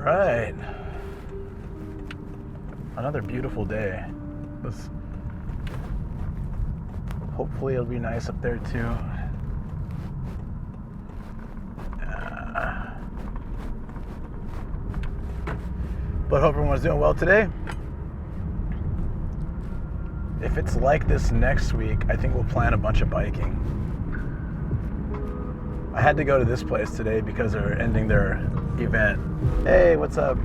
right. Another beautiful day. Hopefully it'll be nice up there too. But hope everyone's doing well today. If it's like this next week, I think we'll plan a bunch of biking. I had to go to this place today because they're ending their event. Hey, what's up?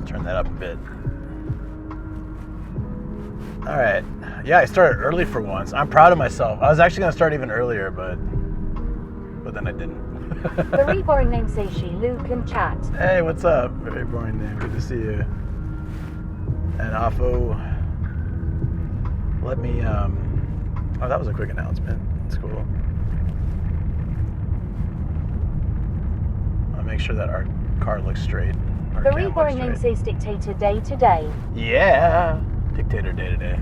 Turn that up a bit. All right. Yeah, I started early for once. I'm proud of myself. I was actually going to start even earlier, but then I didn't. Very boring name, say she. Luke and chat. Hey, what's up? Very boring name. Good to see you. And Afo, let me, oh, that was a quick announcement. That's cool. I'll make sure that our car looks straight. Very boring name says dictator day to day. Yeah, dictator day to day.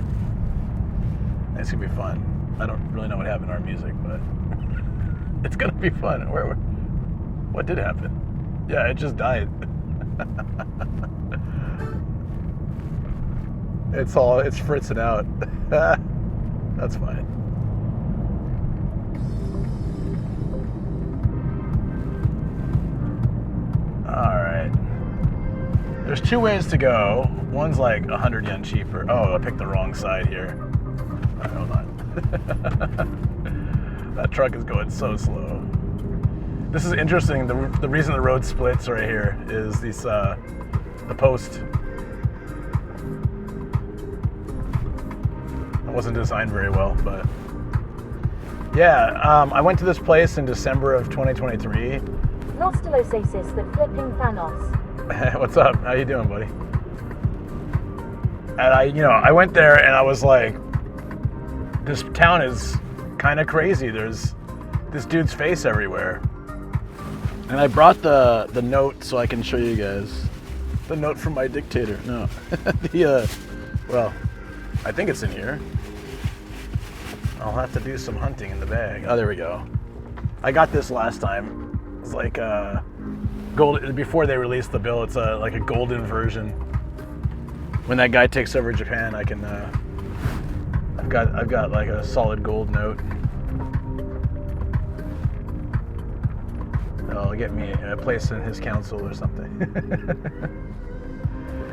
It's gonna be fun. I don't really know what happened to our music, but it's gonna be fun. What did happen? Yeah, it just died. It's fritzing out. That's fine. All right. There's two ways to go. One's like 100 yen cheaper. Oh, I picked the wrong side here. All right, hold on. That truck is going so slow. This is interesting. The reason the road splits right here is these the post. It wasn't designed very well, but yeah. I went to this place in December of 2023. Nostalosasis, the flipping Thanos. What's up? How you doing, buddy? And I went there and I was like, this town is kind of crazy. There's this dude's face everywhere. And I brought the note so I can show you guys. The note from my dictator. No. Well, I think it's in here. I'll have to do some hunting in the bag. Oh, there we go. I got this last time. It's like gold. Before they released the bill, it's like a golden version. When that guy takes over Japan, I can. I've got like a solid gold note. That'll get me a place in his council or something.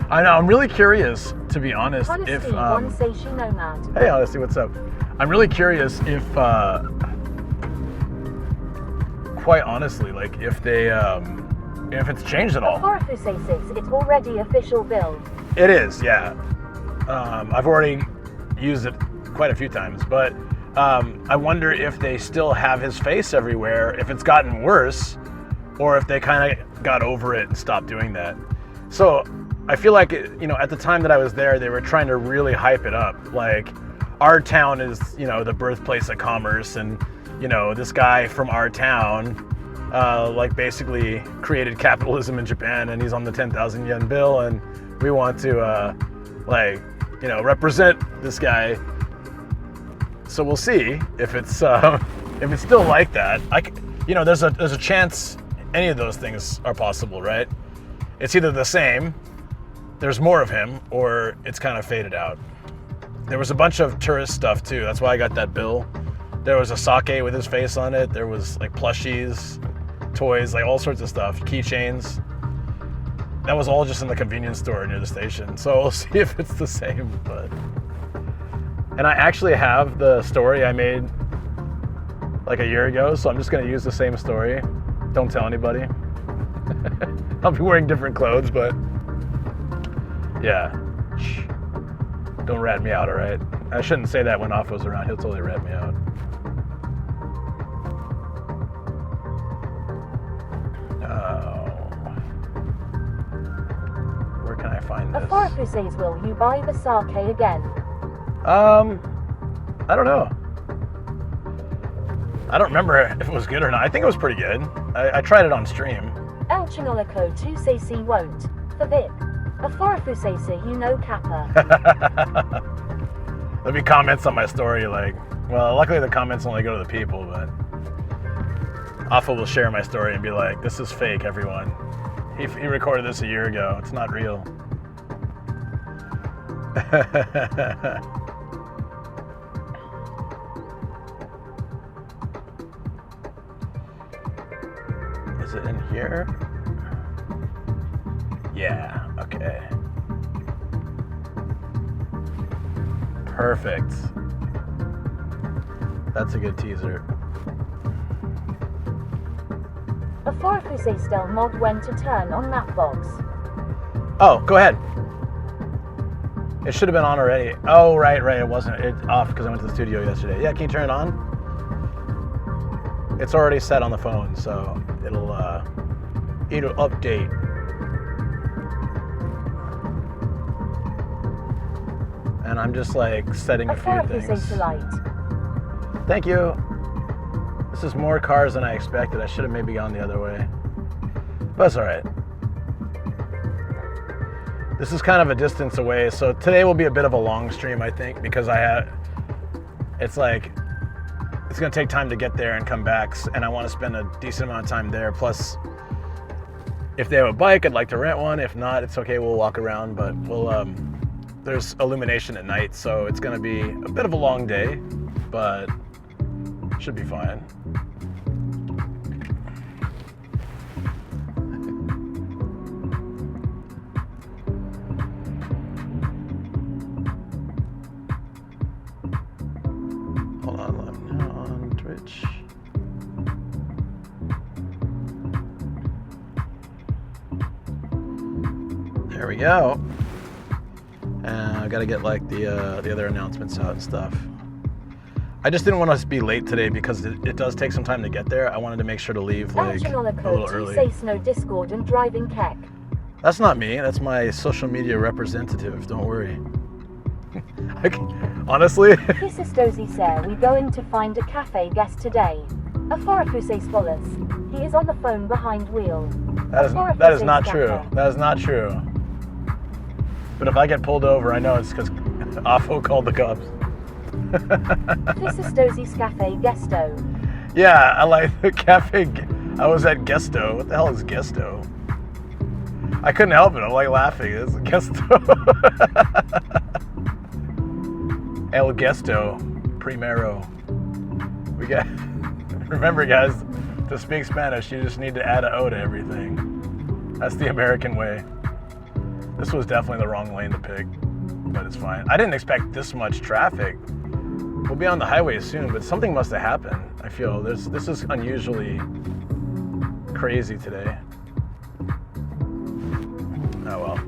I know. I'm really curious, to be honest. Honesty, if one Seishi nomad. Hey, Honesty, what's up? I'm really curious if, quite honestly, like if they, if it's changed at all. Aphorophysasis, it's already official bill. It is, yeah. I've already used it quite a few times, but I wonder if they still have his face everywhere, if it's gotten worse, or if they kind of got over it and stopped doing that. So I feel like, at the time that I was there, they were trying to really hype it up. Like, our town is, the birthplace of commerce, and, this guy from our town, like, basically created capitalism in Japan, and he's on the 10,000 yen bill, and we want to, represent this guy. So we'll see if it's still like that. There's a chance any of those things are possible, right? It's either the same, there's more of him, or it's kind of faded out. There was a bunch of tourist stuff too. That's why I got that bill. There was a sake with his face on it. There was like plushies, toys, like all sorts of stuff, keychains. That was all just in the convenience store near the station. So we'll see if it's the same, but. And I actually have the story I made like a year ago, so I'm just gonna use the same story. Don't tell anybody. I'll be wearing different clothes, but yeah. Shh. Don't rat me out, all right? I shouldn't say that when Afo's around. He'll totally rat me out. Oh. Where can I find this? Aphorophy says, will you buy the sake again? I don't know. I don't remember if it was good or not. I think it was pretty good. I tried it on stream. El Chinolico 2 say C won't. For VIP. Aphorophy say C, Kappa. There'll be comments on my story like, well, luckily the comments only go to the people, but Afo will share my story and be like, "This is fake, everyone. He recorded this a year ago. It's not real." Is it in here? Yeah, okay. Perfect. That's a good teaser. A Forefuse style mod when to turn on Mapbox. Oh, go ahead. It should have been on already. Oh, right. It wasn't. It's off because I went to the studio yesterday. Yeah, can you turn it on? It's already set on the phone, so it'll update. And I'm just like setting a few things. Thank you. This is more cars than I expected. I should have maybe gone the other way. But it's alright. This is kind of a distance away, so today will be a bit of a long stream, I think, because it's gonna take time to get there and come back, and I want to spend a decent amount of time there. Plus, if they have a bike, I'd like to rent one. If not, it's okay, we'll walk around, but there's illumination at night, so it's gonna be a bit of a long day, but should be fine. Hold on, I'm now on Twitch. There we go. And I gotta get like the other announcements out and stuff. I just didn't want us to be late today because it does take some time to get there. I wanted to make sure to leave like a little early. Discord and driving keck. That's not me. That's my social media representative. Don't worry. Honestly. This is Dozy Sir. We're going to find a cafe guest today. A Forefuse Spollers. He is on the phone behind wheel. That is not true. That is not true. But if I get pulled over, I know it's because Afo called the cops. This is Dozy's Cafe Gesto. Yeah, I like the cafe. I was at Gesto. What the hell is Gesto? I couldn't help it. I'm like laughing. It's Gesto. El Gesto. Primero. We got. Remember, guys, to speak Spanish, you just need to add an O to everything. That's the American way. This was definitely the wrong lane to pick, but it's fine. I didn't expect this much traffic. We'll be on the highway soon, but something must have happened. I feel this is unusually crazy today. Oh well.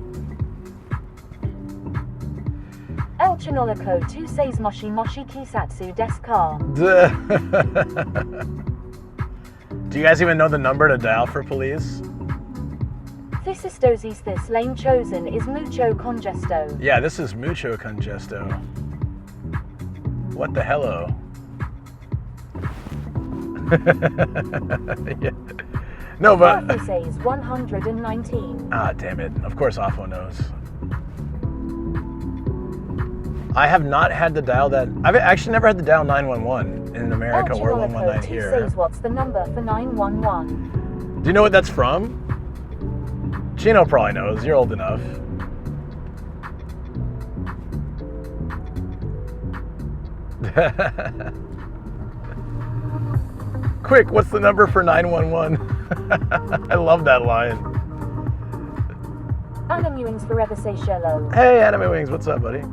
El Chinoloko 2 says Moshi Moshi Kisatsu desu ka. Do you guys even know the number to dial for police? This is Dozy's. This lane chosen is mucho congesto. Yeah, this is mucho congesto. What the hello? Yeah. No, but Afo says 119. Ah, damn it! Of course, Afo knows. I have not had to dial that. I've actually never had to dial 911 in America or 119 here. Says what's the number for 911? Do you know what that's from? Chino probably knows. You're old enough. Quick, what's the number for 911? I love that line. Anime Wings forever say shallow. Hey, Anime Wings, what's up, buddy?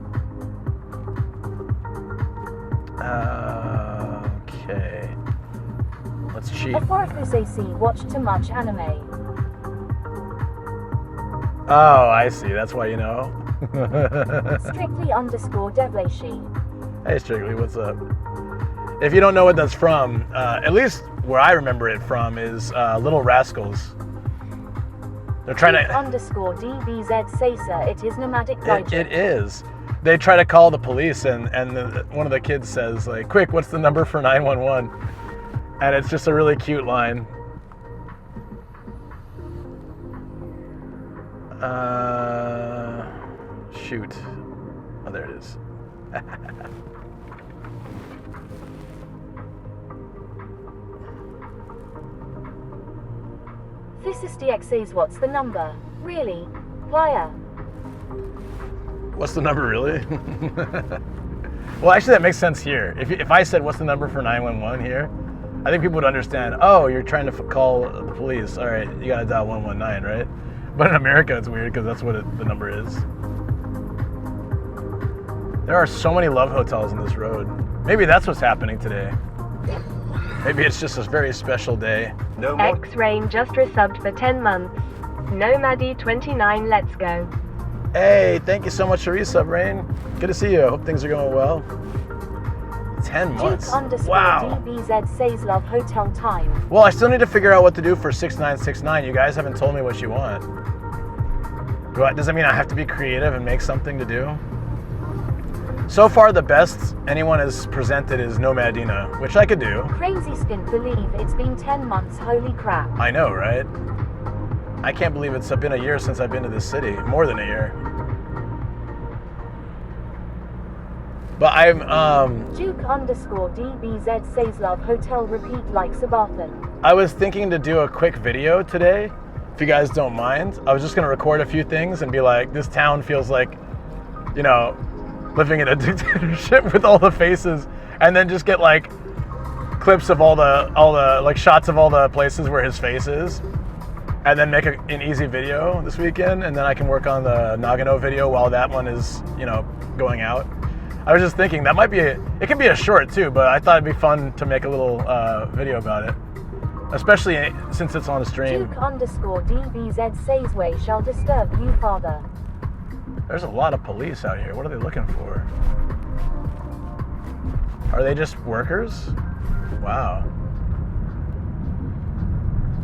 Okay. Let's cheat. A Forefuse watch too much anime. Oh, I see. That's why you know. Strictly_Devleshi. Hey, Strictly, what's up? If you don't know what that's from, at least where I remember it from is Little Rascals. They're trying to... _DVZ Sasa, it is nomadic digest. It is. They try to call the police, and one of the kids says, like, quick, what's the number for 911? And it's just a really cute line. Shoot. Oh, there it is. This is DXA's what's the number? Really? Playa. What's the number, really? Well, actually, that makes sense here. If I said, what's the number for 911 here, I think people would understand, oh, you're trying to call the police. All right, you got to dial 119, right? But in America, it's weird because that's what the number is. There are so many love hotels in this road. Maybe that's what's happening today. Maybe it's just a very special day. No more. X-Rain just resubbed for 10 months. Nomady29, let's go. Hey, thank you so much for resub, Rain. Good to see you. Hope things are going well. 10 months. Wow. DBZ says love hotel time. Well, I still need to figure out what to do for 6969. You guys haven't told me what you want. Does that mean I have to be creative and make something to do? So far, the best anyone has presented is Nomadina, which I could do. Crazy Skin believe it's been 10 months, holy crap. I know, right? I can't believe it's been a year since I've been to this city. More than a year. But I'm, Duke_DBZ says love hotel repeat like Sabathan. I was thinking to do a quick video today, if you guys don't mind. I was just gonna record a few things and be like, this town feels like, you know, living in a dictatorship with all the faces, and then just get like clips of all the like shots of all the places where his face is, and then make an easy video this weekend, and then I can work on the Nagano video while that one is, you know, going out. I was just thinking that might be it can be a short too, but I thought it'd be fun to make a little video about it, especially since it's on a stream. Duke_DBZ says way shall disturb you, father. There's a lot of police out here. What are they looking for? Are they just workers? Wow.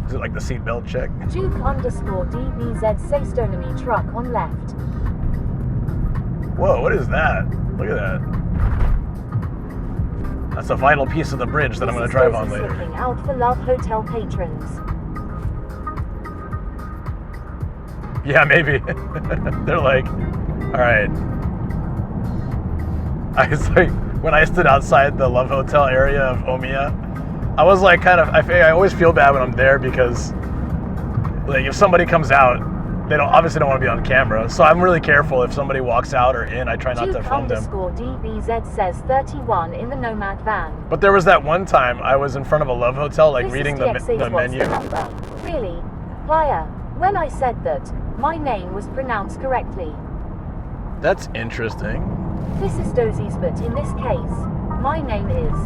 Is it like the seatbelt check? Duke_DBZ says Stonomy truck on left. Whoa, what is that? Look at that. That's a vital piece of the bridge that I'm going to drive on later. Looking out for love hotel patrons. Yeah, maybe. They're like, all right. I was like, when I stood outside the Love Hotel area of Omiya, I was like kind of, I always feel bad when I'm there because like if somebody comes out, they obviously don't want to be on camera. So I'm really careful if somebody walks out or in, I try not to film them. Duke_DBZ says 31 in the Nomad van. But there was that one time I was in front of a Love Hotel, like reading the menu. Really? Playa, when I said that, my name was pronounced correctly. That's interesting. This is Dozy's, but in this case, my name is.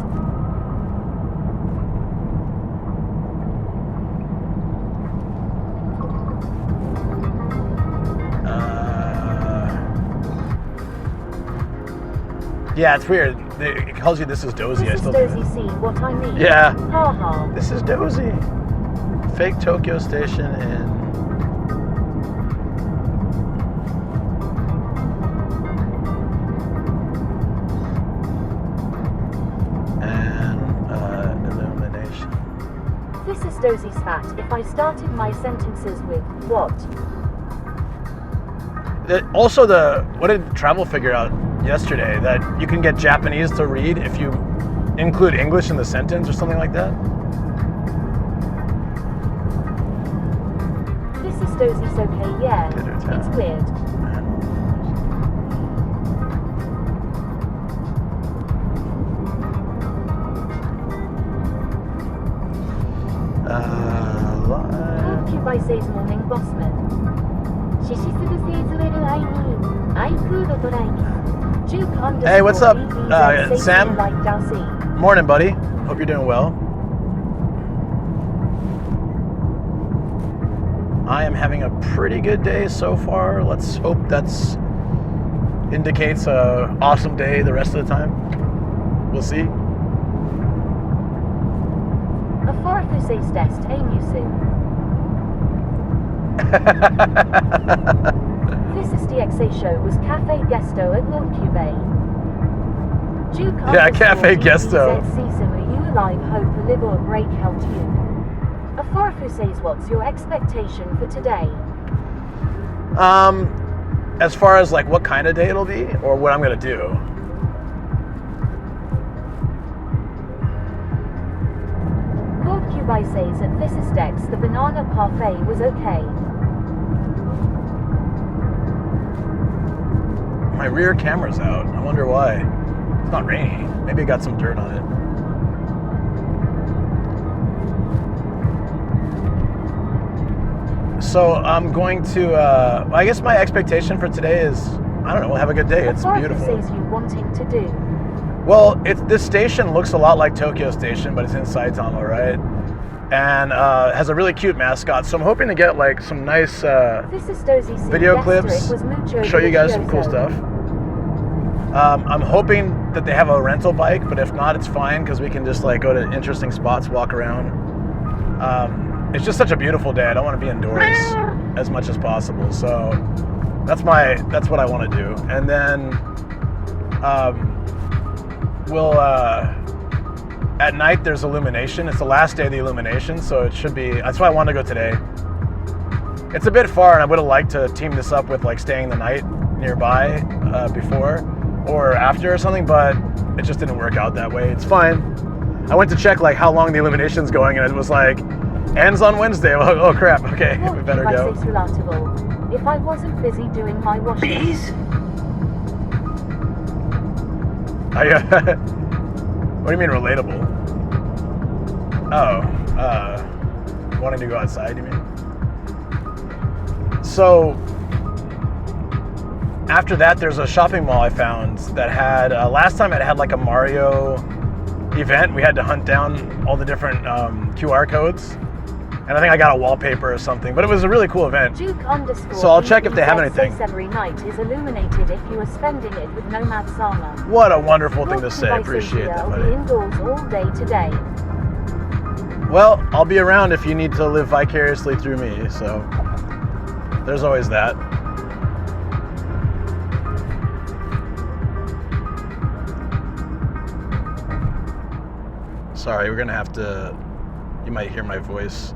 Yeah, it's weird. It tells you this is Dozy. This is Dozy, see what I mean? Yeah. Ha ha. This is Dozy. Fake Tokyo station in. Illuminations. This is Dozy's fat. If I started my sentences with what? Also, what did Travel figure out yesterday? That you can get Japanese to read if you include English in the sentence or something like that? This is Dozy's okay, yeah. It's weird. By says morning bossman. Hey, what's up, Sam? Morning, buddy. Hope you're doing well. I am having a pretty good day so far. Let's hope that's indicates a awesome day the rest of the time. We'll see. A forafu says test Amusu. This is DXA show was Cafe Gesto at Lord Cube. Yeah, Cafe Gesto. Are you alive? Hope a live or break helped you. A forafu says what's your expectation for today? As far as like what kind of day it'll be or what I'm gonna do. Toyouke says at Visistex the banana parfait was okay. My rear camera's out. I wonder why. It's not rainy. Maybe it got some dirt on it. So I'm going to, I guess my expectation for today is, I don't know, we'll have a good day. It's beautiful. What says you wanting to do? Well, this station looks a lot like Tokyo Station, but it's in Saitama, right? And has a really cute mascot. So I'm hoping to get like some nice video clips, show you guys some cool stuff. I'm hoping that they have a rental bike, but if not, it's fine because we can just like go to interesting spots, walk around. It's just such a beautiful day. I don't want to be indoors as much as possible. So that's what I want to do. And then we'll at night there's Illumination. It's the last day of the Illumination, so it should be. That's why I want to go today. It's a bit far, and I would have liked to team this up with like staying the night nearby before or after or something, but it just didn't work out that way. It's fine. I went to check like how long the Illumination's going, and it was like ends on Wednesday. Oh crap! Okay, we better go. If I wasn't busy doing my washing. Bees? What do you mean relatable? Oh, wanting to go outside, you mean? So, after that, there's a shopping mall I found that had, last time it had like a Mario event. We had to hunt down all the different QR codes. And I think I got a wallpaper or something, but it was a really cool event. So I'll check if they have anything. Every night is illuminated if you are spending it with Nomad Sama. What a wonderful thing to say. Appreciate that, buddy. I'll be indoors all day today. Well, I'll be around if you need to live vicariously through me, so there's always that. Sorry, we're gonna have to, you might hear my voice.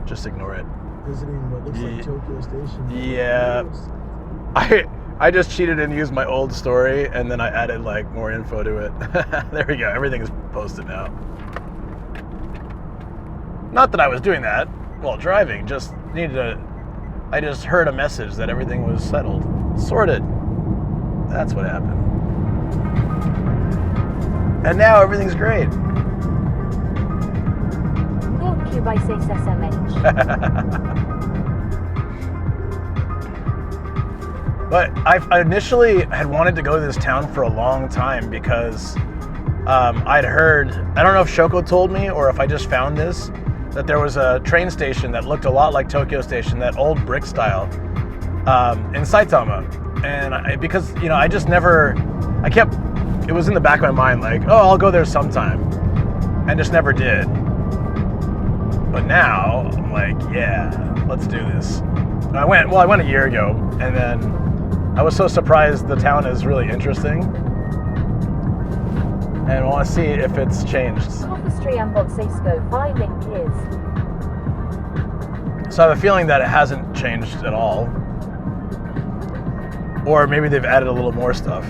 Just ignore it. Visiting what looks like Tokyo Station. Yeah. I just cheated and used my old story, and then I added like more info to it. There we go. Everything is posted now. Not that I was doing that while driving. Just needed to. I just heard a message that everything was settled, sorted. That's what happened. And now everything's great. But I initially had wanted to go to this town for a long time because I'd heard, I don't know if Shoko told me or if I just found this, that there was a train station that looked a lot like Tokyo Station, that old brick style, in Saitama. And because, you know, I just never, it was in the back of my mind like, oh, I'll go there sometime. And just never did. But now, I'm like, yeah, let's do this. I went a year ago, and then I was so surprised the town is really interesting. And I want to see if it's changed. So I have a feeling that it hasn't changed at all. Or maybe they've added a little more stuff.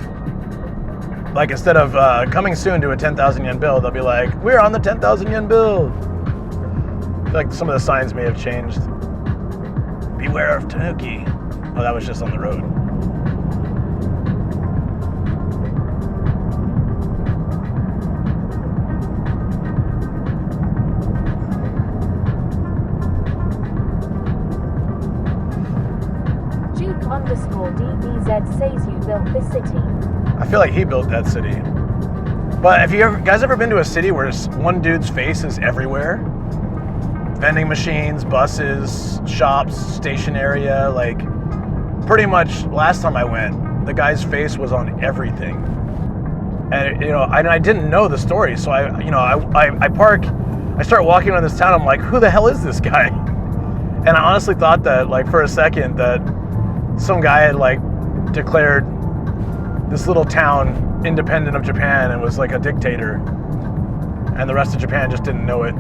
Like instead of coming soon to a 10,000 yen bill, they'll be like, we're on the 10,000 yen bill. I feel like some of the signs may have changed. Beware of Toyouke. Oh, that was just on the road. Duke_DBZ says you built this city. I feel like he built that city. But have you guys ever been to a city where one dude's face is everywhere? Vending machines, buses, shops, station area, like pretty much last time I went, the guy's face was on everything. And you know, I didn't know the story, so I park, I start walking around this town, I'm like, who the hell is this guy? And I honestly thought that like for a second that some guy had like declared this little town independent of Japan and was like a dictator. And the rest of Japan just didn't know it.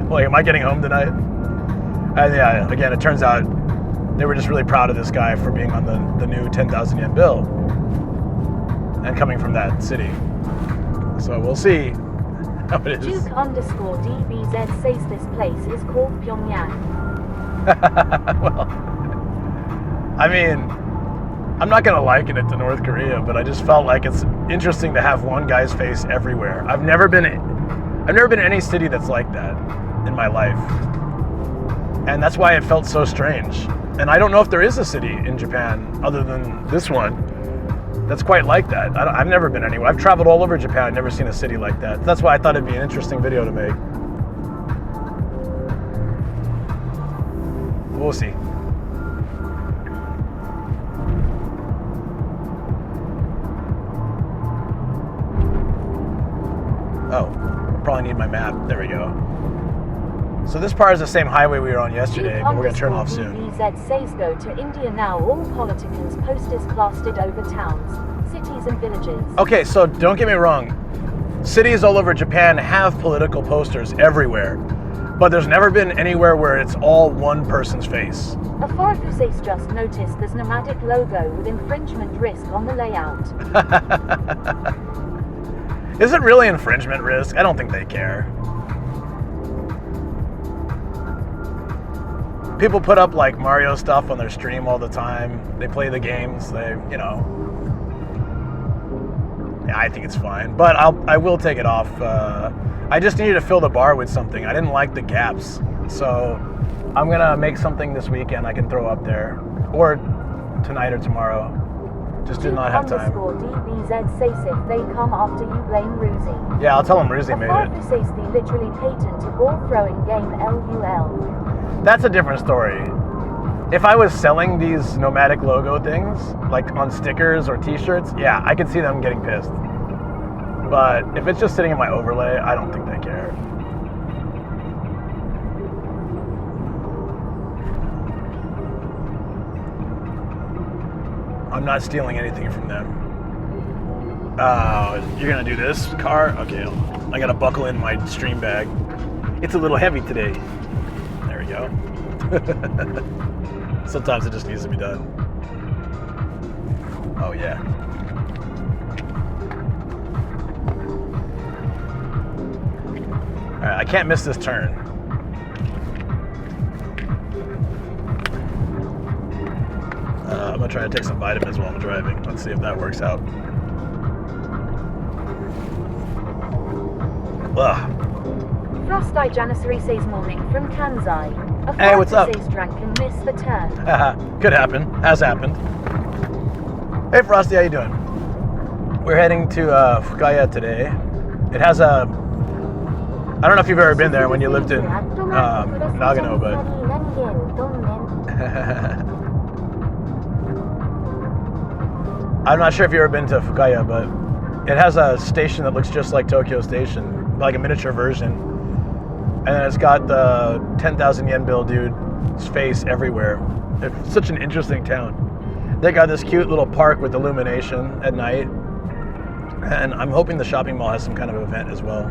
Like, am I getting home tonight? And yeah, again, it turns out they were just really proud of this guy for being on the new 10,000 yen bill and coming from that city. So we'll see. No, it is. Duke_DBZ says this place is called Pyongyang. Well, I mean, I'm not gonna liken it to North Korea, but I just felt like it's interesting to have one guy's face everywhere. I've never been in any city that's like that in my life, and that's why it felt so strange. And I don't know if there is a city in Japan other than this one that's quite like that. I've never been anywhere. I've traveled all over Japan, never seen a city like that. That's why I thought it'd be an interesting video to make. We'll see. Oh, probably need my map. There we go. So this part is the same highway we were on yesterday, but we're going to turn off soon. DBZ says go to India now. All politicians posters plastered over towns, cities and villages. Okay, so don't get me wrong. Cities all over Japan have political posters everywhere, but there's never been anywhere where it's all one person's face. A foreigner says just noticed there's nomadic logo with infringement risk on the layout. Is it really infringement risk? I don't think they care. People put up like Mario stuff on their stream all the time. They play the games. Yeah, I think it's fine. But I will take it off. I just needed to fill the bar with something. I didn't like the gaps. So I'm going to make something this weekend I can throw up there. Or tonight or tomorrow. Just did not have time. DBZ says if they come after you, blame Ruzi. Yeah, I'll tell them Ruzi made it. Says the literally patent a ball throwing game LUL. That's a different story. If I was selling these nomadic logo things, like on stickers or t-shirts, yeah, I could see them getting pissed. But if it's just sitting in my overlay, I don't think they care. I'm not stealing anything from them. You're gonna do this, car? Okay, I gotta buckle in my stream bag. It's a little heavy today. There we go. Sometimes it just needs to be done. Oh yeah. All right, I can't miss this turn. I'm gonna try to take some vitamins while I'm driving. Let's see if that works out. Ugh. Frosty Janissary says morning from Kansai. Hey, what's up? Says drank and missed the turn. Could happen. Has happened. Hey Frosty, how you doing? We're heading to Fukaya today. It has a... I don't know if you've ever been there when you lived in Nagano, but... I'm not sure if you've ever been to Fukaya, but it has a station that looks just like Tokyo Station, like a miniature version. And then it's got the 10,000 yen bill dude's face everywhere. It's such an interesting town. They got this cute little park with illumination at night. And I'm hoping the shopping mall has some kind of event as well.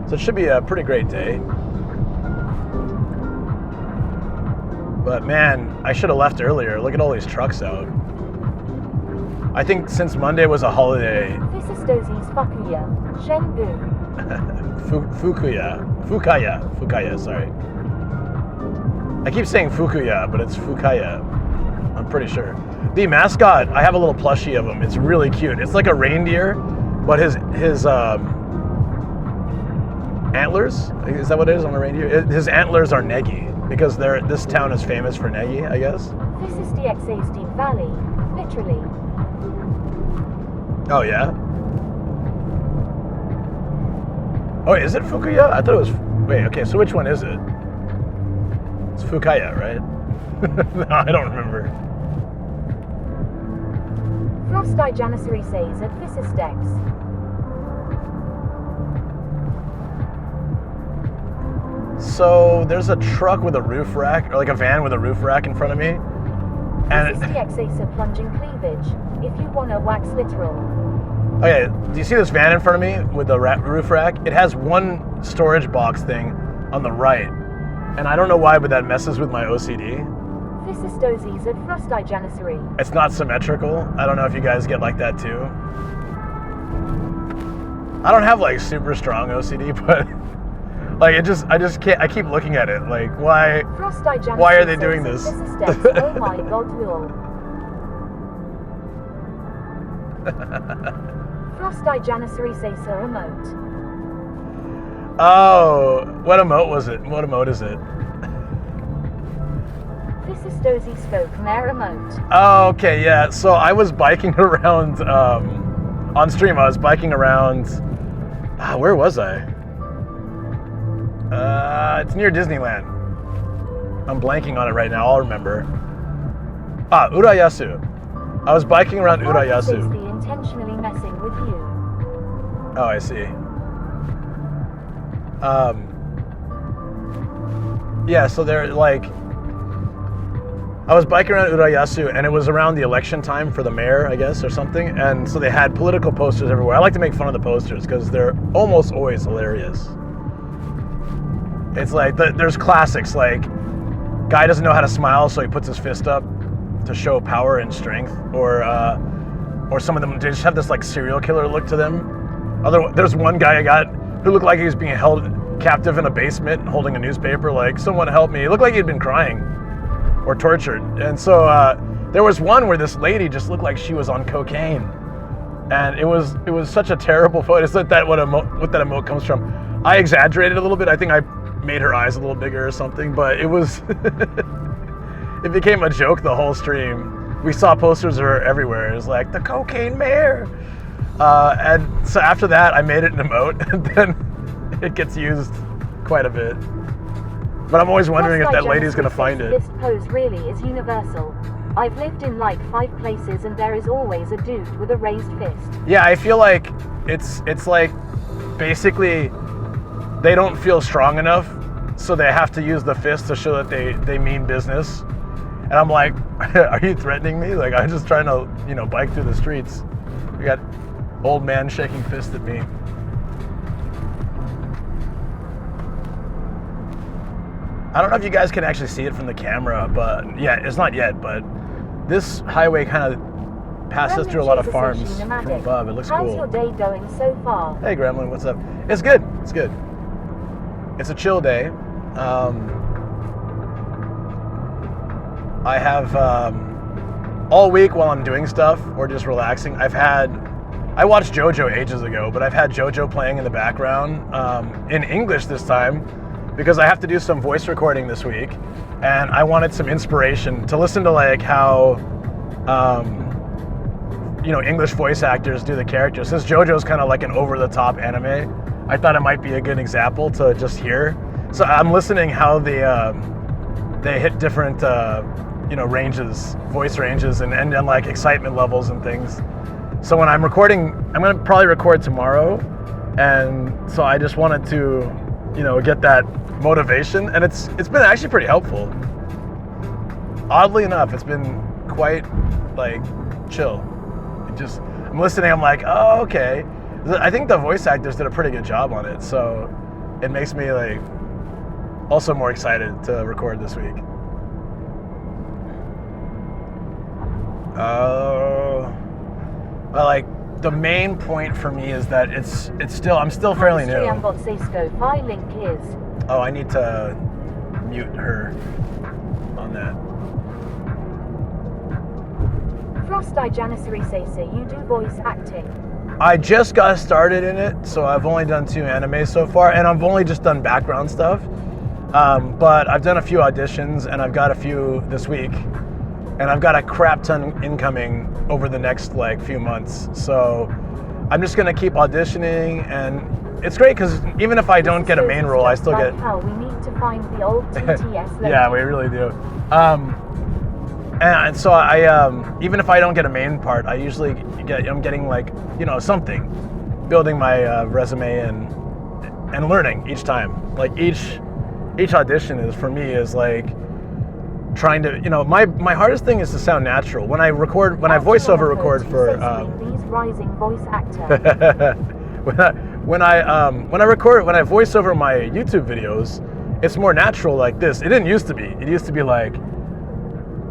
So it should be a pretty great day. But man, I should have left earlier. Look at all these trucks out. I think since Monday was a holiday. This is Dozie's Fukaya. Shenbu. Fukaya, sorry. I keep saying Fukuya, but it's Fukaya. I'm pretty sure. The mascot, I have a little plushie of him. It's really cute. It's like a reindeer, but his antlers, is that what it is on a reindeer? His antlers are negi, because this town is famous for negi, I guess. This is DXA Steam Valley, literally. Oh, yeah? Oh, is it Fukuya? I thought it was... Wait, okay, so which one is it? It's Fukaya, right? No, I don't remember. Frosty Janissary says at this is Dex. So, there's a truck with a roof rack, or like a van with a roof rack in front of me. And this is DXA plunging cleavage. If you wanna wax literal. Okay, do you see this van in front of me with the roof rack? It has one storage box thing on the right. And I don't know why, but that messes with my OCD. This is Dozie's at Frosty Janissary. It's not symmetrical. I don't know if you guys get like that too. I don't have like super strong OCD, but like I just can't. I keep looking at it like why are they doing this? Oh my god, Will. Frosty Janissary say so emote. Oh, what emote was it? What emote is it? This is Dozy Spoke Mare emote. Oh, okay, yeah. So I was biking around on stream. I was biking around. Where was I? It's near Disneyland. I'm blanking on it right now. I'll remember. Urayasu. I was biking around Urayasu. Intentionally messing with you. Oh, I see. Yeah, so they're like, I was biking around Urayasu, and it was around the election time for the mayor, I guess, or something. And so they had political posters everywhere. I like to make fun of the posters because they're almost always hilarious. It's like there's classics like, guy doesn't know how to smile, so he puts his fist up to show power and strength, or some of them they just have this like serial killer look to them. There's one guy I got who looked like he was being held captive in a basement holding a newspaper, like, someone help me. He looked like he'd been crying or tortured. And so there was one where this lady just looked like she was on cocaine, and it was such a terrible photo. It's like what that emote comes from. I exaggerated a little bit. I think I made her eyes a little bigger or something, but it was it became a joke the whole stream. We saw posters everywhere. It was like the cocaine mayor. And so after that, I made it an emote, and then it gets used quite a bit. But I'm always wondering if that lady's going to find it. This pose really is universal. I've lived in like 5 places, and there is always a dude with a raised fist. Yeah, I feel like it's like basically they don't feel strong enough, so they have to use the fist to show that they mean business. And I'm like, are you threatening me? Like, I'm just trying to, bike through the streets. We got old man shaking fist at me. I don't know if you guys can actually see it from the camera, but yeah, it's not yet, but this highway kind of passes through a lot of farms from above. It looks cool. How's your day going so far? Hey Gremlin, what's up? It's good. It's good. It's a chill day. I have all week while I'm doing stuff or just relaxing, I watched JoJo ages ago, but I've had JoJo playing in the background in English this time because I have to do some voice recording this week, and I wanted some inspiration to listen to like how English voice actors do the characters. Since JoJo's kind of like an over-the-top anime, I thought it might be a good example to just hear. So I'm listening how they hit different ranges, voice ranges, and like excitement levels and things. So when I'm recording, I'm gonna probably record tomorrow, and so I just wanted to, get that motivation, and it's been actually pretty helpful. Oddly enough, it's been quite like chill. I'm listening, I'm like, oh, okay. I think the voice actors did a pretty good job on it, so it makes me like also more excited to record this week. Well, like the main point for me is that I'm still fairly new. Oh, I need to mute her on that. Frosty Janissary say you do voice acting. I just got started in it, so I've only done 2 animes so far, and I've only just done background stuff. But I've done a few auditions, and I've got a few this week, and I've got a crap ton incoming over the next like few months. So I'm just gonna keep auditioning, and it's great because even if I don't get a main role, I still get. How we need to find the old TTS. Yeah, we really do. And so I even if I don't get a main part, I'm getting like something, building my resume and learning each time. Like each audition is like trying to my hardest thing is to sound natural when I voiceover record for these rising voice actor. when I voice over my YouTube videos, it's more natural like this. It didn't used to be. It used to be like,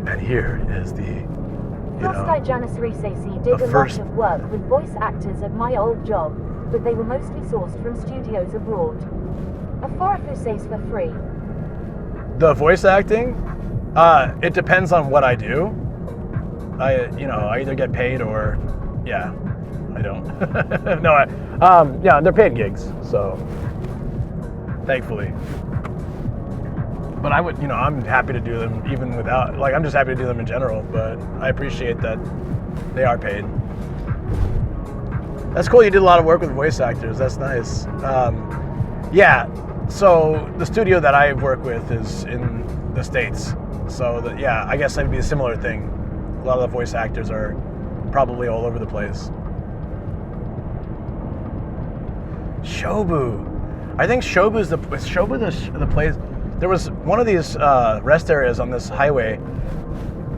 and here is the Frosty Janissary did a lot of work with voice actors at my old job. but they were mostly sourced from studios abroad. Afarafu says for free. The voice acting, it depends on what I do. I either get paid or, yeah, I don't. No, they're paid gigs, so thankfully. But I would, I'm happy to do them even without, I'm just happy to do them in general, but I appreciate that they are paid. That's cool. You did a lot of work with voice actors. That's nice. Yeah. So the studio that I work with is in the States. So I guess it'd be a similar thing. A lot of the voice actors are probably all over the place. Shobu. I think Shobu's the place. There was one of these rest areas on this highway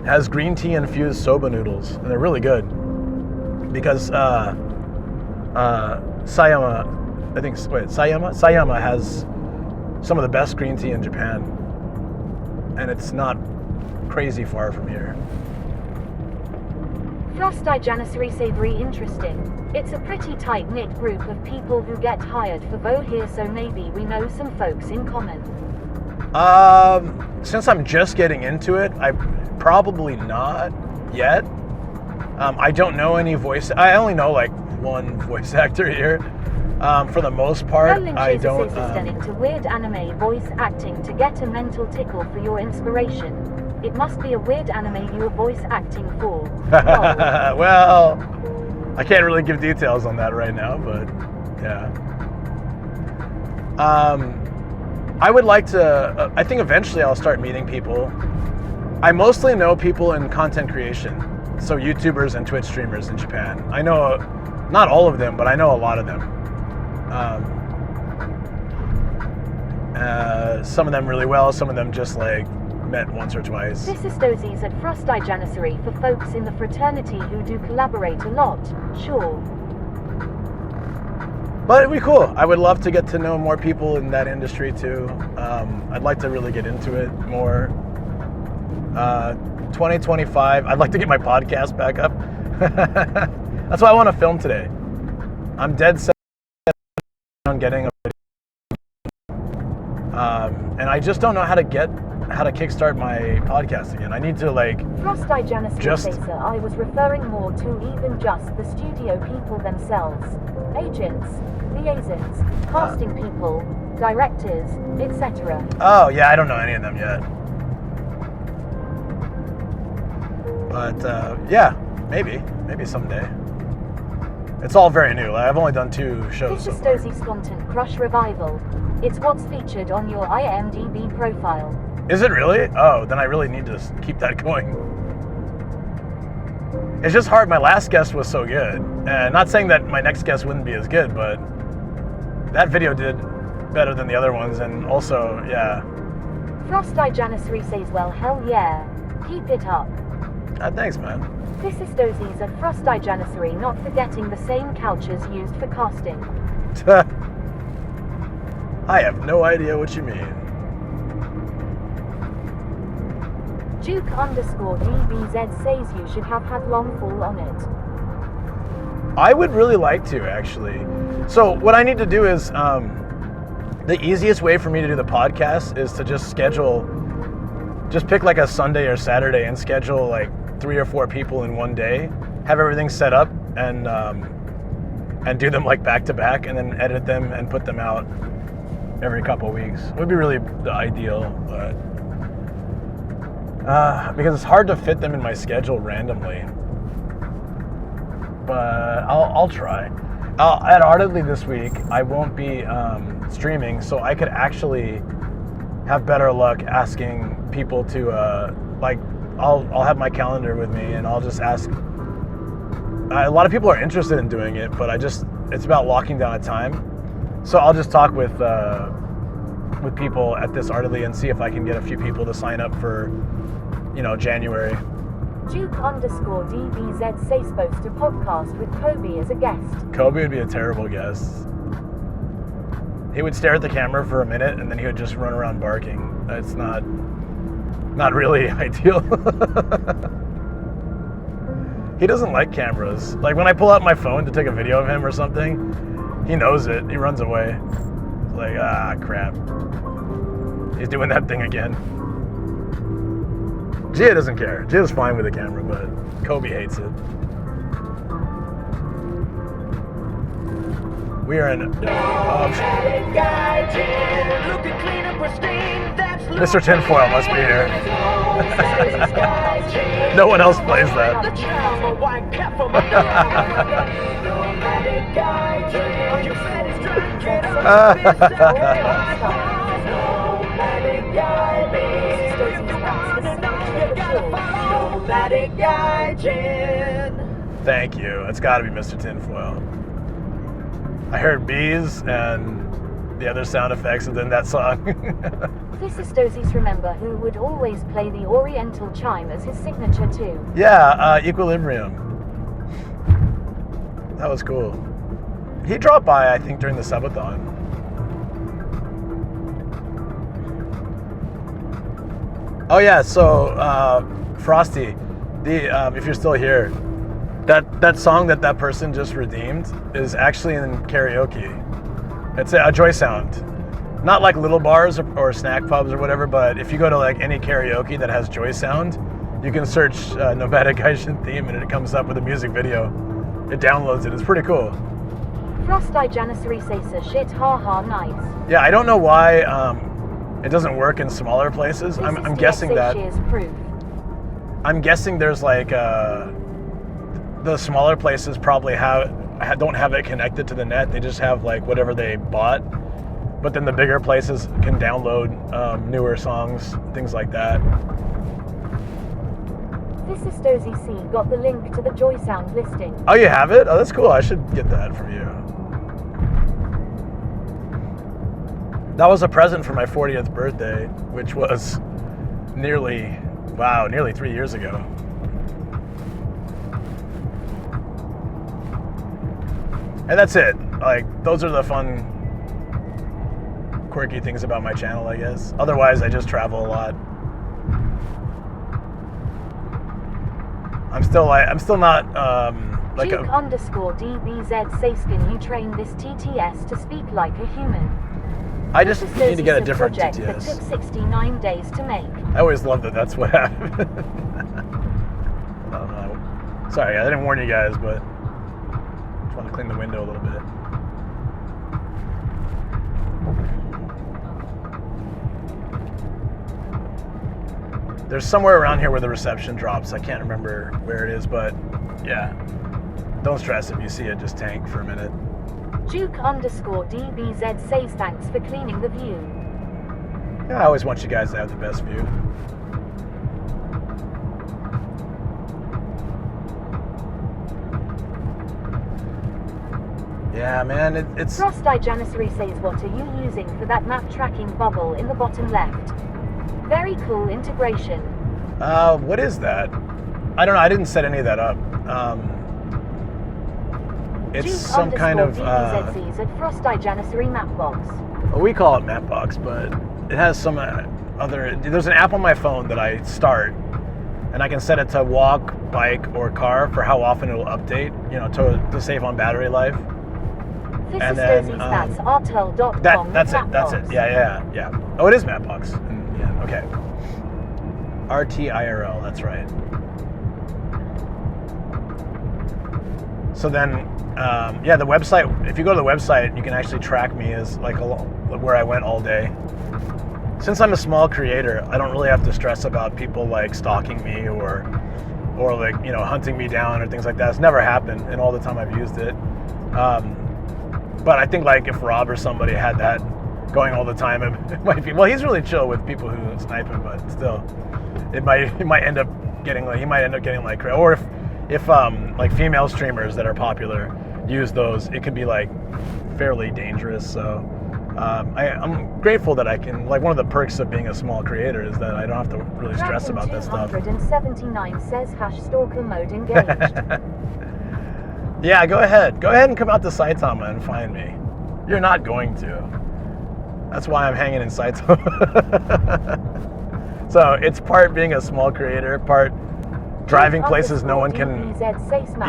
has green tea infused soba noodles, and they're really good. Because Sayama has some of the best green tea in Japan, and it's not crazy far from here. Frosty Janissary Savory interesting. It's a pretty tight-knit group of people who get hired for Vo here, so maybe we know some folks in common. Since I'm just getting into it, I probably not yet. I don't know any I only know one voice actor here. For the most part, I don't. Into weird anime voice acting to get a mental tickle for your inspiration. It must be a weird anime you are voice acting for. Well, I can't really give details on that right now, but yeah. I would like to. I think eventually I'll start meeting people. I mostly know people in content creation, so YouTubers and Twitch streamers in Japan. I know not all of them, but I know a lot of them. Some of them really well, some of them just met once or twice. This is Dozies at Frosty Janissary for folks in the fraternity who do collaborate a lot, sure. But it'd be cool. I would love to get to know more people in that industry too. I'd like to really get into it more. 2025, I'd like to get my podcast back up. That's why I want to film today. I'm dead set on getting a video. And I just don't know how to kickstart my podcast again. I need to Frosty Janissary I was referring more to even just the studio people themselves. Agents, liaisons, casting people, directors, etc. Oh yeah, I don't know any of them yet. But yeah, maybe someday. It's all very new. I've only done 2 shows. This is Dozy's Content Crush Revival. It's what's featured on your IMDb profile. Is it really? Oh, then I really need to keep that going. It's just hard. My last guest was so good. And not saying that my next guest wouldn't be as good, but that video did better than the other ones. And also, yeah. Frosty Janissary says, well, hell yeah. Keep it up. Thanks, man. This is Dozies at Frosty Janissary, not forgetting the same couches used for casting. I have no idea what you mean. Duke_DBZ says you should have had Longfall on it. I would really like to, actually. So what I need to do is, the easiest way for me to do the podcast is to just pick a Sunday or Saturday and schedule 3 or 4 people in one day, have everything set up, and do them back to back, and then edit them and put them out every couple weeks. It would be really the ideal, but because it's hard to fit them in my schedule randomly. But I'll try. At Artedly this week, I won't be streaming, so I could actually have better luck asking people to I'll have my calendar with me, and I'll just ask. A lot of people are interested in doing it, but it's about locking down a time. So I'll just talk with people at this Artedly and see if I can get a few people to sign up for, January. Duke_DBZ say supposed to podcast with Kobe as a guest. Kobe would be a terrible guest. He would stare at the camera for a minute, and then he would just run around barking. It's not really ideal. He doesn't like cameras. When I pull out my phone to take a video of him or something, He knows it. He runs away. It's like, ah, crap. He's doing that thing again. Gia doesn't care. Gia's fine with the camera, but Kobe hates it. We are in... Mr. Tinfoil must be here. No one else plays that. Thank you. It's got to be Mr. Tinfoil. I heard bees and the other sound effects and then that song. This is Dozies Remember, who would always play the Oriental chime as his signature too. Yeah, Equilibrium. That was cool. He dropped by, I think, during the subathon. Oh yeah, so Frosty, if you're still here, that song that person just redeemed is actually in karaoke. It's a joy sound. Not like little bars or snack pubs or whatever, but if you go to like any karaoke that has joy sound, you can search Nomadic Gaijin theme and it comes up with a music video. It downloads it. It's pretty cool. Frosty Janissary Sasa shit haha nice. Yeah, I don't know why it doesn't work in smaller places. I'm guessing that. I'm guessing there's like the smaller places probably don't have it connected to the net. They just have like whatever they bought. But then the bigger places can download newer songs, things like that. This is Dozy C. Got the link to the Joy Sound listing. Oh, you have it? Oh, that's cool. I should get that from you. That was a present for my 40th birthday, which was nearly 3 years ago. And that's it. Like, those are the fun, quirky things about my channel, I guess. Otherwise, I just travel a lot. I'm still not like Duke _ DBZ Sayskin, you train this TTS to speak like a human. I just need to get a different TTS. TTS. That took 69 days to make. I always love that that's what happened. I don't know. Sorry, I didn't warn you guys, but I just want to clean the window a little bit. There's somewhere around here where the reception drops. I can't remember where it is, but yeah. Don't stress if you see it, just tank for a minute. Duke _ DBZ says thanks for cleaning the view. Yeah, I always want you guys to have the best view. Yeah, man, it's... Frosty Janissary says, what are you using for that map tracking bubble in the bottom left? Very cool integration. What is that? I don't know. I didn't set any of that up. It's Duke some kind of... DBZC's at Frosty Janissary Mapbox. Well, we call it Mapbox, but it has some other... There's an app on my phone that I start, and I can set it to walk, bike, or car for how often it'll update, you know, to save on battery life. This And is then, that's artel.com. That's it. Yeah. Oh, it is Mapbox. Yeah, okay. RTIRL, that's right. So then, yeah, the website, if you go to the website, you can actually track me as like where I went all day. Since I'm a small creator, I don't really have to stress about people like stalking me or like, you know, hunting me down or things like that. It's never happened in all the time I've used it. But I think like if Rob or somebody had that going all the time, it might be, well, he's really chill with people who snipe him, but still, he might end up getting like, or if like female streamers that are popular use those, it can be like fairly dangerous. So I'm grateful that I can, like, one of the perks of being a small creator is that I don't have to really stress about this stuff. 279 says #stalker mode engaged. Yeah, go ahead and come out to Saitama and find me. You're not going to. That's why I'm hanging in Saitama. So it's part being a small creator, part driving places no one can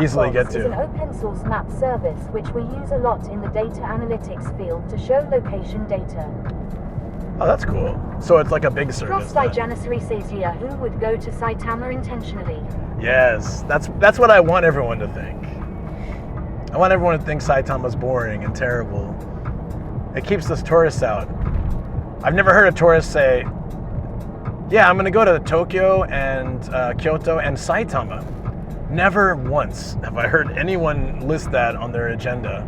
easily get is an to. open source map service which we use a lot in the data analytics field to show location data. Oh, that's cool. So it's like a big service. Frosty then. Janissary says here, who would go to Saitama intentionally? Yes, that's what I want everyone to think. I want everyone to think Saitama's boring and terrible. It keeps the tourists out. I've never heard a tourist say, yeah, I'm going to go to Tokyo and Kyoto and Saitama. Never once have I heard anyone list that on their agenda.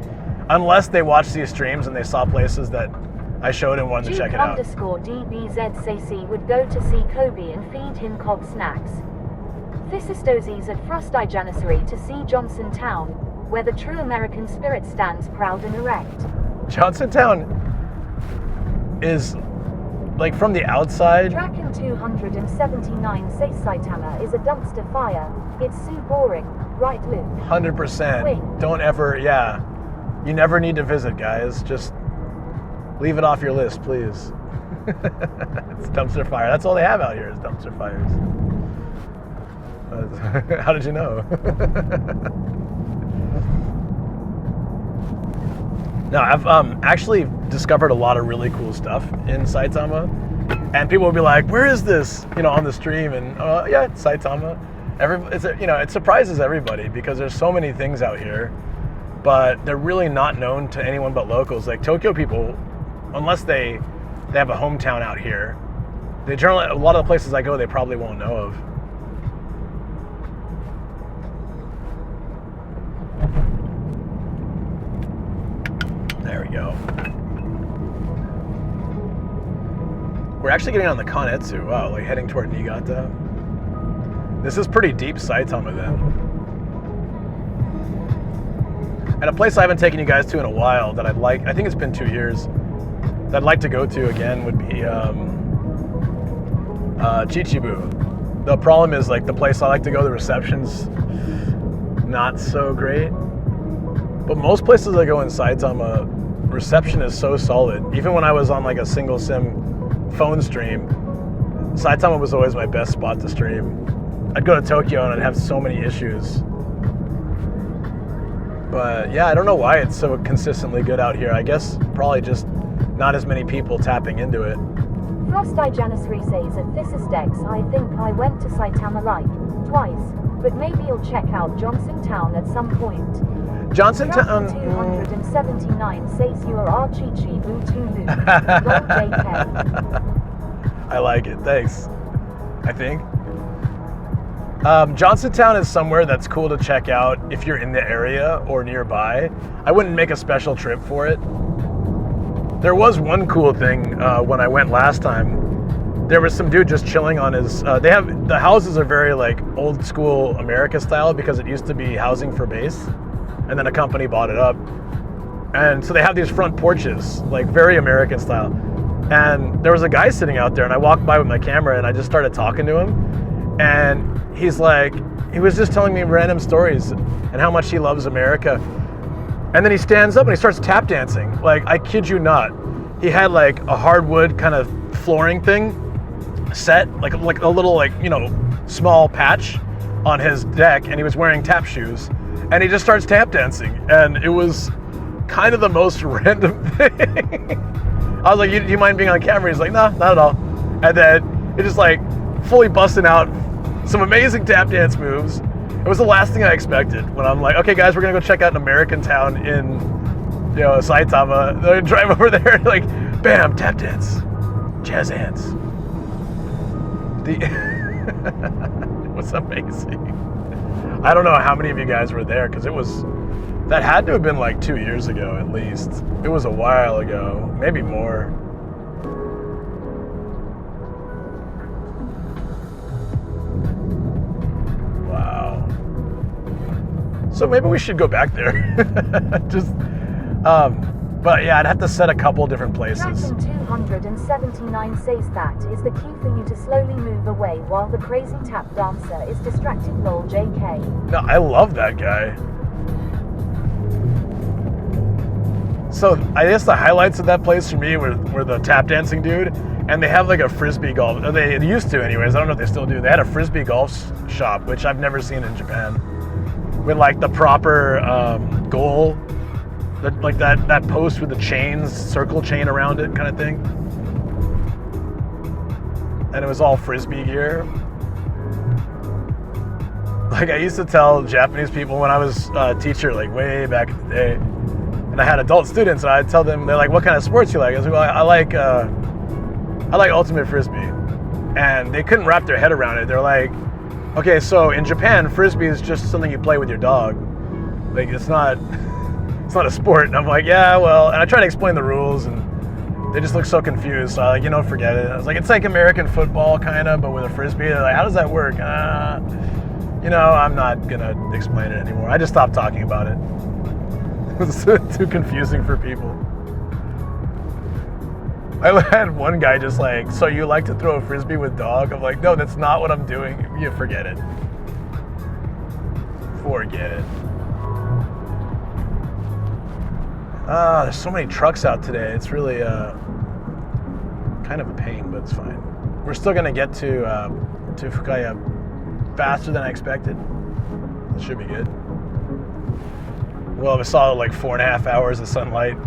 Unless they watched these streams and they saw places that I showed and wanted to check it out. _DBZCC would go to see Kobe and feed him cob snacks. Thysistoses at Frosty Janissary to see Johnstown, where the true American spirit stands proud and erect. Johnstown is, like, from the outside. Draken 279 says Saitama is a dumpster fire. It's so boring, right, Luke? 100%. Wait. Don't ever, yeah. You never need to visit, guys. Just leave it off your list, please. It's dumpster fire. That's all they have out here is dumpster fires. How did you know? No, I've actually discovered a lot of really cool stuff in Saitama, and people will be like, "Where is this?" On the stream, and yeah, it's Saitama. It surprises everybody because there's so many things out here, but they're really not known to anyone but locals. Like Tokyo people, unless they have a hometown out here, they generally, a lot of the places I go, they probably won't know of. There we go. We're actually getting on the Kanetsu. Wow, like heading toward Niigata. This is pretty deep Saitama then. And a place I haven't taken you guys to in a while that I think it's been 2 years, that I'd like to go to again would be Chichibu. The problem is, like, the place I like to go, the reception's not so great. But most places I go in Saitama, reception is so solid. Even when I was on like a single SIM phone stream, Saitama was always my best spot to stream. I'd go to Tokyo and I'd have so many issues. But yeah, I don't know why it's so consistently good out here. I guess probably just not as many people tapping into it. Frosty Janissary says at Thysisdex, I think I went to Saitama like twice, but maybe you'll check out Johnstown at some point. Johnstown. 279 says you are Archichi Boo-Too-Loo. Roll JK. I like it. Thanks. I think. Johnstown is somewhere that's cool to check out if you're in the area or nearby. I wouldn't make a special trip for it. There was one cool thing when I went last time. There was some dude just chilling on his. The houses are very like old school America style because it used to be housing for base. And then a company bought it up. And so they have these front porches, like very American style. And there was a guy sitting out there and I walked by with my camera and I just started talking to him. And he was just telling me random stories and how much he loves America. And then he stands up and he starts tap dancing. Like, I kid you not. He had like a hardwood kind of flooring thing set, like a little small patch on his deck, and he was wearing tap shoes. And he just starts tap dancing, and it was kind of the most random thing. I was like, do you mind being on camera? He's like, no, not at all. And then it just like fully busting out some amazing tap dance moves. It was the last thing I expected when I'm like, okay guys, we're gonna go check out an American town in Saitama. I drive over there, like, bam, tap dance, jazz hands. It was amazing. I don't know how many of you guys were there because that had to have been like 2 years ago at least. It was a while ago, maybe more. Wow. So maybe we should go back there. But yeah, I'd have to set a couple different places. Dragon 279 says that is the key for you to slowly move away while the crazy tap dancer is distracted. Lol JK. No, I love that guy. So I guess the highlights of that place for me were the tap dancing dude and they have like a frisbee golf. They used to, anyways. I don't know if they still do. They had a frisbee golf shop, which I've never seen in Japan, with like the proper goal, like that post with the chains, circle chain around it, kind of thing. And it was all frisbee gear. Like I used to tell Japanese people when I was a teacher, like way back in the day, and I had adult students, and I'd tell them, they're like, "What kind of sports you like?" I was like, "Well, I like ultimate frisbee," and they couldn't wrap their head around it. They're like, "Okay, so in Japan, frisbee is just something you play with your dog. Like it's not a sport." And I'm like, "Yeah, well," and I try to explain the rules, and they just look so confused. So I'm like, forget it. I was like, "It's like American football, kind of, but with a frisbee." They're like, "How does that work?" I'm not gonna explain it anymore. I just stopped talking about it. It was too confusing for people. I had one guy just like, "So you like to throw a frisbee with dog?" I'm like, "No, that's not what I'm doing." You forget it. Forget it. There's so many trucks out today. It's really kind of a pain, but it's fine. We're still gonna get to Fukaya faster than I expected. It should be good. Well, we saw like 4.5 hours of sunlight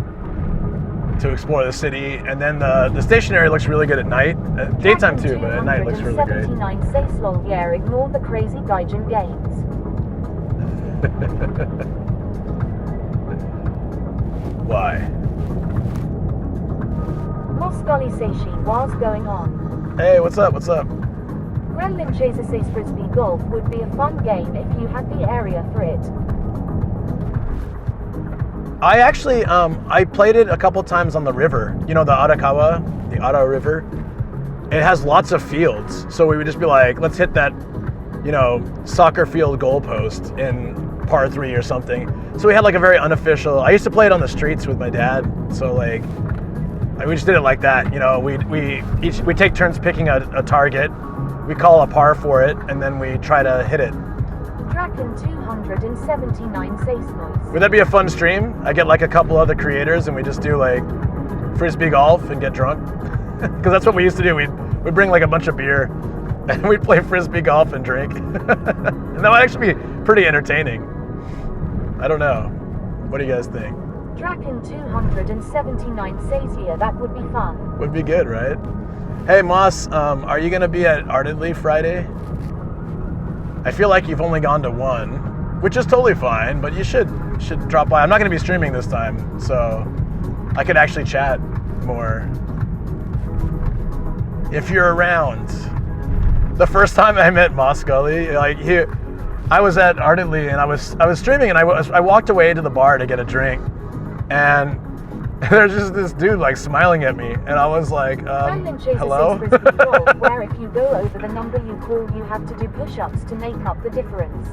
to explore the city, and then the station area looks really good at night. Daytime too, but at night it looks really great. 279 yeah, ignore the crazy Gaijin games. Why? Moscoli Seishi, what's going on? Hey, what's up? What's up? Gremlin Chaser says Frisbee Golf would be a fun game if you had the area for it. I actually, I played it a couple times on the river. You know, the Arakawa, the Ara River. It has lots of fields. So we would just be like, let's hit that, soccer field goalpost in par 3 or something. So we had like a very unofficial, I used to play it on the streets with my dad. So like, we just did it like that. We take turns picking a target. We call a par for it, and then we try to hit it. Draken 279 says noise. Would that be a fun stream? I get like a couple other creators, and we just do like frisbee golf and get drunk. Because that's what we used to do. We'd bring like a bunch of beer, and we'd play frisbee golf and drink. And that would actually be pretty entertaining. I don't know. What do you guys think? Draken 279 says yeah, that would be fun. Would be good, right? Hey Moss, are you gonna be at Ardedly Friday? I feel like you've only gone to one, which is totally fine, but you should drop by. I'm not gonna be streaming this time, so I could actually chat more. If you're around. The first time I met Moss Gully, I was at Ardedly and I was streaming, and I walked away to the bar to get a drink, and there's just this dude like smiling at me, and I was like, hello? Where if you go over the number you call, you have to do push-ups to make up the difference.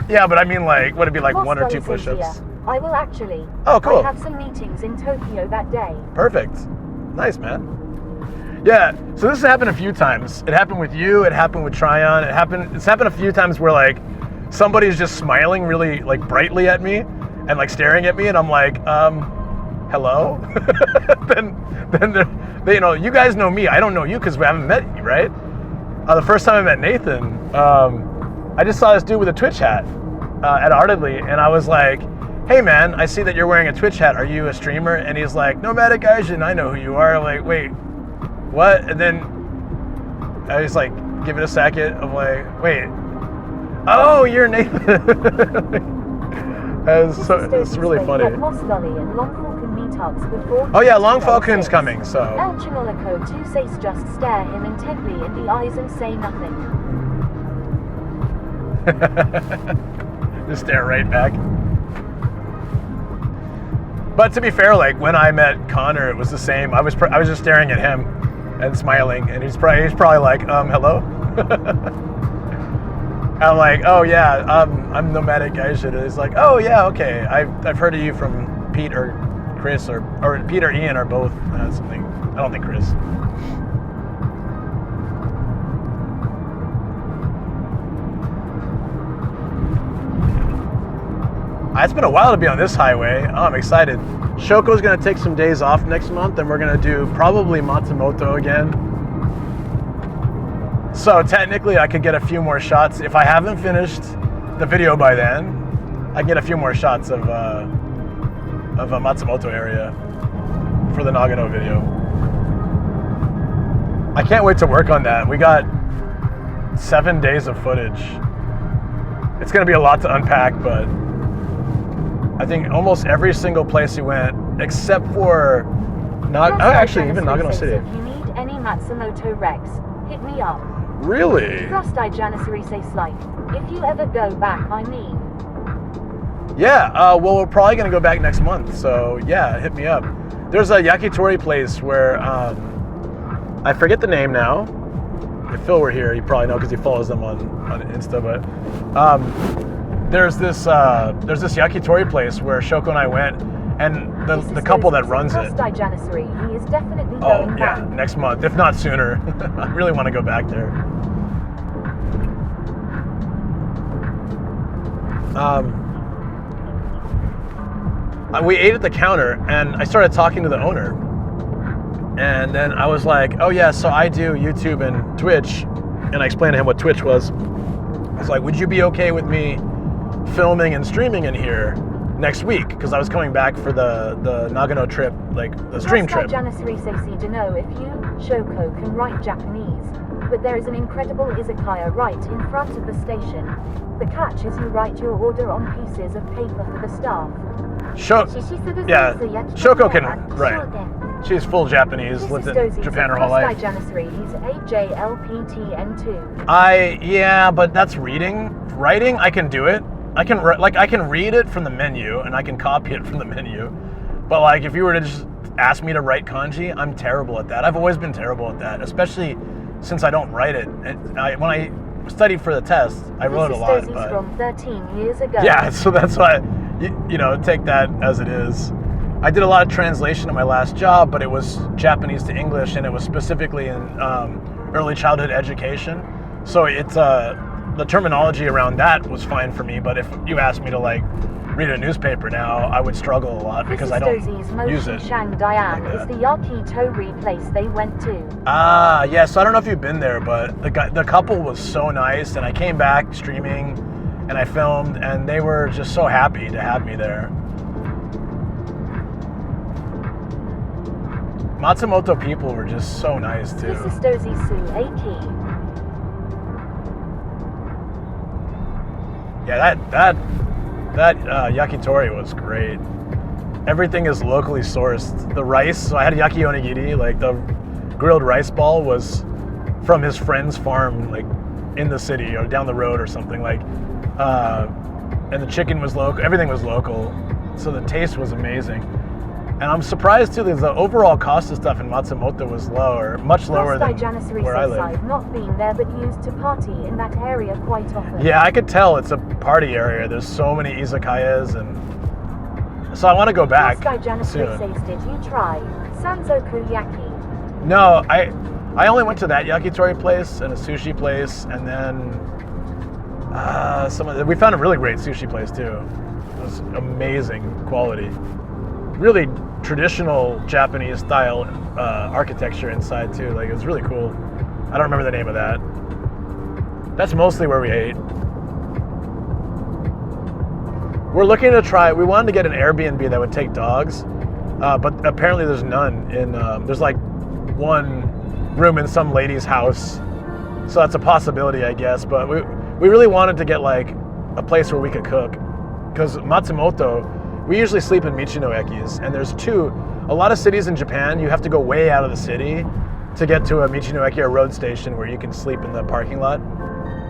Yeah, but I mean, like, would it be like one or two push-ups? I will actually. Oh, cool. I have some meetings in Tokyo that day. Perfect. Nice, man. Yeah, so this has happened a few times. It happened with you, it happened with Tryon, it's happened a few times where like somebody's just smiling really like brightly at me and like staring at me, and I'm like, hello? then you guys know me. I don't know you because we haven't met you, right? The first time I met Nathan, I just saw this dude with a Twitch hat at Ardedly, and I was like, hey man, I see that you're wearing a Twitch hat. Are you a streamer? And he's like, Nomadic Gaijin, I know who you are. I'm like, wait, what? And then I was like, give it a second. I'm like, wait, oh, you're Nathan. It's really funny. Oh yeah, Long Falcon's coming, so. El Chinolico 2 says just stare him intently in the eyes and say nothing. Just stare right back. But to be fair, like when I met Connor, it was the same. I was just staring at him and smiling, and he's probably like, hello. I'm like, oh yeah, I'm Nomadic Gaijin. And he's like, oh yeah, okay. I've heard of you from Pete or Chris or Pete or Ian or both. Something. I don't think Chris. It's been a while to be on this highway. Oh, I'm excited. Shoko's gonna take some days off next month, and we're gonna do probably Matsumoto again. So technically I could get a few more shots. If I haven't finished the video by then, I can get a few more shots of a Matsumoto area for the Nagano video. I can't wait to work on that. We got 7 days of footage. It's gonna be a lot to unpack, but I think almost every single place we went, except for even Nagano City. If you need any Matsumoto Rex, hit me up. Really? Frosty Janissary says like, if you ever go back, I mean. Yeah, well, we're probably gonna go back next month, so yeah, hit me up. There's a yakitori place where, I forget the name now. If Phil were here, he'd probably know because he follows them on Insta, but there's this yakitori place where Shoko and I went, and the couple that runs it. Frosty Janissary, he is definitely Oh, going yeah, back. next month, if not sooner. I really want to go back there. We ate at the counter, and I started talking to the owner. And then I was like, oh yeah, so I do YouTube and Twitch. And I explained to him what Twitch was. I was like, would you be okay with me filming and streaming in here next week? Because I was coming back for the Nagano trip, like the stream trip. Janissary says to know if you, Shoko, can write Japanese. But there is an incredible izakaya right in front of the station. The catch is you write your order on pieces of paper for the staff. Yeah, Shoko can write. She's full Japanese, lived in Japan her whole life. Janissary, he's AJLPTN2. Yeah, but that's reading. Writing, I can do it. I can read it from the menu and I can copy it from the menu. But like if you were to just ask me to write kanji, I'm terrible at that. I've always been terrible at that, especially since I don't write it. When I studied for the test, I wrote a lot. But from 13 years ago. Yeah, so that's why you know, take that as it is. I did a lot of translation in my last job, but it was Japanese to English, and it was specifically in early childhood education. So it's the terminology around that was fine for me. But if you asked me to like read a newspaper now, I would struggle a lot because I don't use it. Shangdayan is the yakitori place they went to. Yeah. So I don't know if you've been there, but the couple was so nice, and I came back streaming, and I filmed, and they were just so happy to have me there. Matsumoto people were just so nice too. This is Dozy Su Aki. Yeah, that yakitori was great. Everything is locally sourced. The rice, so I had yaki onigiri, like the grilled rice ball was from his friend's farm, like in the city or down the road or something, like, and the chicken was local, everything was local, so the taste was amazing. And I'm surprised too, because the overall cost of stuff in Matsumoto was lower, much lower than where I live. I've not been there, but used to party in that area quite often. Yeah, I could tell it's a party area. There's so many izakayas, and so I want to go back soon. Did you try Sanzoku Yaki? No, I only went to that yakitori place and a sushi place, and then we found a really great sushi place too. It was amazing quality, really traditional Japanese style architecture inside too. Like it was really cool. I don't remember the name of that. That's mostly where we ate. We're looking to try. We wanted to get an Airbnb that would take dogs, but apparently there's none. There's like one room in some lady's house, so that's a possibility, I guess. But we really wanted to get like a place where we could cook, because Matsumoto, we usually sleep in Michinoekis, and there's two. A lot of cities in Japan, you have to go way out of the city to get to a Michinoeki or road station where you can sleep in the parking lot.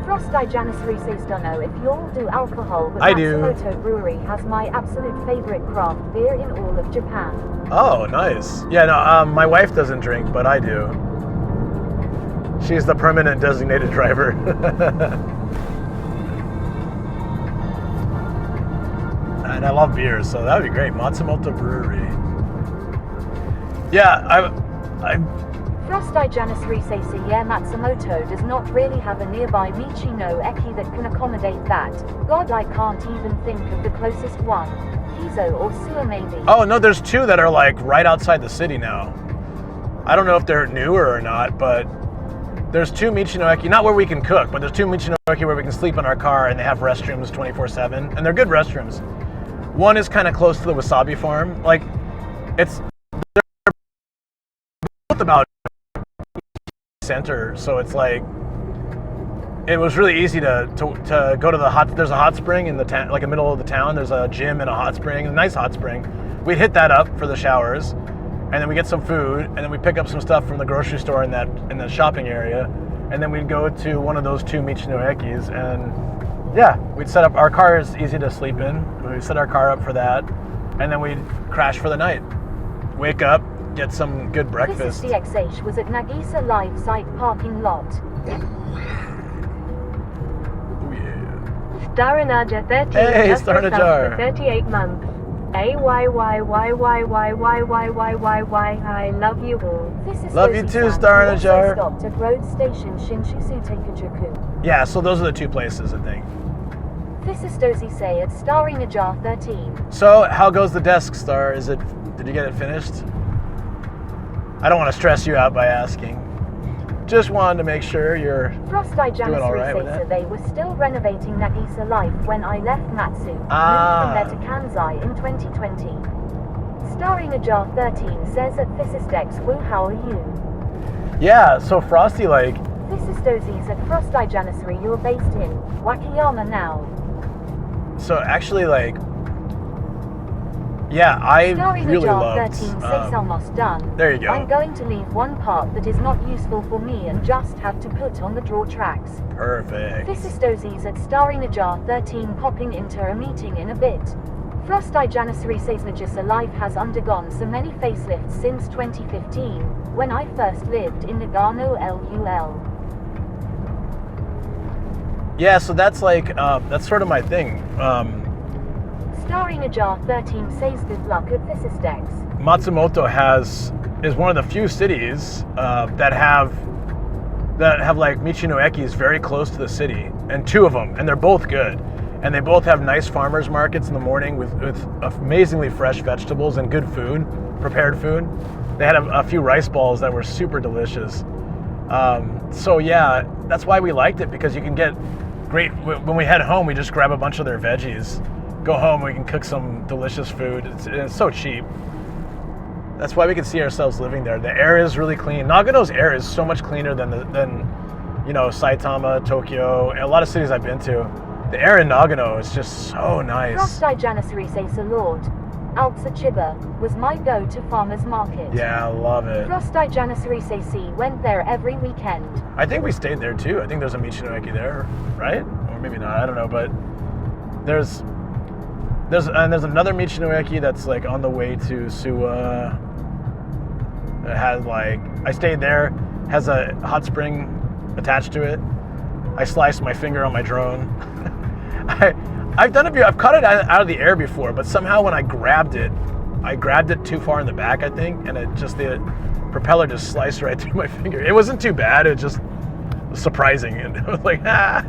Frosty Janissary says, don't know if you all do alcohol, but I do. Matsumoto Brewery has my absolute favorite craft beer in all of Japan. Oh, nice. Yeah, no, my wife doesn't drink, but I do. She's the permanent designated driver. And I love beer, so that would be great. Matsumoto Brewery. Yeah, Frosty Janissary Seien Matsumoto does not really have a nearby Michino Eki that can accommodate that. God, I can't even think of the closest one. Kizo or Suwa maybe. Oh no, there's two that are like right outside the city now. I don't know if they're newer or not, but there's two Michino Eki, not where we can cook, but there's two Michino Eki where we can sleep in our car and they have restrooms 24/7, and they're good restrooms. One is kind of close to the wasabi farm. Like, they're both about center, so it's like, it was really easy to go to there's a hot spring in the town, like in the middle of the town. There's a gym and a hot spring, a nice hot spring. We'd hit that up for the showers, and then we get some food, and then we pick up some stuff from the grocery store in the shopping area, and then we'd go to one of those two Michino Ekis, and yeah, we'd set up, our car is easy to sleep in. We'd set our car up for that, and then we'd crash for the night. Wake up, get some good breakfast. This is DXH was at Nagisa Live Site parking lot. Staranaja 13 Hey, just Staranajar. for 38 months. AYYYYYYYYYY. I love you all. This is Love you too, Staranajar. Stopped at Road Station Shinshisu Teikujuku. Yeah, so those are the two places, I think. This is Dozy Say at Starinajar 13. So, how goes the desk, Star? Did you get it finished? I don't want to stress you out by asking. Just wanted to make sure you're Frosty doing all right with Janissary it. they were still renovating Nagisa Life when I left Natsu. Moved from there to Kansai in 2020. Starinajar 13 says at Thisistex, woo, how are you? Yeah, so Frosty, like, This is Dozy's at Frosty Janissary, you're based in Wakayama now. so actually, like, yeah, I really Starinajar loved, 13 says almost done. there you go. I'm going to leave one part that is not useful for me and just have to put on the draw tracks. Perfect. This is Dozy's at Starinajar 13 popping into a meeting in a bit. Frosty Janissary says Nagisa Life has undergone so many facelifts since 2015, when I first lived in Nagano LUL. Yeah, so that's like, that's sort of my thing. Starinajar 13 says good luck at Thisistex. Matsumoto is one of the few cities that have like Michino Ekis very close to the city, and two of them, and they're both good, and they both have nice farmers markets in the morning with amazingly fresh vegetables and good food, prepared food. They had a few rice balls that were super delicious. So yeah, that's why we liked it, because you can get great, when we head home, we just grab a bunch of their veggies, go home, we can cook some delicious food. It's so cheap. That's why we can see ourselves living there. The air is really clean. Nagano's air is so much cleaner than Saitama, Tokyo, and a lot of cities I've been to. The air in Nagano is just so nice. Frosty Janissary says a lord. Alpsa Chiba was my go-to farmer's market. Yeah, I love it. Frosty Janissary says went there every weekend. I think we stayed there too. I think there's a Michino Eki there, right? Or maybe not, I don't know, but there's another Michino Eki that's like on the way to Suwa. It has like, I stayed there, has a hot spring attached to it. I sliced my finger on my drone. I've caught it out of the air before, but somehow when I grabbed it too far in the back, I think, and the propeller just sliced right through my finger. It wasn't too bad, it just was surprising, and I was like, ah.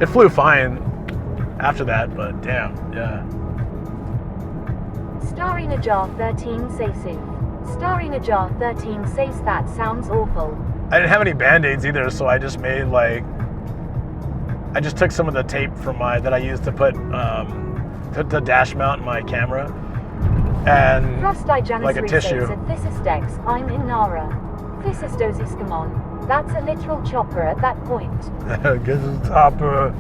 It flew fine after that, but damn, yeah. Starinajar 13 says Starinajar 13 says that sounds awful. I didn't have any band-aids either, so I just made I took some of the tape from that I used to put to dash mount my camera, and like a tissue. This is Dex. I'm in Nara. This is Dozy Skamon. That's a literal chopper at that point. Get the topper.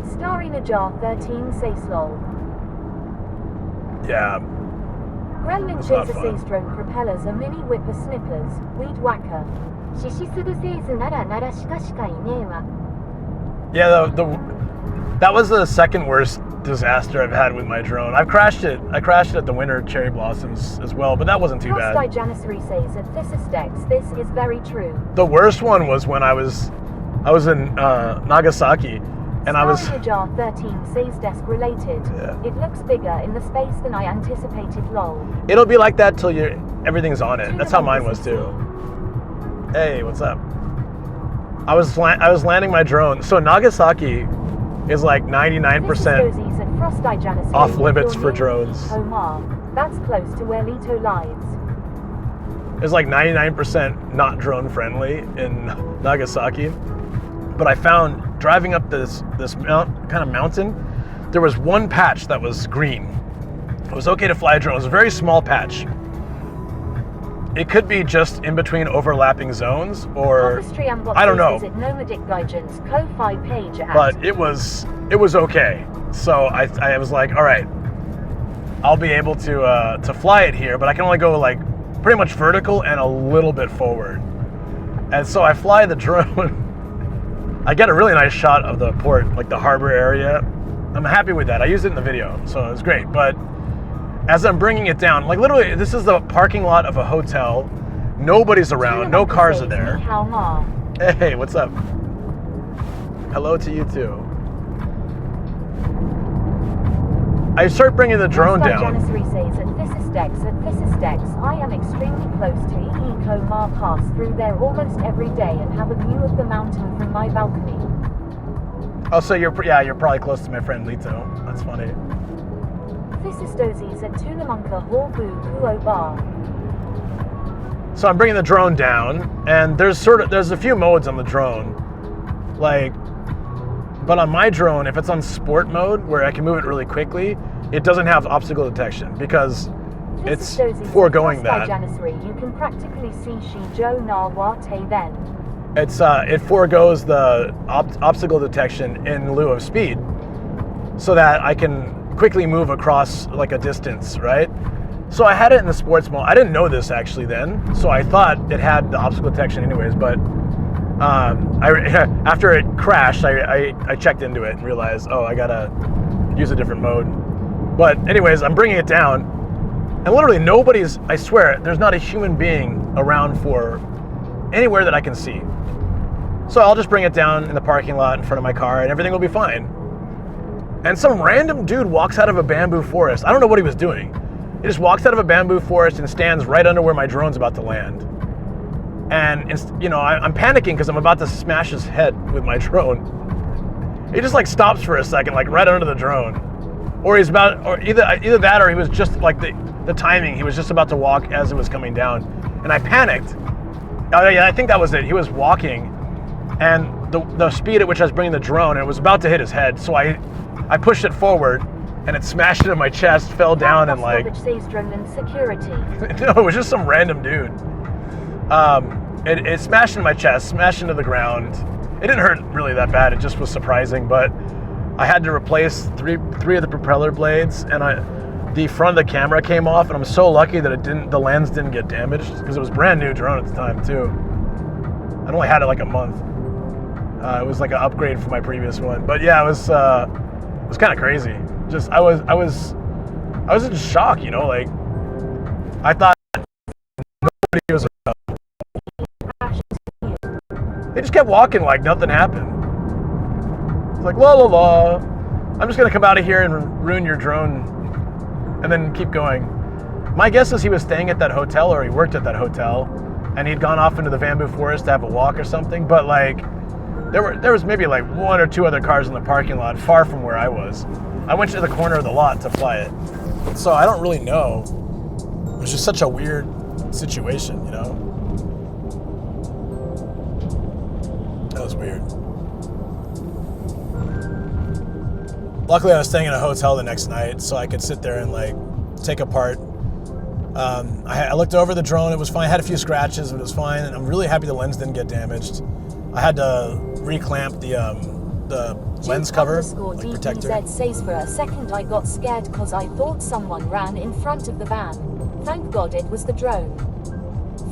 Starinajar 13 says lol. Yeah. Gremlin It's not chaser fun. says drone propellers are mini whipper snippers. Weed whacker. Yeah, that was the second worst disaster I've had with my drone. I crashed it at the winter cherry blossoms as well, but that wasn't too bad. Frosty Janissary says that this is Dex. This is very true. The worst one was when I was in Nagasaki, And I was... Jar 13 says desk related. Yeah. It looks bigger in the space than I anticipated, lol. It'll be like that till everything's on it. That's how mine was too. Hey, what's up? I was landing my drone. So Nagasaki is like 99% off limits for drones. Omar, that's close to where Lito lives. It's like 99% not drone friendly in Nagasaki. But I found driving up this kind of mountain, there was one patch that was green. It was okay to fly a drone. It was a very small patch. It could be just in between overlapping zones, or I don't know. But it was okay. So I was like, all right, I'll be able to fly it here, but I can only go like pretty much vertical and a little bit forward. And so I fly the drone. I get a really nice shot of the port, like the harbor area. I'm happy with that. I used it in the video, so it was great. But as I'm bringing it down, like literally, this is the parking lot of a hotel. Nobody's around. No cars are there. Hey, what's up? Hello to you too. I start bringing the drone down. I am extremely close to Eco-Mar pass through there almost every day and have a view of the mountain from my balcony. Oh, so you're probably close to my friend Lito. That's funny. So I'm bringing the drone down, and there's a few modes on the drone, but on my drone, if it's on sport mode where I can move it really quickly, it doesn't have obstacle detection because it's foregoing that. You can practically see Shijo Nawate then. It foregoes the obstacle detection in lieu of speed, so that I can quickly move across like a distance, right? So I had it in the sports mode. I didn't know this actually then, so I thought it had the obstacle detection anyways, but after it crashed, I checked into it and realized, oh, I gotta use a different mode. But anyways, I'm bringing it down, and literally nobody's, I swear, there's not a human being around for anywhere that I can see. So I'll just bring it down in the parking lot in front of my car and everything will be fine. And some random dude walks out of a bamboo forest. I don't know what he was doing. He just walks out of a bamboo forest and stands right under where my drone's about to land. And I'm panicking because I'm about to smash his head with my drone. He just like stops for a second, like right under the drone. Or he's about, or either that, or he was just like the timing. He was just about to walk as it was coming down, and I panicked. Oh yeah, I think that was it. He was walking, and the speed at which I was bringing the drone, it was about to hit his head. So I pushed it forward, and it smashed into my chest, fell down, and like. No, it was just some random dude. It smashed into my chest, smashed into the ground. It didn't hurt really that bad. It just was surprising, but I had to replace three of the propeller blades, and the front of the camera came off, and I'm so lucky that the lens didn't get damaged because it was a brand new drone at the time too. I'd only had it like a month. It was like an upgrade from my previous one, but yeah, it was kind of crazy. Just I was in shock, like I thought nobody was around. They just kept walking like nothing happened. It's like, la la la, I'm just gonna come out of here and ruin your drone and then keep going. My guess is he was staying at that hotel, or he worked at that hotel, and he'd gone off into the bamboo forest to have a walk or something, but like there was maybe like one or two other cars in the parking lot far from where I was. I went to the corner of the lot to fly it. So I don't really know. It was just such a weird situation, That was weird. Luckily, I was staying in a hotel the next night, so I could sit there and like take apart. I looked over the drone; it was fine. I had a few scratches, but it was fine, and I'm really happy the lens didn't get damaged. I had to reclamp the lens cover, like protector. DPZ says for a second I got scared because I thought someone ran in front of the van. Thank God it was the drone.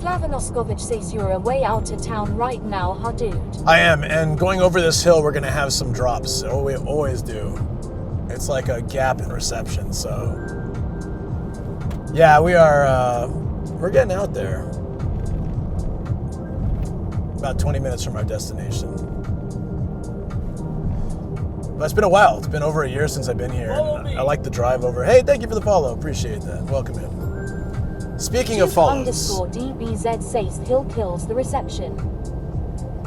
Flavanoskovic says you're away out of town right now, huh, dude? I am, and going over this hill, we're gonna have some drops. Oh, we always do. It's like a gap in reception, so yeah, we're getting out there. About 20 minutes from our destination. But it's been a while. It's been over a year since I've been here. I like the drive over. Hey, thank you for the follow. Appreciate that. Welcome in. Speaking of follows. _DBZ says Hill kills the reception.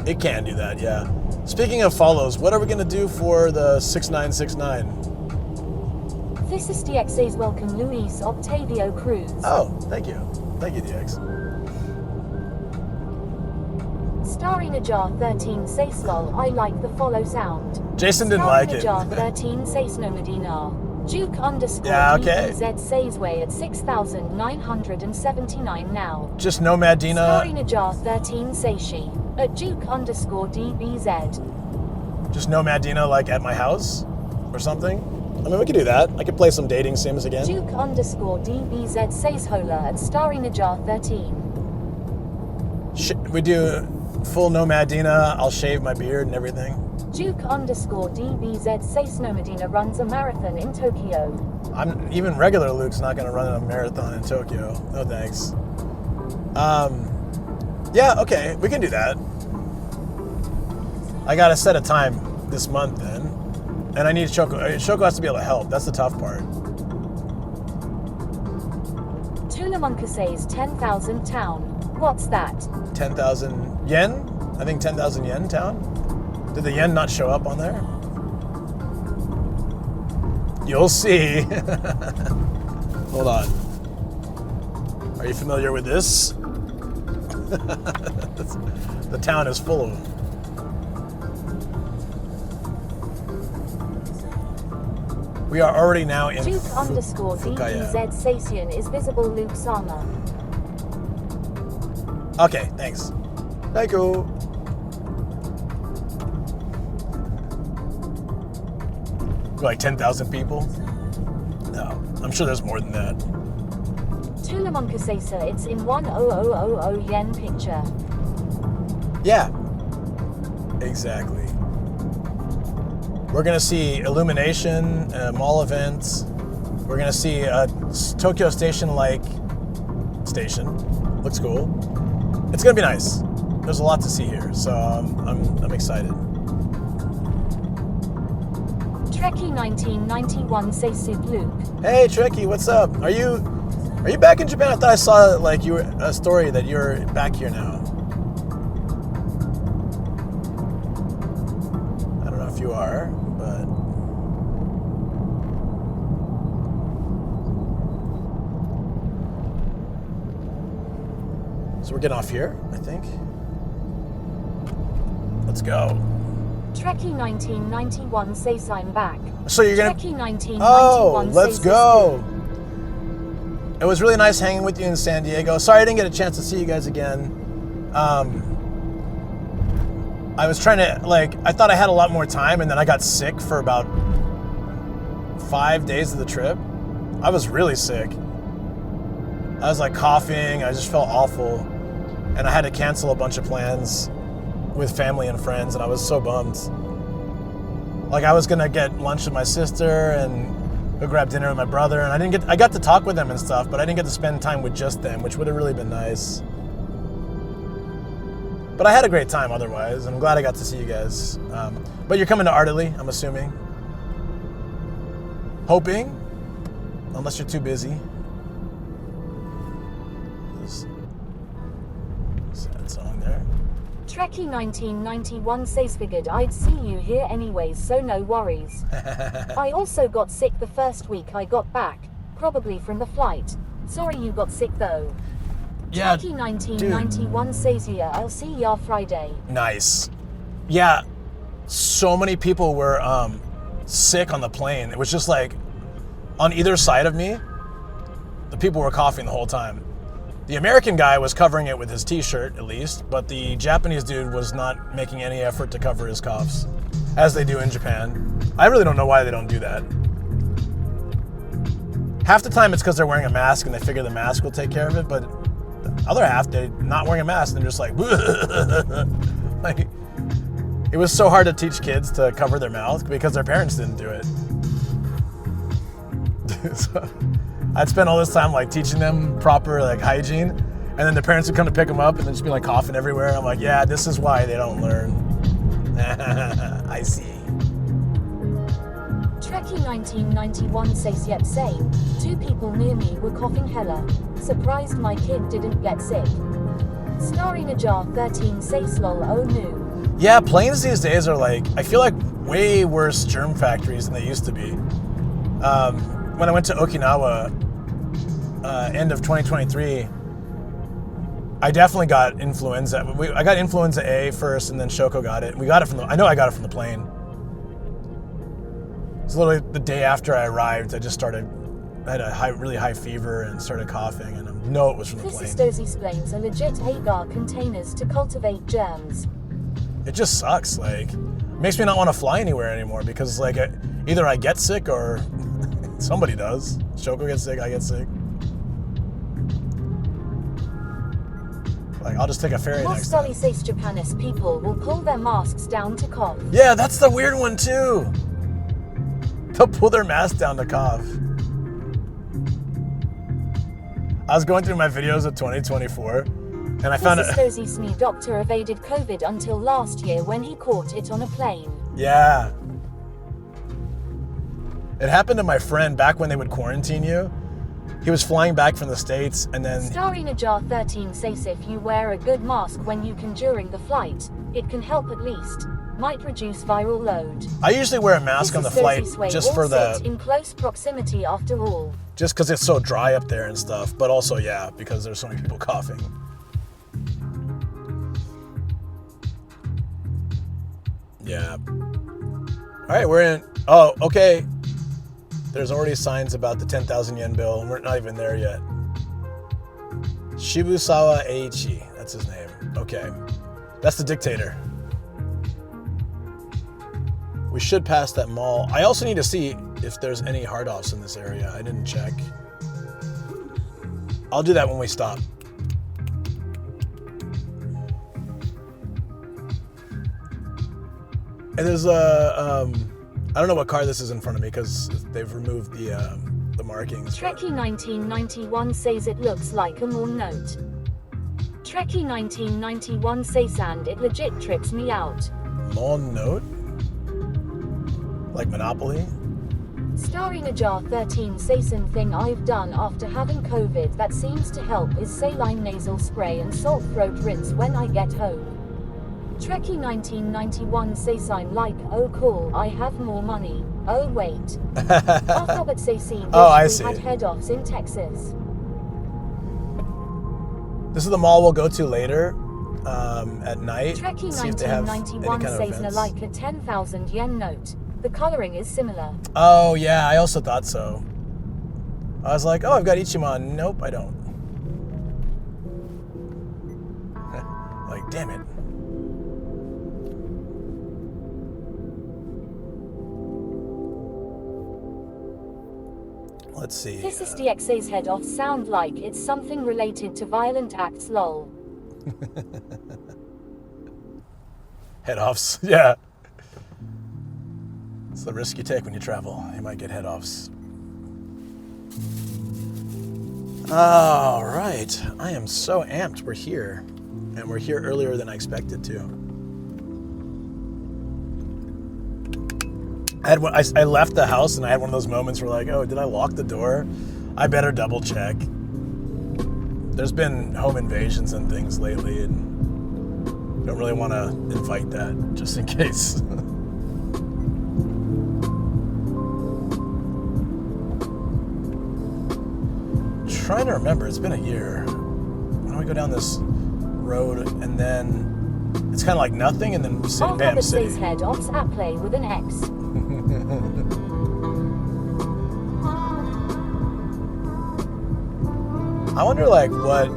It can do that, yeah. Speaking of follows, what are we going to do for the 6969? This DX says welcome Luis Octavio Cruz. Oh, thank you. Thank you, DX. Starry Najar 13 says lol, I like the follow sound. Jason didn't like it. Najar 13 says no Medina. Duke _ Yeah, okay. DBZ says way at 6,979 now. Just no Madina. Starry Najar 13 says she. At Duke _ DBZ. Just no Madina like at my house or something? I mean, we could do that. I could play some dating sims again. Duke _ DBZ says Hola at Starry Najar 13. We do full no Madina. I'll shave my beard and everything. Duke _ DBZ says no Medina runs a marathon in Tokyo. Even regular Luke's not going to run a marathon in Tokyo. No thanks. Yeah, okay, we can do that. I got to set a time this month then. And I need Shoko. Shoko has to be able to help. That's the tough part. Tulamunka says 10,000 town. What's that? 10,000 yen? I think 10,000 yen town. Did the yen not show up on there? You'll see. Hold on. Are you familiar with this? The town is full of them. We are already now in Duke _ Fukaya. DBZ Seien is visible Luke Sama. Okay, thanks. Thank you. Like 10,000 people? No, I'm sure there's more than that. Tulamunka says it's in 10000 yen picture. Yeah, exactly. We're gonna see Illumination, mall events. We're gonna see a Tokyo Station-like station. Looks cool. It's gonna be nice. There's a lot to see here, so I'm excited. Trekkie 1991 says Soup Luke. Hey Trekkie, what's up? Are you back in Japan? I thought I saw like you were a story that you're back here now. I don't know if you are, but so we're getting off here, I think. Let's go. Trekkie 1991 says I'm back. So you're gonna. Trekkie 1991 Oh, let's says go. It was really nice hanging with you in San Diego. Sorry I didn't get a chance to see you guys again. I was trying to, I thought I had a lot more time, and then I got sick for about 5 days of the trip. I was really sick. I was coughing, I just felt awful. And I had to cancel a bunch of plans with family and friends, and I was so bummed. I was gonna get lunch with my sister and go grab dinner with my brother, and I got to talk with them and stuff, but I didn't get to spend time with just them, which would have really been nice. But I had a great time otherwise, and I'm glad I got to see you guys. But you're coming to Ardley, I'm assuming. Hoping, unless you're too busy. Sad song there. Trekkie 1991 says figured I'd see you here anyways, so no worries. I also got sick the first week I got back, probably from the flight. Sorry you got sick though. Yeah, Trekkie 1991 says yeah, I'll see ya Friday. Nice. Yeah, so many people were sick on the plane. It was just on either side of me, the people were coughing the whole time. The American guy was covering it with his t-shirt, at least, but the Japanese dude was not making any effort to cover his coughs, as they do in Japan. I really don't know why they don't do that. Half the time it's because they're wearing a mask and they figure the mask will take care of it, but the other half, they're not wearing a mask and they're just it was so hard to teach kids to cover their mouth because their parents didn't do it. So, I'd spend all this time teaching them proper hygiene, and then the parents would come to pick them up and then just be coughing everywhere. I'm yeah, this is why they don't learn. I see. Trekkie 1991 says yep same. 2 people near me were coughing hella. Surprised my kid didn't get sick. Starring Ajar 13 says lol oh no. Yeah, planes these days are like, I feel like way worse germ factories than they used to be. When I went to Okinawa, end of 2023, I definitely got influenza. I got influenza A first, and then Shoko got it. I know I got it from the plane. It's literally the day after I arrived. I had a really high fever and started coughing, and I know it was from the plane. This explains a legit agar containers to cultivate germs. It just sucks. Like, it makes me not want to fly anywhere anymore because, like, either I get sick or somebody does. Shoko gets sick, I get sick. Like, I'll just take a ferry next time. Says Japanese people will pull their masks down to cough. Yeah, that's the weird one too. They'll pull their mask down to cough. I was going through my videos of 2024, and I found a doctor evaded COVID until last year when he caught it on a plane. Yeah. It happened to my friend back when they would quarantine you. He was flying back from the States, and then... Starring Ajar 13 says if you wear a good mask when you can during the flight, it can help at least. Might reduce viral load. I usually wear a mask on the flight just for the... in close proximity after all. Just because it's so dry up there and stuff, but also, yeah, because there's so many people coughing. Yeah. All right, we're in... Oh, okay. There's already signs about the 10,000 yen bill, and we're not even there yet. Shibusawa Eiichi, that's his name. Okay. That's the dictator. We should pass that mall. I also need to see if there's any hard-offs in this area. I didn't check. I'll do that when we stop. And there's a... I don't know what car this is in front of me because they've removed the markings. Trekkie 1991 says it looks like a mall note. Trekkie 1991 says and it legit trips me out. Mall note? Like Monopoly? Starring Ajar 13 Seien thing I've done after having COVID that seems to help is saline nasal spray and salt throat rinse when I get home. Trekkie 1991 says I'm like, oh cool, I have more money. Oh wait. Alphabet says I see. Had head-offs in Texas. This is the mall we'll go to later at night. Trekkie 1991 says no like a 10,000 yen note. The coloring is similar. Oh yeah, I also thought so. I was like, oh, I've got Ichiman. Nope, I don't. Like, damn it. Let's see. This is DXA's head off sound like it's something related to violent acts lol. Head offs, yeah. It's the risk you take when you travel. You might get head offs. All right. I am so amped. We're here. And we're here earlier than I expected to. I left the house and I had one of those moments where like, oh, did I lock the door? I better double check. There's been home invasions and things lately and don't really want to invite that just in case. Trying to remember, it's been a year. Why don't we go down this road and then it's kind of like nothing and then bam, city. Head offs at play with an X. I wonder like what,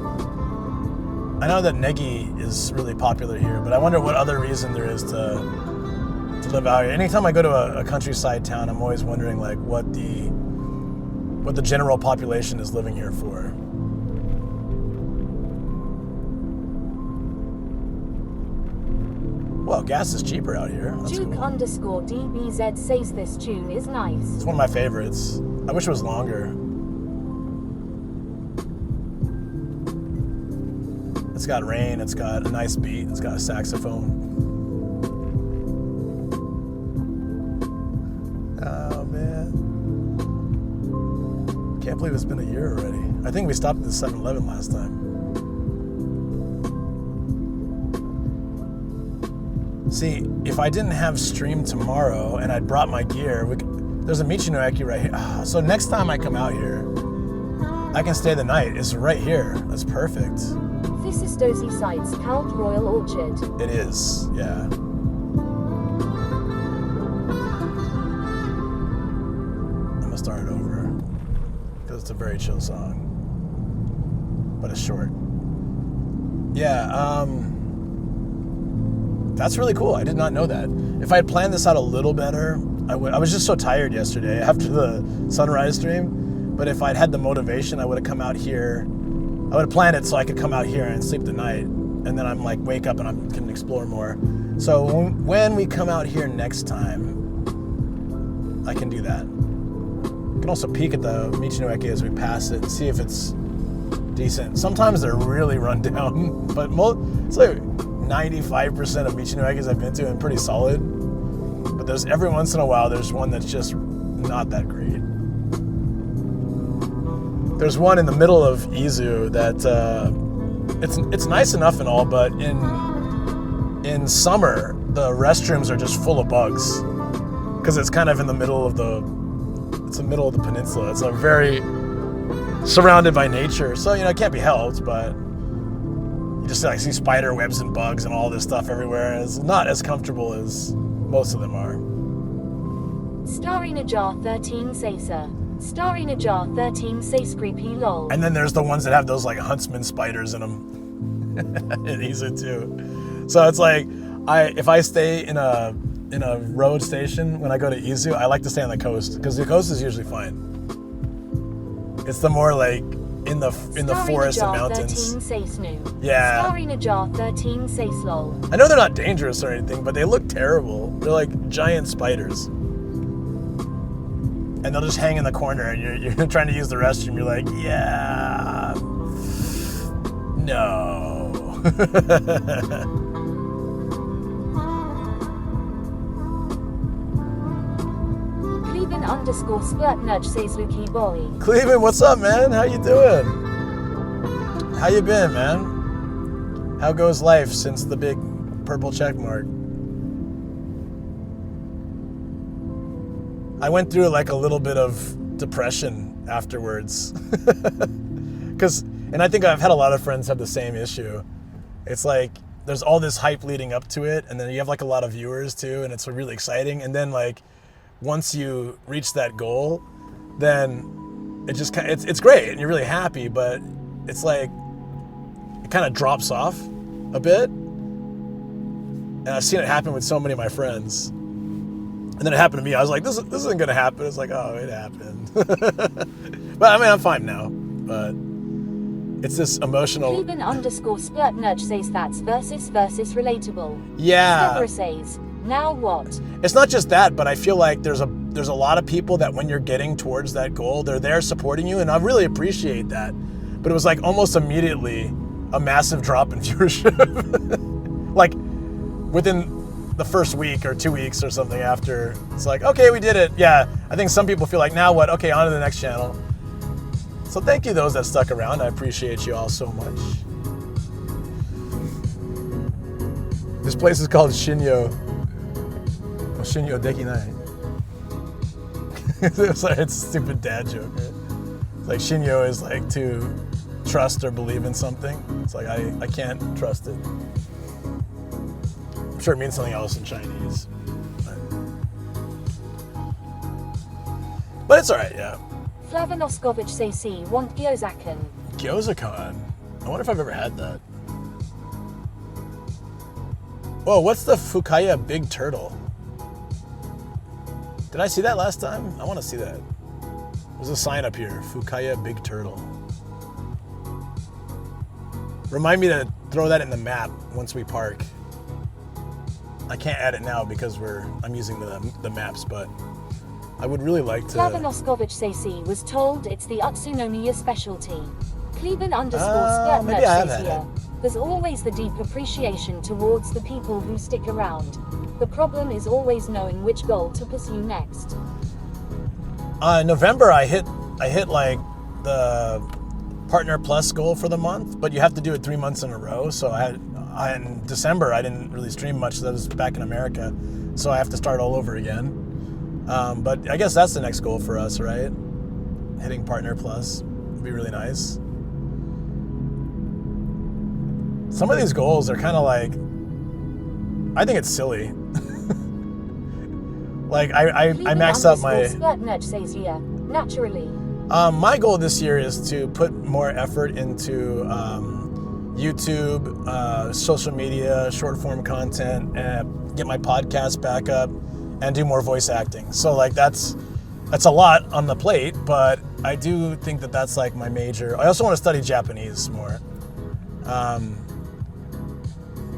I know that Negi is really popular here, but I wonder what other reason there is to live out here. Anytime I go to a countryside town, I'm always wondering like what the general population is living here for. Well, gas is cheaper out here. That's Duke cool. _DBZ says this tune is nice. It's one of my favorites. I wish it was longer. It's got rain, it's got a nice beat, it's got a saxophone. Oh man. Can't believe it's been a year already. I think we stopped at the 7-Eleven last time. See, if I didn't have stream tomorrow and I'd brought my gear, there's a Michinoeki right here. So next time I come out here, I can stay the night. It's right here. That's perfect. This is Dozy Sites, Cowed Royal Orchard. It is, yeah. I'm gonna start it over because it's a very chill song, but it's short. Yeah, that's really cool. I did not know that. If I had planned this out a little better, I was just so tired yesterday after the sunrise stream. But if I'd had the motivation, I would have come out here. I would have planned it so I could come out here and sleep the night. And then I'm like, wake up and I can explore more. So when we come out here next time, I can do that. I can also peek at the Michinoeki as we pass it and see if it's decent. Sometimes they're really run down, but it's like 95% of Michinoekis I've been to and pretty solid. But there's every once in a while, there's one that's just not that great. There's one in the middle of Izu that it's nice enough and all, but in summer the restrooms are just full of bugs because it's kind of in the middle of the peninsula. It's a very surrounded by nature, so it can't be helped. But you just like see spider webs and bugs and all this stuff everywhere. And it's not as comfortable as most of them are. Starry Najar 13 Sasa. Starry Najar 13 Says Creepy Lol. And then there's the ones that have those like huntsman spiders in them. In Izu too. So it's like if I stay in a road station when I go to Izu, I like to stay on the coast because the coast is usually fine. It's the more like in the forest and mountains. 13 say snoo. Yeah. Starry Najar 13 say slow. I know they're not dangerous or anything, but they look terrible. They're like giant spiders. And they'll just hang in the corner and you're trying to use the restroom. You're like, yeah, no. Cleveland_splurt says Luki boy. Cleveland, what's up, man? How you doing? How you been, man? How goes life since the big purple check mark? I went through like a little bit of depression afterwards. And I think I've had a lot of friends have the same issue. It's like there's all this hype leading up to it, and then you have like a lot of viewers too, and it's really exciting. And then like once you reach that goal, then it's great and you're really happy, but it's like it kind of drops off a bit. And I've seen it happen with so many of my friends. And then it happened to me. I was like, this isn't going to happen. It's like, oh, it happened. But I mean, I'm fine now. But it's this emotional... Cleveland_splurt says that's versus relatable. Yeah. Stevra says, now what? It's not just that, but I feel like there's a lot of people that when you're getting towards that goal, they're there supporting you. And I really appreciate that. But it was like almost immediately a massive drop in viewership. Like within the first week or 2 weeks or something after, it's like, okay, we did it. Yeah, I think some people feel like, now what? Okay, on to the next channel. So thank you those that stuck around. I appreciate you all so much. This place is called Shinyo. Shinyo Dekinai. It's a stupid dad joke. Right? It's like Shinyo is like to trust or believe in something. It's like I can't trust it. I'm sure it means something else in Chinese. But it's alright, yeah. Flavanoskovic CC want Gyozakan. Gyozakan? I wonder if I've ever had that. Whoa, what's the Fukaya big turtle? Did I see that last time? I want to see that. There's a sign up here, Fukaya big turtle. Remind me to throw that in the map once we park. I can't add it now because I'm using the maps, but I would really like to... Flavanoskovic CC was told it's the Utsunomiya specialty. Cleveland _splurt maybe I have had it. There's always the deep appreciation towards the people who stick around. The problem is always knowing which goal to pursue next. November, I hit like the Partner Plus goal for the month, but you have to do it 3 months in a row. So in December, I didn't really stream much. That was back in America. So I have to start all over again. But I guess that's the next goal for us, right? Hitting Partner Plus would be really nice. Some of these goals are kind of like, I think it's silly. Like I maxed out my... Naturally. My goal this year is to put more effort into YouTube, social media, short form content, and get my podcast back up and do more voice acting. So like that's a lot on the plate, but I do think that that's like my major. I also want to study Japanese more.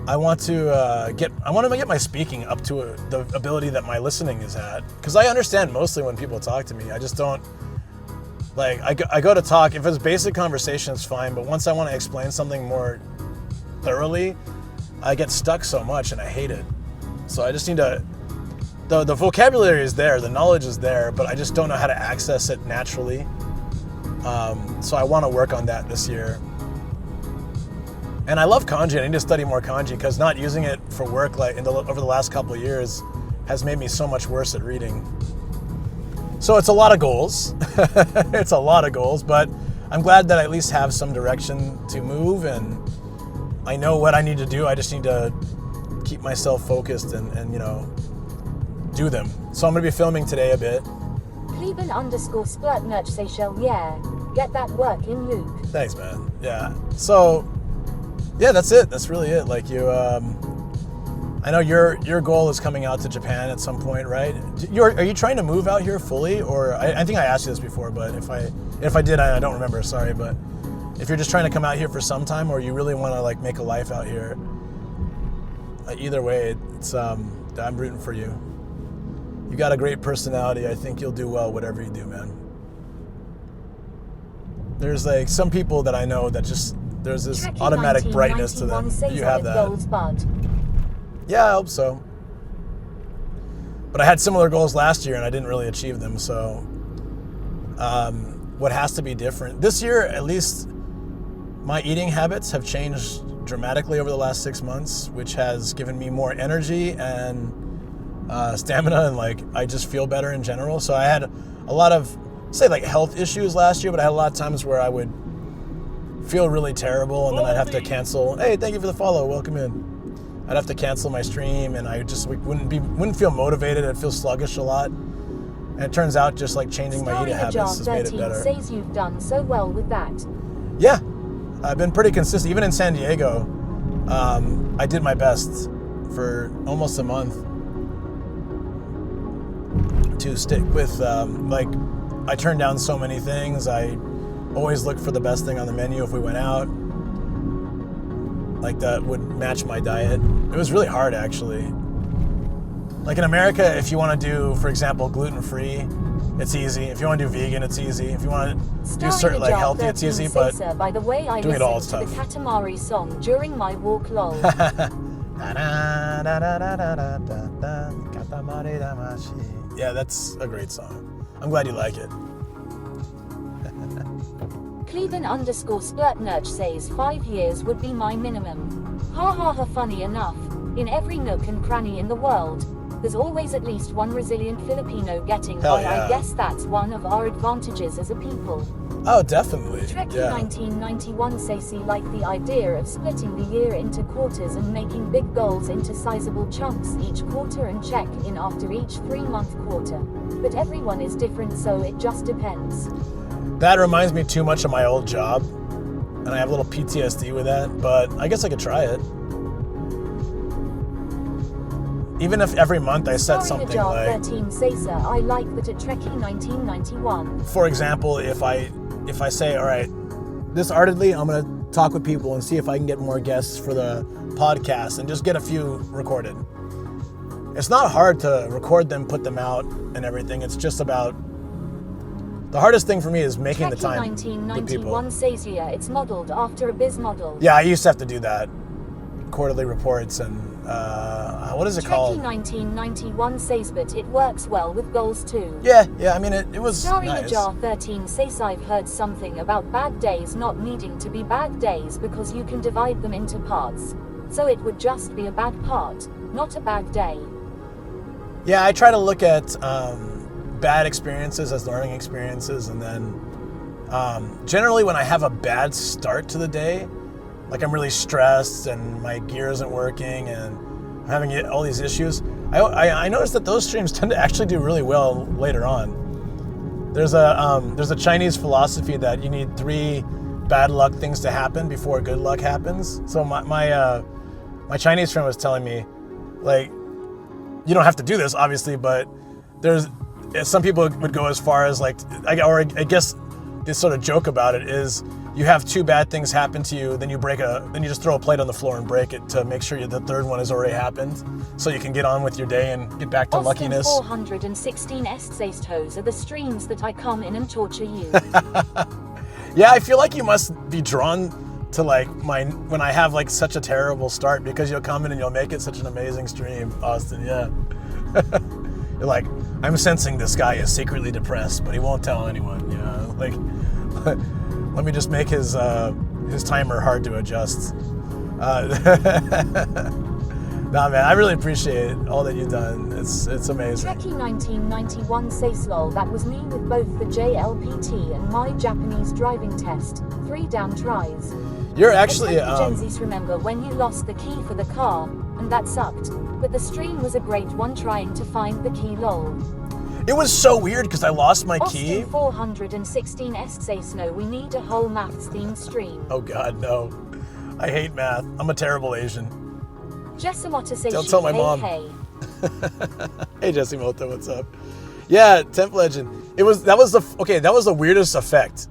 I want to get my speaking up to the ability that my listening is at, because I understand mostly when people talk to me. I just don't. Like, I go to talk, if it's basic conversation, it's fine, but once I want to explain something more thoroughly, I get stuck so much and I hate it. So I just need to, the vocabulary is there, the knowledge is there, but I just don't know how to access it naturally. So I want to work on that this year. And I love kanji. I need to study more kanji, because not using it for work like over the last couple of years has made me so much worse at reading. So it's a lot of goals. It's a lot of goals, but I'm glad that I at least have some direction to move, and I know what I need to do. I just need to keep myself focused and do them. So I'm going to be filming today a bit. Cleveland_splurtnurch Seychelles, yeah. Get that work in, Luke. Thanks, man. Yeah. So, yeah, that's it. That's really it. Like I know your goal is coming out to Japan at some point, right? Are you trying to move out here fully, or I think I asked you this before, but if I did, I don't remember. Sorry, but if you're just trying to come out here for some time, or you really want to like make a life out here, either way, it's I'm rooting for you. You got a great personality. I think you'll do well whatever you do, man. There's like some people that I know that just there's this automatic brightness to them. You have that. Yeah, I hope so. But I had similar goals last year and I didn't really achieve them, so what has to be different? This year, at least, my eating habits have changed dramatically over the last 6 months, which has given me more energy and stamina, and like I just feel better in general. So I had a lot of, say, like health issues last year, but I had a lot of times where I would feel really terrible and then I'd have to cancel. Hey, thank you for the follow, welcome in. I'd have to cancel my stream, and I just wouldn't feel motivated. I'd feel sluggish a lot. And it turns out just like changing my eating habits has made it better. Says you've done so well with that. Yeah, I've been pretty consistent. Even in San Diego, I did my best for almost a month to stick with. Like, I turned down so many things. I always looked for the best thing on the menu if we went out. Like that would match my diet. It was really hard, actually. Like in America, if you want to do, for example, gluten-free, it's easy. If you want to do vegan, it's easy. If you want to do certain like healthy, it's easy. But by the way, I doing it all is listened tough. to the Katamari song during my walk, lol. Yeah, that's a great song. I'm glad you like it. Cleveland_splurtnurch says 5 years would be my minimum. Ha ha ha, funny enough. In every nook and cranny in the world, there's always at least one resilient Filipino getting by. Yeah. I guess that's one of our advantages as a people. Oh, definitely. Trekkie Yeah. 1991 says he liked the idea of splitting the year into quarters and making big goals into sizable chunks each quarter and check in after each 3-month quarter. But everyone is different, so it just depends. That reminds me too much of my old job, and I have a little PTSD with that, but I guess I could try it. Even if every month I set something like... 13 says, I like that at Trekkie 1991. For example, if I say, all right, this artedly, I'm going to talk with people and see if I can get more guests for the podcast and just get a few recorded. It's not hard to record them, put them out, and everything. It's just about... The hardest thing for me is making the time with people. 1991 says, yeah, it's modeled after a biz model. Yeah, I used to have to do that. Quarterly reports, and what is it called? Trekkie 1991 says, but it works well with goals too. Yeah, I mean, it was Starry nice. Najar 13 says, I've heard something about bad days not needing to be bad days because you can divide them into parts. So it would just be a bad part, not a bad day. Yeah, I try to look at bad experiences as learning experiences, and then generally when I have a bad start to the day, like I'm really stressed and my gear isn't working and I'm having all these issues, I noticed that those streams tend to actually do really well later on. There's a Chinese philosophy that you need 3 bad luck things to happen before good luck happens. So my Chinese friend was telling me, like, you don't have to do this obviously, but some people would go as far as like, I guess this sort of joke about it is, you have 2 bad things happen to you, then you just throw a plate on the floor and break it to make sure the third one has already happened, so you can get on with your day and get back to Austin luckiness. 416 Estsastos are the streams that I come in and torture you. Yeah, I feel like you must be drawn to like when I have like such a terrible start, because you'll come in and you'll make it such an amazing stream, Austin. Yeah. You're like, I'm sensing this guy is secretly depressed, but he won't tell anyone. Yeah, like. Let me just make his timer hard to adjust. Nah, man, I really appreciate all that you've done. It's amazing. Trekkie 1991 says, lol, that was me with both the JLPT and my Japanese driving test. 3 down tries. You're actually Gen Z's remember when you lost the key for the car, and that sucked. But the stream was a great one trying to find the key, lol. It was so weird because I lost my key. Austin 416 says, no, we need a whole maths themed stream. Oh God, no. I hate math. I'm a terrible Asian. Jessamota says, don't tell my mom. Hey. Hey Jessamota, what's up? Yeah, Temp Legend. That was the weirdest effect.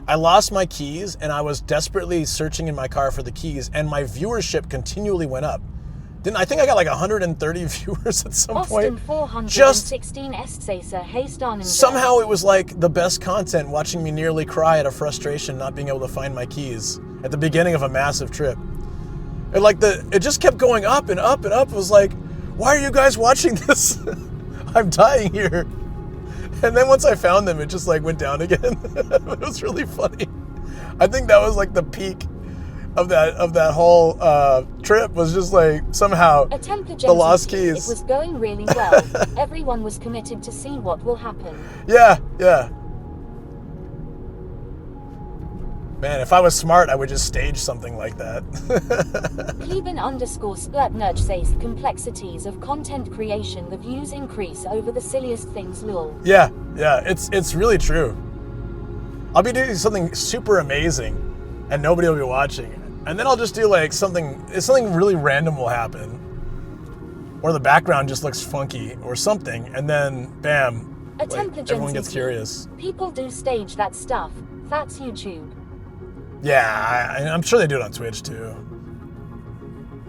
I lost my keys and I was desperately searching in my car for the keys, and my viewership continually went up. I think I got like 130 viewers at some point. Austin 416 somehow it was like the best content, watching me nearly cry out of frustration not being able to find my keys at the beginning of a massive trip. And like it just kept going up and up and up. It was like, why are you guys watching this? I'm dying here. And then once I found them, it just like went down again. It was really funny. I think that was like the peak of that whole trip, was just like somehow the lost keys. It was going really well. Everyone was committed to see what will happen. Yeah. Man, if I was smart, I would just stage something like that. Cleban_Splurtnurch says, complexities of content creation, the views increase over the silliest things, lol. Yeah, it's really true. I'll be doing something super amazing and nobody will be watching. And then I'll just do like something really random will happen. Or the background just looks funky or something, and then bam, everyone gets curious. People do stage that stuff. That's YouTube. Yeah, I'm sure they do it on Twitch too.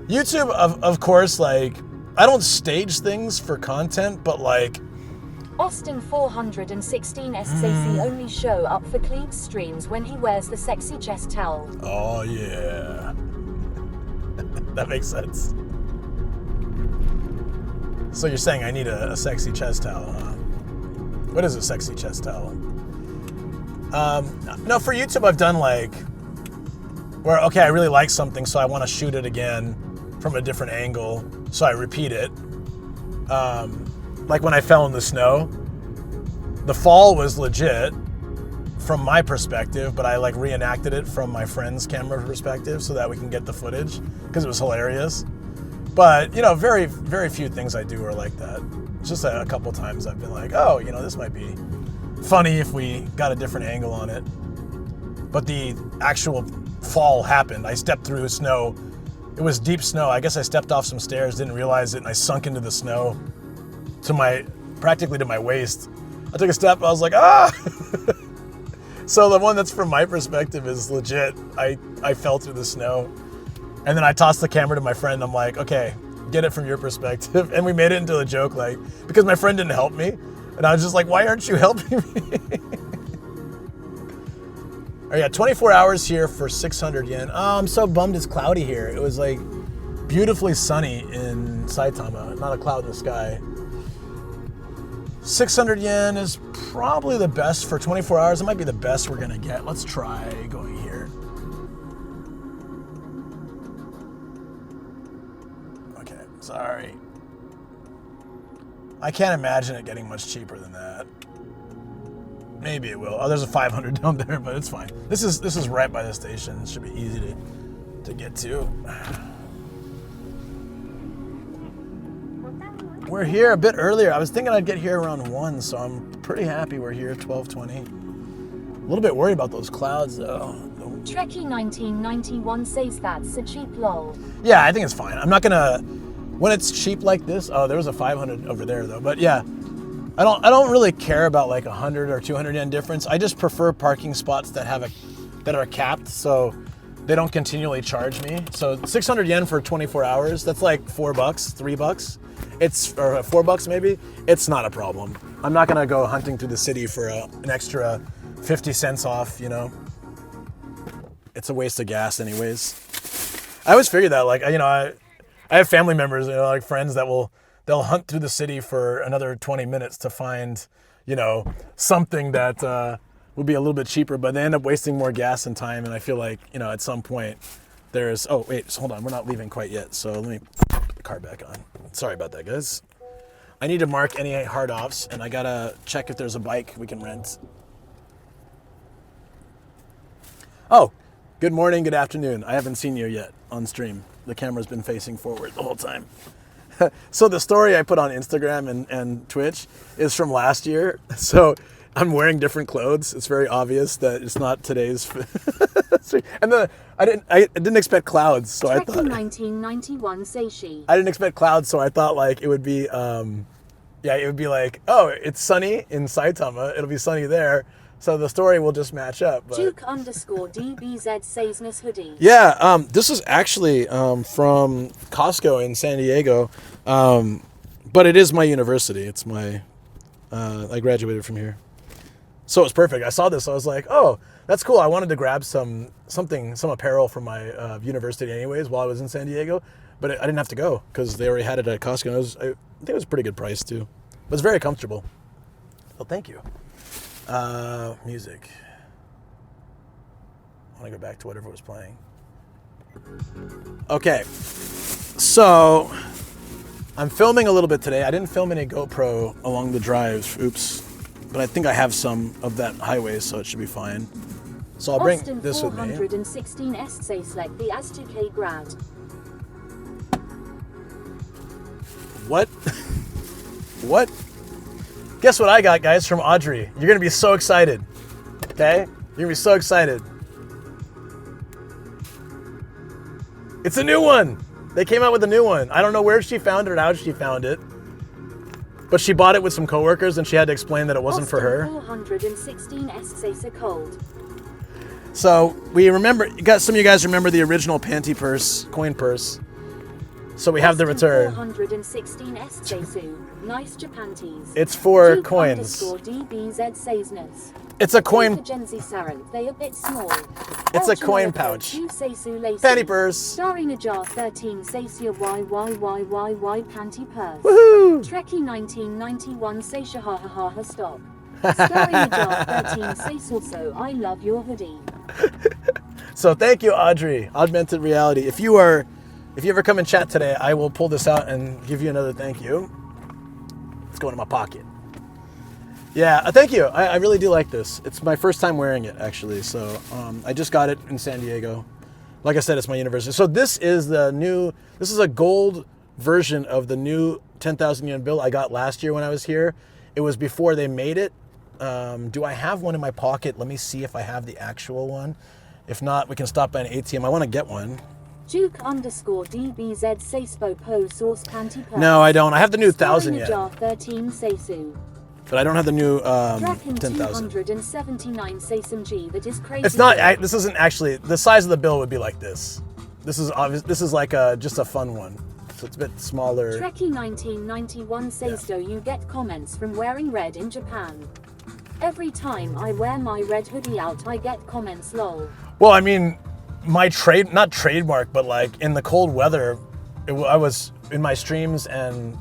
YouTube, of course, like, I don't stage things for content, but like... Austin 416 SCC only show up for Cleve's streams when he wears the sexy chest towel. Oh yeah. That makes sense. So you're saying I need a sexy chest towel, huh? What is a sexy chest towel? No, for YouTube I've done like, where, okay, I really like something, so I want to shoot it again from a different angle, so I repeat it. Like when I fell in the snow, the fall was legit from my perspective, but I like reenacted it from my friend's camera perspective so that we can get the footage, because it was hilarious. But, you know, very, very few things I do are like that. It's just a couple times I've been like, oh, you know, this might be funny if we got a different angle on it. But the actual fall happened. I stepped through snow. It was deep snow. I guess I stepped off some stairs, didn't realize it, and I sunk into the snow practically to my waist. I took a step, I was like, ah! So the one that's from my perspective is legit. I fell through the snow. And then I tossed the camera to my friend. I'm like, okay, get it from your perspective. And we made it into a joke, like, because my friend didn't help me. And I was just like, why aren't you helping me? Oh yeah, 24 hours here for 600 yen. Oh, I'm so bummed it's cloudy here. It was like beautifully sunny in Saitama, not a cloud in the sky. 600 yen is probably the best for 24 hours. It might be the best we're gonna get. Let's try going here. Okay, sorry. I can't imagine it getting much cheaper than that. Maybe it will. Oh, there's a 500 down there, but it's fine. This is right by the station. It should be easy to get to. We're here a bit earlier. I was thinking I'd get here around 1, so I'm pretty happy we're here 12:20. A little bit worried about those clouds, though. Trekkie1991 says that's a cheap lol. Yeah, I think it's fine. I'm not gonna, when it's cheap like this. Oh, there was a 500 over there though. But yeah, I don't really care about like 100 or 200 yen difference. I just prefer parking spots that are capped, so they don't continually charge me. So 600 yen for 24 hours. That's like $4, $3. Or $4 maybe. It's not a problem. I'm not gonna go hunting through the city for an extra 50 cents off. You know, it's a waste of gas anyways. I always figure that, like, you know, I have family members, you know, like friends that they'll hunt through the city for another 20 minutes to find, you know, something that would be a little bit cheaper, but they end up wasting more gas and time. And I feel like, you know, at some point there's, oh wait, hold on, we're not leaving quite yet. So let me put the car back on. Sorry about that, guys. I need to mark any hard offs, and I gotta check if there's a bike we can rent. Oh, good morning, good afternoon. I haven't seen you yet on stream. The camera's been facing forward the whole time. So the story I put on Instagram and Twitch is from last year. So I'm wearing different clothes. It's very obvious that it's not today's. And then I didn't expect clouds, so I thought. 1991 Seishi. I didn't expect clouds, so I thought like it would be, it would be like, oh, it's sunny in Saitama. It'll be sunny there. So the story will just match up. But... Toyouke_DBZ Saysness hoodie. Yeah, this is actually from Costco in San Diego, but it is my university. It's my, I graduated from here. So it was perfect. I saw this, I was like, oh, that's cool. I wanted to grab some apparel from my university anyways while I was in San Diego, but I didn't have to go because they already had it at Costco. I think it was a pretty good price too. It was very comfortable. Well, thank you. Music. I want to go back to whatever was playing. Okay, so I'm filming a little bit today. I didn't film any GoPro along the drive. Oops. But I think I have some of that highway, so it should be fine. So I'll bring Austin this with me. 416 essay select the S2K grad. What? What? Guess what I got, guys, from Audrey. You're gonna be so excited. Okay? You're gonna be so excited. It's a new one. They came out with a new one. I don't know where she found it or how she found it. But she bought it with some coworkers, and she had to explain that it wasn't for her. 416 essay cold. So we remember, some of you guys remember the original panty purse, coin purse. So we have the return. 416 nice Japanties. It's for coins. DBZ Saysness. It's a coin. They a bit small. It's a coin pouch. Panty purse. Starring a jar 13 Sasia YYYYY panty purse. Woohoo! Trekkie 1991 Sasia ha ha ha ha stop. Starring a jar 13 Says also I love your hoodie. So thank you, Audrey. Augmented reality. If you ever come and chat today, I will pull this out and give you another thank you. It's going in my pocket. Yeah, thank you. I really do like this. It's my first time wearing it, actually. So I just got it in San Diego. Like I said, it's my university. So this is a gold version of the new 10,000 yen bill I got last year when I was here. It was before they made it. Do I have one in my pocket? Let me see if I have the actual one. If not, we can stop by an ATM. I want to get one. Duke_DBZ Sayspo Po Sauce Panty Purse. No, I don't. I have the new 1,000 yen. Jar 13 Seisu. But I don't have the new 10,000. 279 Seisum that is crazy. It's not. This isn't actually. The size of the bill would be like this. This is obvious. This is like just a fun one. So it's a bit smaller. Trekkie 1991 says, "Do you get comments from wearing red in Japan? Every time I wear my red hoodie out, I get comments. Lol." Well, I mean, my not trademark, but like in the cold weather, I was in my streams and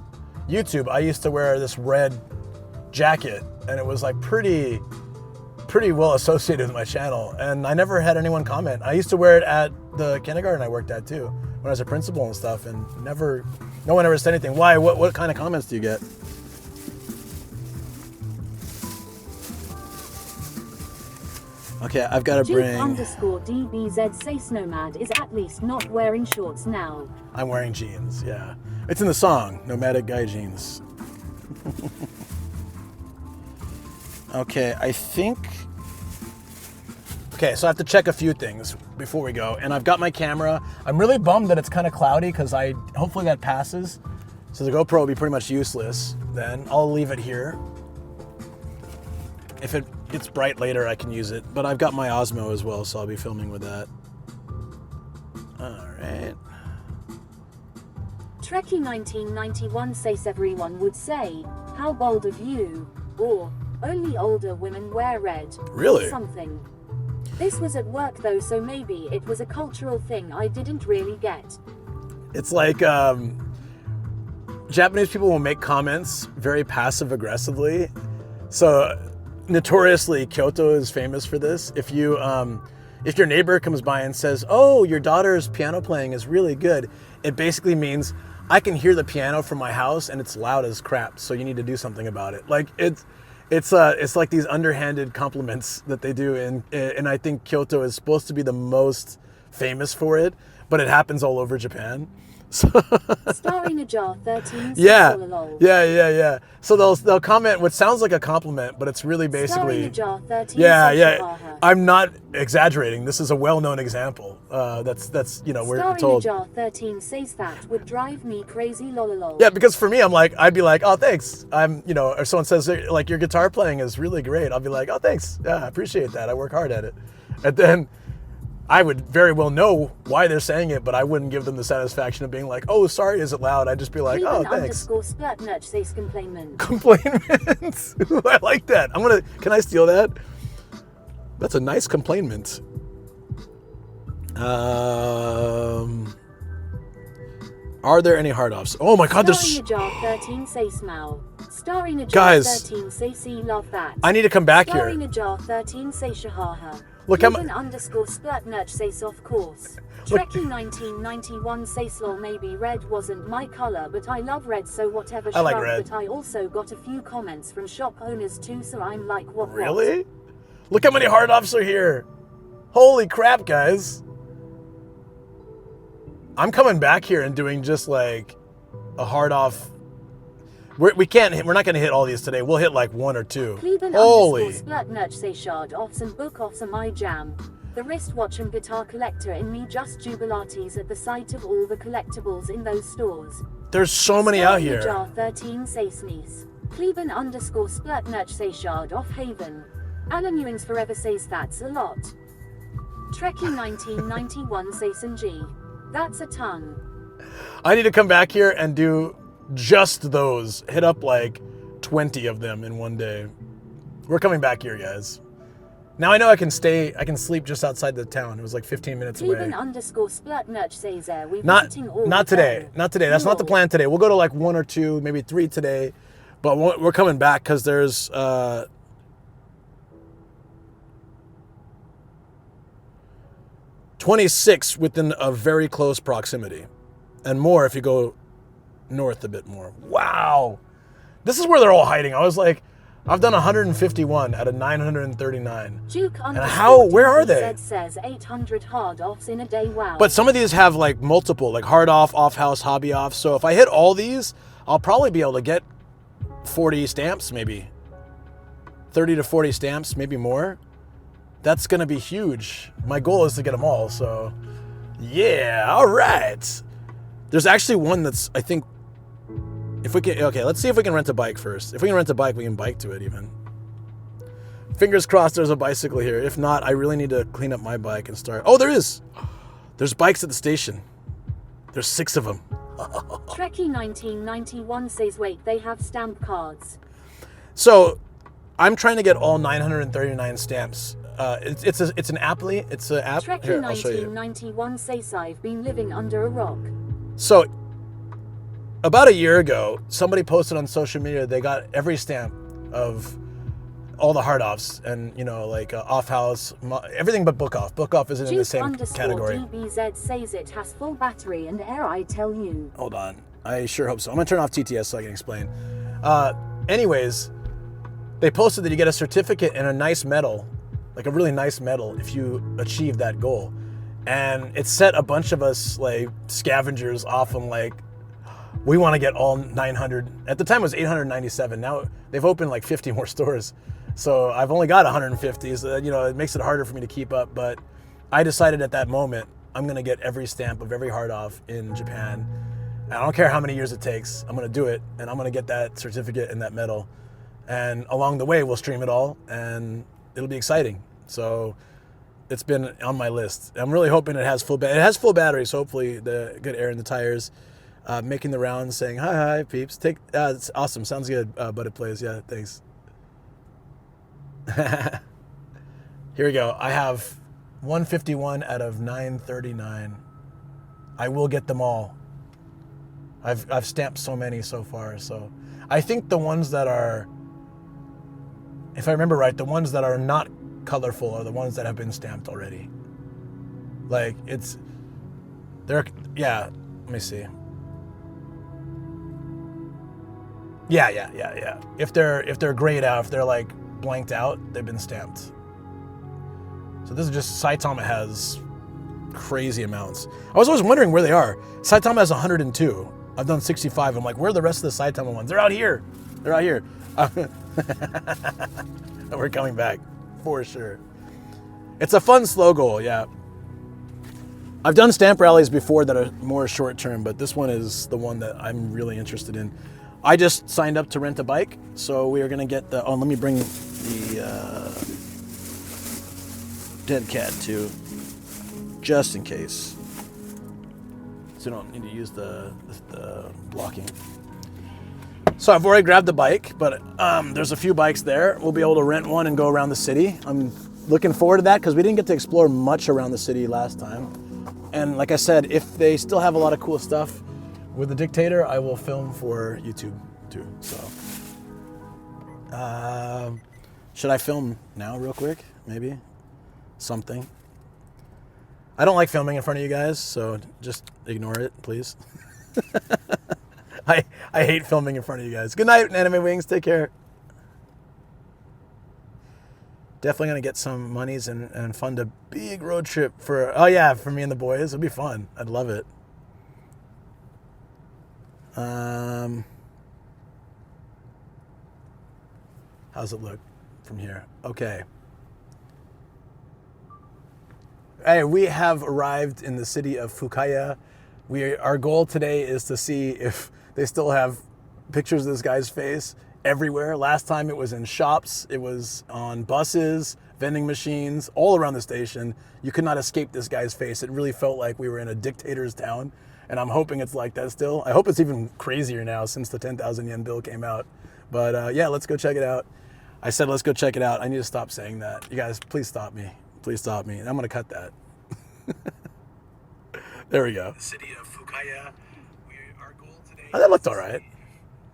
YouTube, I used to wear this red jacket, and it was like pretty well associated with my channel, and I never had anyone comment. I used to wear it at the kindergarten I worked at too, when I was a principal and stuff, and no one ever said anything. Why? What kind of comments do you get? Okay, I've got to bring... Duke_DBZ says Nomad is at least not wearing shorts now. I'm wearing jeans, yeah. It's in the song, Nomadic Guy Jeans. Okay, I think... Okay, so I have to check a few things before we go. And I've got my camera. I'm really bummed that it's kind of cloudy because hopefully that passes. So the GoPro will be pretty much useless then. I'll leave it here. If it gets bright later, I can use it. But I've got my Osmo as well, so I'll be filming with that. All right. Trekkie 1991 says everyone would say, how bold of you, or only older women wear red. Really? Or something. This was at work though, so maybe it was a cultural thing I didn't really get. It's like Japanese people will make comments very passive aggressively. So notoriously, Kyoto is famous for this. If your neighbor comes by and says, "Oh, your daughter's piano playing is really good," it basically means I can hear the piano from my house and it's loud as crap. So you need to do something about it. Like it's like these underhanded compliments that they do, and I think Kyoto is supposed to be the most famous for it, but it happens all over Japan. So Star in a jar 13. Yeah. So they'll comment what sounds like a compliment, but it's really basically Star in a jar 13. Yeah. I'm not exaggerating. This is a well-known example. That's we're told. Star in a jar 13 says that would drive me crazy. Lol. Yeah, because for me, I'd be like, oh, thanks. Or someone says like your guitar playing is really great. I'll be like, oh, thanks. Yeah, I appreciate that. I work hard at it. And then I would very well know why they're saying it, but I wouldn't give them the satisfaction of being like, oh, sorry, is it loud? I'd just be like, oh, thanks. _Splatnutch says complainment. Complainment. I like that. Can I steal that? That's a nice complainment. Are there any hard offs? Oh my God, there's... Star in a jar 13 say smell. Star in a jar Guys, 13 say see love that. I need to come back Star here. in a jar 13 say shahaha. Look, _Splatnutch says of course. Trekkie 1991 says lol, maybe red wasn't my color, but I love red, so whatever. I like red. But I also got a few comments from shop owners too, so I'm like, what? Really? Look how many hard offs are here. Holy crap, guys. I'm coming back here and doing just like a hard off. We're not going to hit all these today. We'll hit like one or two. Holy. Splatnutch say shard offs and book offs are my jam. The wristwatch and guitar collector in me just jubilates at the sight of all the collectibles in those stores. There's so many out here. Jar 13 say sneeze. Cleveland _Splatnutch say shard off Haven. Alan Ewings forever says that's a lot. Trekkie 1991 says and G. That's a tongue. I need to come back here and do just those. Hit up like 20 of them in one day. We're coming back here, guys. Now I know I can sleep just outside the town. It was like 15 minutes away. _Splatnutch says not today. Not today. That's not the plan today. We'll go to like one or two, maybe three today. But we're coming back because there's 26 within a very close proximity. And more if you go north a bit more. Wow. This is where they're all hiding. I was like, I've done 151 out of 939. Duke and where are they? Says 800 hard offs in a day. Wow. But some of these have like multiple, like hard off, off house, hobby off. So if I hit all these, I'll probably be able to get 40 stamps, maybe 30 to 40 stamps, maybe more. That's going to be huge. My goal is to get them all. So yeah. All right. There's actually one that's, I think, if we can, okay, let's see if we can rent a bike first. If we can rent a bike, we can bike to it even. Fingers crossed there's a bicycle here. If not, I really need to clean up my bike and start. Oh, there is. There's bikes at the station. There's 6 of them. Trekkie 1991 says, wait, they have stamp cards. So I'm trying to get all 939 stamps. It's an apply. It's an app. Trekkie 1991 says, I've been living under a rock. So about a year ago, somebody posted on social media they got every stamp of all the hard offs, and like off house, everything but book off. Book off isn't in the same category. DBZ says it has full battery and air, I tell you. Hold on, I sure hope so. I'm gonna turn off TTS so I can explain. Anyways, they posted that you get a certificate and a nice medal, like a really nice medal, if you achieve that goal, and it set a bunch of us like scavengers off on like, we want to get all 900. At the time it was 897. Now they've opened like 50 more stores. So I've only got 150. So it makes it harder for me to keep up. But I decided at that moment, I'm going to get every stamp of every hard off in Japan. And I don't care how many years it takes. I'm going to do it. And I'm going to get that certificate and that medal. And along the way, we'll stream it all. And it'll be exciting. So it's been on my list. I'm really hoping it has full battery. It has full battery. So hopefully the good air in the tires. Making the rounds, saying hi peeps. It's awesome. Sounds good. But it plays. Yeah, thanks. Here we go. I have 151 out of 939. I will get them all. I've stamped so many so far. So I think the ones that are, if I remember right, the ones that are not colorful are the ones that have been stamped already. Like yeah. Let me see. Yeah. If they're grayed out, if they're like blanked out, they've been stamped. So this is just, Saitama has crazy amounts. I was always wondering where they are. Saitama has 102. I've done 65. I'm like, where are the rest of the Saitama ones? They're out here. We're coming back for sure. It's a fun slow goal, yeah. I've done stamp rallies before that are more short term, but this one is the one that I'm really interested in. I just signed up to rent a bike, so we are going to get the... Oh, let me bring the dead cat too, just in case. So you don't need to use the blocking. So I've already grabbed the bike, but there's a few bikes there. We'll be able to rent one and go around the city. I'm looking forward to that because we didn't get to explore much around the city last time. And like I said, if they still have a lot of cool stuff with the dictator, I will film for YouTube too. So, should I film now real quick? Maybe something. I don't like filming in front of you guys, so just ignore it, please. I hate filming in front of you guys. Good night, Anime Wings. Take care. Definitely gonna get some monies and fund a big road trip for me and the boys. It'll be fun. I'd love it. How's it look from here? Okay. Hey, we have arrived in the city of Fukaya. Our goal today is to see if they still have pictures of this guy's face everywhere. Last time it was in shops, it was on buses, vending machines, all around the station. You could not escape this guy's face. It really felt like we were in a dictator's town. And I'm hoping it's like that still. I hope it's even crazier now since the 10,000 yen bill came out. But yeah, let's go check it out. I said, let's go check it out. I need to stop saying that. You guys, please stop me. Please stop me. I'm going to cut that. There we go. The city of Fukaya. Our goal today. Oh, that looked all right.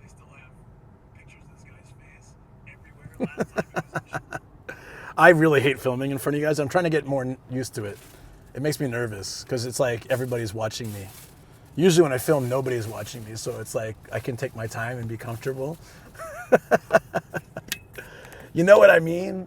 They still have pictures of this guy's face everywhere. Last time it was in I really hate filming in front of you guys. I'm trying to get more used to it. It makes me nervous because it's like everybody's watching me. Usually when I film, nobody's watching me, so it's like I can take my time and be comfortable. You know what I mean?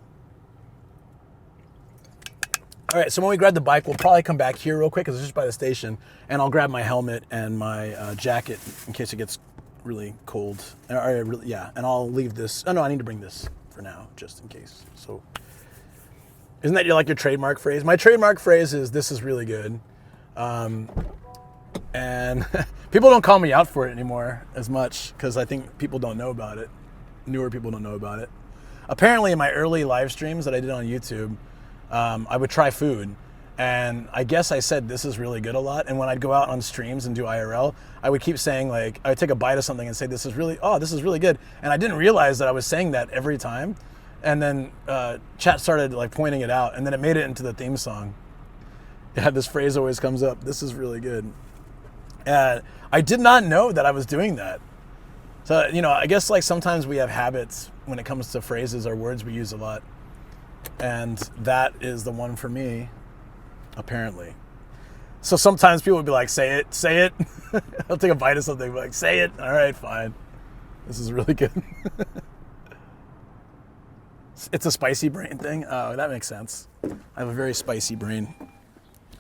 All right, so when we grab the bike, we'll probably come back here real quick because it's just by the station, and I'll grab my helmet and my jacket in case it gets really cold. And I'll leave this. Oh no, I need to bring this for now, just in case. So, isn't that your trademark phrase? My trademark phrase is "This is really good," and people don't call me out for it anymore as much because I think people don't know about it. Newer people don't know about it. Apparently, in my early live streams that I did on YouTube, I would try food, and I guess I said "this is really good" a lot. And when I'd go out on streams and do IRL, I would keep saying I would take a bite of something and say this is really good, and I didn't realize that I was saying that every time. And then chat started pointing it out, and then it made it into the theme song. Yeah, this phrase always comes up. This is really good. And I did not know that I was doing that. So, you know, I guess like sometimes we have habits when it comes to phrases or words we use a lot. And that is the one for me, apparently. So sometimes people would be like, say it, say it. I'll take a bite of something, be like, say it. All right, fine. This is really good. It's a spicy brain thing. Oh, that makes sense. I have a very spicy brain.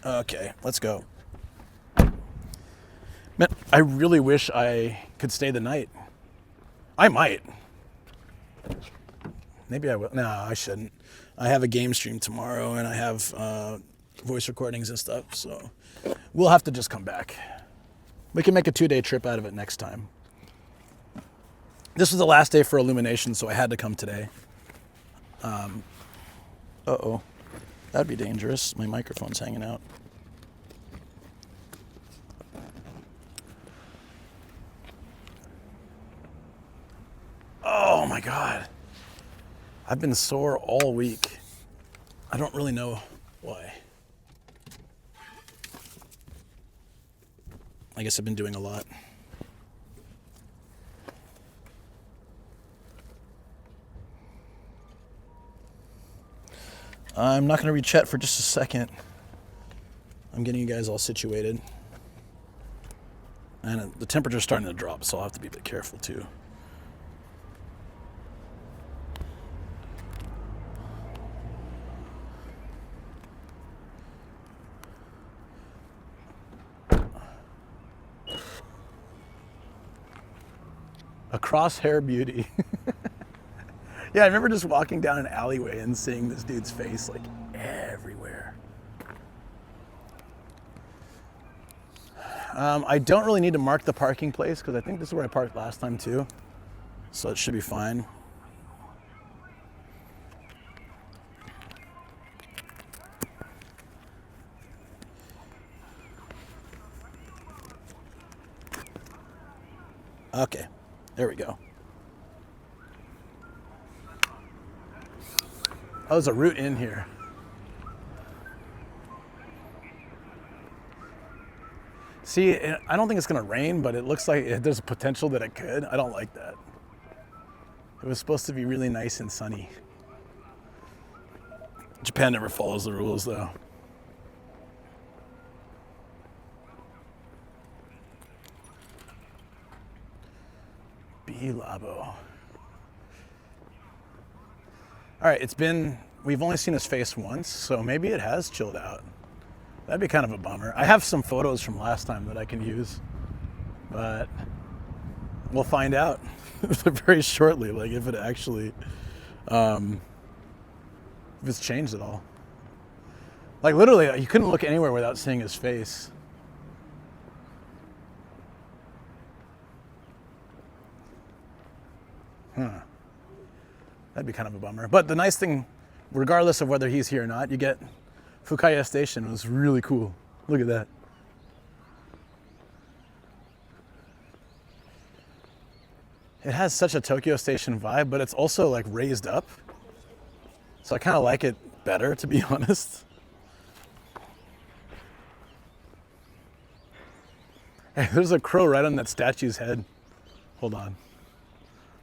Okay, let's go. Man, I really wish I could stay the night. I might. Maybe I will. No, I shouldn't. I have a game stream tomorrow and I have voice recordings and stuff, so we'll have to just come back. We can make a 2-day trip out of it next time. This was the last day for Illuminations, so I had to come today. Uh-oh. That'd be dangerous. My microphone's hanging out. Oh my God. I've been sore all week. I don't really know why. I guess I've been doing a lot. I'm not going to read chat for just a second. I'm getting you guys all situated. And the temperature's starting to drop, so I'll have to be a bit careful too. A crosshair beauty. Yeah, I remember just walking down an alleyway and seeing this dude's face like everywhere. I don't really need to mark the parking place because I think this is where I parked last time too. So it should be fine. Okay, there we go. Oh, there's a route in here. See, I don't think it's gonna rain, but it looks like there's a potential that it could. I don't like that. It was supposed to be really nice and sunny. Japan never follows the rules though. B-Labo. All right, we've only seen his face once, so maybe it has chilled out. That'd be kind of a bummer. I have some photos from last time that I can use, but we'll find out very shortly, like if it actually, if it's changed at all. Like literally, you couldn't look anywhere without seeing his face. Huh. That'd be kind of a bummer. But the nice thing, regardless of whether he's here or not, you get Fukaya Station. It was really cool. Look at that. It has such a Tokyo Station vibe, but it's also like raised up. So I kind of like it better, to be honest. Hey, there's a crow right on that statue's head. Hold on.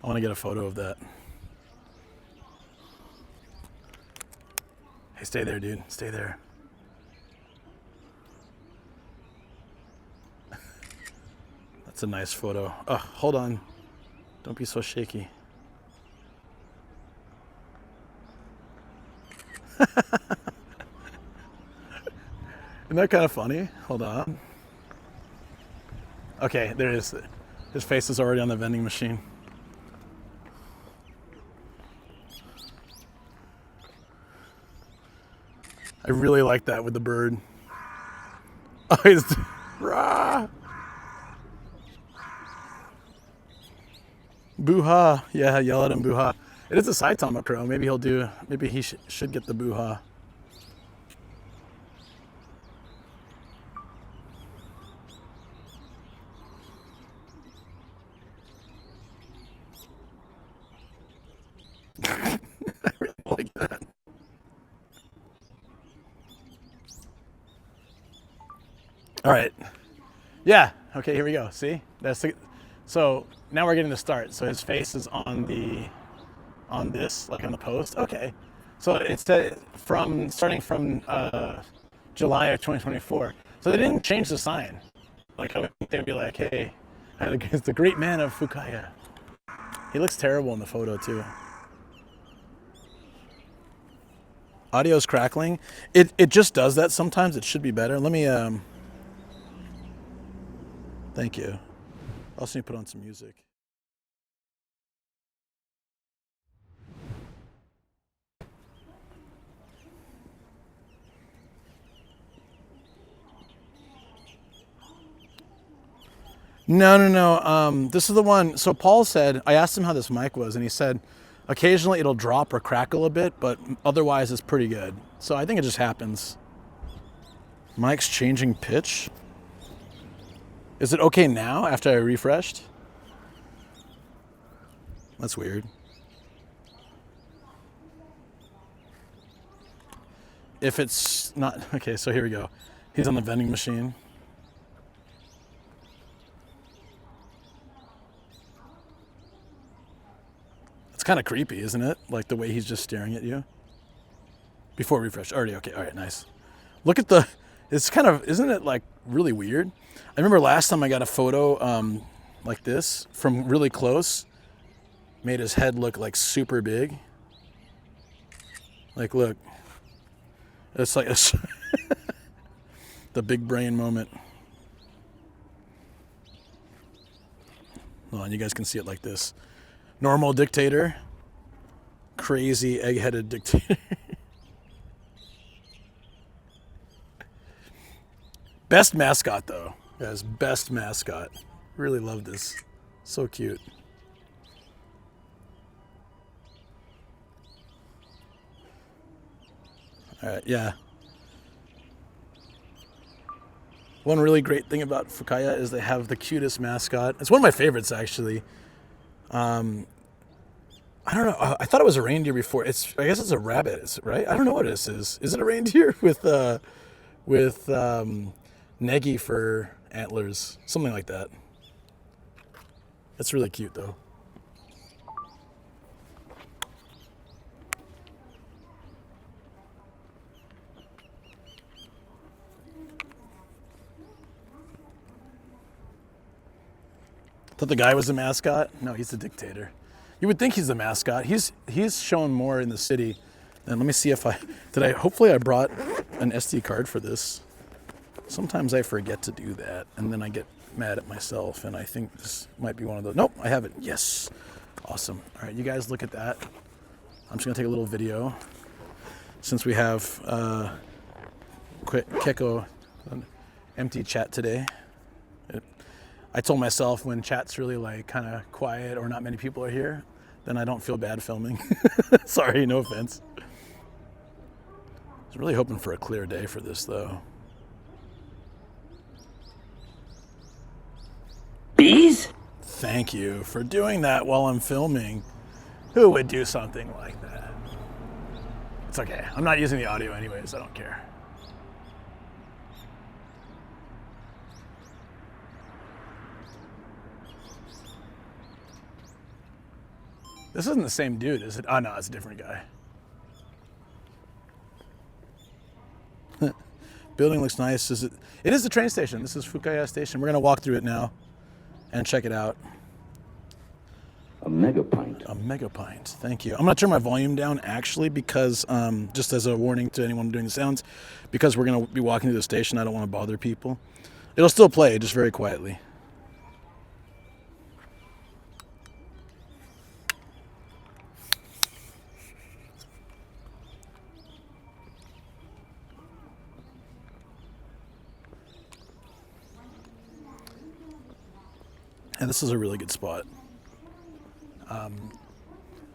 I want to get a photo of that. Hey, stay there, dude. Stay there. That's a nice photo. Oh, hold on. Don't be so shaky. Isn't that kind of funny? Hold on. Okay, there it is. His face is already on the vending machine. I really like that with the bird. Oh, he's rah. Boo-ha. Yeah, yell at him, boo-ha. It is a Saitama crow. Maybe he should get the boo-ha. I really like that. All right. Yeah, Okay, here we go. See? So now we're getting the start. So his face is on this, like on the post. Okay. So it's starting from July of 2024. So they didn't change the sign. Like I would think they'd be like, hey, it's the great man of Fukaya. He looks terrible in the photo too. Audio's crackling. It just does that sometimes. It should be better. Let me thank you. I also need to put on some music. No. This is the one. So Paul said, I asked him how this mic was, and he said, occasionally it'll drop or crackle a bit, but otherwise it's pretty good. So I think it just happens. Mic's changing pitch. Is it okay now after I refreshed? That's weird. If it's not, okay, so here we go. He's on the vending machine. It's kind of creepy, isn't it? Like the way he's just staring at you. Before refresh, already okay, all right, nice. Look at it's kind of, isn't it like really weird? I remember last time I got a photo like this from really close. Made his head look like super big. Like look, it's like the big brain moment. Hold on, you guys can see it like this. Normal dictator, crazy egg-headed dictator. Best mascot though, guys, best mascot. Really love this, so cute. All right, yeah. One really great thing about Fukaya is they have the cutest mascot. It's one of my favorites actually. I don't know. I thought it was a reindeer before. I guess it's a rabbit, right? I don't know what this is. Is it a reindeer with Negi for antlers? Something like that. That's really cute though. Thought the guy was the mascot? No, he's the dictator. You would think he's the mascot. He's shown more in the city. And let me see if hopefully I brought an SD card for this. Sometimes I forget to do that and then I get mad at myself and I think this might be one of those. Nope, I haven't. Yes. Awesome. All right, you guys look at that. I'm just gonna take a little video since we have Keko an empty chat today. I told myself when chat's really like kind of quiet or not many people are here, then I don't feel bad filming. Sorry, no offense. I was really hoping for a clear day for this though. Bees? Thank you for doing that while I'm filming. Who would do something like that? It's okay. I'm not using the audio anyways. I don't care. This isn't the same dude, is it? Oh no, it's a different guy. Building looks nice. It is the train station. This is Fukaya Station. We're gonna walk through it now and check it out. A mega pint. A mega pint. Thank you. I'm gonna turn my volume down actually because just as a warning to anyone doing the sounds, because we're gonna be walking to the station. I don't want to bother people. It'll still play, just very quietly. And this is a really good spot.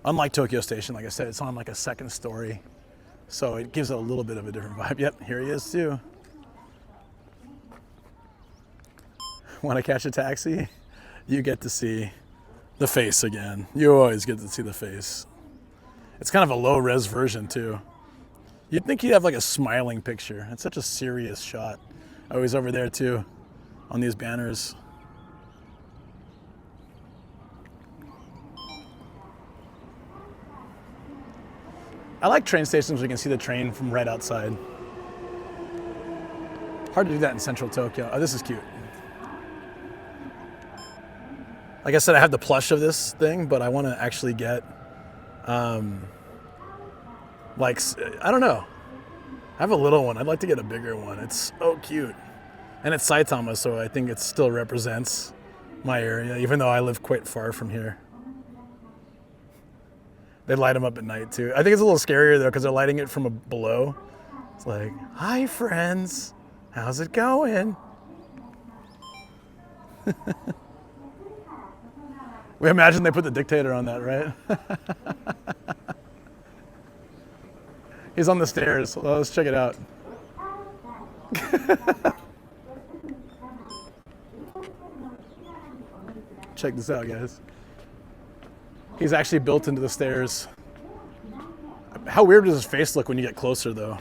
Unlike Tokyo Station, like I said, it's on like a second story. So it gives it a little bit of a different vibe. Yep, here he is too. Want to catch a taxi? You get to see the face again. You always get to see the face. It's kind of a low res version too. You'd think he'd have like a smiling picture. It's such a serious shot. Oh, he's over there too on these banners. I like train stations where you can see the train from right outside. Hard to do that in central Tokyo. Oh, this is cute. Like I said, I have the plush of this thing, but I want to actually get, like, I don't know. I have a little one. I'd like to get a bigger one. It's so cute. And it's Saitama, so I think it still represents my area, even though I live quite far from here. They light them up at night, too. I think it's a little scarier, though, because they're lighting it from below. It's like, hi, friends. How's it going? We imagine they put the dictator on that, right? He's on the stairs. Well, let's check it out. Check this out, guys. He's actually built into the stairs. How weird does his face look when you get closer, though?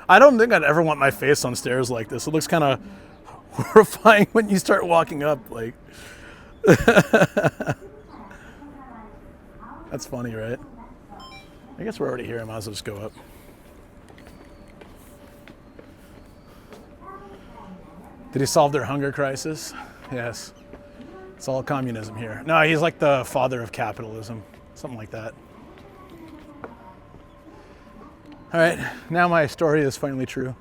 I don't think I'd ever want my face on stairs like this. It looks kind of horrifying when you start walking up. Like, that's funny, right? I guess we're already here. I might as well just go up. Did he solve their hunger crisis? Yes. It's all communism here. No, he's like the father of capitalism. Something like that. All right, now my story is finally true.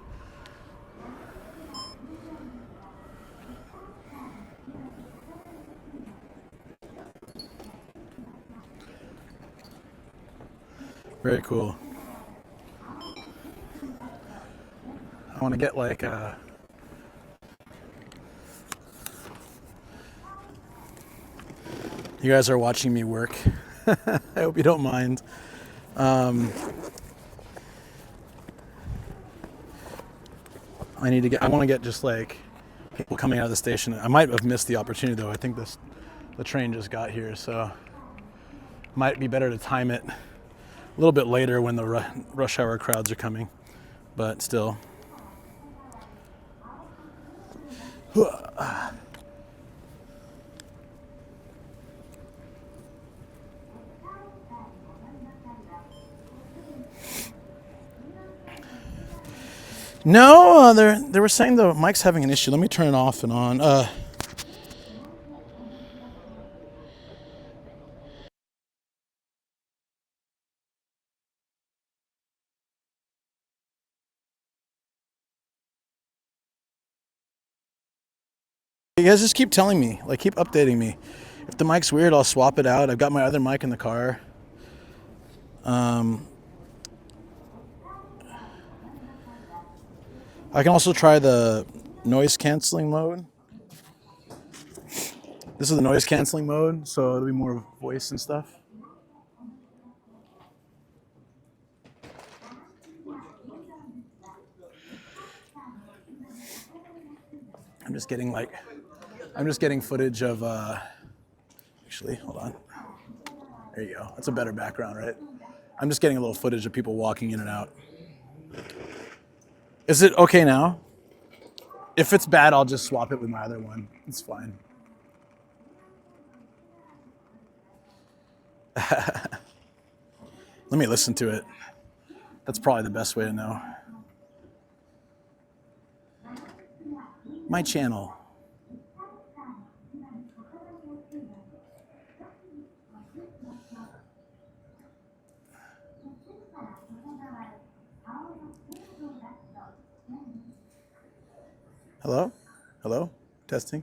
Very cool. I want to get like you guys are watching me work. I hope you don't mind. I want to get just like people coming out of the station. I might have missed the opportunity though. I think the train just got here, so might be better to time it a little bit later when the rush hour crowds are coming, but still. No, they were saying the mic's having an issue. Let me turn it off and on. You guys just keep telling me, like keep updating me. If the mic's weird, I'll swap it out. I've got my other mic in the car. I can also try the noise canceling mode. This is the noise canceling mode, so it'll be more voice and stuff. I'm just getting footage of, actually, hold on. There you go. That's a better background, right? I'm just getting a little footage of people walking in and out. Is it okay now? If it's bad, I'll just swap it with my other one. It's fine. Let me listen to it. That's probably the best way to know. My channel. Hello? Hello? Testing.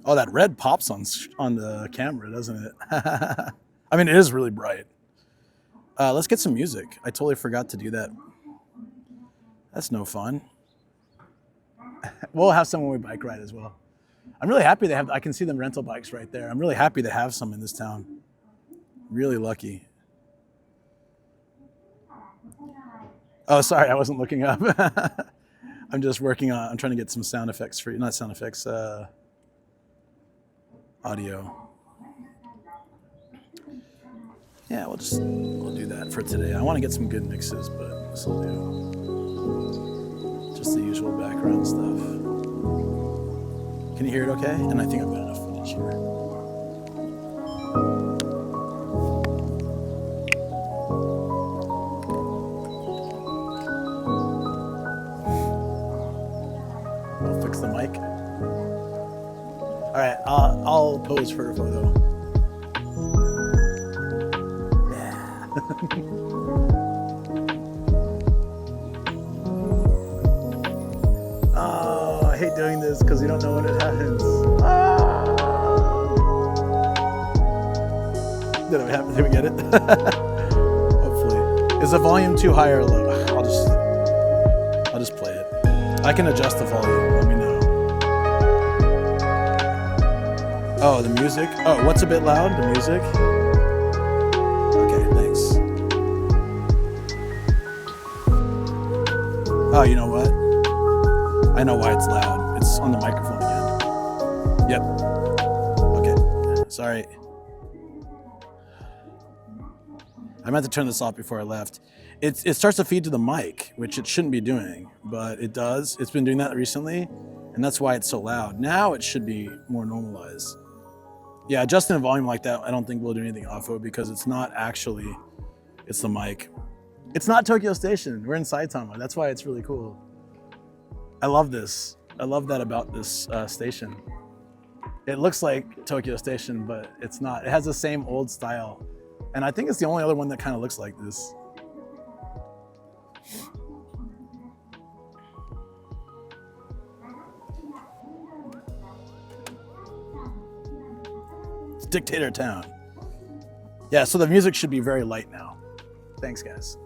Oh, that red pops on the camera, doesn't it? I mean, it is really bright. Let's get some music. I totally forgot to do that. That's no fun. We'll have some when we bike ride as well. I'm really happy I can see them rental bikes right there. I'm really happy they have some in this town. Really lucky. Oh, sorry, I wasn't looking up. I'm just I'm trying to get some sound effects for you. Not sound effects, audio. Yeah, we'll do that for today. I want to get some good mixes, but this will do. Just the usual background stuff. Can you hear it okay? And I think I've got enough footage. much here. I'll fix the mic. All right, I'll pose for a photo. Yeah. Oh, I hate doing this because you don't know when it happens. Did we get it? Hopefully. Is the volume too high or low? I'll just play it. I can adjust the volume. Let me know. Oh, the music. Oh, what's a bit loud? The music. Okay, thanks. Oh, you know what? I know why it's loud. It's on the microphone again. Yep. Okay. Sorry. I meant to turn this off before I left. It starts to feed to the mic, which it shouldn't be doing, but it does. It's been doing that recently, and that's why it's so loud. Now it should be more normalized. Yeah, adjusting the volume like that, I don't think we'll do anything off of because it's not actually, it's the mic. It's not Tokyo Station. We're in Saitama. That's why it's really cool. I love this. I love that about this station. It looks like Tokyo Station, but it's not. It has the same old style. And I think it's the only other one that kind of looks like this. It's Dictator Town. Yeah, so the music should be very light now. Thanks, guys.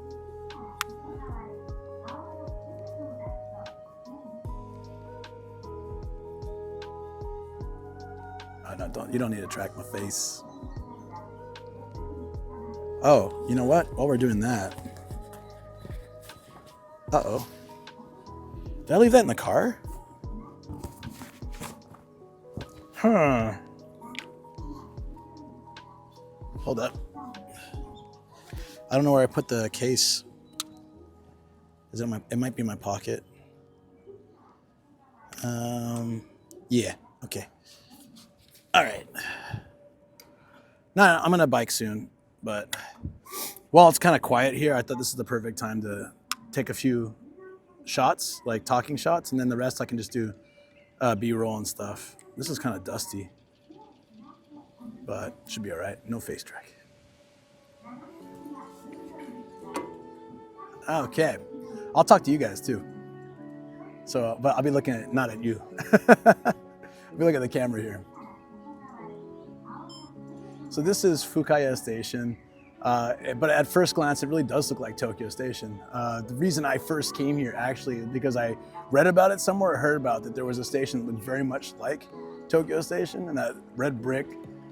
Oh, no, you don't need to track my face. Oh, you know what? While we're doing that. Uh-oh. Did I leave that in the car? Huh. Hold up. I don't know where I put the case. Is it it might be in my pocket. Yeah, okay. All right. No, I'm gonna bike soon, but while it's kind of quiet here, I thought this is the perfect time to take a few shots, like talking shots, and then the rest I can just do B-roll and stuff. This is kind of dusty, but should be all right. No face track. Okay, I'll talk to you guys too. So, but I'll be looking at, not at you. I'll be looking at the camera here. So this is Fukaya Station, but at first glance, it really does look like Tokyo Station. The reason I first came here actually is because I read about it somewhere, or heard about that there was a station that looked very much like Tokyo Station, and that red brick,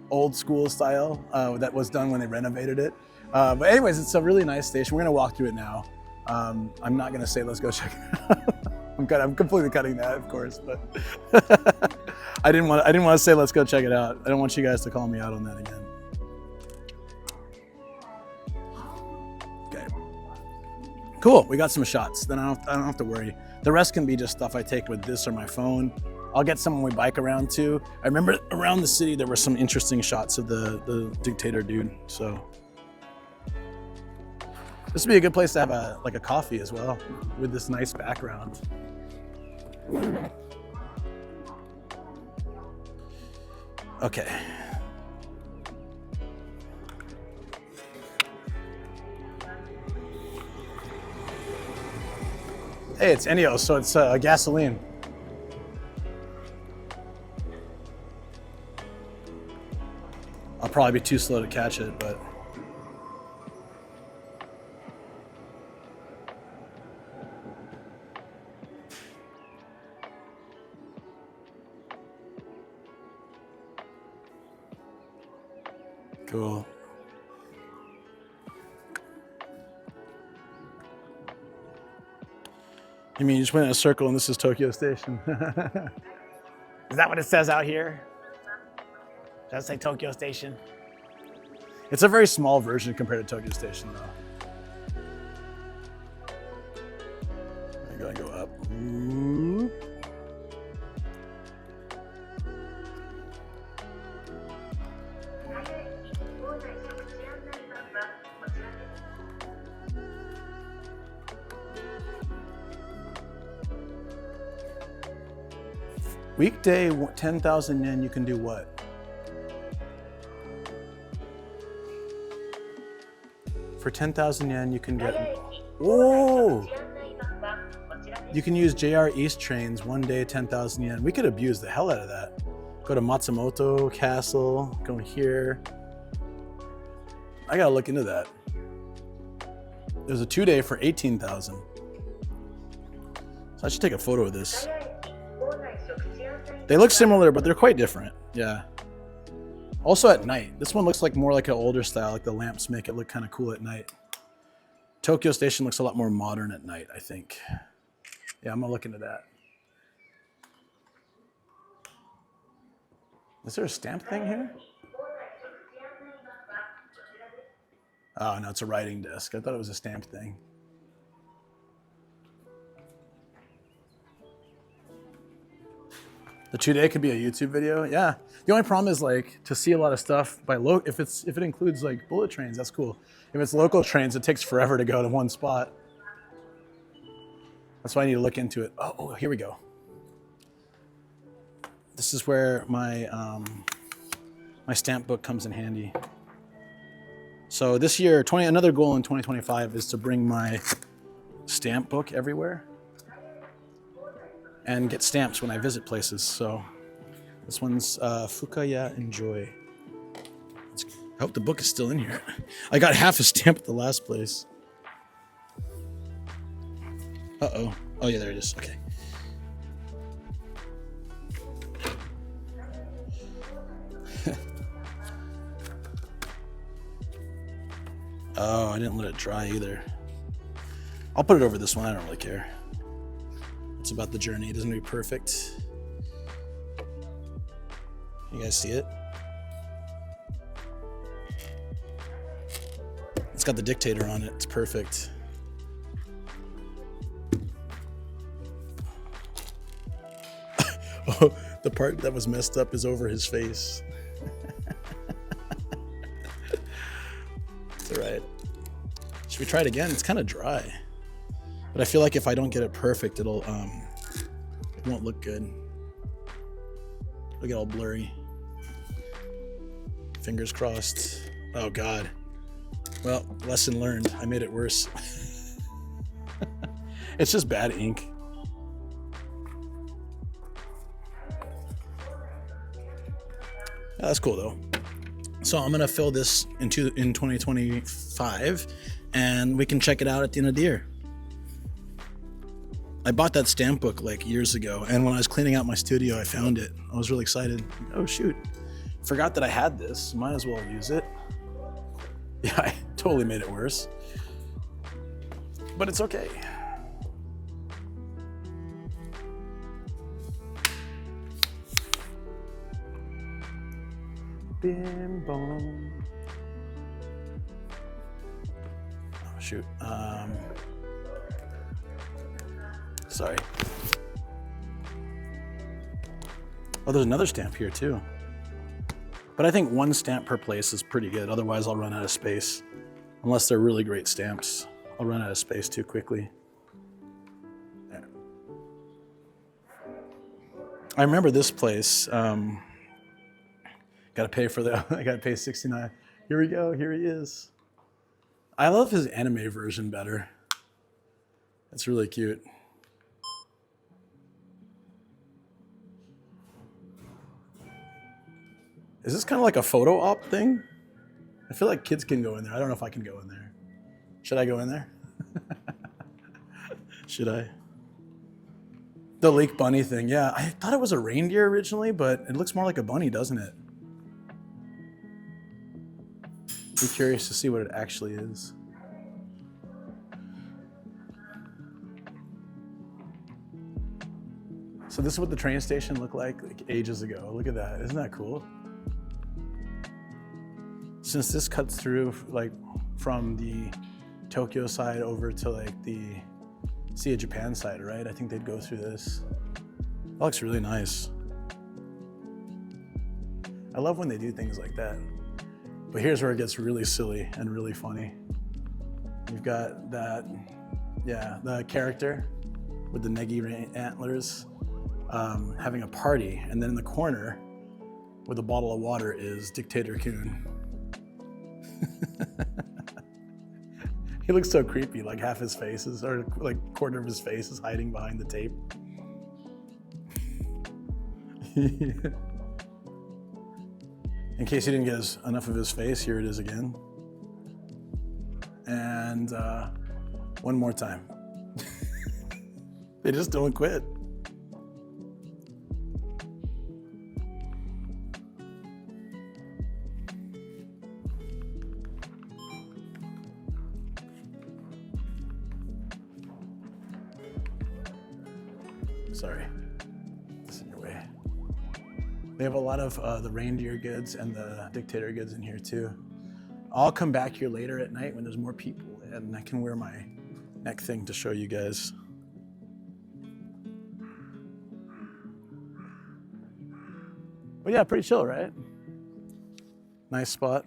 old school style that was done when they renovated it. But anyways, it's a really nice station. We're gonna walk through it now. I'm not gonna say let's go check it out. I'm completely cutting that, of course, but I didn't want to say let's go check it out. I don't want you guys to call me out on that again. Okay, cool. We got some shots. Then I don't have to worry. The rest can be just stuff I take with this or my phone. I'll get some when we bike around too. I remember around the city there were some interesting shots of the dictator dude. So this would be a good place to have a coffee as well with this nice background. Okay. Hey, it's Ennio, so it's gasoline. I'll probably be too slow to catch it, but. Cool. You mean you just went in a circle and this is Tokyo Station? Is that what it says out here? Does it say Tokyo Station? It's a very small version compared to Tokyo Station though. I'm gonna go up. Ooh. Weekday, 10,000 yen, you can do what? For 10,000 yen, you can get, whoa! You can use JR East trains, one day, 10,000 yen. We could abuse the hell out of that. Go to Matsumoto Castle, go here. I gotta look into that. There's a 2-day for 18,000. So I should take a photo of this. They look similar, but they're quite different. Yeah. Also at night. This one looks like more like an older style, like the lamps make it look kind of cool at night. Tokyo Station looks a lot more modern at night, I think. Yeah, I'm gonna look into that. Is there a stamp thing here? Oh no, it's a writing desk. I thought it was a stamp thing. The 2-day could be a YouTube video. Yeah. The only problem is like to see a lot of stuff by if it includes like bullet trains, that's cool. If it's local trains, it takes forever to go to one spot. That's why I need to look into it. Oh, here we go. This is where my my stamp book comes in handy. So this year, another goal in 2025 is to bring my stamp book everywhere and get stamps when I visit places. So this one's Fukaya Enjoy. I hope the book is still in here. I got half a stamp at the last place. Uh-oh. Oh yeah, there it is. Okay. Oh, I didn't let it dry either. I'll put it over this one. I don't really care. It's about the journey. It doesn't have to be perfect. You guys see it? It's got the dictator on it. It's perfect. Oh, the part that was messed up is over his face. It's all right. Should we try it again? It's kind of dry. But I feel like if I don't get it perfect, it won't look good. It'll get all blurry. Fingers crossed. Oh God. Well, lesson learned. I made it worse. It's just bad ink. Yeah, that's cool though. So I'm gonna fill this in 2025 and we can check it out at the end of the year. I bought that stamp book like years ago, and when I was cleaning out my studio, I found it. I was really excited. Oh shoot, forgot that I had this. Might as well use it. Yeah, I totally made it worse. But it's okay. Bim bom. Oh shoot. Sorry. Oh, there's another stamp here too. But I think one stamp per place is pretty good. Otherwise, I'll run out of space. Unless they're really great stamps, I'll run out of space too quickly. There. I remember this place. Gotta pay for the. I gotta pay $69. Here we go. Here he is. I love his anime version better. It's really cute. Is this kind of like a photo op thing? I feel like kids can go in there. I don't know if I can go in there. Should I go in there? Should I? The Lake Bunny thing. Yeah, I thought it was a reindeer originally, but it looks more like a bunny, doesn't it? Be curious to see what it actually is. So this is what the train station looked like ages ago. Look at that. Isn't that cool? Since this cuts through like from the Tokyo side over to like the Sea of Japan side, right? I think they'd go through this. That looks really nice. I love when they do things like that. But here's where it gets really silly and really funny. You've got that, yeah, the character with the Negi antlers. having a party, and then in the corner with a bottle of water is Dictator Kun. He looks so creepy, like half his face is, or like a quarter of his face is hiding behind the tape. In case you didn't get enough of his face, here it is again. And one more time. They just don't quit. Sorry, this in your way. They have a lot of the reindeer goods and the dictator goods in here too. I'll come back here later at night when there's more people and I can wear my neck thing to show you guys. But yeah, pretty chill, right? Nice spot.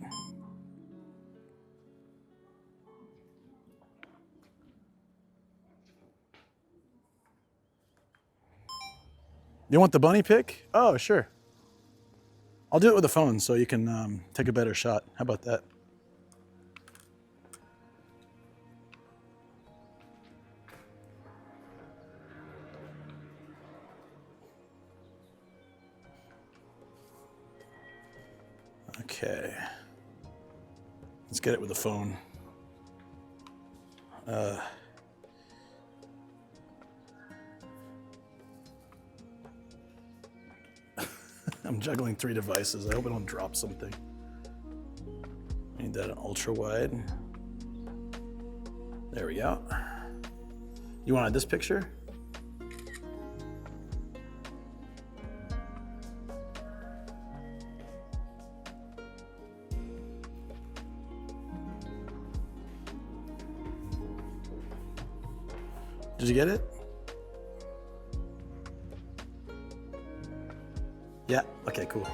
You want the bunny pic? Oh, sure. I'll do it with a phone so you can take a better shot. How about that? Okay. Let's get it with the phone. I'm juggling 3 devices. I hope I don't drop something. I need that ultra wide. There we go. You wanted this picture? Did you get it? Yeah, okay, cool.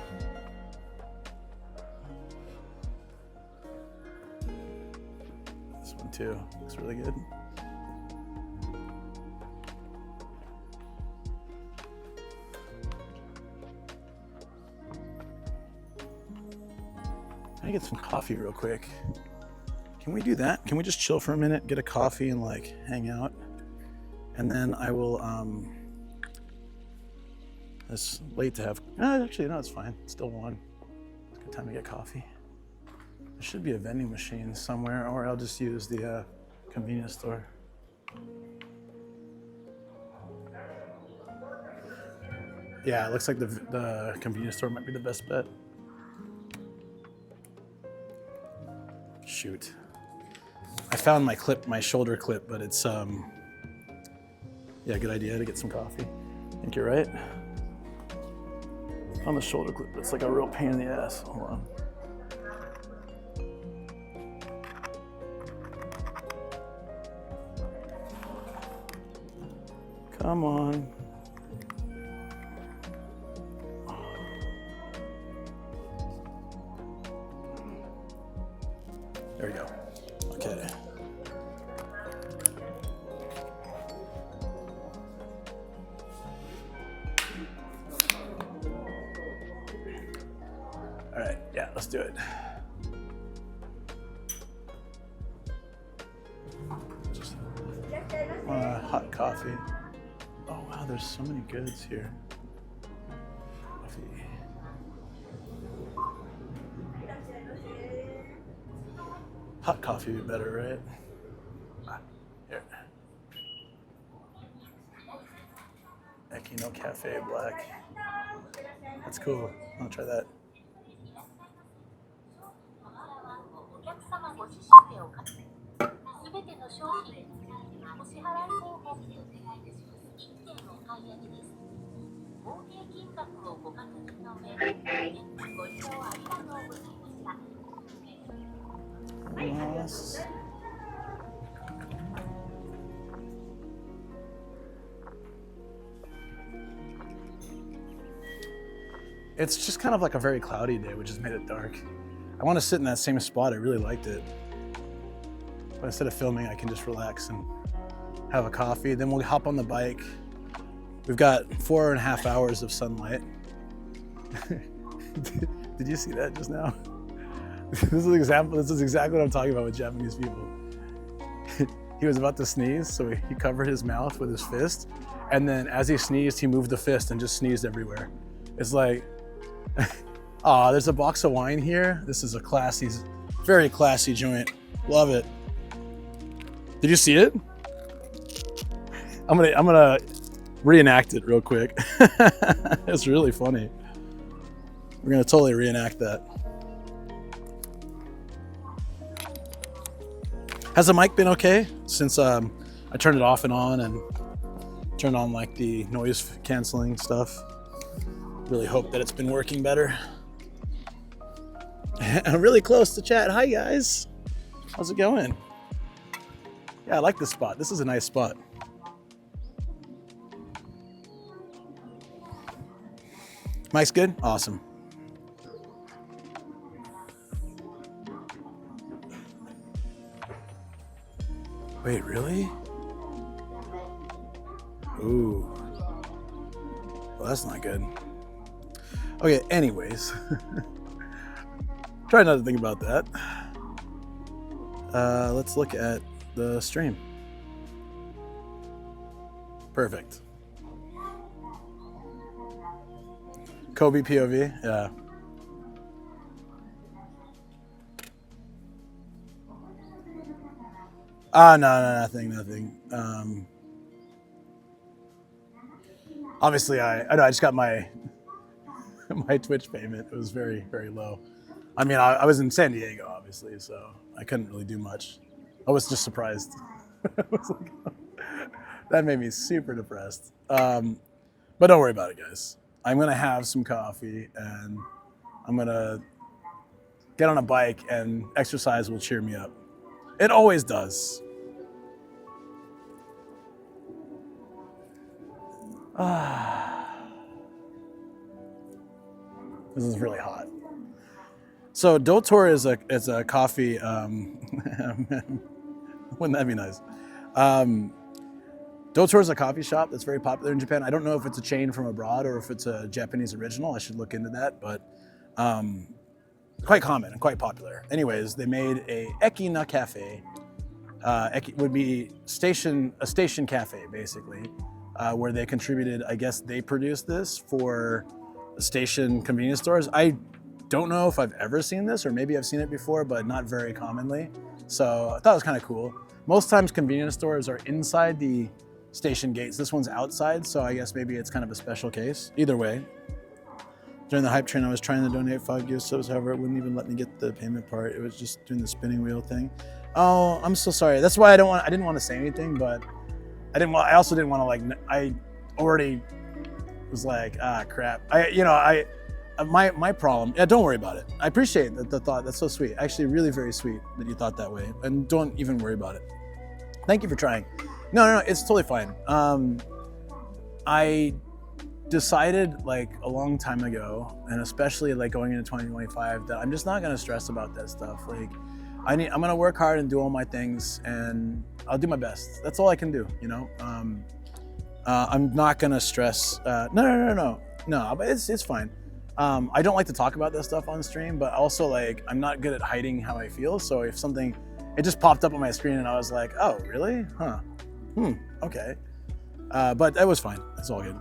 This one too, looks really good. I get some coffee real quick. Can we do that? Can we just chill for a minute, get a coffee and like hang out? And then I will, it's late to have, actually, no, it's fine. It's still 1. It's a good time to get coffee. There should be a vending machine somewhere, or I'll just use the convenience store. Yeah, it looks like the convenience store might be the best bet. Shoot. I found my clip, my shoulder clip, but it's, yeah, good idea to get some coffee. I think you're right. On the shoulder clip, it's like a real pain in the ass. Hold on. Come on. There we go. Okay. All right, yeah, let's do it. Just hot coffee. Oh wow, there's so many goods here. Coffee. Hot coffee would be better, right? Here. Ekino Cafe Black. That's cool. I'll try that. Yes. It's just kind of like a very cloudy day, which has made it dark. I want to sit in that same spot. I really liked it. But instead of filming, I can just relax and have a coffee. Then we'll hop on the bike We've got 4.5 hours of sunlight. Did you see that just now? This is an example. This is exactly what I'm talking about with Japanese people. He was about to sneeze, so he covered his mouth with his fist, and then as he sneezed, he moved the fist and just sneezed everywhere. It's like, oh, there's a box of wine here. This is a classy, very classy joint. Love it. Did you see it? I'm gonna reenact it real quick. It's really funny. We're gonna totally reenact that. Has the mic been okay since I turned it off and on and turned on like the noise canceling stuff? Really hope that it's been working better. I'm really close to chat. Hi guys, how's it going? Yeah, I like this spot. This is a nice spot. Mic's good? Awesome. Wait, really? Ooh. Well, that's not good. Okay, anyways. Try not to think about that. Let's look at the stream. Perfect. Kobe POV, yeah. No, nothing. Obviously, I just got my my Twitch payment. It was very, very low. I mean, I was in San Diego, obviously, so I couldn't really do much. I was just surprised. I was like, that made me super depressed. But don't worry about it, guys. I'm gonna have some coffee and I'm gonna get on a bike, and exercise will cheer me up. It always does. This is really hot. So Dotor is a coffee. Wouldn't that be nice? Dotor is a coffee shop that's very popular in Japan. I don't know if it's a chain from abroad or if it's a Japanese original. I should look into that, but quite common and quite popular. Anyways, they made a Eki na cafe. Eki would be a station cafe, basically, where they contributed, I guess they produced this for station convenience stores. I don't know if I've ever seen this, or maybe I've seen it before, but not very commonly. So I thought it was kind of cool. Most times convenience stores are inside the station gates. This one's outside, so I guess maybe it's kind of a special case. Either way, during the hype train, I was trying to donate 5 gift subs, however, it wouldn't even let me get the payment part. It was just doing the spinning wheel thing. Oh, I'm so sorry. That's why I didn't want to say anything, but I also didn't want to, like, I already was like, crap. My problem, yeah, don't worry about it. I appreciate the thought. That's so sweet. Actually, really very sweet that you thought that way. And don't even worry about it. Thank you for trying. No, it's totally fine. I decided like a long time ago, and especially like going into 2025, that I'm just not gonna stress about that stuff. Like, I'm gonna work hard and do all my things, and I'll do my best. That's all I can do, you know? I'm not gonna stress. No, but it's fine. I don't like to talk about this stuff on stream, but also, like, I'm not good at hiding how I feel. So if something, it just popped up on my screen and I was like, oh, really? Huh. Okay. But it was fine. It's all good.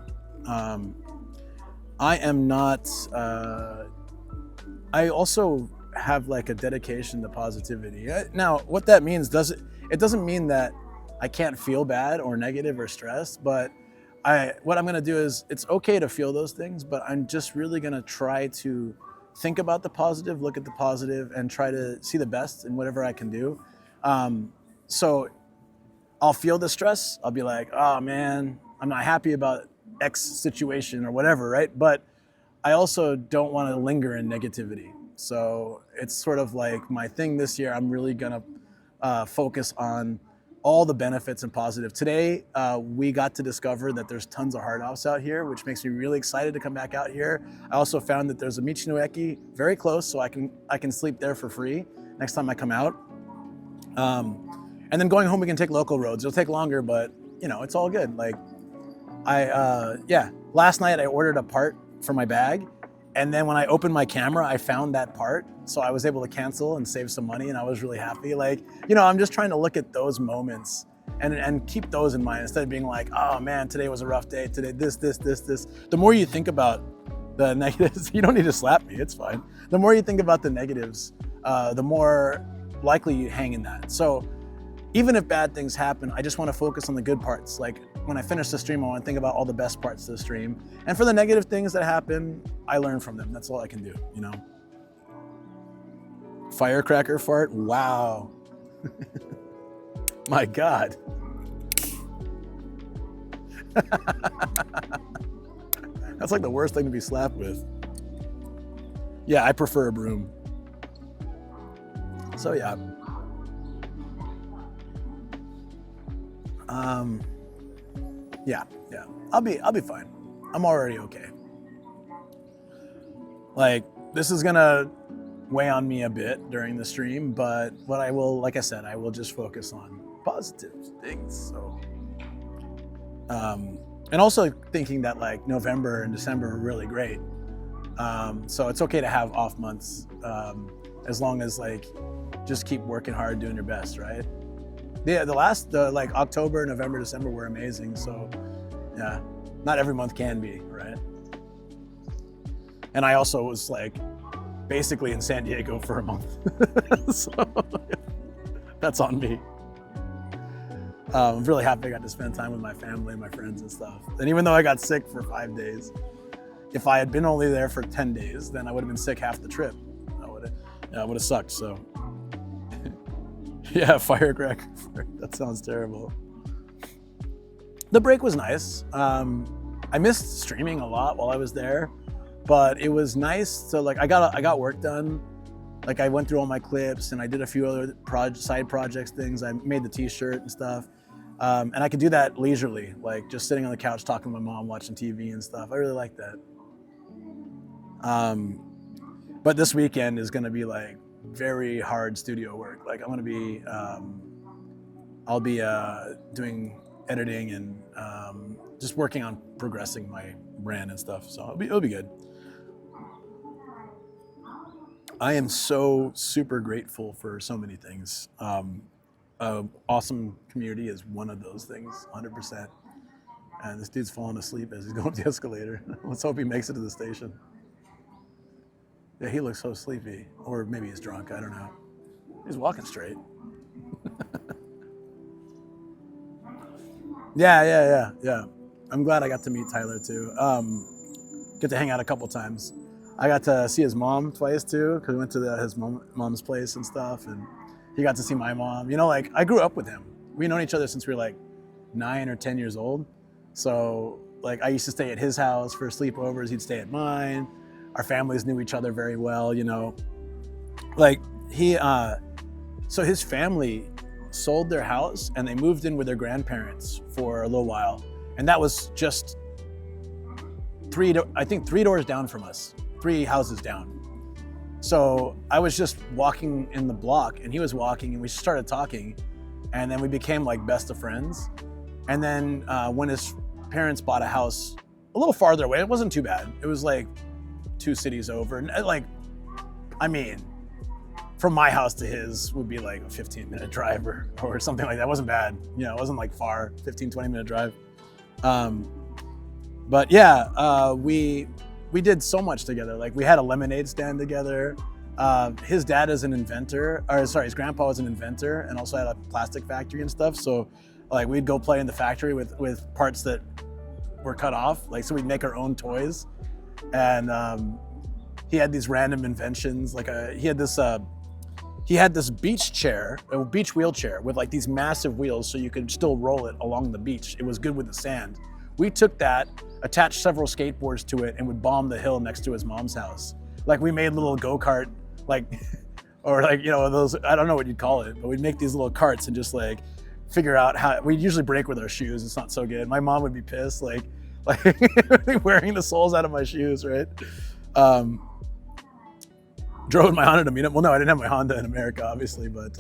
I am not, I also have like a dedication to positivity. Now, what that means, it doesn't mean that I can't feel bad or negative or stressed, but what I'm gonna do is, it's okay to feel those things, but I'm just really gonna try to think about the positive, look at the positive, and try to see the best in whatever I can do. So I'll feel the stress. I'll be like, oh man, I'm not happy about X situation or whatever, right? But I also don't want to linger in negativity. So it's sort of like my thing this year. I'm really gonna focus on all the benefits and positive. Today, we got to discover that there's tons of hard offs out here, which makes me really excited to come back out here. I also found that there's a Michino Eki very close, so I can sleep there for free next time I come out. And then going home, we can take local roads. It'll take longer, but you know, it's all good. Like, last night I ordered a part for my bag, and then when I opened my camera, I found that part, so I was able to cancel and save some money, and I was really happy. Like, you know, I'm just trying to look at those moments and keep those in mind instead of being like, oh man, today was a rough day, today this. The more you think about the negatives, you don't need to slap me, it's fine. The more you think about the negatives, the more likely you hang in that. So even if bad things happen, I just want to focus on the good parts. Like when I finish the stream, I want to think about all the best parts of the stream. And for the negative things that happen, I learn from them. That's all I can do, you know? Firecracker fart, wow. My God. That's like the worst thing to be slapped with. Yeah, I prefer a broom. So yeah. Yeah. I'll be fine. I'm already okay. Like, this is gonna weigh on me a bit during the stream, but what I will, like I said, I will just focus on positive things. So, and also thinking that like November and December are really great. So it's okay to have off months, as long as like just keep working hard, doing your best, right? Yeah, the like October, November, December were amazing. So yeah, not every month can be, right? And I also was like basically in San Diego for a month. So that's on me. I'm really happy I got to spend time with my family and my friends and stuff. And even though I got sick for 5 days, if I had been only there for 10 days, then I would have been sick half the trip. It would have sucked, so. Yeah, firecracker. That sounds terrible. The break was nice. I missed streaming a lot while I was there, but it was nice to like, I got work done. Like I went through all my clips and I did a few other side projects things. I made the t-shirt and stuff. And I could do that leisurely, like just sitting on the couch talking to my mom, watching TV and stuff. I really like that. But this weekend is gonna be like very hard studio work. Like I'm gonna be, I'll be doing editing and just working on progressing my brand and stuff. So it'll be good. I am so super grateful for so many things. Awesome community is one of those things, 100%. And this dude's falling asleep as he's going up the escalator. Let's hope he makes it to the station. Yeah, he looks so sleepy. Or maybe he's drunk, I don't know. He's walking straight. Yeah. I'm glad I got to meet Tyler too. Get to hang out a couple times. I got to see his mom twice too, because we went to his mom's place and stuff, and he got to see my mom. You know, like I grew up with him. We've known each other since we were like 9 or 10 years old. So like I used to stay at his house for sleepovers. He'd stay at mine. Our families knew each other very well, you know. Like so his family sold their house and they moved in with their grandparents for a little while. And that was just 3 doors down from us, 3 houses down. So I was just walking in the block and he was walking and we started talking and then we became like best of friends. And then when his parents bought a house a little farther away, it wasn't too bad. It was like 2 cities over. And like, I mean, from my house to his would be like a 15-minute drive or something like that. It wasn't bad. You know, it wasn't like far, 15, 20-minute drive. But yeah, we did so much together. Like we had a lemonade stand together. His dad is an inventor, his grandpa was an inventor and also had a plastic factory and stuff. So like we'd go play in the factory with parts that were cut off. Like, so we'd make our own toys. And he had these random inventions. Like he had this beach chair, a beach wheelchair with like these massive wheels so you could still roll it along the beach. It was good with the sand. We took that, attached several skateboards to it and would bomb the hill next to his mom's house. Like we made little go-kart, like, or like, you know, those, I don't know what you'd call it, but we'd make these little carts and just like figure out how, we'd usually break with our shoes. It's not so good. My mom would be pissed, like wearing the soles out of my shoes, right? Drove my Honda to meet him. Well, no, I didn't have my Honda in America, obviously, but,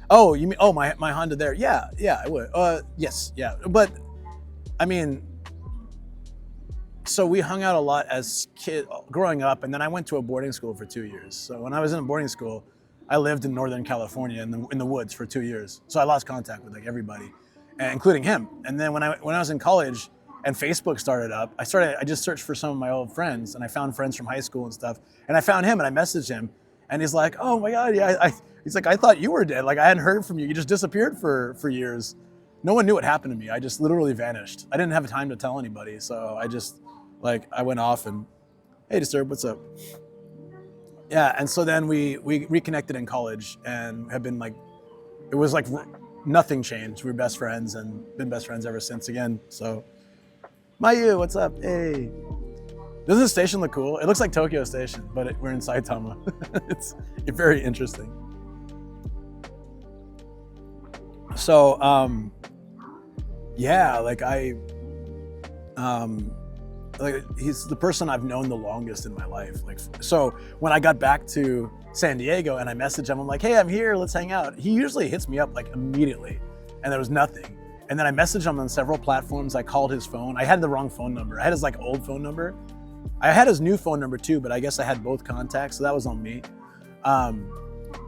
oh, you mean, oh, my Honda there. Yeah, I would. Yes, yeah. But I mean, so we hung out a lot as kids growing up, and then I went to a boarding school for 2 years. So when I was in a boarding school, I lived in Northern California in the woods for 2 years. So I lost contact with like everybody, including him. And then when I was in college and Facebook started up, I just searched for some of my old friends, and I found friends from high school and stuff. And I found him, and I messaged him, and he's like, "Oh my God, yeah." He's like, "I thought you were dead. Like I hadn't heard from you. You just disappeared for years." No one knew what happened to me. I just literally vanished. I didn't have time to tell anybody, so I went off and, "Hey, Disturb, what's up?" Yeah, and so then we reconnected in college and have been like, it was like nothing changed. We were best friends and been best friends ever since again. So, Mayu, what's up? Hey. Doesn't the station look cool? It looks like Tokyo Station, but we're in Saitama. It's very interesting. So, yeah, like he's the person I've known the longest in my life. Like, so when I got back to San Diego and I messaged him, I'm like, "Hey, I'm here, let's hang out." He usually hits me up like immediately, and there was nothing. And then I messaged him on several platforms. I called his phone. I had the wrong phone number. I had his like old phone number. I had his new phone number too, but I guess I had both contacts, so that was on me.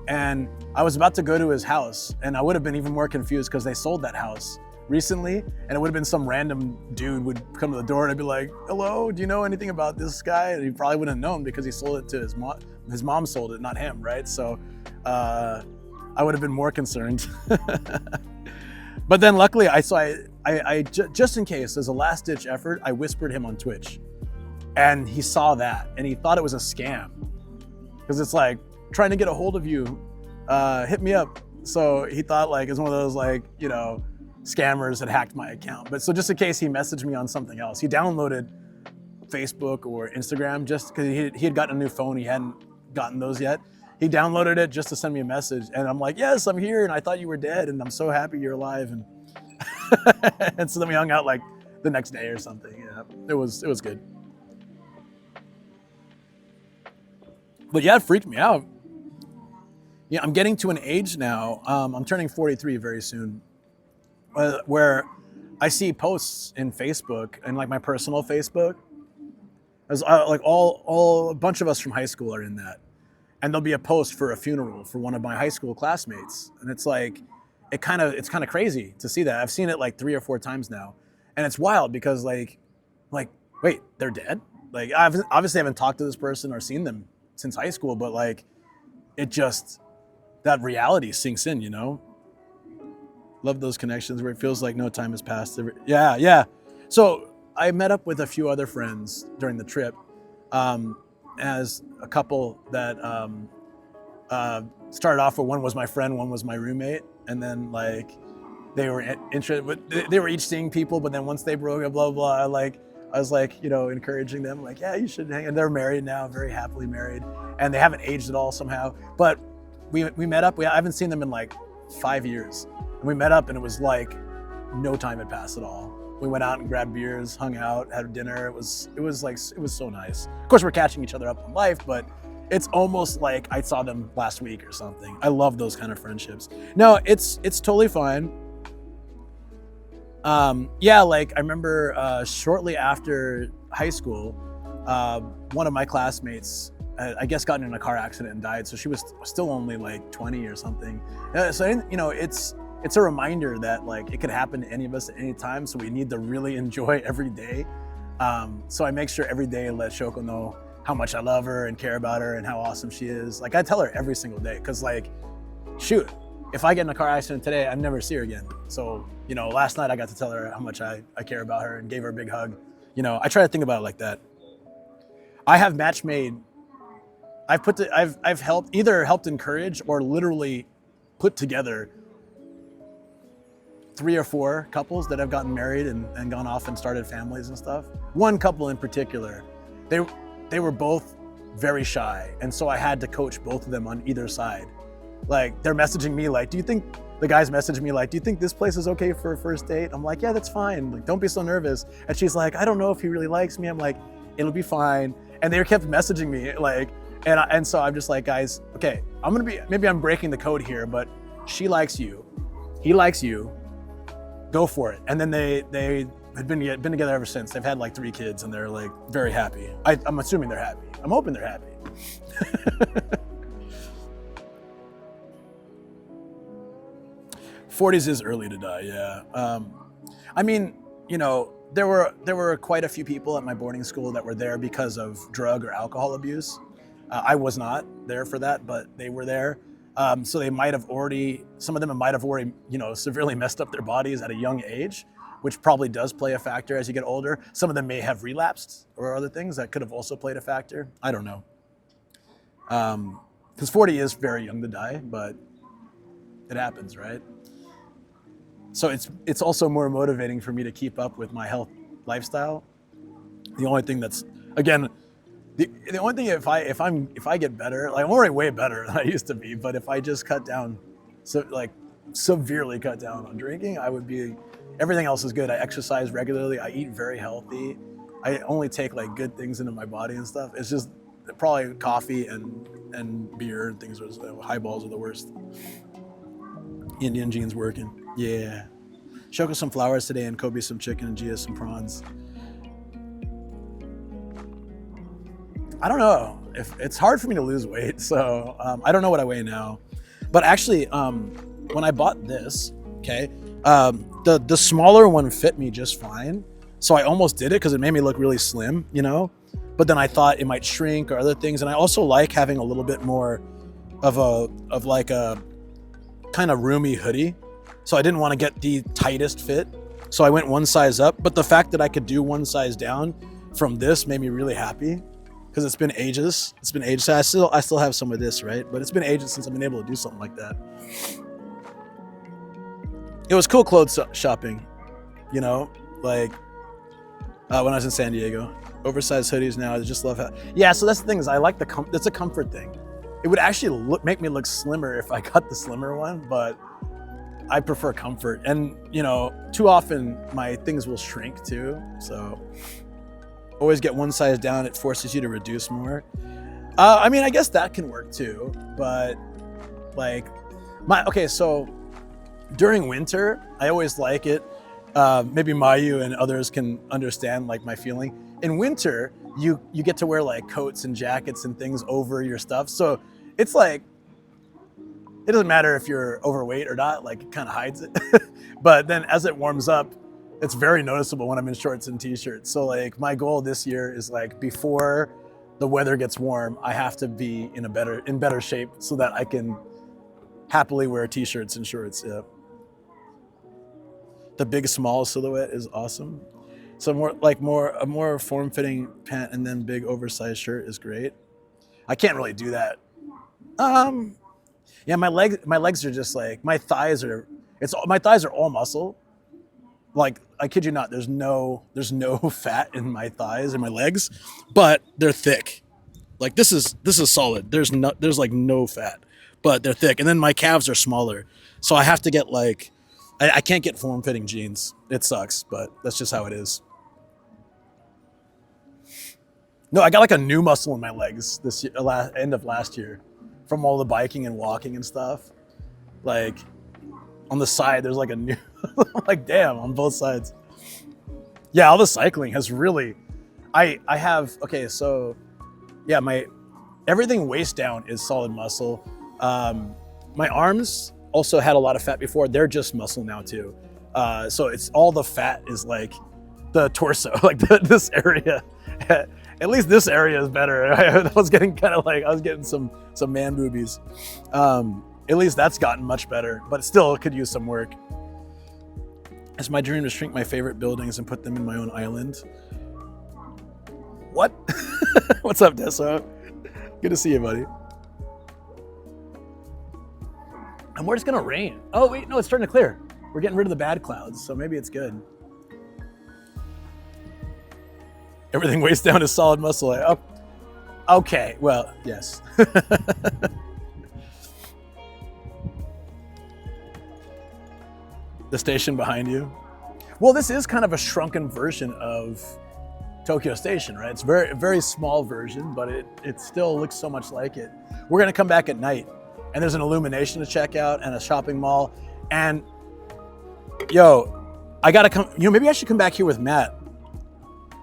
And I was about to go to his house, and I would have been even more confused because they sold that house recently, and it would have been some random dude would come to the door and I'd be like, "Hello, do you know anything about this guy?" And he probably wouldn't have known because he sold it to his mom. His mom sold it, not him, right? So I would have been more concerned. But then luckily, I just in case, as a last-ditch effort, I whispered him on Twitch, and he saw that, and he thought it was a scam because it's like, "Trying to get a hold of you, hit me up." So he thought like it's one of those like, you know, scammers had hacked my account. But so just in case, he messaged me on something else. He downloaded Facebook or Instagram just because he had gotten a new phone. He hadn't gotten those yet. He downloaded it just to send me a message, and I'm like, "Yes, I'm here, and I thought you were dead, and I'm so happy you're alive." And and so then we hung out like the next day or something. Yeah, it was good. But yeah, it freaked me out. Yeah, I'm getting to an age now. I'm turning 43 very soon, where I see posts in Facebook and like my personal Facebook. As like all a bunch of us from high school are in that, and there'll be a post for a funeral for one of my high school classmates, and it's like it's kind of crazy to see that. I've seen it like 3 or 4 times now, and it's wild because like wait, they're dead? Like I obviously haven't talked to this person or seen them since high school, but like it just, that reality sinks in, you know? Love those connections where it feels like no time has passed. Yeah. So I met up with a few other friends during the trip, as a couple that started off with, one was my friend, one was my roommate, and then like they were interested, but they were each seeing people, but then once they broke up, blah blah, I was like, you know, encouraging them, like, "Yeah, you should hang." And they're married now, very happily married, and they haven't aged at all somehow. But we met up. I haven't seen them in like 5 years. And we met up, and it was like no time had passed at all. We went out and grabbed beers, hung out, had dinner. It was so nice. Of course, we're catching each other up on life, but it's almost like I saw them last week or something. I love those kind of friendships. No, it's totally fine. Yeah, like I remember shortly after high school, one of my classmates, I guess, got in a car accident and died. So she was still only like 20 or something. So, you know, it's a reminder that like it could happen to any of us at any time. So we need to really enjoy every day. So I make sure every day I let Shoko know how much I love her and care about her and how awesome she is. Like I tell her every single day, because like, shoot, if I get in a car accident today, I'd never see her again. So, you know, last night I got to tell her how much I care about her and gave her a big hug. You know, I try to think about it like that. I have match made. I've helped encourage or literally put together 3 or 4 couples that have gotten married and gone off and started families and stuff. One couple in particular, they were both very shy, and so I had to coach both of them on either side. Like they're messaging me like, the guys messaged me like, "Do you think this place is okay for a first date?" I'm like, "Yeah, that's fine. Like, don't be so nervous." And she's like, "I don't know if he really likes me." I'm like, "It'll be fine." And they kept messaging me like, and so I'm just like, "Guys, okay, maybe I'm breaking the code here, but she likes you, he likes you, go for it." And then they had been together ever since. They've had like 3 kids and they're like very happy. I'm assuming they're happy. I'm hoping they're happy. 40s is early to die, yeah. I mean, you know, there were quite a few people at my boarding school that were there because of drug or alcohol abuse. I was not there for that, but they were there. So they might have already, some of them might have already, you know, severely messed up their bodies at a young age, which probably does play a factor as you get older. Some of them may have relapsed or other things that could have also played a factor. I don't know. Because 40 is very young to die, but it happens, right? So it's also more motivating for me to keep up with my health lifestyle. The only thing that's, again, the only thing if I get better, like I'm already way better than I used to be, but if I just cut down, so like severely cut down on drinking, I would be, everything else is good. I exercise regularly. I eat very healthy. I only take like good things into my body and stuff. It's just probably coffee and beer and things. Highballs are the worst. Indian genes working. Yeah. Shoko some flowers today and Kobe some chicken and Gia some prawns. I don't know. If it's hard for me to lose weight, so I don't know what I weigh now. But actually, when I bought this, okay, the smaller one fit me just fine. So I almost did it because it made me look really slim, you know? But then I thought it might shrink or other things. And I also like having a little bit more of like a kind of roomy hoodie. So I didn't want to get the tightest fit. So I went one size up. But the fact that I could do one size down from this made me really happy. Because it's been ages. It's been ages. I still have some of this, right? But it's been ages since I've been able to do something like that. It was cool clothes shopping, you know, like when I was in San Diego. Oversized hoodies now. I just love how. Yeah, so that's the thing is I like it's a comfort thing. It would actually make me look slimmer if I got the slimmer one, but I prefer comfort. And you know, too often my things will shrink too, so. Always get one size down, it forces you to reduce more. I mean, I guess that can work too, but like, okay, so during winter, I always like it. Maybe Mayu and others can understand like my feeling. In winter, you get to wear like coats and jackets and things over your stuff. So it's like, it doesn't matter if you're overweight or not, like it kind of hides it. But then as it warms up, it's very noticeable when I'm in shorts and t-shirts. So like my goal this year is like before the weather gets warm, I have to be in better shape so that I can happily wear t-shirts and shorts. Yeah. The big small silhouette is awesome. So a more form-fitting pant and then big oversized shirt is great. I can't really do that. Yeah, my legs are just like, my thighs are all muscle. Like, I kid you not, there's no fat in my thighs and my legs, but they're thick. Like this is solid. There's like no fat, but they're thick. And then my calves are smaller. So I have to get like, I can't get form-fitting jeans. It sucks, but that's just how it is. No, I got like a new muscle in my legs this year, end of last year from all the biking and walking and stuff. Like on the side, there's like a new, like damn, on both sides. Yeah, all the cycling has really, I have, okay, so yeah, everything waist down is solid muscle. My arms also had a lot of fat before. They're just muscle now too. So it's all the fat is like the torso, like this area. At least this area is better. I was getting some man boobies. At least that's gotten much better, but still could use some work. It's my dream to shrink my favorite buildings and put them in my own island. What? What's up, Deso? Good to see you, buddy. And we're just gonna rain. Oh wait, no, it's starting to clear. We're getting rid of the bad clouds, so maybe it's good. Everything waist down is solid muscle. Oh, okay, well, yes. The station behind you. Well, this is kind of a shrunken version of Tokyo Station, right? It's a very small version, but it still looks so much like it. We're gonna come back at night, and there's an Illumination to check out and a shopping mall. And yo, I gotta come, maybe I should come back here with Matt.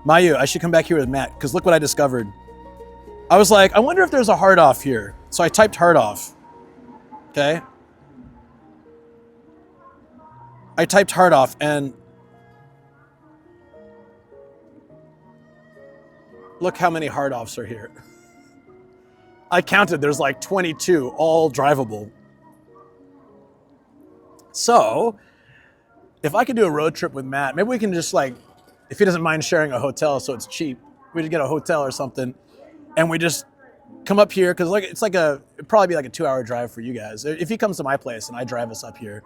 Mayu, I should come back here with Matt, because look what I discovered. I was like, I wonder if there's a hard off here. So I typed hard off. Okay. I typed hard off and look how many hard offs are here. I counted, there's like 22, all drivable. So, if I could do a road trip with Matt, maybe we can just like, if he doesn't mind sharing a hotel so it's cheap, we could get a hotel or something, and we just come up here, because like it'd probably be like a 2-hour drive for you guys. If he comes to my place and I drive us up here,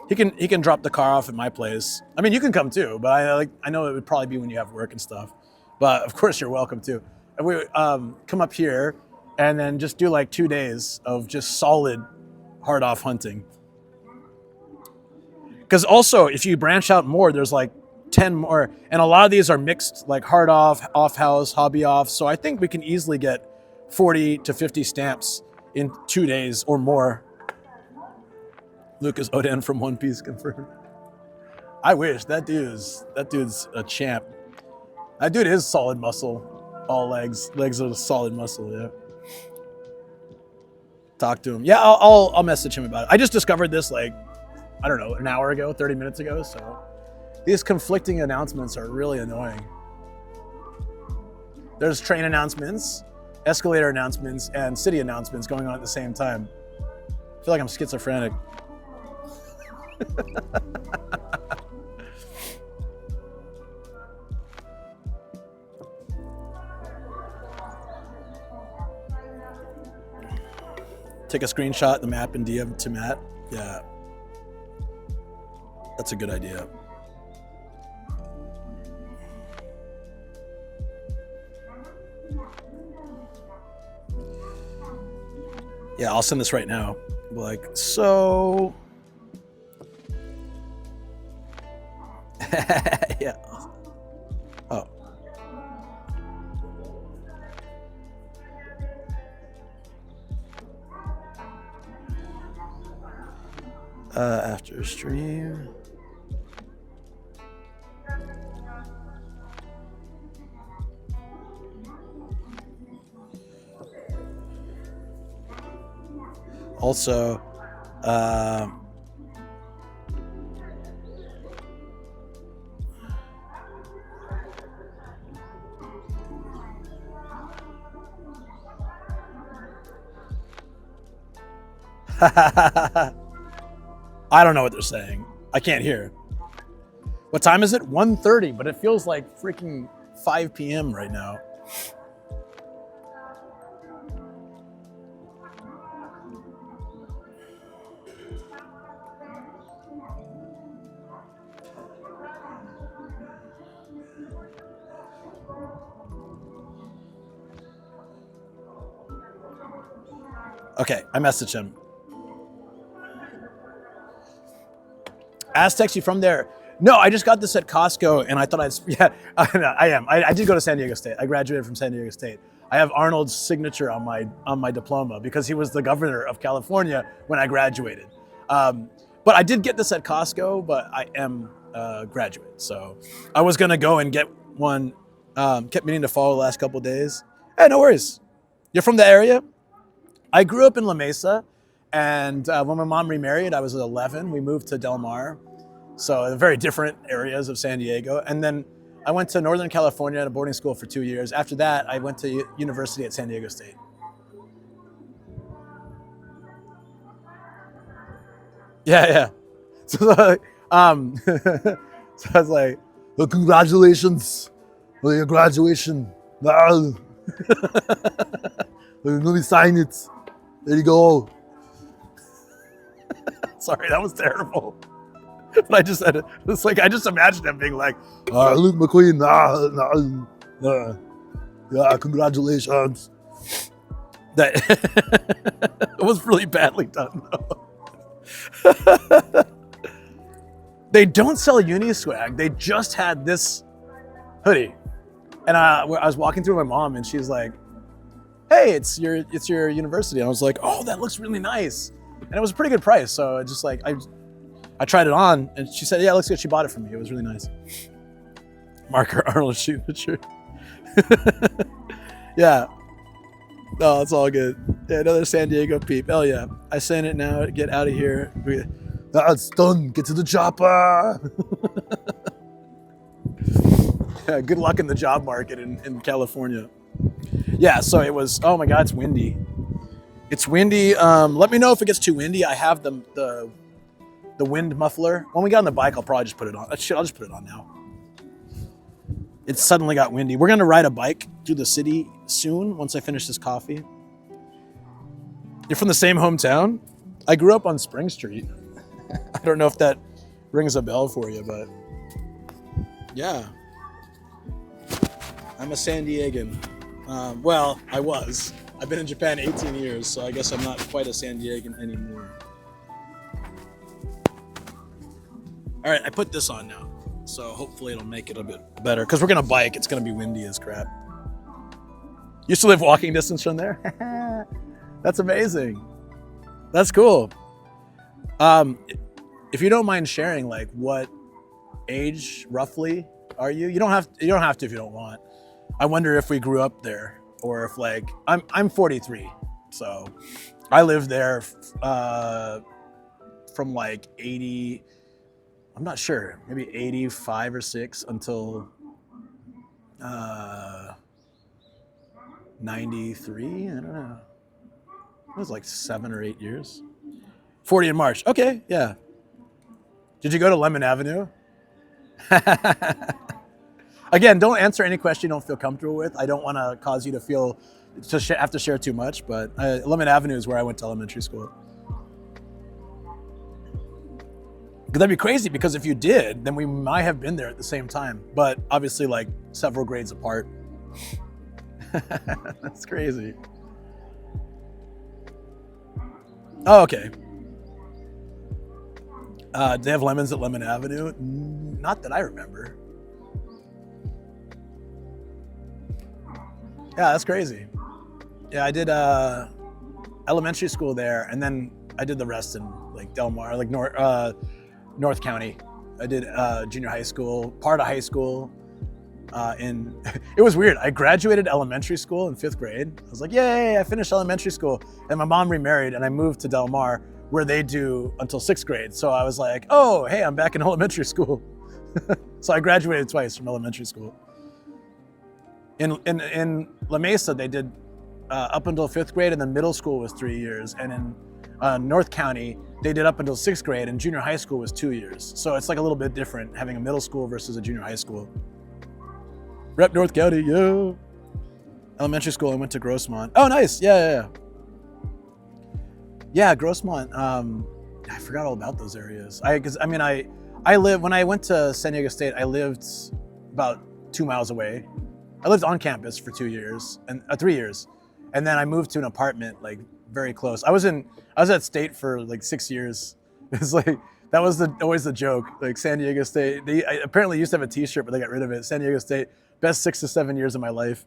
he can drop the car off at my place. I mean, you can come too, but I know it would probably be when you have work and stuff. But of course you're welcome too. And we come up here and then just do like 2 days of just solid hard off hunting. Because also, if you branch out more, there's like 10 more, and a lot of these are mixed, like hard off, off house, hobby off. So I think we can easily get 40 to 50 stamps in 2 days or more. Lucas Oden from One Piece confirmed. I wish. That dude's a champ. That dude is solid muscle. All legs. Legs are solid muscle, yeah. Talk to him. Yeah, I'll message him about it. I just discovered this like, I don't know, an hour ago, 30 minutes ago, so these conflicting announcements are really annoying. There's train announcements, escalator announcements, and city announcements going on at the same time. I feel like I'm schizophrenic. Take a screenshot of the map and DM to Matt. Yeah. That's a good idea. Yeah, I'll send this right now. Like, so... yeah. Oh. After stream. Also, I don't know what they're saying. I can't hear. What time is it? 1:30, but it feels like freaking 5 p.m. right now. Okay, I messaged him. Aztecs, you from there? No, I just got this at Costco, and I thought I am. I did go to San Diego State. I graduated from San Diego State. I have Arnold's signature on my diploma because he was the governor of California when I graduated. But I did get this at Costco, but I am a graduate, so I was gonna go and get one. Kept meaning to follow the last couple of days. Hey, no worries. You're from the area? I grew up in La Mesa, and when my mom remarried, I was 11. We moved to Del Mar, so very different areas of San Diego. And then I went to Northern California at a boarding school for 2 years. After that, I went to university at San Diego State. Yeah. So, so I was like, well, congratulations on your graduation. Let me sign it. There you go. Sorry, that was terrible. But I just said it. It's like I just imagined him being like, Luke McQueen, yeah, congratulations. That it was really badly done though. They don't sell Uniswag. They just had this hoodie, and I was walking through with my mom, and she's like, "Hey, it's your university." And I was like, "Oh, that looks really nice," and it was a pretty good price. So I just like I I tried it on, and she said, "Yeah, it looks good." She bought it for me. It was really nice. Marker Arnold signature. Yeah. No, it's all good. Yeah, another San Diego peep. Hell yeah. I sent it now. Get out of here. It's done. Get to the chopper. Yeah, good luck in the job market in California. Yeah, so it was, oh my God, it's windy. It's windy. Let me know if it gets too windy. I have the wind muffler. When we get on the bike, I'll probably just put it on. I'll just put it on now. It suddenly got windy. We're going to ride a bike through the city soon once I finish this coffee. You're from the same hometown? I grew up on Spring Street. I don't know if that rings a bell for you, but yeah. I'm a San Diegan. Well, I was. I've been in Japan 18 years, so I guess I'm not quite a San Diegan anymore. All right, I put this on now, so hopefully it'll make it a bit better. Because we're going to bike. It's going to be windy as crap. Used to live walking distance from there? That's amazing. That's cool. If you don't mind sharing, like, what age roughly are you? You don't have to if you don't want. I wonder if we grew up there, or if, like, I'm 43, so I lived there from like 80. I'm not sure, maybe 85 or 6 until 93. I don't know. It was like 7 or 8 years. 40 in March. Okay, yeah. Did you go to Lemon Avenue? Again, don't answer any question you don't feel comfortable with. I don't want to cause you to feel have to share too much, but Lemon Avenue is where I went to elementary school. That'd be crazy, because if you did, then we might have been there at the same time, but obviously like several grades apart. That's crazy. Oh, okay. Do they have lemons at Lemon Avenue? Not that I remember. Yeah, that's crazy. Yeah, I did elementary school there, and then I did the rest in like Del Mar, like North County. I did junior high school, part of high school. It was weird. I graduated elementary school in 5th grade. I was like, yay, I finished elementary school. And my mom remarried, and I moved to Del Mar, where they do until 6th grade. So I was like, oh, hey, I'm back in elementary school. So I graduated twice from elementary school. In La Mesa, they did up until 5th grade, and then middle school was 3 years. And in North County, they did up until 6th grade, and junior high school was 2 years. So it's like a little bit different having a middle school versus a junior high school. Rep North County, yeah. Elementary school, I went to Grossmont. Oh, nice, yeah. Yeah, Grossmont. I forgot all about those areas. I live, when I went to San Diego State, I lived about 2 miles away. I lived on campus for 2 years, and 3 years. And then I moved to an apartment like very close. I was at State for like 6 years. It's like, that was always the joke. Like San Diego State, I apparently used to have a t-shirt, but they got rid of it. San Diego State, best 6 to 7 years of my life.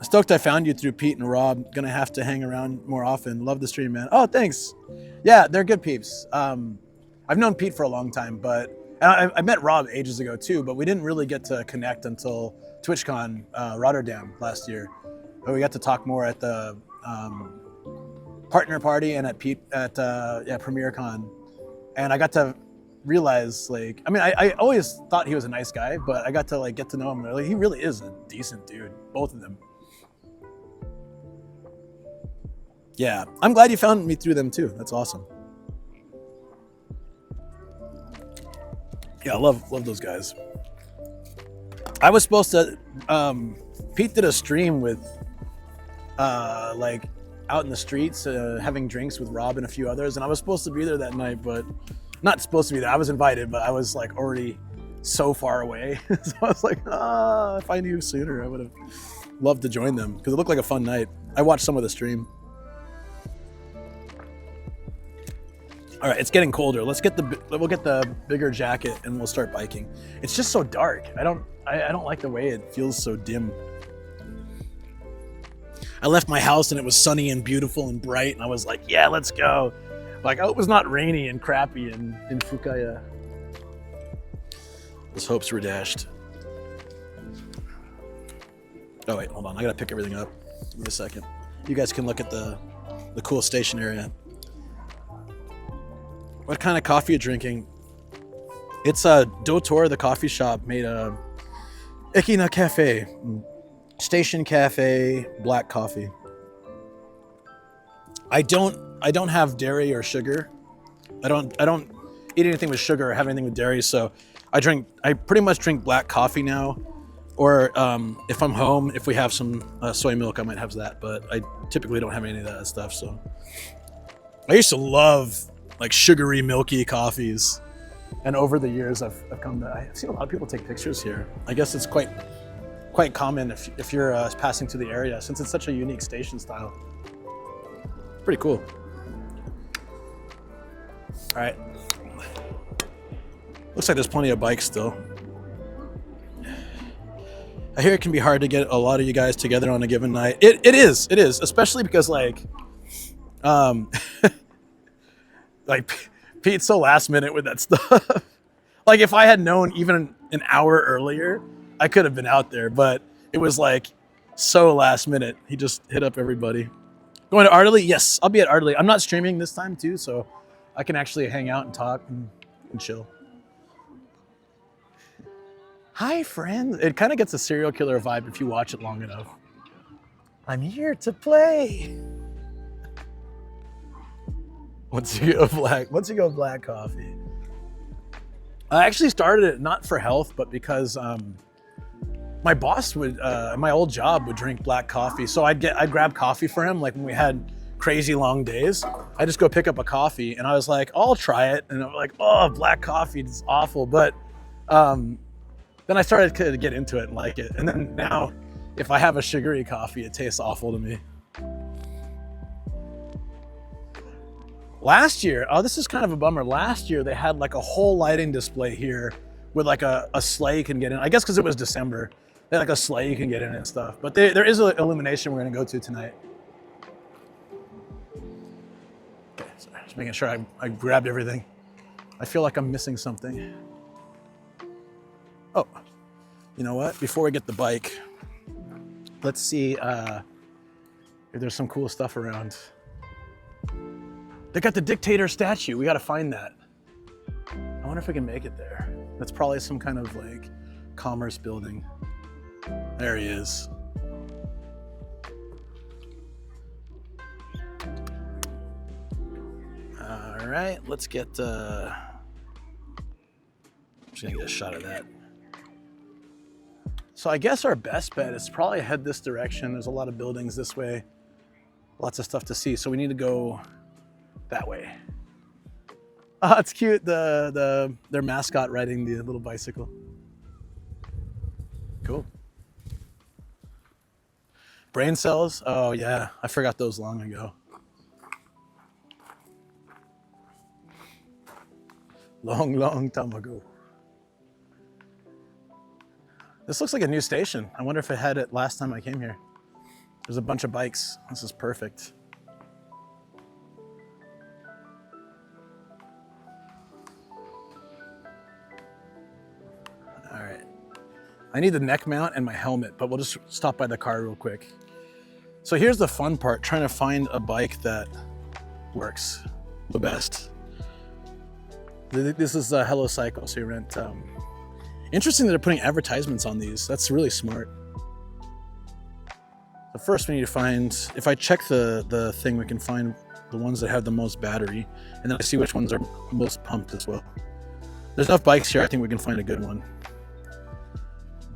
Stoked I found you through Pete and Rob. Gonna have to hang around more often. Love the stream, man. Oh, thanks. Yeah, they're good peeps. I've known Pete for a long time, but I met Rob ages ago too, but we didn't really get to connect until TwitchCon Rotterdam last year. But we got to talk more at the partner party and at PremierCon. And I got to realize, like, I always thought he was a nice guy, but I got to like get to know him. Like, he really is a decent dude, both of them. Yeah, I'm glad you found me through them too. That's awesome. Yeah, I love those guys. I was supposed to, Pete did a stream with, like, out in the streets, having drinks with Rob and a few others, and I was supposed to be there that night, but not supposed to be there. I was invited, but I was like already so far away. So I was like, if I knew sooner, I would have loved to join them, because it looked like a fun night. I watched some of the stream. All right, it's getting colder. We'll get the bigger jacket and we'll start biking. It's just so dark. I don't like the way it feels so dim. I left my house and it was sunny and beautiful and bright, and I was like, yeah, let's go. Like, I hope it's not rainy and crappy in Fukaya. Those hopes were dashed. Oh wait, hold on. I gotta pick everything up. Give me a second. You guys can look at the cool station area. What kind of coffee are you drinking? It's a Dotor, the coffee shop, made a Ikina Cafe, Station Cafe, black coffee. I don't have dairy or sugar. I don't eat anything with sugar or have anything with dairy, so I pretty much drink black coffee now. Or if I'm home, if we have some soy milk, I might have that, but I typically don't have any of that stuff. So I used to love like sugary, milky coffees. And over the years, I've seen a lot of people take pictures here. I guess it's quite common if you're passing through the area, since it's such a unique station style. Pretty cool. All right. Looks like there's plenty of bikes still. I hear it can be hard to get a lot of you guys together on a given night. It is, especially because like Pete's so last minute with that stuff. Like if I had known even an hour earlier, I could have been out there, but it was like so last minute. He just hit up everybody. Going to Ardley? Yes, I'll be at Ardley. I'm not streaming this time too, so I can actually hang out and talk and chill. Hi, friend. It kind of gets a serial killer vibe if you watch it long enough. I'm here to play. Once you go black coffee. I actually started it not for health, but because my boss would, my old job would drink black coffee. So I'd grab coffee for him. Like when we had crazy long days, I just go pick up a coffee and I was like, I'll try it. And I'm like, oh, black coffee is awful. But then I started to get into it and like it. And then now, if I have a sugary coffee, it tastes awful to me. Last year, oh, this is kind of a bummer. Last year, they had like a whole lighting display here with like a sleigh you can get in. I guess because it was December. They had like a sleigh you can get in and stuff. But there is an Illumination we're gonna go to tonight. Okay, sorry, just making sure I grabbed everything. I feel like I'm missing something. Oh, you know what? Before we get the bike, let's see if there's some cool stuff around. They got the dictator statue. We got to find that. I wonder if we can make it there. That's probably some kind of like commerce building. There he is. All right, let's get, I'm just gonna get a shot of that. So I guess our best bet is probably head this direction. There's a lot of buildings this way, lots of stuff to see. So we need to go that way. Oh, it's cute. Their mascot riding the little bicycle. Cool. Brain cells. Oh yeah, I forgot those long ago. Long time ago. This looks like a new station. I wonder if it had it last time I came here. There's a bunch of bikes. This is perfect. All right. I need the neck mount and my helmet, but we'll just stop by the car real quick. So here's the fun part, trying to find a bike that works the best. This is Hello Cycle, so you rent. Interesting that they're putting advertisements on these. That's really smart. So first we need to find, if I check the thing, we can find the ones that have the most battery, and then I see which ones are most pumped as well. There's enough bikes here, I think we can find a good one.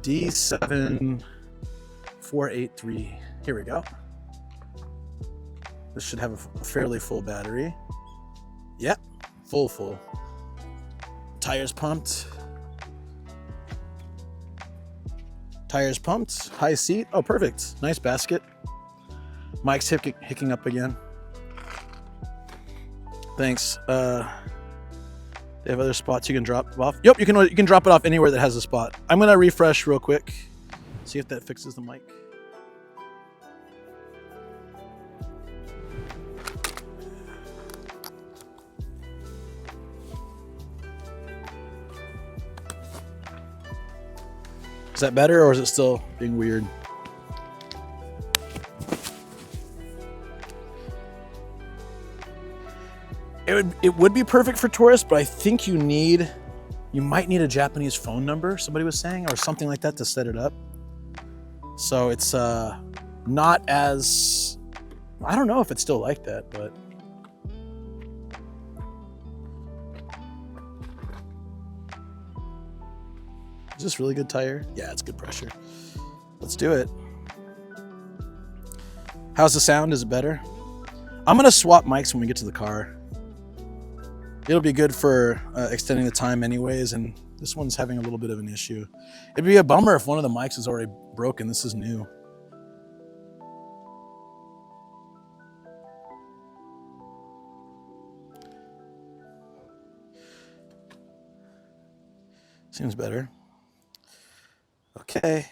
D7483, here we go. This should have a fairly full battery. Yep, full. Tires pumped. Tires pumped, high seat. Oh, perfect. Nice basket. Mike's hicking up again. Thanks. They have other spots you can drop off. Yep, you can drop it off anywhere that has a spot. I'm gonna refresh real quick. See if that fixes the mic. Is that better, or is it still being weird? It would be perfect for tourists, but I think you might need a Japanese phone number, somebody was saying, or something like that to set it up. So it's not as, I don't know if it's still like that, but. Is this really good tire? Yeah, it's good pressure. Let's do it. How's the sound? Is it better? I'm gonna swap mics when we get to the car. It'll be good for extending the time anyways, and this one's having a little bit of an issue. It'd be a bummer if one of the mics is already broken. This is new. Seems better. Okay.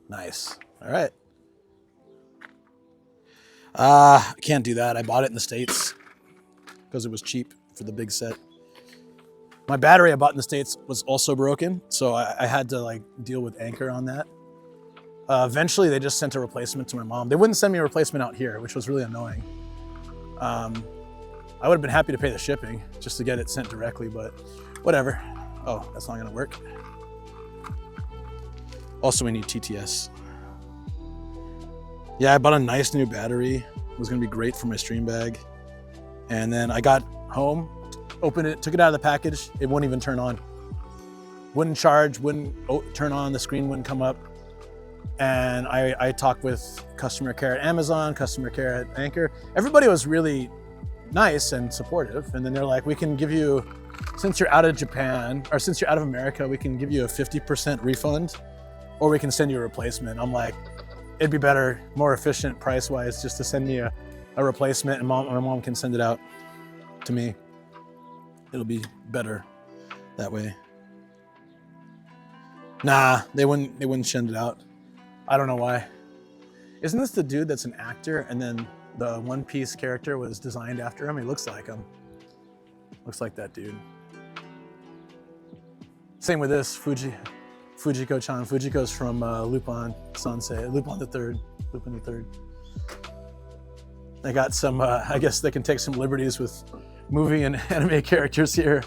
Nice. All right. I can't do that. I bought it in the States because it was cheap for the big set. My battery I bought in the States was also broken, so I had to like deal with Anchor on that. Eventually, they just sent a replacement to my mom. They wouldn't send me a replacement out here, which was really annoying. I would have been happy to pay the shipping just to get it sent directly, but whatever. Oh, that's not gonna work. Also, we need TTS. Yeah, I bought a nice new battery. It was gonna be great for my stream bag. And then I got home, opened it, took it out of the package. It wouldn't even turn on. Wouldn't charge, wouldn't turn on, the screen wouldn't come up. And I talked with customer care at Amazon, customer care at Anchor. Everybody was really nice and supportive. And then they're like, we can give you, since you're out of Japan, or since you're out of America, we can give you a 50% refund, or we can send you a replacement. I'm like, it'd be better, more efficient price-wise, just to send me a replacement, and my mom can send it out to me. It'll be better that way. Nah, they wouldn't send it out. I don't know why. Isn't this the dude that's an actor, and then the One Piece character was designed after him? He looks like him. Looks like that dude. Same with this, Fujiko-chan. Fujiko's from Lupin Sensei, Lupin the Third. They got some, I guess they can take some liberties with movie and anime characters here.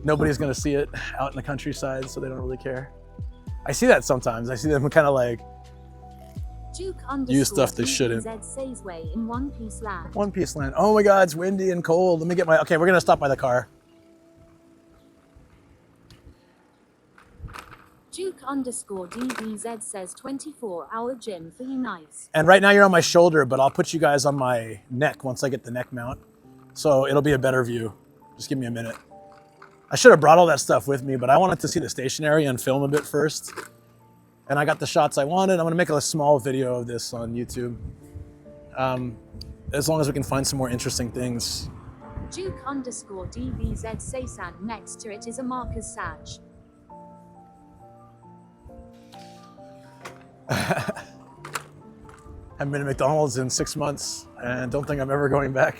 Nobody's gonna see it out in the countryside, so they don't really care. I see that sometimes. I see them kind of like use stuff they shouldn't. In One Piece Land. One Piece Land. Oh my God, it's windy and cold. Let me get my, okay, we're gonna stop by the car. Duke_DBZ says 24-hour gym for you, nice. And right now you're on my shoulder, but I'll put you guys on my neck once I get the neck mount. So it'll be a better view. Just give me a minute. I should have brought all that stuff with me, but I wanted to see the stationery and film a bit first. And I got the shots I wanted. I'm gonna make a small video of this on YouTube. As long as we can find some more interesting things. Duke_DBZ Seien next to it is a Marcus Sag. Haven't been to McDonald's in 6 months and don't think I'm ever going back.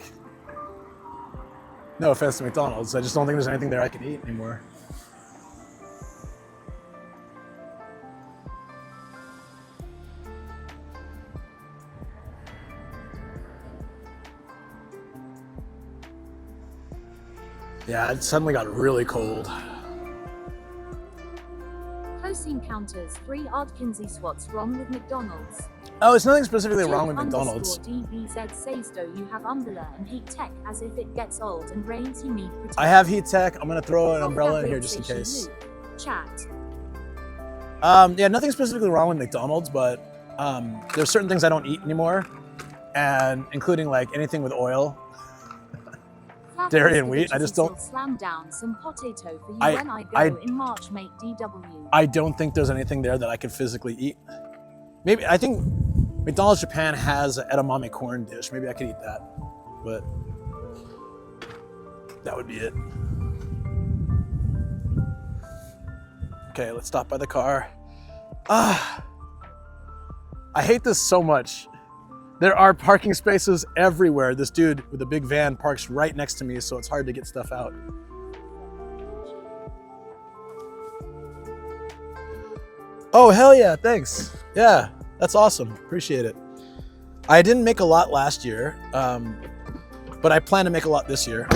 No offense to McDonald's, I just don't think there's anything there I can eat anymore. Yeah, it suddenly got really cold. Close encounters, 3 odd Kinsey swats wrong with McDonald's. Oh, it's nothing specifically wrong with McDonald's. DBZ says though you have umbrella and heat tech as if it gets old and rains you need protection. I have heat tech. I'm gonna throw an umbrella in here just in case. Chat. Yeah, nothing specifically wrong with McDonald's, but there's certain things I don't eat anymore, and including like anything with oil, dairy and wheat. I just don't. Slam down some potato for you when I go in March, mate. DW. I don't think there's anything there that I could physically eat. Maybe, I think McDonald's Japan has an edamame corn dish. Maybe I could eat that, but that would be it. Okay, let's stop by the car. I hate this so much. There are parking spaces everywhere. This dude with a big van parks right next to me, so it's hard to get stuff out. Oh, hell yeah, thanks. Yeah, that's awesome. Appreciate it. I didn't make a lot last year, but I plan to make a lot this year.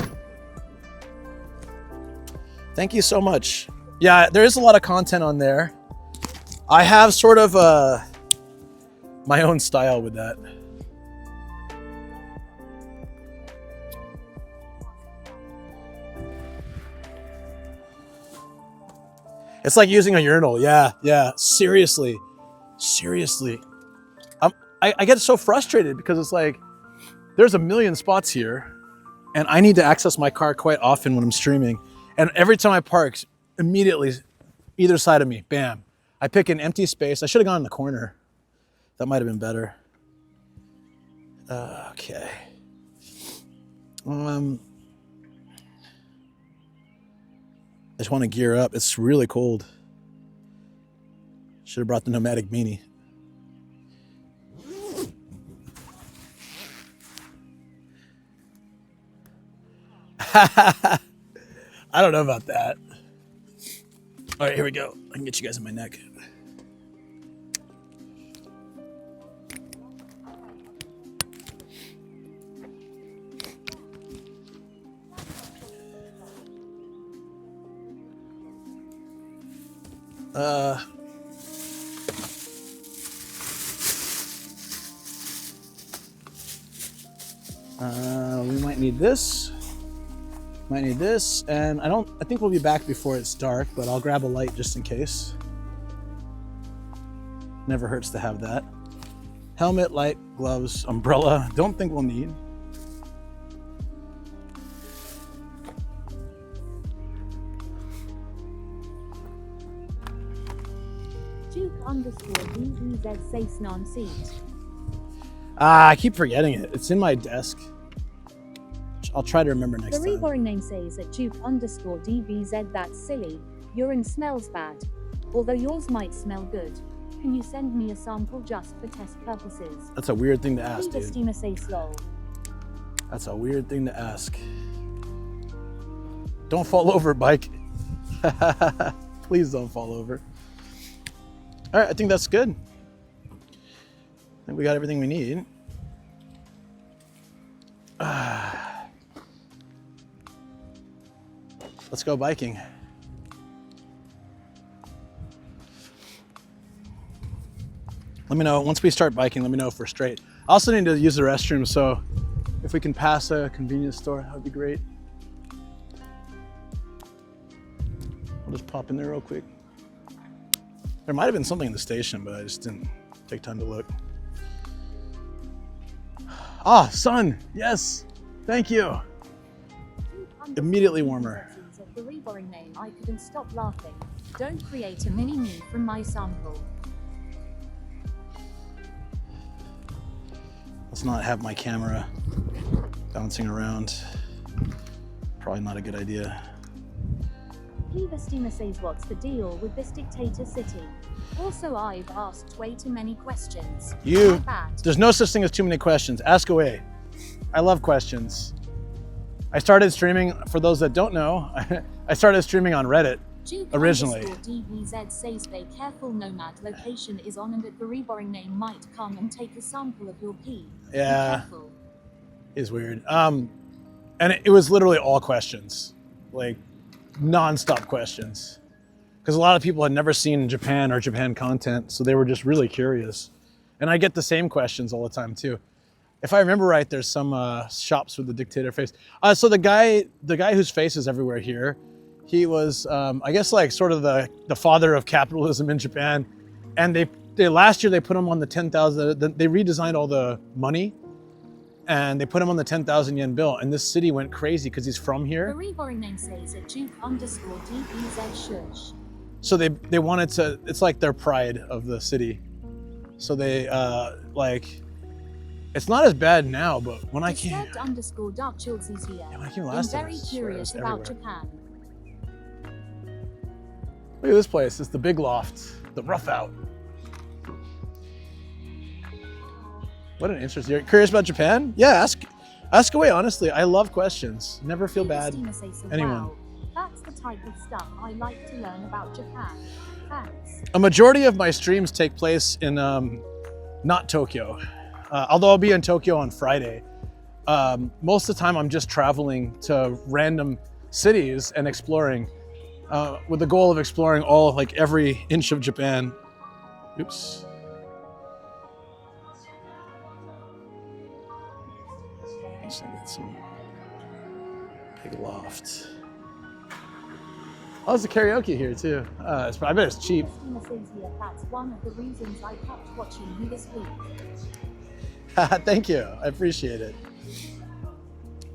Thank you so much. Yeah, there is a lot of content on there. I have sort of my own style with that. It's like using a urinal. Yeah. Seriously. I get so frustrated because it's like, there's a million spots here and I need to access my car quite often when I'm streaming. And every time I park, immediately, either side of me, bam. I pick an empty space. I should have gone in the corner. That might have been better. Okay. I just want to gear up. It's really cold. Should have brought the nomadic beanie. I don't know about that. All right, here we go. I can get you guys in my neck. We might need this. Might need this, and I think we'll be back before it's dark, but I'll grab a light just in case. Never hurts to have that. Helmet, light, gloves, umbrella. Don't think we'll need. Duke_DEZ says non-seat. I keep forgetting it. It's in my desk. I'll try to remember next The time. reboring name says at Duke_DBZ, that's silly. Urine smells bad. Although yours might smell good. Can you send me a sample just for test purposes? That's a weird thing to ask, dude. Steamer says lol. That's a weird thing to ask. Don't fall over, bike. Please don't fall over. All right, I think that's good. I think we got everything we need. Let's go biking. Let me know, once we start biking, let me know if we're straight. I also need to use the restroom, so if we can pass a convenience store, that would be great. I'll just pop in there real quick. There might have been something in the station, but I just didn't take time to look. Ah, sun, yes, thank you. Immediately warmer. The reboring name, I couldn't stop laughing. Don't create a mini me from my sample. Let's not have my camera bouncing around. Probably not a good idea. Cleaver Steamer says, what's the deal with this dictator city? Also, I've asked way too many questions. There's no such thing as too many questions. Ask away. I love questions. I started streaming, for those that don't know, I started streaming on Reddit originally. DBZ says they careful nomad location is on and that the reboring name might come and take a sample of your pee. Yeah, it's weird. And it was literally all questions, like non-stop questions. Because a lot of people had never seen Japan or Japan content, so they were just really curious. And I get the same questions all the time too. If I remember right, there's some shops with the dictator face. So the guy whose face is everywhere here, he was, I guess, like sort of the father of capitalism in Japan. And they last year they put him on the 10,000. They redesigned all the money, and they put him on the 10,000 yen bill. And this city went crazy because he's from here. The reboring name says at Duke_DBZ shush. So they wanted to. It's like their pride of the city. So they like. It's not as bad now, but when I came... _Dark is here. Yeah, when I came last time, I'm very curious about Japan. Look at this place. It's the big loft, the rough out. What an interesting... You're curious about Japan? Yeah, ask away, honestly. I love questions. Never feel bad. Anyone. Wow, that's the type of stuff I like to learn about Japan. facts. A majority of my streams take place in not Tokyo. Although I'll be in Tokyo on Friday. Most of the time I'm just traveling to random cities and exploring with the goal of exploring every inch of Japan. Oops. So I get some big loft. Oh, there's a karaoke here too. I bet it's cheap. That's one of the reasons I kept watching you this week. Thank you. I appreciate it.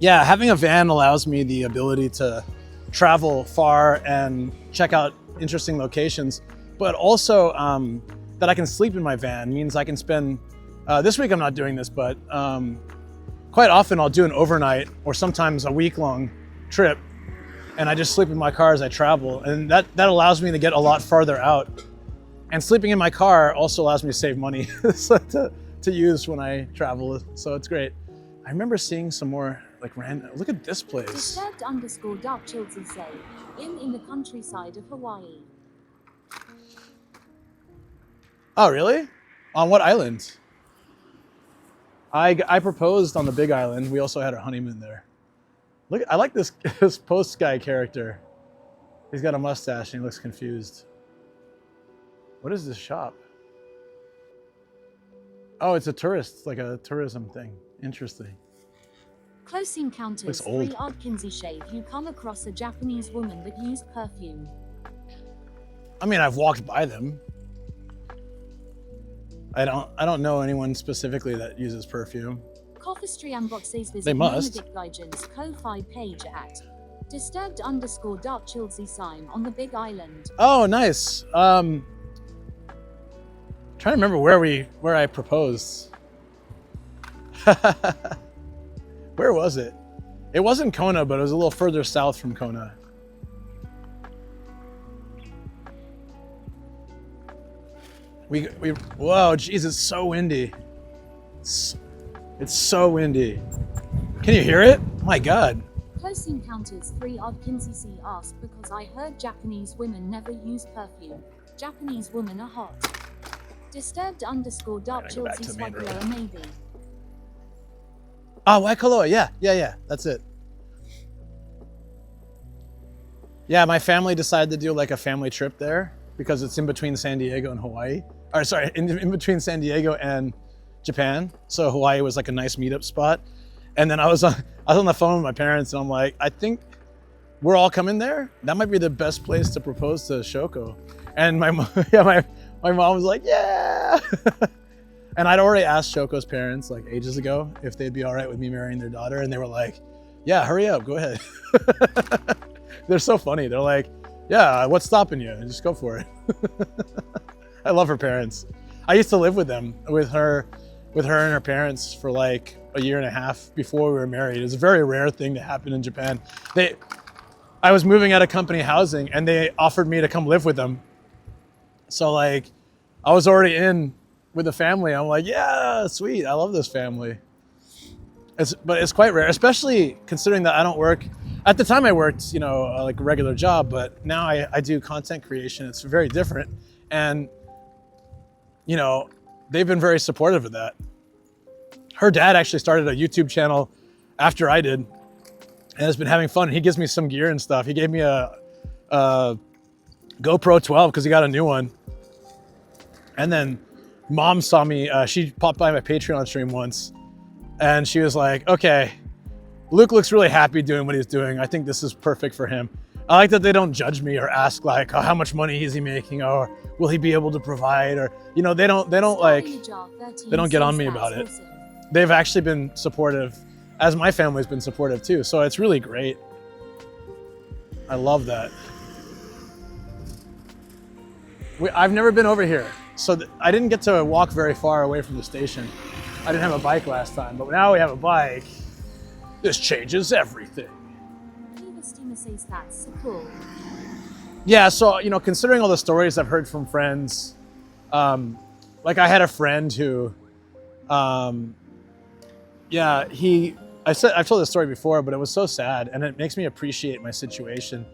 Yeah, having a van allows me the ability to travel far and check out interesting locations, but also that I can sleep in my van means I can spend, this week I'm not doing this, but quite often I'll do an overnight or sometimes a week-long trip, and I just sleep in my car as I travel, and that allows me to get a lot farther out. And sleeping in my car also allows me to save money to use when I travel, so it's great. I remember seeing some more random. Look at this place. Disturbed_dark say in the countryside of Hawaii. Oh, really? On what island? I proposed on the Big Island. We also had our honeymoon there. Look, I like this post guy character. He's got a mustache and he looks confused. What is this shop? Oh, it's a tourist, like a tourism thing. Interesting. Close Encounters Looks old. 3 Odd Kinsey Shave. You come across a Japanese woman that used perfume. I mean, I've walked by them. I don't know anyone specifically that uses perfume. Coffistry unboxes visit They must. Legends Ko-Fi page at Disturbed_dark Sign on the Big Island. Oh, nice. Trying to remember where I proposed. Where was it? It wasn't Kona, but it was a little further south from Kona. Whoa, geez, it's so windy. It's so windy. Can you hear it? My God. Close Encounters 3 Odd Kinsey C asked because I heard Japanese women never use perfume. Japanese women are hot. Disturbed_dark Go back to the main road. maybe. Oh, Waikoloa, yeah, that's it. Yeah, my family decided to do a family trip there because it's in between San Diego and Hawaii. Or sorry, in between San Diego and Japan. So Hawaii was a nice meetup spot. And then I was on the phone with my parents and I'm like, I think we're all coming there. That might be the best place to propose to Shoko. And my mom was like, yeah. And I'd already asked Shoko's parents ages ago if they'd be all right with me marrying their daughter. And they were like, yeah, hurry up, go ahead. They're so funny. They're like, yeah, what's stopping you? Just go for it. I love her parents. I used to live with them, with her and her parents for a year and a half before we were married. It was a very rare thing to happen in Japan. I was moving out of company housing and they offered me to come live with them. So I was already in with the family. I'm like, yeah, sweet. I love this family. But it's quite rare, especially considering that I don't work. At the time I worked, a regular job, but now I do content creation. It's very different. And, they've been very supportive of that. Her dad actually started a YouTube channel after I did and has been having fun. He gives me some gear and stuff. He gave me a GoPro 12 because he got a new one. And then mom saw me, she popped by my Patreon stream once and she was like, okay, Luke looks really happy doing what he's doing. I think this is perfect for him. I like that they don't judge me or ask oh, how much money is he making or will he be able to provide or, they don't get on me about it. They've actually been supportive, as my family's been supportive too. So it's really great. I love that. I've never been over here. So I didn't get to walk very far away from the station. I didn't have a bike last time, but now we have a bike. This changes everything. That's so cool. Yeah, so, considering all the stories I've heard from friends, I had a friend who, I've told this story before, but it was so sad and it makes me appreciate my situation.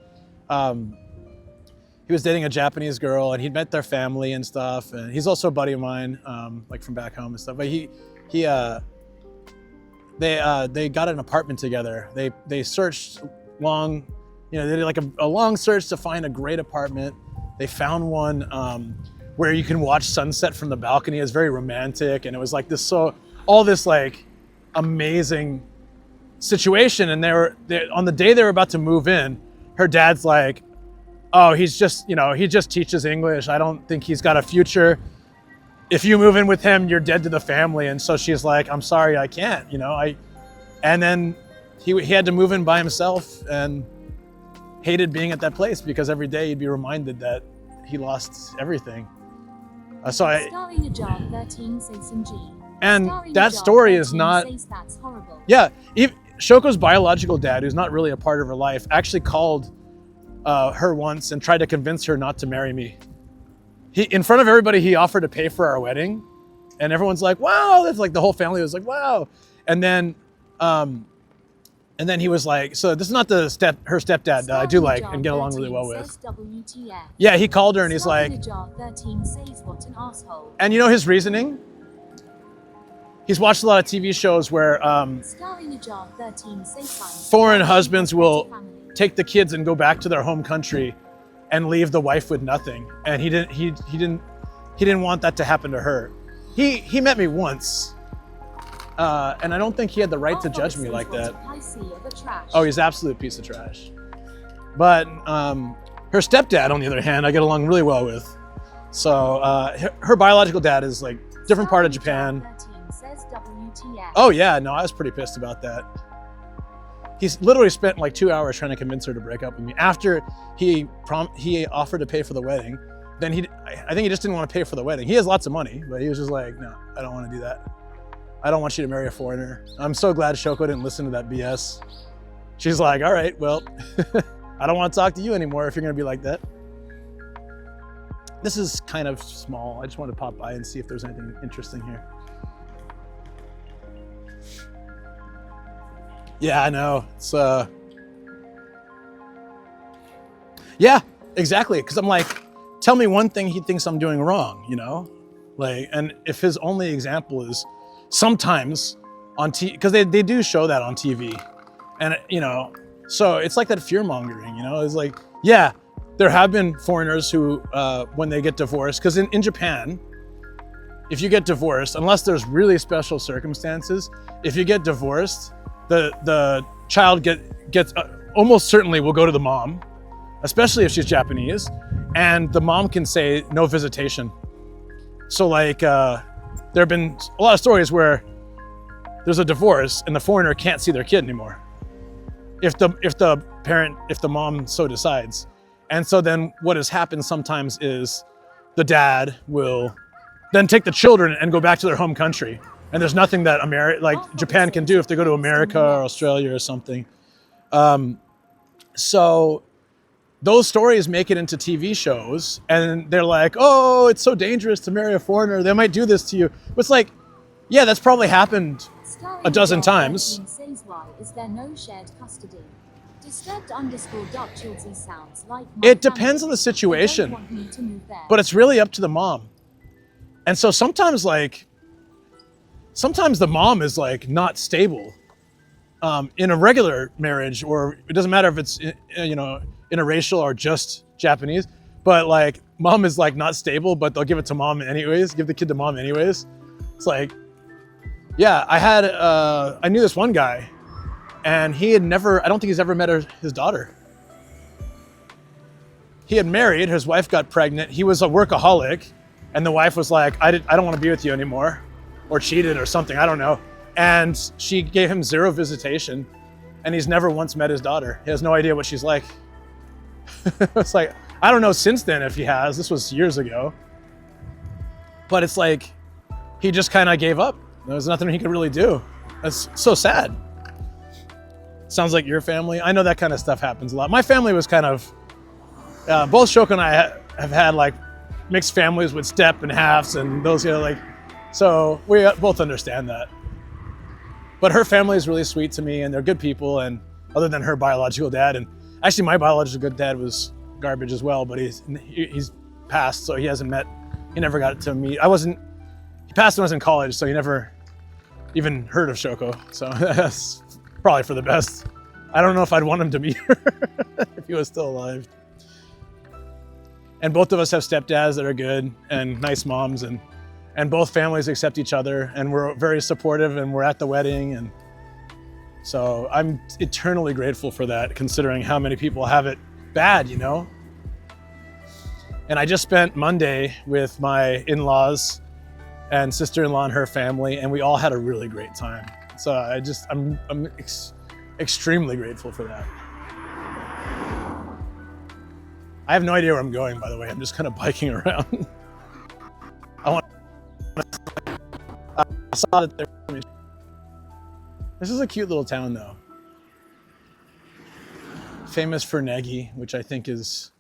he was dating a Japanese girl, and he'd met their family and stuff. And he's also a buddy of mine, like from back home and stuff. But they got an apartment together. They searched long, they did like a long search to find a great apartment. They found one where you can watch sunset from the balcony. It's very romantic, and it was like this all this like amazing situation. And they on the day they were about to move in, her dad's like, oh, he just teaches English. I don't think he's got a future. If you move in with him, you're dead to the family. And so she's like, I'm sorry, I can't, and then he had to move in by himself and hated being at that place because every day he'd be reminded that he lost everything. Starring a job 13 Seien G. And that story is not, that's horrible. yeah, Shoko's biological dad, who's not really a part of her life, actually called her once and tried to convince her not to marry me. In front of everybody, he offered to pay for our wedding, and everyone's like, wow, that's like the whole family was like, wow. And then he was like, so this is not her stepdad that I do like and get along really well with. Yeah, he called her and he's like, and his reasoning? He's watched a lot of TV shows where foreign husbands will take the kids and go back to their home country and leave the wife with nothing. And he didn't want that to happen to her. He met me once. And I don't think he had the right to judge me like that. Oh, he's an absolute piece of trash. But her stepdad, on the other hand, I get along really well with. So her biological dad is like different part of Japan. Oh yeah, no, I was pretty pissed about that. He's literally spent like 2 hours trying to convince her to break up with me. After he offered to pay for the wedding, then I think he just didn't want to pay for the wedding. He has lots of money, but he was just like, no, I don't want to do that. I don't want you to marry a foreigner. I'm so glad Shoko didn't listen to that BS. She's like, all right, well, I don't want to talk to you anymore if you're going to be like that. This is kind of small. I just wanted to pop by and see if there's anything interesting here. Yeah, I know. It's yeah, exactly. Because I'm like, tell me one thing he thinks I'm doing wrong, Like, and if his only example is sometimes on TV, because they do show that on TV, and so it's like that fear mongering, It's like, yeah, there have been foreigners who, when they get divorced, because in Japan, if you get divorced, unless there's really special circumstances, if you get divorced, the child gets almost certainly will go to the mom, especially if she's Japanese, and the mom can say no visitation. So like there have been a lot of stories where there's a divorce and the foreigner can't see their kid anymore if the mom so decides. And so then what has happened sometimes is the dad will then take the children and go back to their home country. And there's nothing that Japan can do if they go to America or Australia or something. So those stories make it into TV shows, and they're like, oh, it's so dangerous to marry a foreigner. They might do this to you. But it's like, yeah, that's probably happened a dozen times. Is there no shared custody? It depends on the situation, but it's really up to the mom. And so sometimes the mom is like not stable in a regular marriage, or it doesn't matter if it's interracial or just Japanese, but like mom is like not stable, but they'll give it to mom anyways, give the kid to mom anyways. It's like, yeah, I knew this one guy, and I don't think he's ever met his daughter. He had married, his wife got pregnant, he was a workaholic, and the wife was like, I don't want to be with you anymore, or cheated or something, I don't know. And she gave him 0 visitation, and he's never once met his daughter. He has no idea what she's like. It's like, I don't know since then if he has, this was years ago. But it's like, he just kind of gave up. There was nothing he could really do. That's so sad. Sounds like your family. I know that kind of stuff happens a lot. My family was kind of, both Shoko and I have had like mixed families with step and halves and those, so we both understand that. But her family is really sweet to me, and they're good people, and other than her biological dad. And actually my biological dad was garbage as well, but he's passed, so he never got to meet. He passed when I was in college, so he never even heard of Shoko. So that's probably for the best. I don't know if I'd want him to meet her if he was still alive. And both of us have stepdads that are good and nice moms, and both families accept each other, and we're very supportive, and we're at the wedding, and so I'm eternally grateful for that, considering how many people have it bad, you know? And I just spent Monday with my in-laws and sister-in-law and her family, and we all had a really great time. So I'm extremely grateful for that. I have no idea where I'm going, by the way. I'm just kind of biking around. I saw that there. This is a cute little town, though. Famous for negi, which I think is...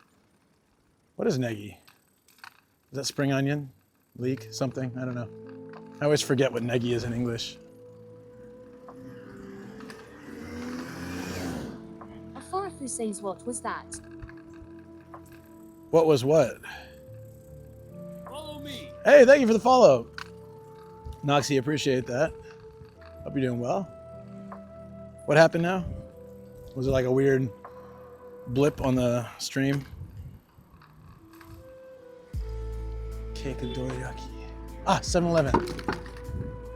What is negi? Is that spring onion? Leek? Something? I don't know. I always forget what negi is in English. Afarafu says, what was that? What was what? Follow me. Hey, thank you for the follow. Noxie, appreciate that. Hope you're doing well. What happened now? Was it like a weird blip on the stream? Cake of Toyouke. Ah, 7-Eleven.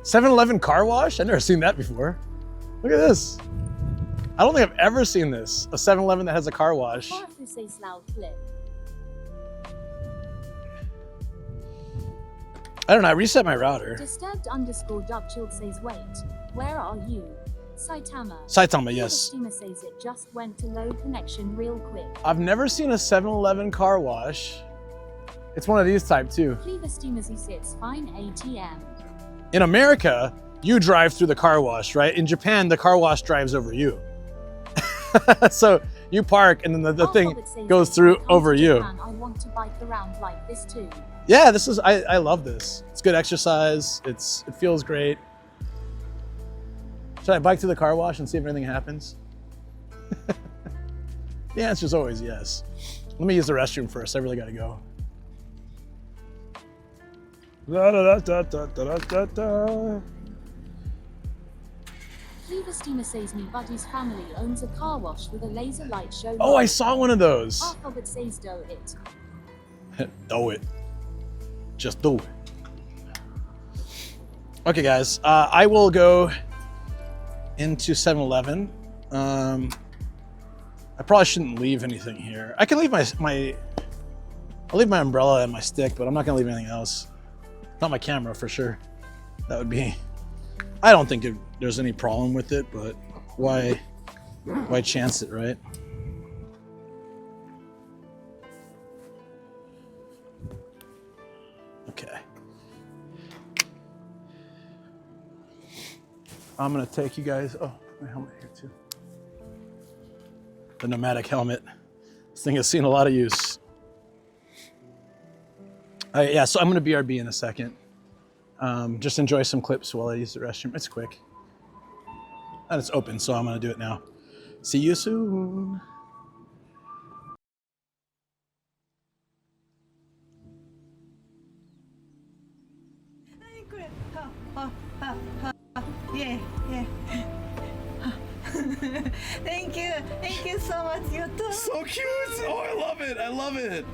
7-Eleven car wash? I've never seen that before. Look at this. I don't think I've ever seen this. A 7-Eleven that has a car wash. Afarafu says loud clip. I don't know, I reset my router. Disturbed_Dubchild says, wait, where are you? Saitama, yes. Steamer says it just went to low connection real quick. I've never seen a 7-Eleven car wash. It's one of these type too. Cleaver Steamers sits fine ATM. In America, you drive through the car wash, right? In Japan, the car wash drives over you. So you park and then the thing goes through over you. Japan, I want to bike around like this too. Yeah, I love this. It's good exercise. It feels great. Should I bike to the car wash and see if anything happens? The answer is always yes. Let me use the restroom first. I really gotta go. Cleaver Steamer says me buddy's family owns a car wash with a laser light show. Oh, I saw one of those. Alphabet says do it. Do it. Just do it. Okay, guys. I will go into 7-Eleven. I probably shouldn't leave anything here. I can leave I'll leave my umbrella and my stick, but I'm not gonna leave anything else. Not my camera for sure. That would be. I don't think there's any problem with it, but why chance it, right? Okay. I'm gonna take you guys. Oh, my helmet here too. The nomadic helmet. This thing has seen a lot of use. Yeah, so I'm gonna BRB in a second. Just enjoy some clips while I use the restroom. It's quick. And it's open, so I'm gonna do it now. See you soon. Yeah. Thank you so much. You too. So cute! Oh, I love it! I love it!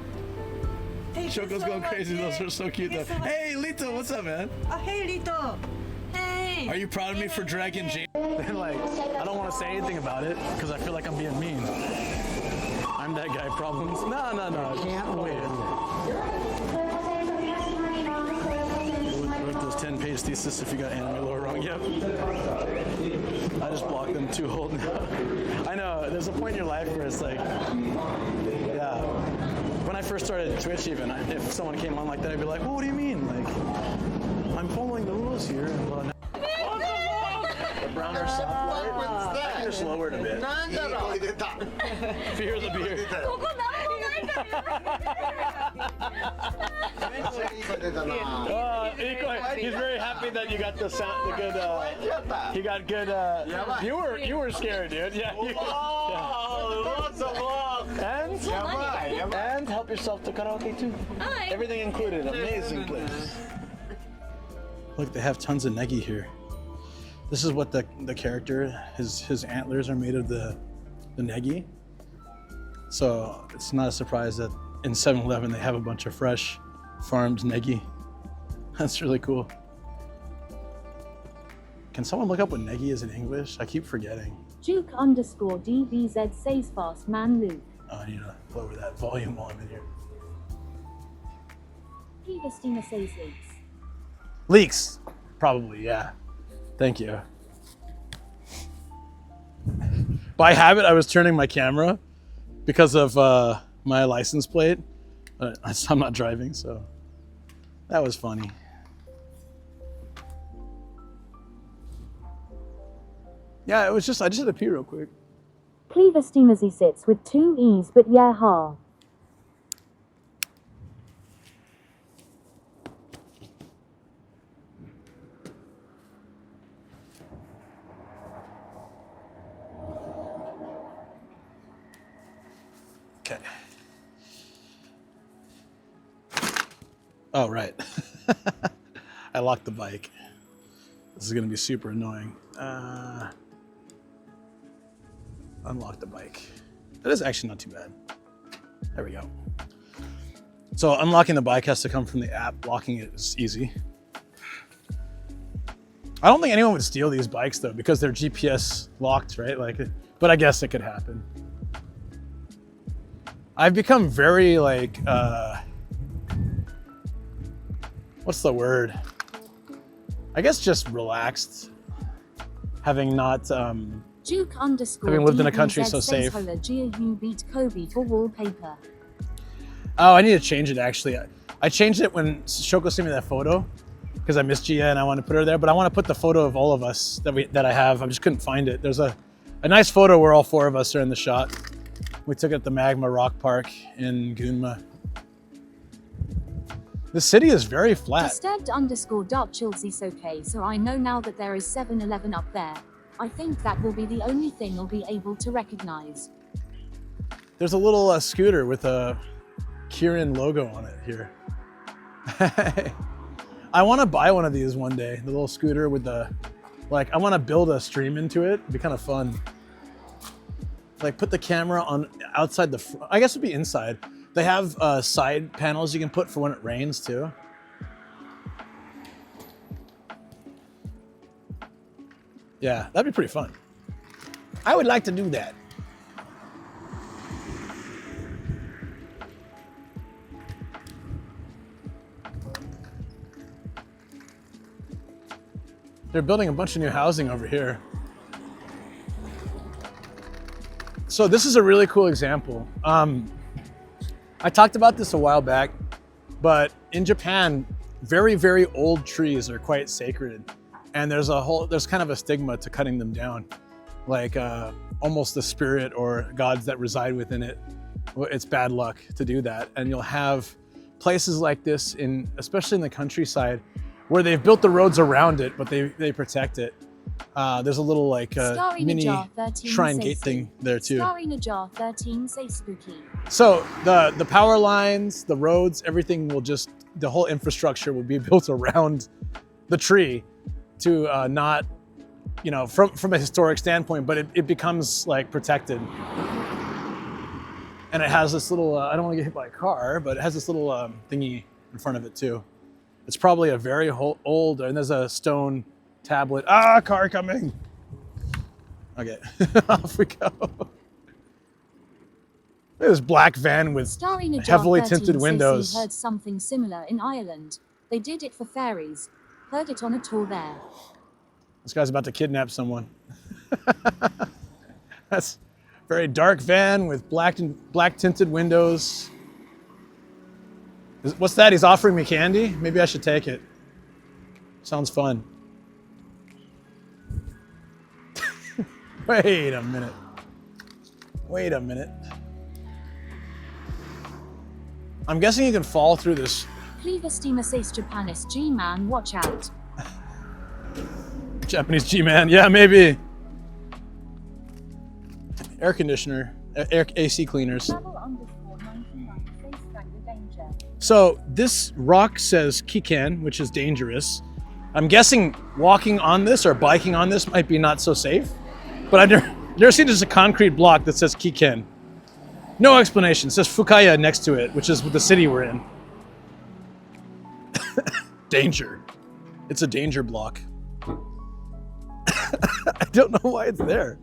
Shoko's going crazy. Those are so cute though. Hey, Lito, what's up, man? Hey, Lito. Hey. Are you proud of me for dragging James? And like, I don't want to say anything about it because I feel like I'm being mean. I'm that guy. Problems? No. Can't wait. Wrote those 10-page thesis if you got anime lore wrong. Yep. I just blocked them too old now. I know. There's a point in your life where it's like, yeah. When I first started Twitch, even if someone came on like that, I'd be like, well, "What do you mean? Like, I'm following the rules here." Well, now, the browner soft light. I can just lower it a bit. Fear the beer. He's very happy that you got the sound, the good. He got good. You were scared, dude. Yeah. And help yourself to karaoke too. Everything included. Amazing place. Look, they have tons of negi here. This is what the character, his antlers are made of the negi. So it's not a surprise that in 7-Eleven they have a bunch of fresh farmed negi. That's really cool. Can someone look up what negi is in English? I keep forgetting. Duke_DVZ says fast man Luke. Oh, I need to lower that volume while I'm in here. Privestina says leaks. Leaks, probably, yeah. Thank you. By habit, I was turning my camera because of my license plate. I'm not driving, so that was funny. Yeah, it was just, I just had to pee real quick. Privestina sits with 2 E's but yeah ha. Okay. Oh, right. I locked the bike. This is going to be super annoying. Unlock the bike. That is actually not too bad. There we go. So unlocking the bike has to come from the app. Locking it is easy. I don't think anyone would steal these bikes though, because they're GPS locked, right? But I guess it could happen. I've become very what's the word? I guess just relaxed, having not having lived in a country so safe. You beat Kobe for wallpaper. Oh, I need to change it actually. I changed it when Shoko sent me that photo because I missed Gia and I want to put her there, but I want to put the photo of all of us that I have. I just couldn't find it. There's a nice photo where all 4 of us are in the shot. We took it at the Magma Rock Park in Gunma. The city is very flat. Disturbed_dark is okay, so I know now that there is 7-Eleven up there. I think that will be the only thing I'll be able to recognize. There's a little scooter with a Kirin logo on it here. I want to buy one of these one day. The little scooter with the, I want to build a stream into it. It'd be kind of fun. Put the camera on outside the, I guess it'd be inside. They have side panels you can put for when it rains too. Yeah, that'd be pretty fun. I would like to do that. They're building a bunch of new housing over here. So this is a really cool example. I talked about this a while back, but in Japan, very, very old trees are quite sacred. And there's kind of a stigma to cutting them down. Almost the spirit or gods that reside within it. It's bad luck to do that. And you'll have places like this especially in the countryside, where they've built the roads around it, but they protect it. There's a little mini shrine gate thing there too. So the power lines, the roads, everything the whole infrastructure will be built around the tree to not, from a historic standpoint, but it becomes protected. And it has this little, I don't want to get hit by a car, but it has this little thingy in front of it too. It's probably a very old, and there's a stone tablet. Car coming. Okay, off we go. Look at this black van with heavily tinted windows. Heard something similar in Ireland. They did it for fairies. Heard it on a tour there. This guy's about to kidnap someone. That's a very dark van with black tinted windows. What's that? He's offering me candy? Maybe I should take it. Sounds fun. Wait a minute. Wait a minute. I'm guessing you can fall through this. Cleavestima says Japanese G-Man, watch out. Japanese G-Man, yeah, maybe. Air conditioner, AC cleaners. So this rock says Kiken, which is dangerous. I'm guessing walking on this or biking on this might be not so safe, but I've never seen just a concrete block that says Kiken. No explanation. It says Fukaya next to it, which is the city we're in. Danger. It's a danger block. I don't know why it's there.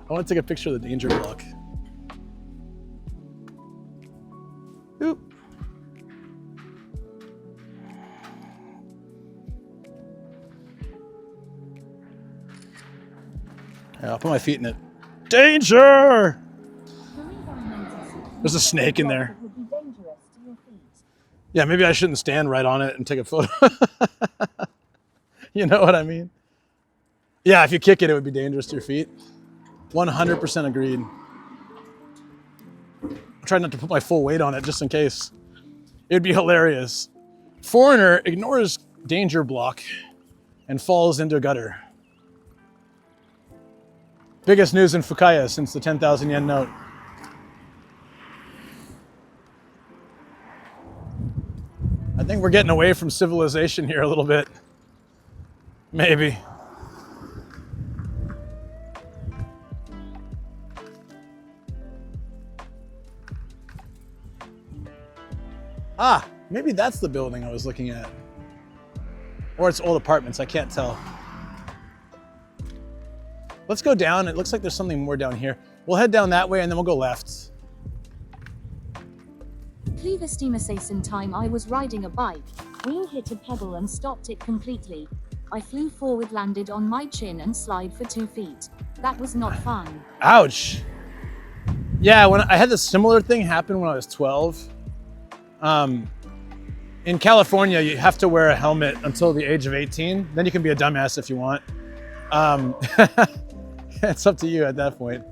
I want to take a picture of the danger block. Oop. Yeah, I'll put my feet in it. Danger! There's a snake in there. Yeah, maybe I shouldn't stand right on it and take a photo. You know what I mean? Yeah, if you kick it, it would be dangerous to your feet. 100% agreed. I tried not to put my full weight on it just in case. It'd be hilarious. Foreigner ignores danger block and falls into a gutter. Biggest news in Fukaya since the 10,000 yen note. I think we're getting away from civilization here a little bit. Maybe. Ah, maybe that's the building I was looking at. Or it's old apartments, I can't tell. Let's go down. It looks like there's something more down here. We'll head down that way and then we'll go left. Seien time I was riding a bike. Wheel hit a pebble and stopped it completely. I flew forward, landed on my chin and slide for 2 feet. That was not fun. Ouch. Yeah, when I had this similar thing happen when I was 12. In California, you have to wear a helmet until the age of 18. Then you can be a dumbass if you want. It's up to you at that point.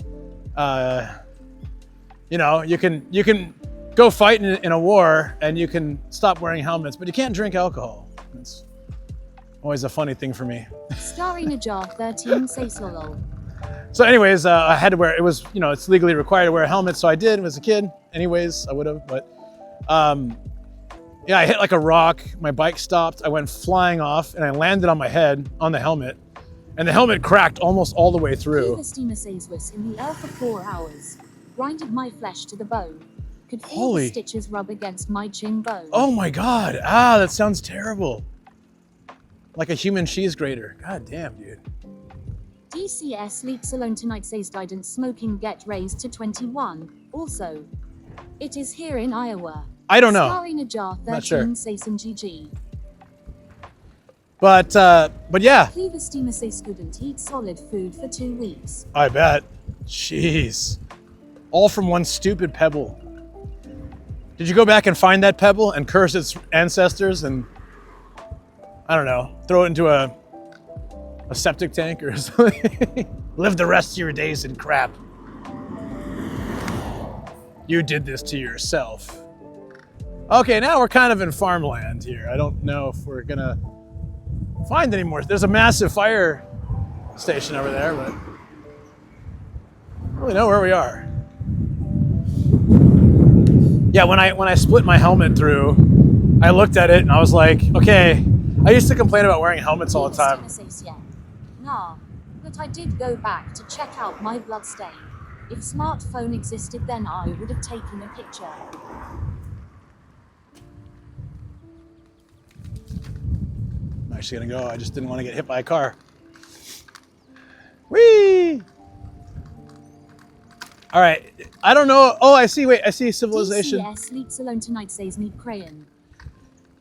You know, you can go fight in a war and you can stop wearing helmets, but you can't drink alcohol. It's always a funny thing for me. Starring a jar 13 say solo. So anyways, I had to wear, it was, you know, it's legally required to wear a helmet. So I did as a kid. Anyways, I would have, but yeah, I hit like a rock. My bike stopped. I went flying off and I landed on my head on the helmet. And the helmet cracked almost all the way through. Was in the air for 4 hours. Grinded my flesh to the bone. Could feel the stitches rub against my chin bone. Oh my God. Ah, that sounds terrible. Like a human cheese grater. God damn, dude. DCS sleeps alone tonight says guidance smoking get raised to 21. Also, it is here in Iowa. I don't know. Starring a jar 13 sure. says GG. But yeah. Cleaver steamer says couldn't eat solid food for 2 weeks. I bet. Jeez. All from one stupid pebble. Did you go back and find that pebble and curse its ancestors and, I don't know, throw it into a septic tank or something? Live the rest of your days in crap. You did this to yourself. Okay, now we're kind of in farmland here. I don't know if we're gonna find any more. There's a massive fire station over there, but I don't really know where we are. Yeah, when I split my helmet through, I looked at it and I was like, okay, I used to complain about wearing helmets all the time. Nah, but I did go back to check out my blood stain. If smartphone existed then I would have taken a picture. I'm actually gonna go. I just didn't want to get hit by a car. Whee! All right. I don't know. Oh, I see. Wait, I see civilization. DCS sleeps alone tonight says meet crayon.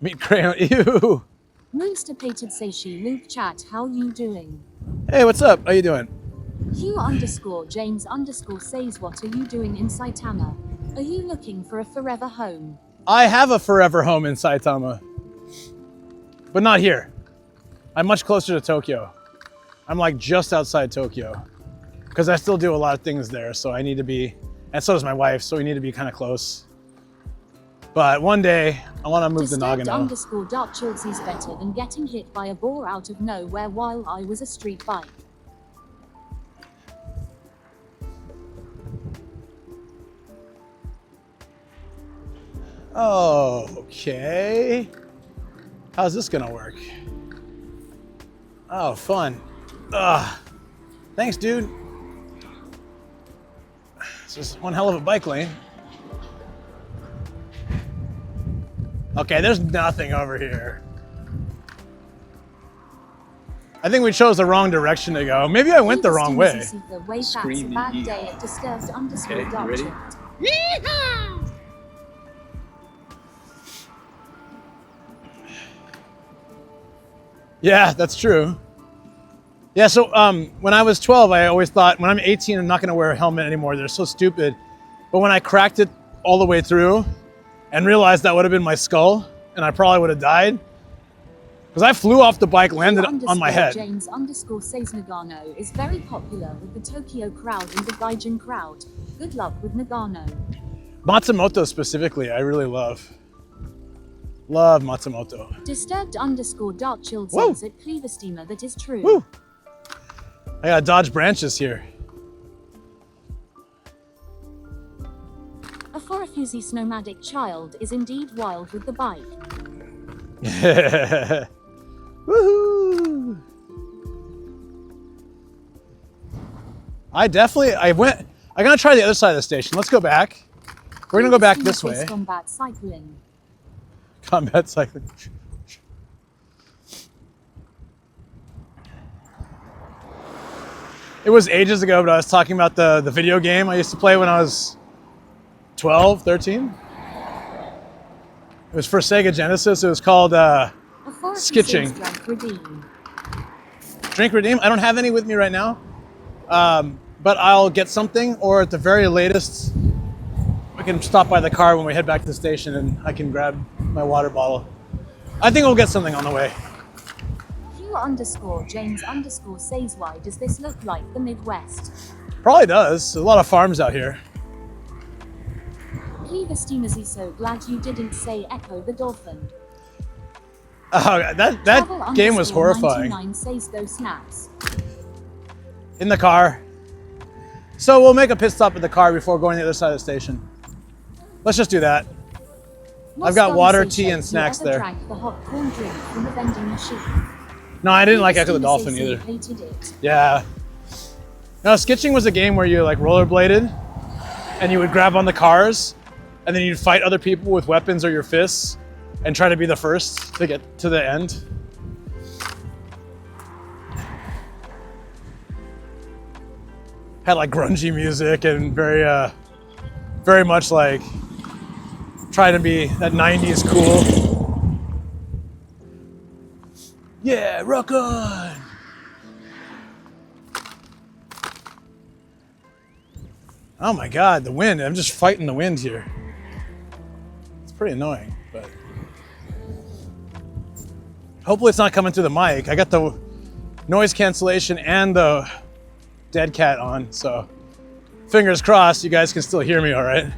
Meet crayon. Ew. Moonstapated says she Luke chat how you doing? Hey, what's up? How you doing? Q_James_ says what are you doing in Saitama? Are you looking for a forever home? I have a forever home in Saitama, but not here. I'm much closer to Tokyo. I'm like just outside Tokyo because I still do a lot of things there. So I need to be, and so does my wife. So we need to be kind of close. But one day I want to move to Nagano. _Dark Chills is better than getting hit by a boar out of nowhere while I was a street bike. Okay. How's this gonna work? Oh, fun. Thanks, dude. This is one hell of a bike lane. Okay, there's nothing over here. I think we chose the wrong direction to go. Maybe I went the wrong way. Screaming Okay, you ready? Yeah, that's true. Yeah, so when I was 12, I always thought, when I'm 18, I'm not gonna wear a helmet anymore. They're so stupid. But when I cracked it all the way through and realized that would have been my skull, and I probably would have died, because I flew off the bike, landed on my head. James says Nagano is very popular with the Tokyo crowd and the Gaijin crowd. Good luck with Nagano. Matsumoto specifically, I really love. Love Matsumoto. Disturbed_Dark Chilled Whoa. says at Cleaver Steamer that is true. Woo! I gotta dodge branches here. A Forafusi Snowmadic child is indeed wild with the bike. Woohoo! I'm gonna try the other side of the station. Let's go back. We're gonna go back this way. Combat cycling. Combat cycling. It was ages ago, but I was talking about the video game I used to play when I was 12, 13. It was for Sega Genesis. It was called Skitching. Drink redeem? I don't have any with me right now, but I'll get something, or at the very latest, we can stop by the car when we head back to the station and I can grab my water bottle. I think we'll get something on the way. Q_James_ says, why does this look like the Midwest? Probably does. There's a lot of farms out here. Cleaver Steamers is so glad you didn't say Echo the Dolphin. Oh, that game was horrifying. 99 says those snaps. In the car. So we'll make a pit stop in the car before going to the other side of the station. Let's just do that. I've got water, tea, and snacks there. Drank the hot corn drink from the vending machine? No, I didn't like Echo the Dolphin either. Hated it. Yeah. No, Skitching was a game where you like rollerbladed and you would grab on the cars and then you'd fight other people with weapons or your fists and try to be the first to get to the end. Had like grungy music and very much like trying to be that 90s cool. Yeah, rock on! Oh my God, the wind. I'm just fighting the wind here. It's pretty annoying, but hopefully it's not coming through the mic. I got the noise cancellation and the dead cat on, so fingers crossed you guys can still hear me all right.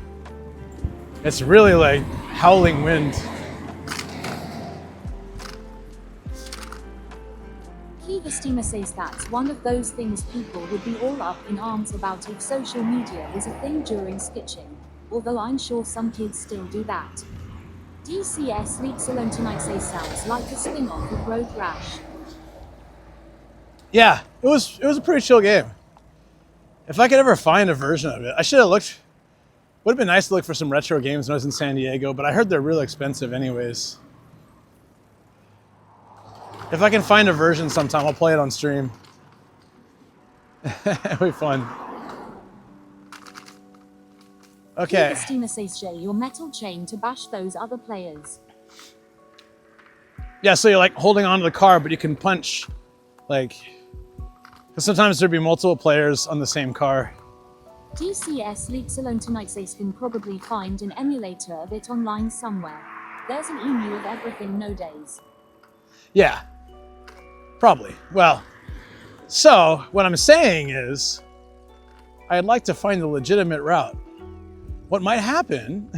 It's really like howling wind. Cleaver Steamer says that's one of those things people would be all up in arms about if social media was a thing during Skitching, although I'm sure some kids still do that. DCS Leaks Alone Tonight says sounds like a spin-off of Road Rash. Yeah, it was a pretty chill game. If I could ever find a version of it, I should have looked. Would have been nice to look for some retro games when I was in San Diego, but I heard they're real expensive anyways. If I can find a version sometime, I'll play it on stream. It'll be fun. Okay. Cleaver Steamer says, Jay, your metal chain to bash those other players. Yeah, so you're like holding onto the car, but you can punch, like, because sometimes there'd be multiple players on the same car. DCS Leaks Alone Tonight says can probably find an emulator of it online somewhere. There's an emu of everything nowadays. Yeah, probably. Well, so what I'm saying is, I'd like to find the legitimate route. What might happen?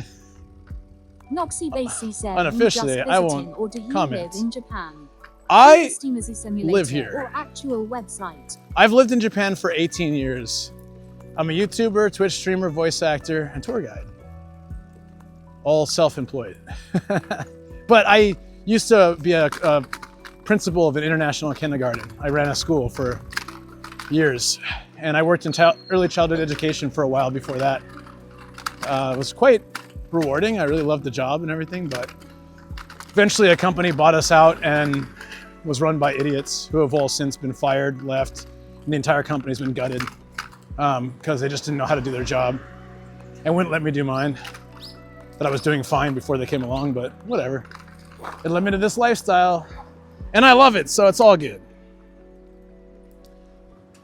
Noxy Basie said, Unofficially, you just I visiting, won't or do you comment. live in Japan? I Steamers is simulator live here. Or actual website. I've lived in Japan for 18 years. I'm a YouTuber, Twitch streamer, voice actor, and tour guide. all self-employed. But I used to be a principal of an international kindergarten. I ran a school for years, and I worked in early childhood education for a while before that. It was quite rewarding. I really loved the job and everything, but eventually a company bought us out and was run by idiots who have all since been fired, left, and the entire company's been gutted because they just didn't know how to do their job and wouldn't let me do mine. But I was doing fine before they came along, but whatever. It led me to this lifestyle, and I love it, so it's all good.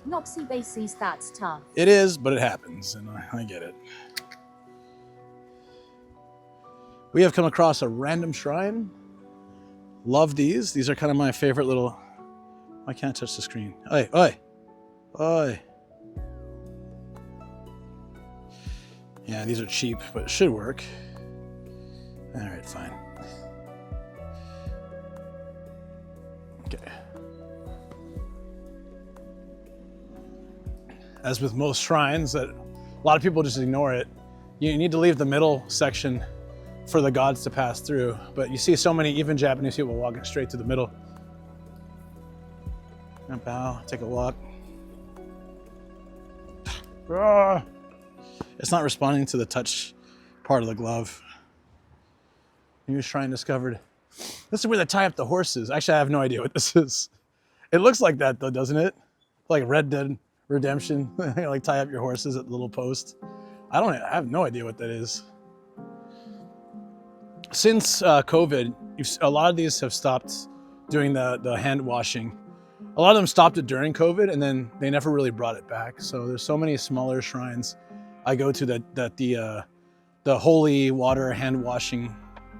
Noxy bases, that's tough. It is, but it happens, and I get it. We have come across a random shrine. Love these. These are kind of my favorite little... I can't touch the screen. Oi, oi, oi. Yeah, these are cheap, but it should work. All right, fine. Okay. As with most shrines, that a lot of people just ignore it. You need to leave the middle section for the gods to pass through. But you see so many, even Japanese people, walking straight to the middle. And bow, take a walk. It's not responding to the touch part of the glove. New shrine discovered. This is where they tie up the horses. Actually, I have no idea what this is. It looks like that though, doesn't it? Like Red Dead Redemption. Like tie up your horses at the little post. I have no idea what that is. Since COVID, a lot of these have stopped doing the hand washing. A lot of them stopped it during COVID, and then they never really brought it back. So there's so many smaller shrines I go to that the holy water hand washing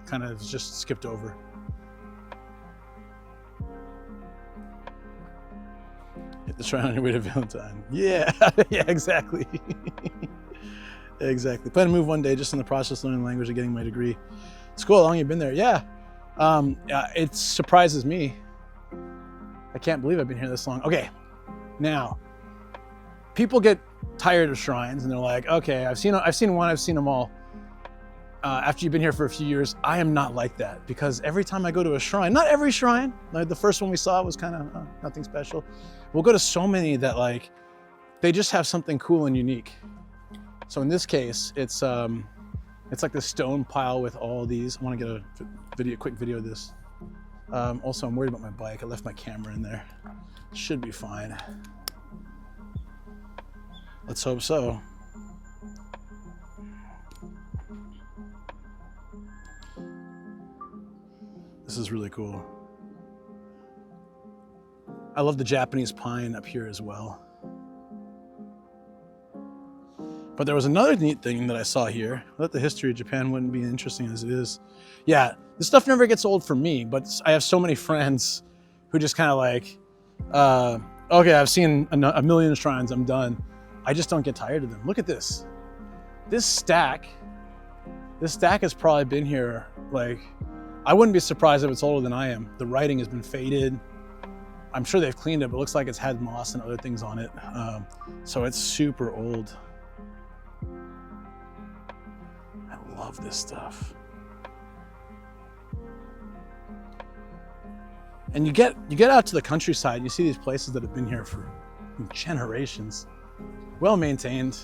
kind of just skipped over. Hit the shrine on your way to Valentine. Yeah, yeah, exactly. Exactly. Plan to move one day, just in the process of learning the language and getting my degree. It's cool. How long you been there? Yeah. It surprises me. I can't believe I've been here this long. Okay, now, people get tired of shrines and they're like, okay, I've seen one, I've seen them all. After you've been here for a few years, I am not like that, because every time I go to a shrine, not every shrine, like the first one we saw was kind of nothing special. We'll go to so many that like, they just have something cool and unique. So in this case, it's like this stone pile with all these. I want to get a quick video of this. Also, I'm worried about my bike. I left my camera in there. Should be fine. Let's hope so. This is really cool. I love the Japanese pine up here as well. But there was another neat thing that I saw here. I thought the history of Japan wouldn't be interesting as it is. Yeah, this stuff never gets old for me, but I have so many friends who just kind of like, okay, I've seen a million shrines, I'm done. I just don't get tired of them. Look at this. This stack has probably been here, like, I wouldn't be surprised if it's older than I am. The writing has been faded. I'm sure they've cleaned it, but it looks like it's had moss and other things on it. So it's super old. I love this stuff. And you get out to the countryside, you see these places that have been here for generations. Well maintained.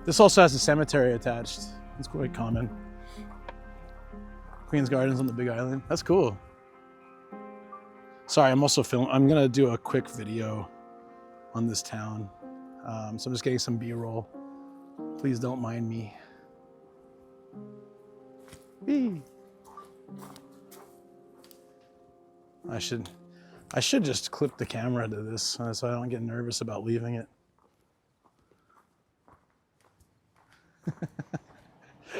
This also has a cemetery attached. It's quite common. Queen's Gardens on the Big Island. That's cool. Sorry, I'm also filming. I'm gonna do a quick video on this town. So I'm just getting some B-roll. Please don't mind me. Whee. I should just clip the camera to this so I don't get nervous about leaving it.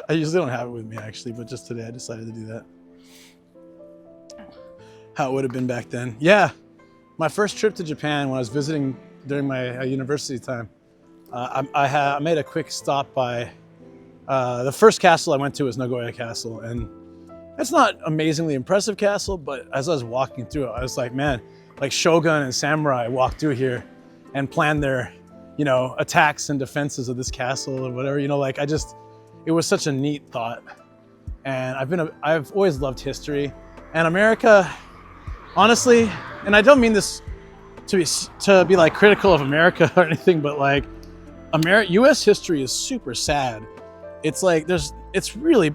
I usually don't have it with me actually, but just today I decided to do that. How it would have been back then. Yeah, my first trip to Japan when I was visiting during my university time, I made a quick stop by, the first castle I went to was Nagoya Castle, and it's not amazingly impressive castle, but as I was walking through it, I was like, man, like shogun and samurai walked through here and planned their, attacks and defenses of this castle or whatever, like it was such a neat thought. And I've always loved history, and America, honestly, and I don't mean this to be like critical of America or anything, but like U.S. history is super sad. It's like it's really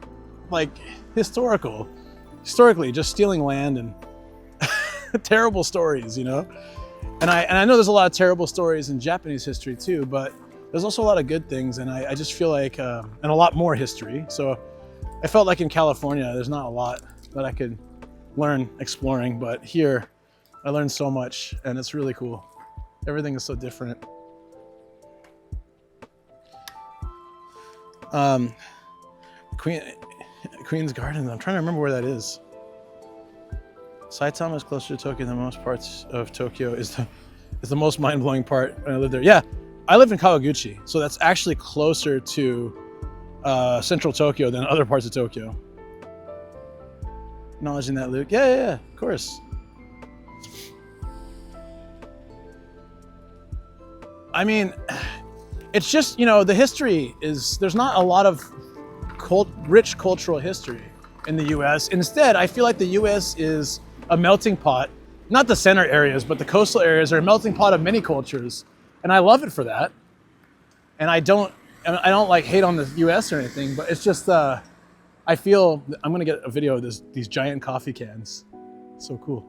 like historically just stealing land and terrible stories, you know. And I know there's a lot of terrible stories in Japanese history too, but there's also a lot of good things, and I just feel like and a lot more history. So I felt like in California there's not a lot that I could learn exploring, but here I learned so much, and it's really cool. Everything is so different. Queen's Garden, I'm trying to remember where that is. Saitama is closer to Tokyo than most parts of Tokyo is the most mind-blowing part when I lived there. Yeah, I lived in Kawaguchi, so that's actually closer to central Tokyo than other parts of Tokyo. Acknowledging that, Luke. Yeah, of course. I mean, it's just, you know, the history is, there's not a lot of rich cultural history in the US. Instead, I feel like the US is a melting pot, not the center areas, but the coastal areas are a melting pot of many cultures. And I love it for that. And I don't like hate on the US or anything, but it's just, I feel, I'm gonna get a video of these giant coffee cans. So cool.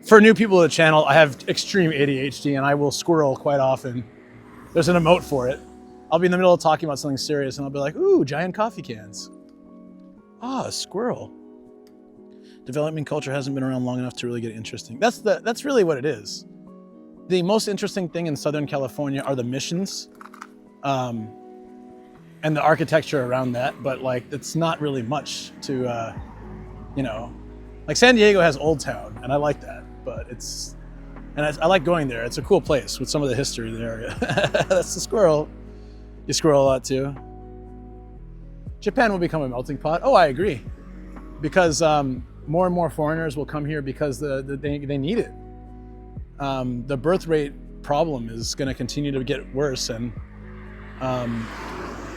For new people to the channel, I have extreme ADHD and I will squirrel quite often. There's an emote for it. I'll be in the middle of talking about something serious and I'll be like, ooh, giant coffee cans. Ah, a squirrel. Developing culture hasn't been around long enough to really get interesting. That's really what it is. The most interesting thing in Southern California are the missions and the architecture around that, but like, it's not really much to, you know, like San Diego has Old Town and I like that, but I like going there. It's a cool place with some of the history in the area. That's the squirrel. You squirrel a lot too. Japan will become a melting pot. Oh, I agree. Because more and more foreigners will come here because they need it. The birth rate problem is going to continue to get worse, and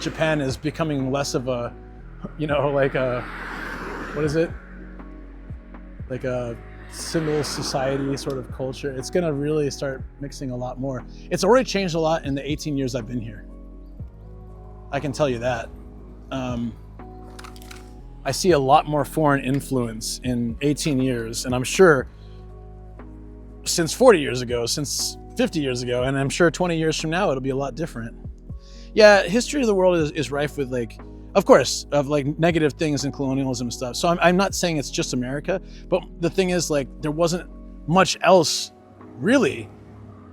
Japan is becoming less of a, you know, like a, what is it? Like a civil society sort of culture. It's going to really start mixing a lot more. It's already changed a lot in the 18 years I've been here. I can tell you that. I see a lot more foreign influence in 18 years, and I'm sure since 40 years ago, since 50 years ago, and I'm sure 20 years from now, it'll be a lot different. Yeah, history of the world is rife with, like, of course, of like negative things and colonialism and stuff. So I'm not saying it's just America, but the thing is, like, there wasn't much else really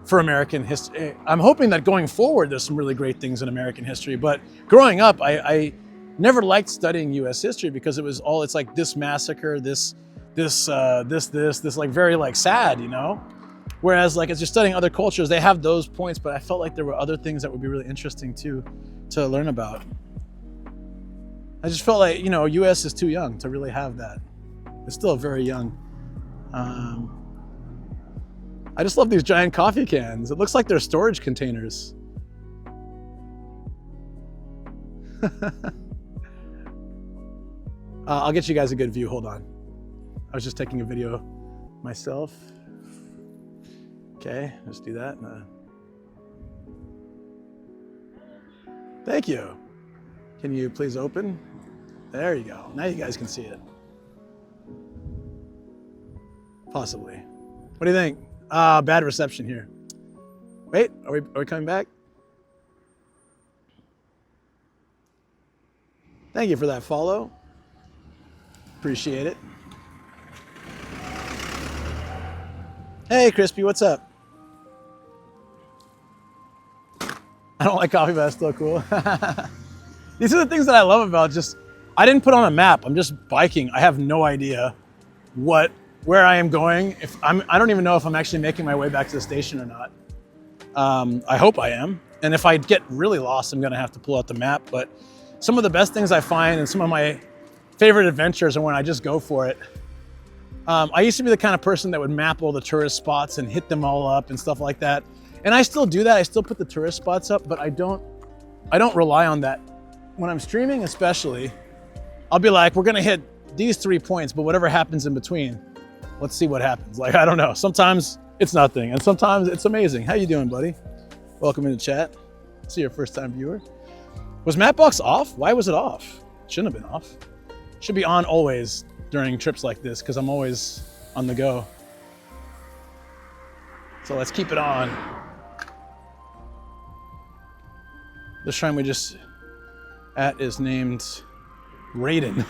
for American history. I'm hoping that going forward, there's some really great things in American history, but growing up, I never liked studying US history because it's like this massacre, this like very like sad, you know? Whereas like as you're studying other cultures, they have those points, but I felt like there were other things that would be really interesting too, to learn about. I just felt like, you know, US is too young to really have that. It's still very young. I just love these giant coffee cans. It looks like they're storage containers. I'll get you guys a good view, hold on. I was just taking a video myself. Okay, let's do that. Thank you. Can you please open? There you go. Now you guys can see it. Possibly. What do you think? Bad reception here. Wait, are we coming back? Thank you for that follow. Appreciate it. Hey, Crispy, what's up? I don't like coffee, but that's still cool. These are the things that I love about I didn't put on a map. I'm just biking. I have no idea where I am going. I don't even know if I'm actually making my way back to the station or not. I hope I am. And if I get really lost, I'm gonna have to pull out the map. But some of the best things I find and some of my favorite adventures are when I just go for it. I used to be the kind of person that would map all the tourist spots and hit them all up and stuff like that. And I still do that. I still put the tourist spots up, but I don't rely on that when I'm streaming especially, I'll be like, we're gonna hit these 3 points, but whatever happens in between, let's see what happens. Like, I don't know. Sometimes it's nothing, and sometimes it's amazing. How you doing, buddy? Welcome into chat. See your first time viewer. Was Mapbox off? Why was it off? Shouldn't have been off. Should be on always during trips like this because I'm always on the go. So let's keep it on. The shrine we just at is named Raiden.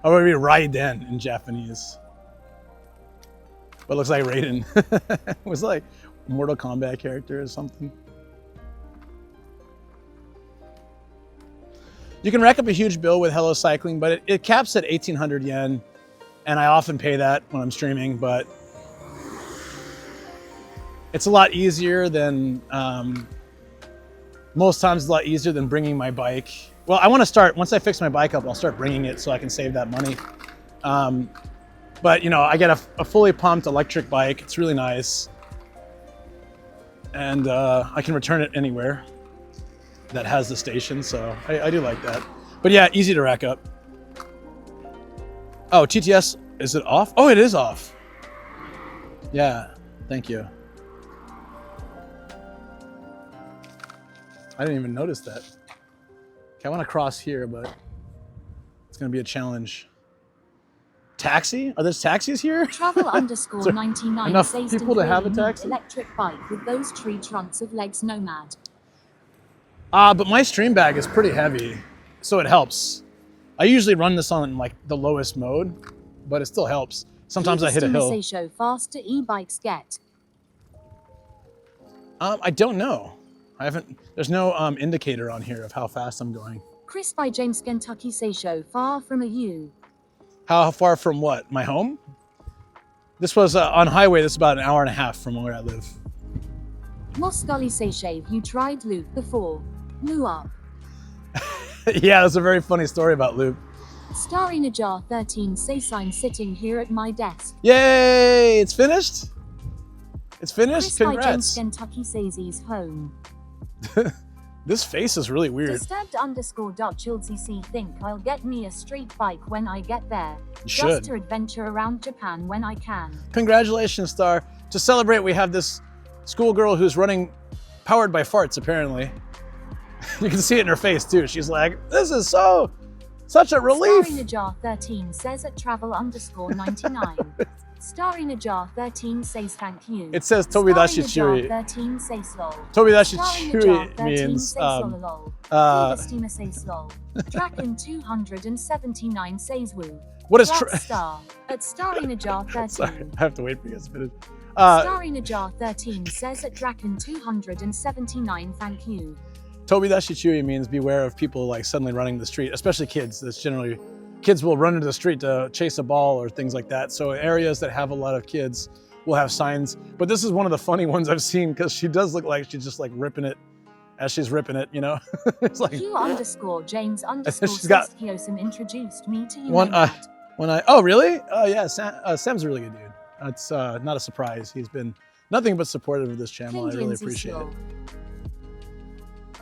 Or maybe Raiden in Japanese. But it looks like Raiden. It was like a Mortal Kombat character or something. You can rack up a huge bill with Hello Cycling, but it caps at 1,800 yen. And I often pay that when I'm streaming, but it's a lot easier than, most times it's a lot easier than bringing my bike. Well, I want to start, once I fix my bike up, I'll start bringing it so I can save that money. But you know, I get a fully pumped electric bike. It's really nice. And I can return it anywhere that has the station, so I do like that. But yeah, easy to rack up. Oh, TTS, is it off? Oh, it is off. Yeah, thank you. I didn't even notice that. Okay, I want to cross here, but it's gonna be a challenge. Taxi? Are there taxis here? Travel underscore 99 enough says people to have a neat taxi? electric bike with those tree trunks of legs nomad. But my stream bag is pretty heavy, so it helps. I usually run this on like the lowest mode, but it still helps. Sometimes I hit a hill. Show fast do e-bikes get? I don't know. I haven't, there's no indicator on here of how fast I'm going. Chris by James Kentucky say show far from a you. How far from what? My home? This was on highway, this is about an hour and a half from where I live. Moss Gully say shave you tried Luke before. Lou up. Yeah, that's a very funny story about Luke. Starry Najar 13 says I'm sitting here at my desk. Yay! It's finished? It's finished? Chris by James Congrats. Kentucky says he's home. This face is really weird. Disturbed underscore .CC think I'll get me a street bike when I get there. You Just should. to adventure around Japan when I can. Congratulations, Star. To celebrate, we have this schoolgirl who's running powered by farts, apparently. You can see it in her face, too. She's like, this is such a relief. Starry Najar 13 says at travel underscore 99. Starry Najar 13 says thank you. It says Tobidashi Starry Churi. Najar 13 says lol. Tobidashi Starry Churi Najar 13 means, says lol. Steamer says lol. Draken 279 says woo. what is Plus star at Starry Najar 13. Sorry, I have to wait for you guys to finish. Starry Najar 13 says at Draken 279 thank you. Tobidashi Churi means beware of people like suddenly running the street, especially kids. That's generally, kids will run into the street to chase a ball or things like that. So areas that have a lot of kids will have signs. But this is one of the funny ones I've seen because she does look like she's just like ripping it as she's ripping it, you know? It's like Q underscore James underscore she's got Kyosim introduced me to you. one oh really? Oh yeah, Sam's a really good dude. It's not a surprise. He's been nothing but supportive of this channel. I really appreciate it.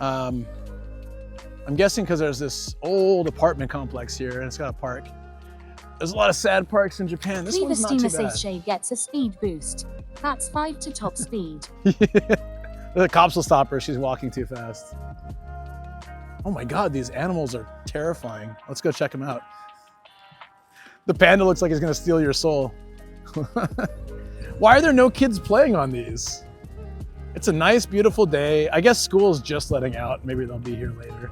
I'm guessing because there's this old apartment complex here and it's got a park. There's a lot of sad parks in Japan. This one's not too bad. Shay gets a speed boost. That's 5 to top speed. The cops will stop her. She's walking too fast. Oh my God, these animals are terrifying. Let's go check them out. The panda looks like he's gonna steal your soul. Why are there no kids playing on these? It's a nice, beautiful day. I guess school's just letting out. Maybe they'll be here later.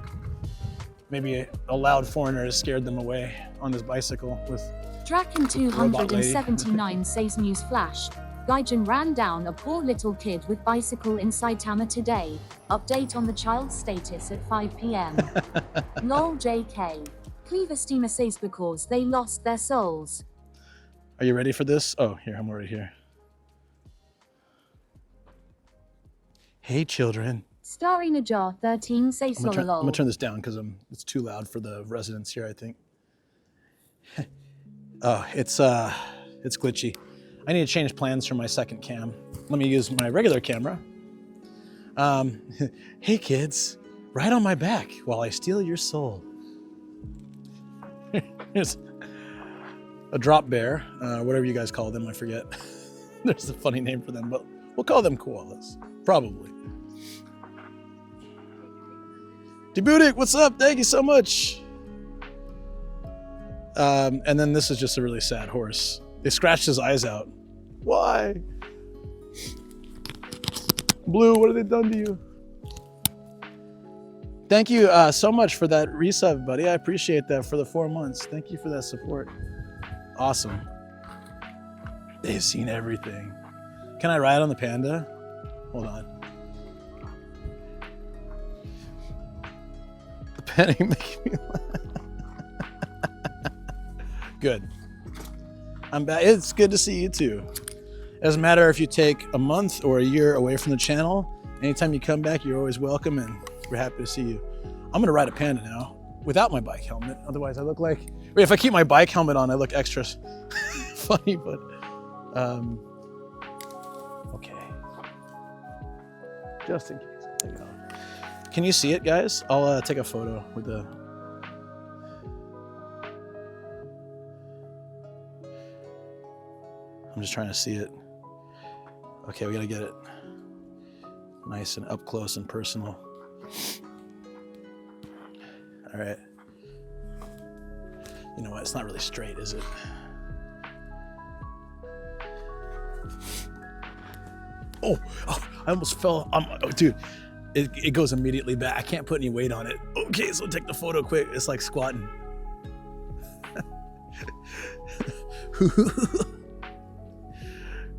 Maybe a loud foreigner has scared them away on his bicycle with Draken 279 says news flash. Gaijin ran down a poor little kid with bicycle in Saitama today. Update on the child's status at 5 p.m. Lol JK. Cleaver Steamer says because they lost their souls. Are you ready for this? Oh, here, I'm already here. Hey, children. Starry Najar 13 says I'm lol. gonna turn this down because it's too loud for the residents here, I think. Oh, it's glitchy. I need to change plans for my second cam. Let me use my regular camera. Hey kids, Ride on my back while I steal your soul. Here's a drop bear, whatever you guys call them, I forget. There's a funny name for them, but we'll call them koalas, probably. Debutik, what's up? Thank you so much. And then this is just a really sad horse. They scratched his eyes out. Why? Blue, what have they done to you? Thank you so much for that resub, buddy. I appreciate that for the 4 months. Thank you for that support. Awesome. They've seen everything. Can I ride on the panda? Hold on. The petting making me laugh. Good. I'm back. It's good to see you too. It doesn't matter if you take a month or a year away from the channel. Anytime you come back, you're always welcome, and we're happy to see you. I'm gonna ride a panda now without my bike helmet. Otherwise, I look like, wait, if I keep my bike helmet on, I look extra funny, but okay. Just in case, I'll take it off. Can you see it, guys? I'll take a photo with the. I'm just trying to see it. Okay, we gotta get it nice and up close and personal. All right. You know what? It's not really straight, is it? Oh, I almost fell. Oh, dude, it goes immediately back. I can't put any weight on it. Okay, so take the photo quick. It's like squatting.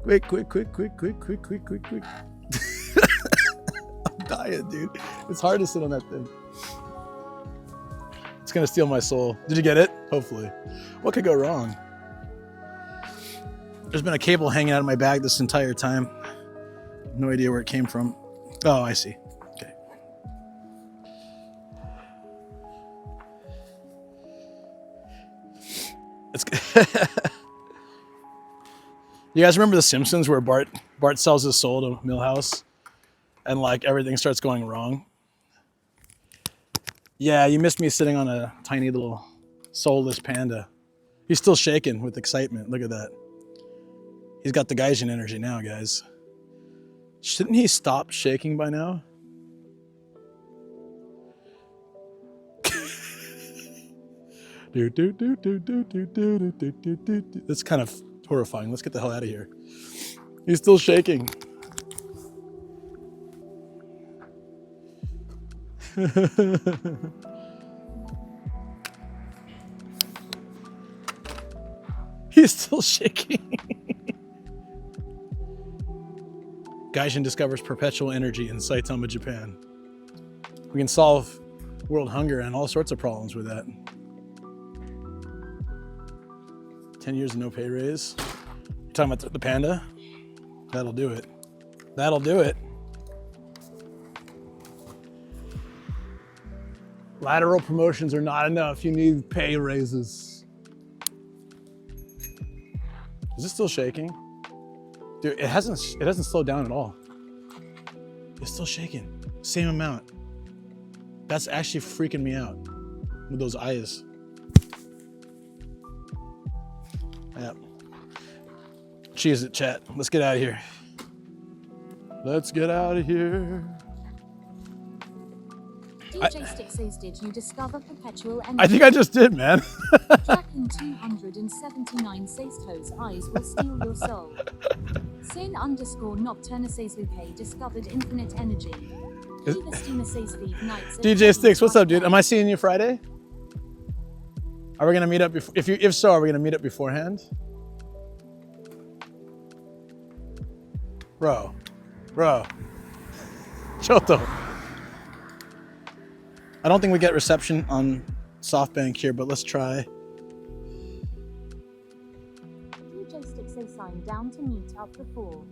Quick. I'm dying, dude. It's hard to sit on that thing. It's gonna steal my soul. Did you get it? Hopefully. What could go wrong? There's been a cable hanging out of my bag this entire time. No idea where it came from. Oh, I see. Okay. It's You guys remember The Simpsons where Bart sells his soul to Milhouse and like everything starts going wrong? Yeah, you missed me sitting on a tiny little soulless panda. He's still shaking with excitement. Look at that. He's got the Gaijin energy now, guys. Shouldn't he stop shaking by now? That's kind of horrifying. Let's get the hell out of here. He's still shaking. He's still shaking. Gaijin discovers perpetual energy in Saitama, Japan. We can solve world hunger and all sorts of problems with that. 10 years of no pay raise. You're talking about the panda? That'll do it. That'll do it. Lateral promotions are not enough. You need pay raises. Is it still shaking? Dude, it hasn't slowed down at all. It's still shaking. Same amount. That's actually freaking me out with those eyes. Yep. Cheese it, chat. Let's get out of here. Let's get out of here. DJ Stick says, did you discover perpetual energy? I think I just did, man. Tracking 279 Seisto's eyes will steal your soul. Sin_Nocturna says Fukaya discovered infinite energy. DJ Sticks, what's up, dude? Am I seeing you Friday? Are we gonna meet up before? If so, are we gonna meet up beforehand? Bro. Choto. I don't think we get reception on SoftBank here, but let's try. DJ Stick says sign down to meet up before.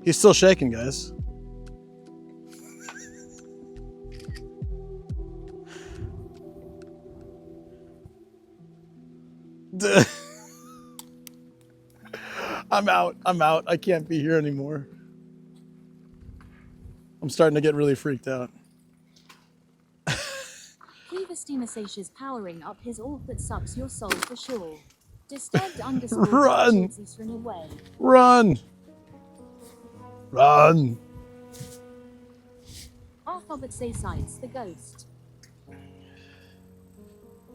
He's still shaking, guys. I'm out. I can't be here anymore. I'm starting to get really freaked out. Illuminations powering up his orb that sucks your soul for sure. Disturbed underscore Run! run away. Run! Run! Arthobot say sights the ghost.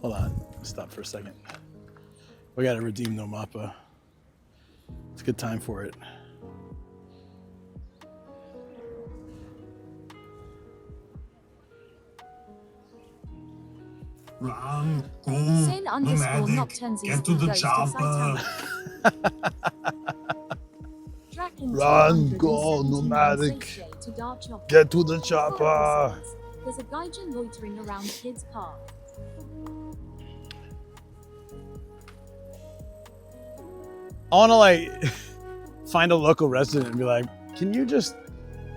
Hold on. Stop for a second. We gotta redeem no mappa. It's a good time for it. Run, Seien underscore nomadic, nocturnes get to the ghost chopper. Run, go, nomadic. Get to the chopper. There's a gaijin loitering around kids' park. I wanna like find a local resident and be like, can you just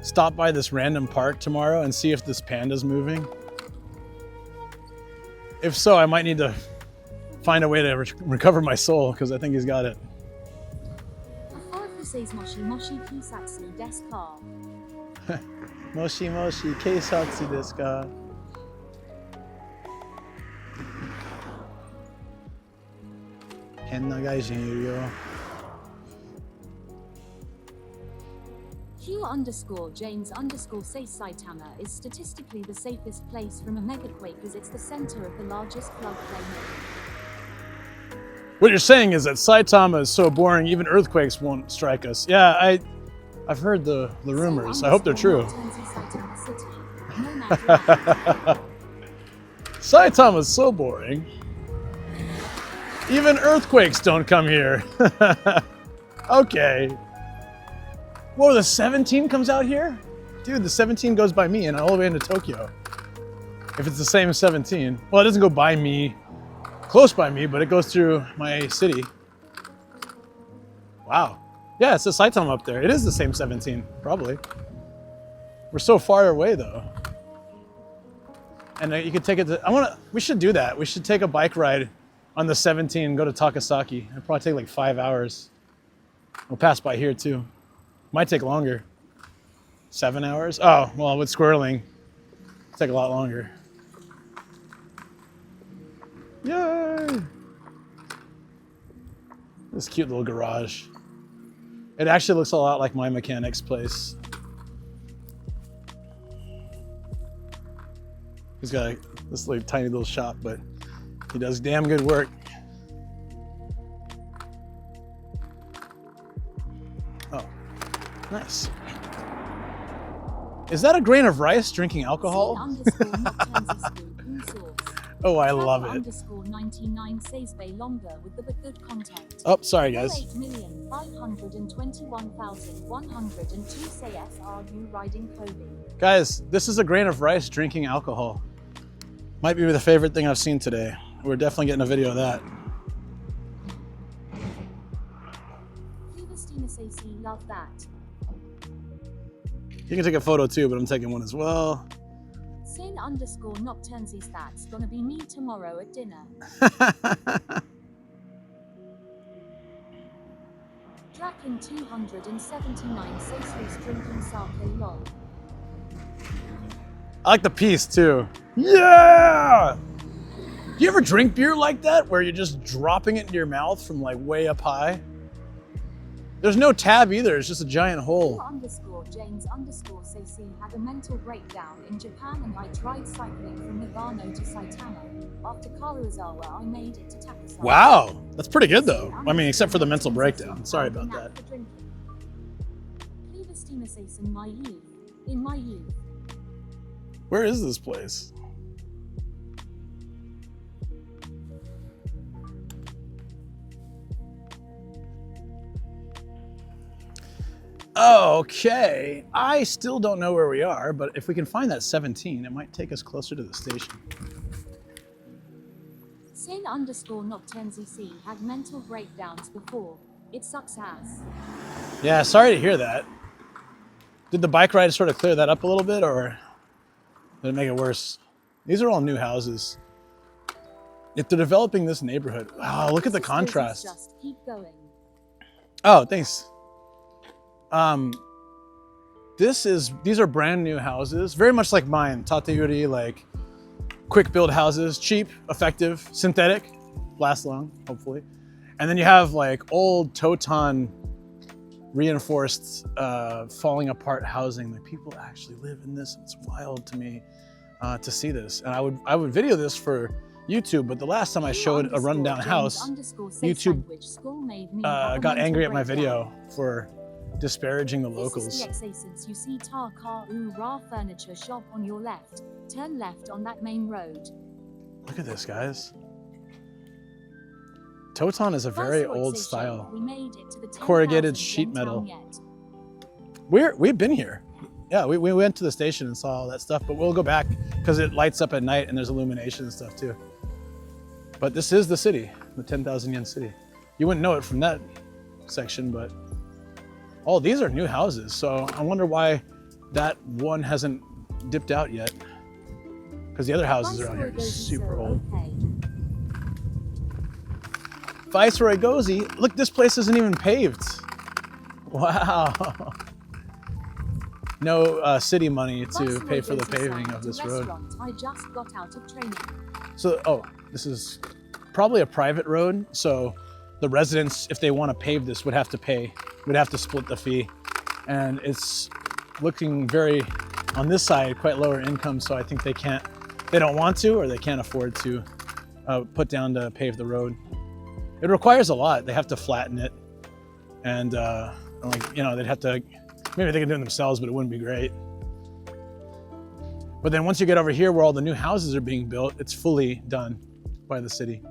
stop by this random park tomorrow and see if this panda's moving? If so, I might need to find a way to recover my soul because I think he's got it. Moshi kisatsu desu ka? Moshi moshi keisatsu desu ka? Henna gaijin iru yo. Q underscore James underscore says Saitama is statistically the safest place from a megaquake as it's the center of the largest floodplain. What you're saying is that Saitama is so boring, even earthquakes won't strike us. Yeah, I've heard the rumors. I hope they're true. Saitama's so boring. Even earthquakes don't come here. Okay. Whoa, the 17 comes out here? Dude, the 17 goes by me and all the way into Tokyo. If it's the same as 17. Well, it doesn't go by me, close by me, but it goes through my city. Wow. Yeah, it says Saitama up there. It is the same 17, probably. We're so far away though. And you could take it to, we should do that. We should take a bike ride on the 17 and go to Takasaki. It'll probably take like 5 hours. We'll pass by here too. Might take longer. 7 hours? Oh, well, with squirreling, it'll take a lot longer. Yay! This cute little garage. It actually looks a lot like my mechanic's place. He's got this like tiny little shop, but he does damn good work. Oh, nice. Is that a grain of rice drinking alcohol? Oh, I love it. Oh, sorry guys. 8,521,102 say SRU riding Kobe. Guys, this is a grain of rice drinking alcohol. Might be the favorite thing I've seen today. We're definitely getting a video of that. Love that. You can take a photo too, but I'm taking one as well. Seien underscore nocturnesies that's gonna be me tomorrow at dinner. Draken 279 says he's drinking sake lol. I like the piece too. Yeah! Do you ever drink beer like that where you're just dropping it into your mouth from like way up high? There's no tab either, it's just a giant hole. Underscore James underscore says he had a mental breakdown in Japan and I tried cycling from Nagano to Saitama. After Karuizawa, I made it to Takasaki. Wow, that's pretty good though. I mean, except for the mental breakdown. Sorry about that. In my youth. Where is this place? Okay, I still don't know where we are, but if we can find that 17, it might take us closer to the station. Seien underscore nocturnesi had mental breakdowns before. It sucks ass. Yeah, sorry to hear that. Did the bike ride sort of clear that up a little bit, or did it make it worse? These are all new houses. If they're developing this neighborhood, wow, look at the contrast. Just keep going. Oh, thanks. These are brand new houses, very much like mine, Tateyuri, like quick build houses, cheap, effective, synthetic, last long, hopefully. And then you have like old Totan reinforced, falling apart housing. Like people actually live in this. It's wild to me to see this. And I would video this for YouTube, but the last time I showed a rundown house, YouTube got angry at my video for disparaging the locals. This is the exit. You see Tar Car Ra Furniture Shop on your left. Turn left on that main road. Look at this, guys. Totan is a very old style. We made it to the Corrugated sheet metal. We've been here. Yeah, we went to the station and saw all that stuff, but we'll go back because it lights up at night and there's illumination and stuff too. But this is the city, the 10,000 yen city. You wouldn't know it from that section, but oh, these are new houses. So I wonder why that one hasn't dipped out yet. Because the other houses around here are super old. Viceroy Gozi, look, this place isn't even paved. Wow. No city money to pay for the paving of this road. I just got out of training. So, oh, this is probably a private road. So the residents, if they want to pave this, would have to pay, would have to split the fee. And it's looking very, on this side, quite lower income. So I think they don't want to, or they can't afford to put down to pave the road. It requires a lot. They have to flatten it. And like, you know, they'd have to, maybe they can do it themselves, but it wouldn't be great. But then once you get over here where all the new houses are being built, it's fully done by the city.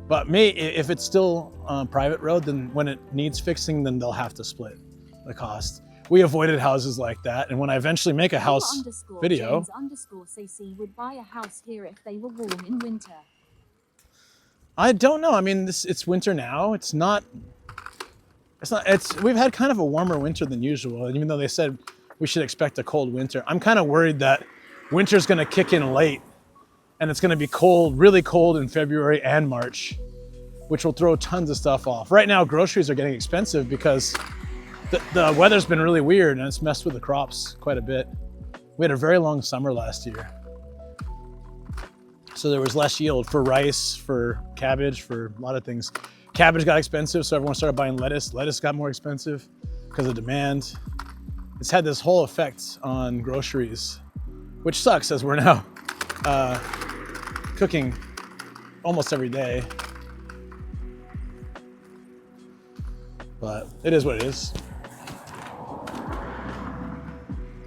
But if it's still a private road, then when it needs fixing, then they'll have to split the cost. We avoided houses like that. And when I eventually make a house video, James_CC would buy a house here if they were warm in winter. I don't know. I mean, it's winter now. We've had kind of a warmer winter than usual. And even though they said we should expect a cold winter, I'm kind of worried that winter's going to kick in late and it's going to be cold, really cold in February and March, which will throw tons of stuff off. Right now, groceries are getting expensive because the weather's been really weird and it's messed with the crops quite a bit. We had a very long summer last year. So there was less yield for rice, for cabbage, for a lot of things. Cabbage got expensive, so everyone started buying lettuce. Lettuce got more expensive because of demand. It's had this whole effect on groceries, which sucks as we're now cooking almost every day. But it is what it is.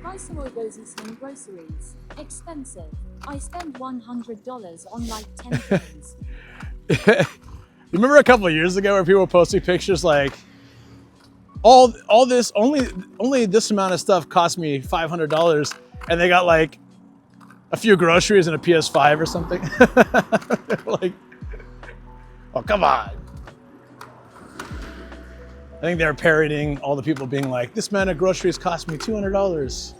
Viceroy Gozi groceries. Expensive. I spend $100 on like 10 things. You remember a couple of years ago where people were posting pictures like, all this, only this amount of stuff cost me $500, and they got like a few groceries and a PS5 or something. Like, oh, come on. I think they're parodying all the people being like, this amount of groceries cost me $200.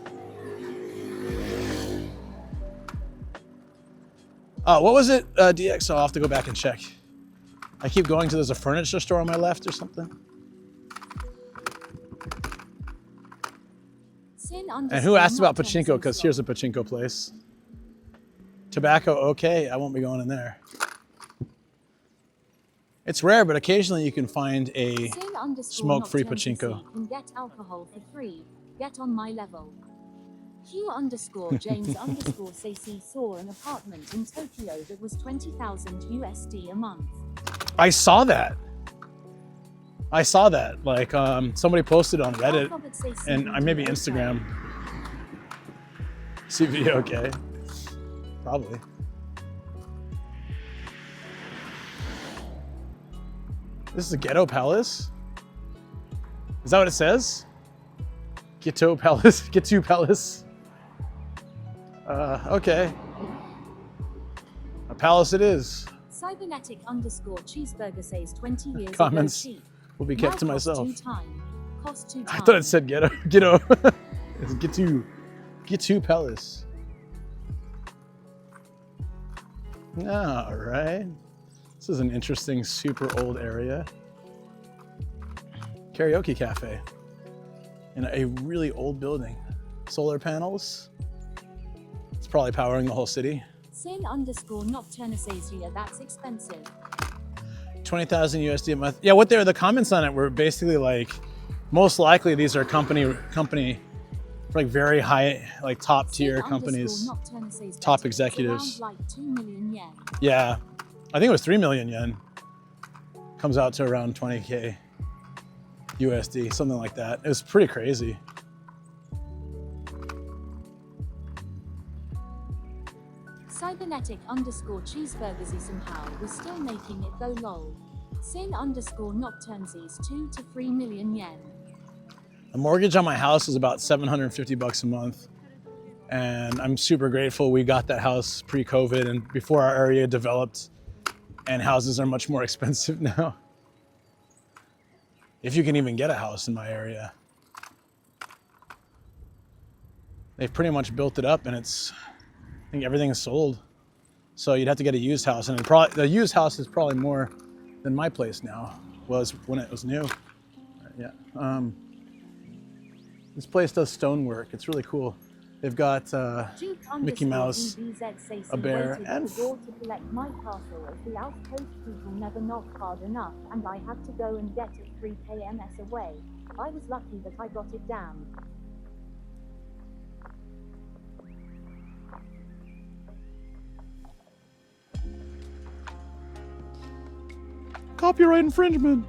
What was it, DX? I'll have to go back and check. I keep going to, there's a furniture store on my left or something. And who asked about pachinko? Because here's a pachinko place. Tobacco, okay, I won't be going in there. It's rare, but occasionally you can find a smoke-free pachinko. Can get alcohol for free. Get on my level. Q_James_CC saw an apartment in Tokyo that was 20,000 USD a month. I saw that. Like somebody posted on Reddit and maybe Instagram. CV, okay. Probably. This is a ghetto palace? Is that what it says? Ghetto palace, Ghetto palace. Okay. A palace it is. Cybernetic_cheeseburger says 20 years Comments ago cheap. will be kept to myself. Cost 2 times. I thought it said ghetto. It's Ghetto palace. All right. This is an interesting, super old area. Karaoke cafe in a really old building. Solar panels. It's probably powering the whole city. Seien _ Nocturnacesia, that's expensive. 20,000 USD a month. Yeah, what the comments on it were basically like, most likely these are company like very high, like top tier companies, top executives. Around like 2 million yen. Yeah, I think it was 3 million yen. Comes out to around 20K USD, something like that. It was pretty crazy. Cybernetic _ cheeseburgers somehow we're still making it though lol. Seien _ Nocturnesies 2 to 3 million yen. The mortgage on my house is about 750 bucks a month. And I'm super grateful we got that house pre-COVID and before our area developed, and houses are much more expensive now. If you can even get a house in my area. They've pretty much built it up and I think everything is sold. So you'd have to get a used house, and the used house is probably more than my place now was when it was new. Yeah. This place does stonework. It's really cool. They've got Mickey Mouse, a bear, and to collect my parcel as the outpost people never knocked hard enough, and I had to go and get it 3 kms away. I was lucky that I got it down. copyright infringement.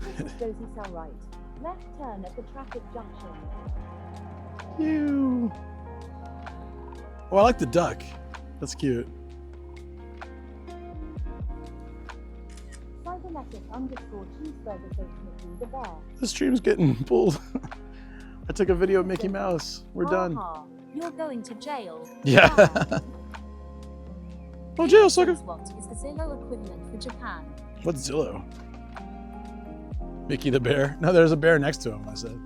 This is Josie Cell right. Left turn at the traffic junction. Ew. Oh, I like the duck. That's cute. Cybernetic _ cheeseburger station the bear. The stream's getting pulled. I took a video of Mickey Mouse. We're done. You're going to jail. Yeah. Oh, jail, sucker. What is the Zillow equivalent for Japan? What's Zillow? Mickey the bear? No, there's a bear next to him, I said.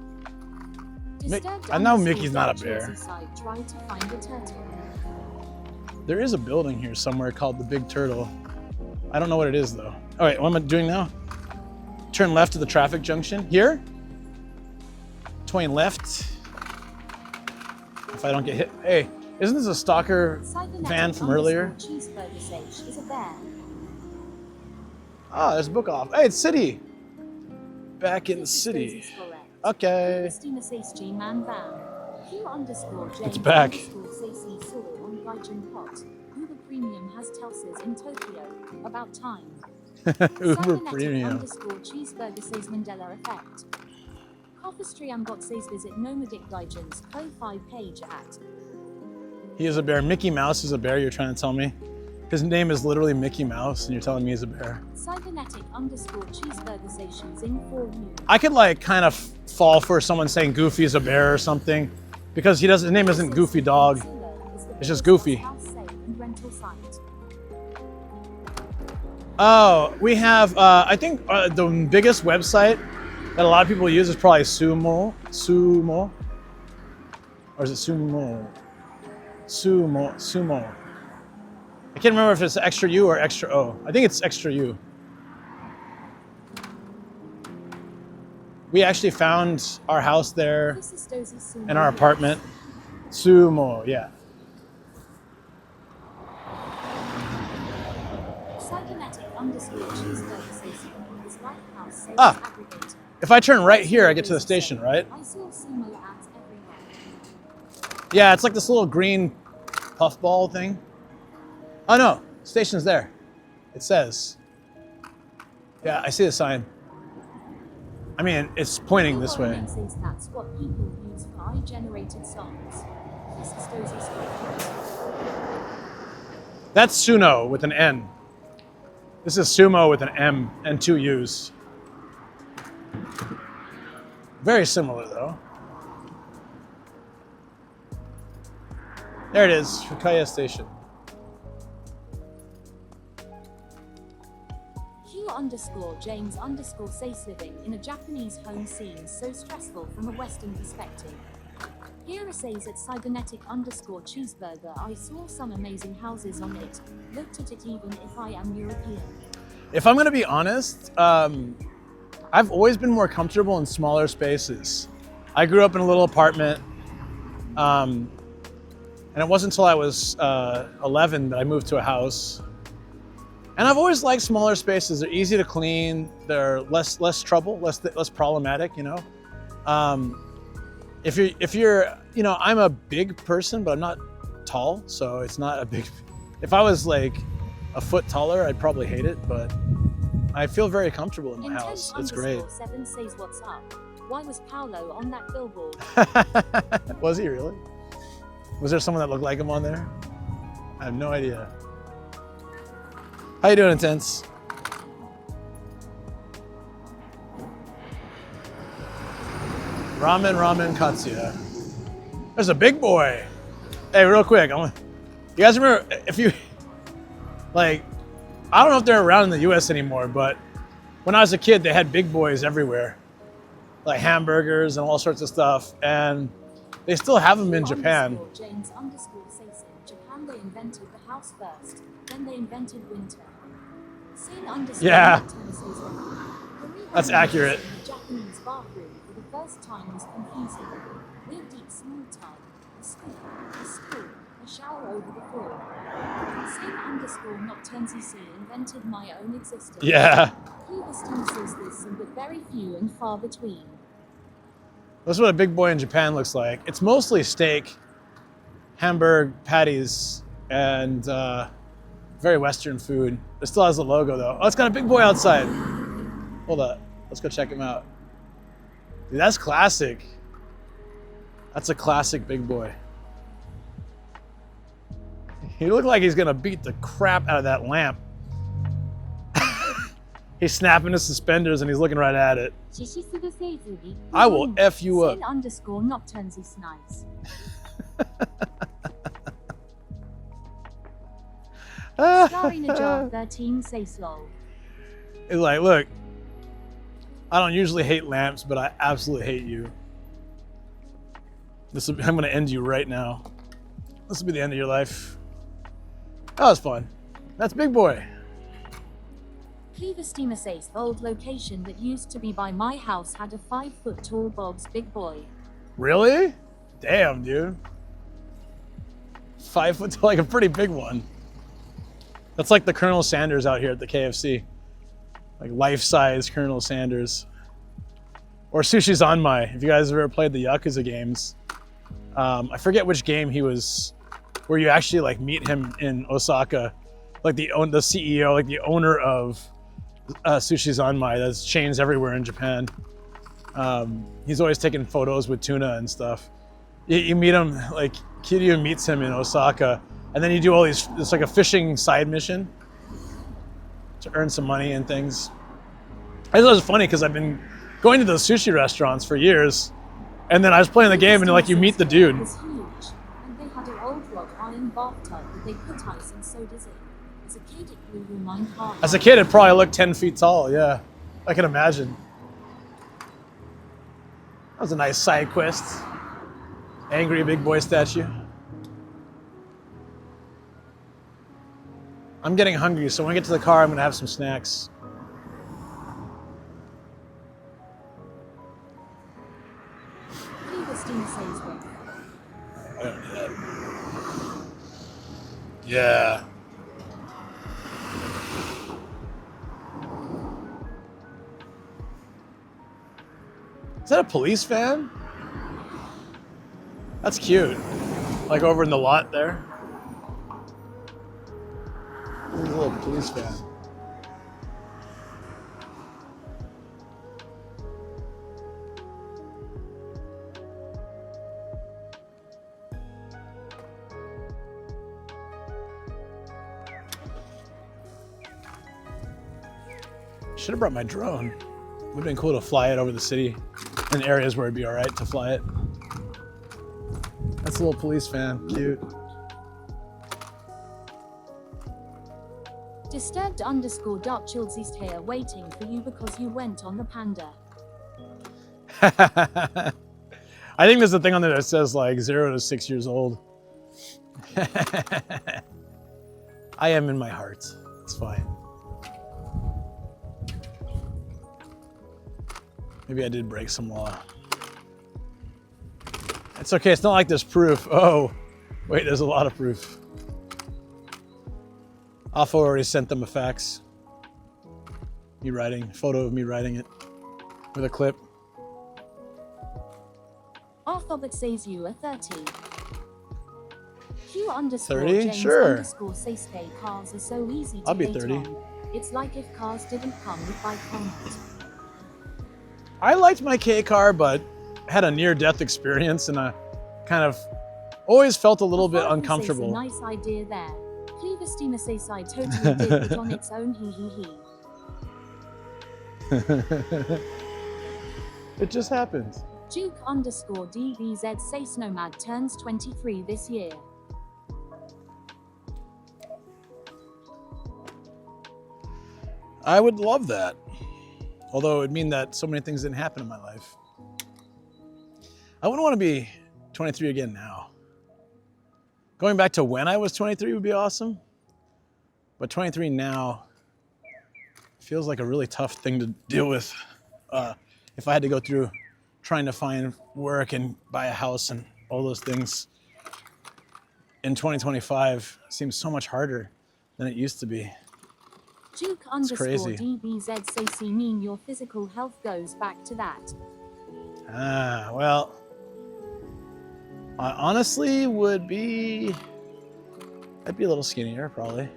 I know Mickey's not a bear. Try to find a turtle. There is a building here somewhere called the Big Turtle. I don't know what it is though. All right, what am I doing now? Turn left to the traffic junction. Here? Turn left. If I don't get hit. Hey, isn't this a stalker van from earlier? Cheeseburger is a bear. Ah, there's a book off. Hey, it's City. Back in the city. Okay. It's back. Premium has Telsa's in Tokyo. About time. Uber Premium. Cheeseburger says Mandela effect. Coffeestriambot says visit Nomadic Legends Ko5 page at. He is a bear. Mickey Mouse is a bear, you're trying to tell me? His name is literally Mickey Mouse, and you're telling me he's a bear. Cybernetic _ cheeseburger stations in for you. I could like kind of fall for someone saying Goofy is a bear or something, because his name isn't Goofy Dog. It's just Goofy. Oh, we have, I think the biggest website that a lot of people use is probably Sumo. Or is it Sumo? Sumo. I can't remember if it's extra U or extra O. I think it's extra U. We actually found our house there and our apartment. Sumo, yeah. Ah, if I turn right here, I get to the station, right? Yeah, it's like this little green puffball thing. Oh no, station's there. It says. Yeah, I see the sign. I mean, it's pointing this way. That's what people use for AI-generated songs. That's Suno with an N. This is Sumo with an M and 2 U's. Very similar though. There it is, Fukaya Station. James says living in a Japanese home seems so stressful from a Western perspective. Here says at cybernetic _ cheeseburger, I saw some amazing houses on it. Looked at it even if I am European. If I'm gonna be honest, I've always been more comfortable in smaller spaces. I grew up in a little apartment. And it wasn't until I was 11 that I moved to a house. And I've always liked smaller spaces. They're easy to clean. They're less trouble, less problematic, you know. If you're, you know, I'm a big person, but I'm not tall, so it's not a big. If I was like a foot taller, I'd probably hate it, but I feel very comfortable in my house. It's great. 7 says what's up. Why was Paolo on that billboard? Was he really? Was there someone that looked like him on there? I have no idea. How you doing, Intense? Ramen Katsuya. There's a big boy. Hey, real quick, you guys remember if you, like, I don't know if they're around in the US anymore, but when I was a kid, they had big boys everywhere. Like hamburgers and all sorts of stuff. And they still have them in Japan. James Seien. Japan, they invented the house first, then they invented winter. Yeah, that's accurate. The Japanese bathroom for the first time was confusing. Weird deep small tub, a school, a shower over the floor. Seien_not_10cc invented my own existence. Yeah. Cleveland says this, but very few and far between. That's what a big boy in Japan looks like. It's mostly steak, hamburg patties, and very Western food. It still has the logo though. Oh, it's got a big boy outside. Hold up, let's go check him out. Dude, that's classic. That's a classic big boy. He looked like he's gonna beat the crap out of that lamp. He's snapping his suspenders and he's looking right at it. I will F you up. Seien_not_10cc. Starring a job 13 says lol. It's like, look, I don't usually hate lamps, but I absolutely hate you. I'm gonna end you right now. This will be the end of your life. That was fun. That's big boy. Cleveland says old location that used to be by my house had a 5-foot tall Bob's big boy. Really? Damn, dude. 5 foot, like a pretty big one. That's like the Colonel Sanders out here at the KFC. Like life-size Colonel Sanders. Or Sushi Zanmai, if you guys have ever played the Yakuza games. I forget which game he was, where you actually like meet him in Osaka. Like the CEO, like the owner of Sushi Zanmai. There's chains everywhere in Japan. He's always taking photos with tuna and stuff. You meet him, like Kiryu meets him in Osaka, and then you do all these, it's like a fishing side mission to earn some money and things. I thought it was funny because I've been going to those sushi restaurants for years, and then I was playing the game and like you meet the dude. It was huge, and they had an old rock iron bathtub that they put ice and sodas in. As a kid, it blew your mind hard. As a kid, it probably looked 10 feet tall, yeah. I can imagine. That was a nice side quest. Angry big boy statue. I'm getting hungry, so when I get to the car, I'm gonna have some snacks. I don't do that. Yeah. Is that a police van? That's cute. Like over in the lot there. There's a little police van. Should have brought my drone. Would have been cool to fly it over the city in areas where it'd be all right to fly it. That's a little police van, cute. Disturbed_Dark Chills is here waiting for you because you went on the panda. I think there's a thing on there that says like 0 to 6 years old. I am in my heart. It's fine. Maybe I did break some law. It's okay, it's not like there's proof. Oh, Wait, there's a lot of proof. Alpha already sent them a fax. Me writing, photo of me writing it with a clip. Arthobot says you are 30. Q underscore 30? James Sure. underscore says stay cars are so easy to I'll be hate 30. on. It's like if cars didn't come with bike helmet. I liked my K car, but had a near-death experience, and I kind of always felt a little bit uncomfortable. Says a nice idea there. Cleaver steamer says I totally did it on its own. He he he. It just happened. Duke underscore DBZ says Nomad turns 23 this year. I would love that. Although it would mean that so many things didn't happen in my life. I wouldn't want to be 23 again now. Going back to when I was 23 would be awesome. But 23 now feels like a really tough thing to deal with. If I had to go through trying to find work and buy a house and all those things in 2025 seems so much harder than it used to be. Duke underscore crazy. DBZ says mean your physical health goes back to that. Well, I honestly would be, I'd be a little skinnier probably.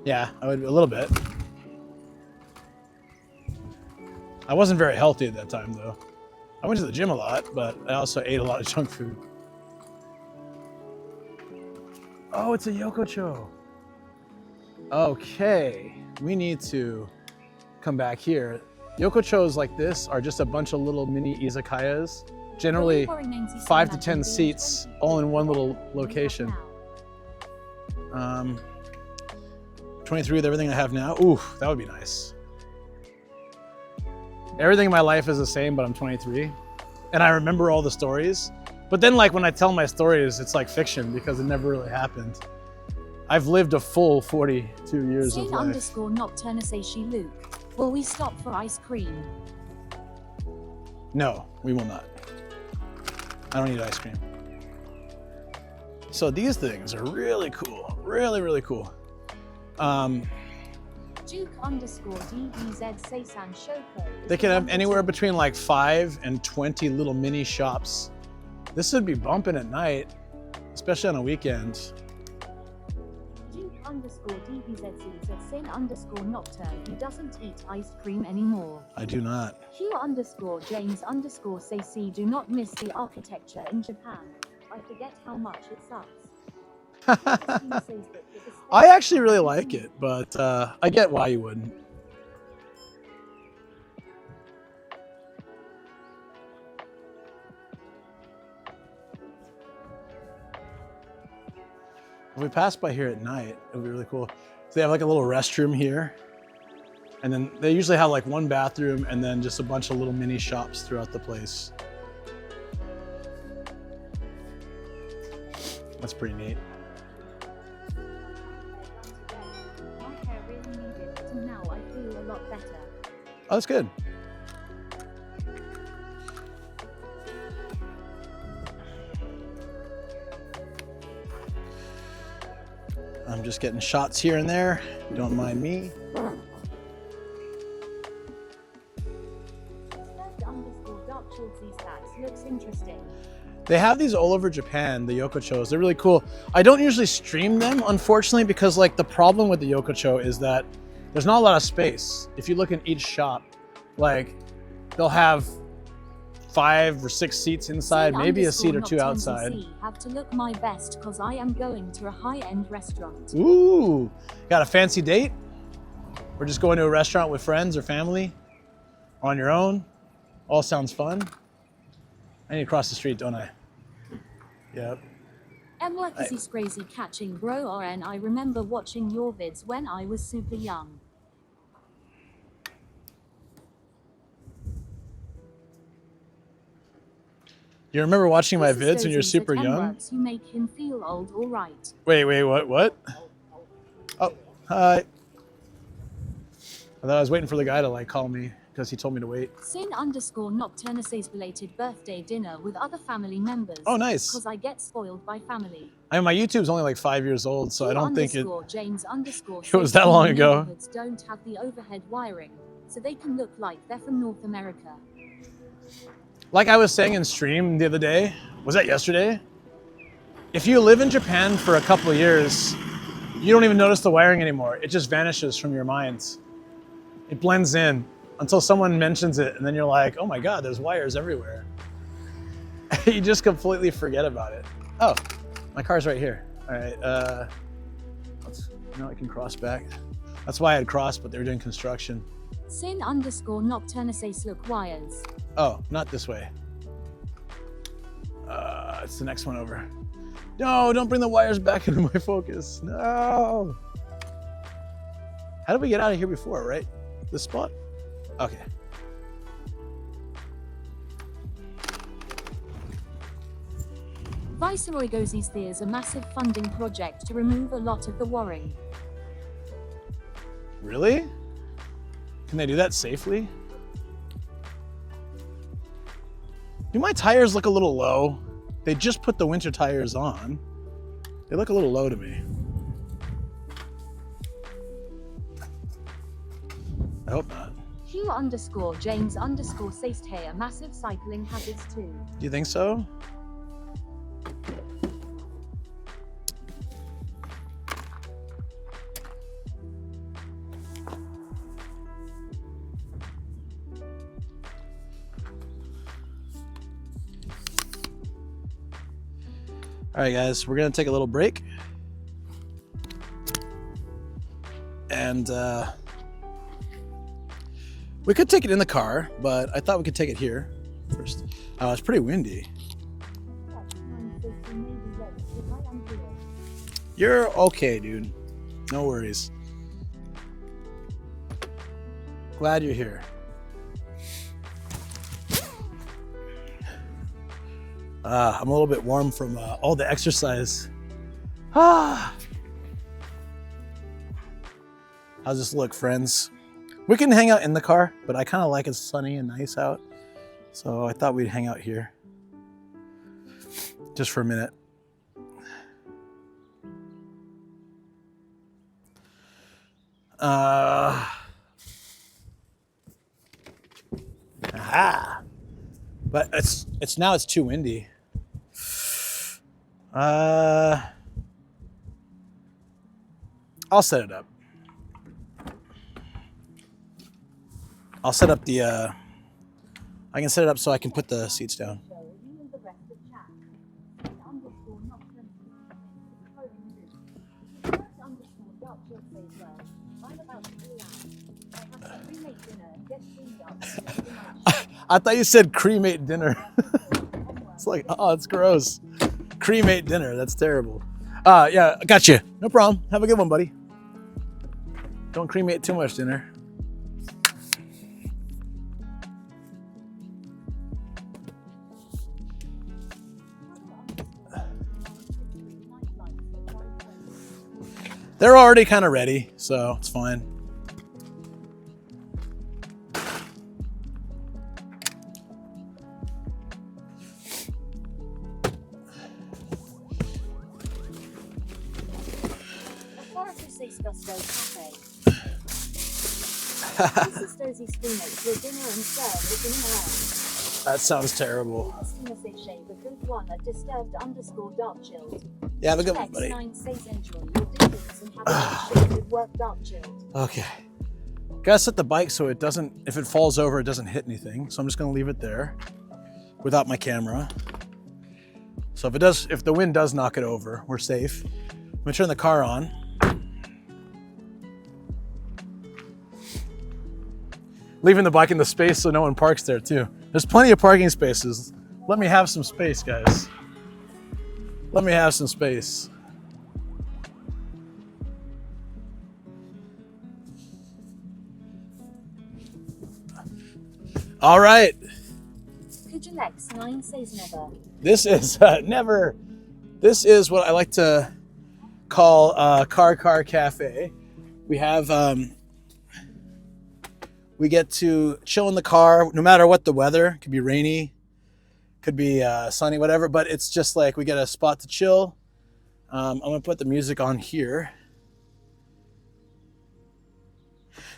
Yeah, I would a little bit. I wasn't very healthy at that time though. I went to the gym a lot, but I also ate a lot of junk food. Oh, it's a Yokocho. Okay, we need to come back here. Yokochos like this are just a bunch of little mini izakayas, generally 5 to 10 seats, all in one little location. 23 with everything I have now. Ooh, that would be nice. Everything in my life is the same, but I'm 23. And I remember all the stories. But then like when I tell my stories, it's like fiction because it never really happened. I've lived a full 42 years of life. Underscore Nocturna says she Luke. Will we stop for ice cream? No, we will not. I don't eat ice cream. So these things are really cool. Really, really cool. Duke underscore DBZ Seisan Shoko. They can have anywhere between like 5 and 20 little mini shops. This would be bumping at night, especially on a weekend. Duke underscore DBZ says that Seien underscore Nocturne he doesn't eat ice cream anymore. I do not. Q underscore James underscore Seisi do not miss the architecture in Japan. I forget how much it sucks. I actually really like it, but I get why you wouldn't. If we pass by here at night, it would be really cool. So they have like a little restroom here. And then they usually have like one bathroom and then just a bunch of little mini shops throughout the place. That's pretty neat. My hair really needed it, and now I feel a lot better. Oh, that's good. I'm just getting shots here and there. Don't mind me. Looks interesting. They have these all over Japan, the yokochos. They're really cool. I don't usually stream them, unfortunately, because like the problem with the yokocho is that there's not a lot of space. If you look in each shop, like they'll have 5 or 6 seats inside, maybe a seat or 2 outside. Have to look my best because I am going to a high-end restaurant. Ooh, got a fancy date? Or just going to a restaurant with friends or family? Or on your own? All sounds fun. I need to cross the street, don't I? Yep. Emwork is crazy catching bro and I remember watching your vids when I was super young. You remember watching my vids when you're super young? You make him feel old, all right. Wait, what? Oh, hi. I thought I was waiting for the guy to like call me because he told me to wait. Seien_Nocturne says belated birthday dinner with other family members. Oh, nice. Because I get spoiled by family. I mean, my YouTube's only like 5 years old, so I don't think it James_ was that long ago. Neighborhoods don't have the overhead wiring, so they can look like they're from North America. Like I was saying in stream the other day, was that yesterday? If you live in Japan for a couple of years, you don't even notice the wiring anymore. It just vanishes from your mind. It blends in until someone mentions it, and then you're like, oh my God, there's wires everywhere. You just completely forget about it. Oh, my car's right here. All right, now I can cross back. That's why I had crossed, but they were doing construction. Seien_Nocturne says look wires. Oh, not this way. It's the next one over. No, don't bring the wires back into my focus. No. How did we get out of here before, right? This spot? Okay. Viceroy Gozi's there's a massive funding project to remove a lot of the wiring. Really? Can they do that safely? Do my tires look a little low? They just put the winter tires on. They look a little low to me. I hope not. Q_James_ hey, a massive cycling hazards too. Do you think so? All right, guys, we're gonna take a little break. And we could take it in the car, but I thought we could take it here first. It's pretty windy. You're okay, dude. No worries. Glad you're here. I'm a little bit warm from all the exercise. How's this look, friends? We can hang out in the car, but I kind of like it's sunny and nice out. So I thought we'd hang out here just for a minute. But it's now it's too windy. I'll set it up. I'll set up the, I can set it up so I can put the seats down. I thought you said cremate dinner. It's like, oh, it's gross. Cremate dinner, that's terrible. Yeah, I got you. No problem. Have a good one, buddy. Don't cremate too much dinner. They're already kind of ready, so it's fine. That sounds terrible. Yeah, have a good one, buddy. Okay. Gotta set the bike so it doesn't, if it falls over, it doesn't hit anything. So I'm just gonna leave it there without my camera. So if the wind does knock it over, we're safe. I'm gonna turn the car on. Leaving the bike in the space so no one parks there too. There's plenty of parking spaces. Let me have some space, guys. Let me have some space. All right. This is never. This is what I like to call Car Cafe. We have We get to chill in the car, no matter what the weather. It could be rainy, could be sunny, whatever. But it's just like we get a spot to chill. I'm gonna put the music on here.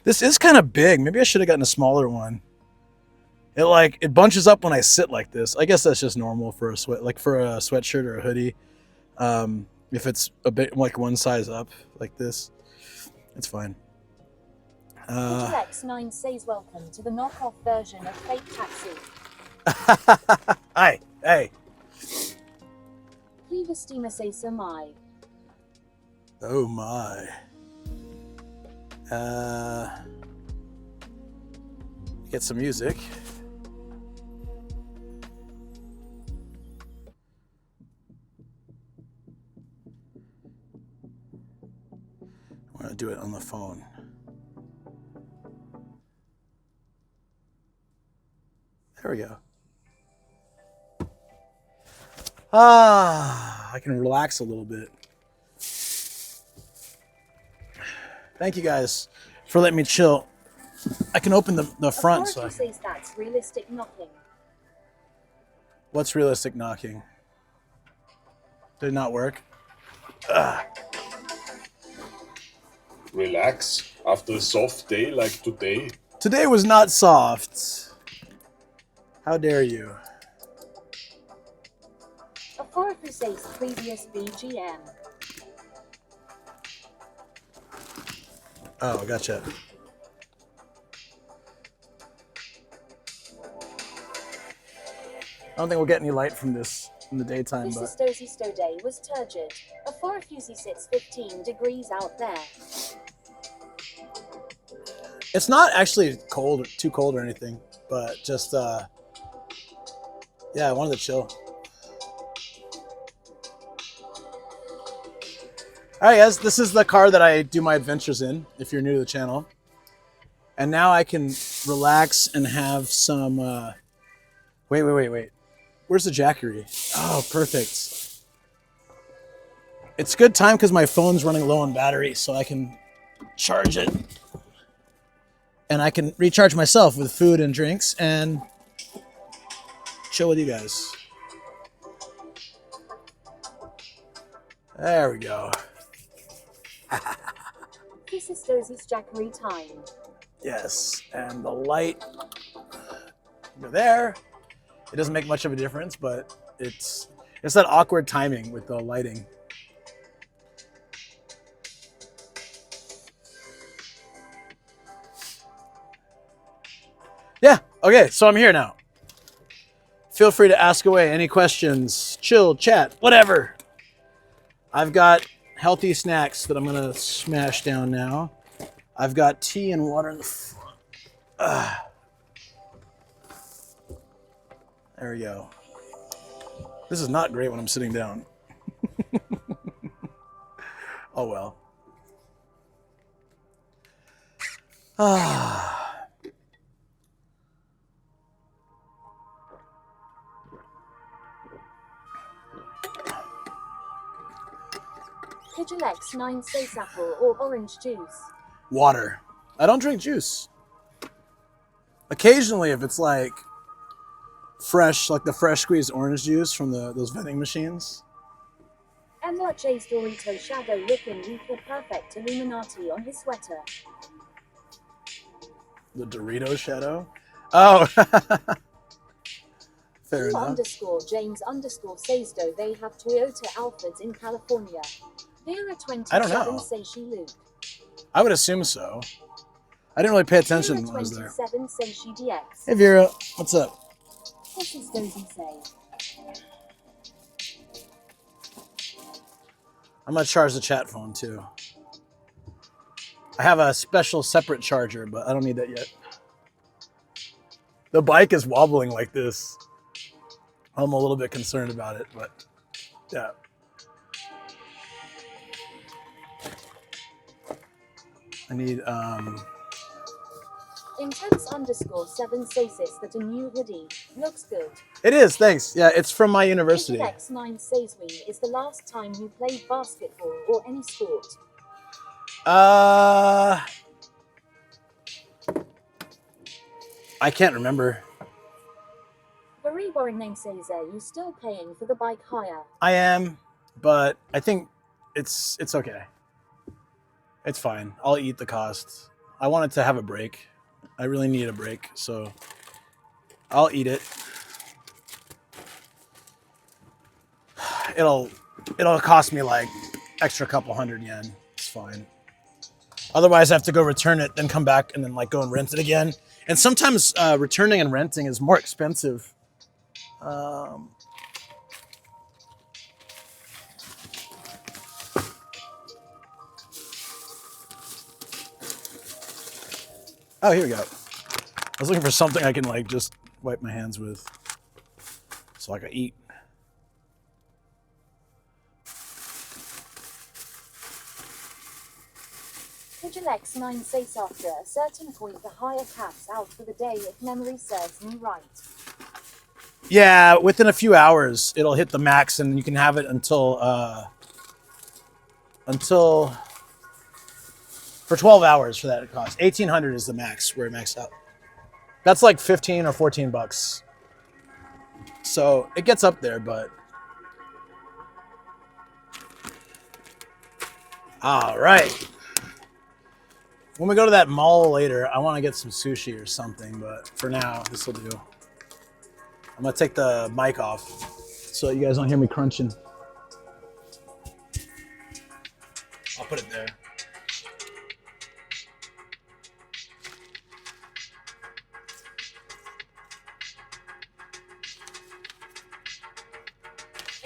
This is kind of big. Maybe I should have gotten a smaller one. It bunches up when I sit like this. I guess that's just normal for a sweatshirt or a hoodie. If it's a bit like one size up like this, it's fine. X9 says welcome to the knockoff version of Fake Taxi. Hi, hey. Please steamer says my. Oh my. Get some music. I'm gonna do it on the phone. There we go. I can relax a little bit. Thank you guys for letting me chill. I can open the front. So says that's realistic knocking. What's realistic knocking? Did it not work? Relax after a soft day like today. Today was not soft. How dare you? Authority says previous BGM. Oh, gotcha. I don't think we'll get any light from this in the daytime. This But is Stozy Stoday was turgid. A Forefusy sits 15 degrees out there. it's not actually cold, too cold or anything, but just yeah, I wanted to chill. All right, guys, this is the car that I do my adventures in, if you're new to the channel. And now I can relax and have some, wait. Where's the Jackery? Oh, perfect. It's good time because my phone's running low on battery, so I can charge it. And I can recharge myself with food and drinks and chill with you guys. There we go. This is Stozy's Jackery time. Yes, and the light over there. It doesn't make much of a difference, but it's that awkward timing with the lighting. Yeah, okay, so I'm here now. Feel free to ask away any questions, chill, chat, whatever. I've got healthy snacks that I'm gonna smash down now. I've got tea and water in the front. There we go. This is not great when I'm sitting down. Oh well. Pigeon X9 says apple or orange juice. Water. I don't drink juice. Occasionally, if it's like fresh, like the fresh squeezed orange juice from those vending machines. MRJ's Dorito shadow looking the perfect Illuminati on his sweater. The Dorito shadow? Oh. Fair enough. _James_ says though they have Toyota Alphards in California. Vera 27 I don't know. says she Luke. I would assume so. I didn't really pay attention when I was there. 27 says she DX. Hey Vera, what's up? This is Dozy say. I'm gonna charge the chat phone too. I have a special separate charger, but I don't need that yet. The bike is wobbling like this. I'm a little bit concerned about it, but yeah. I need Intense_7 says this that a new hoodie looks good. It is, thanks. Yeah, it's from my university. X9 says we is the last time you played basketball or any sport. I can't remember. The reborn name says, are you still paying for the bike hire? I am, but I think it's okay. It's fine. I'll eat the cost. I wanted to have a break. I really need a break, so I'll eat it. It'll cost me like extra couple hundred yen. It's fine. Otherwise, I have to go return it, then come back and then like go and rent it again. And sometimes returning and renting is more expensive. Oh, here we go. I was looking for something I can like just wipe my hands with so I can eat. X 9 says after a certain point the hire caps out for the day if memory serves me right. Yeah, within a few hours it'll hit the max and you can have it until for 12 hours for that it costs. 1,800 is the max where it maxed out. That's like 15 or 14 bucks. So it gets up there, but all right. When we go to that mall later, I want to get some sushi or something, but for now, this will do. I'm going to take the mic off so you guys don't hear me crunching. I'll put it there.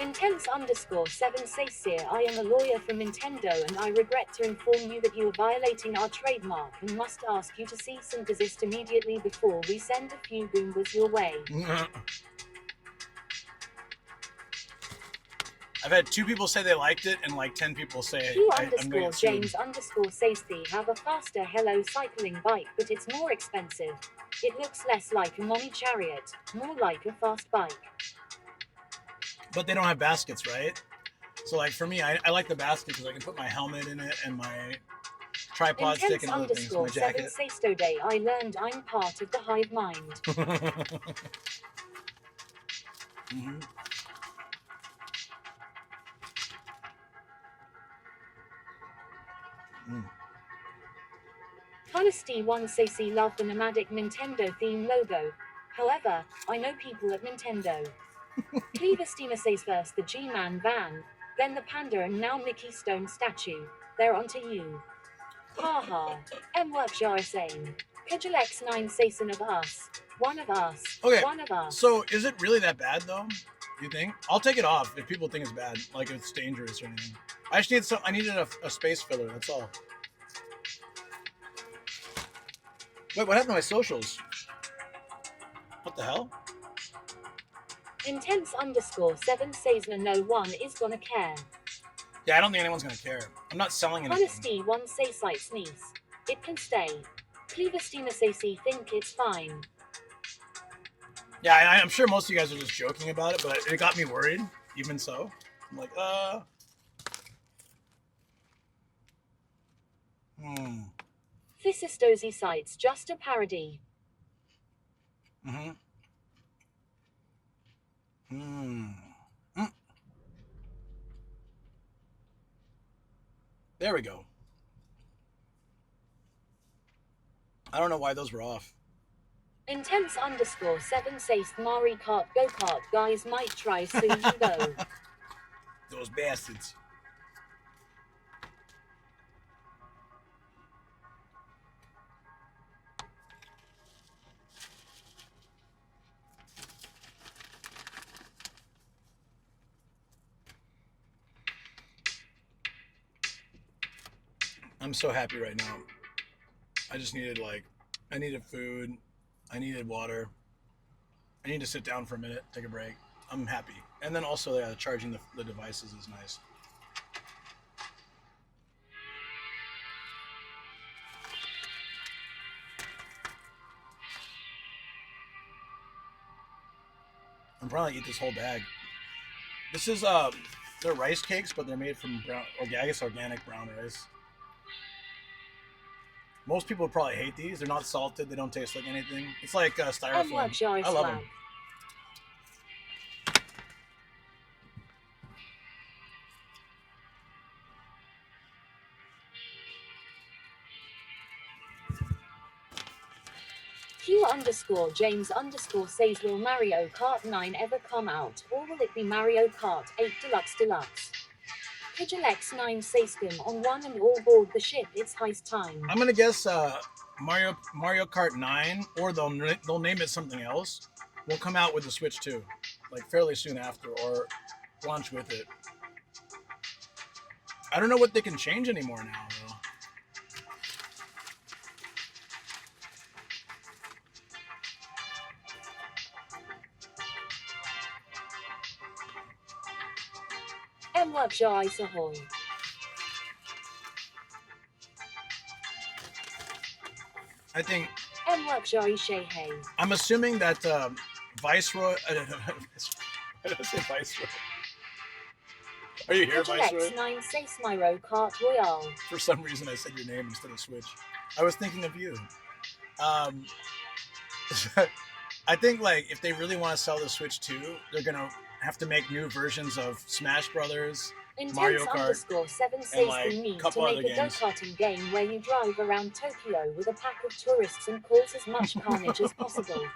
Intense_7 says here, I am a lawyer for Nintendo and I regret to inform you that you are violating our trademark and must ask you to cease and desist immediately before we send a few Goombas your way. I've had 2 people say they liked it and like 10 people say Q_James_ says they have a faster hello cycling bike, but it's more expensive. It looks less like a mommy chariot, more like a fast bike. But they don't have baskets, right? So like for me, I like the basket because I can put my helmet in it and my tripod stick and other things in my jacket. Says today I learned I'm part of the hive mind. Mm-hmm. Honesty 1 says he loved the nomadic Nintendo theme logo. However, I know people at Nintendo. Cleaver Steamer says first the G-Man van, then the panda and now Mickey Stone statue. They're onto you. Ha ha. M-Work Jar saying. Kajal X9 says of us. One of us. Okay, one of us. So is it really that bad though? You think? I'll take it off if people think it's bad, like if it's dangerous or anything. I just need I needed a space filler, that's all. Wait, what happened to my socials? What the hell? Intense_7 says no one is gonna care. Yeah, I don't think anyone's gonna care. I'm not selling anything. Honesty 1 says site sneeze. It can stay. Cleaver Steamer says he think it's fine. Yeah, I'm sure most of you guys are just joking about it, but it got me worried, even so. I'm like, Thisistozy sites just a parody. There we go. I don't know why those were off. Intense_7 says Mari Kart go-kart guys might try soon to go. Those bastards. I'm so happy right now. I just needed I needed food. I needed water. I need to sit down for a minute, take a break. I'm happy. And then also charging the devices is nice. I'm probably gonna eat this whole bag. This is they're rice cakes, but they're made from organic brown rice. Most people would probably hate these. They're not salted. They don't taste like anything. It's like styrofoam. Luxury I love swag. them. Q_James_ says, will Mario Kart 9 ever come out, or will it be Mario Kart 8 Deluxe? Kajalex9 says, "Skim on one and all board the ship. It's heist time." I'm gonna guess Mario Kart 9, or they'll name it something else. Will come out with the Switch 2, like fairly soon after, or launch with it. I don't know what they can change anymore now, though. Luxury Sahoy. I think. Luxury Shehe. I'm assuming that Viceroy. I don't know. I don't say Viceroy. Are you here, Viceroy? Kajalex9 says Mario Kart Royale. For some reason, I said your name instead of Switch. I was thinking of you. I think like if they really want to sell the Switch 2, they're gonna have to make new versions of Smash Brothers, Mario Kart, _7 says and like they need a couple to make other a games. go-karting game where you drive around Tokyo with a pack of tourists and cause as much carnage as possible.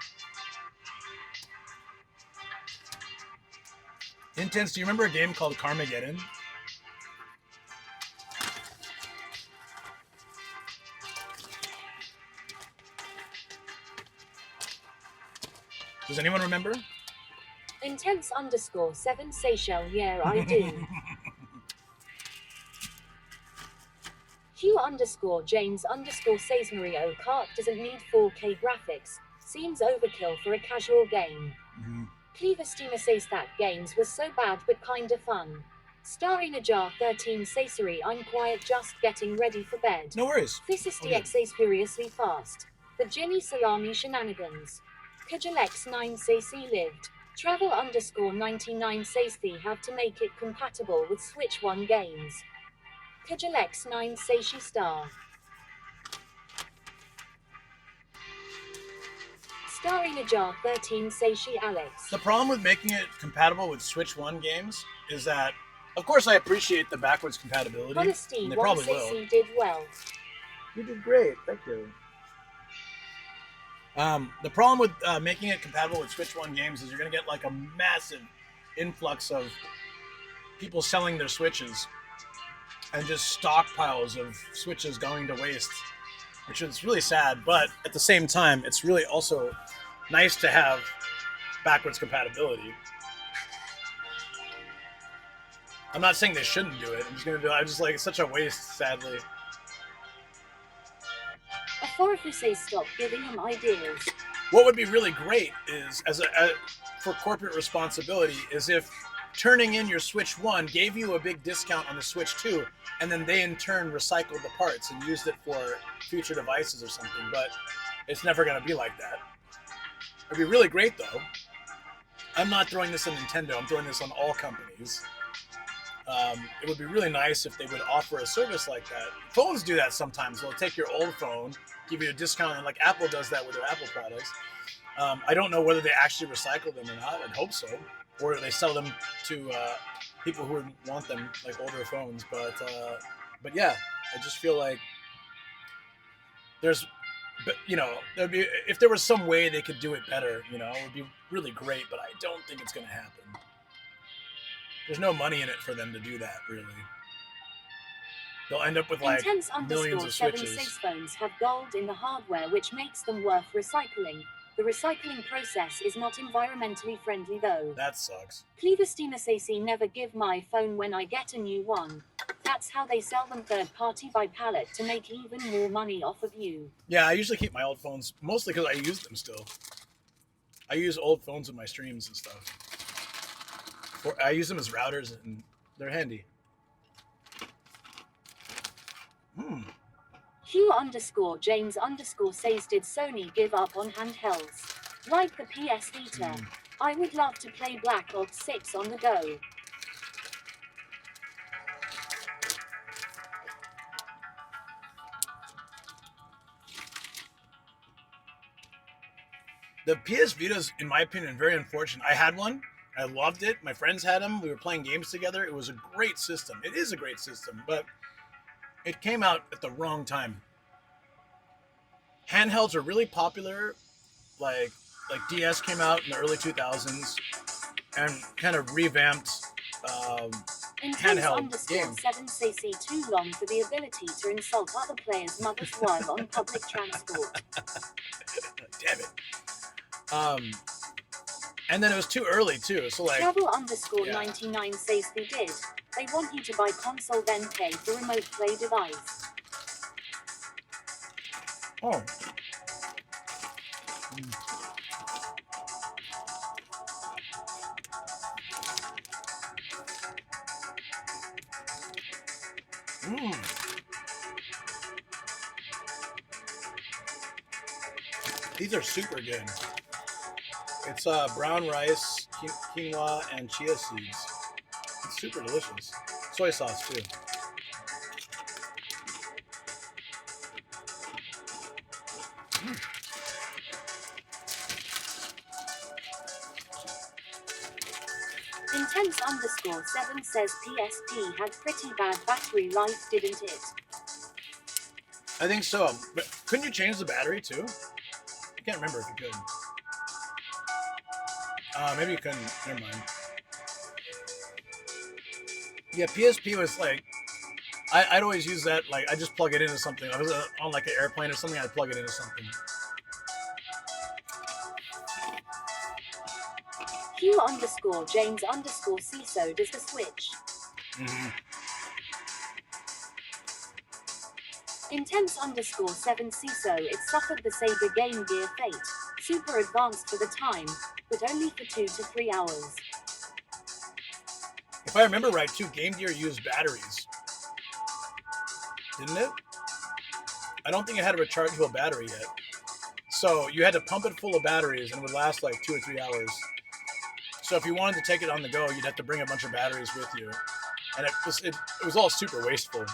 Intense, do you remember a game called Carmageddon? Does anyone remember? Intense_7 Seychelles, yeah, I do. Q_James_ says Mario Kart doesn't need 4K graphics. Seems overkill for a casual game. Cleaver Steamer says that games was so bad but kinda fun. Starring Najar 13 Saysari, I'm quiet just getting ready for bed. No worries. Physis Okay. DX says furiously fast. The Jenny Salami shenanigans. Kajalex9 says he lived. Travel_99 says they have to make it compatible with Switch 1 games. Kajalex9 says she star. Starring Najar 13 says she Alex. The problem with making it compatible with Switch 1 games is that, of course, I appreciate the backwards compatibility. Honesty and they 1 probably says will. he did well. You did great. Thank you. The problem with making it compatible with Switch 1 games is you're going to get like a massive influx of people selling their Switches and just stockpiles of Switches going to waste, which is really sad. But at the same time, it's really also nice to have backwards compatibility. I'm not saying they shouldn't do it. I'm just like, it's such a waste, sadly. Authority says stop giving him ideas. What would be really great is, for corporate responsibility, is if turning in your Switch 1 gave you a big discount on the Switch 2, and then they in turn recycled the parts and used it for future devices or something. But it's never going to be like that. It'd be really great, though. I'm not throwing this on Nintendo. I'm throwing this on all companies. It would be really nice if they would offer a service like that. Phones do that sometimes. They'll take your old phone, give you a discount, and like Apple does that with their Apple products. I don't know whether they actually recycle them or not. I'd hope so. Or they sell them to people who would want them, like older phones. But yeah, I just feel like there's, there'd be, if there was some way they could do it better, it would be really great. But I don't think it's going to happen. There's no money in it for them to do that, really. They'll end up with like millions of Switches. Intense_7 phones have gold in the hardware, which makes them worth recycling. The recycling process is not environmentally friendly, though. That sucks. Cleavestina says he never give my phone when I get a new one. That's how they sell them third party by pallet to make even more money off of you. Yeah, I usually keep my old phones, mostly because I use them still. I use old phones in my streams and stuff. I use them as routers, and they're handy. Q_James_ says, did Sony give up on handhelds? Like the PS Vita. I would love to play Black Ops 6 on the go. The PS Vita's, in my opinion, very unfortunate. I had one. I loved it. My friends had them. We were playing games together. It was a great system. It is a great system, but it came out at the wrong time. Handhelds are really popular. Like DS came out in the early 2000s and kind of revamped handheld games. 7cc too long for the ability to insult other players' mothers while on public transport. Damn it. And then it was too early too. So like Travel_99 says they did. They want you to buy console then pay for remote play device. Oh. These are super good. It's brown rice, quinoa, and chia seeds. It's super delicious. Soy sauce too. Intense_7 says PSP had pretty bad battery life, didn't it? I think so. But couldn't you change the battery too? I can't remember if you could. Maybe you couldn't. Never mind. Yeah, PSP was like, I'd always use that. Like, I just plug it into something. I was on like an airplane or something. I'd plug it into something. Q_James_CISO does the switch. Intense_7 CISO, it suffered the Sega Game Gear fate. Super advanced for the time, but only for 2 to 3 hours. If I remember right, too, Game Gear used batteries. Didn't it? I don't think it had a rechargeable battery yet. So you had to pump it full of batteries and it would last like 2 or 3 hours. So if you wanted to take it on the go, you'd have to bring a bunch of batteries with you. And it was all super wasteful.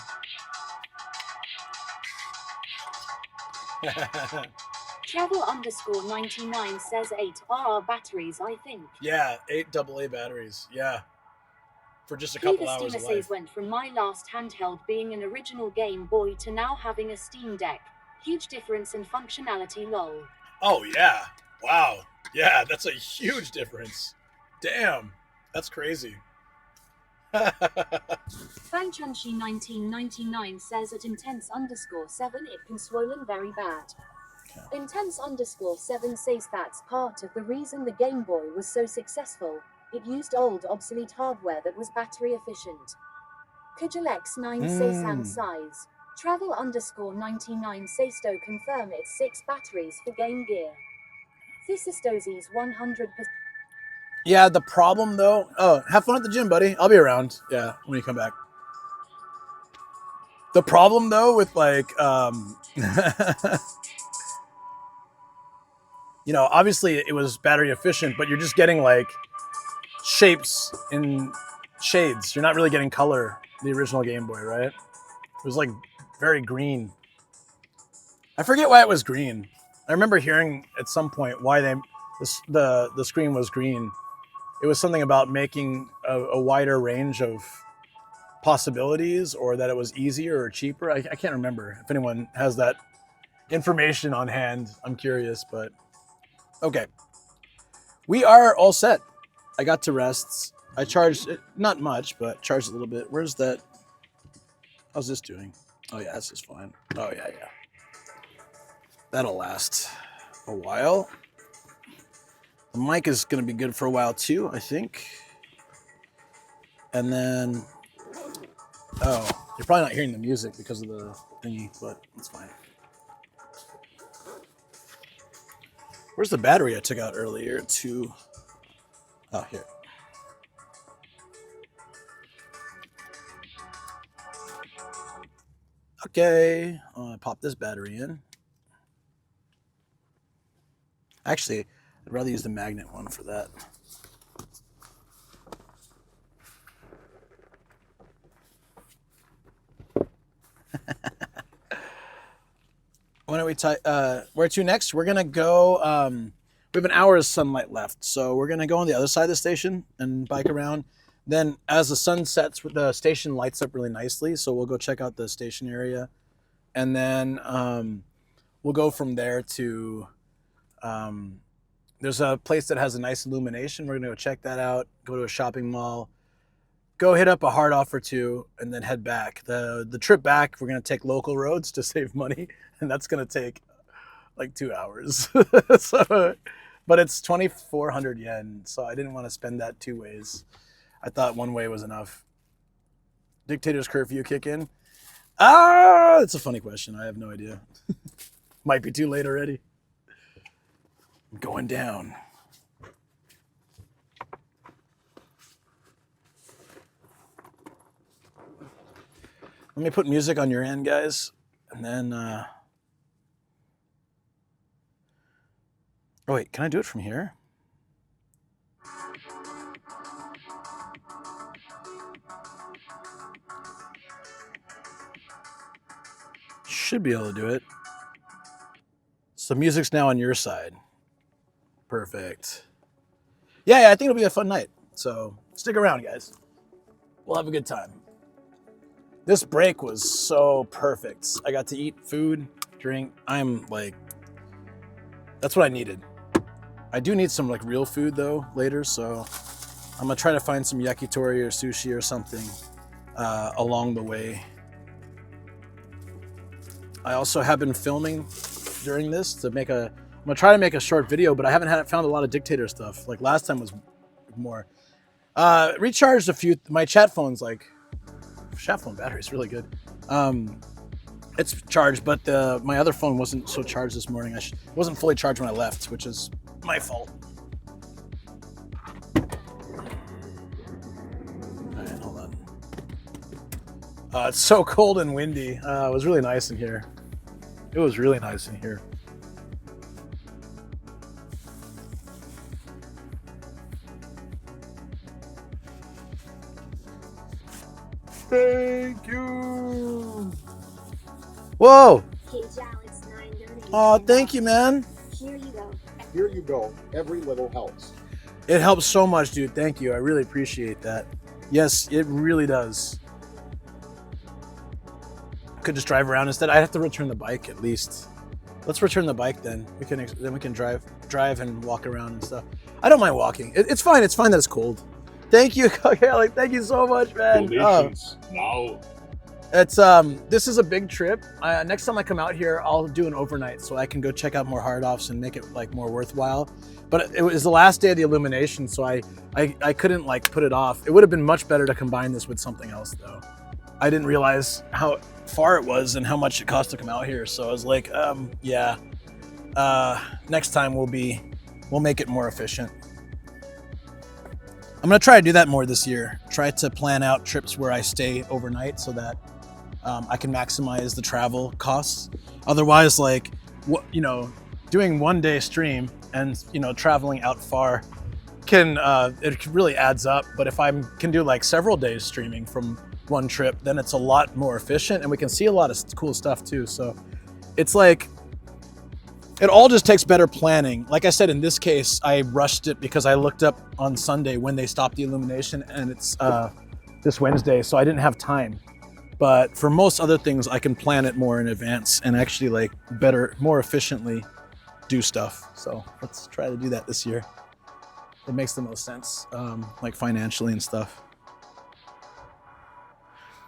Travel_99 says 8 RR batteries, I think. Yeah, 8 AA batteries. Yeah. For just a couple hours of life. Went from my last handheld being an original Game Boy to now having a Steam Deck. Huge difference in functionality, lol. Oh, yeah. Wow. Yeah, that's a huge difference. Damn. That's crazy. Fangchunshi1999 says at Intense_7 it can swollen very bad. Intense_7 says that's part of the reason the Game Boy was so successful. It used old obsolete hardware that was battery efficient. Kujalex9 Seisan size. Travel_99 Seisto confirm it's 6 batteries for Game Gear. Thysistoses 100%. Yeah, the problem though. Oh, have fun at the gym, buddy. I'll be around. Yeah, when you come back. The problem though with like, you know, obviously it was battery efficient, but you're just getting like shapes in shades. You're not really getting color. The original Game Boy, right? It was like very green. I forget why it was green. I remember hearing at some point why the screen was green. It was something about making a wider range of possibilities, or that it was easier or cheaper. I can't remember. If anyone has that information on hand, I'm curious, but okay. We are all set. I got to rests. I charged it, not much, but charged a little bit. Where's that? How's this doing? Oh yeah, this is fine. Oh yeah. That'll last a while. The mic is going to be good for a while too, I think. And then, oh, you're probably not hearing the music because of the thingy, but it's fine. Where's the battery I took out earlier to? Oh, here. Okay, I'm gonna pop this battery in. Actually, I'd rather use the magnet one for that. Why don't we where to next? We're gonna go We have an hour of sunlight left, so we're gonna go on the other side of the station and bike around. Then as the sun sets, the station lights up really nicely, so we'll go check out the station area. And then we'll go from there to, there's a place that has a nice illumination. We're gonna go check that out, go to a shopping mall, go hit up a hard off or two, and then head back. The trip back, we're gonna take local roads to save money, and that's gonna take like 2 hours. So, but it's 2,400 yen, so I didn't want to spend that 2 ways. I thought one way was enough. Dictator's curfew kick in? It's a funny question. I have no idea. Might be too late already. I'm going down. Let me put music on your end, guys, and then. Oh wait, can I do it from here? Should be able to do it. So music's now on your side. Perfect. Yeah, I think it'll be a fun night. So stick around, guys. We'll have a good time. This break was so perfect. I got to eat food, drink. I'm like, that's what I needed. I do need some like real food though later, so I'm gonna try to find some yakitori or sushi or something along the way. I also have been filming during this to make I'm gonna try to make a short video, but I haven't found a lot of Dictator stuff. Like last time was more. Recharged a few. My chat phone's like, chat phone battery is really good. It's charged, but my other phone wasn't so charged this morning. It wasn't fully charged when I left, which is my fault. All right, hold on. It's so cold and windy. It was really nice in here. It was really nice in here. Thank you. Whoa. Oh, thank you, man. Here you go. Here you go. Every little helps. It helps so much, dude. Thank you. I really appreciate that. Yes, it really does. Could just drive around instead. I have to return the bike at least. Let's return the bike then. We can drive and walk around and stuff. I don't mind walking. It's fine. It's fine that it's cold. Thank you, Kelly. Thank you so much, man. Now. It's this is a big trip. Next time I come out here, I'll do an overnight so I can go check out more hard offs and make it like more worthwhile. But it was the last day of the Illumination, so I couldn't like put it off. It would have been much better to combine this with something else though. I didn't realize how far it was and how much it cost to come out here. So I was like, yeah. Next time we'll make it more efficient. I'm gonna try to do that more this year. Try to plan out trips where I stay overnight so that I can maximize the travel costs. Otherwise, like, doing 1 day stream and traveling out far it really adds up. But if I can do like several days streaming from one trip, then it's a lot more efficient and we can see a lot of cool stuff too. So it's like, it all just takes better planning. Like I said, in this case, I rushed it because I looked up on Sunday when they stopped the Illumination and it's this Wednesday, so I didn't have time. But for most other things, I can plan it more in advance and actually like more efficiently do stuff. So let's try to do that this year. It makes the most sense, like financially and stuff.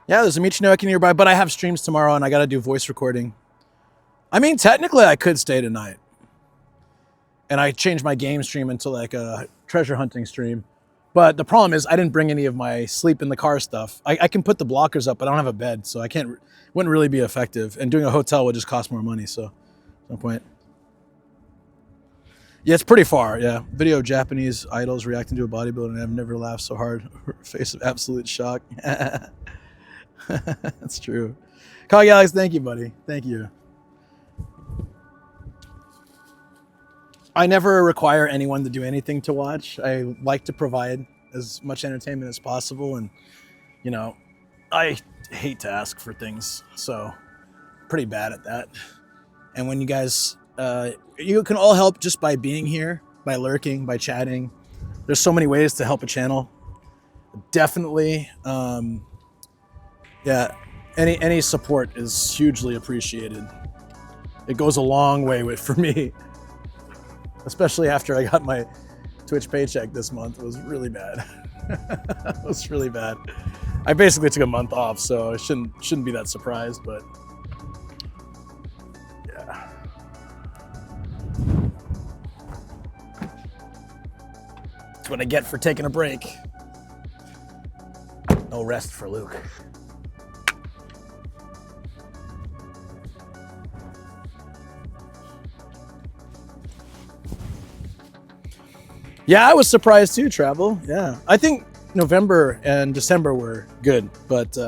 Yeah, there's a Michinoeki nearby, but I have streams tomorrow and I gotta do voice recording. I mean, technically I could stay tonight. And I changed my game stream into like a treasure hunting stream. But the problem is I didn't bring any of my sleep in the car stuff. I can put the blockers up, but I don't have a bed, so wouldn't really be effective. And doing a hotel would just cost more money, so no point. Yeah, it's pretty far, yeah. Video of Japanese idols reacting to a bodybuilder and I've never laughed so hard. Face of absolute shock. That's true. Cog Alex, thank you, buddy. Thank you. I never require anyone to do anything to watch. I like to provide as much entertainment as possible. And, I hate to ask for things. So pretty bad at that. And when you guys, you can all help just by being here by lurking, by chatting. There's so many ways to help a channel. Definitely, yeah, any support is hugely appreciated. It goes a long way for me, especially after I got my Twitch paycheck this month. It was really bad. It was really bad. I basically took a month off, so I shouldn't be that surprised, but yeah. That's what I get for taking a break. No rest for Luke. Yeah, I was surprised too, Travel. Yeah, I think November and December were good, but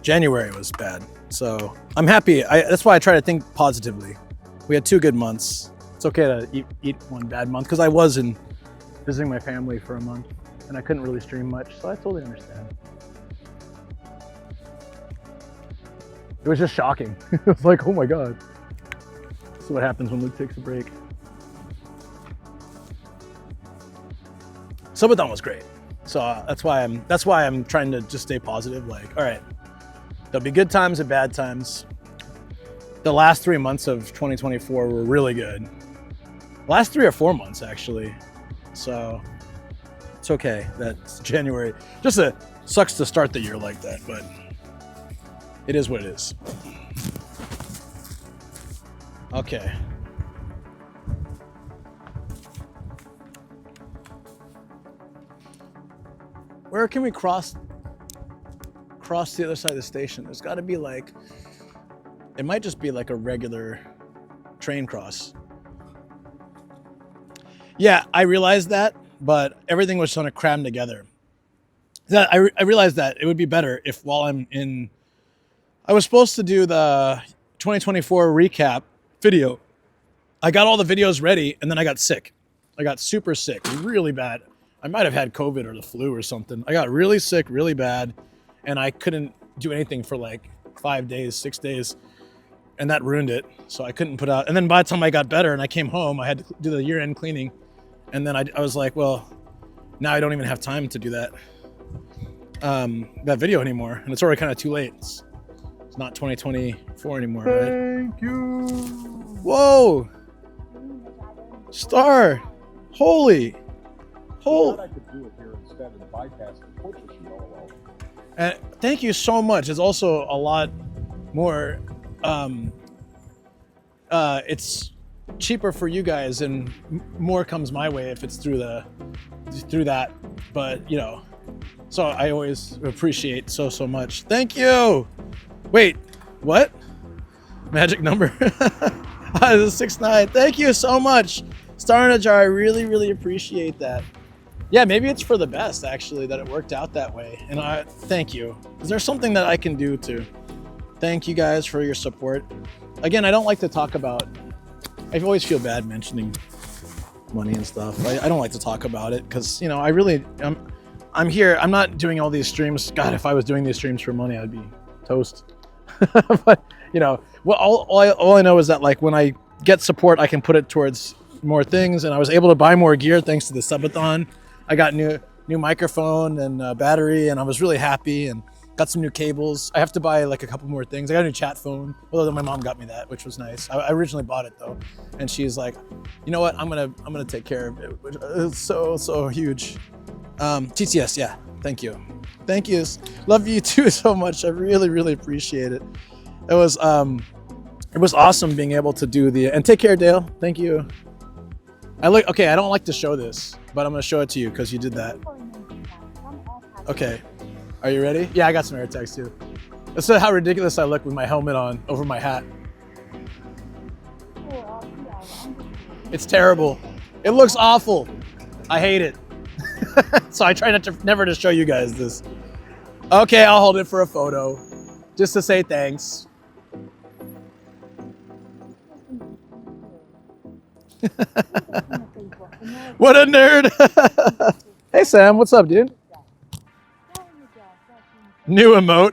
January was bad. So I'm happy. That's why I try to think positively. We had 2 good months. It's okay to eat one bad month because I was visiting my family for a month and I couldn't really stream much, so I totally understand. It was just shocking. It was like, oh my God. This is what happens when Luke takes a break. Subathon was great, so that's why I'm trying to just stay positive. Like, all right, there'll be good times and bad times. The last 3 months of 2024 were really good. Last 3 or 4 months actually, so it's okay. That's January. Just sucks to start the year like that, but it is what it is. Okay. Where can we cross the other side of the station? There's got to be like, it might just be like a regular train cross. Yeah, I realized that, but everything was kind of crammed together. I realized that it would be better if while I'm in, I was supposed to do the 2024 recap video. I got all the videos ready and then I got sick. I got super sick, really bad. I might have had COVID or the flu or something. I got really sick, really bad, and I couldn't do anything for like 5 days, 6 days, and that ruined it. So I couldn't put out, and then by the time I got better and I came home, I had to do the year-end cleaning, and then I was like, well, now I don't even have time to do that video anymore, and it's already kind of too late. It's not 2024 anymore, right? Thank you. Whoa! Star! Holy! I could do it here instead and bypass the purchase URL. And thank you so much. It's also a lot more, it's cheaper for you guys and more comes my way if it's through that. But, you know, so I always appreciate so much. Thank you. Wait, what? Magic number? This is 6'9". Thank you so much. Star in a jar, I really appreciate that. Yeah, maybe it's for the best actually that it worked out that way. And I thank you. Is there something that I can do to thank you guys for your support? Again, I don't like to talk about, I always feel bad mentioning money and stuff. I don't like to talk about it because, you know, I'm here. I'm not doing all these streams. God, if I was doing these streams for money, I'd be toast. But, you know, well, all I know is that like when I get support, I can put it towards more things. And I was able to buy more gear thanks to the subathon. I got new microphone and battery, and I was really happy, and got some new cables. I have to buy like a couple more things. I got a new chat phone, although my mom got me that, which was nice. I originally bought it though, and she's like, you know what? I'm gonna take care of it. Which is so huge. TTS, yeah. Thank you. Love you too so much. I really appreciate it. It was awesome being able to do and take care, Dale. Thank you. Okay, I don't like to show this, but I'm gonna show it to you because you did that. Okay, are you ready? Yeah, I got some air tags too. Let's see how ridiculous I look with my helmet on over my hat. It's terrible. It looks awful. I hate it. So I try never to show you guys this. Okay, I'll hold it for a photo, just to say thanks. What a nerd! Hey Sam, what's up, dude? New emote.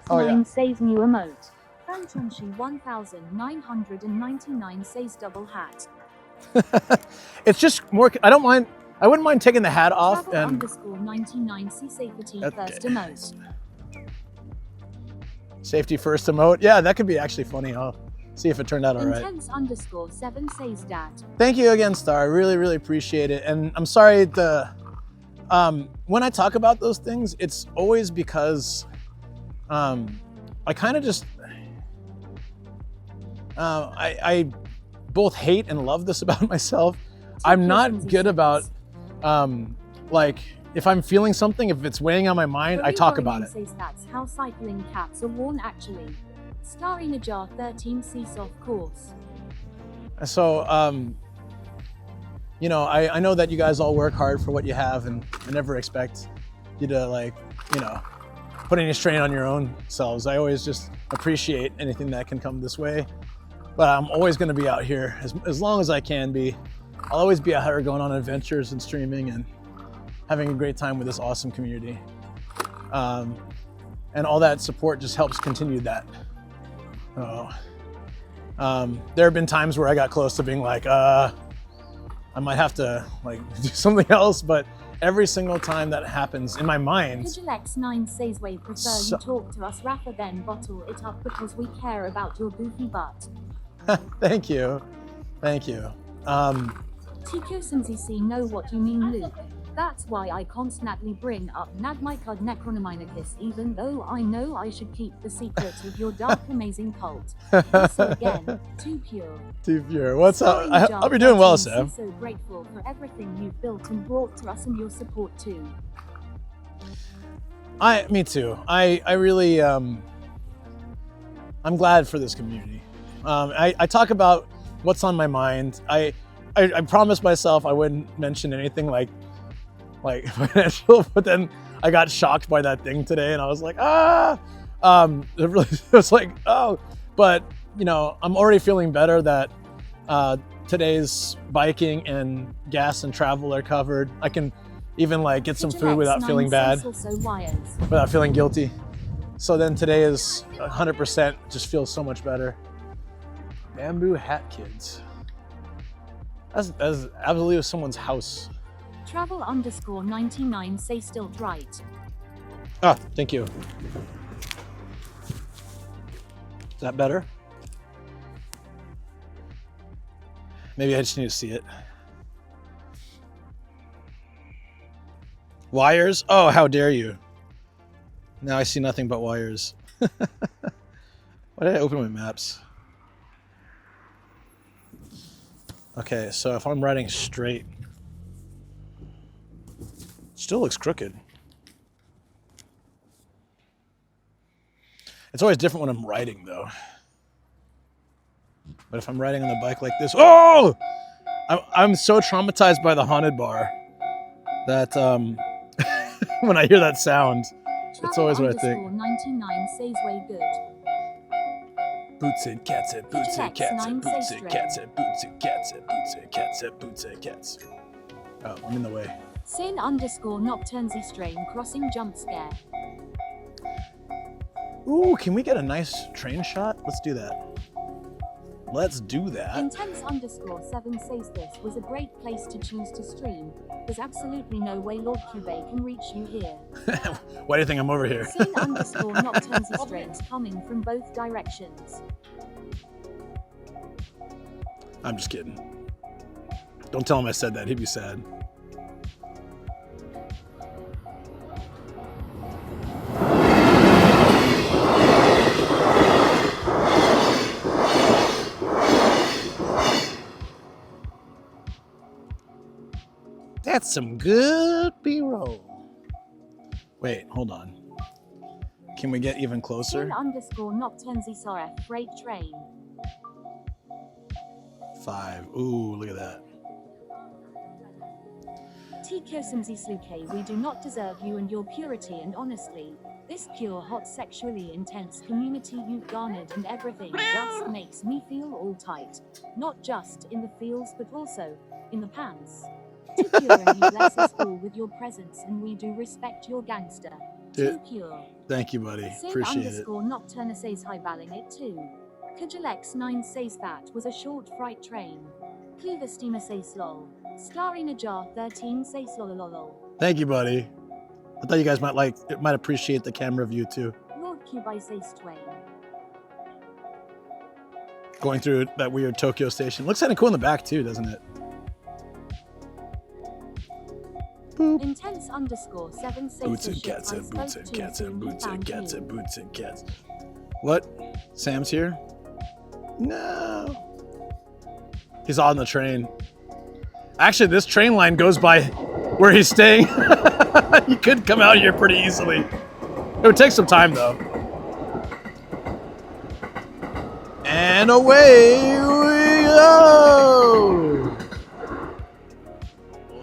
Oh yeah. Says new emote. Fanchonshi 1999 says double hat. It's just more. I don't mind. I wouldn't mind taking the hat off Travel and. _99 see safety first emote. Safety first emote. Yeah, that could be actually funny. I'll see if it turned out all right. Intense _7 says dat. Thank you again, Star. I really, really appreciate it. And I'm sorry when I talk about those things, it's always because I kind of just I both hate and love this about myself. I'm not good about like if I'm feeling something, if it's weighing on my mind, I talk about it. Says that's how cycling caps are worn actually. Star in a jar 13 seesaw course. So you know, I know that you guys all work hard for what you have, and I never expect you to like, you know, put any strain on your own selves. I always just appreciate anything that can come this way. But I'm always going to be out here as long as I can be. I'll always be out here going on adventures and streaming and having a great time with this awesome community. And all that support just helps continue that. There have been times where I got close to being like, I might have to like do something else, but every single time that happens in my mind. X9 says we prefer you talk to us rather than bottle it up because we care about your goofy butt. Thank you. Thank you. TQSMZC know what you mean, Luke. That's why I constantly bring up Nadmicod Necronomicus, even though I know I should keep the secret of your dark, amazing cult. Also, again, too pure. Too pure. What's up? I hope you're doing well, Sam. I'm so grateful for everything you've built and brought to us and your support too. Me too. I really, I'm glad for this community. I talk about what's on my mind. I promised myself I wouldn't mention anything like financial, but then I got shocked by that thing today and I was like, it was like, oh, but you know, I'm already feeling better that today's biking and gas and travel are covered. I can even like get some food without feeling bad, without feeling guilty. So then today is 100%, just feels so much better. Bamboo hat kids. That's absolutely someone's house. Travel _99 say still right. Ah, thank you. Is that better? Maybe I just need to see it. Wires? Oh, how dare you. Now I see nothing but wires. Why did I open my maps? Okay, so if I'm riding straight, still looks crooked. It's always different when I'm riding though. But if I'm riding on the bike like this, oh! I'm so traumatized by the haunted bar that when I hear that sound, it's always what I think. 99 says way good. Boots and cats and boots and cats and boots and cats and boots and cats and boots and cats and boots and cats. Oh, I'm in the way. Sin _Nocturnesy strain crossing jump scare. Ooh, can we get a nice train shot? Let's do that. Let's do that. Intense _7 says this was a great place to choose to stream. There's absolutely no way Lord Cube can reach you here. Why do you think I'm over here? Sin _Nocturnesy strains coming from both directions. I'm just kidding. Don't tell him I said that. He'd be sad. That's some good B-roll. Wait, hold on. Can we get even closer? _Nocturnesy Soref freight train. 5. Ooh, look at that. TQSMZ Sluke, we do not deserve you and your purity and honestly. This pure, hot, sexually intense community you've garnered and everything just makes me feel all tight. Not just in the feels, but also in the pants. TQ and you bless us all with your presence and we do respect your gangster. Dude, Too pure. thank you, buddy. Seien Appreciate it. underscore Nocturna says hi, balling it too. Kajalex9 says that was a short freight train. Cleaver Steamer says lol. Starry Jar 13 says lolololol. Thank you, buddy. I thought you guys might appreciate the camera view too. Lord Cubai says twain. Going through that weird Tokyo station. Looks kind of cool in the back too, doesn't it? Boop. Intense underscore 7 says Boots the and ship cats I and boots spoke and to cats and soon boots and found cats you. and boots and cats. What? Sam's here? No. He's on the train. Actually, this train line goes by where he's staying. You could come out here pretty easily. It would take some time though. And away we go!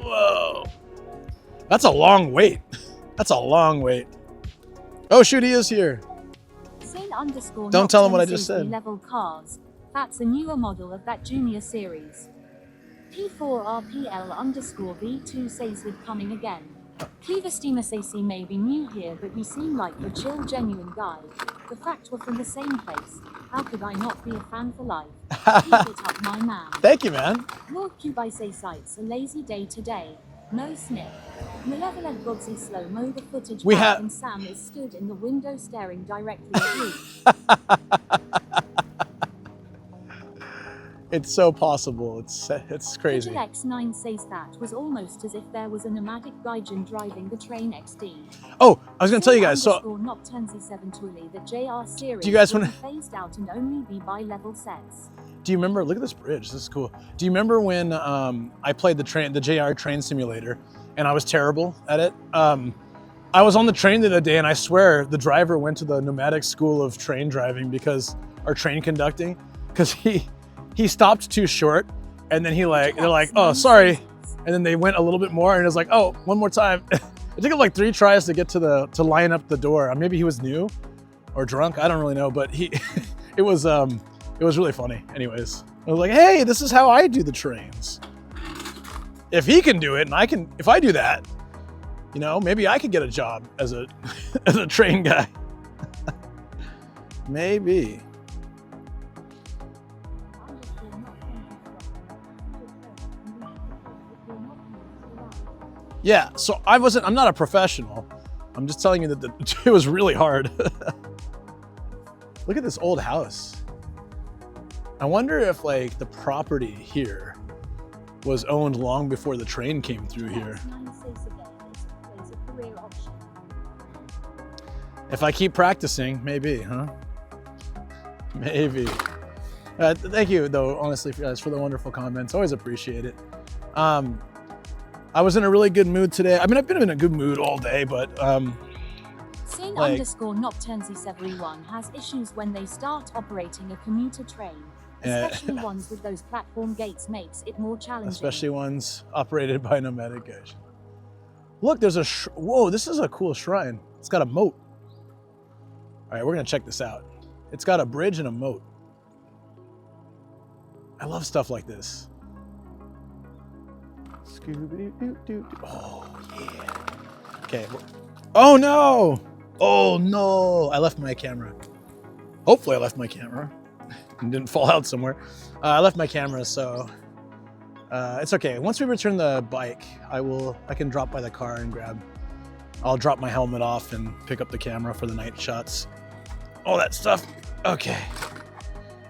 Whoa. That's a long wait. That's a long wait. Oh shoot, he is here. Seien underscore Don't tell him what I Nocturne just says said. level cars. That's a newer model of that junior series. P4RPL underscore V2 says with coming again. Cleaver Steamer says he may be new here, but we seem like a chill, genuine guy. The fact we're from the same place. How could I not be a fan for life? Keep it up, my man. Thank you, man. Lord Cubai say sights a lazy day today. No sniff. Malevolent Godsy slow-mo the footage We back have- and Sam is stood in the window staring directly at you. It's so possible. It's crazy. X9 says that was almost as if there was a nomadic gaijin driving the train XD. Oh, I was gonna tell you guys. So Nocturne 7 Twilly, the JR series Do you guys will wanna- be phased out and only be by level sets. do you remember? Look at this bridge. This is cool. Do you remember when I played the JR train simulator, and I was terrible at it? I was on the train the other day, and I swear the driver went to the nomadic school of train driving train conducting, because he stopped too short, and then they're like, oh, sorry, and then they went a little bit more, and it's like, oh, one more time. It took him like 3 tries to get to line up the door. Maybe he was new or drunk. I don't really know, but it was really funny. Anyways, I was like, hey, this is how I do the trains. If he can do it, and if I do that, maybe I could get a job as a train guy. Maybe. Yeah, so I'm not a professional. I'm just telling you that it was really hard. Look at this old house. I wonder if the property here was owned long before the train came through here. If I keep practicing, maybe, huh? Maybe. Thank you, though, honestly, guys, for the wonderful comments. Always appreciate it. I was in a really good mood today. I mean, I've been in a good mood all day, but Seien underscore Nocturne 71 has issues when they start operating a commuter train. Especially ones with those platform gates makes it more challenging. Especially ones operated by nomadic guys. Look, there's whoa, this is a cool shrine. It's got a moat. All right, we're gonna check this out. It's got a bridge and a moat. I love stuff like this. Scooby-Doo-Doo-Doo. Oh, yeah. Okay. Oh, no. Oh, no. I left my camera. Hopefully I left my camera. And didn't fall out somewhere. I left my camera, so it's okay. Once we return the bike, I can drop by the car and I'll drop my helmet off and pick up the camera for the night shots. All that stuff. Okay.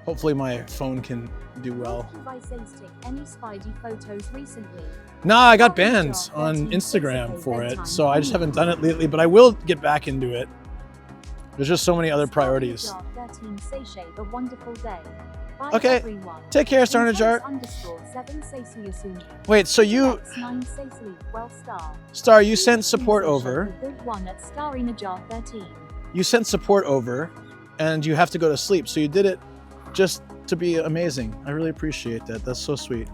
Hopefully my phone can do well. Any Spidey photos recently? Nah, I got banned on Instagram for it, so I just haven't done it lately, but I will get back into it. There's just so many other priorities. Okay, take care, Starnajar. Wait, so you... Star, you sent support over. You sent support over, and you have to go to sleep, so you did it just to be amazing. I really appreciate that. That's so sweet.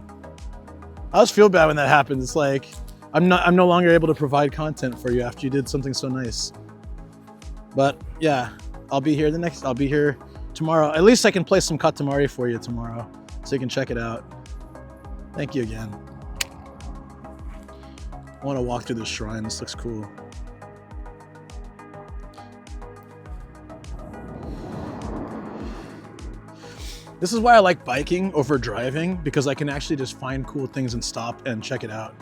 I always feel bad when that happens. It's like I'm no longer able to provide content for you after you did something so nice. But yeah, I'll be here tomorrow. At least I can play some Katamari for you tomorrow, so you can check it out. Thank you again. I want to walk through this shrine. This looks cool. This is why I like biking over driving, because I can actually just find cool things and stop and check it out.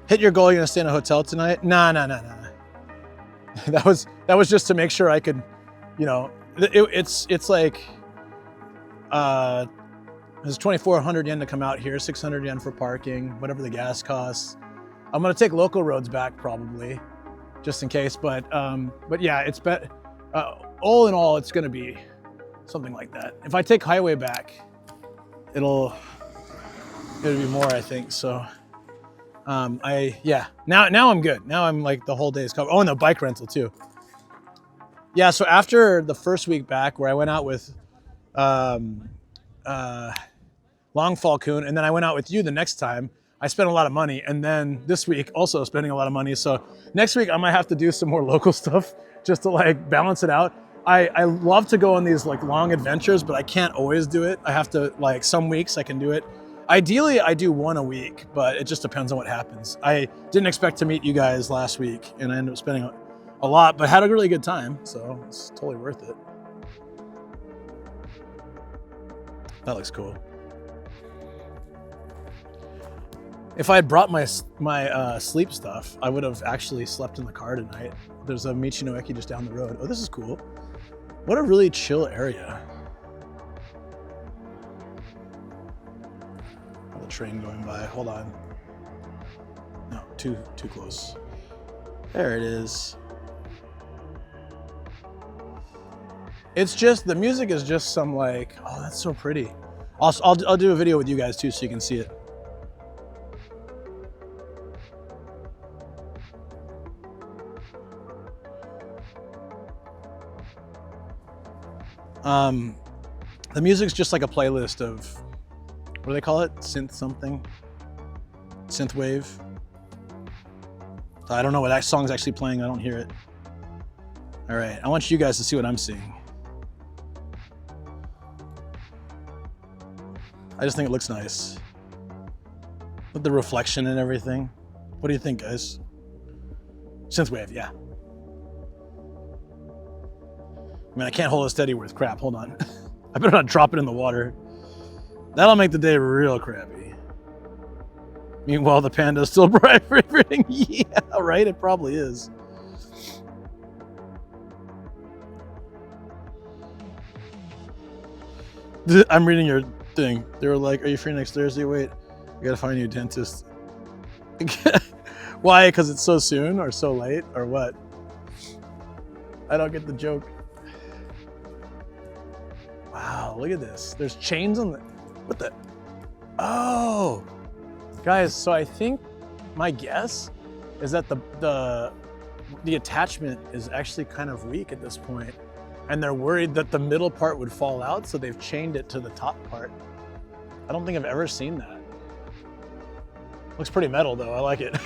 Hit your goal, you're gonna stay in a hotel tonight? Nah. That was just to make sure I could, you know, it's like, it's 2,400 yen to come out here, 600 yen for parking, whatever the gas costs. I'm gonna take local roads back probably, just in case, but yeah, it's all in all, it's gonna be something like that. If I take highway back, it'll be more, I think, so. Yeah, now I'm good. Now I'm like the whole day is covered. Oh, and the bike rental too. Yeah, so after the first week back where I went out with Long Falcon, and then I went out with you the next time, I spent a lot of money, and then this week also spending a lot of money. So next week I might have to do some more local stuff just to like balance it out. I love to go on these like long adventures, but I can't always do it. I have to, like, some weeks I can do it. Ideally, I do one a week, but it just depends on what happens. I didn't expect to meet you guys last week, and I ended up spending a lot, but had a really good time, so it's totally worth it. That looks cool. If I had brought my sleep stuff, I would have actually slept in the car tonight. There's a Michino Eki just down the road. Oh, this is cool. What a really chill area. The train going by. Hold on. No, too close. There it is. It's just, the music is just some like, oh, that's so pretty. I'll do a video with you guys too so you can see it. The music's just like a playlist of, what do they call it? Synth something? Synth wave? I don't know what that song's actually playing. I don't hear it. All right, I want you guys to see what I'm seeing. I just think it looks nice. With the reflection and everything. What do you think, guys? Synthwave, yeah. I mean, I can't hold it steady with crap. Hold on. I better not drop it in the water. That'll make the day real crappy. Meanwhile, the panda's still vibrating. Yeah, right? It probably is. I'm reading your thing. They were like, are you free next Thursday? Wait, I gotta find you a dentist. Why? Because it's so soon or so late or what? I don't get the joke. Wow, look at this. There's chains on the, what the? Oh, guys, so I think my guess is that the attachment is actually kind of weak at this point, and they're worried that the middle part would fall out, so they've chained it to the top part. I don't think I've ever seen that. Looks pretty metal though, I like it.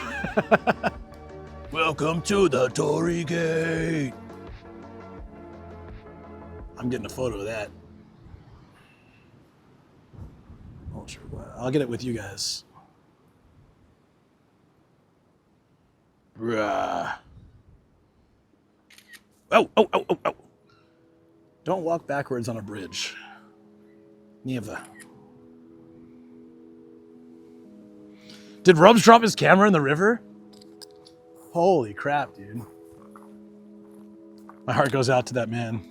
Welcome to the Torii Gate. I'm getting a photo of that. I'll get it with you guys. Bruh. Oh. Don't walk backwards on a bridge. Never. Did Rubs drop his camera in the river? Holy crap, dude. My heart goes out to that man.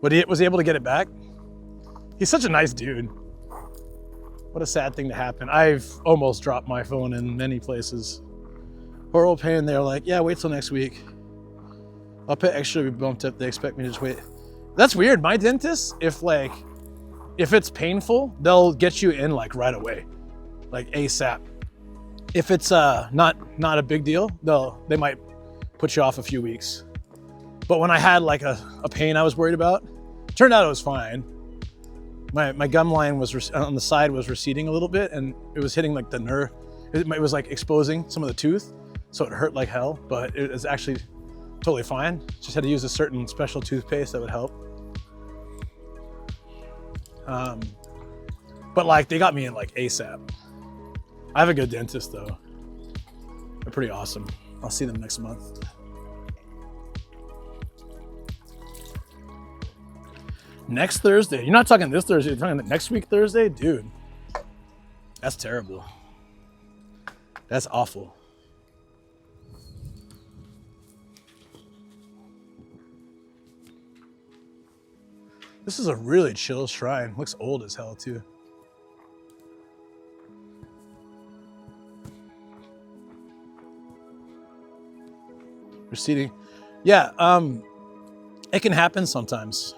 Was he able to get it back? He's such a nice dude. What a sad thing to happen. I've almost dropped my phone in many places. Horrible pain. They're like, yeah, wait till next week. I'll pay extra to be bumped up. They expect me to just wait. That's weird. My dentist, if it's painful, they'll get you in like right away, like ASAP. If it's not a big deal, they might put you off a few weeks. But when I had like a pain I was worried about, turned out it was fine. My gum line was on the side was receding a little bit, and it was hitting like the nerve. It was like exposing some of the tooth, so it hurt like hell. But it was actually totally fine. Just had to use a certain special toothpaste that would help. But like they got me in like ASAP. I have a good dentist though. They're pretty awesome. I'll see them next month. Next Thursday? You're not talking this Thursday, you're talking the next week Thursday? Dude, that's terrible. That's awful. This is a really chill shrine. Looks old as hell too. Proceeding. Yeah, it can happen sometimes.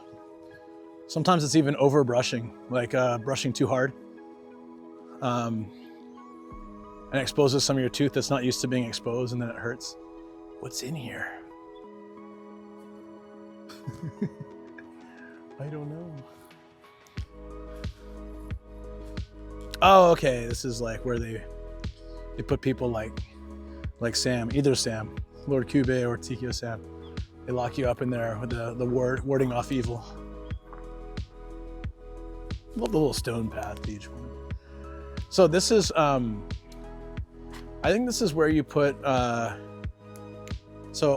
Sometimes it's even over brushing, like brushing too hard. And it exposes some of your tooth that's not used to being exposed, and then it hurts. What's in here? I don't know. Oh, okay. This is like where they put people like Sam, either Sam, Lord Cube or Tikio Sam. They lock you up in there with the warding off evil. Love the little stone path to each one. So this is, I think this is where you put, so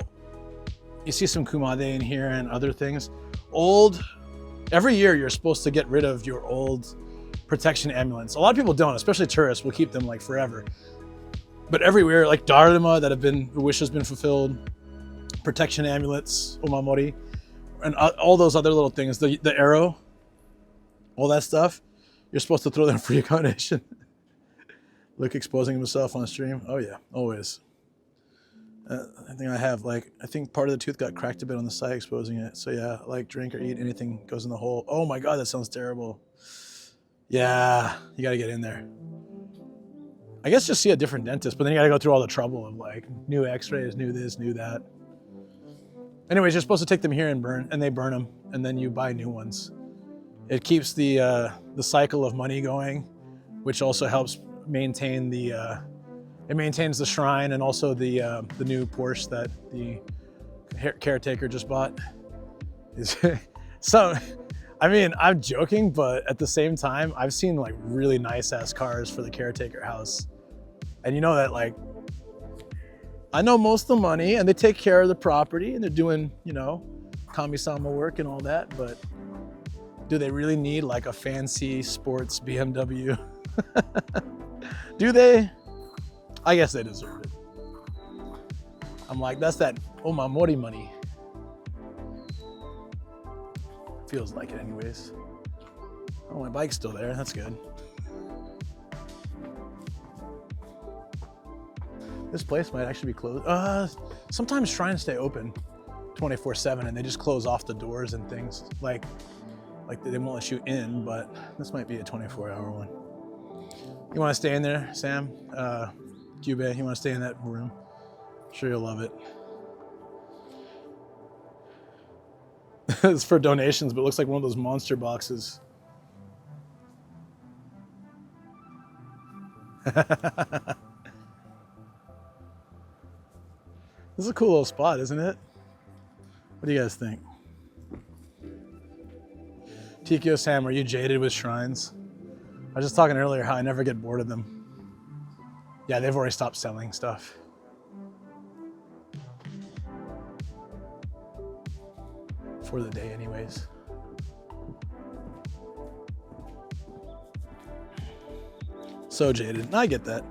you see some kumade in here and other things. Every year you're supposed to get rid of your old protection amulets. A lot of people don't, especially tourists will keep them like forever. But everywhere, like Dharma, the wish has been fulfilled, protection amulets, omamori, and all those other little things, the arrow, all that stuff, you're supposed to throw them for your coronation. Luke exposing himself on stream. Oh yeah, always. I think part of the tooth got cracked a bit on the side exposing it. So yeah, like drink or eat anything goes in the hole. Oh my God, that sounds terrible. Yeah, you gotta get in there. I guess just see a different dentist, but then you gotta go through all the trouble of like new x-rays, new this, new that. Anyways, you're supposed to take them here and they burn them, and then you buy new ones. It keeps the cycle of money going, which also helps maintain it maintains the shrine and also the new Porsche that the caretaker just bought. So, I mean, I'm joking, but at the same time, I've seen like really nice ass cars for the caretaker house. And you know that like, I know most of the money and they take care of the property and they're doing, you know, kami-sama work and all that, but do they really need like a fancy sports BMW? Do they? I guess they deserve it. I'm like, that's that omamori money. Feels like it anyways. Oh, my bike's still there, that's good. This place might actually be closed. Sometimes shrines stay open 24/7 and they just close off the doors and things. Like they won't let you in, but this might be a 24-hour one. You wanna stay in there, Sam? Cube, you wanna stay in that room? I'm sure you'll love it. It's for donations, but it looks like one of those monster boxes. This is a cool little spot, isn't it? What do you guys think? Tikio Sam, are you jaded with shrines? I was just talking earlier how I never get bored of them. Yeah, they've already stopped selling stuff. For the day anyways. So jaded, I get that.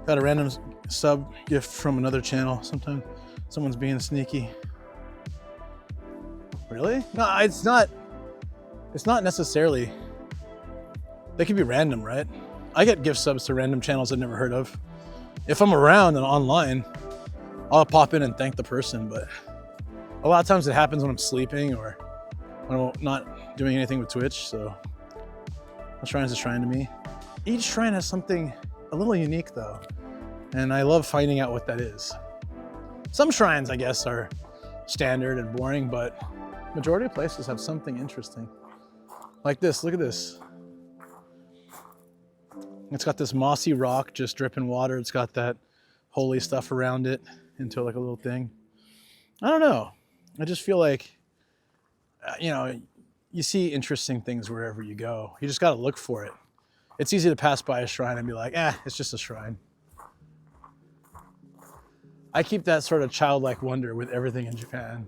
Got a random sub gift from another channel. Sometimes someone's being sneaky. Really? No, it's not necessarily. They could be random, right? I get gift subs to random channels I've never heard of. If I'm around and online, I'll pop in and thank the person, but a lot of times it happens when I'm sleeping or when I'm not doing anything with Twitch, so a shrine's a shrine to me. Each shrine has something a little unique though, and I love finding out what that is. Some shrines, I guess, are standard and boring, but majority of places have something interesting. Like this, look at this. It's got this mossy rock just dripping water. It's got that holy stuff around it into like a little thing. I don't know. I just feel like, you know, you see interesting things wherever you go. You just got to look for it. It's easy to pass by a shrine and be like, it's just a shrine. I keep that sort of childlike wonder with everything in Japan.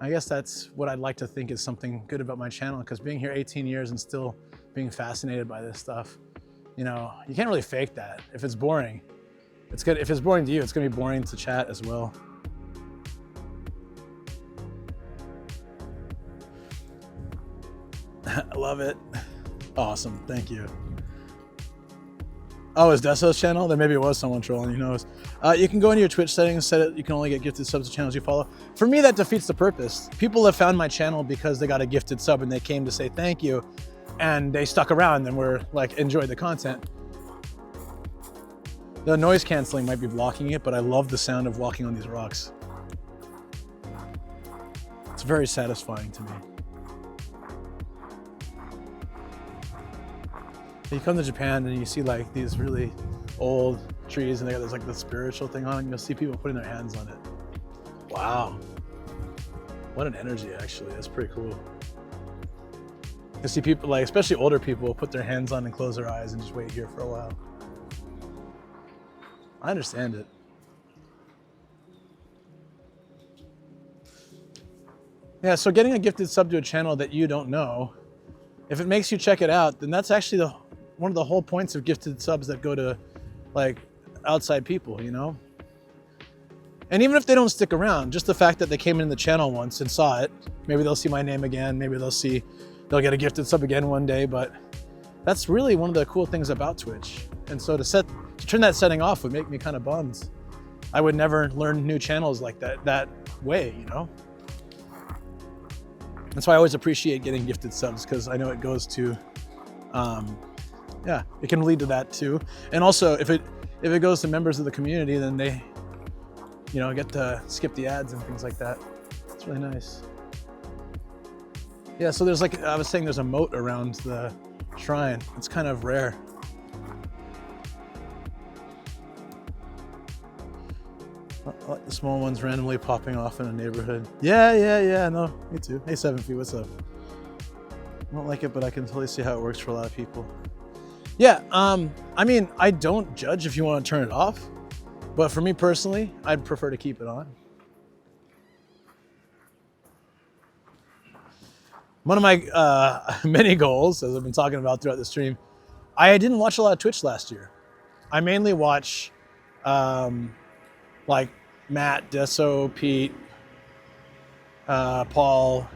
I guess that's what I'd like to think is something good about my channel, because being here 18 years and still being fascinated by this stuff, you know, you can't really fake that. If it's boring, it's good. If it's boring to you, it's gonna be boring to chat as well. I love it. Awesome, thank you. Oh, it's Deso's channel? Then maybe it was someone trolling, who knows. You can go into your Twitch settings, set it, you can only get gifted subs to channels you follow. For me, that defeats the purpose. People have found my channel because they got a gifted sub and they came to say thank you, and they stuck around and were like, enjoyed the content. The noise canceling might be blocking it, but I love the sound of walking on these rocks. It's very satisfying to me. You come to Japan and you see like these really old trees and they got this like the spiritual thing on, and you'll see people putting their hands on it. Wow. What an energy, actually. That's pretty cool. You see people, like, especially older people, put their hands on and close their eyes and just wait here for a while. I understand it. Yeah, so getting a gifted sub to a channel that you don't know, if it makes you check it out, then that's actually one of the whole points of gifted subs that go to like outside people, you know? And even if they don't stick around, just the fact that they came in the channel once and saw it, maybe they'll see my name again, maybe they'll get a gifted sub again one day, but that's really one of the cool things about Twitch. And so to turn that setting off would make me kind of bummed. I would never learn new channels like that way, you know? That's why I always appreciate getting gifted subs, because I know it goes to, yeah, it can lead to that too. And also, if it goes to members of the community, then they, you know, get to skip the ads and things like that. It's really nice. Yeah, so there's like, I was saying, there's a moat around the shrine. It's kind of rare. I like the small ones randomly popping off in a neighborhood. Yeah, no, me too. Hey, 7 feet, what's up? I don't like it, but I can totally see how it works for a lot of people. Yeah, I mean, I don't judge if you want to turn it off, but for me personally, I'd prefer to keep it on. One of my many goals, as I've been talking about throughout the stream, I didn't watch a lot of Twitch last year. I mainly watch like Matt, Deso, Pete, Paul.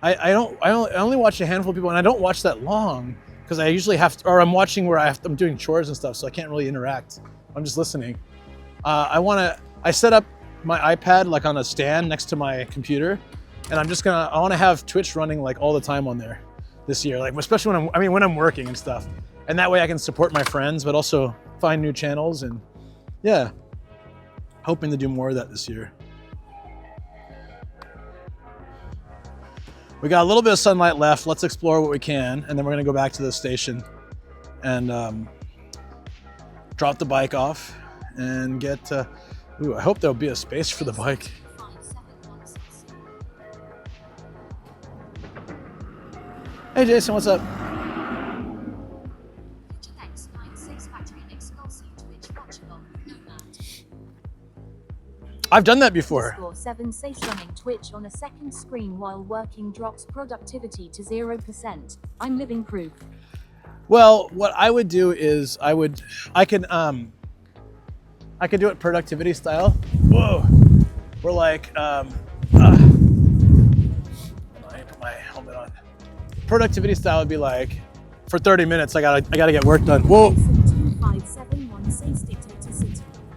I only watch a handful of people, and I don't watch that long because I usually have to, or I'm watching where I'm doing chores and stuff, so I can't really interact. I'm just listening. I set up my iPad like on a stand next to my computer, and I want to have Twitch running like all the time on there this year, like especially when I'm working and stuff, and that way I can support my friends, but also find new channels, and yeah, hoping to do more of that this year. We got a little bit of sunlight left. Let's explore what we can, and then we're gonna go back to the station and drop the bike off and get. Ooh, I hope there'll be a space for the bike. Hey Jason, what's up? I've done that before. 7 says running Twitch on a second screen while working drops productivity to 0%. I'm living proof. Well, what I would do is I could do it productivity style. Whoa, we're like I put my helmet on. Productivity style would be like, for 30 minutes I gotta get work done. Whoa. 2571 says dictator city.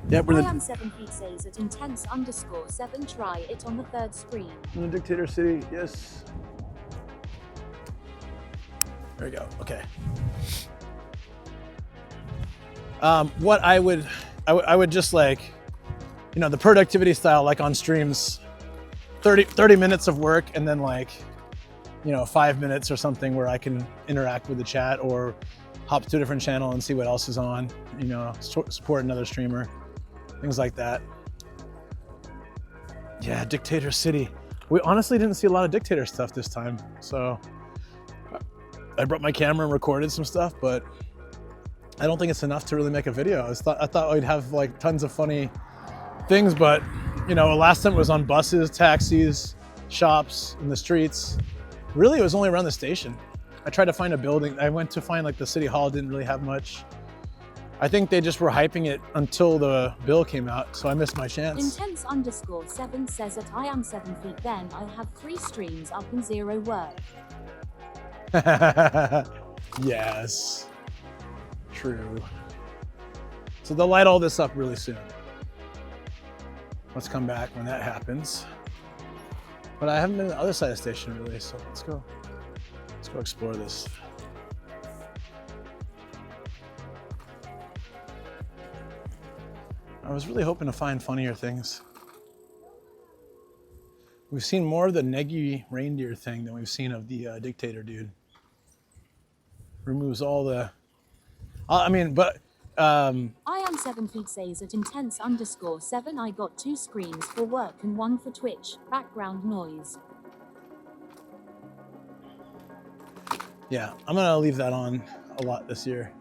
Yep, we're I am 7 feet says at intense_7 try it on the third screen. in the dictator city, yes. There we go, okay. What I would just like, you know, the productivity style, like on streams, 30 minutes of work, and then like, you know, 5 minutes or something where I can interact with the chat or hop to a different channel and see what else is on, you know, support another streamer, things like that. Yeah, Dictator City. We honestly didn't see a lot of Dictator stuff this time, so I brought my camera and recorded some stuff, but I don't think it's enough to really make a video. I thought we'd have like tons of funny things, but you know, last time it was on buses, taxis, shops, in the streets. Really, it was only around the station. I tried to find a building. I went to find like the city hall, didn't really have much. I think they just were hyping it until the bill came out, so I missed my chance. Intense_7 says that I am 7 feet, then I have 3 streams up and 0 work. Yes, true. So they'll light all this up really soon. Let's come back when that happens. But I haven't been to the other side of the station really, so let's go explore this. I was really hoping to find funnier things. We've seen more of the Negi reindeer thing than we've seen of the dictator dude. Removes all the, I am 7 feet says at intense_7 I got 2 screens for work and 1 for Twitch. Background noise. Yeah, I'm gonna leave that on a lot this year.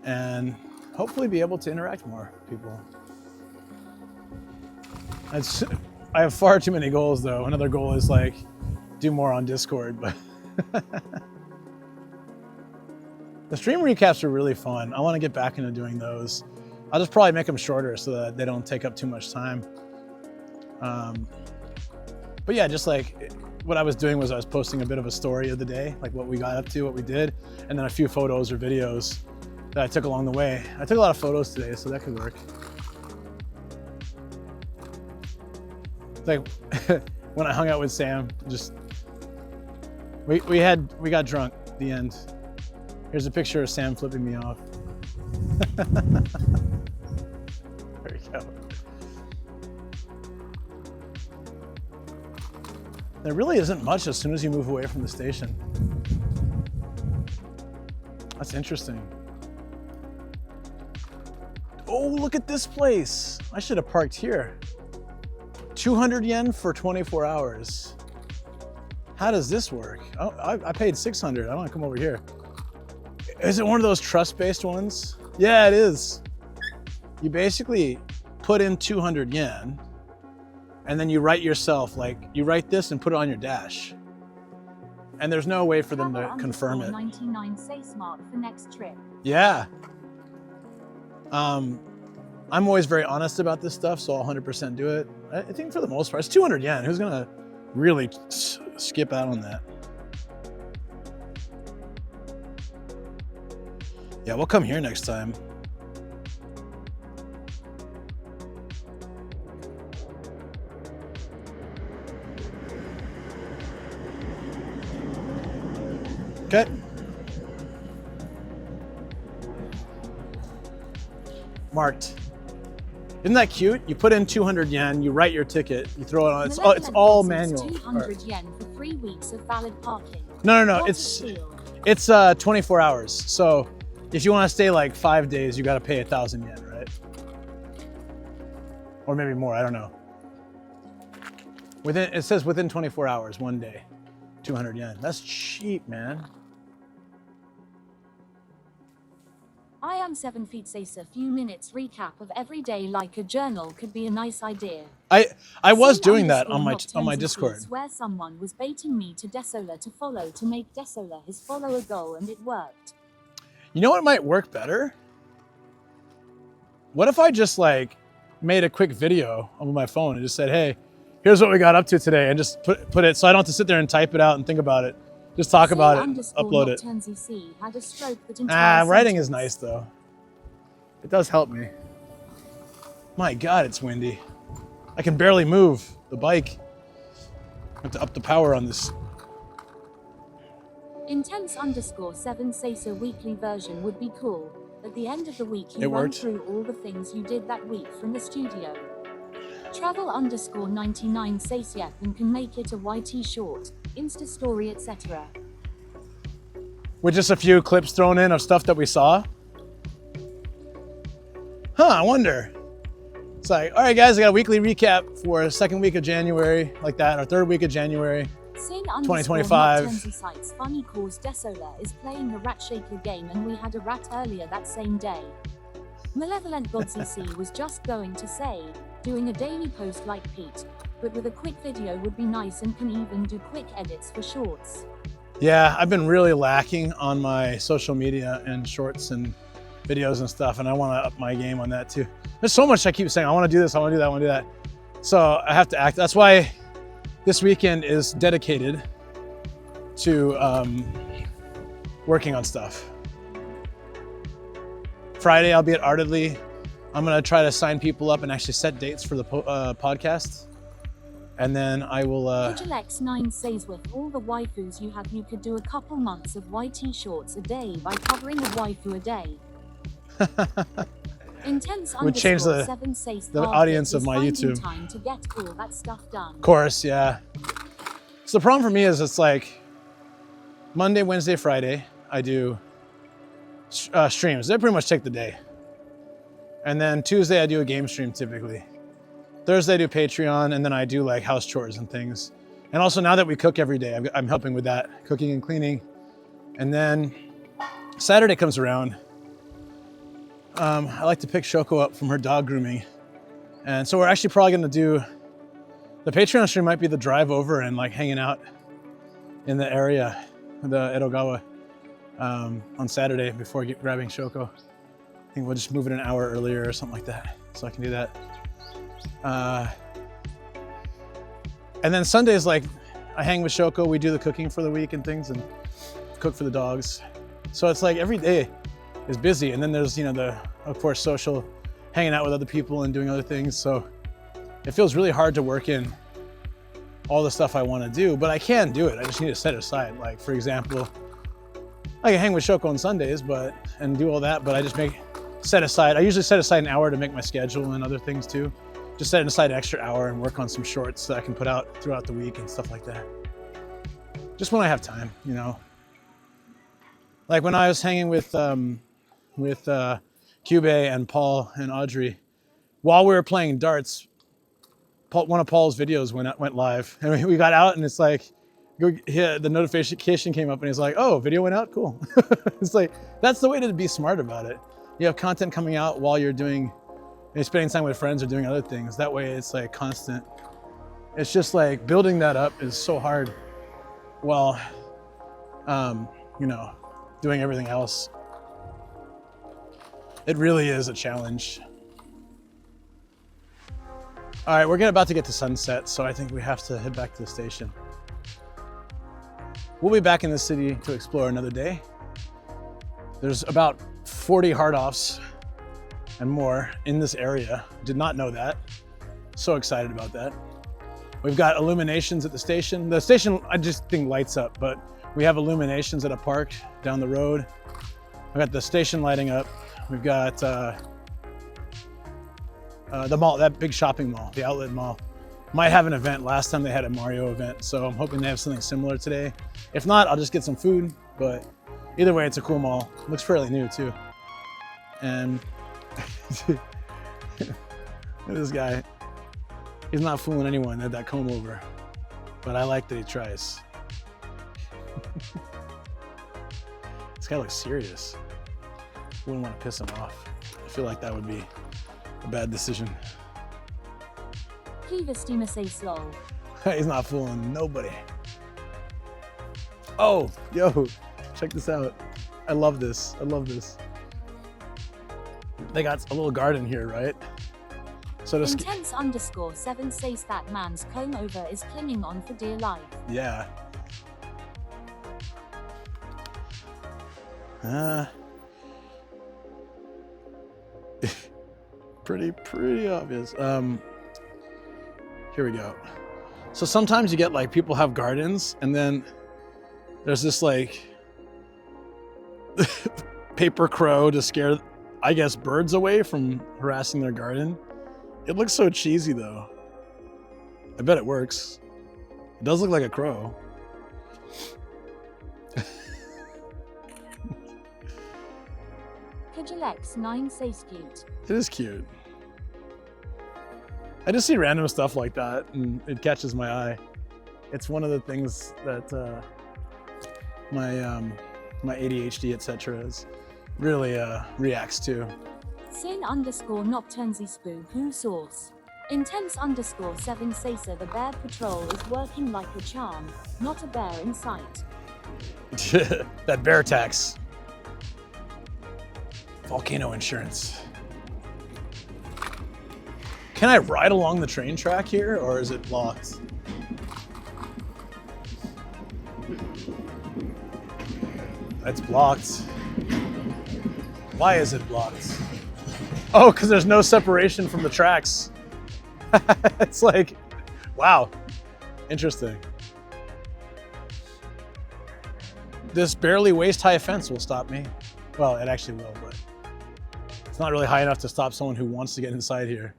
And hopefully be able to interact more with people. I have far too many goals though. Another goal is like do more on Discord, but the stream recaps are really fun. I want to get back into doing those. I'll just probably make them shorter so that they don't take up too much time. But yeah, just like what I was doing was I was posting a bit of a story of the day, like what we got up to, what we did, and then a few photos or videos that I took along the way. I took a lot of photos today, so that could work. Like when I hung out with Sam, just we got drunk at the end. Here's a picture of Sam flipping me off. There we go. There really isn't much as soon as you move away from the station. That's interesting. Oh, look at this place. I should have parked here. 200 yen for 24 hours. How does this work? Oh, I paid 600. I don't want to come over here. Is it one of those trust-based ones? Yeah, it is. You basically put in 200 yen and then you write yourself, like you write this and put it on your dash. And there's no way for them to confirm it. 99 say smart for next trip. Yeah. I'm always very honest about this stuff, so I'll 100% do it. I think for the most part, it's 200 yen. Who's gonna really skip out on that? Yeah, we'll come here next time. Okay. Marked. Isn't that cute? You put in 200 yen, you write your ticket, you throw it on. It's all manual. 200 yen for 3 weeks of valid parking. No. It's 24 hours. So if you want to stay like 5 days, you got to pay 1,000 yen, right? Or maybe more. I don't know. It says within 24 hours, 1 day, 200 yen. That's cheap, man. I am 7 feet says a few minutes recap of every day like a journal could be a nice idea. I was doing that on my Discord. Where someone was baiting me to Desola to follow to make Desola his follower goal, and it worked. You know what might work better? What if I just like made a quick video on my phone and just said, hey, here's what we got up to today, and just put it so I don't have to sit there and type it out and think about it. Just talk about it, upload it. Writing is nice though. It does help me. My God, it's windy. I can barely move the bike. I have to up the power on this. Intense_7 says a weekly version would be cool. At the end of the week, you run through all the things you did that week from the studio. Travel_99 says yep and can make it a YT short, Insta story, etc. With just a few clips thrown in of stuff that we saw. Huh, I wonder. It's like, all right guys, I got a weekly recap for the second week of January, like that, or third week of January, 2025. Sites funny cause Desola is playing the Rat Shaker game and we had a rat earlier that same day. Malevolent Godsy was just going to say, doing a daily post like Pete, but with a quick video would be nice and can even do quick edits for shorts. Yeah, I've been really lacking on my social media and shorts and videos and stuff, and I want to up my game on that too. There's so much I keep saying, I want to do this, I want to do that, I want to do that. So I have to act. That's why this weekend is dedicated to working on stuff. Friday, I'll be at Artedly. I'm gonna try to sign people up and actually set dates for the podcast. And then I will... X9 says with all the waifus you have, you could do a couple months of YT shorts a day by covering a waifu a day. Intense would change the audience of my YouTube. Time to get all that stuff done. Of course, yeah. So the problem for me is it's like Monday, Wednesday, Friday, I do streams. They pretty much take the day. And then Tuesday, I do a game stream typically. Thursday, I do Patreon, and then I do like house chores and things. And also now that we cook every day, I'm helping with that, cooking and cleaning. And then Saturday comes around. I like to pick Shoko up from her dog grooming. And so we're actually probably gonna do, the Patreon stream might be the drive over and like hanging out in the area, the Edogawa, on Saturday before grabbing Shoko. I think we'll just move it an hour earlier or something like that, so I can do that. And then Sundays, like I hang with Shoko, we do the cooking for the week and things and cook for the dogs. So it's like every day is busy. And then there's, you know, the, of course, social, hanging out with other people and doing other things. So it feels really hard to work in all the stuff I want to do, but I can do it. I just need to set it aside. Like, for example, I can hang with Shoko on Sundays, and do all that, but I just set aside. I usually set aside an hour to make my schedule and other things too. Just set aside an extra hour and work on some shorts that I can put out throughout the week and stuff like that. Just when I have time, you know. Like when I was hanging with Cube and Paul and Audrey, while we were playing darts, one of Paul's videos went live, and we got out, and it's like, the notification came up, and he's like, "Oh, video went out, cool." It's like, that's the way to be smart about it. You have content coming out while you're spending time with friends or doing other things. That way it's like constant. It's just like building that up is so hard while, you know, doing everything else. It really is a challenge. All right, we're about to get to sunset, so I think we have to head back to the station. We'll be back in the city to explore another day. There's about 40 hard-offs and more in this area. Did not know that. So excited about that. We've got Illuminations at the station. The station, I just think, lights up, but we have Illuminations at a park down the road. We've got the station lighting up. We've got the mall, that big shopping mall, the outlet mall. Might have an event. Last time they had a Mario event, so I'm hoping they have something similar today. If not, I'll just get some food, but either way, it's a cool mall. It looks fairly new too. And look at this guy. He's not fooling anyone at that comb over, but I like that he tries. This guy looks serious. Wouldn't want to piss him off. I feel like that would be a bad decision. He's not fooling nobody. Oh, yo, check this out. I love this. I love this. They got a little garden here, right? So Intense_7 says that man's comb over is clinging on for dear life. Yeah. Pretty obvious. Here we go. So sometimes you get like people have gardens, and then there's this like paper crow to scare, I guess, birds away from harassing their garden. It looks so cheesy though. I bet it works. It does look like a crow. X9 says cute. It is cute. I just see random stuff like that and it catches my eye. It's one of the things that my ADHD, etc., really reacts to. Sin_nocturnesispu who source. Intense_7 Sasa the bear patrol is working like a charm, not a bear in sight. That bear tax. Volcano insurance. Can I ride along the train track here, or is it blocked? It's blocked. Why is it blocked? Oh, because there's no separation from the tracks. It's like, wow, interesting. This barely waist-high fence will stop me. Well, it actually will, but it's not really high enough to stop someone who wants to get inside here.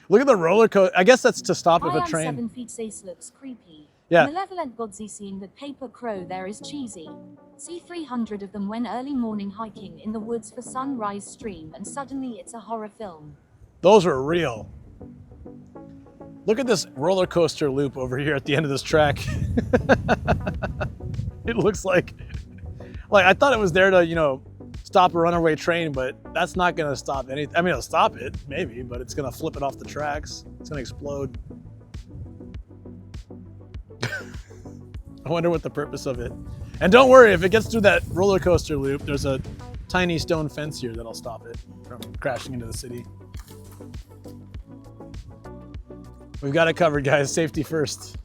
Look at the roller coaster. I guess that's to stop if a train. 7 feet Sace looks creepy. Yeah. Malevolent godsy seeing the paper crow there is cheesy. See 300 of them when early morning hiking in the woods for sunrise stream and suddenly it's a horror film. Those are real. Look at this roller coaster loop over here at the end of this track. It looks like I thought it was there to, you know, stop a runaway train, but that's not gonna stop anything. I mean, it'll stop it, maybe, but it's gonna flip it off the tracks. It's gonna explode. I wonder what the purpose of it. And don't worry, if it gets through that roller coaster loop, there's a tiny stone fence here that'll stop it from crashing into the city. We've got it covered, guys. Safety first.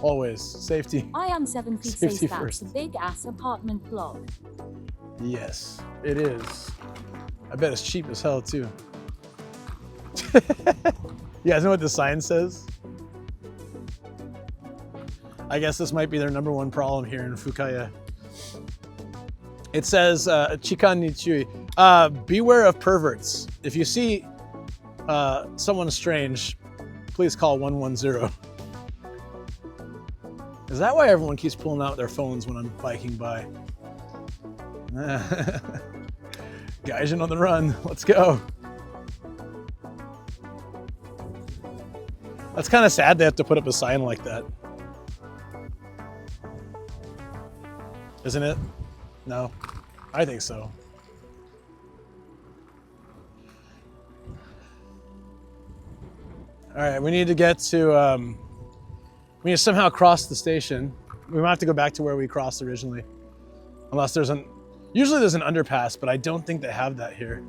Always. Safety. I am 7 feet Safety Sace first. that's a big ass apartment block. Yes, it is. I bet it's cheap as hell, too. You guys know what the sign says? I guess this might be their #1 problem here in Fukaya. It says, Chikan ni chui. Beware of perverts. If you see someone strange, please call 110. Is that why everyone keeps pulling out their phones when I'm biking by? Gaijin on the run. Let's go. That's kind of sad they have to put up a sign like that. Isn't it? No? I think so. All right, we need to get to, we need to somehow cross the station. We might have to go back to where we crossed originally. Unless there's usually there's an underpass, but I don't think they have that here.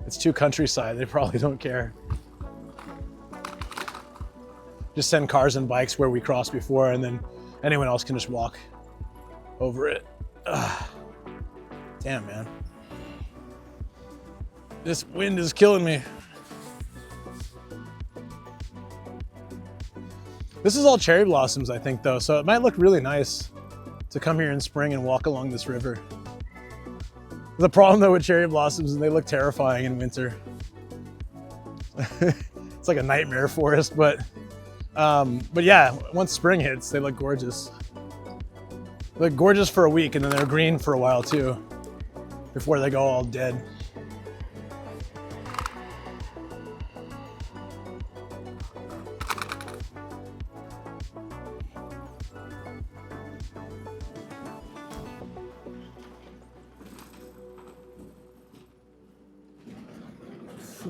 It's too countryside, they probably don't care. Just send cars and bikes where we crossed before, and then anyone else can just walk over it. Ugh. Damn, man. This wind is killing me. This is all cherry blossoms, I think, though, so it might look really nice to come here in spring and walk along this river. The problem, though, with cherry blossoms is they look terrifying in winter. It's like a nightmare forest, but yeah, once spring hits, they look gorgeous. They look gorgeous for a week, and then they're green for a while, too, before they go all dead.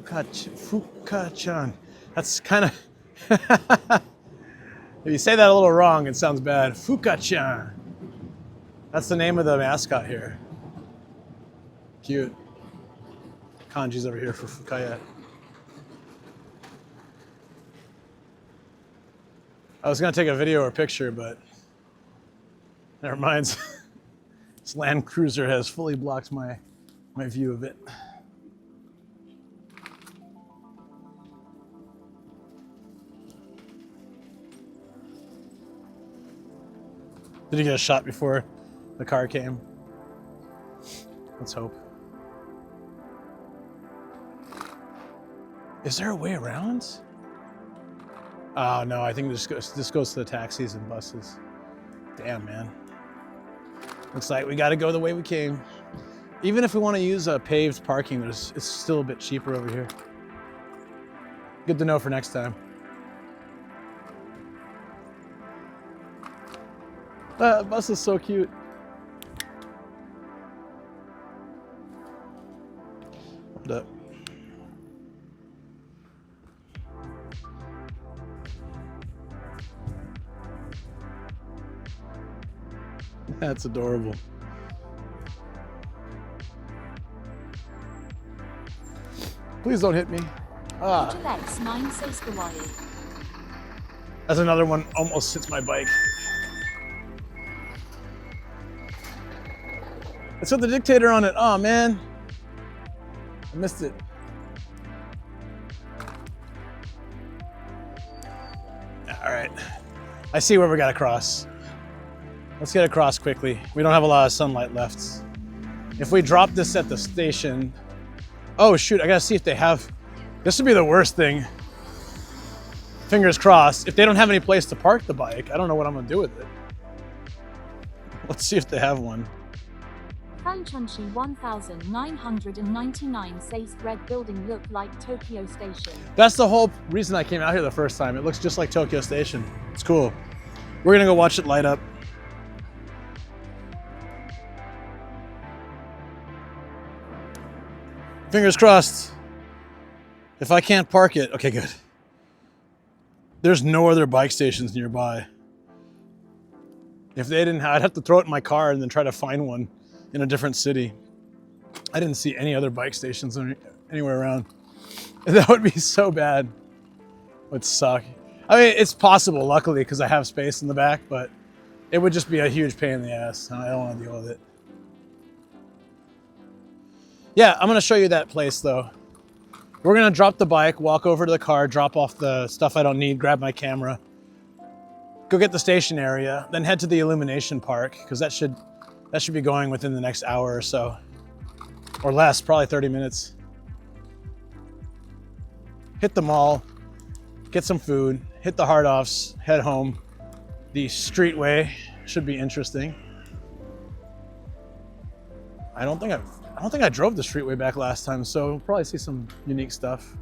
Fuka-chan. That's kind of... If you say that a little wrong, it sounds bad. Fuka-chan. That's the name of the mascot here. Cute. Kanji's over here for Fukaya. I was going to take a video or picture, but never mind. This Land Cruiser has fully blocked my view of it. Did you get a shot before the car came? Let's hope. Is there a way around? Oh no, I think this goes to the taxis and buses. Damn, man. Looks like we gotta go the way we came. Even if we want to use paved parking, it's still a bit cheaper over here. Good to know for next time. Bus is so cute. popped up. That's adorable. Please don't hit me. Ah. That's another one almost hits my bike. It's got the dictator on it. Oh man. I missed it. All right. I see where we gotta cross. Let's get across quickly. We don't have a lot of sunlight left. If we drop this at the station, oh shoot, I gotta see if they have, this would be the worst thing. Fingers crossed. If they don't have any place to park the bike, I don't know what I'm gonna do with it. Let's see if they have one. Fanchunchi 1999 says red building look like Tokyo Station. That's the whole reason I came out here the first time. It looks just like Tokyo Station. It's cool. We're gonna go watch it light up. Fingers crossed. If I can't park it, okay, good. There's no other bike stations nearby. If they didn't have, I'd have to throw it in my car and then try to find one in a different city. I didn't see any other bike stations anywhere around. That would be so bad. It would suck. I mean, it's possible, luckily, because I have space in the back, but it would just be a huge pain in the ass, and I don't want to deal with it. Yeah, I'm gonna show you that place though. We're gonna drop the bike, walk over to the car, drop off the stuff I don't need, grab my camera, go get the station area, then head to the Illumination Park, because that should be going within the next hour or so. Or less, probably 30 minutes. Hit the mall, get some food, hit the hard offs, head home. The streetway should be interesting. I don't think I drove the streetway back last time, so we'll probably see some unique stuff.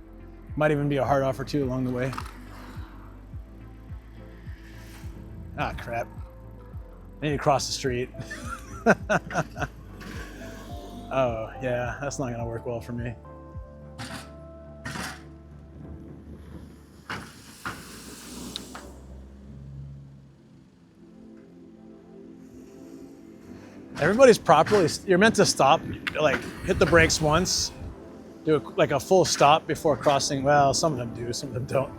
Might even be a hard off or two along the way. Ah, crap. I need to cross the street. Oh, yeah, that's not gonna work well for me. Everybody's properly, you're meant to stop, like hit the brakes once, do like a full stop before crossing. Well, some of them do, some of them don't.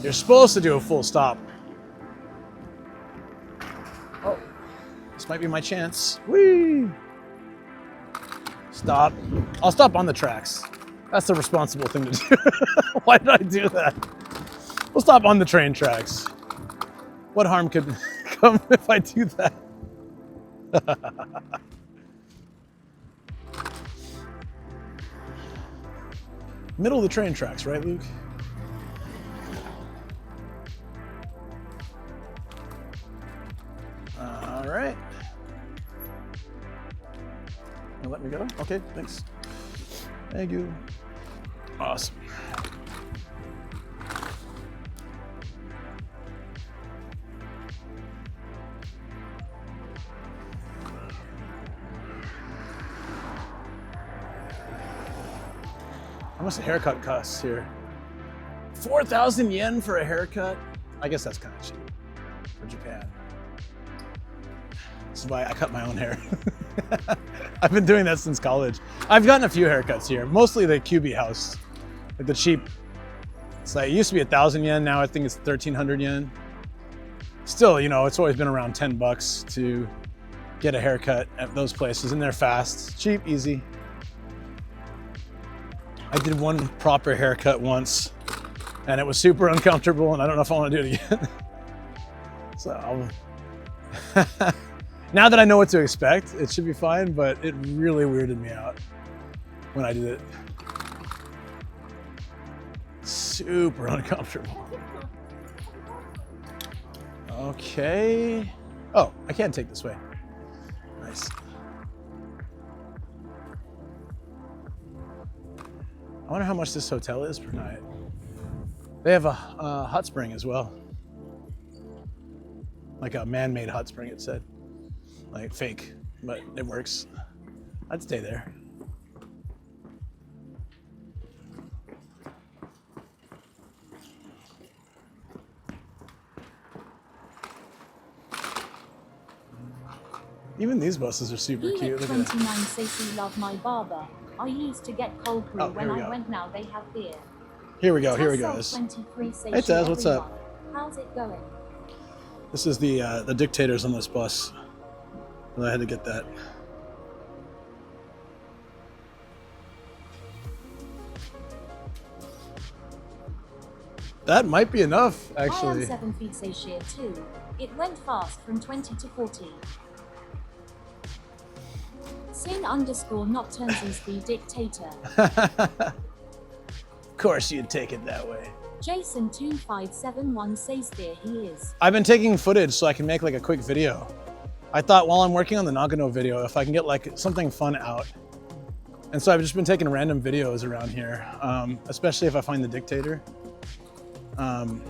You're supposed to do a full stop. Oh, this might be my chance. Whee! Stop. I'll stop on the tracks. That's the responsible thing to do. Why did I do that? We'll stop on the train tracks. What harm could come if I do that? Middle of the train tracks, right, Luke? All right. Now let me go. Okay, thanks. Thank you. Awesome. How much a haircut costs here? 4,000 yen for a haircut? I guess that's kind of cheap for Japan. This is why I cut my own hair. I've been doing that since college. I've gotten a few haircuts here, mostly the QB house, like the cheap. It's like, it used to be 1,000 yen, now I think it's 1,300 yen. Still, you know, it's always been around 10 bucks to get a haircut at those places, and they're fast, cheap, easy. I did one proper haircut once, and it was super uncomfortable, and I don't know if I want to do it again. So, now that I know what to expect, it should be fine, but it really weirded me out when I did it. Super uncomfortable. Okay. Oh, I can take this way. Nice. I wonder how much this hotel is per night. They have a hot spring as well. Like a man-made hot spring, it said. Like fake, but it works. I'd stay there. Even these buses are super Unit cute. Look at 29 that. Cece love my barber. I used to get cold brew Oh, when here we I go. went, now they have beer. Here we go. Here we Tassel go. This- 23 Cece Hey Taz, what's up? everyone. How's it going? This is the dictators on this bus. Well, I had to get that. That might be enough, I am actually. 7 feet Sashir too. It went fast from 20 to 40. Sin underscore Nocturnes is the dictator. Of course you'd take it that way. Jason2571 says there he is. I've been taking footage so I can make like a quick video. I thought while I'm working on the Nagano video, if I can get like something fun out. And so I've just been taking random videos around here, especially if I find the dictator. And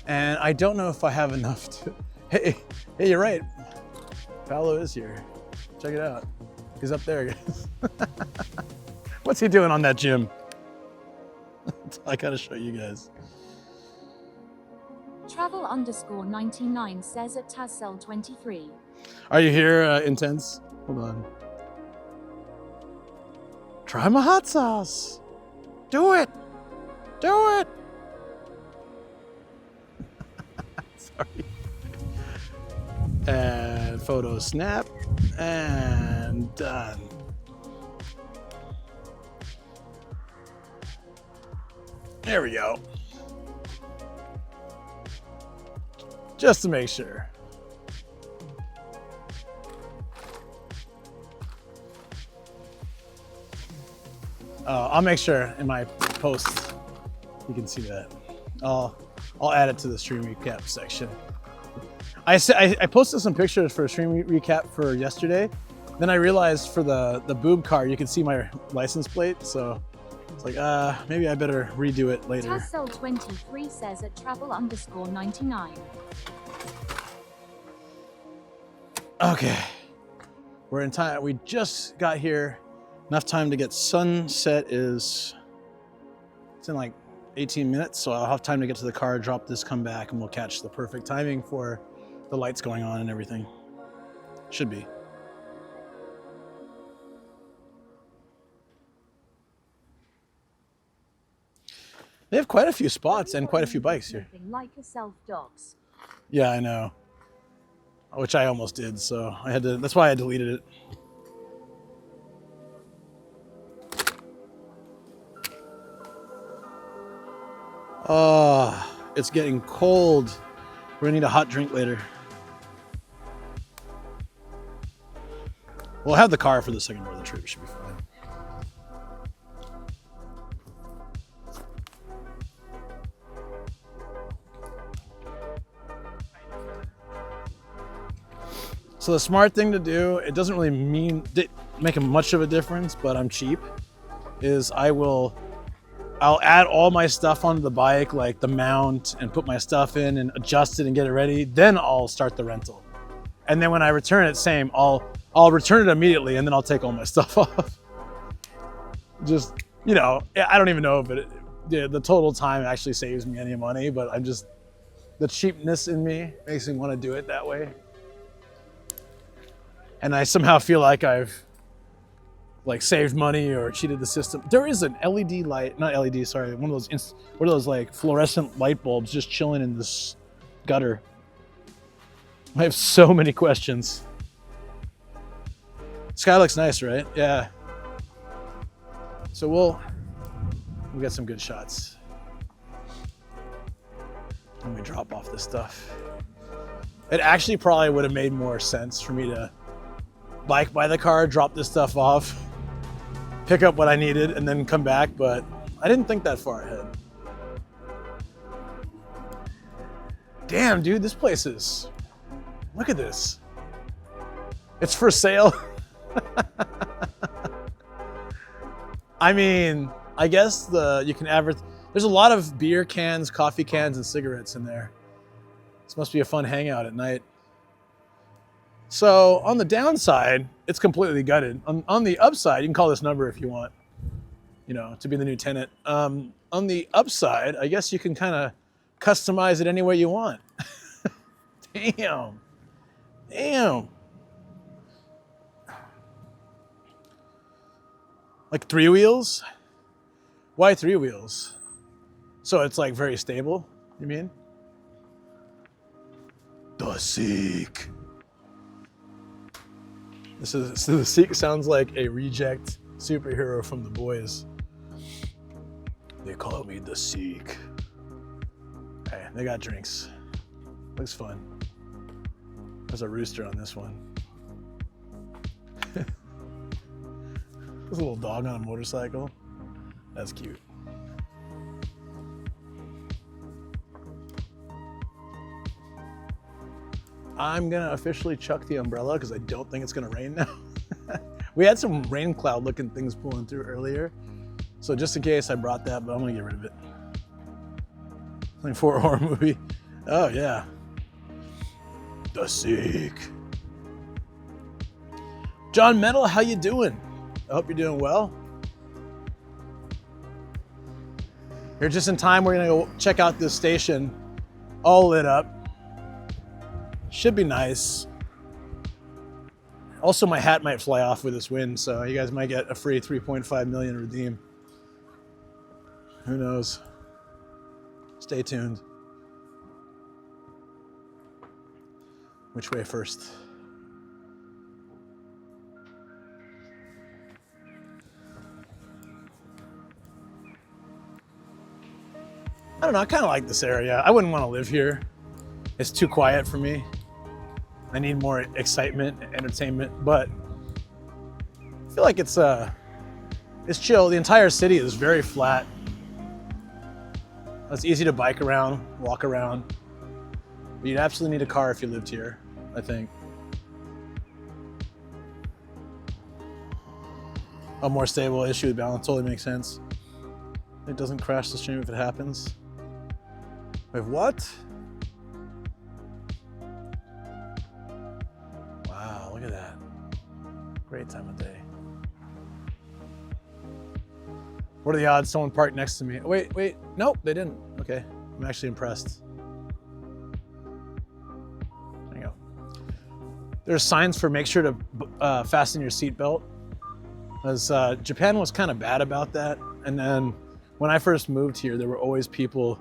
I don't know if I have enough to, hey, you're right. Paolo is here. Check it out. He's up there, guys. What's he doing on that gym? I gotta show you guys. Travel underscore 99 says at Tassel 23. Are you here, Intense? Hold on. Try my hot sauce. Do it. Do it. Sorry. And photo snap. And done. There we go. Just to make sure. I'll make sure in my post you can see that. I'll add it to the stream recap section. I posted some pictures for a stream recap for yesterday. Then I realized for the boob car you can see my license plate, so it's like maybe I better redo it later. Tassel 23 says at travel underscore 99. Okay, we're in time. We just got here. Enough time to get sunset it's in like 18 minutes, so I'll have time to get to the car, drop this, come back, and we'll catch the perfect timing for the lights going on and everything. Should be. They have quite a few spots and quite a few bikes here. Like a self dogs. Yeah, I know. Which I almost did, so I had to. That's why I deleted it. Oh, it's getting cold. We're gonna need a hot drink later. We'll have the car for the second part of the trip. It should be fine. So the smart thing to do, it doesn't really make much of a difference, but I'm cheap, is I'll add all my stuff onto the bike, like the mount, and put my stuff in and adjust it and get it ready. Then I'll start the rental. And then when I return it, same, I'll return it immediately and then I'll take all my stuff off. Just, you know, I don't even know if the total time actually saves me any money, but the cheapness in me makes me want to do it that way. And I somehow feel like I've saved money or cheated the system. There is an LED light, not LED, sorry, one of those like fluorescent light bulbs just chilling in this gutter. I have so many questions. Sky looks nice, right? Yeah. So we'll get some good shots when we drop off this stuff. It actually probably would have made more sense for me to bike by the car, drop this stuff off, pick up what I needed, and then come back, but I didn't think that far ahead. Damn, dude, this place is, look at this. It's for sale. I mean, I guess you can advertise. There's a lot of beer cans, coffee cans, and cigarettes in there. This must be a fun hangout at night. So on the downside, it's completely gutted. On the upside, you can call this number if you want, you know, to be the new tenant. On the upside, I guess you can kind of customize it any way you want. Damn. Like 3 wheels? Why 3 wheels? So it's like very stable, you mean? The Seek. So the Seek sounds like a reject superhero from The Boys. They call me the Seek. Hey, they got drinks. Looks fun. There's a rooster on this one. There's a little dog on a motorcycle. That's cute. I'm gonna officially chuck the umbrella because I don't think it's gonna rain now. We had some rain cloud looking things pulling through earlier. So just in case I brought that, but I'm gonna get rid of it. Like for a horror movie. Oh yeah. The Seek. John Metal, how you doing? I hope you're doing well. Here just in time, we're gonna go check out this station, all lit up. Should be nice. Also, my hat might fly off with this wind, so you guys might get a free 3.5 million redeem. Who knows? Stay tuned. Which way first? I don't know, I kind of like this area. I wouldn't want to live here. It's too quiet for me. I need more excitement, entertainment, but I feel like it's chill. The entire city is very flat. It's easy to bike around, walk around. But you'd absolutely need a car if you lived here, I think. A more stable issue with balance totally makes sense. It doesn't crash the stream if it happens. Wait, what? Wow, look at that. Great time of day. What are the odds someone parked next to me? Wait, nope, they didn't. Okay, I'm actually impressed. There you go. There's signs for make sure to fasten your seatbelt. Because Japan was kind of bad about that. And then when I first moved here, there were always people,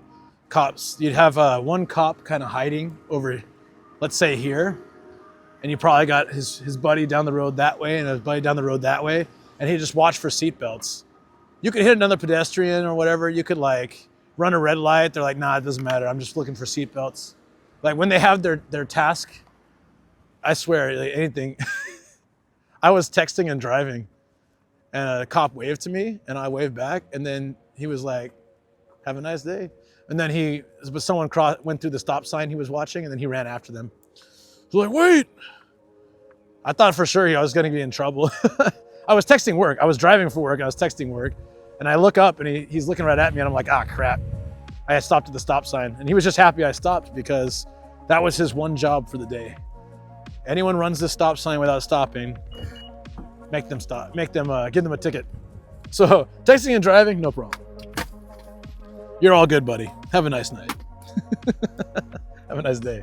cops. You'd have one cop kind of hiding over, let's say here, and you probably got his buddy down the road that way and his buddy down the road that way, and he just watched for seatbelts. You could hit another pedestrian or whatever. You could like run a red light. They're like, nah, it doesn't matter. I'm just looking for seatbelts. Like when they have their task, I swear, like anything. I was texting and driving, and a cop waved to me, and I waved back, and then he was like, have a nice day. And then someone went through the stop sign he was watching, and then he ran after them. He was like, wait! I thought for sure I was gonna be in trouble. I was texting work. I was driving for work. I was texting work. And I look up, and he's looking right at me, and I'm like, ah, crap. I had stopped at the stop sign. And he was just happy I stopped because that was his one job for the day. Anyone runs this stop sign without stopping, make them stop. Give them a ticket. So texting and driving, no problem. You're all good, buddy. Have a nice night. Have a nice day.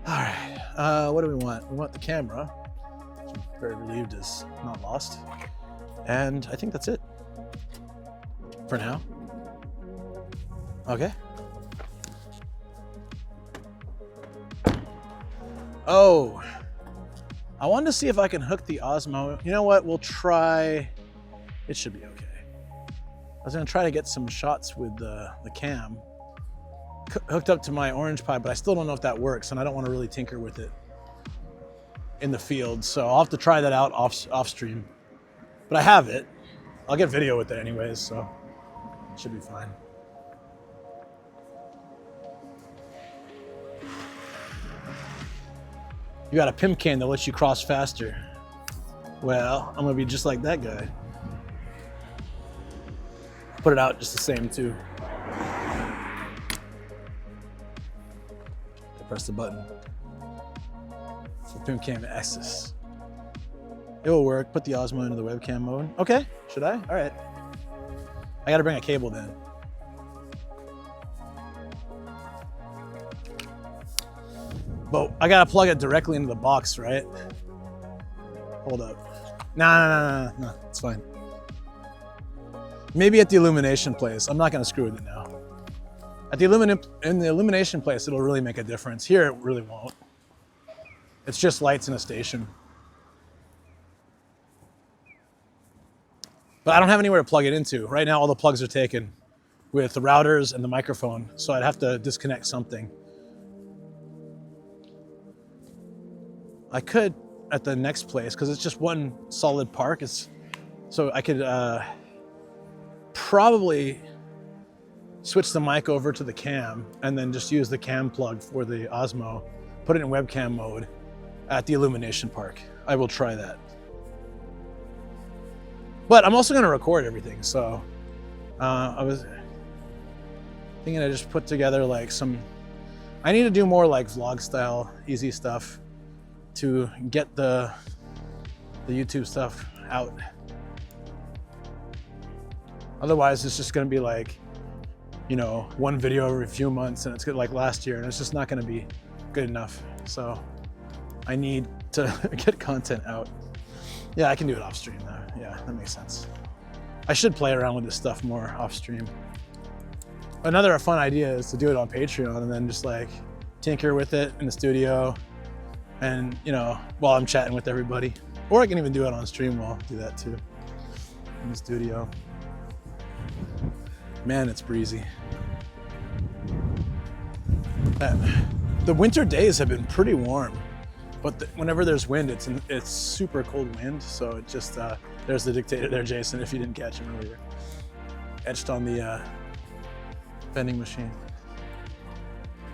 All right, what do we want? We want the camera, which I'm very relieved is not lost. And I think that's it for now. Okay. Oh, I wanted to see if I can hook the Osmo. You know what? We'll try. It should be okay. I was gonna try to get some shots with the cam hooked up to my Orange Pi, but I still don't know if that works, and I don't want to really tinker with it in the field. So I'll have to try that out off stream. But I have it. I'll get video with it anyways, so it should be fine. You got a pimp can that lets you cross faster. Well, I'm gonna be just like that guy. Put it out just the same too. Press the button for pimp cam access. It will work. Put the Osmo into the webcam mode. Okay, should I? All right. I gotta bring a cable then. But I gotta plug it directly into the box, right? Hold up. No, it's fine. Maybe at the illumination place. I'm not gonna screw with it now. At the illumination place, it'll really make a difference. Here, it really won't. It's just lights in a station. But I don't have anywhere to plug it into. Right now, all the plugs are taken with the routers and the microphone, so I'd have to disconnect something. I could at the next place, because it's just one solid park. So I could probably switch the mic over to the cam and then just use the cam plug for the Osmo, put it in webcam mode at the Illumination Park. I will try that. But I'm also gonna record everything, so I was thinking I just put together like I need to do more like vlog style, easy stuff to get the YouTube stuff out. Otherwise, it's just gonna be like, you know, one video every few months, and it's good like last year, and it's just not gonna be good enough. So I need to get content out. Yeah, I can do it off stream though. Yeah, that makes sense. I should play around with this stuff more off stream. Another fun idea is to do it on Patreon and then just like tinker with it in the studio and, you know, while I'm chatting with everybody. Or I can even do it on stream while I do that too, in the studio. Man, it's breezy. The winter days have been pretty warm, but whenever there's wind, it's super cold wind. So it just, there's the dictator there, Jason, if you didn't catch him earlier. Etched on the vending machine.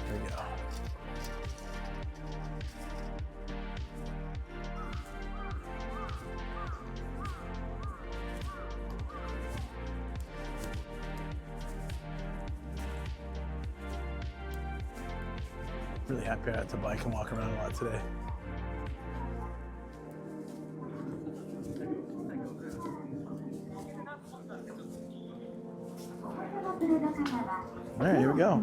There we go. Really happy I had to bike and walk around a lot today. All right, here we go.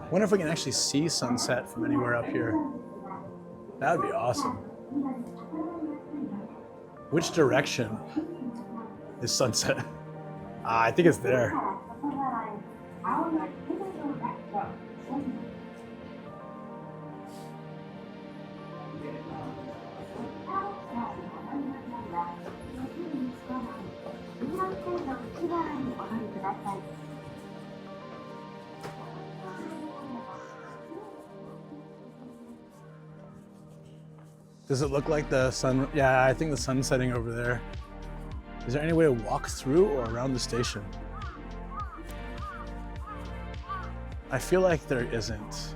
Wonder if we can actually see sunset from anywhere up here. That would be awesome. Which direction is sunset? I think it's there. Does it look like the sun? Yeah, I think the sun's setting over there. Is there any way to walk through or around the station? I feel like there isn't.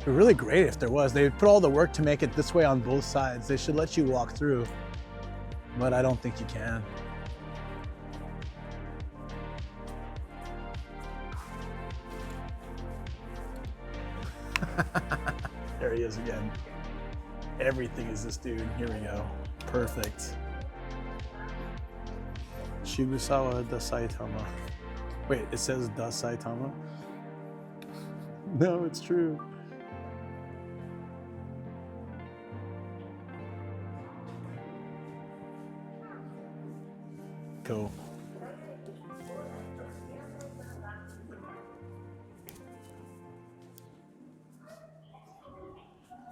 It'd be really great if there was. They put all the work to make it this way on both sides. They should let you walk through, but I don't think you can. There he is again. Everything is this dude. Here we go. Perfect. Shibusawa da Saitama. Wait, it says da Saitama? No, it's true. Cool.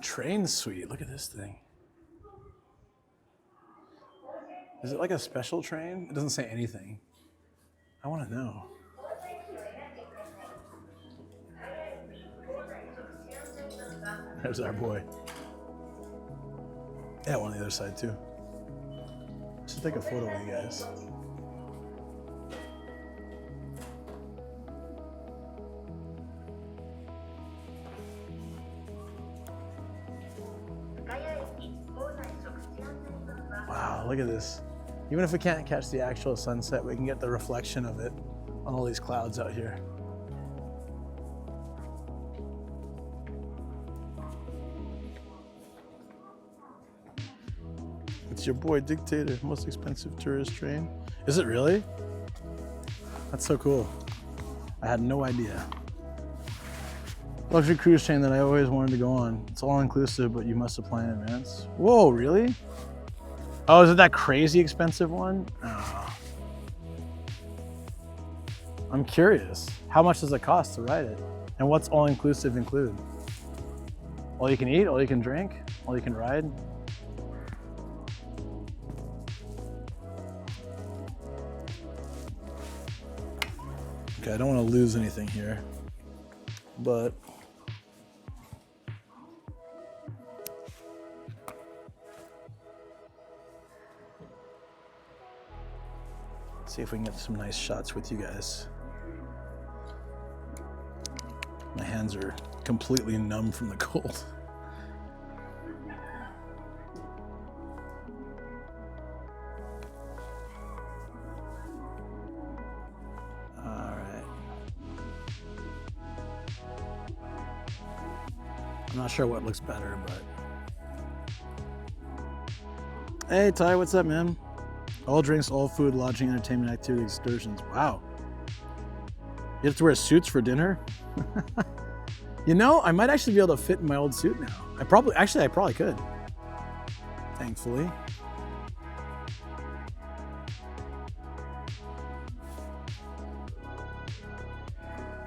Train suite, look at this thing. Is it like a special train? It doesn't say anything. I want to know. There's our boy. Yeah, one on the other side too. Just take a photo of you guys. Wow, look at this. Even if we can't catch the actual sunset, we can get the reflection of it on all these clouds out here. It's your boy Dictator, most expensive tourist train. Is it really? That's so cool. I had no idea. Luxury cruise chain that I always wanted to go on. It's all inclusive, but you must apply in advance. Whoa, really? Oh, is it that crazy expensive one? Oh. I'm curious. How much does it cost to ride it? And what's all inclusive include? All you can eat, all you can drink, all you can ride? Okay, I don't want to lose anything here, but see if we can get some nice shots with you guys. My hands are completely numb from the cold. All right. I'm not sure what looks better, but. Hey Ty, what's up, man? All drinks, all food, lodging, entertainment, activity, excursions. Wow. You have to wear suits for dinner? You know, I might actually be able to fit in my old suit now. I probably could. Thankfully.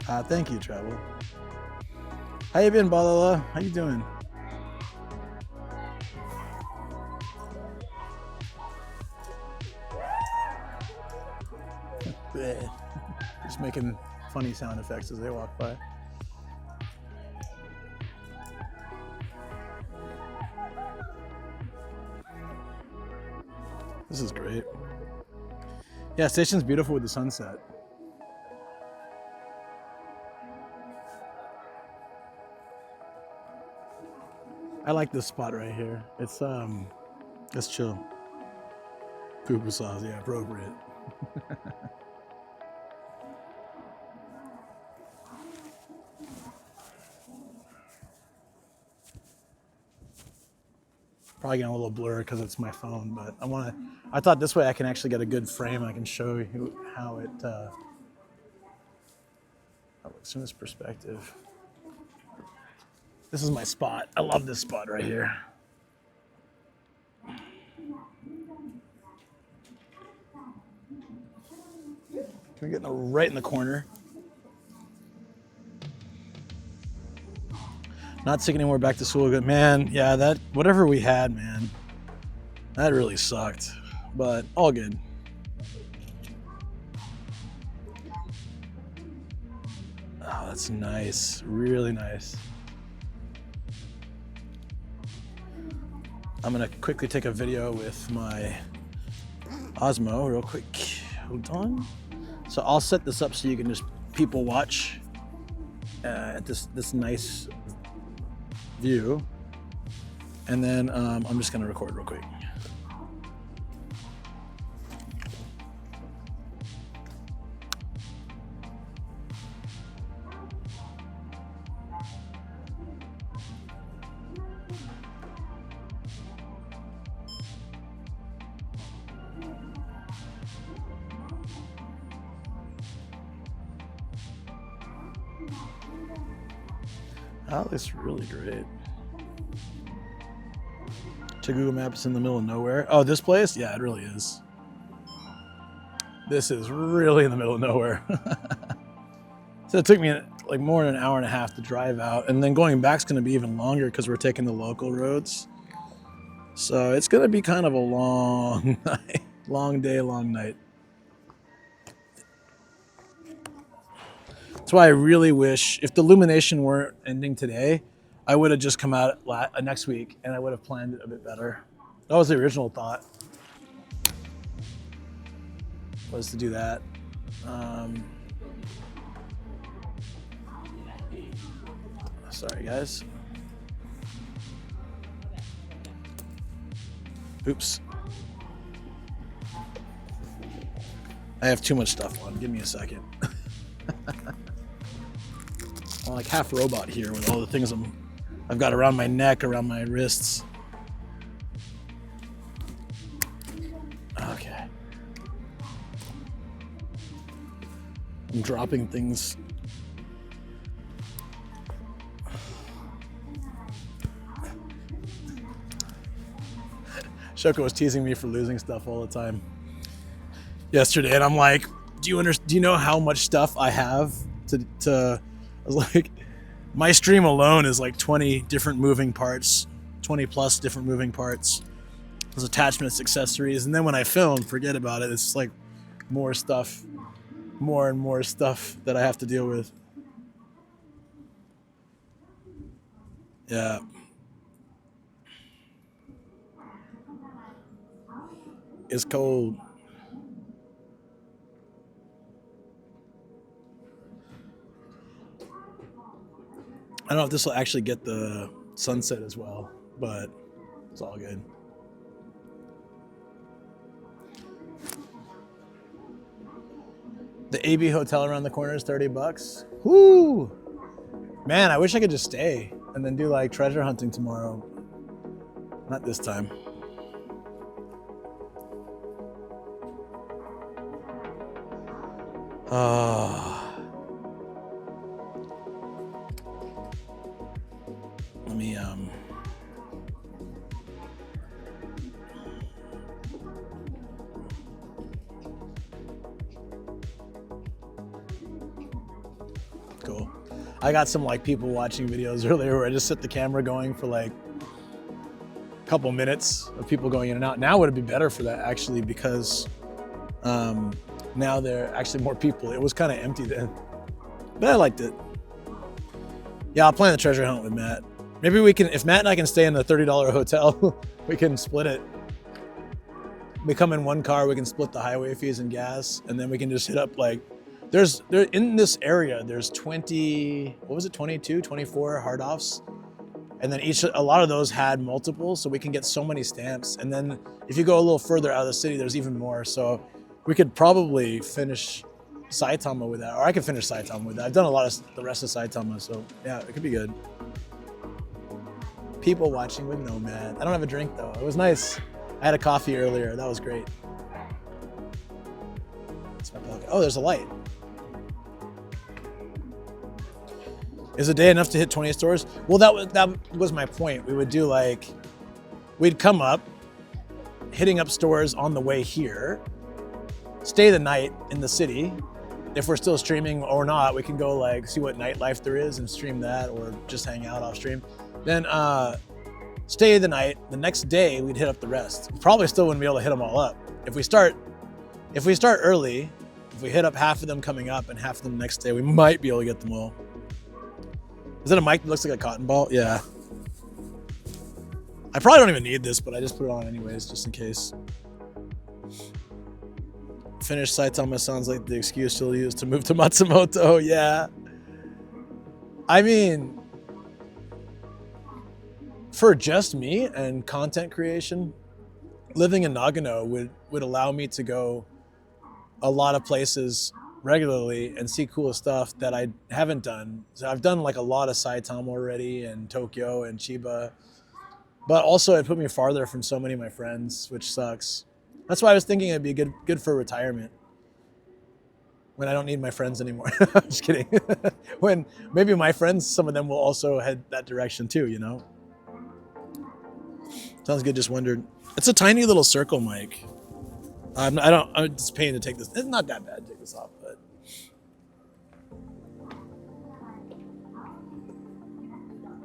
Thank you, Travel. How you been, Balala? How you doing? Just making funny sound effects as they walk by. This is great. Yeah, station's beautiful with the sunset. I like this spot right here. It's chill. Poo-poo sauce, yeah, appropriate. Probably getting a little blurred because it's my phone, but I thought this way I can actually get a good frame and I can show you how it looks from this perspective. This is my spot. I love this spot right here. Can we get right in the corner? Not sick anymore, back to school. Good man, yeah, that whatever we had, man, that really sucked, but all good. Oh, that's nice, really nice. I'm gonna quickly take a video with my Osmo real quick. Hold on. So I'll set this up so you can just people watch at this nice view, and then I'm just gonna record real quick. That looks really great. To Google Maps in the middle of nowhere. Oh, this place? Yeah, it really is. This is really in the middle of nowhere. So it took me like more than an hour and a half to drive out, and then going back is going to be even longer because we're taking the local roads. So it's going to be kind of a long night, long day, long night. That's why I really wish, if the Illumination weren't ending today, I would have just come out next week and I would have planned it a bit better. That was the original thought, was to do that. Sorry, guys. Oops. I have too much stuff on. Give me a second. I'm like half robot here with all the things I've got around my neck, around my wrists. Okay. I'm dropping things Shoko was teasing me for losing stuff all the time yesterday, and I'm like, do you know how much stuff I have to I was like, my stream alone is like 20 different moving parts, 20 plus different moving parts. There's attachments, accessories, and then when I film, forget about it. It's like more stuff, more and more stuff that I have to deal with. Yeah. It's cold. I don't know if this will actually get the sunset as well, but it's all good. The AB hotel around the corner is $30. Woo! Man, I wish I could just stay and then do like treasure hunting tomorrow. Not this time. Let me cool. I got some like people watching videos earlier where I just set the camera going for like a couple minutes of people going in and out. Now would it be better for that actually because now there are actually more people. It was kind of empty then, but I liked it. Yeah, I'll plan the treasure hunt with Matt. Maybe we can, if Matt and I can stay in the $30 hotel, we can split it. We come in one car, we can split the highway fees and gas, and then we can just hit up like, there in this area, there's 20, what was it, 22, 24 hard offs. And then a lot of those had multiples, so we can get so many stamps. And then if you go a little further out of the city, there's even more. So we could probably finish Saitama with that, or I could finish Saitama with that. I've done a lot of the rest of Saitama, so yeah, it could be good. People watching with Nomad. I don't have a drink though. It was nice. I had a coffee earlier. That was great. It's my pocket. Oh, there's a light. Is a day enough to hit 20 stores? Well, that was my point. We would do like, we'd come up, hitting up stores on the way here, stay the night in the city. If we're still streaming or not, we can go like see what nightlife there is and stream that, or just hang out off stream. Then stay the night. The next day we'd hit up the rest. We probably still wouldn't be able to hit them all up. If we start early, if we hit up half of them coming up and half of them next day, we might be able to get them all. Is that a mic that looks like a cotton ball? Yeah. I probably don't even need this, but I just put it on anyways, just in case. Finish Saitama sounds like the excuse she'll use to move to Matsumoto. Yeah. I mean, for just me and content creation, living in Nagano would allow me to go a lot of places regularly and see cool stuff that I haven't done. So I've done like a lot of Saitama already and Tokyo and Chiba, but also it put me farther from so many of my friends, which sucks. That's why I was thinking it'd be good for retirement when I don't need my friends anymore. I'm just kidding. When maybe my friends, some of them will also head that direction too, you know? Sounds good, just wondered. It's a tiny little circle mic. I'm just paying to take this. It's not that bad to take this off, but.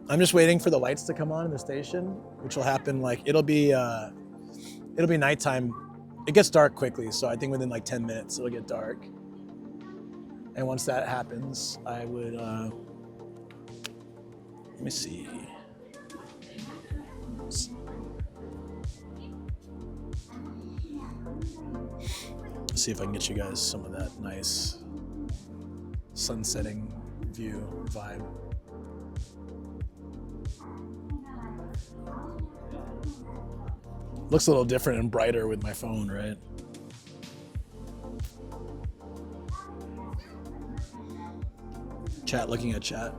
I'm just waiting for the lights to come on in the station, which will happen like, it'll be nighttime. It gets dark quickly, so I think within like 10 minutes it'll get dark. And once that happens, I would, let me see. Let's see if I can get you guys some of that nice sunsetting view vibe. Looks a little different and brighter with my phone, right? Chat, looking at chat.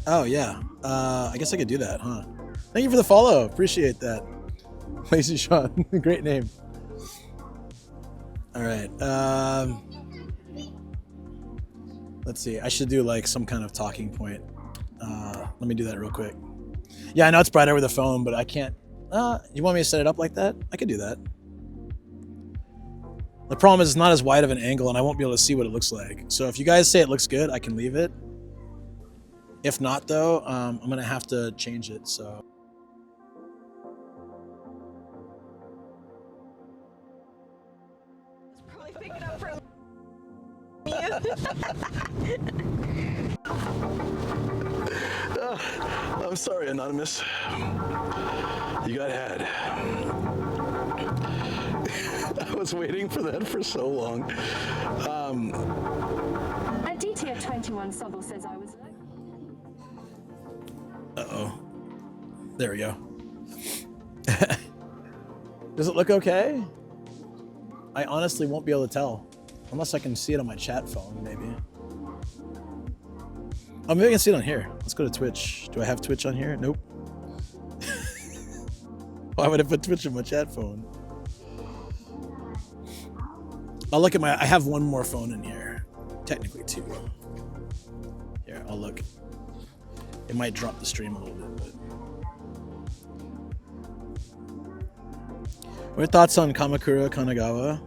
Oh yeah, I guess I could do that, huh? Thank you for the follow, appreciate that. Lazy Sean, great name. All right, let's see, I should do like some kind of talking point. Let me do that real quick. Yeah, I know it's brighter with the phone, but I can't. You want me to set it up like that? I could do that. The problem is it's not as wide of an angle and I won't be able to see what it looks like. So if you guys say it looks good, I can leave it. If not though, I'm gonna have to change it, so. Probably pick it up from I'm sorry, Anonymous. You got had. I was waiting for that for so long. A DT 21 Sobel says I was. Uh-oh. There we go. Does it look okay? I honestly won't be able to tell. Unless I can see it on my chat phone, maybe. Oh, maybe I can see it on here. Let's go to Twitch. Do I have Twitch on here? Nope. Why would I put Twitch on my chat phone? I'll look at I have one more phone in here. Technically two. Here, I'll look. It might drop the stream a little bit, but. What are your thoughts on Kamakura, Kanagawa?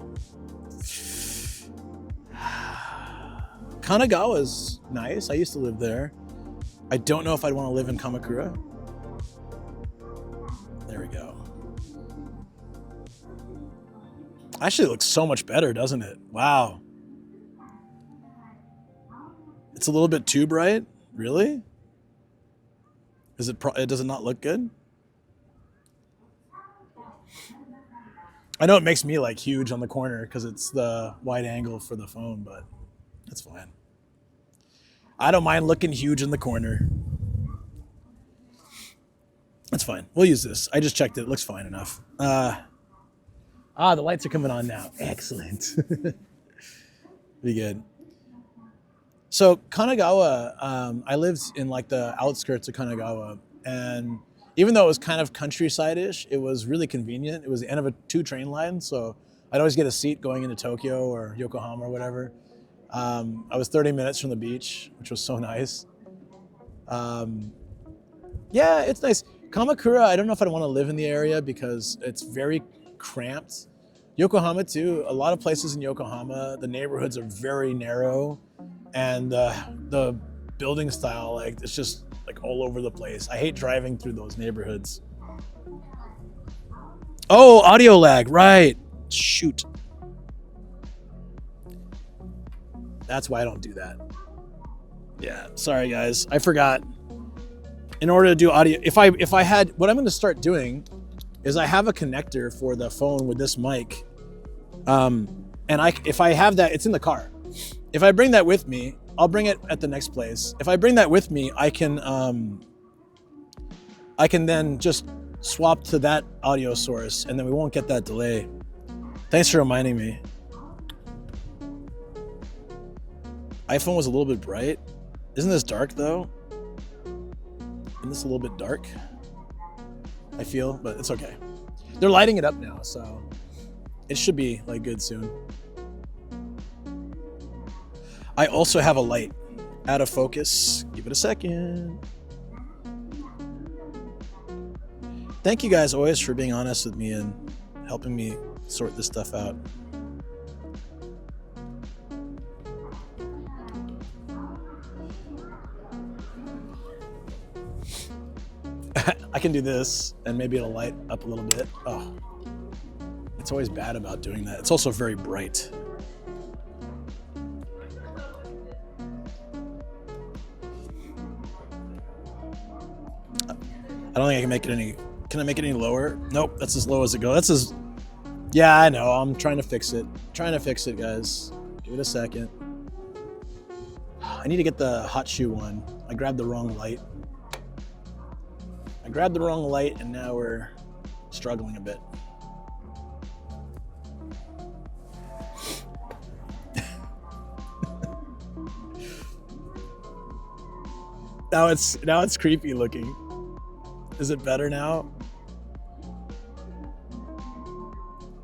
Kanagawa's nice. I used to live there. I don't know if I'd want to live in Kamakura. There we go. Actually, it looks so much better, doesn't it? Wow. It's a little bit too bright. Really? Does it not look good? I know it makes me like huge on the corner because it's the wide angle for the phone, but that's fine. I don't mind looking huge in the corner. That's fine. We'll use this. I just checked it. It looks fine enough. The lights are coming on now. Excellent. Be good. So Kanagawa, I lived in like the outskirts of Kanagawa, and even though it was kind of countryside-ish, it was really convenient. It was the end of 2 train lines, so I'd always get a seat going into Tokyo or Yokohama or whatever. I was 30 minutes from the beach, which was so nice. Yeah, it's nice. Kamakura, I don't know if I'd want to live in the area because it's very cramped. Yokohama too, a lot of places in Yokohama, the neighborhoods are very narrow and the building style, like it's just like all over the place. I hate driving through those neighborhoods. Oh, audio lag, right. Shoot. That's why I don't do that. Yeah, sorry guys, I forgot. In order to do audio, if I had, what I'm gonna start doing is I have a connector for the phone with this mic. And if I have that, it's in the car. If I bring that with me, I'll bring it at the next place. If I bring that with me, I can then just swap to that audio source and then we won't get that delay. Thanks for reminding me. iPhone was a little bit bright. Isn't this dark though? Isn't this a little bit dark? I feel, but it's okay. They're lighting it up now, so it should be like good soon. I also have a light out of focus. Give it a second. Thank you guys always for being honest with me and helping me sort this stuff out. I can do this and maybe it'll light up a little bit. Oh, it's always bad about doing that. It's also very bright. I don't think I can make it any, can I make it any lower? Nope, that's as low as it goes. That's as, yeah, I know, I'm trying to fix it. Trying to fix it, guys. Give it a second. I need to get the hot shoe one. I grabbed the wrong light. I grabbed the wrong light and now we're struggling a bit. Now it's creepy looking. Is it better now?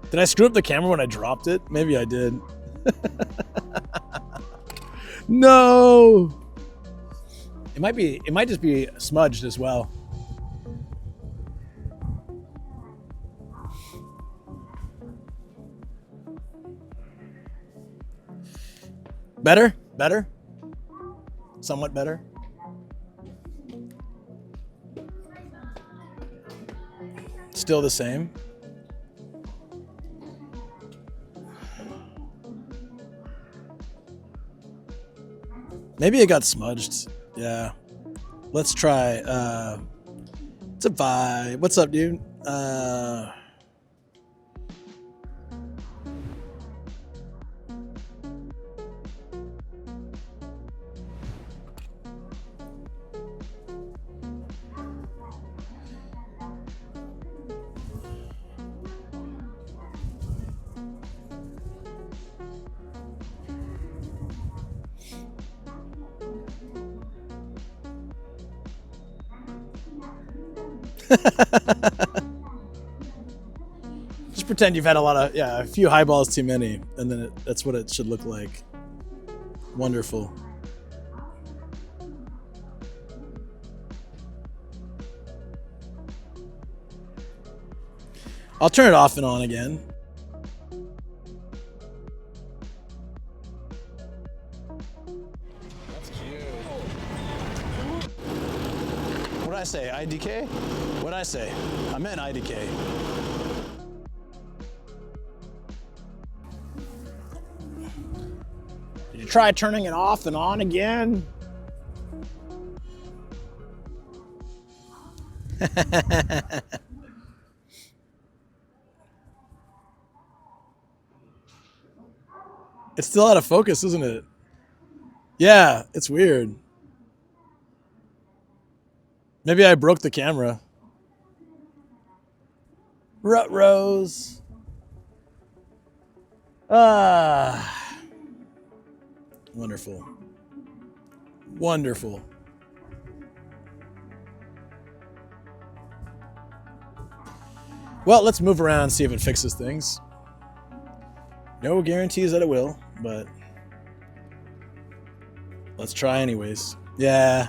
Did I screw up the camera when I dropped it? Maybe I did. No! It might just be smudged as well. Better? Better? Somewhat better? Still the same? Maybe it got smudged. Yeah. Let's try. It's a vibe. What's up, dude? Just pretend you've had a few highballs too many, and then that's what it should look like. Wonderful. I'll turn it off and on again. That's cute. What'd I say? IDK? What'd I say? I meant IDK. Did you try turning it off and on again? It's still out of focus, isn't it? Yeah, it's weird. Maybe I broke the camera. Rutrose. Wonderful. Wonderful. Well, let's move around and see if it fixes things. No guarantees that it will, but let's try anyways. Yeah.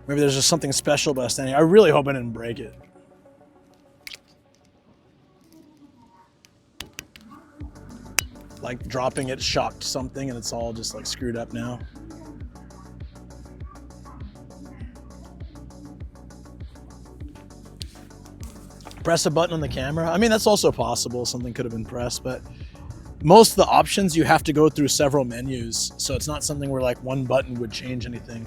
Maybe there's just something special about standing. I really hope I didn't break it. Like dropping it shocked something and it's all just like screwed up now. Press a button on the camera. I mean, that's also possible. Something could have been pressed, but most of the options you have to go through several menus. So it's not something where like one button would change anything.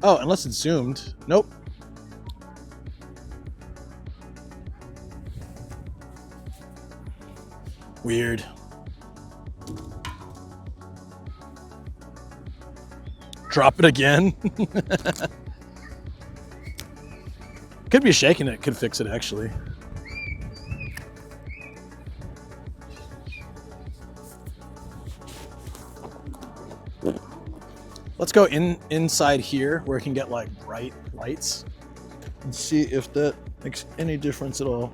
Oh, unless it's zoomed. Nope. Weird. Drop it again. Could be shaking it, could fix it actually. Let's go inside here where it can get like bright lights and see if that makes any difference at all.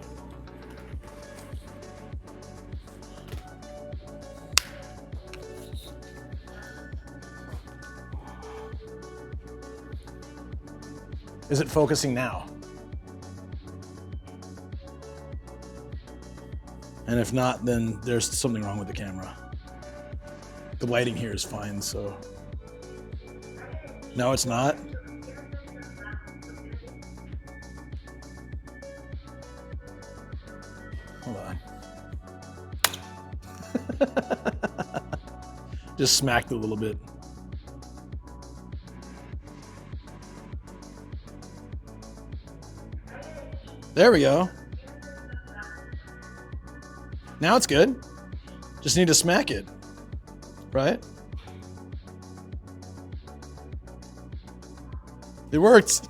Is it focusing now? And if not, then there's something wrong with the camera. The lighting here is fine, so. No, it's not. Hold on. Just smacked it a little bit. There we go. Now it's good. Just need to smack it, right? It worked.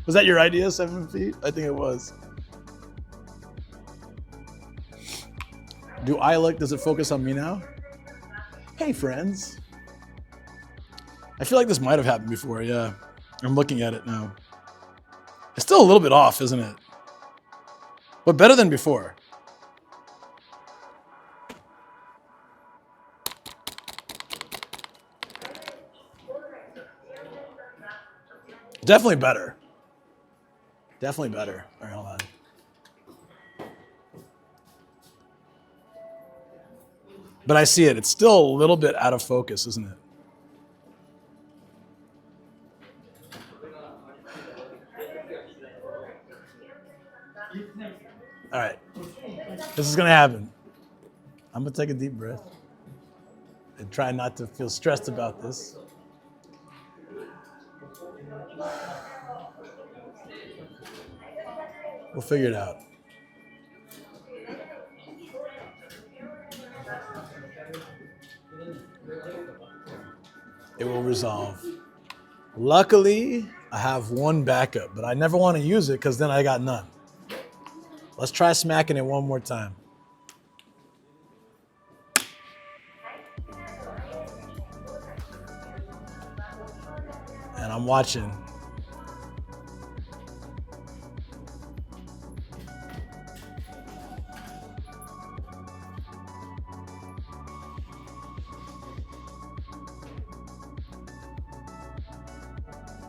Was that your idea, 7 feet? I think it was. Do I look, does it focus on me now? Hey, friends. I feel like this might have happened before, yeah. I'm looking at it now. It's still a little bit off, isn't it? But better than before. Definitely better. Definitely better. All right, hold on. But I see it. It's still a little bit out of focus, isn't it? All right. This is going to happen. I'm going to take a deep breath and try not to feel stressed about this. We'll figure it out. It will resolve. Luckily, I have one backup, but I never want to use it because then I got none. Let's try smacking it one more time. And I'm watching.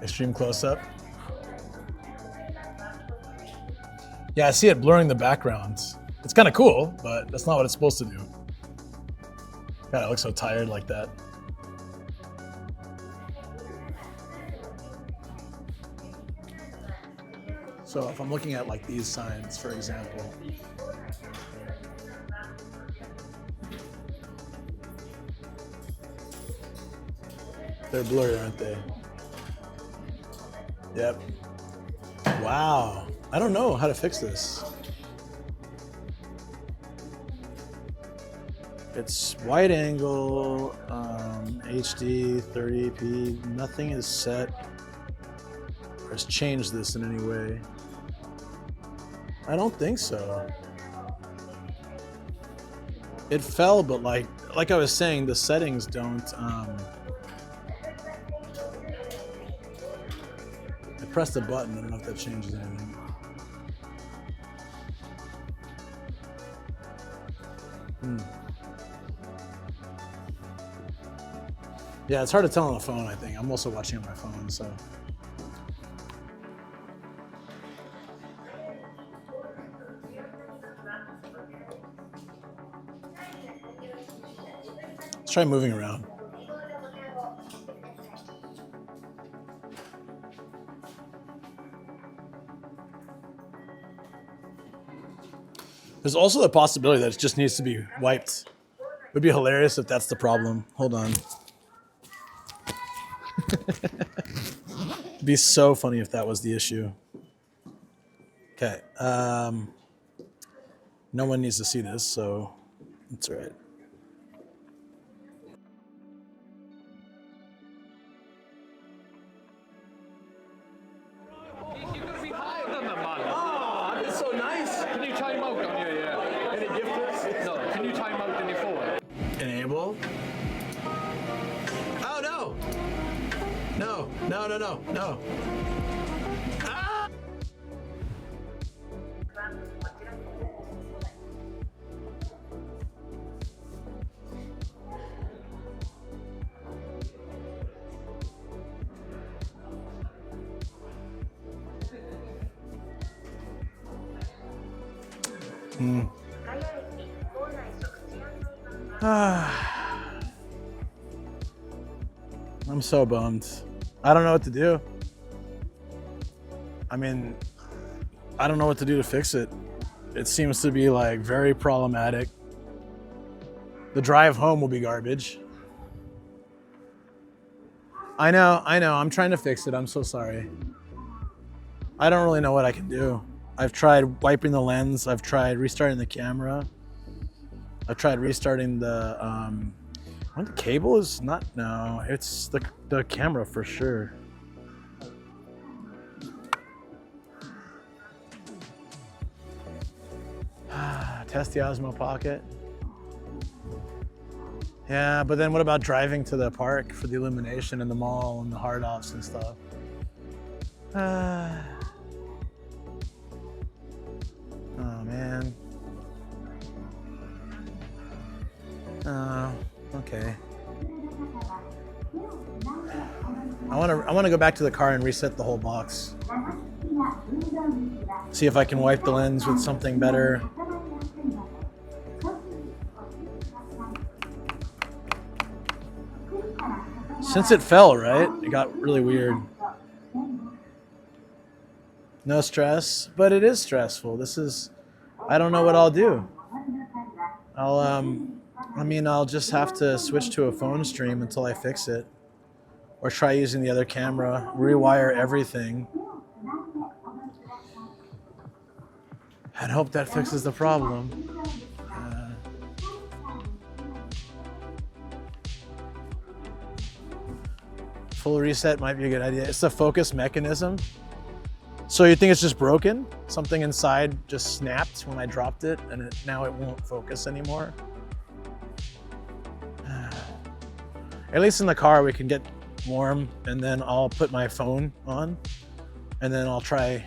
Extreme close-up. Yeah, I see it blurring the backgrounds. It's kind of cool, but that's not what it's supposed to do. God, I look so tired like that. So if I'm looking at like these signs, for example, they're blurry, aren't they? Yep. Wow. I don't know how to fix this. It's wide angle, HD, 30p. Nothing is set or has changed this in any way. I don't think so. It fell, but like I was saying, the settings don't. I pressed the button. I don't know if that changes anything. Yeah, it's hard to tell on the phone, I think. I'm also watching on my phone, so. Let's try moving around. There's also the possibility that it just needs to be wiped. It would be hilarious if that's the problem. Hold on. It'd be so funny if that was the issue. Okay. No one needs to see this, so that's all right. No. Ah! I'm so bummed. I don't know what to do. I mean, I don't know what to do to fix it. It seems to be like very problematic. The drive home will be garbage. I know. I'm trying to fix it. I'm so sorry. I don't really know what I can do. I've tried wiping the lens. I've tried restarting the camera. I've tried restarting the, the cable is not, no, it's the camera for sure. Test the Osmo Pocket. Yeah, but then what about driving to the park for the Illumination and the mall and the hard offs and stuff? Oh man. Oh, okay. I want want to go back to the car and reset the whole box. See if I can wipe the lens with something better. Since it fell, right? It got really weird. No stress, but it is stressful. This is, I don't know what I'll do. I'll just have to switch to a phone stream until I fix it. Or try using the other camera, rewire everything. And hope that fixes the problem. Full reset might be a good idea. It's the focus mechanism. So you think it's just broken? Something inside just snapped when I dropped it and now it won't focus anymore? At least in the car we can get warm and then I'll put my phone on and then I'll try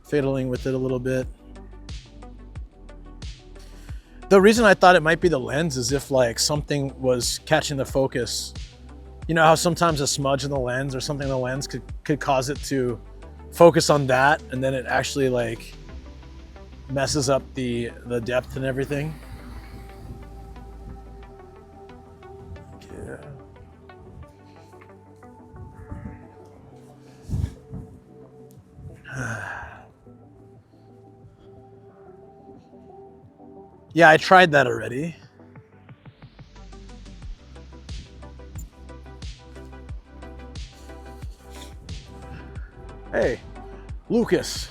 fiddling with it a little bit. The reason I thought it might be the lens is if like something was catching the focus. You know how sometimes a smudge in the lens or something in the lens could cause it to focus on that and then it actually like messes up the depth and everything. Yeah, I tried that already. Hey, Lucas.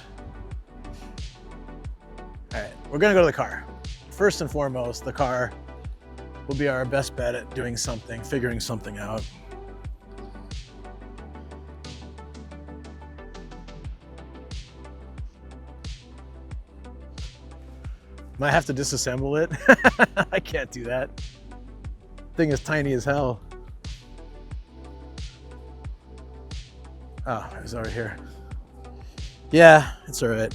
All right, we're gonna go to the car. First and foremost, the car will be our best bet at doing something, figuring something out. Might have to disassemble it. I can't do that. Thing is tiny as hell. Oh, it was over here. Yeah, it's all right.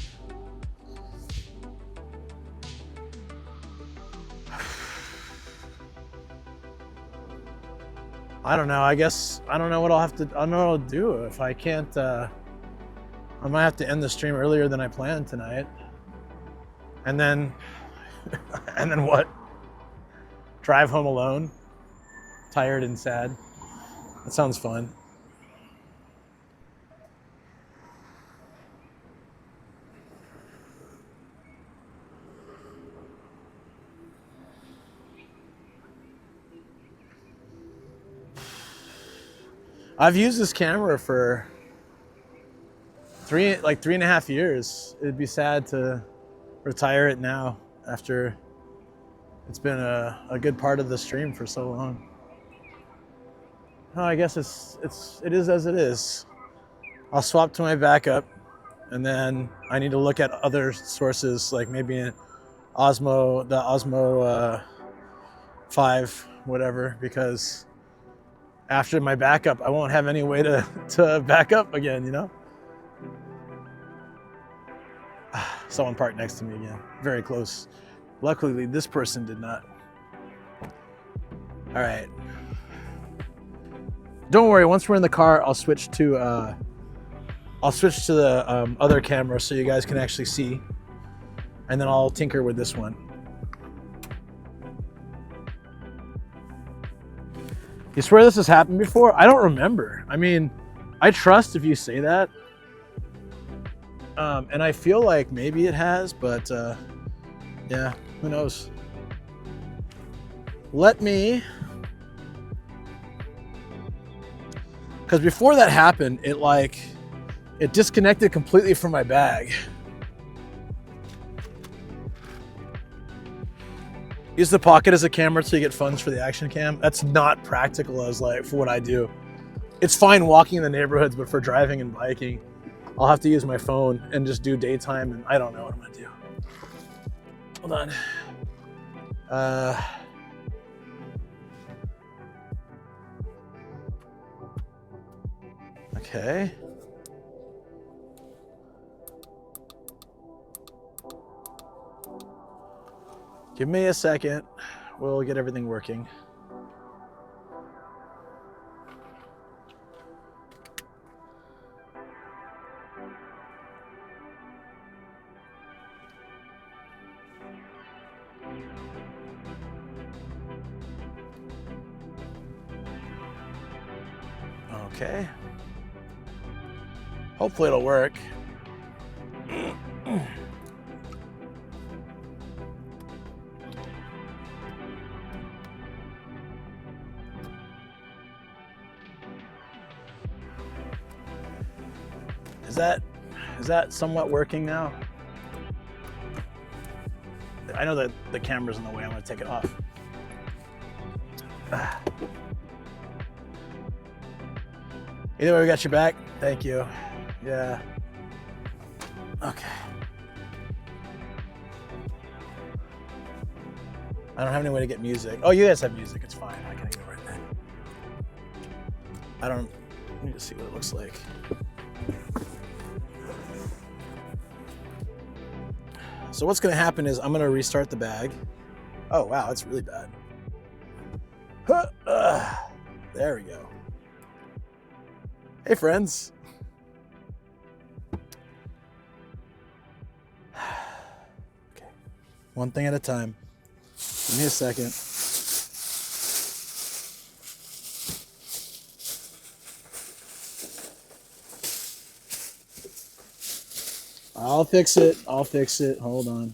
I don't know. I guess I don't know what I don't know what I'll do if I can't. I might have to end the stream earlier than I planned tonight. And then what? Drive home alone, tired and sad. That sounds fun. I've used this camera for three and a half years. It'd be sad to retire it now after it's been a good part of the stream for so long. Oh, I guess it is as it is. I'll swap to my backup and then I need to look at other sources like maybe the Osmo 5, whatever, because after my backup, I won't have any way to back up again, you know? Someone parked next to me again, very close. Luckily, this person did not. All right. Don't worry, once we're in the car, I'll switch to the other camera so you guys can actually see. And then I'll tinker with this one. You swear this has happened before? I don't remember. I mean, I trust if you say that. And I feel like maybe it has, but yeah, who knows? Let me, because before that happened, it disconnected completely from my bag. Use the pocket as a camera so you get funds for the action cam. That's not practical as for what I do. It's fine walking in the neighborhoods, but for driving and biking, I'll have to use my phone and just do daytime, and I don't know what I'm gonna do. Hold on. Okay. Give me a second. We'll get everything working. Okay. Hopefully it'll work. Is that somewhat working now? I know that the camera's in the way. I'm gonna take it off. Either way, we got your back. Thank you. Yeah. Okay. I don't have any way to get music. Oh, you guys have music. It's fine. I can ignore it then. I don't need to see what it looks like. So what's gonna happen is I'm gonna restart the bag. Oh wow, it's really bad. There we go. Hey friends. Okay, one thing at a time. Give me a second. I'll fix it. I'll fix it. Hold on.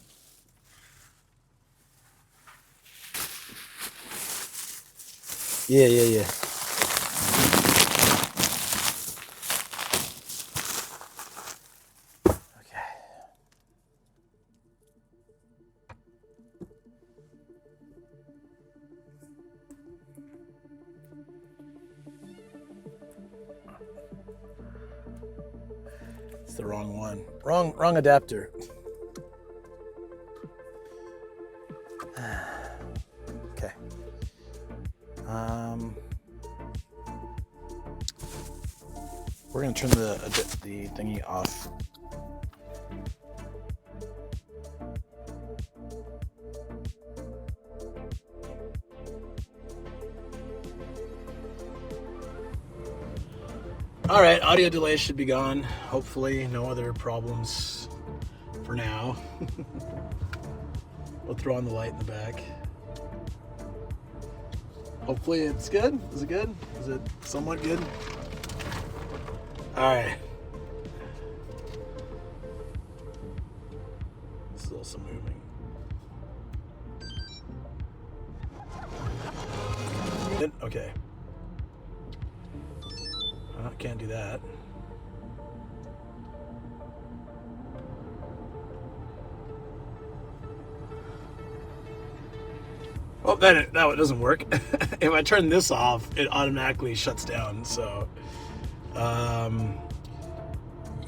Yeah. Okay. It's the wrong one. Wrong adapter. Okay. We're gonna turn the thingy off. All right, audio delay should be gone. Hopefully, no other problems for now. We'll throw on the light in the back. Hopefully it's good. Is it good? Is it somewhat good? All right. Still some moving. Okay. Can't do that. Oh, that doesn't work. If I turn this off, it automatically shuts down. So,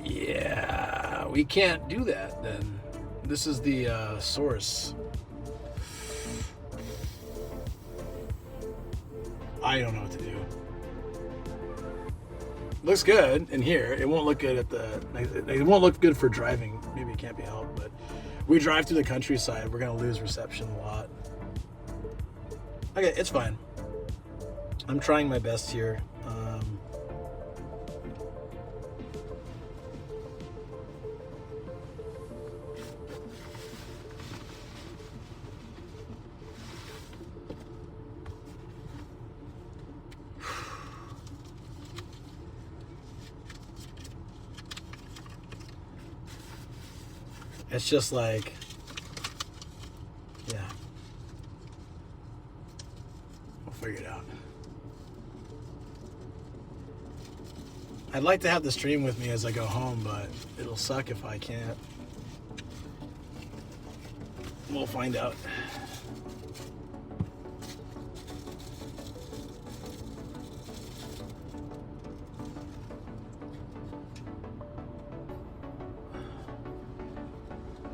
yeah, we can't do that then. This is the source. I don't know what to do. Looks good in here. It won't look good at the. It won't look good for driving. Maybe it can't be helped, but we drive through the countryside. We're gonna lose reception a lot. Okay, it's fine. I'm trying my best here. It's just like, yeah. We'll figure it out. I'd like to have the stream with me as I go home, but it'll suck if I can't. We'll find out.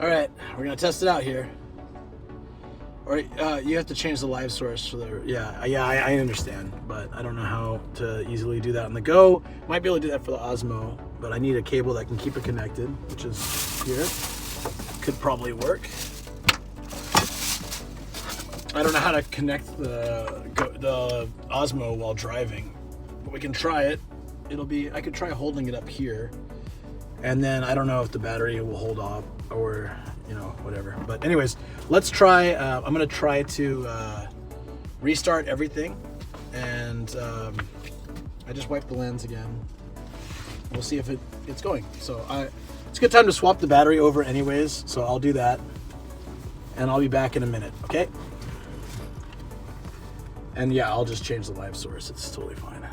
All right, we're gonna test it out here. Or you have to change the live source for the, yeah, I understand, but I don't know how to easily do that on the go. Might be able to do that for the Osmo, but I need a cable that can keep it connected, which is here. Could probably work. I don't know how to connect the Osmo while driving, but we can try it. I could try holding it up here. And then I don't know if the battery will hold off or you know, whatever. But anyways, let's try, I'm gonna try to restart everything. And I just wiped the lens again. We'll see if it's going. So it's a good time to swap the battery over anyways. So I'll do that. And I'll be back in a minute, okay? And yeah, I'll just change the live source. It's totally fine.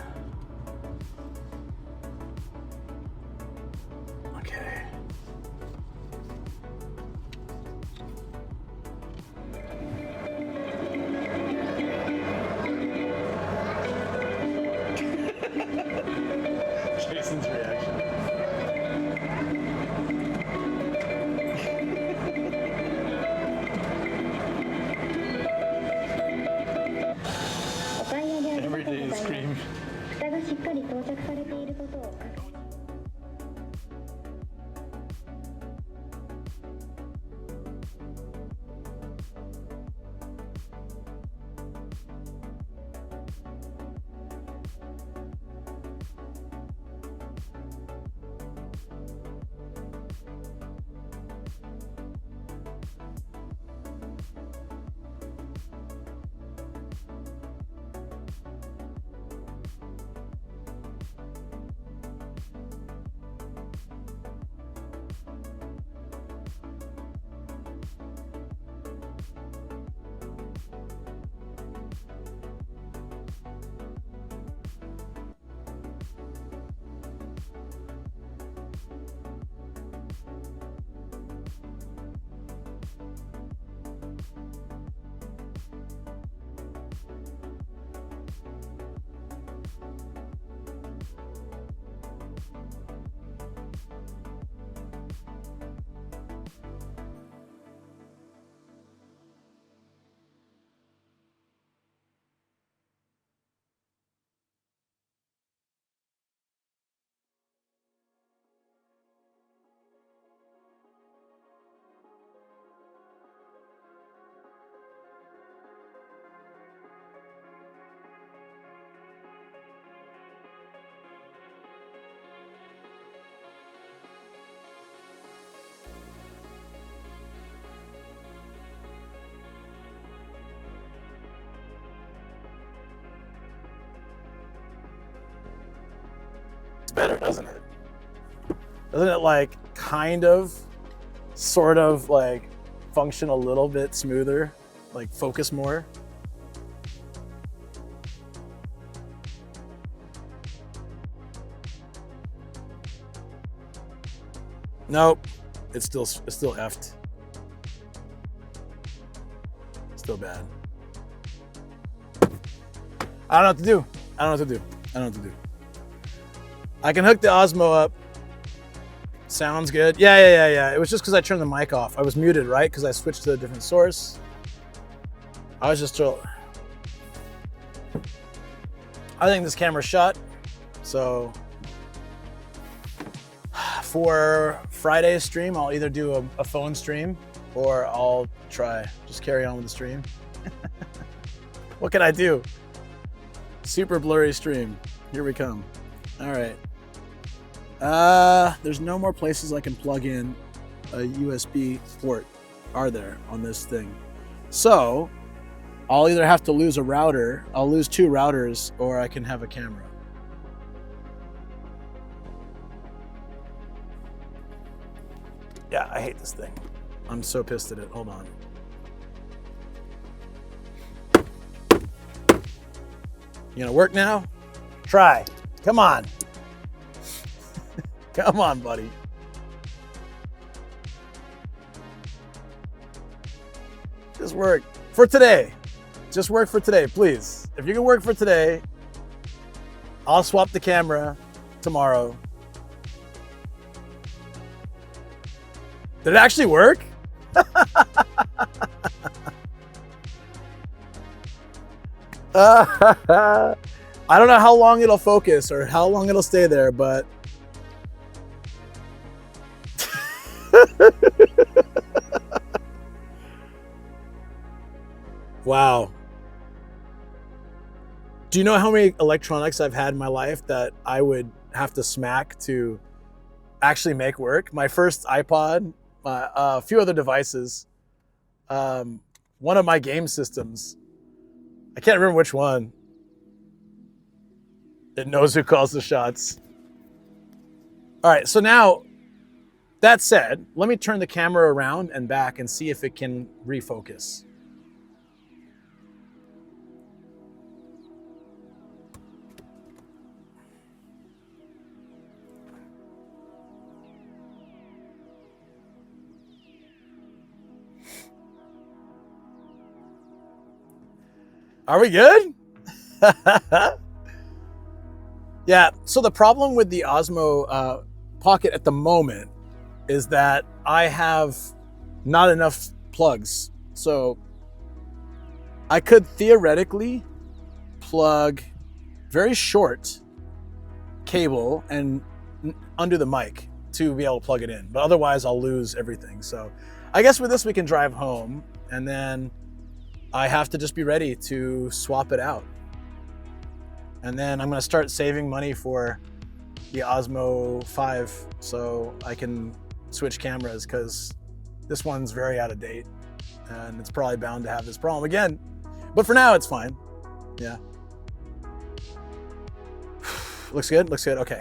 Okay. Jason's reaction. Every day is cream. 蓋がしっかり装着されていることを確認。Better, doesn't it? Doesn't it like kind of, sort of like function a little bit smoother, like focus more? Nope, it's still effed. Still bad. I don't know what to do. I don't know what to do. I don't know what to do. I can hook the Osmo up. Sounds good. Yeah. It was just because I turned the mic off. I was muted, right? Because I switched to a different source. I was just I think this camera's shot. So for Friday's stream, I'll either do a phone stream or I'll just carry on with the stream. What can I do? Super blurry stream. Here we come. All right. There's no more places I can plug in a USB port, are there, on this thing? So I'll either have to lose a router, I'll lose 2 routers, or I can have a camera. Yeah, I hate this thing. I'm so pissed at it. Hold on. You gonna work now? Try. Come on. Come on, buddy. Just work for today. Just work for today, please. If you can work for today, I'll swap the camera tomorrow. Did it actually work? I don't know how long it'll focus or how long it'll stay there, but wow. Do you know how many electronics I've had in my life that I would have to smack to actually make work? My first iPod, a few other devices. One of my game systems, I can't remember which one. It knows who calls the shots. All right, so now, that said, let me turn the camera around and back and see if it can refocus. Are we good? Yeah, so the problem with the Osmo Pocket at the moment is that I have not enough plugs. So I could theoretically plug very short cable and under the mic to be able to plug it in, but otherwise I'll lose everything. So I guess with this we can drive home, and then I have to just be ready to swap it out. And then I'm gonna start saving money for the Osmo 5 so I can switch cameras, because this one's very out of date and it's probably bound to have this problem again. But for now, it's fine. Yeah. Looks good, looks good, okay.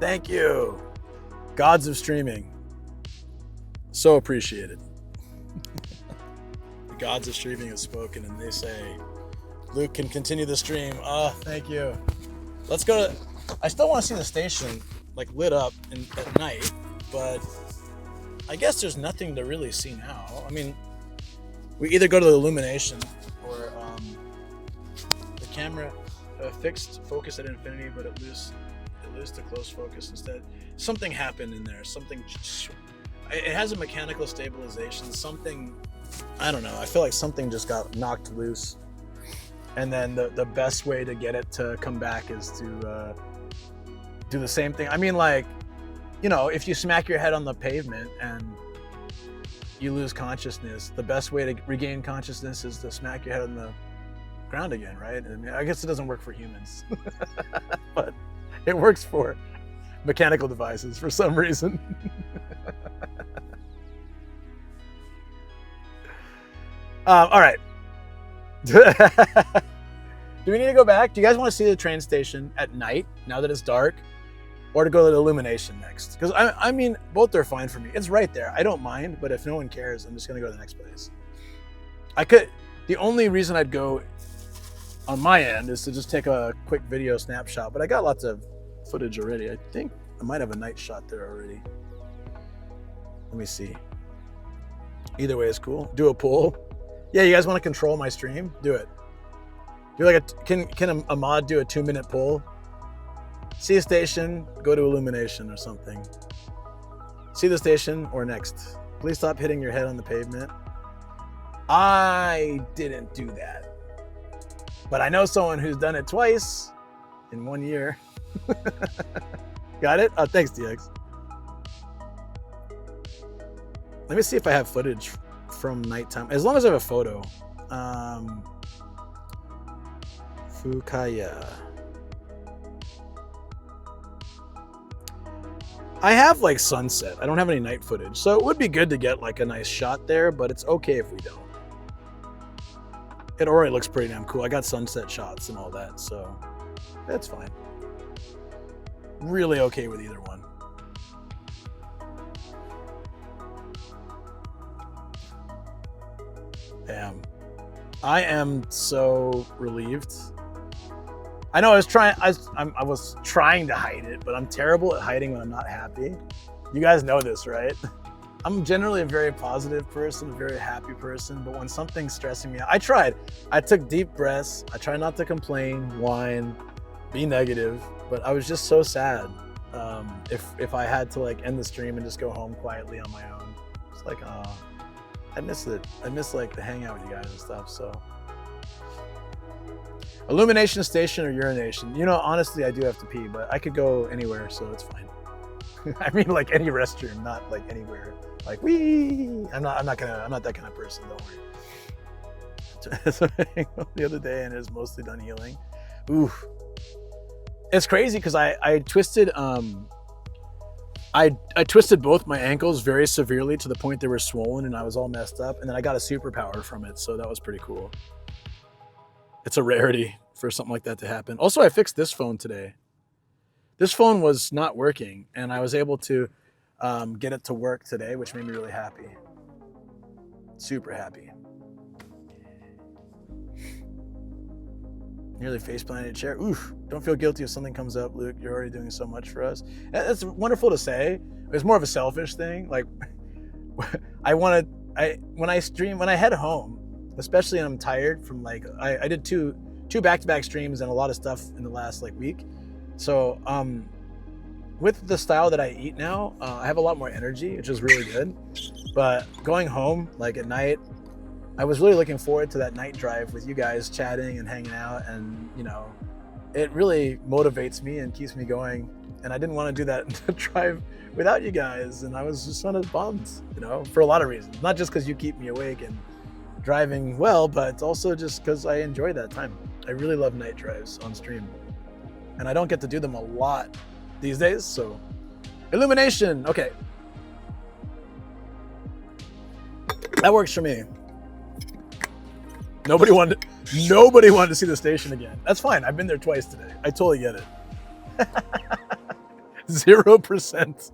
Thank you. Gods of streaming. So appreciated. The gods of streaming have spoken and they say, Luke can continue the stream. Oh, thank you. Let's go to, I still want to see the station like lit up at night, but I guess there's nothing to really see now. I mean, we either go to the illumination or the camera fixed focus at infinity, but it lose to close focus instead. Something happened in there. Something, it has a mechanical stabilization. Something, I don't know. I feel like something just got knocked loose. And then the best way to get it to come back is to do the same thing. I mean, like, you know, if you smack your head on the pavement and you lose consciousness, the best way to regain consciousness is to smack your head on the ground again, right? I mean, I guess it doesn't work for humans, but it works for mechanical devices for some reason. All right. Do we need to go back? Do you guys want to see the train station at night, now that it's dark? Or to go to the illumination next? Because I mean, both are fine for me. It's right there. I don't mind, but if no one cares, I'm just going to go to the next place. The only reason I'd go on my end is to just take a quick video snapshot, but I got lots of footage already. I think I might have a night shot there already. Let me see. Either way is cool. Do a poll. Yeah, you guys want to control my stream? Do it. Do like can a mod do a 2-minute poll? See a station, go to illumination or something. See the station or next. Please stop hitting your head on the pavement. I didn't do that. But I know someone who's done it twice in 1 year. Got it? Oh, thanks, DX. Let me see if I have footage from nighttime. As long as I have a photo. Fukaya. I have like sunset. I don't have any night footage. So it would be good to get like a nice shot there, but it's okay if we don't. It already looks pretty damn cool. I got sunset shots and all that, so that's fine. Really okay with either one. Damn. I am so relieved. I know I was trying to hide it, but I'm terrible at hiding when I'm not happy. You guys know this, right? I'm generally a very positive person, a very happy person, but when something's stressing me out, I took deep breaths. I try not to complain, whine, be negative, but I was just so sad. If I had to like end the stream and just go home quietly on my own, it's like, I miss it. I miss like the hangout with you guys and stuff, so. Illumination station or urination? You know, honestly, I do have to pee, but I could go anywhere, so it's fine. I mean, like any restroom, not like anywhere. Like, wee! I'm not that kind of person, don't worry. The other day, and it was mostly done healing. Ooh. It's crazy, because I twisted, I I twisted both my ankles very severely to the point they were swollen and I was all messed up. And then I got a superpower from it. So that was pretty cool. It's a rarity for something like that to happen. Also, I fixed this phone today. This phone was not working and I was able to get it to work today, which made me really happy. Super happy. Nearly face-planted a chair. Oof, don't feel guilty if something comes up, Luke. You're already doing so much for us. That's wonderful to say. It's more of a selfish thing. Like, when I head home, especially when I'm tired from like, I did two back-to-back streams and a lot of stuff in the last like week. So, with the style that I eat now, I have a lot more energy, which is really good. But going home, like at night, I was really looking forward to that night drive with you guys chatting and hanging out, and you know, it really motivates me and keeps me going. And I didn't want to do that drive without you guys, and I was just kind of bummed, you know, for a lot of reasons. Not just because you keep me awake and driving well, but also just because I enjoy that time. I really love night drives on stream, and I don't get to do them a lot these days. So, Illumination, okay, that works for me. Nobody wanted to see the station again. That's fine. I've been there twice today. I totally get it. 0%.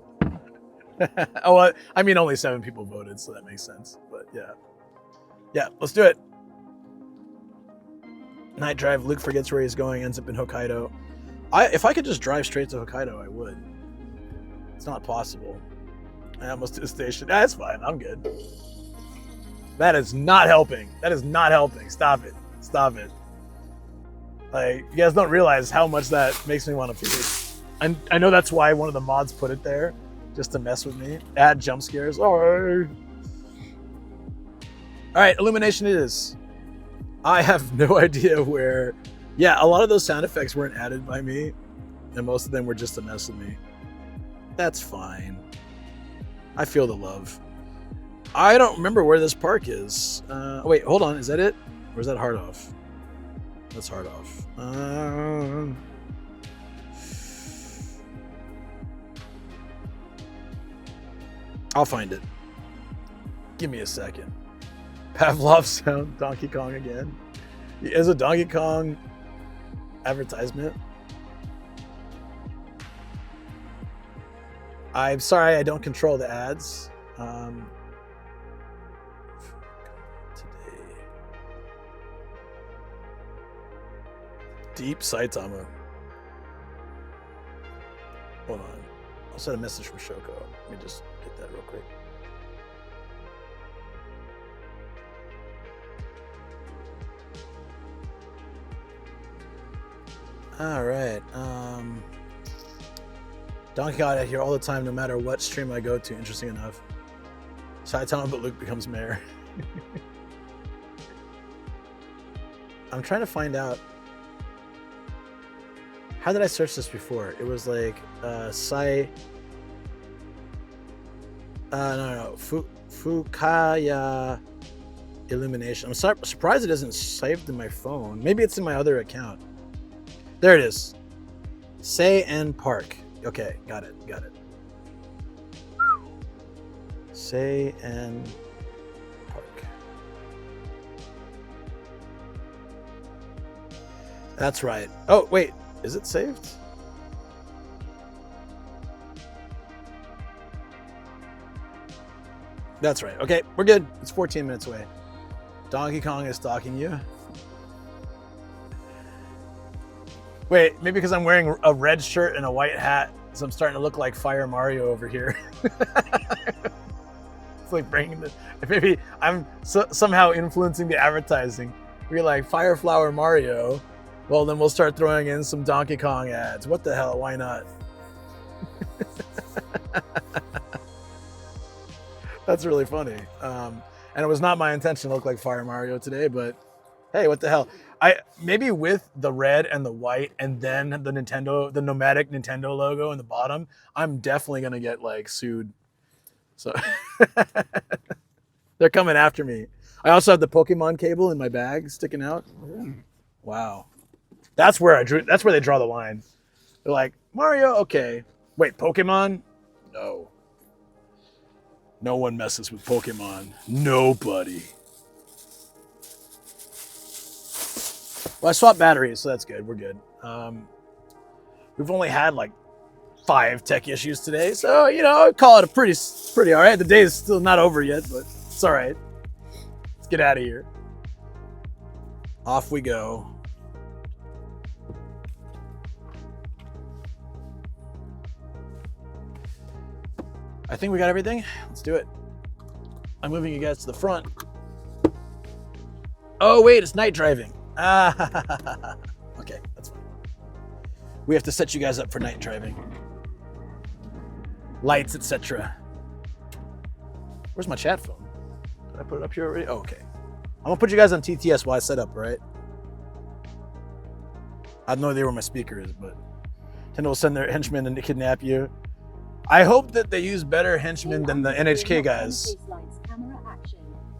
Oh, I mean, only 7 people voted, so that makes sense. But yeah, let's do it. Night drive. Luke forgets where he's going, ends up in Hokkaido. If I could just drive straight to Hokkaido, I would. It's not possible. I almost did a station. That's fine. I'm good. That is not helping. That is not helping. Stop it. Stop it. Like, you guys don't realize how much that makes me want to puke. I know that's why one of the mods put it there, just to mess with me. Add jump scares. Oh. All right, Illumination it is. I have no idea where. Yeah, a lot of those sound effects weren't added by me, and most of them were just to mess with me. That's fine. I feel the love. I don't remember where this park is. Wait, hold on. Is that it? Or is that hard off? That's hard off. I'll find it. Give me a second. Pavlov sound, Donkey Kong again. Is a Donkey Kong advertisement? I'm sorry, I don't control the ads. Deep Saitama. Hold on. I'll send a message from Shoko. Let me just get that real quick. All right. Donkey Kong out here all the time, no matter what stream I go to. Interesting enough. Saitama, but Luke becomes mayor. I'm trying to find out. How did I search this before? It was like Fukaya Illumination. I'm surprised it isn't saved in my phone. Maybe it's in my other account. There it is. Seien Park. Okay, got it. Seien Park. That's right. Oh, wait. Is it saved? That's right. Okay, we're good. It's 14 minutes away. Donkey Kong is stalking you. Wait, maybe because I'm wearing a red shirt and a white hat, so I'm starting to look like Fire Mario over here. It's like bringing the. Maybe I'm somehow influencing the advertising. We're like Fire Flower Mario. Well, then we'll start throwing in some Donkey Kong ads. What the hell? Why not? That's really funny. And it was not my intention to look like Fire Mario today, but hey, what the hell? Maybe with the red and the white and then the nomadic Nintendo logo in the bottom, I'm definitely gonna get like sued. So they're coming after me. I also have the Pokemon cable in my bag sticking out. Wow. That's where they draw the line. They're like, Mario, okay. Wait, Pokemon? no. No one messes with Pokemon. Nobody. Well, I swapped batteries, so that's good. We're good. We've only had like 5 tech issues today, so you know, I'd call it a pretty all right. The day is still not over yet, but it's all right. Let's get out of here. Off we go. I think we got everything. Let's do it. I'm moving you guys to the front. Oh wait, it's night driving. Ah, okay, that's fine. We have to set you guys up for night driving. Lights, etc. Where's my chat phone? Did I put it up here already? Oh, okay. I'm gonna put you guys on TTS while I set up, all right? I have no idea where my speaker is, but Nintendo will send their henchmen to kidnap you. I hope that they use better henchmen than the NHK guys.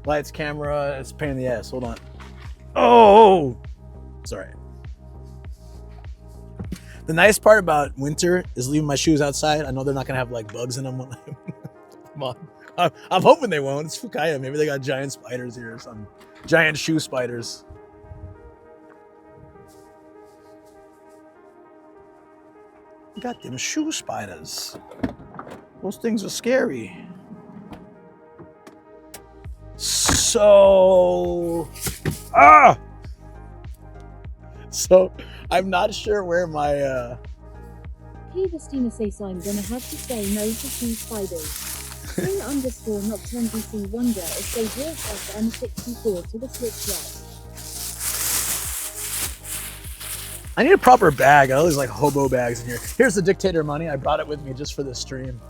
Lights, camera, it's a pain in the ass. Hold on. Oh! Sorry. The nice part about winter is leaving my shoes outside. I know they're not gonna have like bugs in them when come on. I'm hoping they won't. It's Fukaya. Maybe they got giant spiders here or something. Giant shoe spiders. Got them shoe spiders. Those things are scary. So, so I'm not sure where my Christina says I'm gonna have to say no to shoe spiders. Sing_Nocturne wonder if they brought us M64 to the Switch yet. I need a proper bag. I always like hobo bags in here. Here's the dictator money. I brought it with me just for this stream.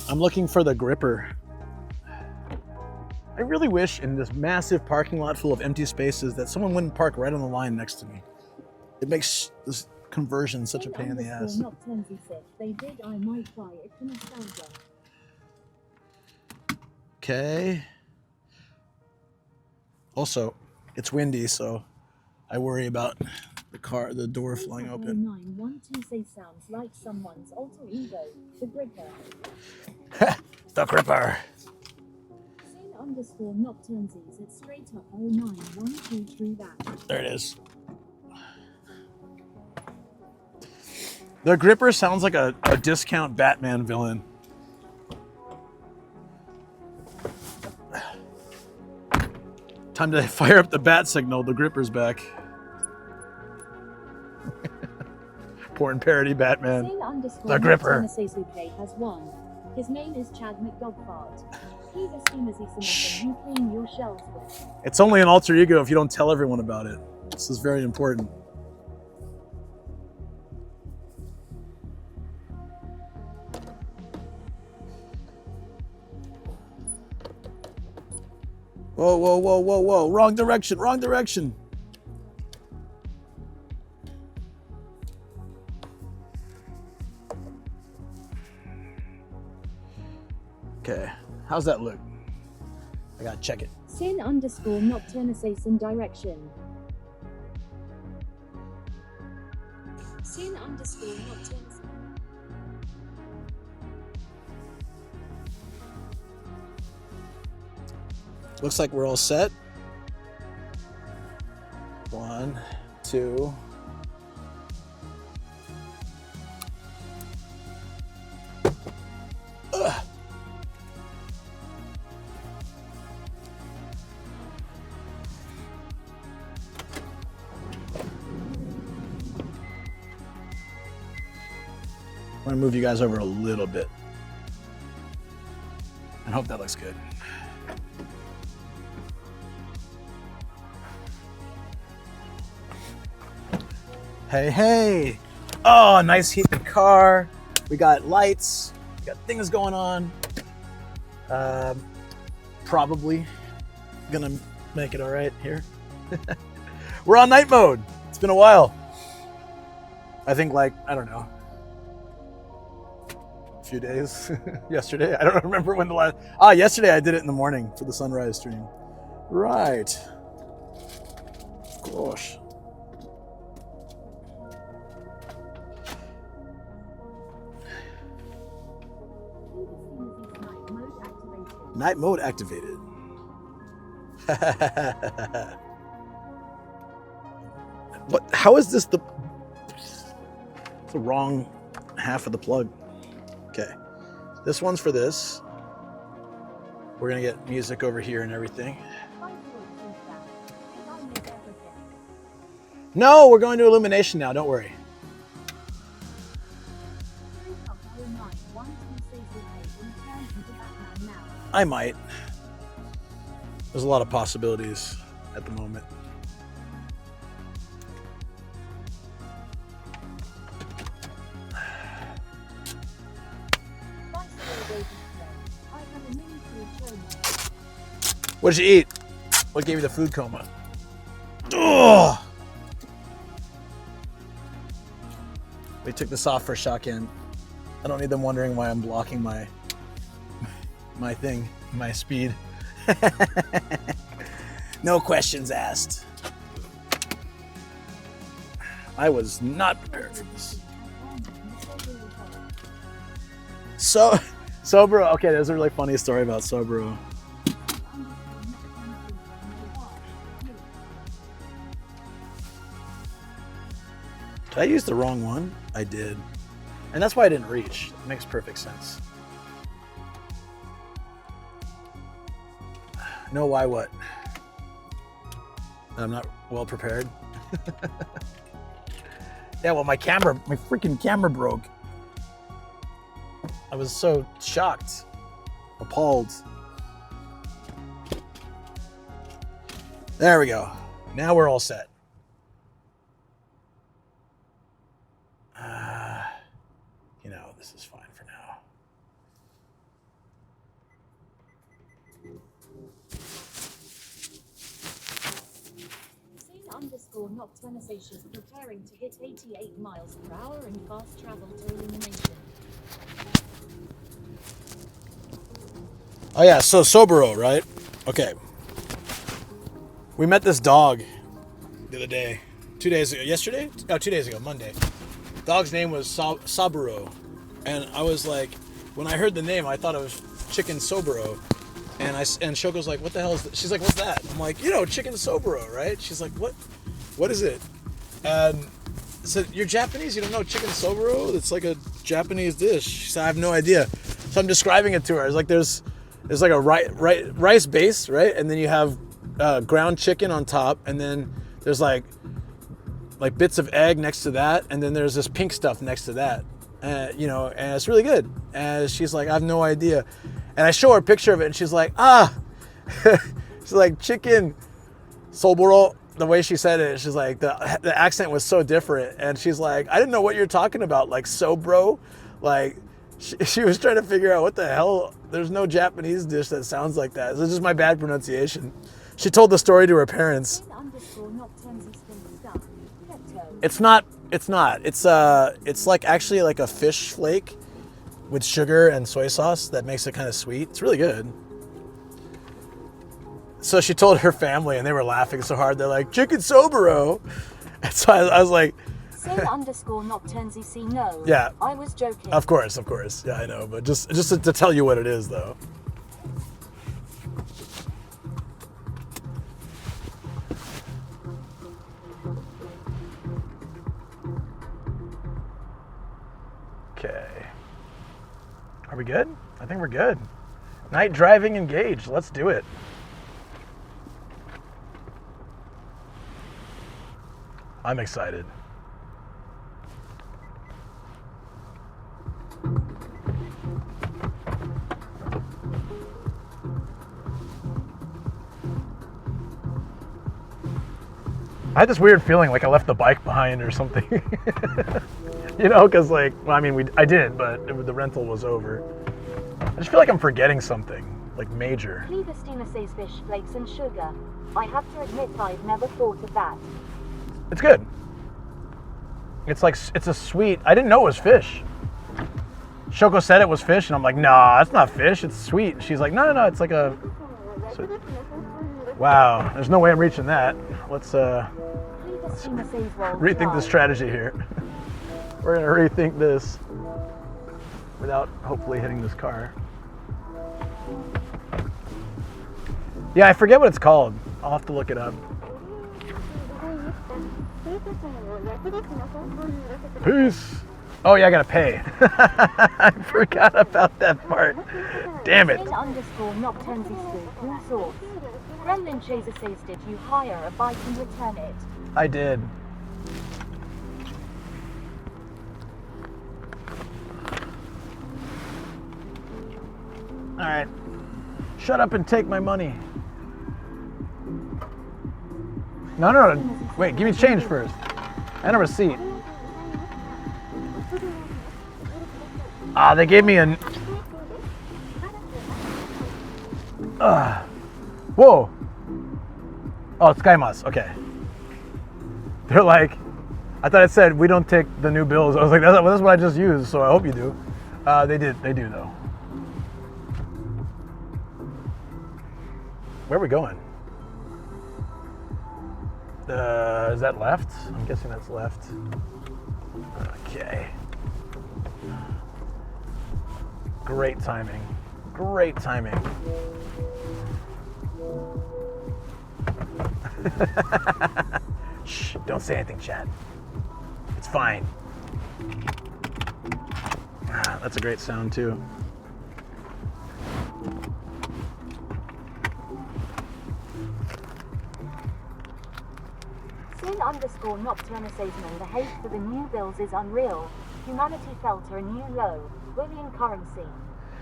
I'm looking for the gripper. I really wish in this massive parking lot full of empty spaces that someone wouldn't park right on the line next to me. It makes this conversion such a pain in the ass. They did, I might try it for nostalgia. Okay. Also, it's windy, so I worry about the door flying open. 912 say sounds like someone's alter ego, the Gripper. The Gripper. Sing_Nocturne it's straight up 0912 through that. There it is. The Gripper sounds like a discount Batman villain. Time to fire up the bat signal. The Gripper's back. Porn parody Batman. The Gripper. Has won. His name is Chad McDogfart. He's as soon as he's you clean your shelves with. It's only an alter ego if you don't tell everyone about it. This is very important. Whoa, whoa, whoa, whoa, whoa. Wrong direction, wrong direction. Okay, how's that look? I gotta check it. Sin_Nocturne direction. Sin_Nocturne. Looks like we're all set. 1, 2. Ugh. I'm gonna move you guys over a little bit. I hope that looks good. Hey, hey. Oh, nice heated car. We got lights. We got things going on. Probably gonna make it all right here. We're on night mode. It's been a while. I think like, I don't know, a few days. Yesterday. I don't remember when the last, yesterday I did it in the morning for the sunrise stream. Right. Of course. Night mode activated. What? How is this the wrong half of the plug? Okay. This one's for this. We're gonna get music over here and everything. No, we're going to Illumination now, don't worry. I might. There's a lot of possibilities at the moment. What did you eat? What gave you the food coma? Ugh. We took this off for Shaken. I don't need them wondering why I'm blocking my thing, my speed. No questions asked. I was not prepared for this. Sobro. Okay, there's a really funny story about Sobro. Did I use the wrong one? I did. And that's why I didn't reach. It makes perfect sense. No, why what? I'm not well prepared. Yeah, well, my freaking camera broke. I was so shocked, appalled. There we go. Now we're all set. This is fine for now. Seien_Nocturnization preparing to hit 88 miles per hour and fast travel to Illumination. Oh yeah, so Soboro, right? Okay. We met this dog the other day. 2 days ago. Yesterday? Oh, 2 days ago, Monday. Dog's name was Saburo. And I was like, when I heard the name, I thought it was Chicken Soboro. And Shoko's like, what the hell is that? She's like, what's that? I'm like, Chicken Soboro, right? She's like, what is it? And I said, you're Japanese? You don't know Chicken Soboro? It's like a Japanese dish. She said, I have no idea. So I'm describing it to her. It's like there's like a rice base, right? And then you have ground chicken on top. And then there's like bits of egg next to that. And then there's this pink stuff next to that. And it's really good. And she's like, I have no idea. And I show her a picture of it, and she's like, she's like, chicken Soboro. The way she said it, she's like, the accent was so different. And she's like, I didn't know what you're talking about, like Sobro. Like, she was trying to figure out what the hell. There's no Japanese dish that sounds like that. This is just my bad pronunciation. She told the story to her parents. It's not. It's like actually like a fish flake with sugar and soy sauce that makes it kind of sweet. It's really good. So she told her family, and they were laughing so hard. They're like, Chicken Soboro. And so I was like, Seien_Nocturnization, no. Yeah. I was joking. Of course. Yeah, I know. But just to tell you what it is, though. Okay. Are we good? I think we're good. Night driving engaged. Let's do it. I'm excited. I had this weird feeling like I left the bike behind or something. Because I didn't, but the rental was over. I just feel like I'm forgetting something, like major. Cleverstina says fish flakes and sugar. I have to admit I've never thought of that. It's good. It's a sweet, I didn't know it was fish. Shoko said it was fish, and I'm like, nah, that's not fish, it's sweet. And she's like, no, it's like a, wow, there's no way I'm reaching that. Let's rethink the strategy here. We're gonna rethink this without hopefully hitting this car. Yeah, I forget what it's called. I'll have to look it up. Peace. Oh yeah, I gotta pay. I forgot about that part. Damn it. Gremlin Chaser says, did you hire a bike and return it? I did. All right. Shut up and take my money. No. Wait, give me change first. And a receipt. Ah, they gave me a... Whoa. Oh, it's Skymos. Okay. They're like... I thought it said, we don't take the new bills. I was like, that's what I just used, so I hope you do. They do though. Where are we going? Is that left? I'm guessing that's left. Okay. Great timing. Great timing. Shh, don't say anything, Chad. It's fine. That's a great sound too. Sin_Nocturna says, the hate for the new bills is unreal. Humanity felt a new low. Bullion currency.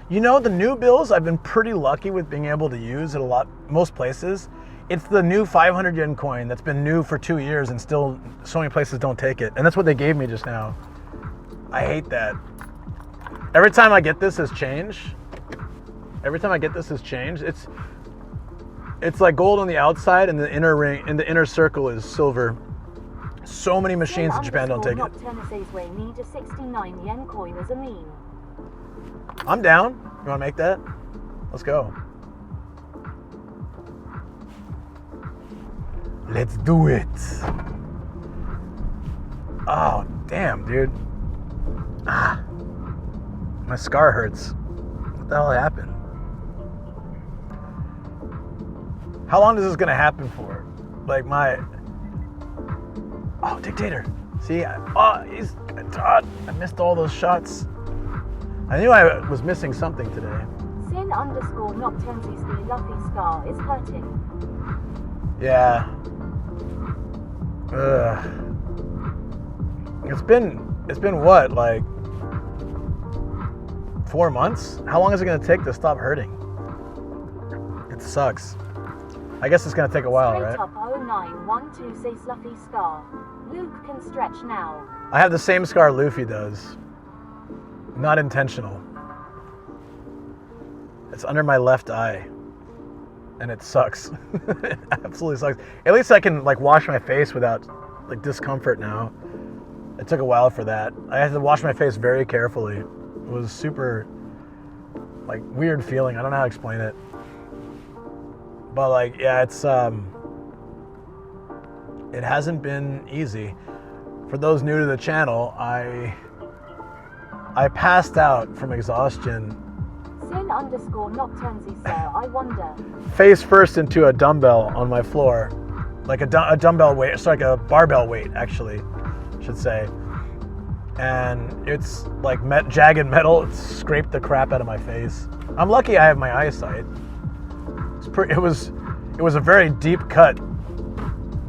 You know, the new bills I've been pretty lucky with being able to use at most places. It's the new 500 yen coin that's been new for 2 years and still so many places don't take it. And that's what they gave me just now. I hate that. Every time I get this as change, it's like gold on the outside and the inner ring, and the inner circle is silver. So many machines in Japan don't take it. Nocturna says we need a 69 yen coin as a meme. I'm down. You want to make that? Let's go. Let's do it. Oh, damn, dude. Ah, my scar hurts. What the hell happened? How long is this gonna happen for? Like oh, Dictator. See, I missed all those shots. I knew I was missing something today. Sin_Nocturna Luffy scar is hurting. Yeah. It's been what, like 4 months? How long is it gonna take to stop hurting? It sucks. I guess it's gonna take a while, right? Up 0912 says Luffy scar. Luke can stretch now. I have the same scar Luffy does. Not intentional. It's under my left eye. And it sucks. It absolutely sucks. At least I can like wash my face without like discomfort now. It took a while for that. I had to wash my face very carefully. It was super like weird feeling. I don't know how to explain it. But like, yeah, it's it hasn't been easy. For those new to the channel, I passed out from exhaustion. Sin_Nocturna sir, I wonder. Face first into a dumbbell on my floor. Like a dumbbell weight, it's like a barbell weight, actually, I should say. And it's like jagged metal. It scraped the crap out of my face. I'm lucky I have my eyesight. It was a very deep cut,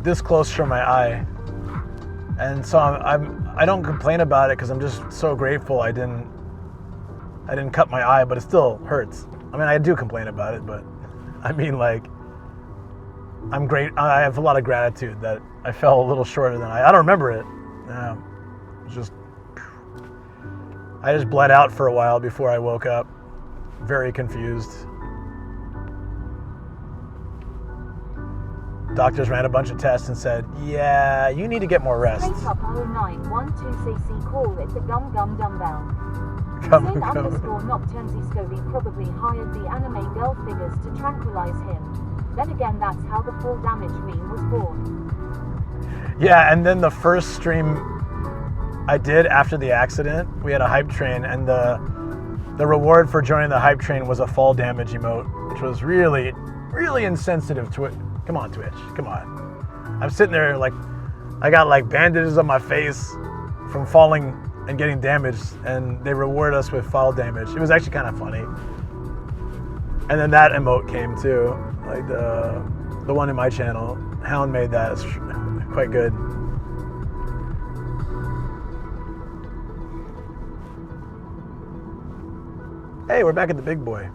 this close from my eye. And so I don't complain about it because I'm just so grateful I didn't cut my eye, but it still hurts. I mean, I do complain about it, but I mean, like, I have a lot of gratitude that I fell a little shorter than I don't remember it. I just bled out for a while before I woke up, very confused. Doctors ran a bunch of tests and said, yeah, you need to get more rest. Up 0912cc call it the gum dumbbell. Sin_Nocturna probably hired the anime girl figures to tranquilize him. Then again, that's how the full damage meme was born. Yeah, and then the first stream I did after the accident, we had a hype train, and the reward for joining the hype train was a fall damage emote, which was really really insensitive to it. Come on, Twitch. Come on. I'm sitting there like, I got like bandages on my face from falling and getting damaged, and they reward us with fall damage. It was actually kind of funny. And then that emote came too, like the one in my channel. Hound made that. It's quite good. Hey, we're back at the big boy.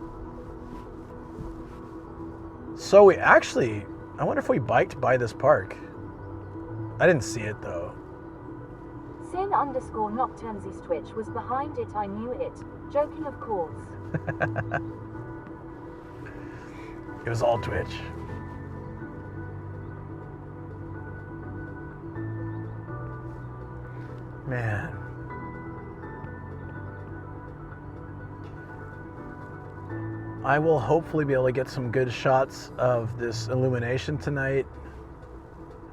So we actually, I wonder if we biked by this park. I didn't see it though. Seien_Nocturnzy's Twitch was behind it, I knew it. Joking, of course. It was all Twitch. Man. I will hopefully be able to get some good shots of this illumination tonight.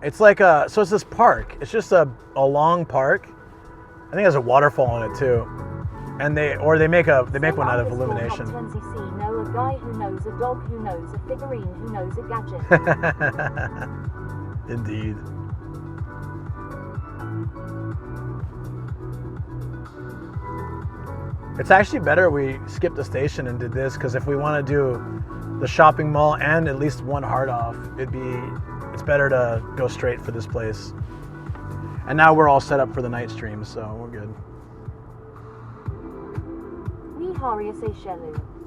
It's like so it's this park. It's just a long park. I think there's a waterfall in it too. And they make one out of illumination. Know a guy who knows a dog who knows a figurine who knows a gadget. Indeed. It's actually better we skipped the station and did this, because if we want to do the shopping mall and at least one hard off, it's better to go straight for this place. And now we're all set up for the night stream, so we're good.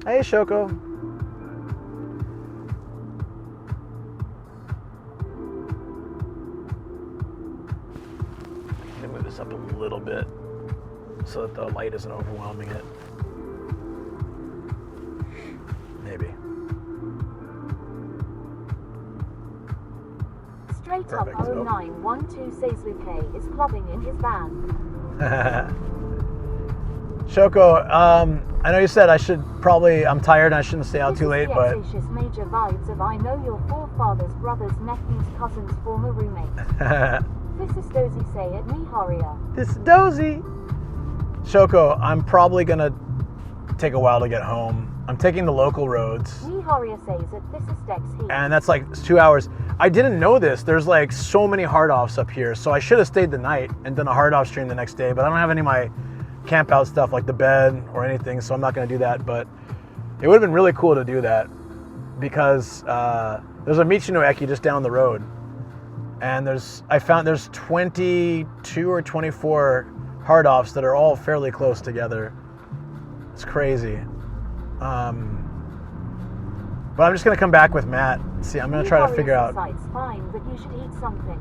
Hey, Shoko. Let me move this up a little bit so that the light isn't overwhelming it. Maybe. Straight up 0912 says Luque is clubbing in his van. Shoko, I know you said I'm tired and I shouldn't stay out too late, but... Major vibes of I know your forefathers, brothers, nephews, cousins, former roommate. This is Dozy say at Miharia. This is Dozy. Shoko, I'm probably gonna take a while to get home. I'm taking the local roads. Miharia says that this is Dex Heat. And that's like 2 hours. I didn't know this. There's like so many hard offs up here, so I should have stayed the night and done a hard off stream the next day, but I don't have any of my camp out stuff like the bed or anything, so I'm not going to do that. But it would have been really cool to do that, because there's a Michino Eki just down the road, and I found there's 22 or 24 hard offs that are all fairly close together. It's crazy. But I'm just going to come back with Matt. See, I'm going to try to figure out. It's fine, but you should eat something.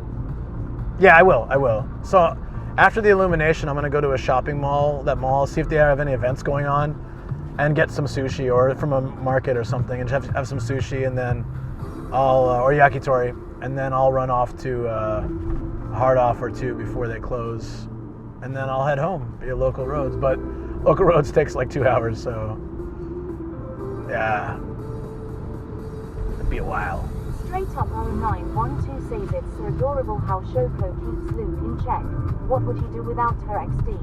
Yeah, I will. So after the illumination, I'm going to go to a shopping mall, see if they have any events going on, and get some sushi, or from a market or something, and have some sushi, and then or yakitori, and then I'll run off to a hard off or two before they close, and then I'll head home via local roads. But local roads takes like 2 hours, so yeah, it'll be a while. Straight up 0912 says it's so adorable how Shoko keeps Luke in check. What would he do without her XD?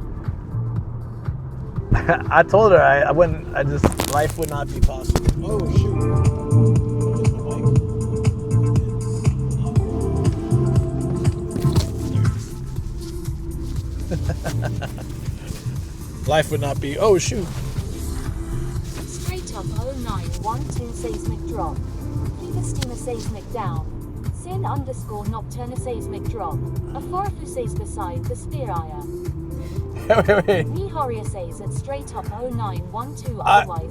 I told her I wouldn't. Life would not be possible. Oh shoot! Life would not be. Oh shoot! Straight up 0912 seismic drop. Fever steamer seismic down. Sin_Nocturna seismic drop. A Forafu says beside the Spearire. Wait. Miharia says at straight up 0912.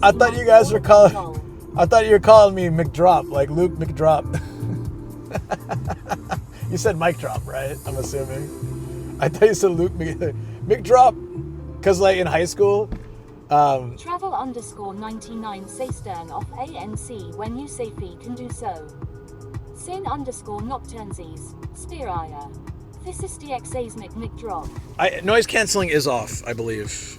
I thought you guys were calling. I thought you were calling me McDrop, like Luke McDrop. You said Mike Drop, right? I'm assuming. I thought you said Luke McDrop, because like in high school. Travel_99 say stern off ANC when you say fee can do so. Sin_Nocturnzies, Spearire. This is DX seismic McDrop. Noise cancelling is off, I believe.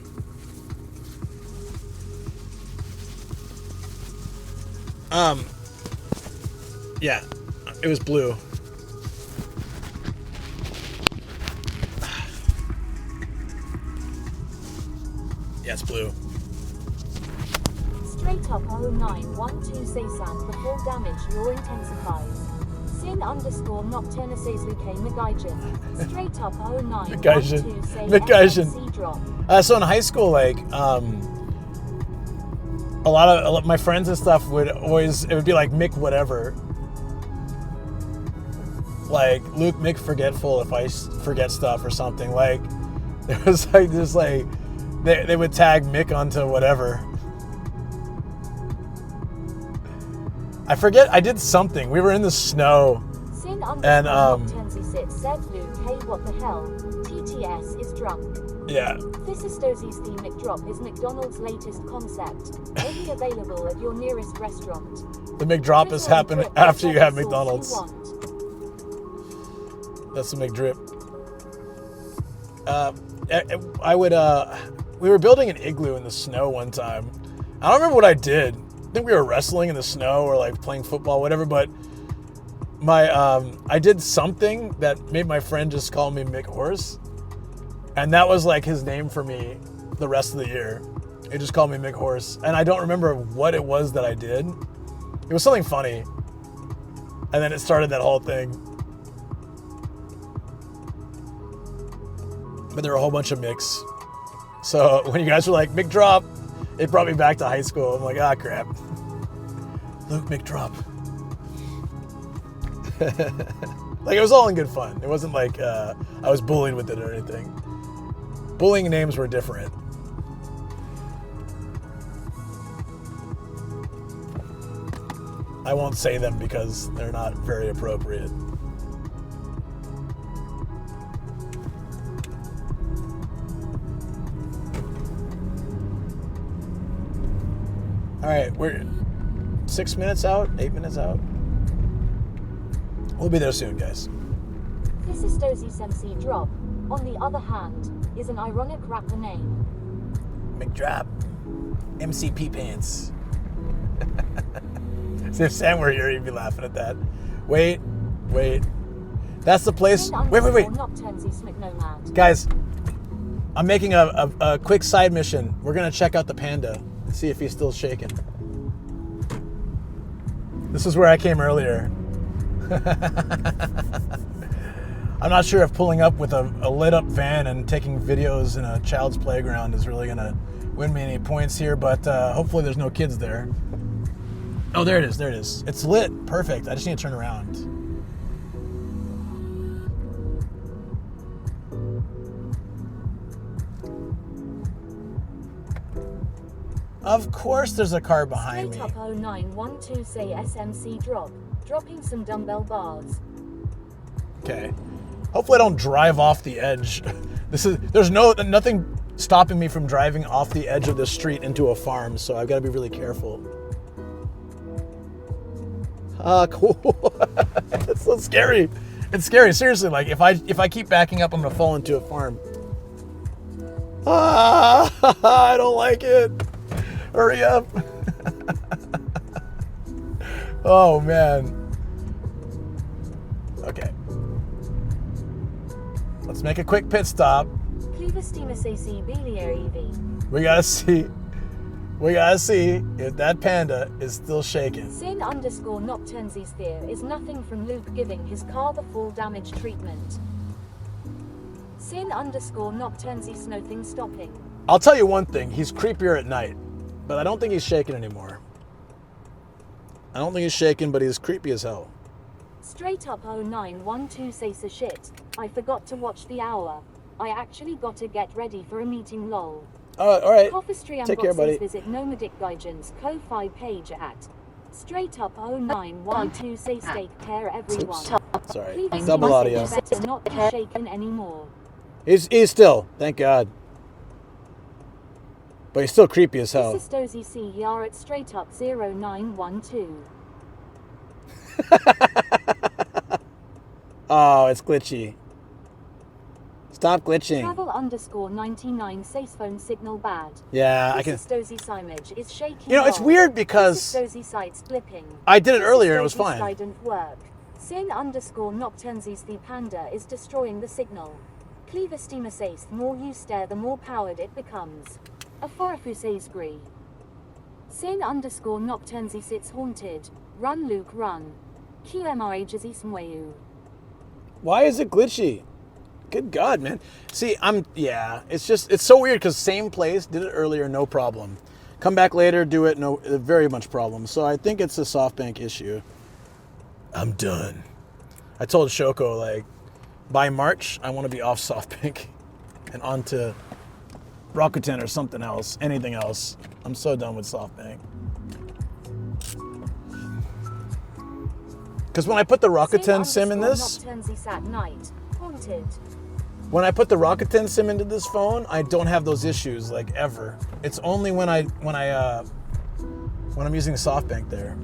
Yeah, it was blue. Yeah, it's blue. Straight up 0912 Seisan, the full damage law intensifies. Sin underscore nocturna Seizuke Magaijin. Straight up 0912 say SMC drop. So in high school, like, a lot of my friends and stuff would always, it would be like Mick whatever. Like Luke Mick forgetful if I forget stuff or something. Like it was like this, like they would tag Mick onto whatever. I forget, I did something. We were in the snow. And said Luke, hey, what the hell? TTS is drunk. Yeah. This is Stosie's the McDrop is McDonald's latest concept. Only available at your nearest restaurant. The McDrop is happening after you have McDonald's. That's the McDrip. We were building an igloo in the snow one time. I don't remember what I did. I think we were wrestling in the snow or like playing football, whatever, but I did something that made my friend just call me Mick Horse. And that was like his name for me the rest of the year. He just called me Mick Horse. And I don't remember what it was that I did. It was something funny. And then it started that whole thing. But there were a whole bunch of Micks. So when you guys were like, McDrop, it brought me back to high school. I'm like, ah, crap. Luke McDrop. Like, it was all in good fun. It wasn't like I was bullied with it or anything. Bullying names were different. I won't say them because they're not very appropriate. All right, we're 6 minutes out, 8 minutes out. We'll be there soon, guys. This is Stosie's MC Drop, on the other hand, is an ironic rapper name. McDrop. MCP Pants. See, if Sam were here, he'd be laughing at that. Wait. That's the place. Wait. Guys, I'm making a quick side mission. We're going to check out the panda and see if he's still shaking. This is where I came earlier. I'm not sure if pulling up with a lit up van and taking videos in a child's playground is really gonna win me any points here, but hopefully there's no kids there. Oh, there it is. It's lit, perfect. I just need to turn around. Of course there's a car behind me. Straight up 0912 say SMC Drop, dropping some dumbbell bars. Okay. Hopefully I don't drive off the edge. There's nothing stopping me from driving off the edge of the street into a farm, so I've got to be really careful. Cool. It's so scary. It's scary. Seriously, like if I keep backing up, I'm gonna fall into a farm. I don't like it. Hurry up. Oh man. Okay. Let's make a quick pit stop. We gotta see if that panda is still shaking. Sin underscore Nocturnzy's fear is nothing from Luke giving his car the full damage treatment. Sin underscore Nocturnzy's nothing stopping. I'll tell you one thing, he's creepier at night, but I don't think he's shaking anymore. I don't think he's shaking, but he's creepy as hell. Straight up 0912 says a shit. I forgot to watch the hour. I actually got to get ready for a meeting lol. All right. Take care, buddy. Visit Nomadic Gaijin's Ko-Fi page at straight up 0912 say take care everyone. Oops. Sorry. Double audio. Better not be shaken anymore. He's still, thank God. But he's still creepy as hell. This is Dozy CER at straight up 0912. Oh, it's glitchy. Stop glitching. Travel underscore 99 says phone signal bad. Yeah, this I can. Dozy's image is shaking. You know, it's weird because Dozy site's blipping. I did it earlier and it was fine. Didn't work. Sin underscore Nocturnzy's the panda is destroying the signal. Cleaver steamer says the more you stare, the more powered it becomes. A Forafu says gree. Sin_Nocturnsis haunted. Run Luke run. QMRAGSISMWEU. Why is it glitchy? Good God, man. See, it's so weird because same place, did it earlier, no problem. Come back later, do it, no, very much problem. So I think it's a SoftBank issue. I'm done. I told Shoko, like, by March, I want to be off SoftBank and onto Rakuten or something else, anything else. I'm so done with SoftBank. Because when I put the Rakuten SIM in this, when I put the Rakuten SIM into this phone, I don't have those issues, like, ever. It's only when I'm using SoftBank there.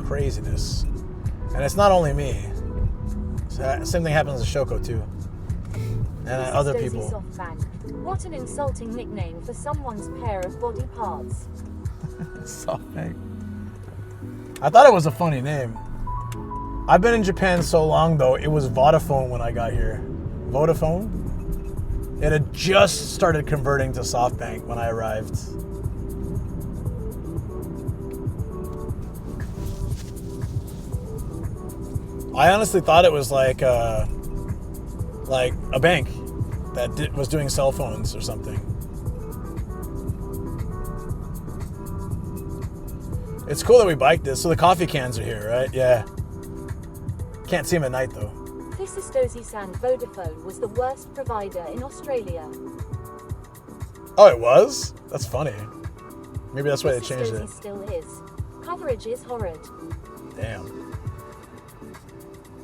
Craziness. And it's not only me. Same thing happens to Shoko too. And other people. What an insulting nickname for someone's pair of body parts. SoftBank. I thought it was a funny name. I've been in Japan so long though, it was Vodafone when I got here. Vodafone? It had just started converting to SoftBank when I arrived. I honestly thought it was like a bank that was doing cell phones or something. It's cool that we biked this. So the coffee cans are here, right? Yeah. Can't see them at night though. This is Dozy-san. Vodafone was the worst provider in Australia. Oh, it was? That's funny. Maybe that's why they changed it. Still is. Coverage is horrid. Damn.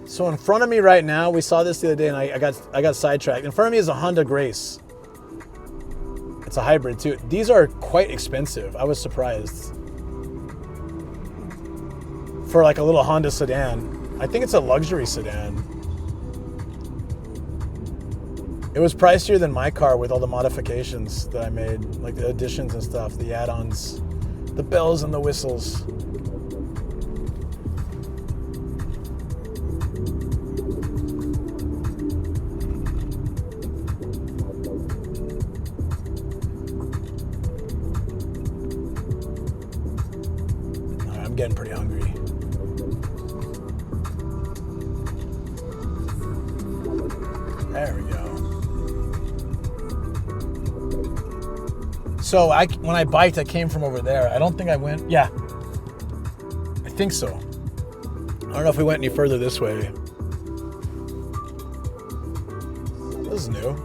So in front of me right now, we saw this the other day and I got sidetracked. In front of me is a Honda Grace. It's a hybrid too. These are quite expensive. I was surprised. For like a little Honda sedan. I think it's a luxury sedan. It was pricier than my car with all the modifications that I made, like the additions and stuff, the add-ons, the bells and the whistles. I'm getting pretty hungry. There we go. So when I biked, I came from over there. I don't think I went. Yeah, I think so. I don't know if we went any further this way. This is new.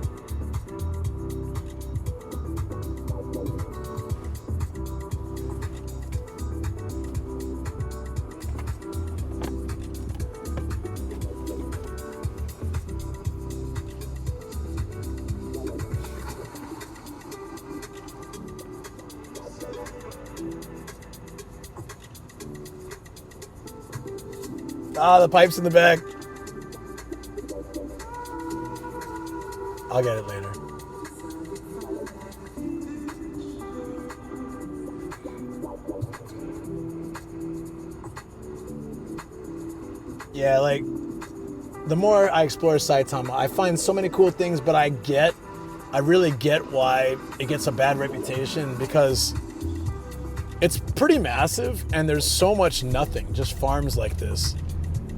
Ah, the pipe's in the back. I'll get it later. Yeah, like, the more I explore Saitama, I find so many cool things, but I really get why it gets a bad reputation, because it's pretty massive and there's so much nothing, just farms like this.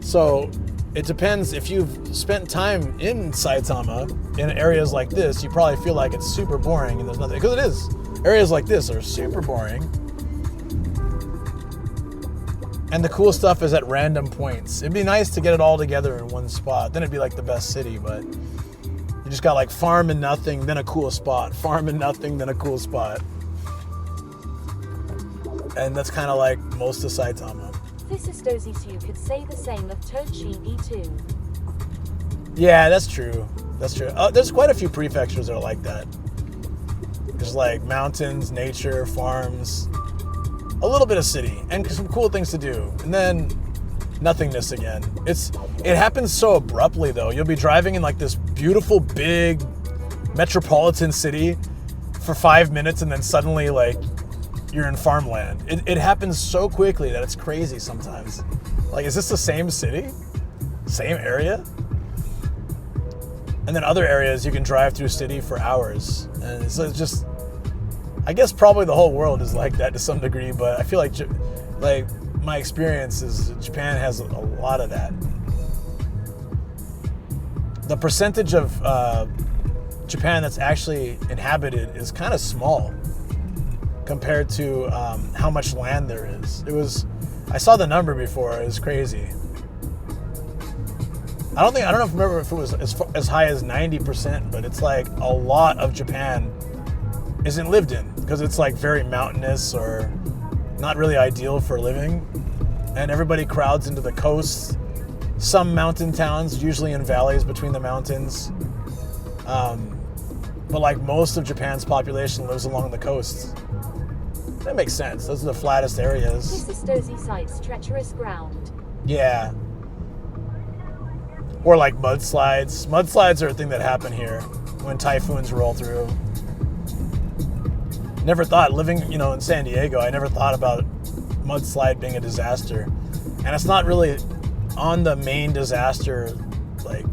So it depends. If you've spent time in Saitama, in areas like this, you probably feel like it's super boring and there's nothing, because it is. Areas like this are super boring. And the cool stuff is at random points. It'd be nice to get it all together in one spot. Then it'd be like the best city, but you just got like farm and nothing, then a cool spot. Farm and nothing, then a cool spot. And that's kind of like most of Saitama. This is Dozy-su could say the same of Tochigi too. Yeah, that's true. That's true. There's quite a few prefectures that are like that. There's like mountains, nature, farms, a little bit of city, and some cool things to do, and then nothingness again. It happens so abruptly though. You'll be driving in like this beautiful big metropolitan city for 5 minutes, and then suddenly like you're in farmland. It happens so quickly that it's crazy sometimes. Like, is this the same city? Same area? And then other areas you can drive through city for hours. And so it's just, I guess probably the whole world is like that to some degree, but I feel like my experience is Japan has a lot of that. The percentage of Japan that's actually inhabited is kind of small compared to how much land there is. I saw the number before, it was crazy. I don't remember if it was as high as 90%, but it's like a lot of Japan isn't lived in because it's like very mountainous or not really ideal for living. And everybody crowds into the coasts. Some mountain towns, usually in valleys between the mountains. But like most of Japan's population lives along the coasts. That makes sense. Those are the flattest areas. This is Dozy Site's treacherous ground. Yeah. Or like mudslides. Mudslides are a thing that happen here when typhoons roll through. Never thought, living, in San Diego, I never thought about mudslide being a disaster. And it's not really on the main disaster, like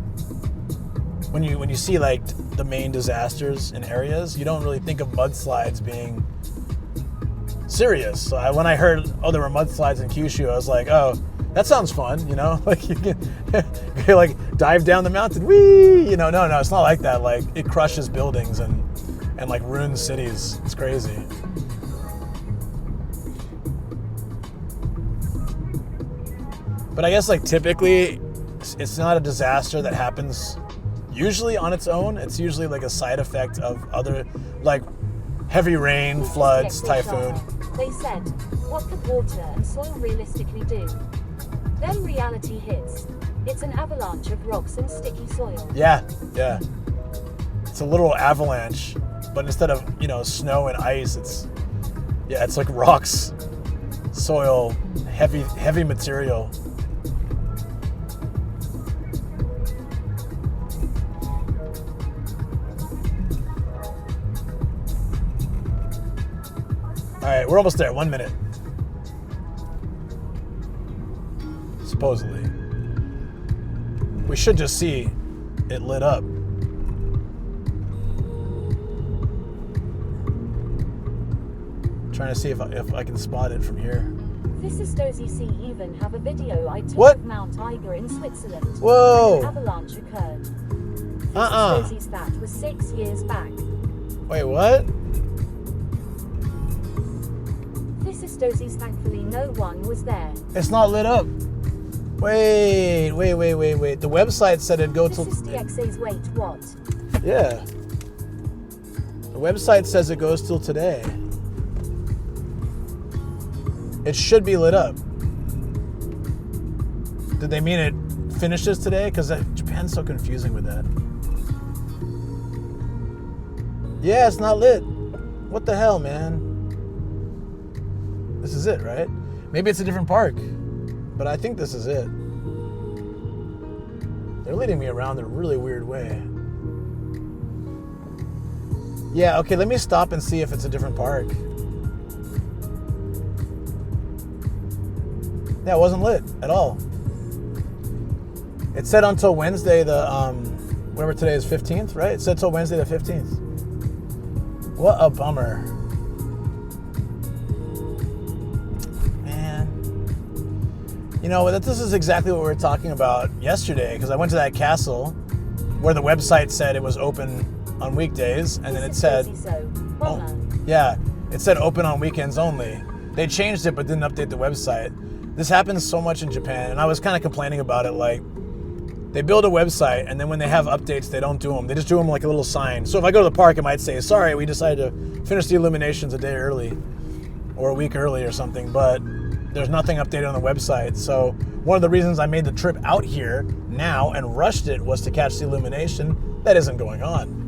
when you see like the main disasters in areas, you don't really think of mudslides being serious. So when I heard, there were mudslides in Kyushu, I was like, oh, that sounds fun, like you can like dive down the mountain, whee, no, it's not like that. Like it crushes buildings and like ruins cities. It's crazy. But I guess like typically it's not a disaster that happens usually on its own. It's usually like a side effect of other, like heavy rain, floods, typhoon. They said, what could water and soil realistically do? Then reality hits. It's an avalanche of rocks and sticky soil. Yeah. It's a little avalanche, but instead of, snow and ice, it's like rocks, soil, heavy material. All right, we're almost there. 1 minute. Supposedly. We should just see it lit up. Trying to see if I can spot it from here. This is Dozy C. even have a video I took What? of Mount Eiger in Switzerland. Whoa. When an avalanche occurred. This is Dozy's that was 6 years back. Wait, what? This is Dozy's thankfully no one was there. It's not lit up. Wait. The website said it'd go till... This is DXA's wait, what? Yeah. The website says it goes till today. It should be lit up. Did they mean it finishes today? Because Japan's so confusing with that. Yeah, it's not lit. What the hell, man? This is it, right? Maybe it's a different park, but I think this is it. They're leading me around in a really weird way. Yeah, okay, let me stop and see if it's a different park. Yeah, it wasn't lit at all. It said until Wednesday, whatever today is, 15th, right? It said till Wednesday the 15th. What a bummer. Man. This is exactly what we were talking about yesterday, because I went to that castle where the website said it was open on weekdays, and then it said, it said open on weekends only. They changed it but didn't update the website. This happens so much in Japan, and I was kind of complaining about it. Like, they build a website, and then when they have updates, they don't do them. They just do them like a little sign. So if I go to the park, it might say, sorry, we decided to finish the Illuminations a day early or a week early or something, but there's nothing updated on the website. So one of the reasons I made the trip out here now and rushed it was to catch the Illumination. That isn't going on.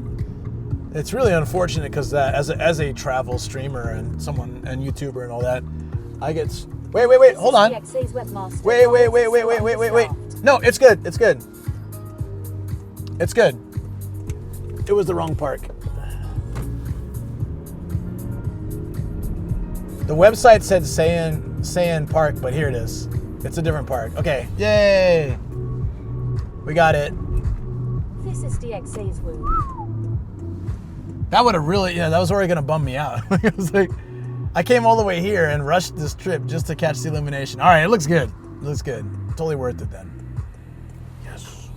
It's really unfortunate because as a travel streamer and YouTuber and all that, I get... Wait, hold on. Wait. No, it's good. It was the wrong park. The website said Seien Park, but here it is. It's a different park. Okay, yay. We got it. This is DXA's Woo. That would have really, yeah, that was already gonna bum me out. It was like, I came all the way here and rushed this trip just to catch the Illumination. All right, it looks good. It looks good. Totally worth it then. Yes.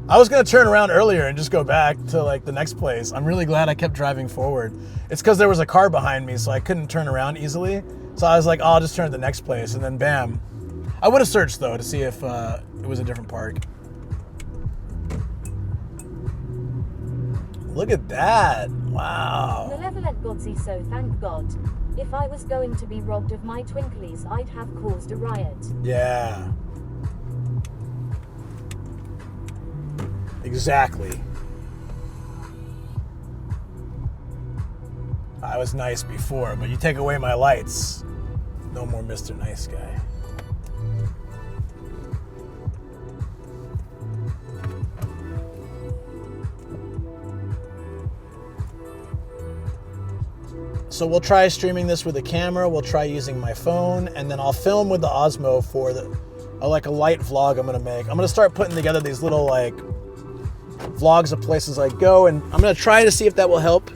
I was gonna turn around earlier and just go back to like the next place. I'm really glad I kept driving forward. It's because there was a car behind me, so I couldn't turn around easily. So I was like, oh, I'll just turn to the next place, and then bam. I would have searched though to see if it was a different park. Look at that. Wow. Malevolent Godsy, so thank God. If I was going to be robbed of my twinklies, I'd have caused a riot. Yeah. Exactly. I was nice before, but you take away my lights. No more Mr. Nice Guy. So we'll try streaming this with a camera. We'll try using my phone, and then I'll film with the Osmo for like a light vlog I'm gonna make. I'm gonna start putting together these little like vlogs of places I go, and I'm gonna try to see if that will help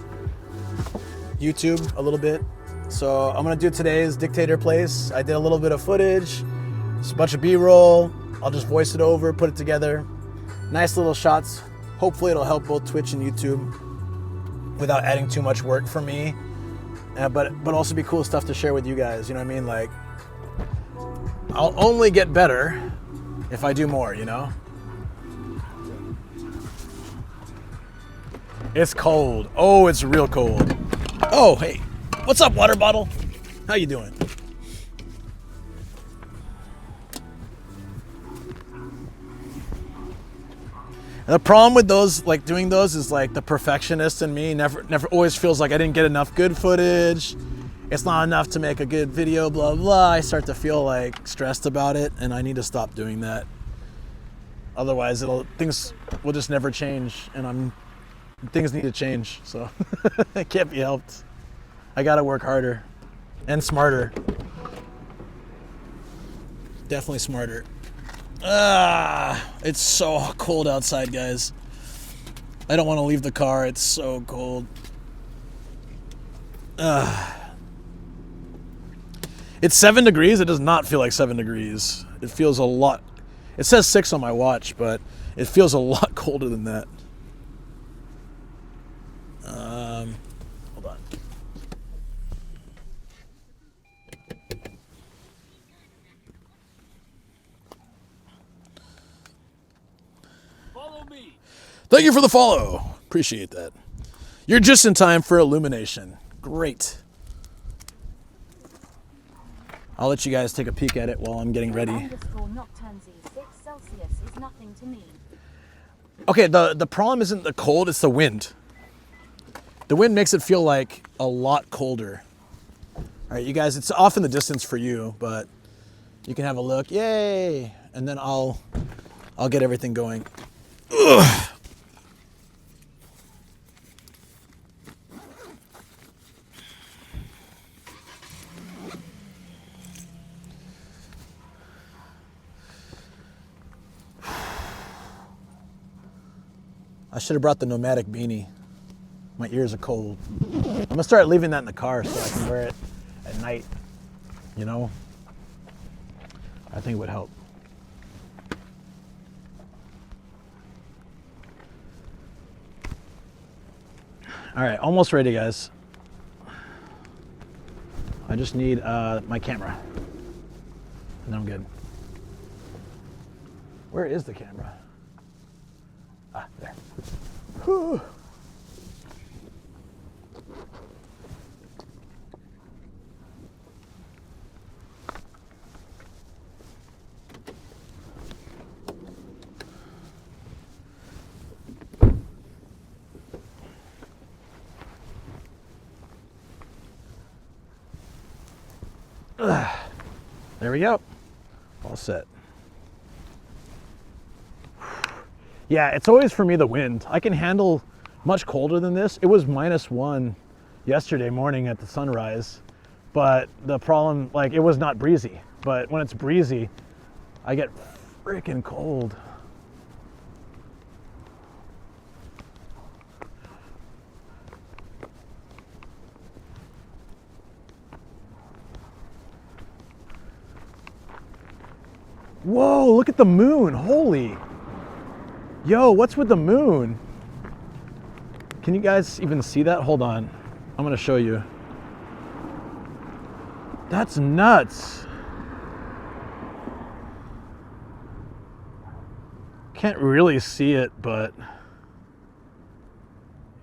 YouTube a little bit. So I'm gonna do today's Dictator Place. I did a little bit of footage, just a bunch of B-roll. I'll just voice it over, put it together. Nice little shots. Hopefully it'll help both Twitch and YouTube without adding too much work for me. But also be cool stuff to share with you guys, you know what I mean? Like, I'll only get better if I do more, you know? It's cold. Oh, it's real cold. Oh, hey, what's up, water bottle? How you doing? And the problem with those, like doing those, is like the perfectionist in me never always feels like I didn't get enough good footage. It's not enough to make a good video, blah, blah. I start to feel like stressed about it, and I need to stop doing that. Otherwise, things will just never change, and things need to change, so it can't be helped. I gotta work harder and smarter. Definitely smarter. It's so cold outside, guys. I don't want to leave the car. It's so cold. It's 7 degrees. It does not feel like 7 degrees. It feels a lot. It says 6 on my watch, but it feels a lot colder than that. Hold on. Thank you for the follow. Appreciate that. You're just in time for Illumination. Great. I'll let you guys take a peek at it while I'm getting ready. Okay, the problem isn't the cold, it's the wind. The wind makes it feel like a lot colder. All right, you guys, it's off in the distance for you, but you can have a look. Yay! And then I'll get everything going. Ugh. I should have brought the nomadic beanie. My ears are cold. I'm gonna start leaving that in the car so I can wear it at night, you know? I think it would help. All right, almost ready, guys. I just need my camera, and I'm good. Where is the camera? Ah, there. Whew. There we go. All set. Yeah, it's always for me the wind. I can handle much colder than this. It was -1 yesterday morning at the sunrise, but the problem, like, it was not breezy. But when it's breezy, I get freaking cold. Whoa, look at the moon. Holy. Yo, what's with the moon? Can you guys even see that? Hold on. I'm gonna show you. That's nuts. Can't really see it, but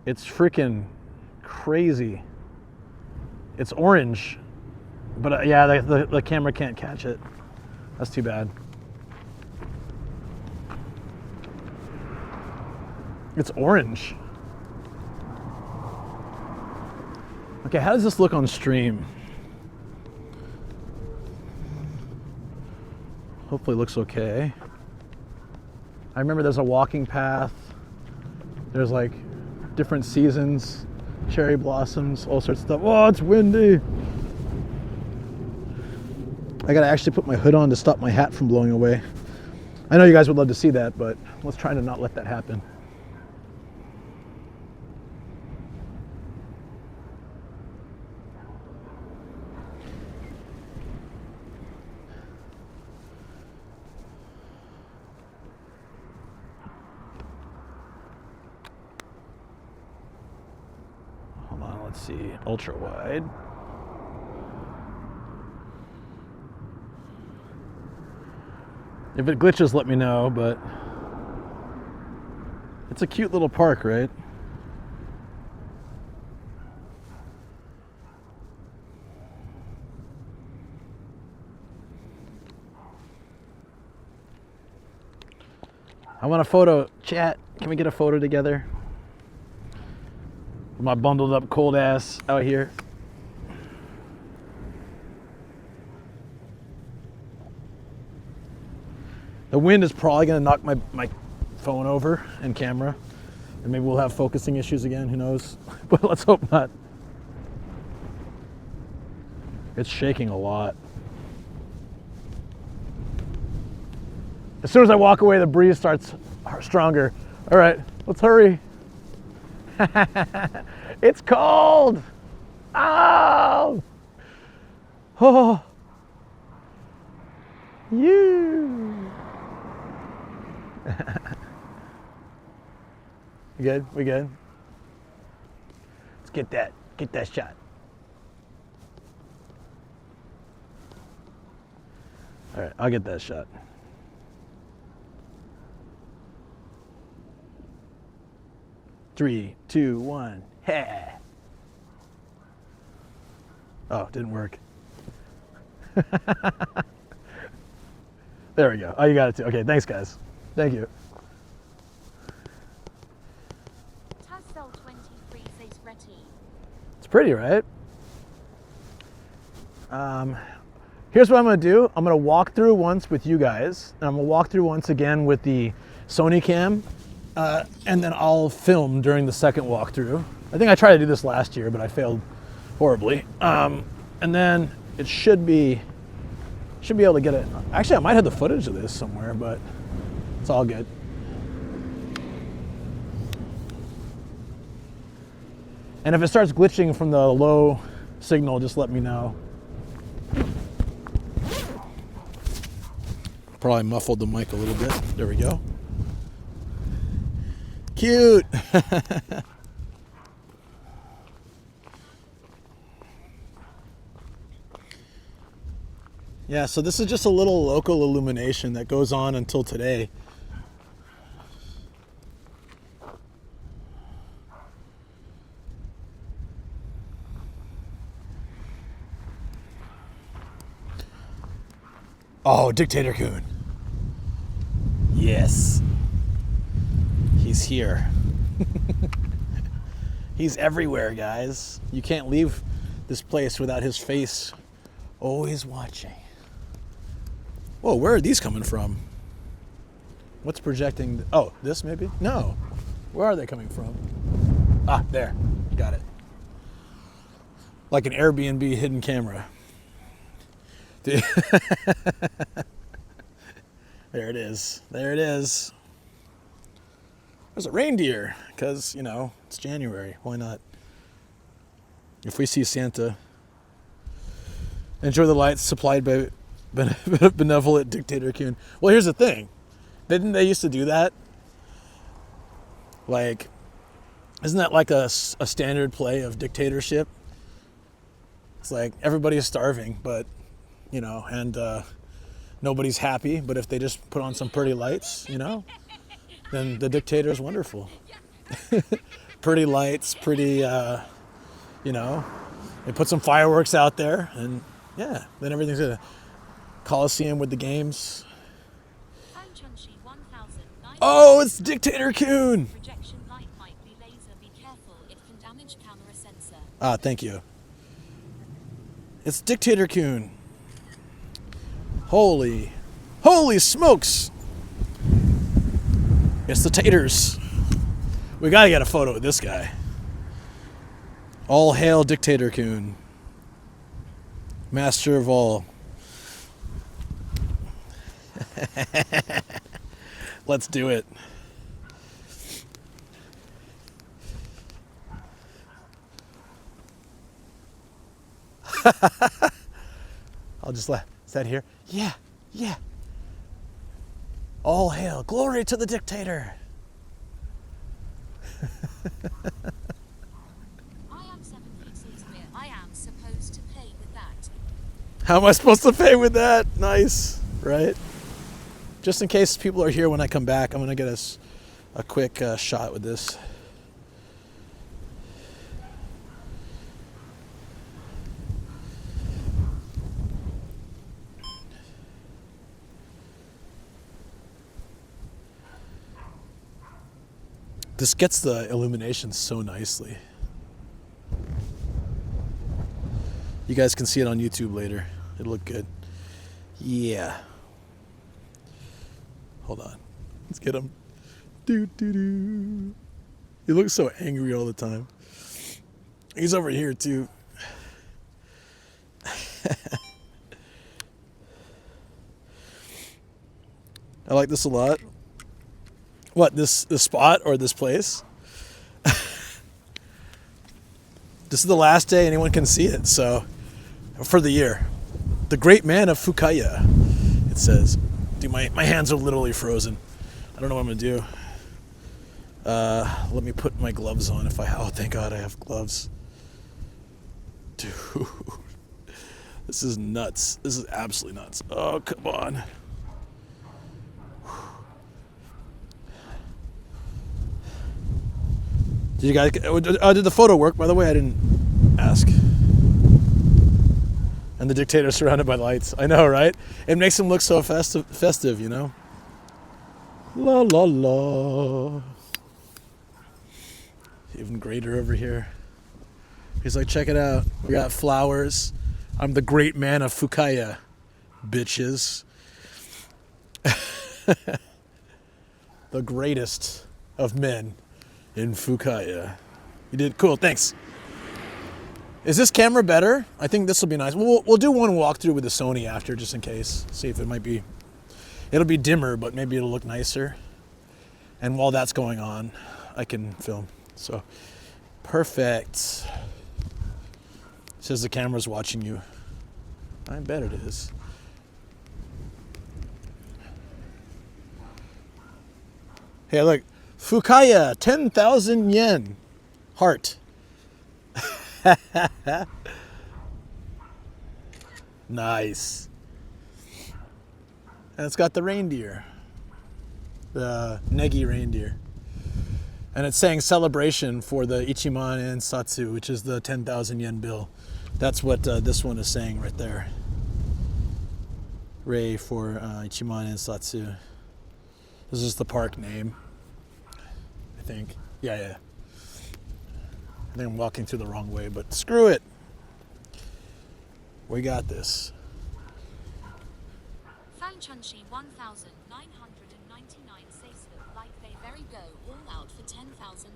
it's freaking crazy. It's orange, but yeah, the camera can't catch it. That's too bad. It's orange. Okay, how does this look on stream? Hopefully it looks okay. I remember there's a walking path. There's like different seasons, cherry blossoms, all sorts of stuff. Oh, it's windy. I gotta actually put my hood on to stop my hat from blowing away. I know you guys would love to see that, but let's try to not let that happen. Hold on, let's see, ultra wide. If it glitches, let me know, but it's a cute little park, right? I want a photo. Chat, can we get a photo together? With my bundled up cold ass out here. The wind is probably going to knock my phone over and camera, and maybe we'll have focusing issues again, who knows? But let's hope not. It's shaking a lot. As soon as I walk away, the breeze starts stronger. All right, let's hurry. It's cold. Oh. Oh. You. We good? We good? Let's get that shot. All right, I'll get that shot. Three, two, one. Ha! Oh, didn't work. There we go. Oh, you got it too. Okay, thanks guys. Thank you. It's pretty, right? Here's what I'm gonna do. I'm gonna walk through once with you guys, and I'm gonna walk through once again with the Sony cam, and then I'll film during the second walkthrough. I think I tried to do this last year, but I failed horribly. And then it should be able to get it. Actually, I might have the footage of this somewhere, but it's all good. And if it starts glitching from the low signal, just let me know. Probably muffled the mic a little bit. There we go. Cute. Yeah, so this is just a little local illumination that goes on until today. Oh, Dictator Kun. Yes. He's here. He's everywhere, guys. You can't leave this place without his face always watching. Whoa, where are these coming from? What's projecting? Oh, this maybe? No. Where are they coming from? Ah, there. Got it. Like an Airbnb hidden camera. Dude. There it is. There it is. There's a reindeer, because, you know, it's January. Why not? If we see Santa, enjoy the lights supplied by Benevolent dictator Kun. Well, here's the thing. Didn't they used to do that? Like, isn't that like a standard play of dictatorship? It's like everybody's starving, but, you know, and nobody's happy. But if they just put on some pretty lights, you know, then the dictator is wonderful. Pretty lights, pretty, you know, they put some fireworks out there, and yeah, then everything's good. Coliseum with the games. Oh, it's Dictator Kun! Ah, thank you. It's Dictator Kun. Holy smokes! It's the taters. We gotta get a photo with this guy. All hail Dictator Kun. Master of all. Let's do it. I'll just let. Is that here? Yeah. All hail. Glory to the dictator. I am supposed to pay with that. How am I supposed to pay with that? Nice, right? Just in case people are here when I come back, I'm going to get us a quick shot with this. This gets the illuminations so nicely. You guys can see it on YouTube later. It'll look good. Yeah. Hold on. Let's get him. Doo-doo-doo. He looks so angry all the time. He's over here too. I like this a lot. What, this spot or this place? This is the last day anyone can see it, so for the year. The great man of Fukaya, it says. Dude, my hands are literally frozen. I don't know what I'm gonna do. Let me put my gloves on if I oh thank God I have gloves. Dude. This is nuts. This is absolutely nuts. Oh, come on. Did you guys did the photo work, by the way? I didn't ask. And the dictator surrounded by lights. I know, right? It makes him look so festive, you know? La la la. Even greater over here. He's like, check it out. We got flowers. I'm the great man of Fukaya, bitches. The greatest of men in Fukaya. You did cool, thanks. Is this camera better? I think this will be nice. We'll do one walkthrough with the Sony after, just in case. See if it might be, it'll be dimmer, but maybe it'll look nicer. And while that's going on, I can film. So, perfect. It says the camera's watching you. I bet it is. Hey, look. Fukaya, 10,000 yen. Heart. Nice. And it's got the reindeer. The Negi reindeer. And it's saying celebration for the Ichiman and Satsu, which is the 10,000 yen bill. That's what this one is saying right there. Rei for Ichiman and Satsu. This is the park name. I think. Yeah. I think I'm walking through the wrong way, but screw it. We got this. Fanchunshi 1,999 says like they very go all out for 10,000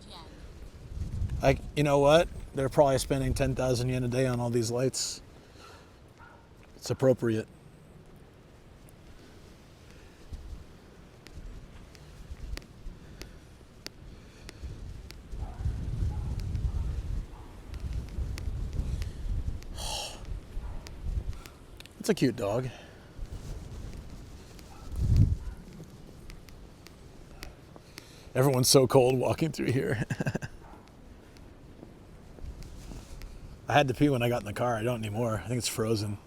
yen. You know what? They're probably spending 10,000 yen a day on all these lights. It's appropriate. It's a cute dog. Everyone's so cold walking through here. I had to pee when I got in the car. I don't anymore. I think it's frozen.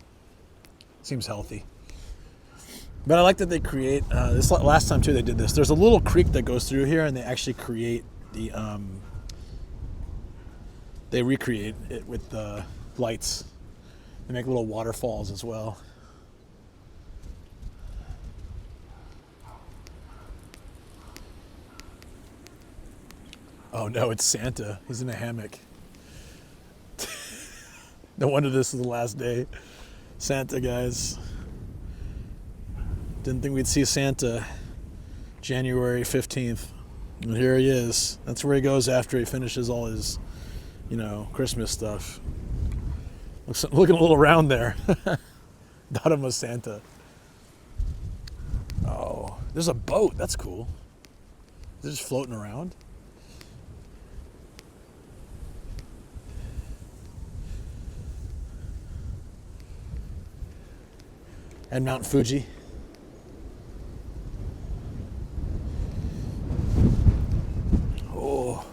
Seems healthy. But I like that they create, this last time too they did this. There's a little creek that goes through here and they actually create the, they recreate it with the lights. They make little waterfalls as well. Oh no, it's Santa. He's in a hammock. No wonder this is the last day. Santa, guys. Didn't think we'd see Santa January 15th. And here he is. That's where he goes after he finishes all his, you know, Christmas stuff. Looking a little round there. Thought him was Santa. Oh, there's a boat. That's cool. Is it just floating around? And Mount Fuji. Oh.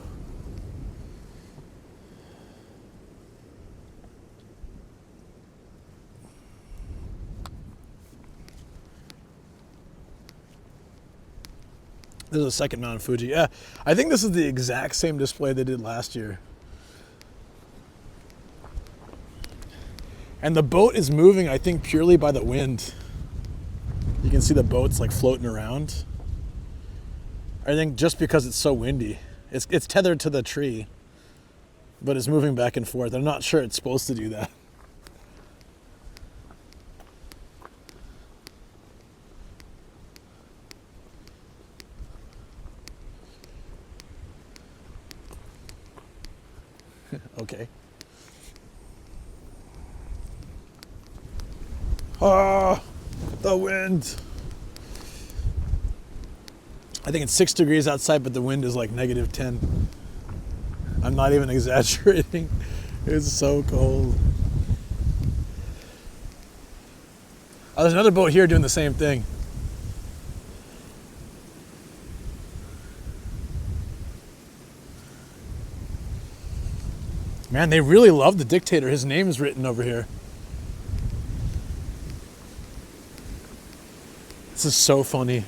This is a second Mount Fuji. Yeah, I think this is the exact same display they did last year. And the boat is moving, I think, purely by the wind. You can see the boats like floating around. I think just because it's so windy. It's tethered to the tree, but it's moving back and forth. I'm not sure it's supposed to do that. Okay. Oh, the wind. I think it's 6 degrees outside, but the wind is like -10. I'm not even exaggerating. It's so cold. Oh, there's another boat here doing the same thing. Man, they really love the dictator. His name is written over here. This is so funny.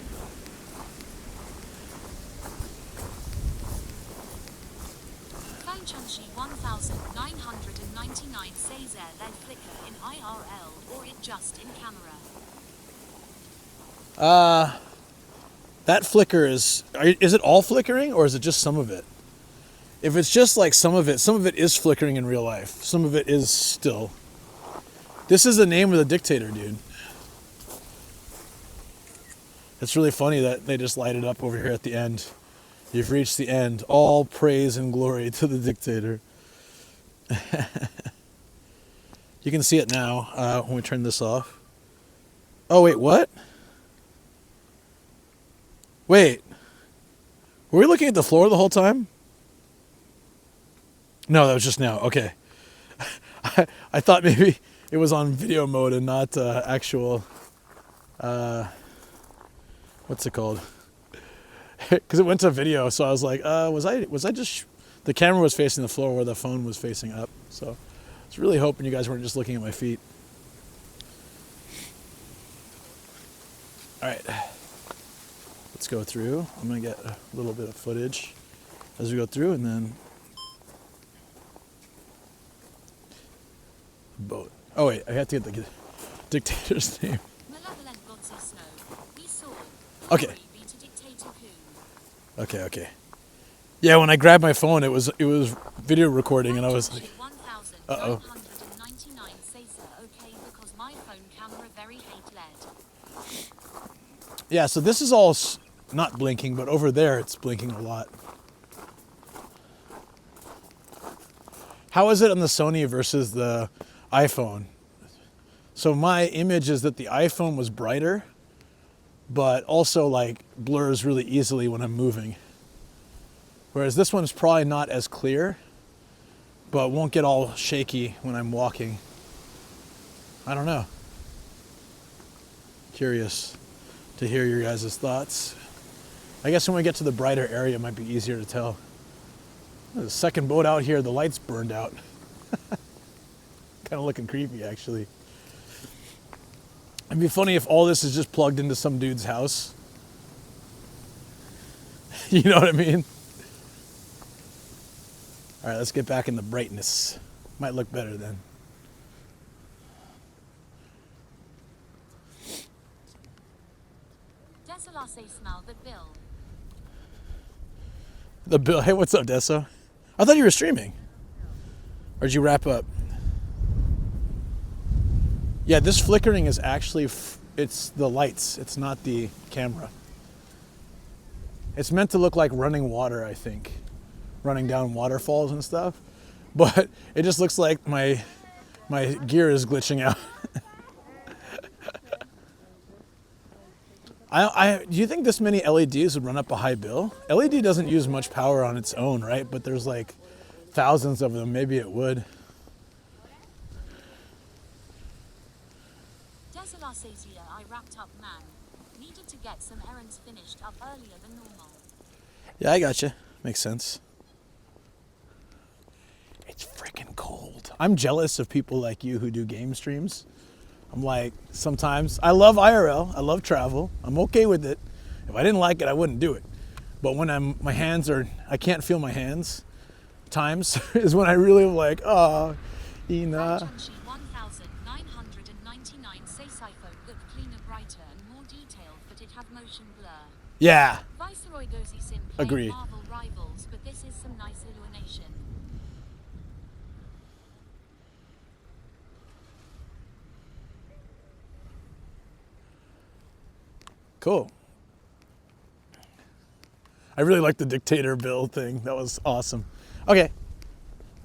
Fangchunshi 1999 says they flicker in IRL or it just in camera. That flicker is it all flickering or is it just some of it? If it's just like some of it is flickering in real life. Some of it is still. This is the name of the dictator, dude. It's really funny that they just light it up over here at the end. You've reached the end. All praise and glory to the dictator. You can see it now when we turn this off. Oh, wait, what? Wait. Were we looking at the floor the whole time? No, that was just now. Okay. I thought maybe it was on video mode and not actual... what's it called? Because it went to video, so I was like, was I just... The camera was facing the floor where the phone was facing up. So I was really hoping you guys weren't just looking at my feet. All right. Let's go through. I'm going to get a little bit of footage as we go through, and then... Boat. Oh, wait. I have to get the dictator's name. Okay. Okay. Yeah, when I grabbed my phone, it was video recording, and I was like, uh-oh. Yeah, so this is all not blinking, but over there it's blinking a lot. How is it on the Sony versus the iPhone? So my image is that the iPhone was brighter, but also like blurs really easily when I'm moving. Whereas this one's probably not as clear, but won't get all shaky when I'm walking. I don't know. Curious to hear your guys' thoughts. I guess when we get to the brighter area, it might be easier to tell. There's a second boat out here, the lights burned out. Kind of looking creepy, actually. It'd be funny if all this is just plugged into some dude's house. You know what I mean? All right, let's get back in the brightness. Might look better then. Desolase smell the bill. The bill. Hey, what's up, Deso? I thought you were streaming. Or did you wrap up? Yeah, this flickering is actually, it's the lights. It's not the camera. It's meant to look like running water, I think. Running down waterfalls and stuff. But it just looks like my gear is glitching out. Do you think this many LEDs would run up a high bill? LED doesn't use much power on its own, right? But there's like thousands of them. Maybe it would. Desolasasia, I wrapped up, man. Needed to get some errands finished up earlier than normal. Yeah, I gotcha. Makes sense. It's freaking cold. I'm jealous of people like you who do game streams. I'm like, sometimes, I love IRL, I love travel, I'm okay with it. If I didn't like it, I wouldn't do it. But when I can't feel my hands, times, is when I really am like, oh, Ina. 1999 say Siphon look cleaner, brighter, and more detailed, but it have motion blur. Yeah. Viceroy Dozy Sim Agree. Marvel Rivals, but this is some nice illumination. Cool. I really like the dictator bill thing. That was awesome. Okay.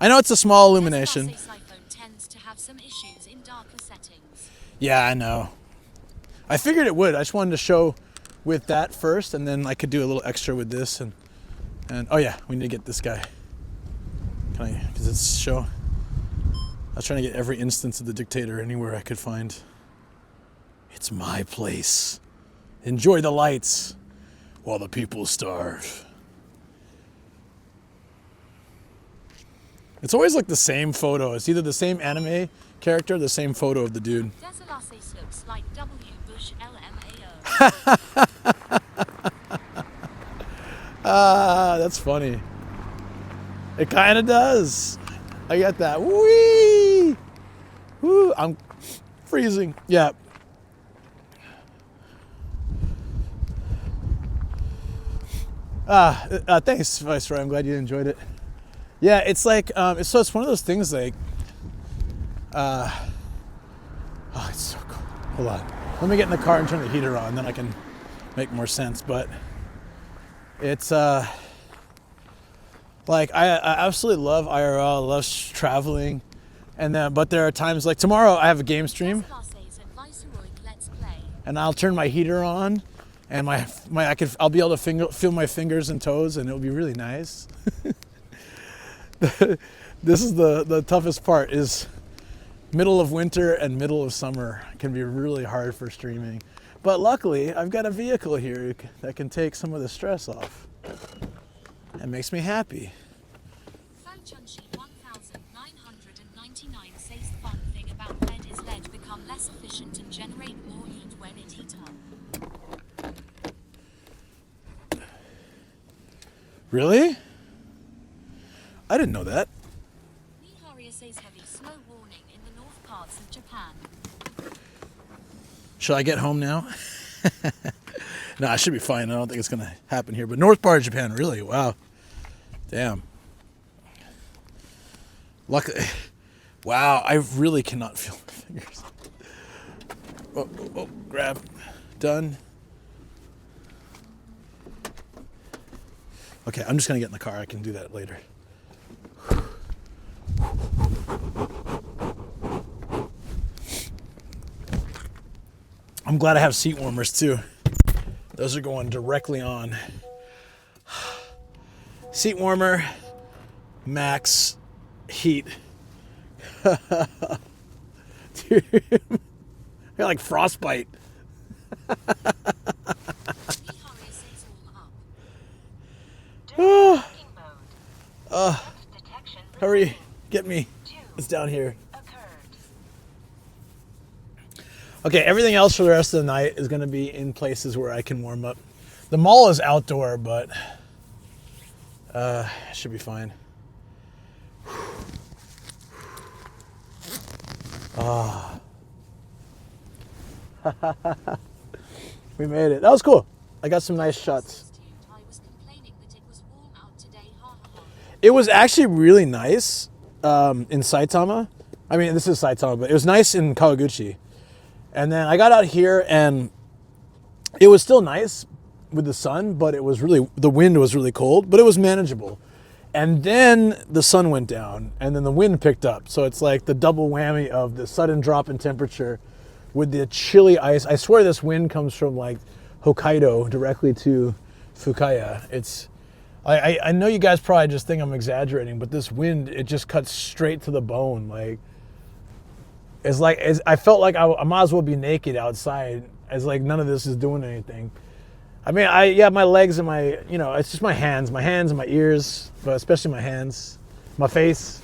I know it's a small illumination. Siphon tends to have some issues in darker settings. Yeah, I know. I figured it would. I just wanted to show with that first, and then I could do a little extra with this. And oh yeah, we need to get this guy. Because it's show. I was trying to get every instance of the dictator anywhere I could find. It's my place. Enjoy the lights while the people starve. It's always like the same photo. It's either the same anime character or the same photo of the dude. Desolace looks like W. Bush LMAO. That's funny. It kind of does. I get that. Whee! Woo! I'm freezing. Yeah. Thanks, Viceroy. I'm glad you enjoyed it. Yeah, it's like, it's one of those things like, oh, it's so cold. Hold on. Let me get in the car and turn the heater on, then I can make more sense. But it's, like, I absolutely love IRL, I love traveling. And then, but there are times like tomorrow I have a game stream and I'll turn my heater on. And I'll be able to feel my fingers and toes, and it'll be really nice. This is the toughest part. Is middle of winter and middle of summer can be really hard for streaming. But luckily, I've got a vehicle here that can take some of the stress off. It makes me happy. 1999 says the fun thing about lead is lead become less efficient and generate more heat when it heats up. Really? I didn't know that. Niharia says heavy snow warning in the north parts of Japan. Should I get home now? No, I should be fine. I don't think it's going to happen here. But north part of Japan, really? Wow. Damn. Luckily. Wow, I really cannot feel my fingers. Oh, grab. Done. Okay, I'm just going to get in the car. I can do that later. I'm glad I have seat warmers too. Those are going directly on. Seat warmer, max heat. Dude, I got like frostbite. Hurry, get me. It's down here. Okay, everything else for the rest of the night is going to be in places where I can warm up. The mall is outdoor, but should be fine. We made it. That was cool. I got some nice shots. It was actually really nice in Saitama. I mean, this is Saitama, but it was nice in Kawaguchi. And then I got out here and it was still nice with the sun, but it was really, the wind was really cold, but it was manageable. And then the sun went down and then the wind picked up. So it's like the double whammy of the sudden drop in temperature with the chilly ice. I swear this wind comes from like Hokkaido directly to Fukaya. It's, I know you guys probably just think I'm exaggerating, but this wind, it just cuts straight to the bone. Like, I felt like I might as well be naked outside, as like none of this is doing anything. I mean, my legs and my, it's just my hands and my ears, but especially my hands, my face.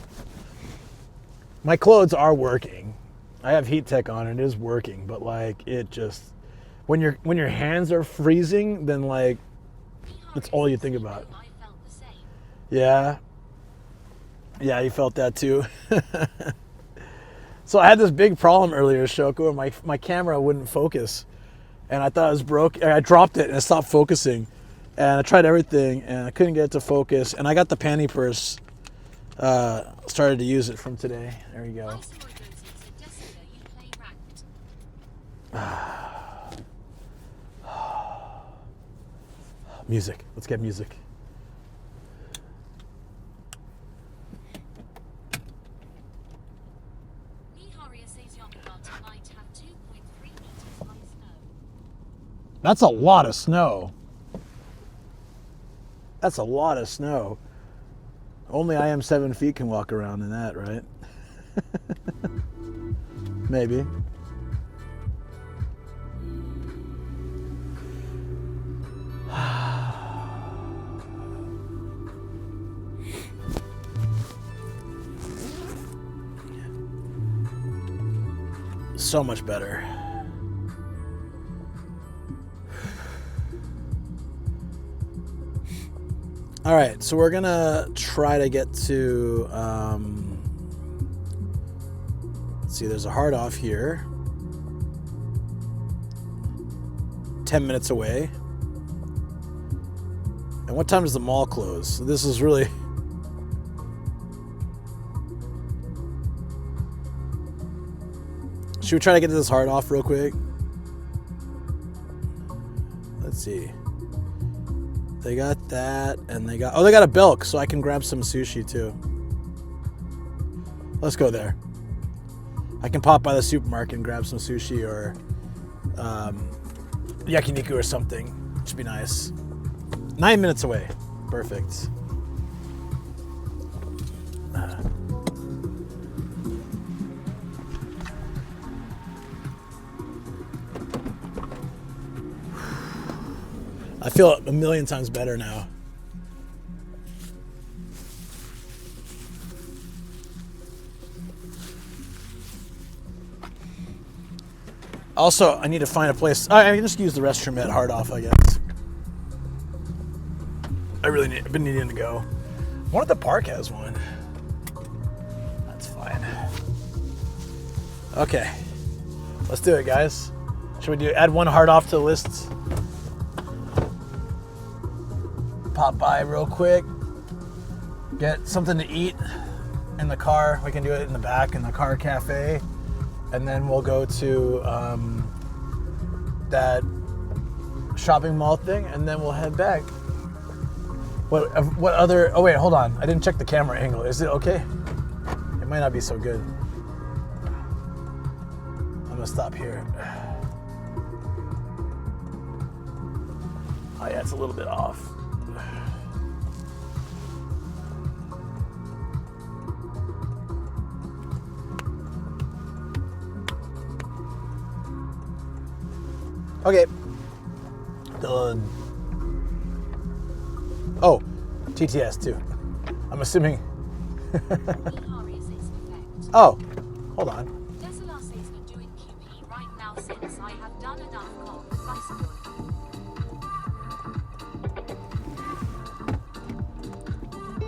My clothes are working. I have heat tech on and it is working, but like it just, when your hands are freezing, then like, that's all you think about. Yeah. Yeah, you felt that too. So I had this big problem earlier, Shoko, where my camera wouldn't focus. And I thought it was broke. I dropped it and it stopped focusing. And I tried everything and I couldn't get it to focus. And I got the panty purse. Started to use it from today. There you go. Music. Let's get music. That's a lot of snow. That's a lot of snow. Only I am 7 feet can walk around in that, right? Maybe. So much better. All right, so we're gonna try to get to, let's see, there's a hard off here. 10 minutes away. And what time does the mall close? So this is really... Should we try to get to this hard off real quick? Let's see. They got that, and they got a Belc, so I can grab some sushi too. Let's go there. I can pop by the supermarket and grab some sushi or yakiniku or something, which would be nice. 9 minutes away. Perfect. I feel a million times better now. Also, I need to find a place. I can just use the restroom at Hard Off, I guess. I've been needing to go. I wonder if the park has one. That's fine. Okay, let's do it, guys. Should we add one Hard Off to the list? Pop by real quick, get something to eat in the car. We can do it in the back in the car cafe, and then we'll go to that shopping mall thing, and then we'll head back. What other? Oh wait, hold on. I didn't check the camera angle. Is it okay? It might not be so good. I'm gonna stop here. Oh yeah, it's a little bit off. Okay. Done. Oh, TTS too. I'm assuming. Ihari is perfect. Oh, hold on. Desolar says they're doing QP right now since I have done enough call. Bicycle.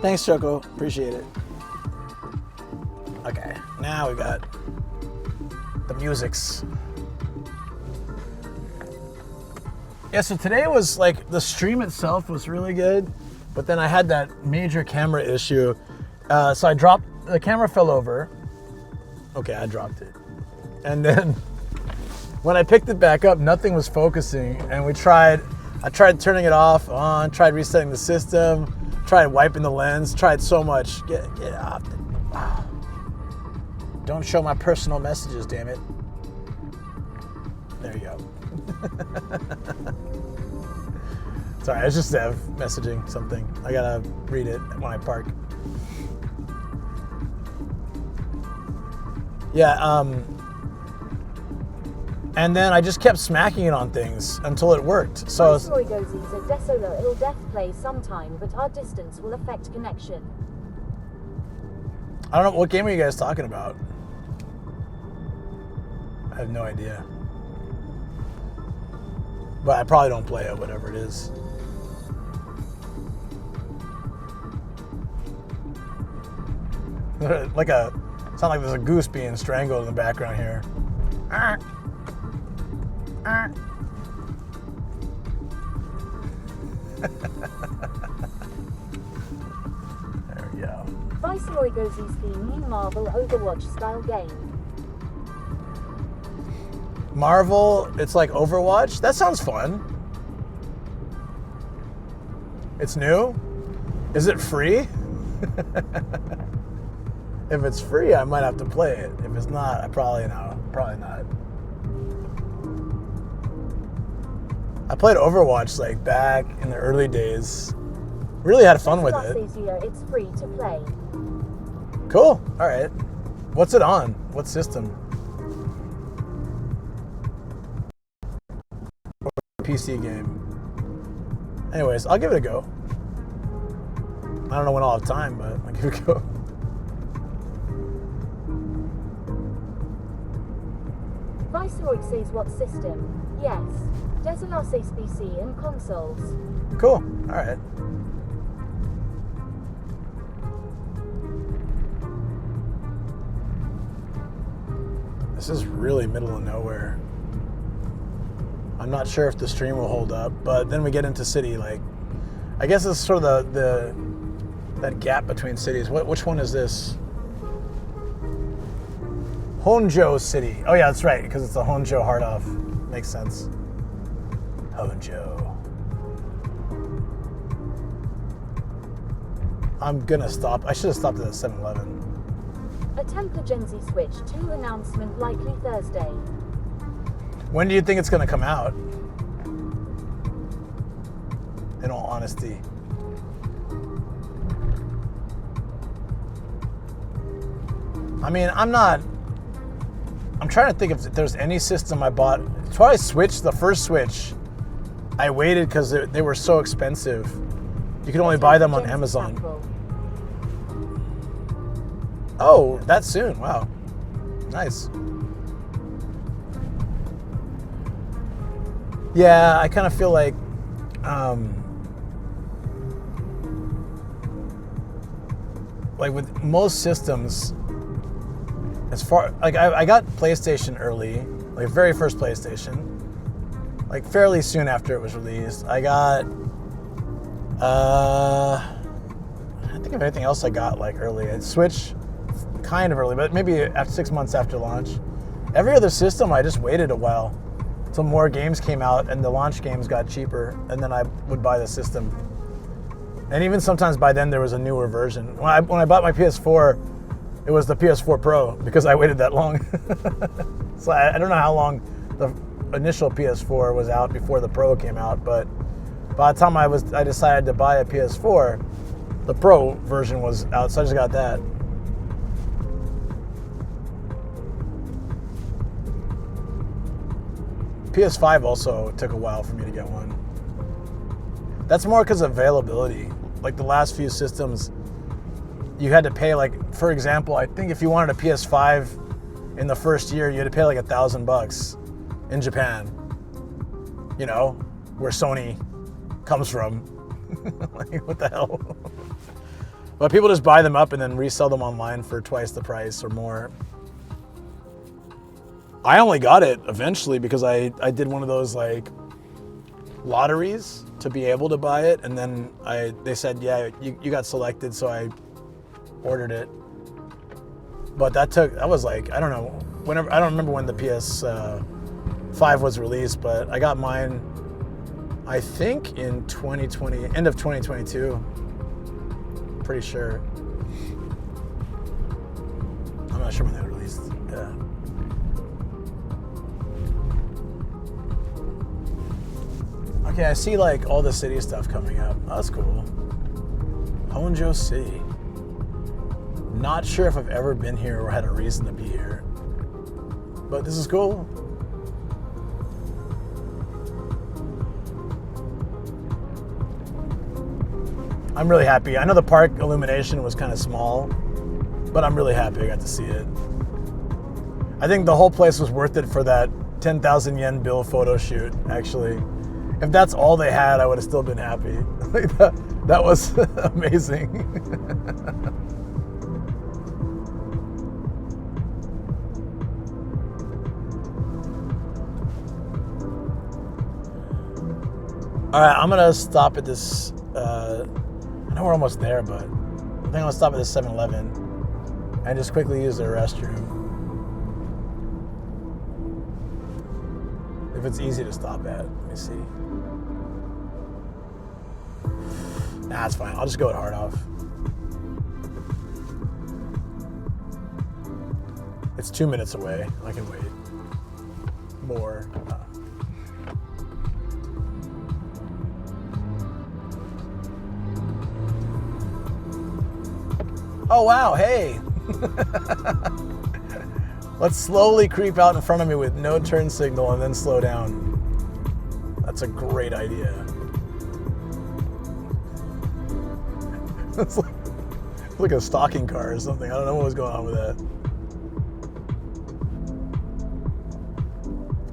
Thanks, Choco. Appreciate it. Okay, now we got the musics. Yeah, so today was like the stream itself was really good, but then I had that major camera issue. So I dropped, the camera fell over. Okay, I dropped it. And then when I picked it back up, nothing was focusing. And I tried turning it off, on, tried resetting the system, tried wiping the lens, tried so much. Get off. Don't show my personal messages, damn it. There you go. Sorry, I was just messaging something. I gotta read it when I park. Yeah, and then I just kept smacking it on things until it worked. So Toyouke is a desolar it'll death play sometime, but our distance will affect connection. I don't know, what game are you guys talking about? I have no idea. But I probably don't play it, whatever it is. Sound like there's a goose being strangled in the background here. There we go. Viceroy Gozi's the new Marvel Overwatch style game. Marvel, it's like Overwatch? That sounds fun. It's new? Is it free? If it's free, I might have to play it. If it's not, I probably not. I played Overwatch like back in the early days. Really had fun with it. It's free to play. Cool. All right. What's it on? What system? PC game. Anyways, I'll give it a go. I don't know when I'll have time, but I'll give it a go. Viceroy says what system? Yes. Desolar says PC and consoles. Cool. All right. This is really middle of nowhere. I'm not sure if the stream will hold up, but then we get into city. Like, I guess it's sort of that gap between cities. Which one is this? Honjo City. Oh yeah, that's right, because it's the Honjo hard off. Makes sense. Honjo. I'm gonna stop. I should have stopped at 7-Eleven. A Templar Gen Z Switch 2 announcement likely Thursday. When do you think it's gonna come out? In all honesty. I mean, I'm trying to think if there's any system I bought. It's probably Switch, the first Switch. I waited because they were so expensive. You could only buy them on Amazon. Oh, that soon. Wow. Nice. Yeah, I kind of feel like with most systems, as far like I got PlayStation early, like very first PlayStation, like fairly soon after it was released. I got I think of anything else I got like early. I'd Switch kind of early, but maybe after 6 months after launch. Every other system I just waited a while till more games came out and the launch games got cheaper, and then I would buy the system. And even sometimes by then there was a newer version. When I bought my PS4, it was the PS4 Pro because I waited that long. So I don't know how long the initial PS4 was out before the Pro came out, but by the time I decided to buy a PS4, the Pro version was out, so I just got that. PS5 also took a while for me to get one. That's more because of availability. Like the last few systems, you had to pay, like, for example, I think if you wanted a PS5 in the first year, you had to pay like $1,000 in Japan. You know, where Sony comes from. Like, what the hell? But people just buy them up and then resell them online for twice the price or more. I only got it eventually because I did one of those like lotteries to be able to buy it, and then they said, yeah, you got selected, so I ordered it. But that was like, I don't know, I don't remember when the PS5 was released, but I got mine, I think in 2020, end of 2022. Pretty sure. I'm not sure when they were released. Yeah. Okay, I see like all the city stuff coming up. Oh, that's cool. Honjo City. Not sure if I've ever been here or had a reason to be here. But this is cool. I'm really happy. I know the park illumination was kind of small, but I'm really happy I got to see it. I think the whole place was worth it for that 10,000 yen bill photo shoot, actually. If that's all they had, I would have still been happy. That was amazing. All right, I'm gonna stop at this, I know we're almost there, but I think I'm gonna stop at this 7-Eleven and just quickly use their restroom. If it's easy to stop at, let me see. Nah, it's fine. I'll just go at hard off. It's 2 minutes away. I can wait. More. Oh, wow. Hey. Let's slowly creep out in front of me with no turn signal and then slow down. That's a great idea. It's like a stalking car or something. I don't know what was going on with that.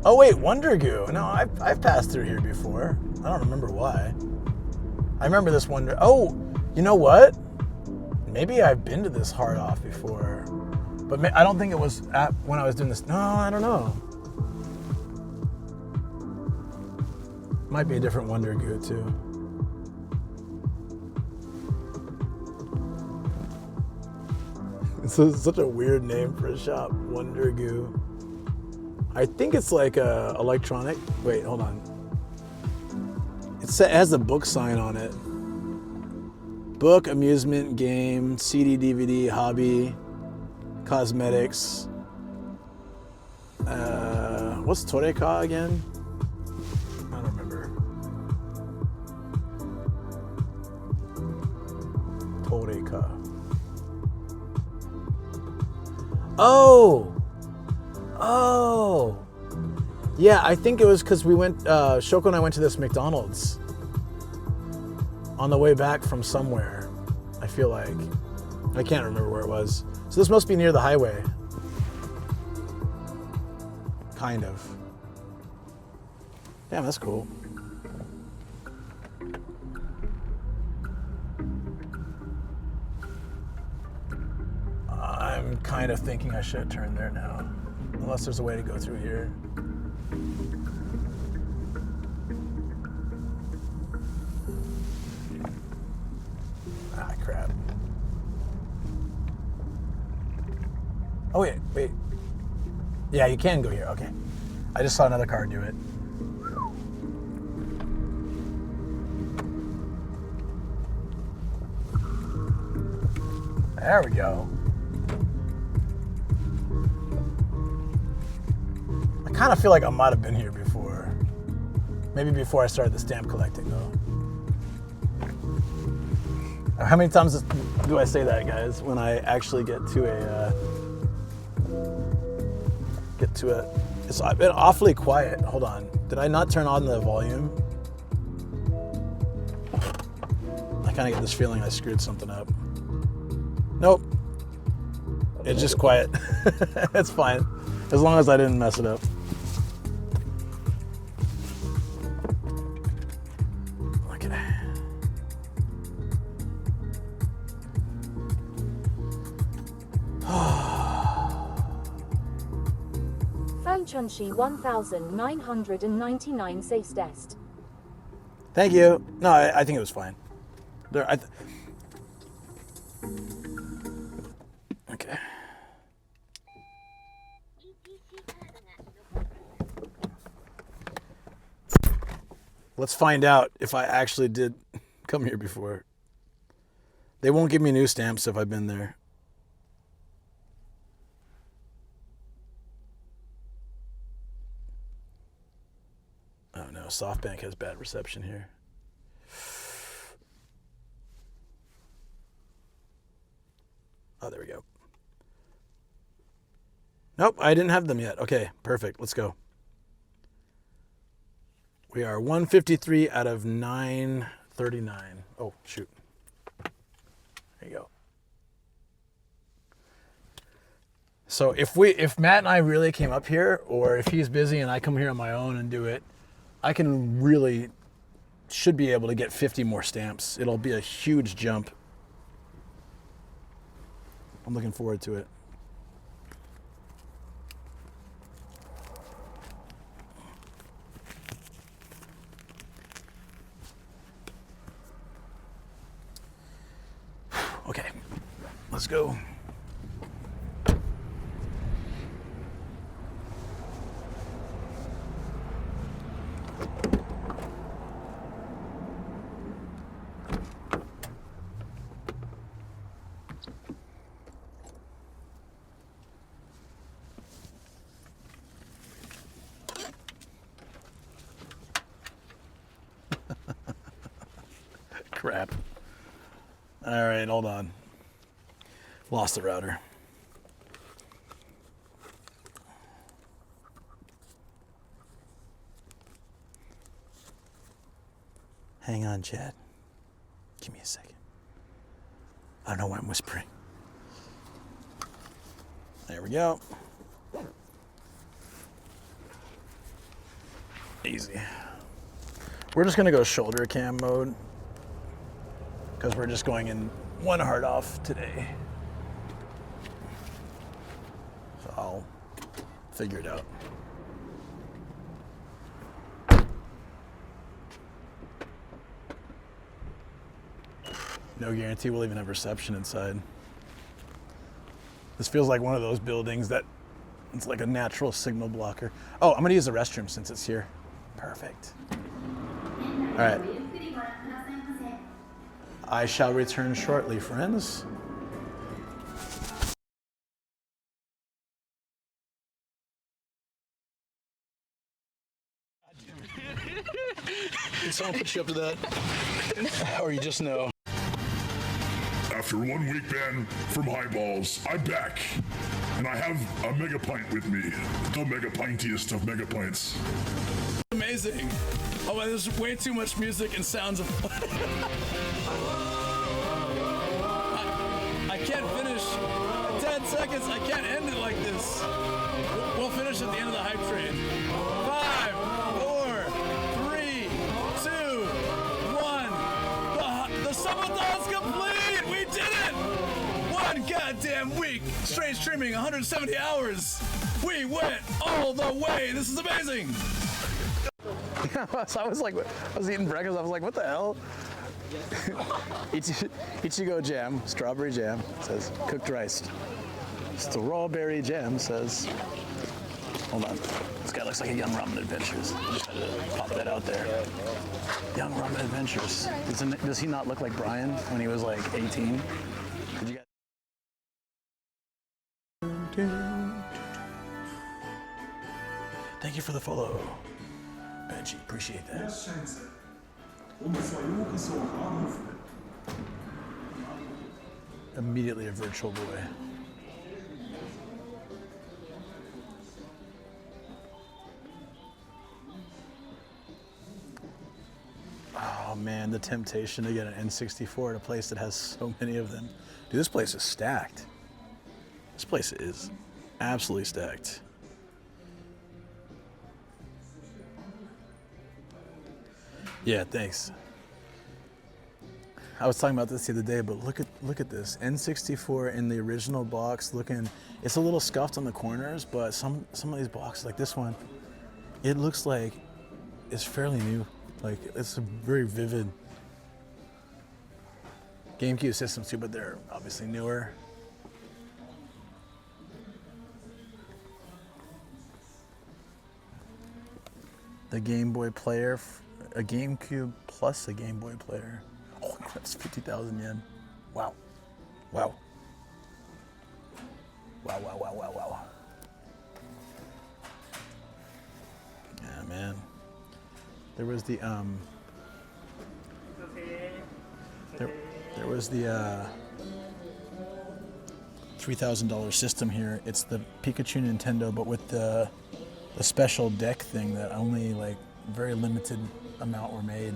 Oh wait, Wonder Goo. No, I've passed through here before. I don't remember why. I remember this Wonder. Oh, you know what? Maybe I've been to this hard off before, but I don't think it was when I was doing this. No, I don't know. Might be a different Wonder Goo too. It's such a weird name for a shop, Wonder Goo. I think it's like a electronic. Wait, hold on. It has a book sign on it. Book, amusement, game, CD, DVD, hobby, cosmetics. What's Toyouke again? I don't remember. Toyouke. Oh! Yeah, I think it was because we went, Shoko and I went to this McDonald's on the way back from somewhere, I feel like. I can't remember where it was. So this must be near the highway. Kind of. Damn, that's cool. I'm kind of thinking I should turn there now. Unless there's a way to go through here. Ah, crap. Oh, wait. Yeah, you can go here. Okay. I just saw another car do it. There we go. I kind of feel like I might have been here before. Maybe before I started the stamp collecting, though. How many times do I say that, guys, when I actually get to it's been awfully quiet. Hold on. Did I not turn on the volume? I kind of get this feeling I screwed something up. Nope. It's just quiet. It's fine. As long as I didn't mess it up. Okay. Fukaya 1999 says test. Thank you. No, I think it was fine. Okay. Let's find out if I actually did come here before. They won't give me new stamps if I've been there. Oh no, SoftBank has bad reception here. Oh, there we go. Nope, I didn't have them yet. Okay, perfect. Let's go. We are 153 out of 939. Oh, shoot. There you go. So if Matt and I really came up here, or if he's busy and I come here on my own and do it, I should be able to get 50 more stamps. It'll be a huge jump. I'm looking forward to it. Okay, let's go. Crap. All right, hold on. Lost the router. Hang on, Chad. Give me a second. I don't know why I'm whispering. There we go. Easy. We're just gonna go shoulder cam mode because we're just going in one hard off today. So I'll figure it out. No guarantee we'll even have reception inside. This feels like one of those buildings that it's like a natural signal blocker. Oh, I'm gonna use the restroom since it's here. Perfect. All right. I shall return shortly, friends. Did someone put you up to that? Or you just know? After 1 week ban from highballs, I'm back. And I have a mega pint with me. The mega pintiest of mega pints. Amazing. Oh, and there's way too much music and sounds of... I can't finish. 10 seconds, I can't end it like this. We'll finish at the end of the hype train. 5, 4, 3, 2, 1. The subathon's complete! We did it! 1 goddamn week. Straight streaming, 170 hours. We went all the way. This is amazing. So I was eating breakfast. I was like, what the hell? Ichigo jam, strawberry jam, says cooked rice. Strawberry jam says, hold on. This guy looks like a Young Ramen Adventures. Just had to pop that out there. Young Ramen Adventures. Does he not look like Brian when he was like 18? Did you guys? Thank you for the follow. Benji, appreciate that. Immediately a virtual boy. Oh man, the temptation to get an N64 at a place that has so many of them. Dude, this place is stacked. This place is absolutely stacked. Yeah, thanks. I was talking about this the other day, but look at this N64 in the original box. Looking, it's a little scuffed on the corners, but some of these boxes, like this one, it looks like it's fairly new. Like it's a very vivid GameCube systems too, but they're obviously newer. The Game Boy player, a GameCube plus a Game Boy player. Oh, that's 50,000 yen. Wow. Wow. Wow, wow, wow, wow, wow. Yeah, man. There was the there was the $3,000 system here. It's the Pikachu Nintendo, but with the special deck thing that only like very limited amount were made.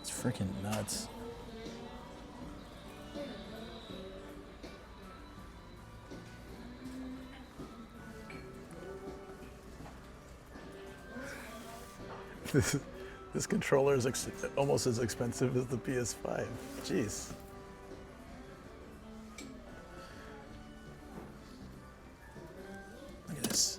It's freaking nuts. This controller is almost as expensive as the PS5. Jeez. Look at this.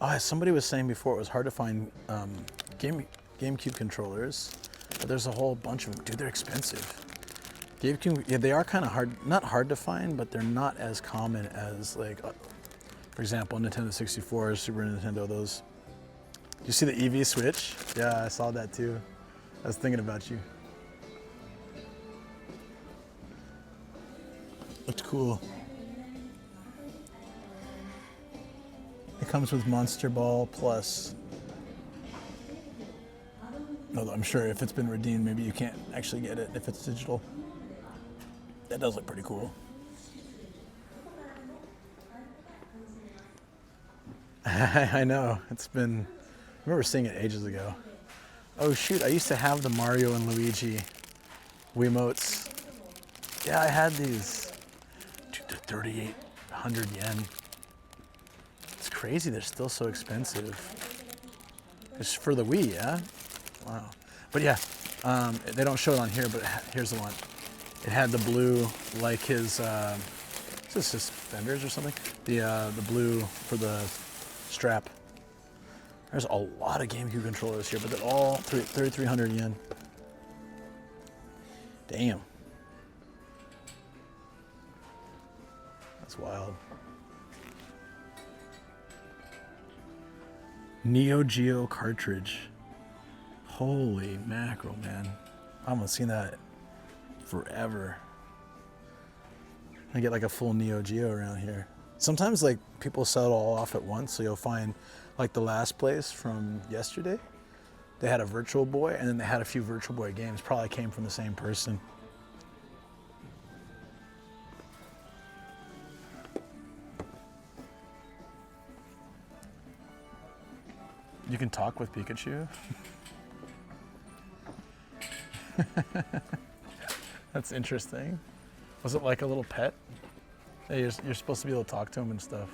Oh, somebody was saying before it was hard to find GameCube controllers, but there's a whole bunch of them. Dude, they're expensive. GameCube, yeah, they are kind of hard, not hard to find, but they're not as common as like, for example, Nintendo 64, Super Nintendo, those. You see the EV Switch? Yeah, I saw that too. I was thinking about you. Looked cool. It comes with Monster Ball Plus. Although I'm sure if it's been redeemed, maybe you can't actually get it if it's digital. That does look pretty cool. I know, it's been, I remember seeing it ages ago. Oh shoot, I used to have the Mario and Luigi Wiimotes. Yeah, I had these. Dude, they're 3,800 yen. It's crazy, they're still so expensive. It's for the Wii, yeah? Wow. But yeah, they don't show it on here, but here's the one. It had the blue, like his, is this suspenders or something? The blue for the strap. There's a lot of GameCube controllers here, but they're all 3,300 yen. Damn. That's wild. Neo Geo cartridge. Holy mackerel, man. I haven't seen that forever. I get like a full Neo Geo around here. Sometimes like people sell it all off at once, so you'll find like the last place from yesterday, they had a Virtual Boy and then they had a few Virtual Boy games, probably came from the same person. You can talk with Pikachu. That's interesting. Was it like a little pet? Hey, you're supposed to be able to talk to him and stuff.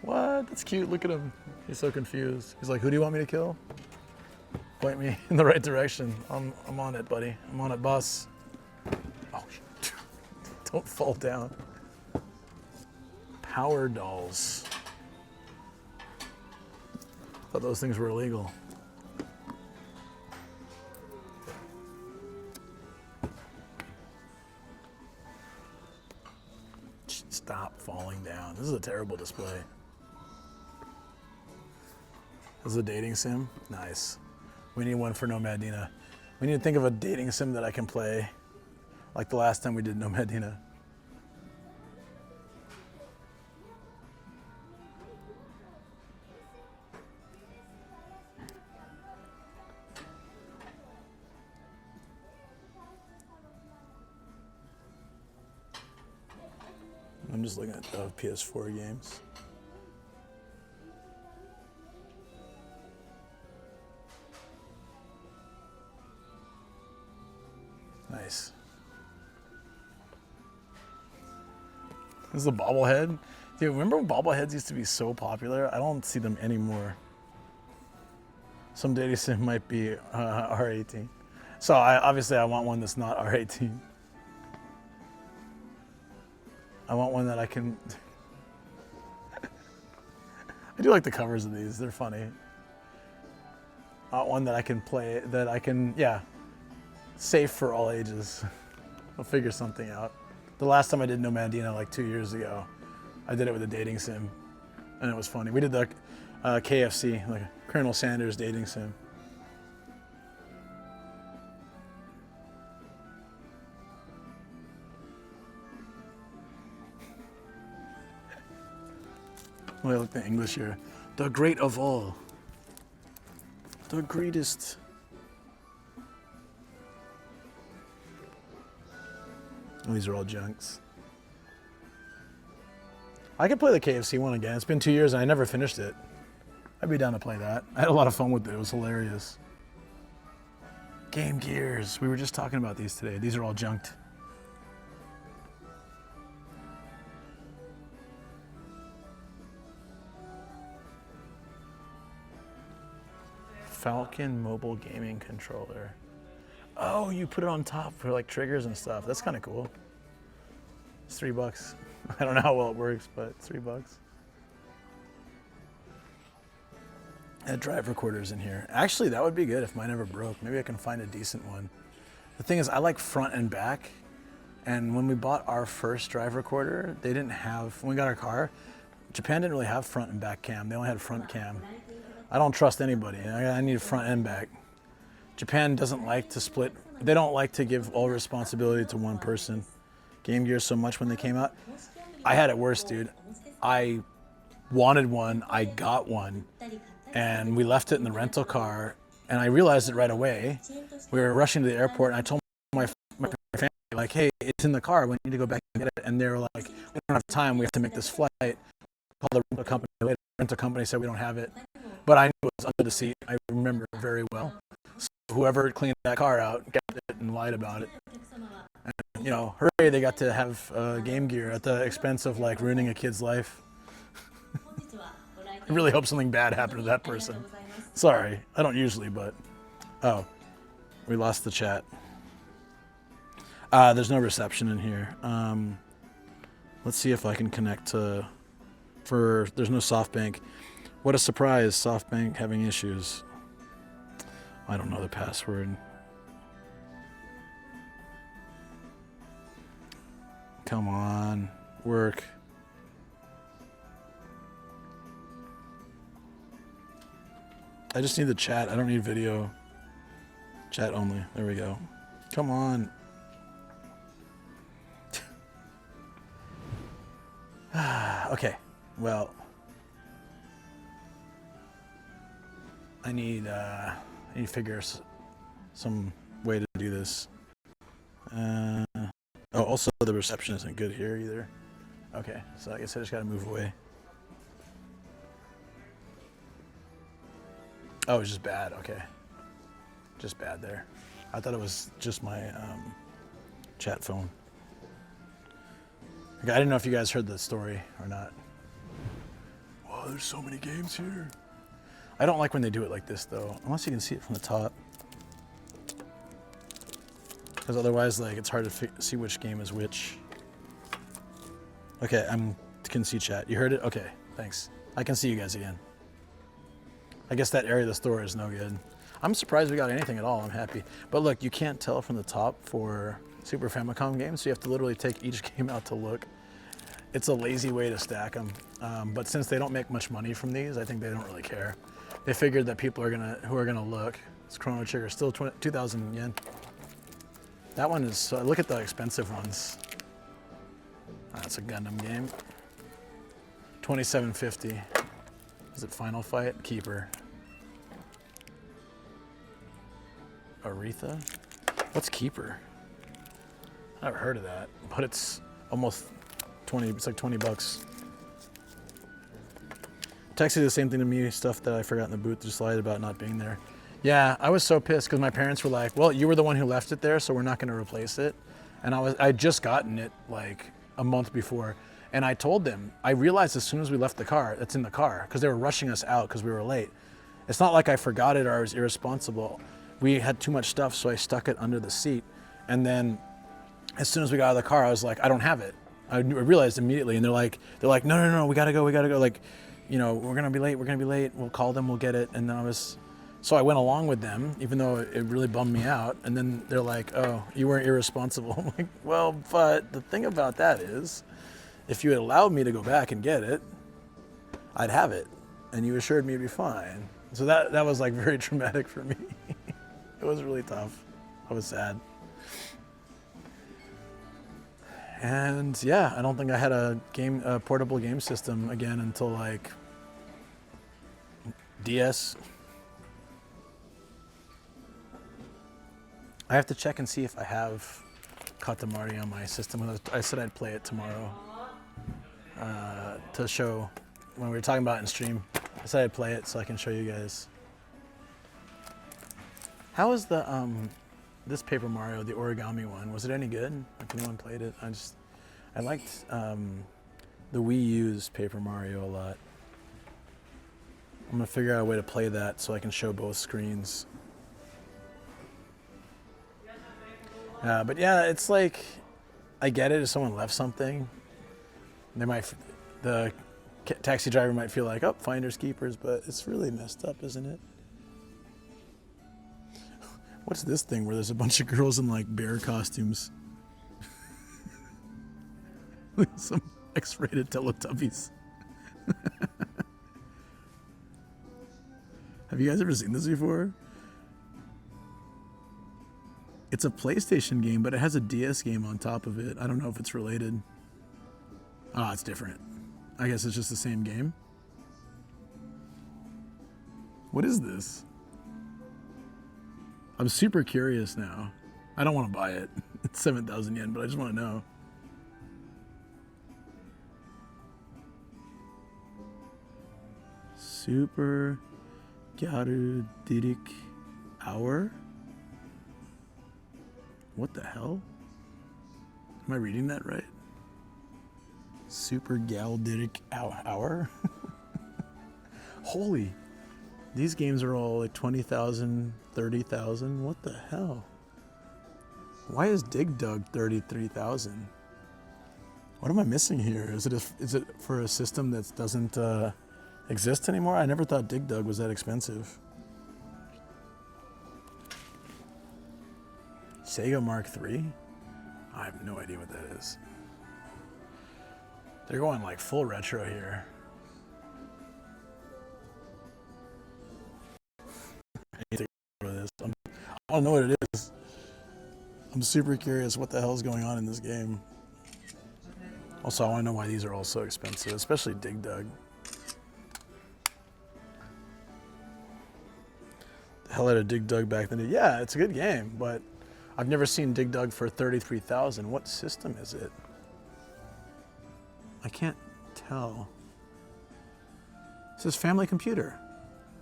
What? That's cute. Look at him. He's so confused. He's like, who do you want me to kill? Point me in the right direction. I'm on it, buddy. I'm on it, boss. Oh, don't fall down. Power dolls. Thought those things were illegal. Stop falling down. This is a terrible display. This is a dating sim? Nice. We need one for Nomadina. We need to think of a dating sim that I can play like the last time we did Nomadina. I'm just looking at the PS4 games. Nice. This is a bobblehead. Dude, remember when bobbleheads used to be so popular? I don't see them anymore. Some dating sim might be R18. So obviously I want one that's not R18. I want one that I can... I do like the covers of these, they're funny. I want one that I can play, that I can, yeah, safe for all ages. I'll figure something out. The last time I did Nomadina like 2 years ago, I did it with a dating sim, and it was funny. We did the KFC, like Colonel Sanders dating sim. Well, I like the English here. The great of all. The greatest. Oh, these are all junks. I could play the KFC one again. It's been 2 years and I never finished it. I'd be down to play that. I had a lot of fun with it. It was hilarious. Game Gears. We were just talking about these today. These are all junked. Falcon mobile gaming controller. Oh, you put it on top for like triggers and stuff. That's kind of cool. It's $3. I don't know how well it works, but it's $3. And drive recorders in here. Actually, that would be good if mine ever broke. Maybe I can find a decent one. The thing is, I like front and back. And when we bought our first drive recorder, they didn't have, when we got our car, Japan didn't really have front and back cam. They only had front cam. I don't trust anybody. I need front and back. Japan doesn't like to split. They don't like to give all responsibility to one person. Game Gear so much when they came out. I had it worse, dude. I wanted one. I got one. And we left it in the rental car. And I realized it right away. We were rushing to the airport. And I told my family, like, hey, it's in the car. We need to go back and get it. And they were like, we don't have time. We have to make this flight. Call the rental company. The rental company said we don't have it. But I knew it was under the seat. I remember it very well. So whoever cleaned that car out kept it and lied about it. And, you know, hooray, they got to have Game Gear at the expense of like ruining a kid's life. I really hope something bad happened to that person. Sorry, I don't usually, but... Oh, we lost the chat. There's no reception in here. Let's see if I can connect to... There's no SoftBank. What a surprise, SoftBank having issues. I don't know the password. Come on, work. I just need the chat. I don't need video. Chat only. There we go. Come on. Okay, well. I need to figure some way to do this. Oh, also the reception isn't good here either. Okay, so I guess I just gotta move away. Oh, it's just bad, okay. Just bad there. I thought it was just my chat phone. Okay, I didn't know if you guys heard the story or not. Wow, there's so many games here. I don't like when they do it like this though, unless you can see it from the top. Because otherwise, like, it's hard to see which game is which. Okay, I can see chat. You heard it? Okay, thanks. I can see you guys again. I guess that area of the store is no good. I'm surprised we got anything at all. I'm happy. But look, you can't tell from the top for Super Famicom games, so you have to literally take each game out to look. It's a lazy way to stack them. But since they don't make much money from these, I think they don't really care. They figured that people who are gonna look. It's Chrono Trigger, still 2,000 yen. That one is, look at the expensive ones. That's a Gundam game. 2750. Is it Final Fight? Keeper. Aretha? What's Keeper? I've never heard of that, but it's almost It's like 20 bucks. Texted the same thing to me, stuff that I forgot in the booth, just lied about not being there. Yeah, I was so pissed because my parents were like, well, you were the one who left it there, so we're not going to replace it. And I'd just gotten it like a month before. And I told them, I realized as soon as we left the car, it's in the car, because they were rushing us out because we were late. It's not like I forgot it or I was irresponsible. We had too much stuff, so I stuck it under the seat. And then as soon as we got out of the car, I was like, I don't have it. I realized immediately, and they're like, no, we gotta go. Like, you know, we're gonna be late. We'll call them, we'll get it. And then so I went along with them, even though it really bummed me out. And then they're like, oh, you weren't irresponsible. I'm like, well, but the thing about that is, if you had allowed me to go back and get it, I'd have it. And you assured me it'd be fine. So that was like very traumatic for me. It was really tough. I was sad. And yeah, I don't think I had a portable game system again until like DS. I have to check and see if I have Katamari on my system. I said I'd play it tomorrow to show when we were talking about it in stream. I said I'd play it so I can show you guys. How was the this Paper Mario, the origami one? Was it any good? Like anyone played it? I liked the Wii U's Paper Mario a lot. I'm gonna figure out a way to play that so I can show both screens. But yeah, it's like, I get it if someone left something. The taxi driver might feel like, oh, finders keepers, but it's really messed up, isn't it? What's this thing where there's a bunch of girls in like bear costumes? Some X-rated Teletubbies. Have you guys ever seen this before? It's a PlayStation game, but it has a DS game on top of it. I don't know if it's related. Ah, it's different. I guess it's just the same game. What is this? I'm super curious now. I don't want to buy it. It's 7,000 yen, but I just want to know. Super Gyaru Dirik Hour? What the hell? Am I reading that right? Super Galditic Hour? Holy. These games are all like 20,000, 30,000. What the hell? Why is Dig Dug 33,000? What am I missing here? Is it for a system that doesn't exist anymore? I never thought Dig Dug was that expensive. Sega Mark III? I have no idea what that is. They're going like full retro here. I need to go over this. I don't know what it is. I'm super curious what the hell is going on in this game. Also, I want to know why these are all so expensive, especially Dig Dug. The hell out of Dig Dug back then. Yeah, it's a good game, but I've never seen Dig Dug for 33,000. What system is it? I can't tell. It says family computer.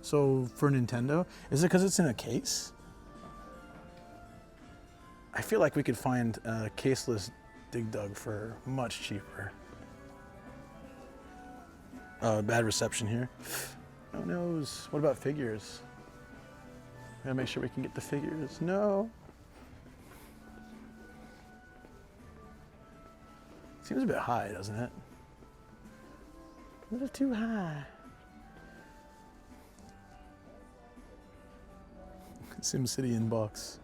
So for Nintendo, is it because it's in a case? I feel like we could find a caseless Dig Dug for much cheaper. Oh, bad reception here. Who knows? What about figures? Gotta make sure we can get the figures. No. Seems a bit high, doesn't it? A little too high. SimCity inbox.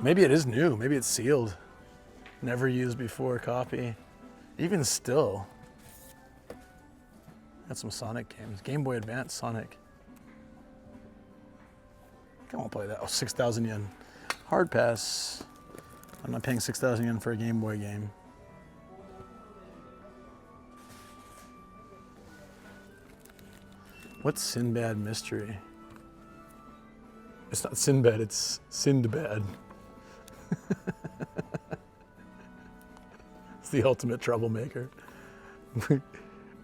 Maybe it is new. Maybe it's sealed. Never used before copy. Even still. Got some Sonic games. Game Boy Advance Sonic. I won't play that. Oh, 6,000 yen. Hard pass. I'm not paying 6,000 yen for a Game Boy game. What's Sinbad Mystery? It's not Sinbad, it's Sindbad. the ultimate troublemaker.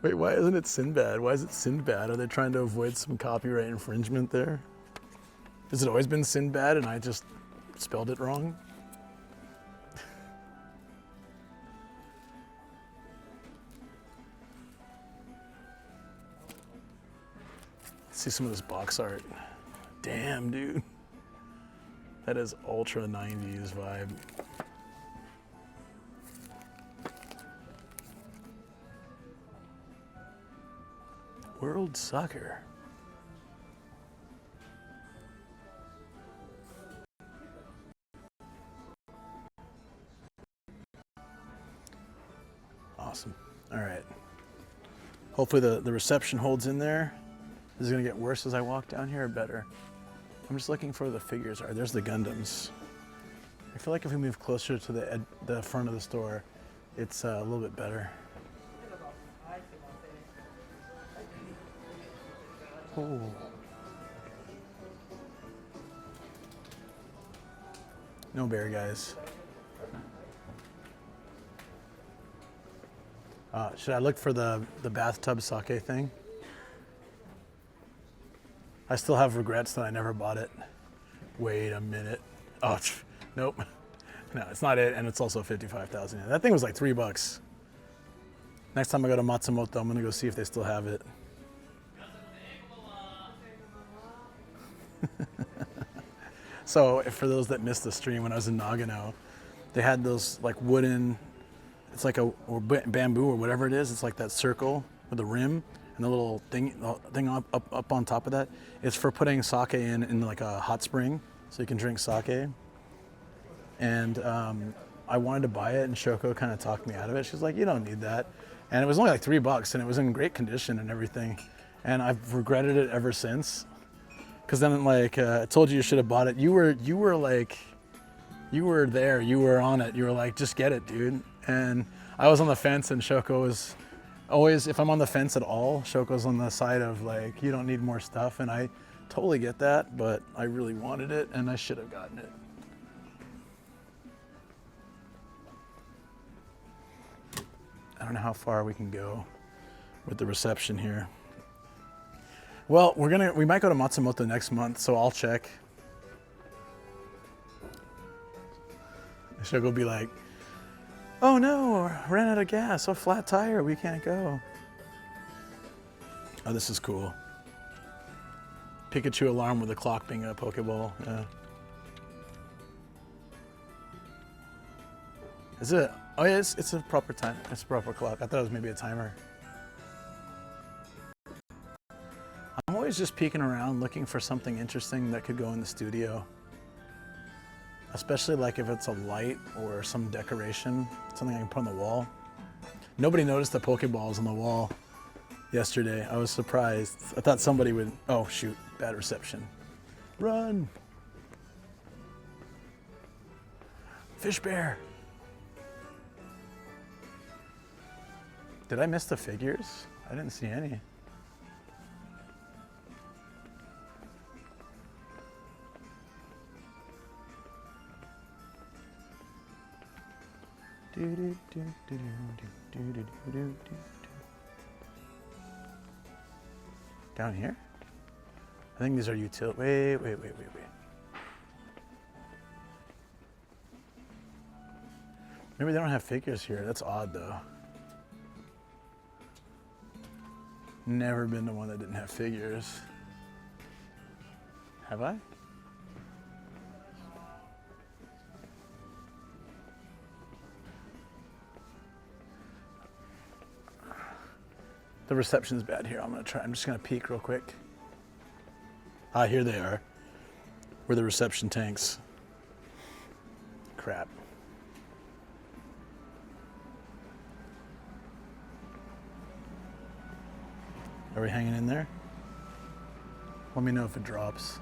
Wait, why isn't it Sinbad? Why is it Sinbad? Are they trying to avoid some copyright infringement there? Has it always been Sinbad and I just spelled it wrong? Let's see some of this box art. Damn, dude. That is ultra 90s vibe. World Soccer. Awesome. All right. Hopefully the reception holds in there. Is it gonna get worse as I walk down here or better? I'm just looking for the figures. All right, there's the Gundams. I feel like if we move closer to the front of the store, it's a little bit better. Oh. No bear, guys. Should I look for the bathtub sake thing? I still have regrets that I never bought it. Wait a minute. Oh, nope. No, it's not it, and it's also 55,000. That thing was like $3. Next time I go to Matsumoto, I'm gonna go see if they still have it. So, for those that missed the stream when I was in Nagano, they had those like wooden, it's like or bamboo or whatever it is. It's like that circle with a rim. And the little thing up on top of that, it's for putting sake in like a hot spring, so you can drink sake. And I wanted to buy it, and Shoko kind of talked me out of it. She's like, "You don't need that," and it was only like $3, and it was in great condition and everything. And I've regretted it ever since. Cause then like I told you should have bought it. You were there, you were on it. You were like, "Just get it, dude." And I was on the fence, and Shoko was. Always, if I'm on the fence at all, Shoko's on the side of like, you don't need more stuff, and I totally get that, but I really wanted it, and I should have gotten it. I don't know how far we can go with the reception here. Well, we might go to Matsumoto next month, so I'll check. Shoko will be like, "Oh no, ran out of gas, a flat tire, we can't go." Oh, this is cool. Pikachu alarm with the clock being a Pokeball, yeah. Is it? Oh yeah, it's a proper time, it's a proper clock. I thought it was maybe a timer. I'm always just peeking around looking for something interesting that could go in the studio. Especially like if it's a light or some decoration, something I can put on the wall. Nobody noticed the Pokeballs on the wall yesterday. I was surprised. I thought somebody would, oh shoot, bad reception. Run! Fish bear! Did I miss the figures? I didn't see any. Down here? I think these are utility. Wait. Maybe they don't have figures here. That's odd though. Never been to one that didn't have figures. Have I? The reception's bad here. I'm just gonna peek real quick. Ah, here they are. Where the reception tanks. Crap. Are we hanging in there? Let me know if it drops.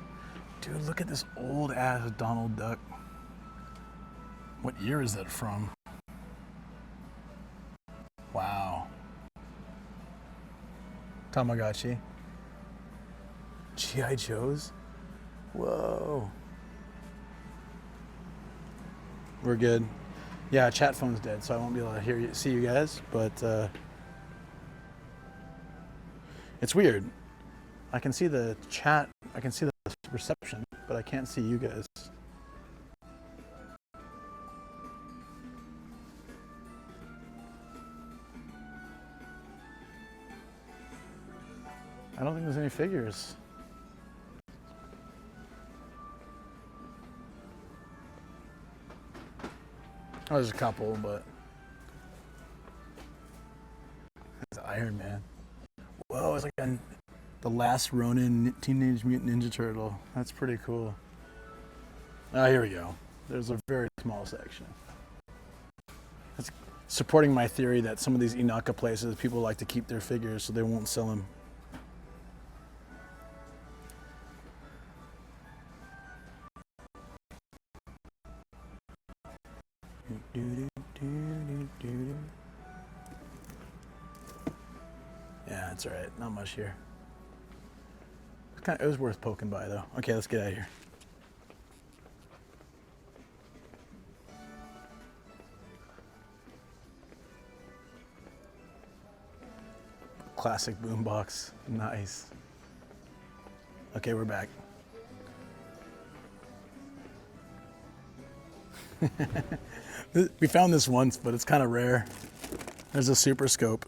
Dude, look at this old ass Donald Duck. What year is that from? Wow. Tamagotchi. G.I. Joes? Whoa. We're good. Yeah, chat phone's dead, so I won't be able to see you guys, but it's weird. I can see the chat, I can see the reception, but I can't see you guys. I don't think there's any figures. Oh, there's a couple, but it's Iron Man. Whoa, it's like the last Ronin Teenage Mutant Ninja Turtle. That's pretty cool. Ah, here we go. There's a very small section. That's supporting my theory that some of these Inaka places, people like to keep their figures so they won't sell them. Yeah, that's all right. Not much here. It was worth poking by, though. Okay, let's get out of here. Classic boombox. Nice. Okay, we're back. We found this once, but it's kind of rare. There's a super scope.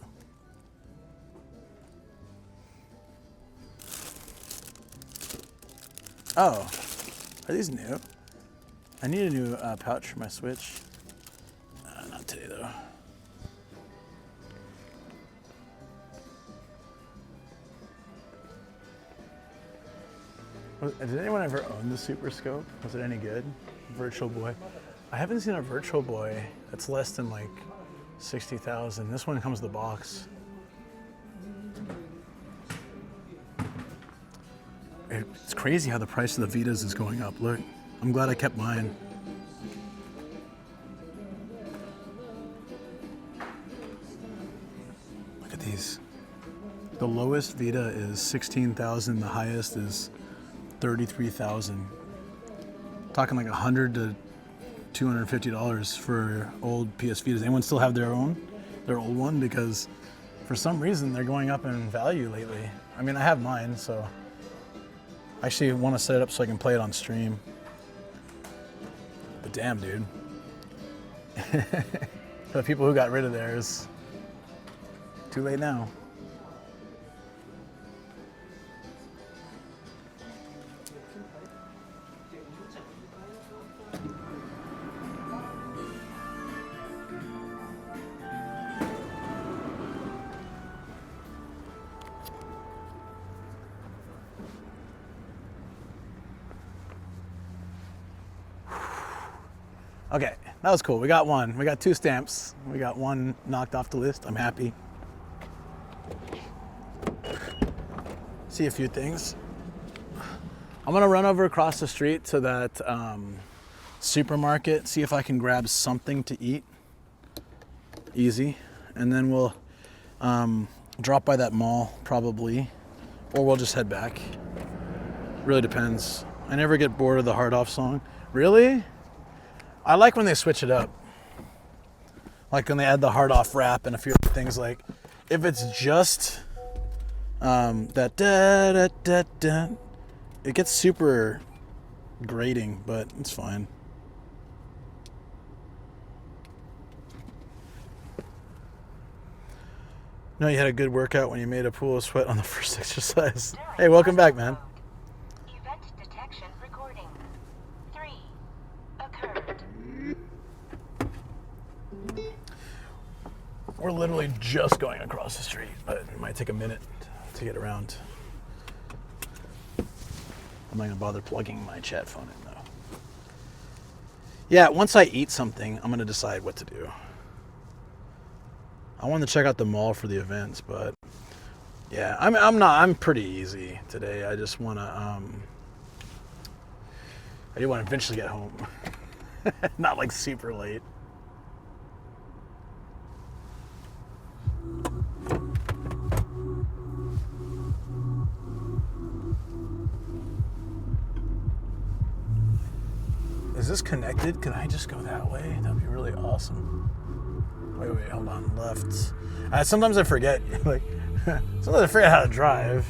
Oh, are these new? I need a new pouch for my Switch. Not today, though. Did anyone ever own the Super Scope? Was it any good? Virtual Boy. I haven't seen a Virtual Boy that's less than like 60,000. This one comes with the box. It's crazy how the price of the Vitas is going up. Look, I'm glad I kept mine. Look at these. The lowest Vita is 16,000. The highest is 33,000. Talking like $100 to $250 for old PS Vitas. Anyone still have their old one? Because for some reason they're going up in value lately. I mean, I have mine, so I actually want to set it up so I can play it on stream. But damn, dude. For the people who got rid of theirs, too late now. Okay, that was cool. We got one. We got 2 stamps. We got one knocked off the list. I'm happy. See a few things. I'm gonna run over across the street to that supermarket, see if I can grab something to eat. Easy. And then we'll drop by that mall probably, or we'll just head back. Really depends. I never get bored of the Hard Off song. Really? I like when they switch it up. Like when they add the Hard Off rap and a few other things. Like if it's just that da da da da, it gets super grating, but it's fine. No, you had a good workout when you made a pool of sweat on the first exercise. Hey, welcome back, man. Event detection recording. 3 occurred. We're literally just going across the street, but it might take a minute to get around. I'm not gonna bother plugging my chat phone in though. Yeah, once I eat something, I'm gonna decide what to do. I wanted to check out the mall for the events, but yeah, I'm pretty easy today. I just wanna I do want to eventually get home. Not like super late. Is Is this connected? Can I just go that way? That'd be really awesome. Wait, hold on. Left. Sometimes I forget. Like, sometimes I forget how to drive.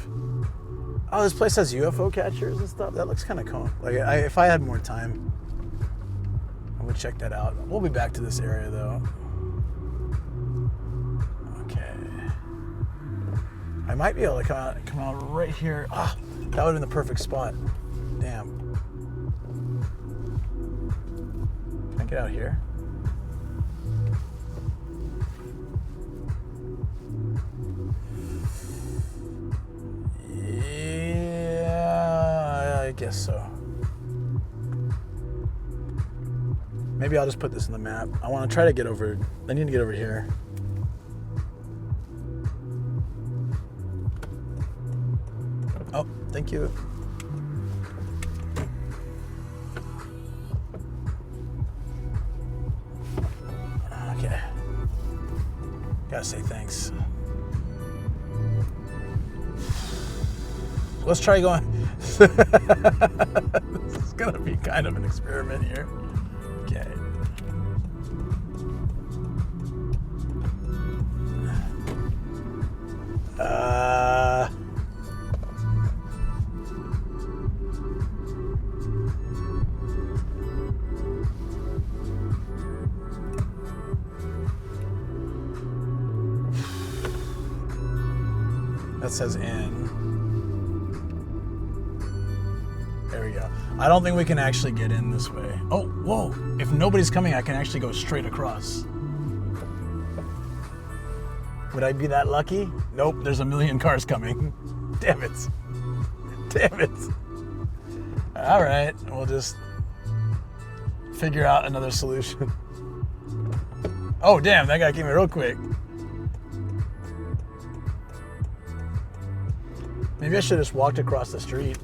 Oh, this place has UFO catchers and stuff. That looks kind of cool. Like, if I had more time, I would check that out. We'll be back to this area though. Okay. I might be able to come out right here. Ah, that would have been the perfect spot. Damn. Can I get out here? Yeah, I guess so. Maybe I'll just put this in the map. I want to try to get over. I need to get over here. Oh, thank you. Okay. Gotta say thanks. Let's try going. This is gonna be kind of an experiment here. Okay. That says in. There we go. I don't think we can actually get in this way. Oh, whoa. If nobody's coming, I can actually go straight across. Would I be that lucky? Nope, there's a million cars coming. Damn it. Damn it. All right, we'll just figure out another solution. Oh, damn, that guy came in real quick. Maybe I should have just walked across the street.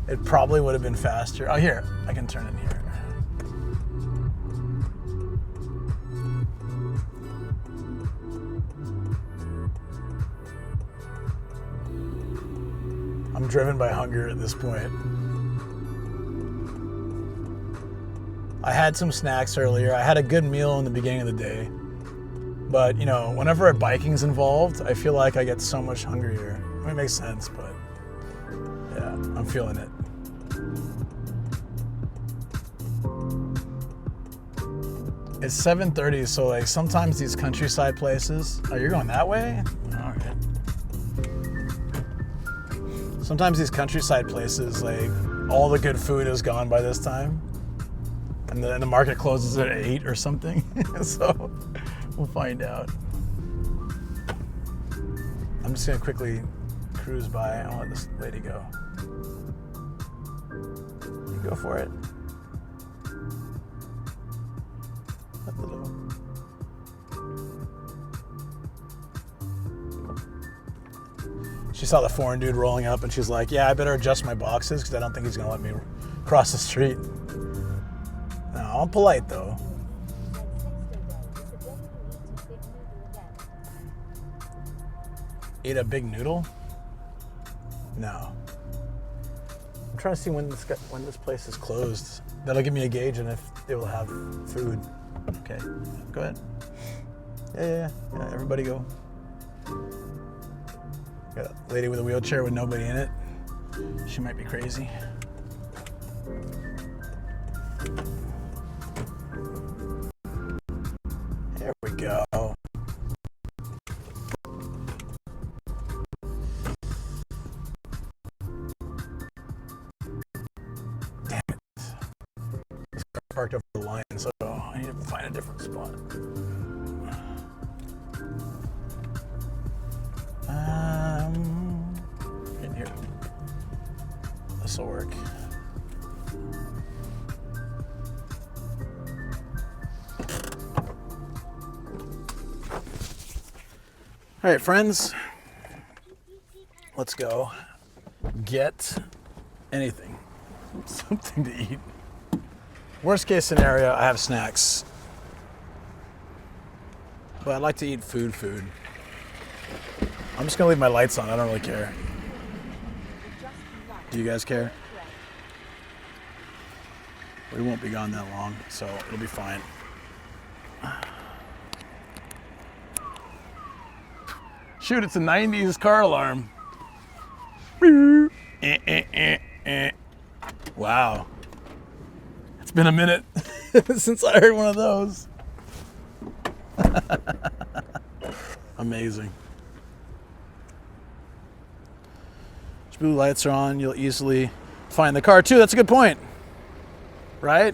It probably would have been faster. Oh, here, I can turn in here. I'm driven by hunger at this point. I had some snacks earlier. I had a good meal in the beginning of the day. But, you know, whenever biking's involved, I feel like I get so much hungrier. I mean, it makes sense, but yeah, I'm feeling it. It's 7:30, so like sometimes these countryside places. Oh, you're going that way? All right. Sometimes these countryside places, like all the good food is gone by this time, and the market closes at 8 or something. So we'll find out. I'm just gonna quickly cruise by. I'll let this lady go. You go for it. She saw the foreign dude rolling up and she's like, yeah, I better adjust my boxes because I don't think he's gonna let me cross the street. No, I'm polite though. Eat a big noodle? No. I'm trying to see when this place is closed. That'll give me a gauge and if they will have food. Okay, go ahead. Yeah, everybody go. Got a lady with a wheelchair with nobody in it. She might be crazy. There we go. Damn it. This car parked over the line, so I need to find a different spot. In here. This'll work. All right, friends. Let's go get anything. Something to eat. Worst case scenario, I have snacks. But I'd like to eat food. I'm just gonna leave my lights on. I don't really care. Do you guys care? We won't be gone that long, so it'll be fine. Shoot, it's a 90s car alarm. Wow. It's been a minute since I heard one of those. Amazing. Blue lights are on, you'll easily find the car too. That's a good point, right?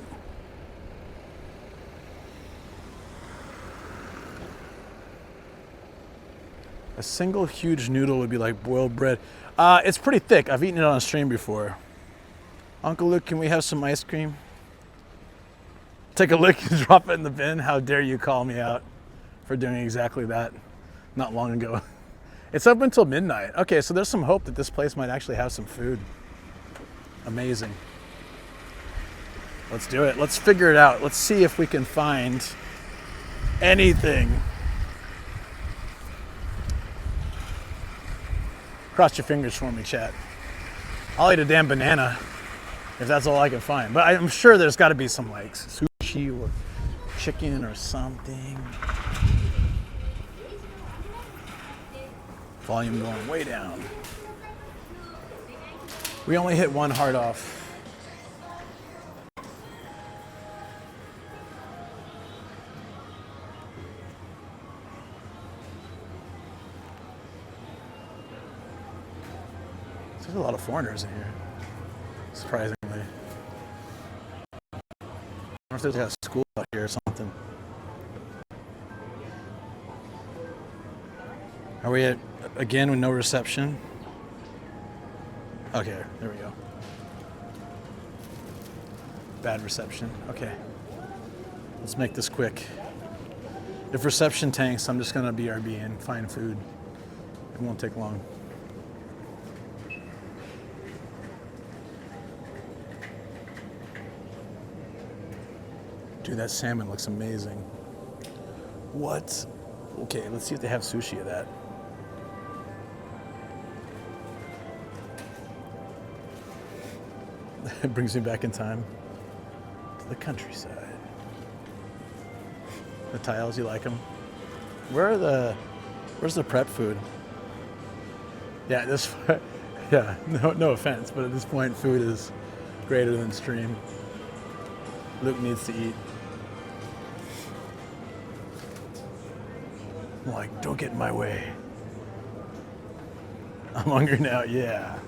A single huge noodle would be like boiled bread. It's pretty thick. I've eaten it on a stream before. Uncle Luke, can we have some ice cream? Take a lick and drop it in the bin. How dare you call me out for doing exactly that not long ago. It's up until midnight. Okay, so there's some hope that this place might actually have some food. Amazing. Let's do it. Let's figure it out. Let's see if we can find anything. Cross your fingers for me, chat. I'll eat a damn banana if that's all I can find. But I'm sure there's got to be some like sushi or chicken or something. Volume going way down. We only hit one heart off. There's a lot of foreigners in here, surprisingly. I wonder if there's a school out here or something. Are we at, again with no reception? Okay, there we go. Bad reception, okay. Let's make this quick. If reception tanks, I'm just gonna BRB and find food. It won't take long. Dude, that salmon looks amazing. What? Okay, let's see if they have sushi of that. It brings me back in time to the countryside. The tiles, you like them? Where's the prep food? Yeah, yeah, no offense, but at this point, food is greater than stream. Luke needs to eat. I'm like, don't get in my way. I'm hungry now, yeah.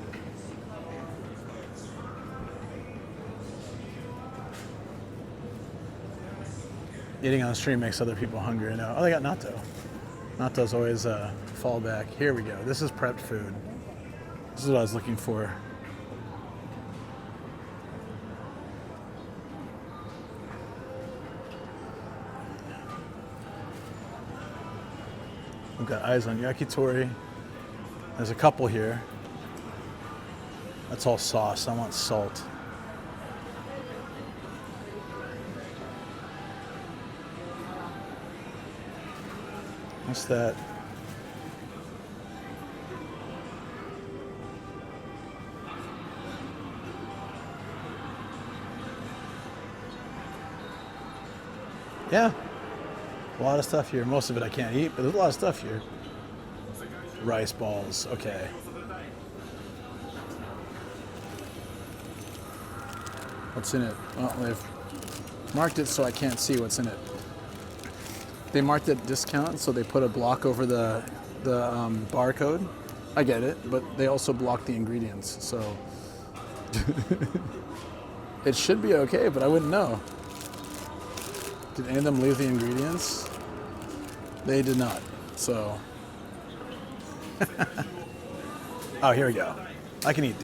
Eating on stream makes other people hungry, I know. Oh, they got natto. Natto's always a fallback. Here we go. This is prepped food. This is what I was looking for. We've got eyes on yakitori. There's a couple here. That's all sauce. I want salt. What's that? Yeah. A lot of stuff here. Most of it I can't eat, but there's a lot of stuff here. Rice balls. Okay. What's in it? Well, they've marked it so I can't see what's in it. They marked it discount, so they put a block over the barcode. I get it, but they also block the ingredients, so it should be okay, but I wouldn't know. Did any of them leave the ingredients? They did not, so. Oh, here we go. I can eat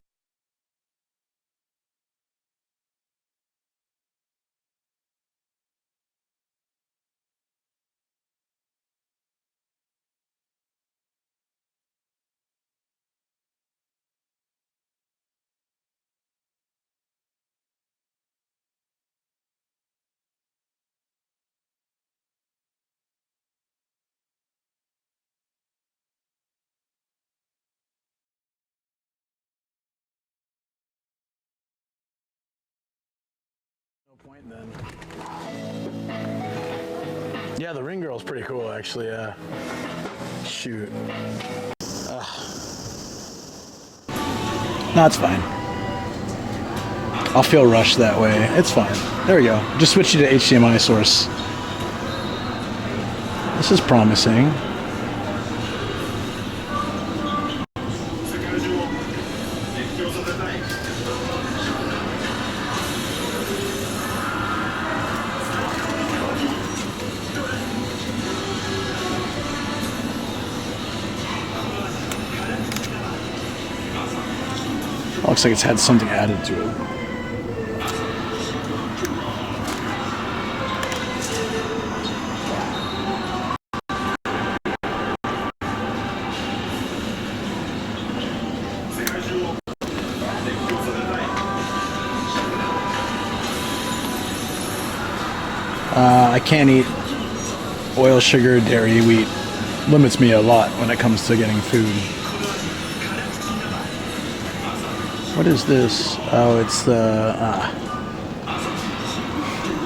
Yeah, the ring girl's pretty cool, actually. Yeah. Shoot. No, it's fine. I'll feel rushed that way. It's fine. There we go. Just switch you to HDMI source. This is promising. Looks like it's had something added to it. I can't eat oil, sugar, dairy, wheat. Limits me a lot when it comes to getting food. What is this? Oh, it's the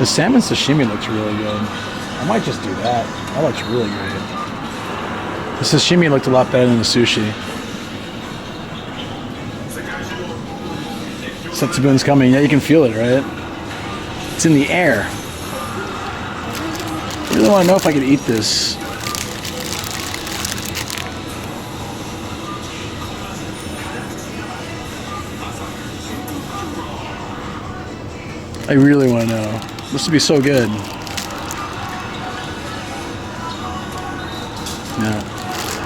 salmon sashimi looks really good. I might just do that. That looks really great. The sashimi looked a lot better than the sushi. Setsubun's coming. Yeah, you can feel it, right? It's in the air. I really want to know if I could eat this. I really want to know. This would be so good. Yeah.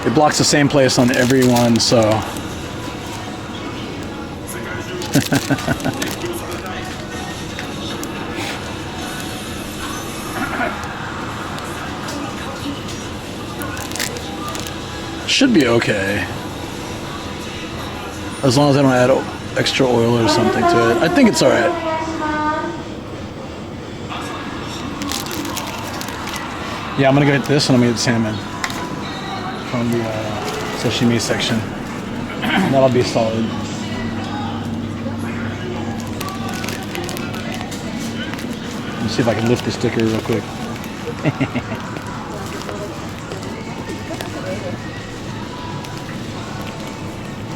It blocks the same place on every one, so. Should be okay. As long as I don't add extra oil or something to it. I think it's alright. Yeah, I'm gonna go get this and I'm gonna get salmon from the sashimi section. That'll be solid. Let me see if I can lift the sticker real quick.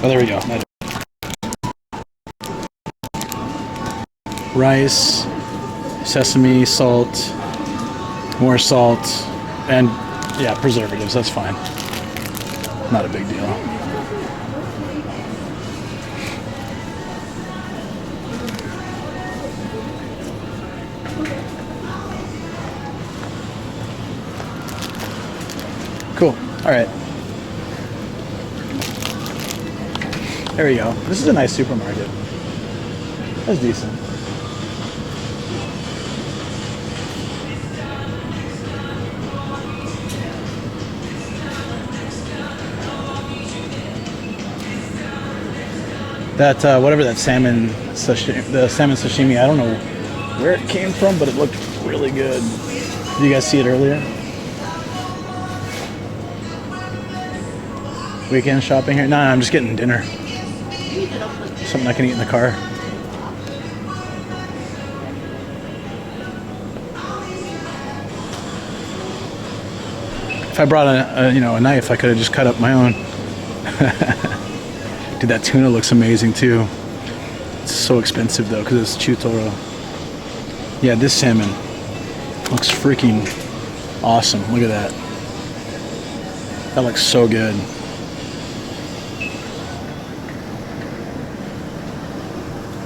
Oh, there we go. Rice, sesame, salt, more salt, and yeah, preservatives. That's fine. Not a big deal. Cool. All right. There we go. This is a nice supermarket. That's decent. That whatever that salmon sashimi, the salmon sashimi, I don't know where it came from, but it looked really good. Did you guys see it earlier? Weekend shopping here? Nah, I'm just getting dinner. Something I can eat in the car. If I brought a knife, I could have just cut up my own. Dude, that tuna looks amazing too. It's so expensive though because it's chutoro. Yeah, this salmon looks freaking awesome. Look at that. That looks so good.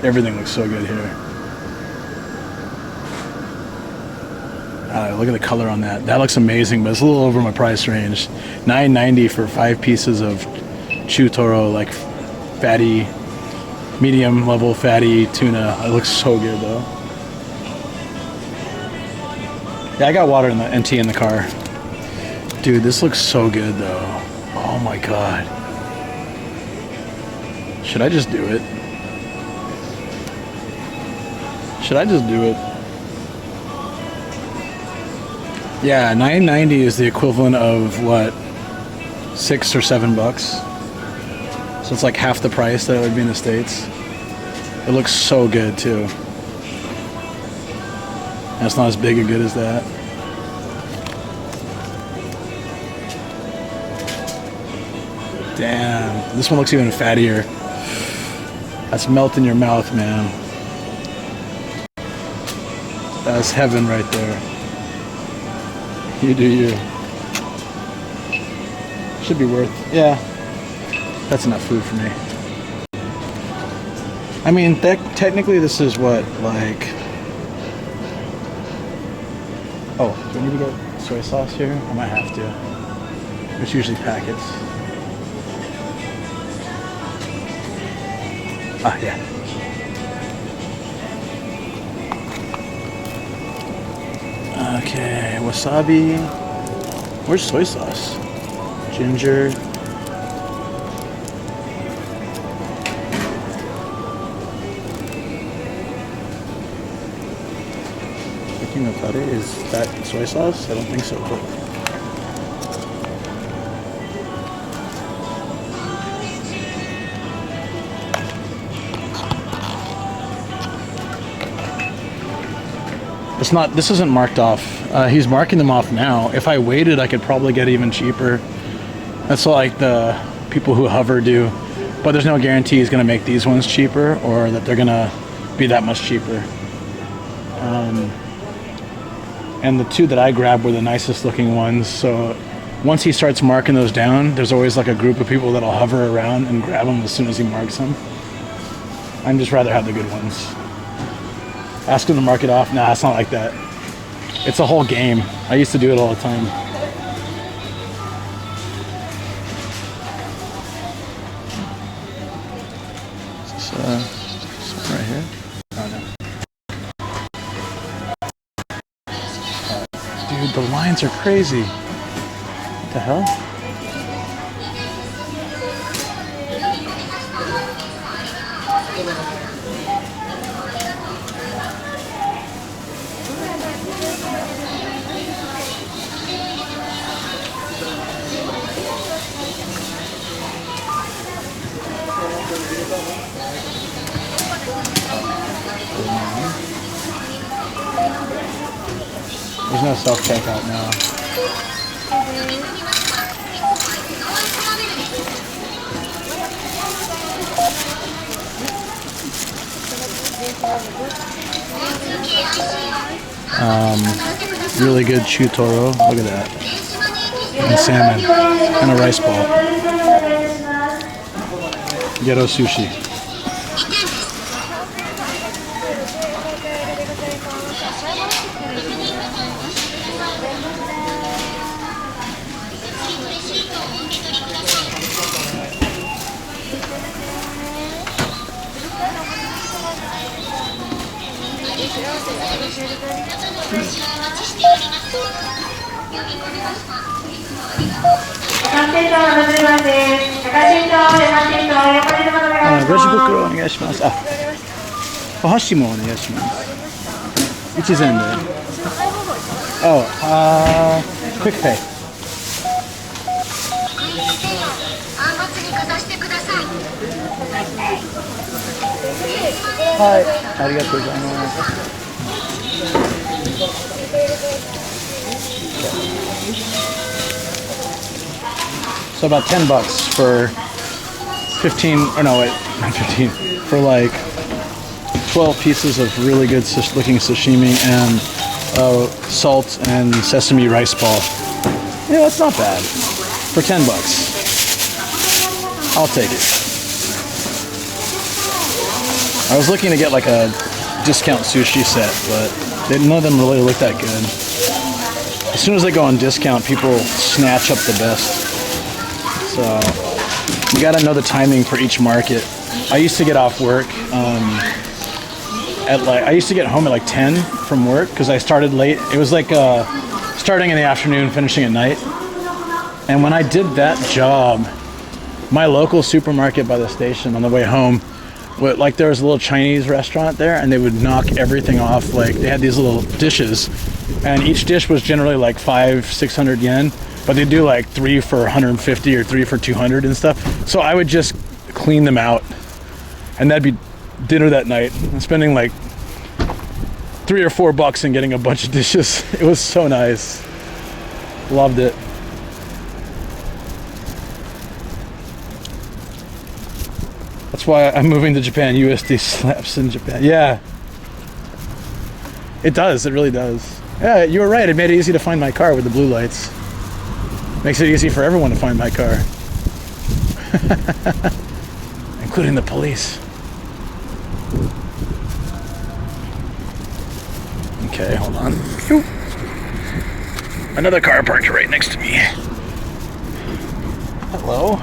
Everything looks so good here. Look at the color on that. That looks amazing, but it's a little over my price range. $9.90 for 5 pieces of chutoro, like fatty, medium level fatty tuna. It looks so good though. Yeah, I got water and tea in the car. Dude, this looks so good though. Oh my god. Should I just do it? Should I just do it? Yeah, $9.90 is the equivalent of what, $6 or $7? So it's like half the price that it would be in the States. It looks so good too. And it's not as big and good as that. Damn, this one looks even fattier. That's melt in your mouth, man. That's heaven right there. You do you. Should be worth, yeah. That's enough food for me. I mean, technically this is what, like... Oh, do I need to get soy sauce here? I might have to. It's usually packets. Ah, yeah. Okay, wasabi. Where's soy sauce? Ginger. Is that soy sauce? I don't think so. It's not, this isn't marked off. He's marking them off now. If I waited, I could probably get even cheaper. That's like the people who hover do. But there's no guarantee he's gonna make these ones cheaper or that they're gonna be that much cheaper. And the two that I grabbed were the nicest looking ones. So once he starts marking those down, there's always like a group of people that'll hover around and grab them as soon as he marks them. I'd just rather have the good ones. Ask him to mark it off. Nah, it's not like that. It's a whole game. I used to do it all the time. Is this one right here? Oh no. Dude, the lines are crazy. What the hell? There's no self-checkout now. Really good chutoro. Look at that. And salmon. And a rice ball. Ghetto sushi. Quick pay. Hi. Arigatou gozaimasu. So about $10 for 15, or no wait, not 15, for like 12 pieces of really good looking sashimi and salt and sesame rice ball. Yeah, that's not bad. For $10. I'll take it. I was looking to get like a discount sushi set, but none of them really look that good. As soon as they go on discount, people snatch up the best. So you gotta know the timing for each market. I used to get off work I used to get home at like 10 from work because I started late. It was like starting in the afternoon, finishing at night. And when I did that job, my local supermarket by the station on the way home, like there was a little Chinese restaurant there, and they would knock everything off. Like they had these little dishes, and each dish was generally like 500-600 yen, but they do like 3 for 150 or 3 for 200 and stuff. So I would just clean them out, and that'd be dinner that night. I'm spending like $3 or $4 and getting a bunch of dishes. It was so nice. Loved it. That's why I'm moving to Japan. USD slaps in Japan. Yeah. It does. It really does. Yeah, you were right. It made it easy to find my car with the blue lights. Makes it easy for everyone to find my car. Including the police. Okay, hold on. Oop. Another car parked right next to me. Hello.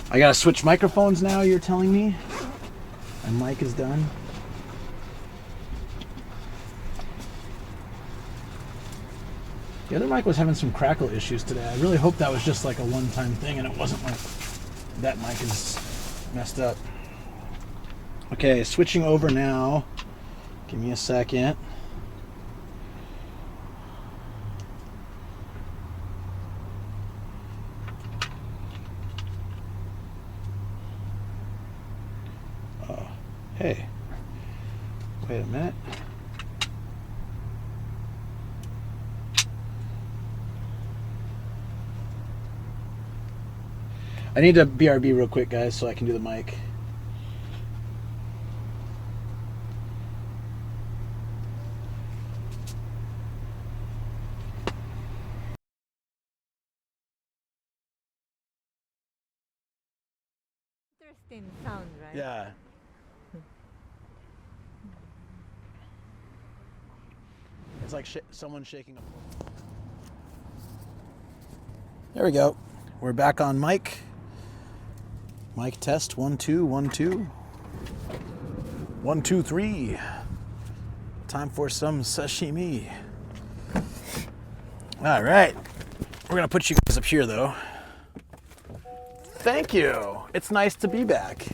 I gotta switch microphones now, you're telling me? My mic is done. The other mic was having some crackle issues today. I really hope that was just like a one-time thing and it wasn't like that mic is messed up. Okay, switching over now. Give me a second. Hey, wait a minute. I need to BRB real quick, guys, so I can do the mic. Interesting sound, right? Yeah. It's like someone shaking a... There we go. We're back on mic. Mic test, 1 2 1 2. 1 2 3. Time for some sashimi. All right. We're gonna put you guys up here though. Thank you. It's nice to be back.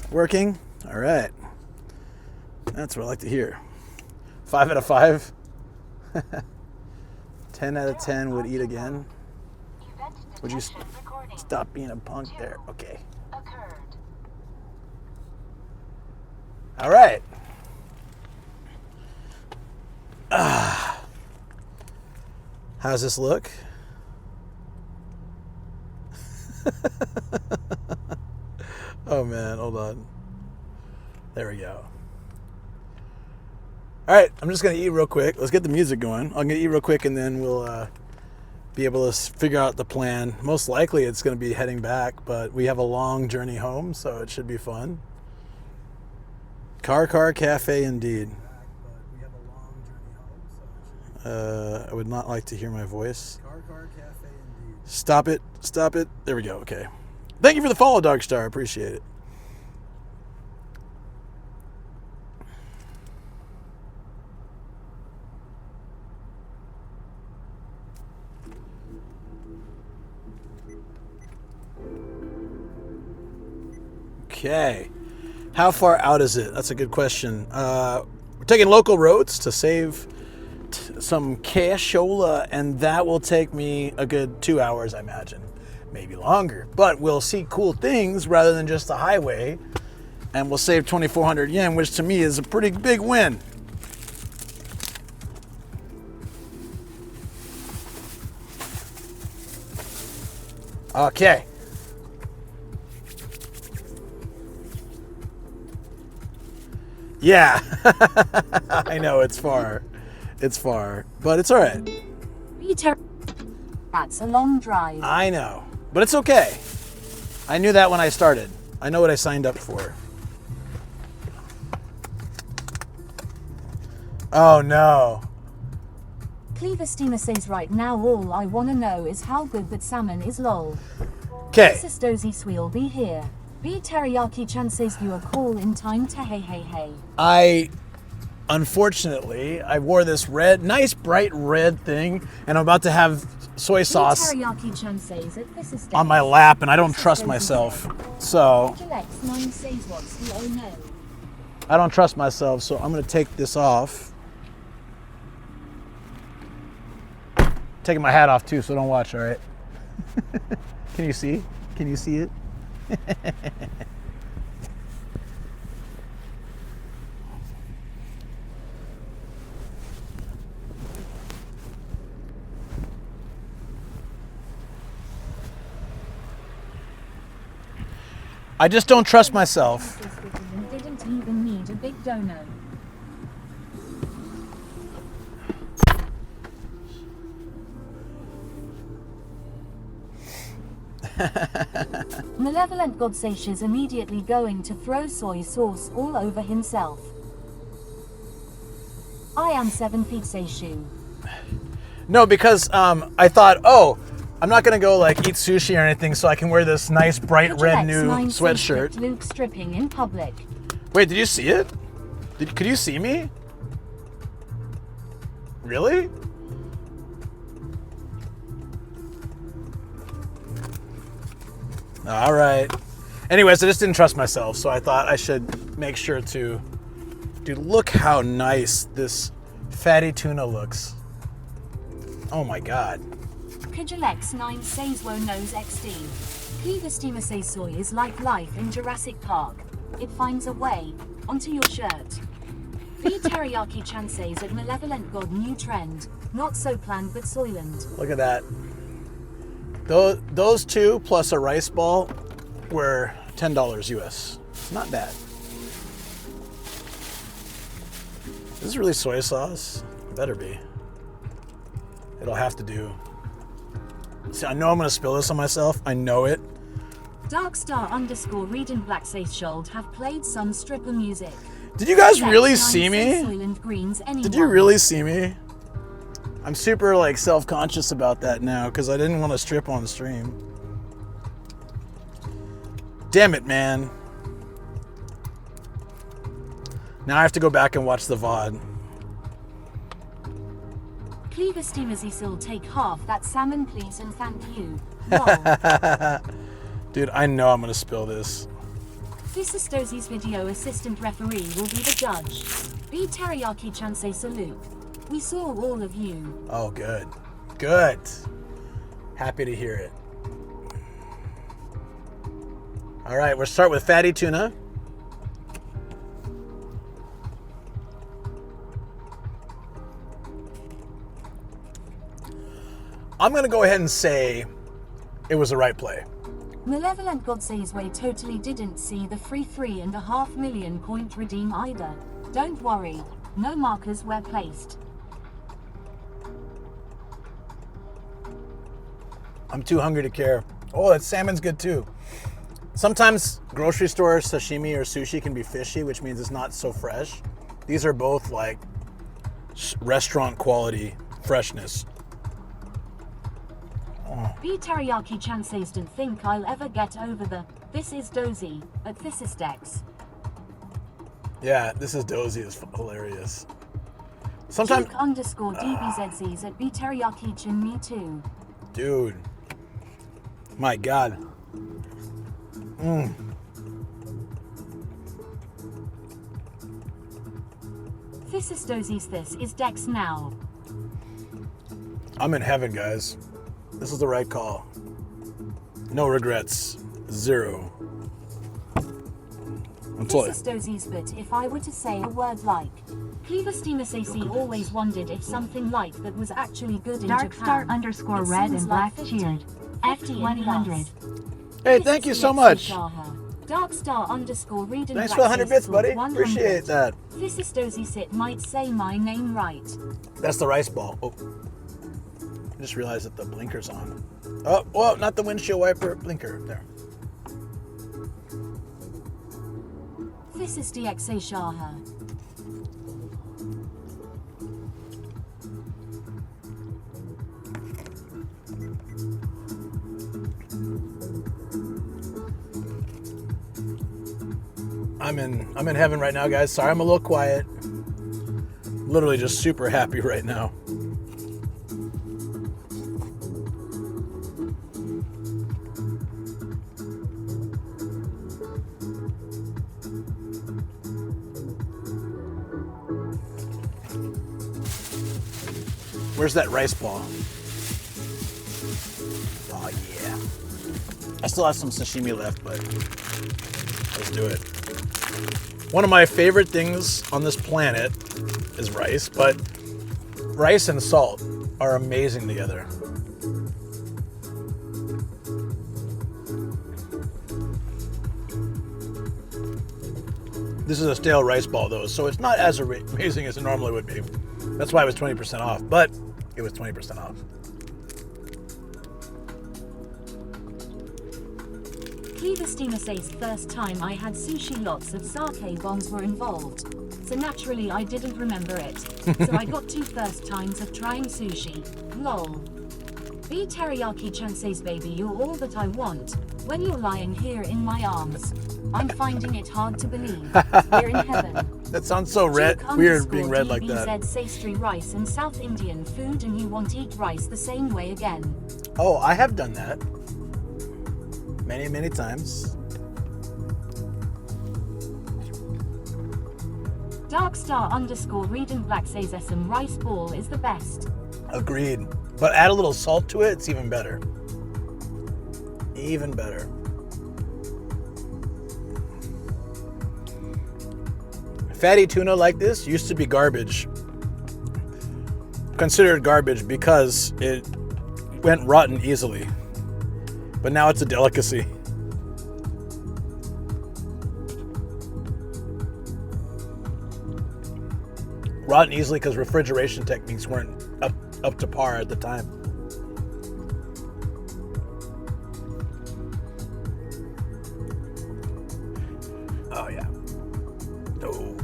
Working? All right. That's what I like to hear. 5 out of 5. 10 out of 10 would eat again. Would you stop being a punk there? Okay. All right. How's this look? Oh man, hold on. There we go. All right, I'm just gonna eat real quick. Let's get the music going. I'm gonna eat real quick and then we'll be able to figure out the plan. Most likely it's gonna be heading back, but we have a long journey home, so it should be fun. Car cafe indeed. I would not like to hear my voice. Car cafe indeed. Stop it. There we go, okay. Thank you for the follow, Darkstar. I appreciate it. Okay. How far out is it? That's a good question. We're taking local roads to save some cashola, and that will take me a good 2 hours, I imagine. Maybe longer, but we'll see cool things rather than just the highway, and we'll save 2,400 yen, which to me is a pretty big win. Okay. Yeah. I know it's far, but it's all right. That's a long drive. I know. But it's okay. I knew that when I started. I know what I signed up for. Oh no. Cleaver Steamer says right now all I wanna know is how good that salmon is lol. Okay. This is Dozy Swe'll be here. B Teriyaki-chan says you a call in time to hey. Unfortunately, I wore this nice bright red thing, and I'm about to have soy sauce Teriyaki chansei at this is on my lap, and I don't trust myself. So I don't trust myself, so I'm gonna take this off. Taking my hat off too, so don't watch, all right? Can you see? Can you see it? I just don't trust myself. Didn't even need a big dono. Malevolent Godseish is immediately going to throw soy sauce all over himself. I am 7 feet Seishu. No, because I thought, oh, I'm not gonna go like eat sushi or anything, so I can wear this nice bright red new sweatshirt. Luke stripping in public. Wait, did you see it? Could you see me? Really? All right. Anyways, I just didn't trust myself, so I thought I should make sure to. Dude, look how nice this fatty tuna looks. Oh my God. Kujalex 9 says Wo knows XD. Cleaver steamer says soy is like life in Jurassic Park. It finds a way onto your shirt. V Teriyaki Chan says at Malevolent God new trend. Not so planned but Soylent. Look at that. Those two plus a rice ball were $10 US. It's not bad. Is this really soy sauce? It better be. It'll have to do. See, I know I'm gonna spill this on myself. I know it. Darkstar _ Raiden Black Safe Should have played some stripper music. Did you guys really see me? Did you really see me? I'm super like self-conscious about that now because I didn't want to strip on stream. Damn it, man. Now I have to go back and watch the VOD. Cleaver steamers still take half that salmon please and thank you. Dude, I know I'm gonna spill this. Fisistosi's video assistant referee will be the judge. B Teriyaki Chansei salute. We saw all of you. Oh, good. Good. Happy to hear it. All right, we'll start with fatty tuna. I'm gonna go ahead and say it was the right play. Malevolent God says we totally didn't see the free 3.5 million point redeem either. Don't worry, no markers were placed. I'm too hungry to care. Oh, that salmon's good too. Sometimes grocery store sashimi or sushi can be fishy, which means it's not so fresh. These are both like restaurant quality freshness. B Teriyaki Chan says don't think I'll ever get over the this is dozy at this is Dex. Yeah, this is dozy is hilarious. Sometimes Duke _DBZZs at B Teriyaki Chin me too. Dude. My God. This is dozy's this is Dex now. I'm in heaven, guys. This is the right call. No regrets. Zero. This is dozy's but if I were to say a word like Cleaver Steamer Sacy always wondered if something like that was actually good in Japan. Darkstar _ red and black cheered. F100. Hey, thank you so much. Darkstar _Read and Thanks for the 100 bits, buddy. 100. Appreciate that. This is dozy sit might say my name right. That's the rice ball. Oh. I just realized that the blinker's on. Oh, whoa, not the windshield wiper, blinker. There. This is DXA Shaha. I'm in heaven right now, guys. Sorry I'm a little quiet. Literally just super happy right now. Where's that rice ball? Oh yeah. I still have some sashimi left, but let's do it. One of my favorite things on this planet is rice, but rice and salt are amazing together. This is a stale rice ball though, so it's not as amazing as it normally would be. That's why it was 20% off, but it was 20% off. Cleaver says first time I had sushi, lots of sake bombs were involved. So naturally I didn't remember it. So I got 2 first times of trying sushi. Lol. The teriyaki-chan says, baby, you're all that I want. When you're lying here in my arms. I'm finding it hard to believe. We're in heaven. That sounds so weird being read like that. DBZ Sastry rice and South Indian food, and you want to eat rice the same way again. Oh, I have done that. Many, many times. Darkstar_Raiden Black says SM rice ball is the best. Agreed. But add a little salt to it, it's even better. Even better. Fatty tuna like this used to be garbage. Considered garbage because it went rotten easily. But now it's a delicacy. Rotten easily because refrigeration techniques weren't up to par at the time. Oh yeah. Oh.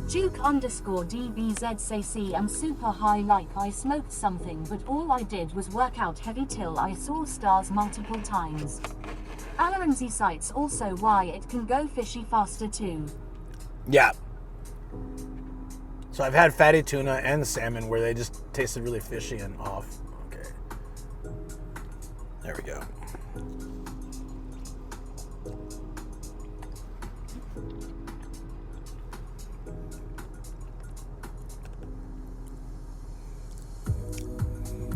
Duke_DBZ say see I'm super high like I smoked something, but all I did was work out heavy till I saw stars multiple times. Alaranzi cites also why it can go fishy faster too. Yeah. So I've had fatty tuna and salmon where they just tasted really fishy and off. Okay. There we go.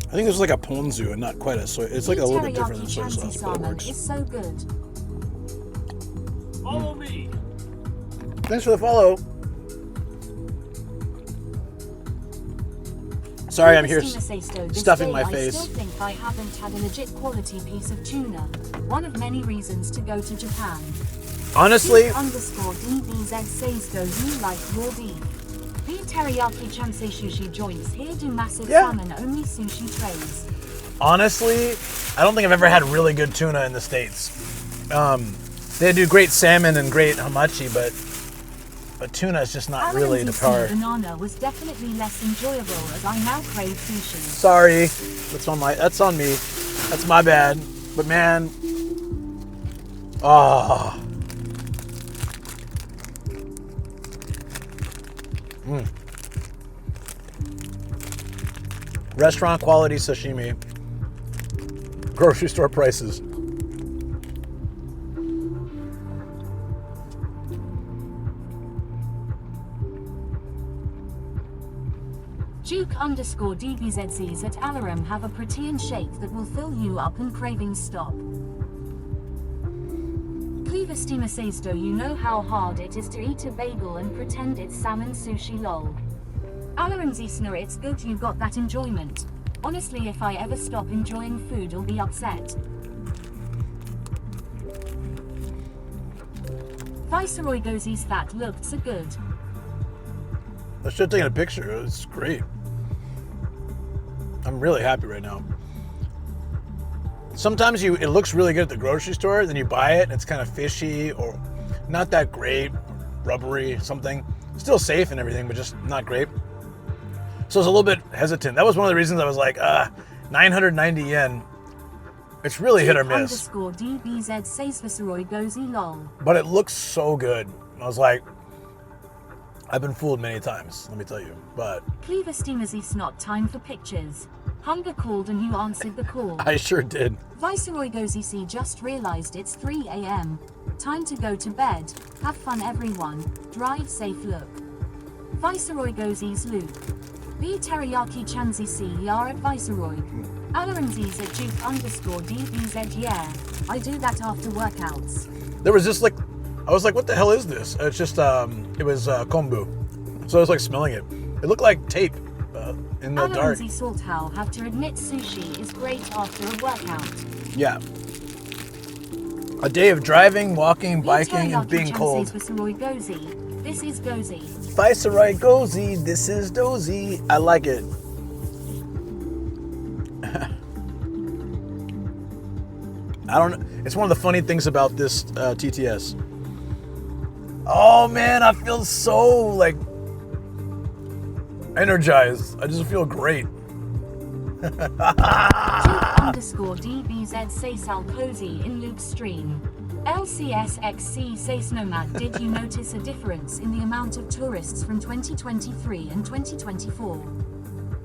I think it's like a ponzu and not quite a soy. It's like a little bit different than soy sauce, but it works. It's so good. Follow me. Thanks for the follow. Sorry, I'm here stuffing my face. I still think I haven't had a legit quality piece of tuna. One of many reasons to go to Japan. Honestly, _DBZ says do you like raw beef? The teriyaki chansei sushi joints here do massive salmon only sushi trays. Honestly, I don't think I've ever had really good tuna in the States. They do great salmon and great hamachi, but tuna is just not really the par. Banana was definitely less enjoyable as I now crave sushi. Sorry, that's on me. That's my bad. But man, oh. Restaurant quality sashimi. Grocery store prices. Duke_DBZZs at Alarum have a protein shake that will fill you up and cravings stop. Cleaver Steamer says do you know how hard it is to eat a bagel and pretend it's salmon sushi lol. Alarum Zisner, it's good you got that enjoyment. Honestly, if I ever stop enjoying food I'll be upset. Viceroy Gozi's that looked so good. I should have taken a picture. It's great. I'm really happy right now. Sometimes it looks really good at the grocery store, then you buy it and it's kind of fishy or not that great, rubbery, something. Still safe and everything, but just not great. So I was a little bit hesitant. That was one of the reasons I was like, 990 yen. It's really hit or miss. _DBZ says Viceroy Gozi lol. But it looks so good. I was like, I've been fooled many times, let me tell you, but... Cleaver Steamers, it's not time for pictures. Hunger called and you answered the call. I sure did. Viceroy Gozi C just realized it's 3 a.m. Time to go to bed. Have fun everyone. Drive safe look. Viceroy Gozi's loop. B teriyaki chanzi C yar at Viceroy. Alaranzis at Duke_DBZ yeah. I do that after workouts. There was just like, I was like, what the hell is this? It's just, it was kombu. So I was like smelling it. It looked like tape in the dark. Alaranzi Salthow have to admit sushi is great after a workout. Yeah. A day of driving, walking, biking, and being cold. Viceroy Gozi. This is Gozi. Viceroy Gozi, this is Dozy. I like it. I don't know. It's one of the funny things about this TTS. Oh man, I feel so like energized. I just feel great. Duke_DBZ say Sal Cozy in Loop Stream. LCSXC says Nomad, did you notice a difference in the amount of tourists from 2023 and 2024?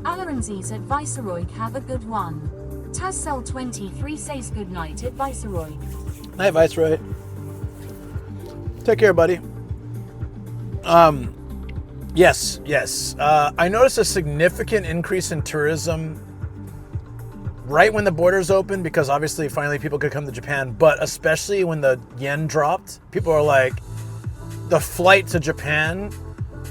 Alaranzis at Viceroy have a good one. Tazcell23 says good night at Viceroy. Night, Viceroy. Take care, buddy. Yes. I noticed a significant increase in tourism right when the borders opened, because obviously finally people could come to Japan, but especially when the yen dropped, people are like, the flight to Japan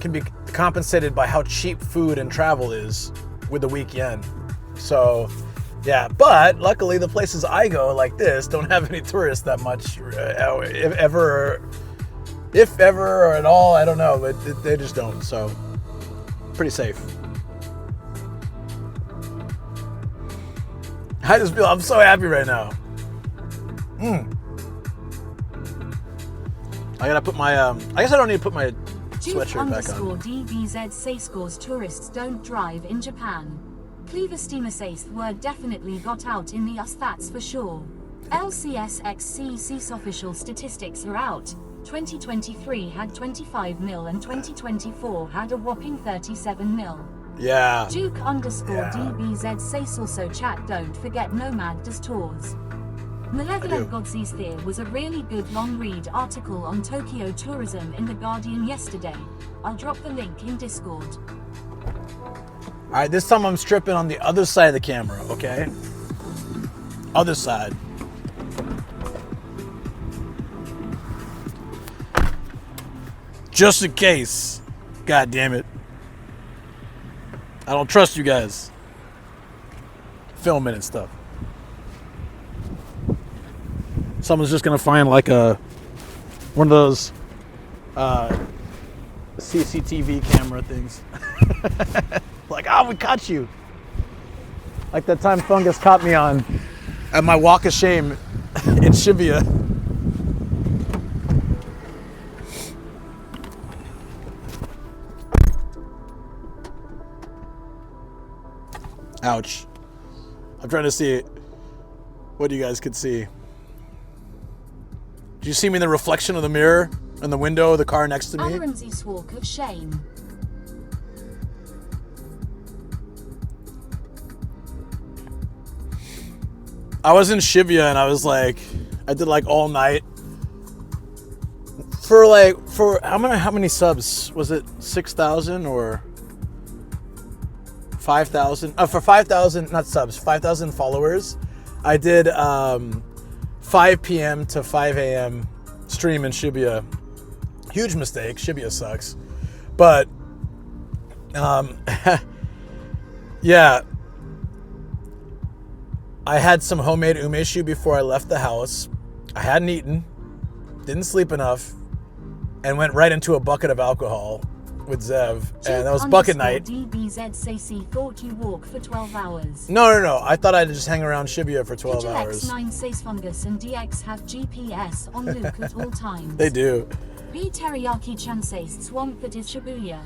can be compensated by how cheap food and travel is with the weak yen. So yeah, but luckily the places I go like this don't have any tourists that much, if ever or at all, I don't know, but they just don't, so pretty safe. I just feel, I'm so happy right now. I gotta put my, I guess I don't need to put my sweatshirt back on. DBZ say scores tourists don't drive in Japan. Cleaver Steamer says the word definitely got out in the US, that's for sure. LCSXCC's official statistics are out. 2023 had 25 mil and 2024 had a whopping 37 mil. Yeah. Duke_DBZ says also chat, don't forget Nomad does tours. Malevolent Godsees there was a really good long read article on Tokyo tourism in The Guardian yesterday. I'll drop the link in Discord. Alright, this time I'm stripping on the other side of the camera, okay? Other side. Just in case. God damn it. I don't trust you guys. Filming and stuff. Someone's just gonna find like one of those CCTV camera things. Like, we caught you. Like that time Fungus caught me on at my walk of shame in Shibuya. Ouch. I'm trying to see what you guys could see. Do you see me in the reflection of the mirror in the window of the car next to me? Alaranzis walk of shame. I was in Shibuya and I was like, I did like all night. For how many subs? Was it 6,000 or 5,000? For 5,000, not subs, 5,000 followers. I did 5 p.m. to 5 a.m. stream in Shibuya. Huge mistake. Shibuya sucks. But yeah. I had some homemade umeshu before I left the house. I hadn't eaten, didn't sleep enough, and went right into a bucket of alcohol with Zev, and that was bucket night. DBZCC thought you walk for 12 hours. No. I thought I'd just hang around Shibuya for 12 hours. X9 says Fungus and DX have GPS on Luke at all times. They do. B Teriyaki-chan says Swamp that is Shibuya.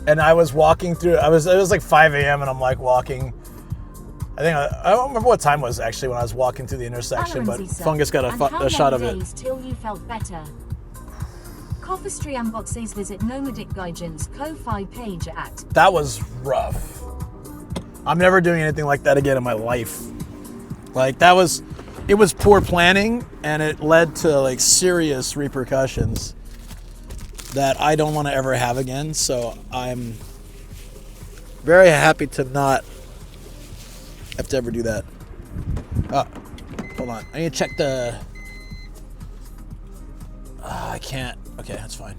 And I was walking through, it was like 5 a.m. and I'm like walking. I don't remember what time it was actually when I was walking through the intersection, but Fungus got a shot of it. Till you felt better. Coffistriambot says visit Nomadic Gaijin's Ko-Fi page at. That was rough. I'm never doing anything like that again in my life. Like it was poor planning and it led to like serious repercussions that I don't want to ever have again. So I'm Very happy to not have to ever do that. Oh, hold on. I need to check the... I can't. Okay, that's fine.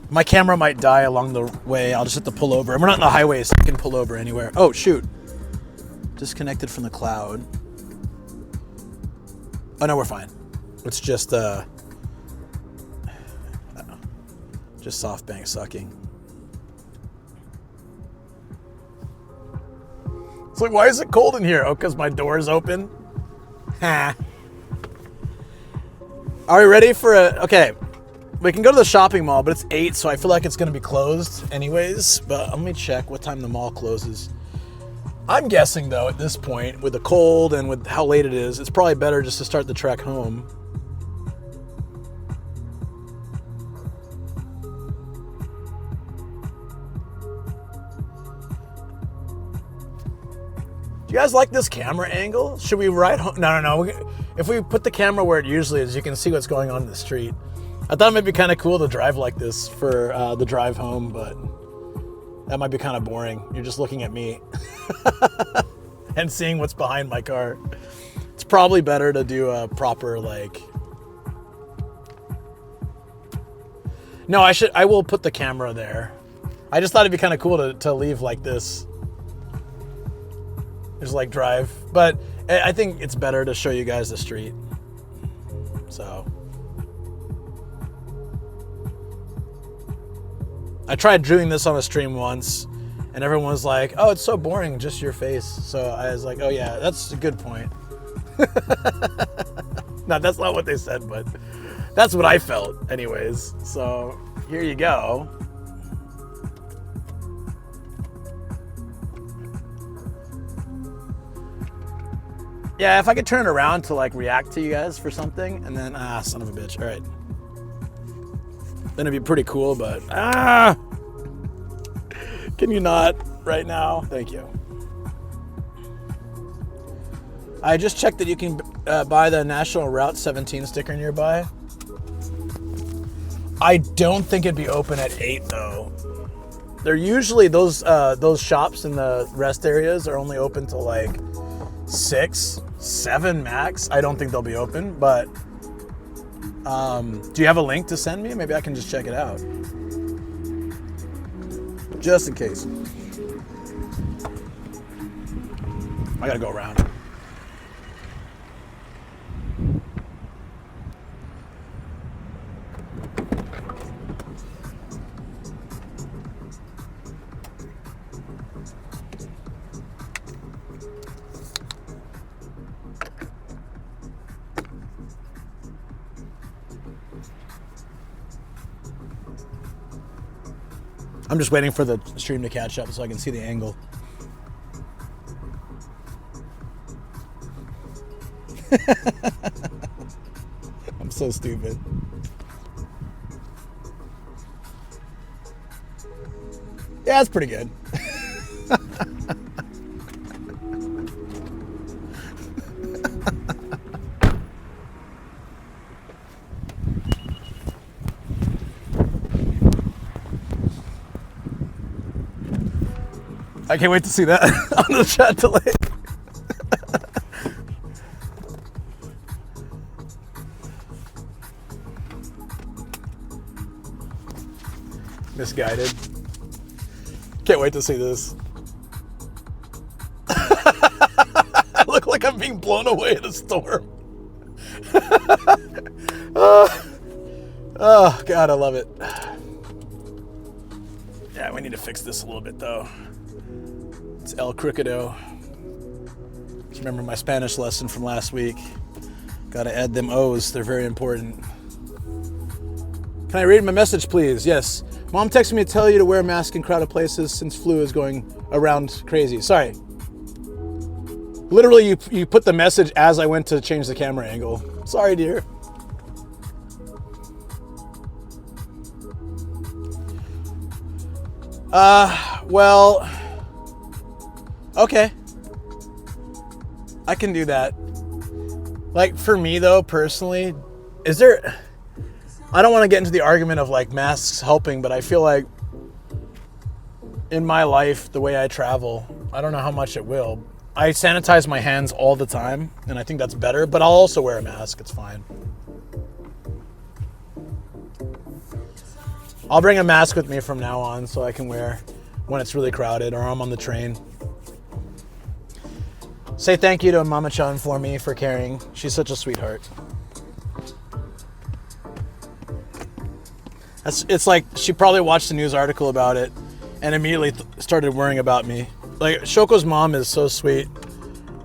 My camera might die along the way. I'll just have to pull over. And we're not in the highway, so I can pull over anywhere. Oh, shoot. Disconnected from the cloud. Oh, no, we're fine. It's just SoftBank sucking. It's like, why is it cold in here? Oh, because my door is open? Ha. Are we ready for okay. We can go to the shopping mall, but it's 8, so I feel like it's going to be closed anyways. But let me check what time the mall closes. I'm guessing, though, at this point, with the cold and with how late it is, it's probably better just to start the trek home. Do you guys like this camera angle? Should we ride home? No. If we put the camera where it usually is, you can see what's going on in the street. I thought it might be kind of cool to drive like this for the drive home, but that might be kind of boring. You're just looking at me and seeing what's behind my car. It's probably better to do a proper, like... No, I will put the camera there. I just thought it'd be kind of cool to leave like this. Just like drive. But I think it's better to show you guys the street. So... I tried doing this on a stream once, and everyone was like, oh, it's so boring, just your face. So I was like, oh yeah, that's a good point. No, that's not what they said, but that's what I felt anyways. So here you go. Yeah, if I could turn it around to like react to you guys for something, and then, son of a bitch, all right. Then it'd be pretty cool, but can you not right now? Thank you. I just checked that you can buy the National Route 17 sticker nearby. I don't think it'd be open at 8 though. They're usually those shops in the rest areas are only open till like 6, 7 max. I don't think they'll be open, but. Do you have a link to send me? Maybe I can just check it out. Just in case. I gotta go around. I'm just waiting for the stream to catch up so I can see the angle. I'm so stupid. Yeah, it's pretty good. I can't wait to see that on the chat delay. Misguided. Can't wait to see this. I look like I'm being blown away in a storm. Oh, God, I love it. Yeah, we need to fix this a little bit, though. It's El Cricodo. Just remember my Spanish lesson from last week. Gotta add them O's, they're very important. Can I read my message, please? Yes. Mom texted me to tell you to wear a mask in crowded places since flu is going around crazy. Sorry. Literally, you put the message as I went to change the camera angle. Sorry, dear. Well... Okay. I can do that. Like, for me, though, personally, is there... I don't want to get into the argument of, like, masks helping, but I feel like in my life, the way I travel, I don't know how much it will. I sanitize my hands all the time, and I think that's better, but I'll also wear a mask. It's fine. I'll bring a mask with me from now on so I can wear when it's really crowded or I'm on the train. Say thank you to Mama-chan for me for caring. She's such a sweetheart. It's like she probably watched a news article about it and immediately started worrying about me. Like, Shoko's mom is so sweet.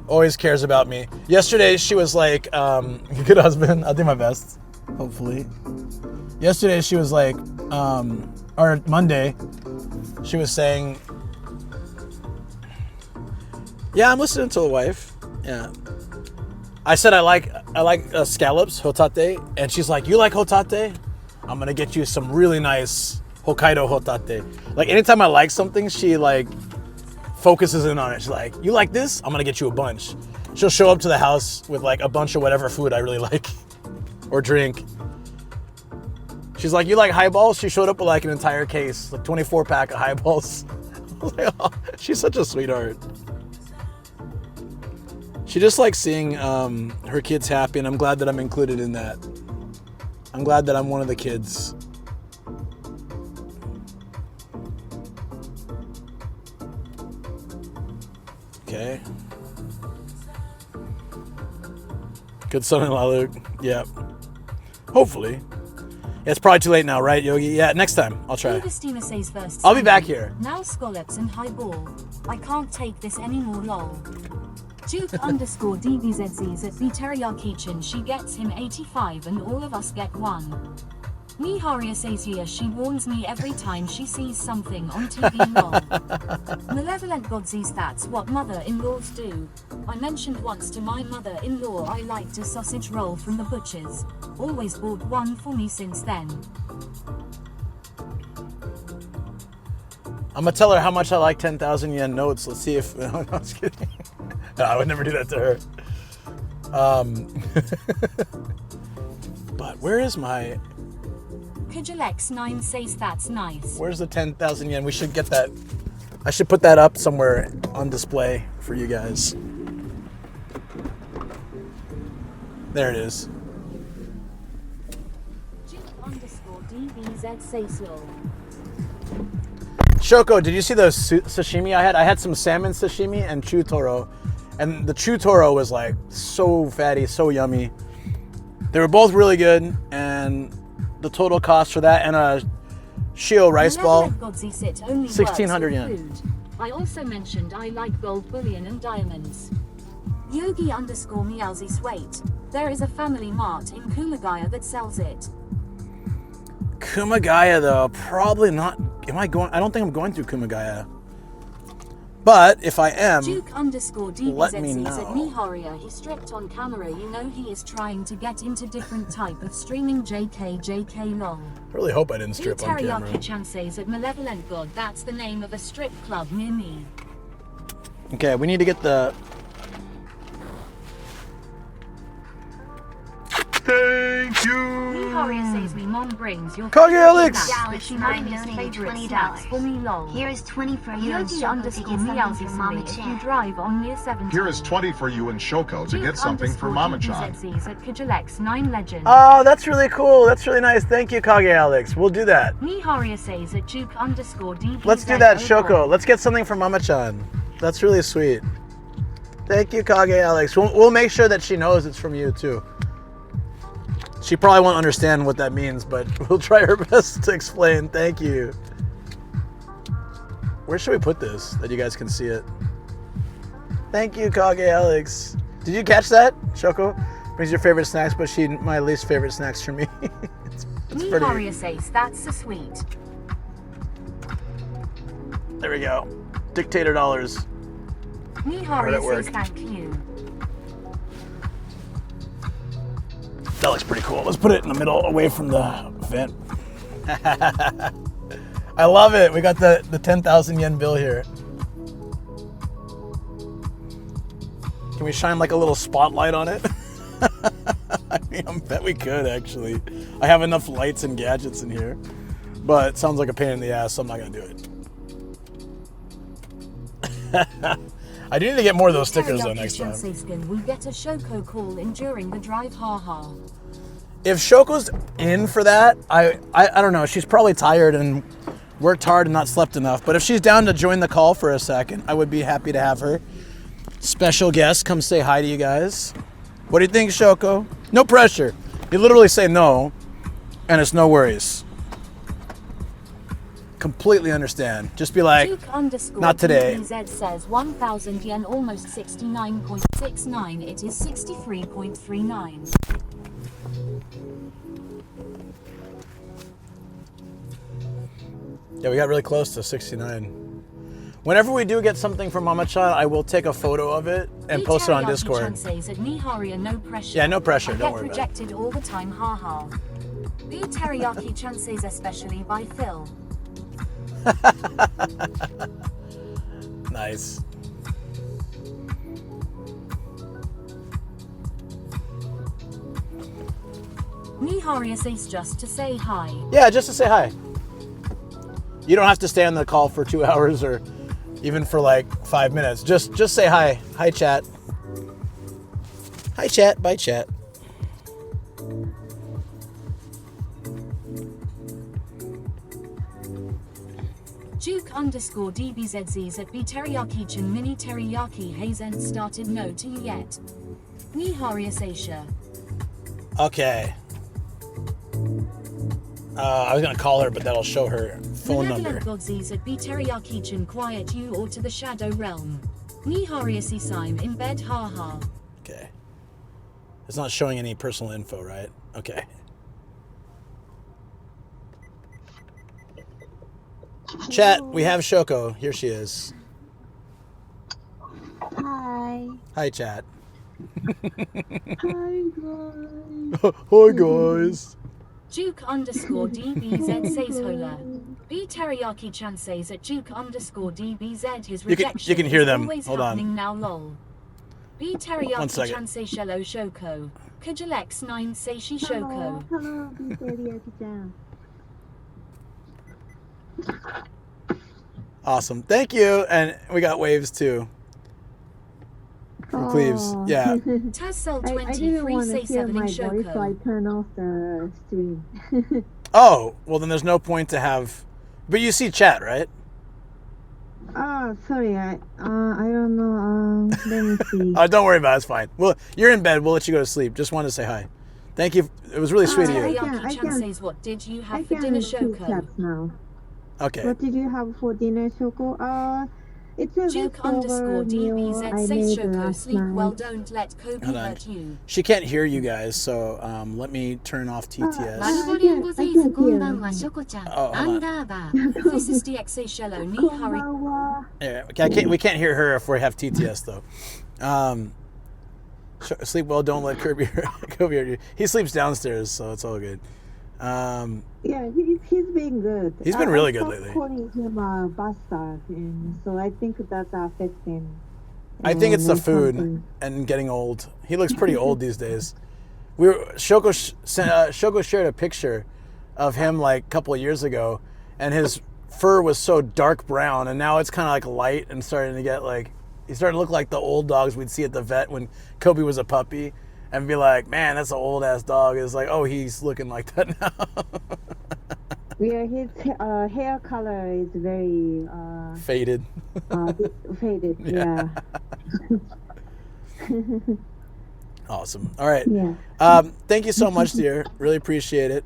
Always cares about me. Yesterday, she was like, good husband. I'll do my best, hopefully. Yesterday, she was like, or Monday, she was saying, yeah, I'm listening to the wife. Yeah. I said I like scallops, hotate, and she's like, you like hotate? I'm gonna get you some really nice Hokkaido hotate. Like, anytime I like something, she like focuses in on it. She's like, you like this? I'm gonna get you a bunch. She'll show up to the house with like a bunch of whatever food I really like or drink. She's like, you like highballs? She showed up with like an entire case, like 24 pack of highballs. I was like, oh, she's such a sweetheart. She just likes seeing her kids happy, and I'm glad that I'm included in that. I'm glad that I'm one of the kids. Okay. Good son-in-law, Luke. Yeah. Hopefully. Yeah, it's probably too late now, right, Yogi? Yeah, next time. I'll try. Augustina says first. I'll be back here. Now scallops and highball. I can't take this anymore, lol. Duke_DVZZs at the Teriyaki Kitchen. She gets him 85 and all of us get 1. Miharia says here she warns me every time she sees something on TV, lol. Malevolent Godzies, that's what mother-in-laws do. I mentioned once to my mother-in-law I liked a sausage roll from the butcher's. Always bought one for me since then. I'm gonna tell her how much I like 10,000 yen notes. Let's see if... No, I'm just kidding. No, I would never do that to her. But where is my... Kajalex9 says that's nice. Where's the 10,000 yen? We should get that. I should put that up somewhere on display for you guys. There it is. Duke_DVZ says so. Shoko, did you see the sashimi I had? I had some salmon sashimi and chutoro. And the chutoro was like so fatty, so yummy. They were both really good. And the total cost for that and a shio rice ball, 1,600 yen. I also mentioned I like gold bullion and diamonds. Yogi_Meowsies, wait. There is a family mart in Kumagaya that sells it. Kumagaya though, probably not. Am I going? I don't think I'm going through Kumagaya. But if I am, let me know. At Miharia, he stripped on camera. You know he is trying to get into different type of streaming. JK lol. I really hope I didn't strip on camera. Teriyaki-chan says at Malevolent God, that's the name of a strip club near me. Okay, we need to get the... Thank you! Miharia says me mom brings your Kage Alex! She donated $20 for me lol. Here is 20 for you and Yogi Shoko to get something for Mama if you Chan. drive on near 70. Here is 20 for you and Shoko to get something for Mama-chan. At Kajalex9 Legend. Oh, that's really cool. That's really nice. Thank you, Kage Alex. We'll do that. Miharia says at Duke_DVZ. Let's do that, Shoko. Let's get something for Mama-chan. That's really sweet. Thank you, Kage Alex. We'll make sure that she knows it's from you, too. She probably won't understand what that means, but we'll try our best to explain. Thank you. Where should we put this that you guys can see it? Thank you, Kage Alex. Did you catch that? Shoko brings your favorite snacks, but my least favorite snacks for me. it's pretty. Miharia says that's so sweet. There we go. Dictator dollars. Miharia says thank you. That looks pretty cool. Let's put it in the middle, away from the vent. I love it. We got the 10,000 yen bill here. Can we shine like a little spotlight on it? I mean, I bet we could actually. I have enough lights and gadgets in here, but it sounds like a pain in the ass, so I'm not gonna do it. I do need to get more of those stickers though next time. Skin will get a Shoko call in during the drive, haha. If Shoko's in for that, I don't know. She's probably tired and worked hard and not slept enough. But if she's down to join the call for a second, I would be happy to have her. Special guest, come say hi to you guys. What do you think, Shoko? No pressure. You literally say no, and it's no worries. Completely understand. Just be like, not today. Z says 1,000 yen, almost 69.69. It is 63.39. Yeah, we got really close to 69. Whenever we do get something from Mama-chan, I will take a photo of it and post it on Discord. No pressure. Yeah, no pressure. Don't worry about it. I get rejected all the time, haha. The teriyaki chances, especially by Phil. Nice. Niharia says just to say hi. Yeah, just to say hi. You don't have to stay on the call for 2 hours or even for like 5 minutes. Just say hi. Hi, chat. Hi, chat. Bye, chat. Duke_DBZZs at B Teriyaki-chan mini teriyaki hasn't started no to you yet. Niharia Seisha. Okay. I was gonna call her, but that'll show her phone number. Godzis at B Teriyaki-chan quiet you or to the shadow realm. Niharia Seisime in bed, haha. Okay. It's not showing any personal info, right? Okay. Chat, we have Shoko. Here she is. Hi. Hi, chat. Hi, guys. Hi, guys. Duke_DBZ says hola. B Teriyaki-chan says at Duke_DBZ his rejection you can hear them. Always Hold happening on. Now lol. B Teriyaki-chan say shello Shoko. Kajalex 9 say she Shoko. Hello, B Teriyaki-chan. Awesome. Thank you. And we got waves too. From Cleves. Yeah. Tassel I didn't want to hear my voice, so I turned off the stream. Oh, well then there's no point to have... But you see chat, right? Sorry. I don't know. Let me see. Oh, don't worry about it. It's fine. Well, you're in bed. We'll let you go to sleep. Just wanted to say hi. Thank you. It was really sweet of you. Teriyaki-chan says what did you have for dinner, Shoko? Now. Okay. What did you have for dinner, Shoko? It's a Duke_DBZ says Shoko, sleep well, don't let Kobe hurt you. She can't hear you guys, so let me turn off TTS. Yeah, we can't hear her if we have TTS though. Sleep well, don't let Kobe hurt you. He sleeps downstairs, so it's all good. Yeah, he's been good. He's been really good lately. I'm calling him a bastard, and so I think that's affecting. I think it's the food and getting old. He looks pretty old these days. Shoko shared a picture of him like a couple of years ago, and his fur was so dark brown, and now it's kind of like light and starting to get like, he's starting to look like the old dogs we'd see at the vet when Kobe was a puppy. And be like, man, that's an old ass dog. It's like, oh, he's looking like that now. Yeah, his hair color is very faded. Faded, yeah. Awesome. All right. Yeah. Thank you so much, dear. Really appreciate it.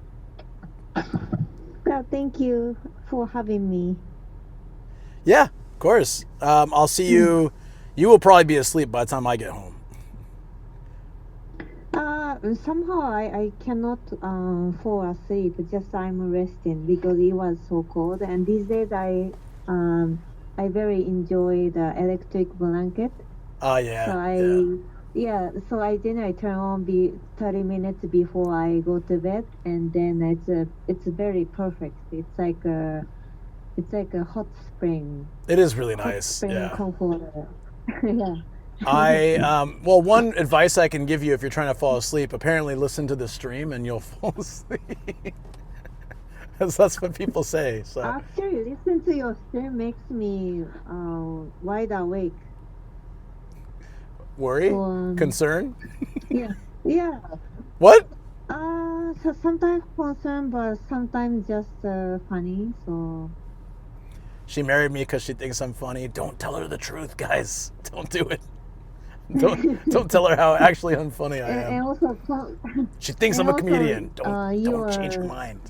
Well, thank you for having me. Yeah, of course. I'll see you. You will probably be asleep by the time I get home. Somehow I cannot fall asleep. Just I'm resting because it was so cold. And these days I very enjoy the electric blanket. Oh yeah. So so I turn on 30 minutes before I go to bed, and then it's very perfect. It's like a hot spring. It is really hot nice. Spring yeah. comforter. Yeah. Well, one advice I can give you if you're trying to fall asleep, apparently listen to the stream and you'll fall asleep. That's what people say. So Actually, listen to your stream makes me wide awake. worry, concern. Yeah. What? So sometimes concerned, but sometimes just funny. So. She married me because she thinks I'm funny. Don't tell her the truth, guys. Don't do it. Don't tell her how actually unfunny I am. And also, she thinks I'm a comedian. Don't change her mind.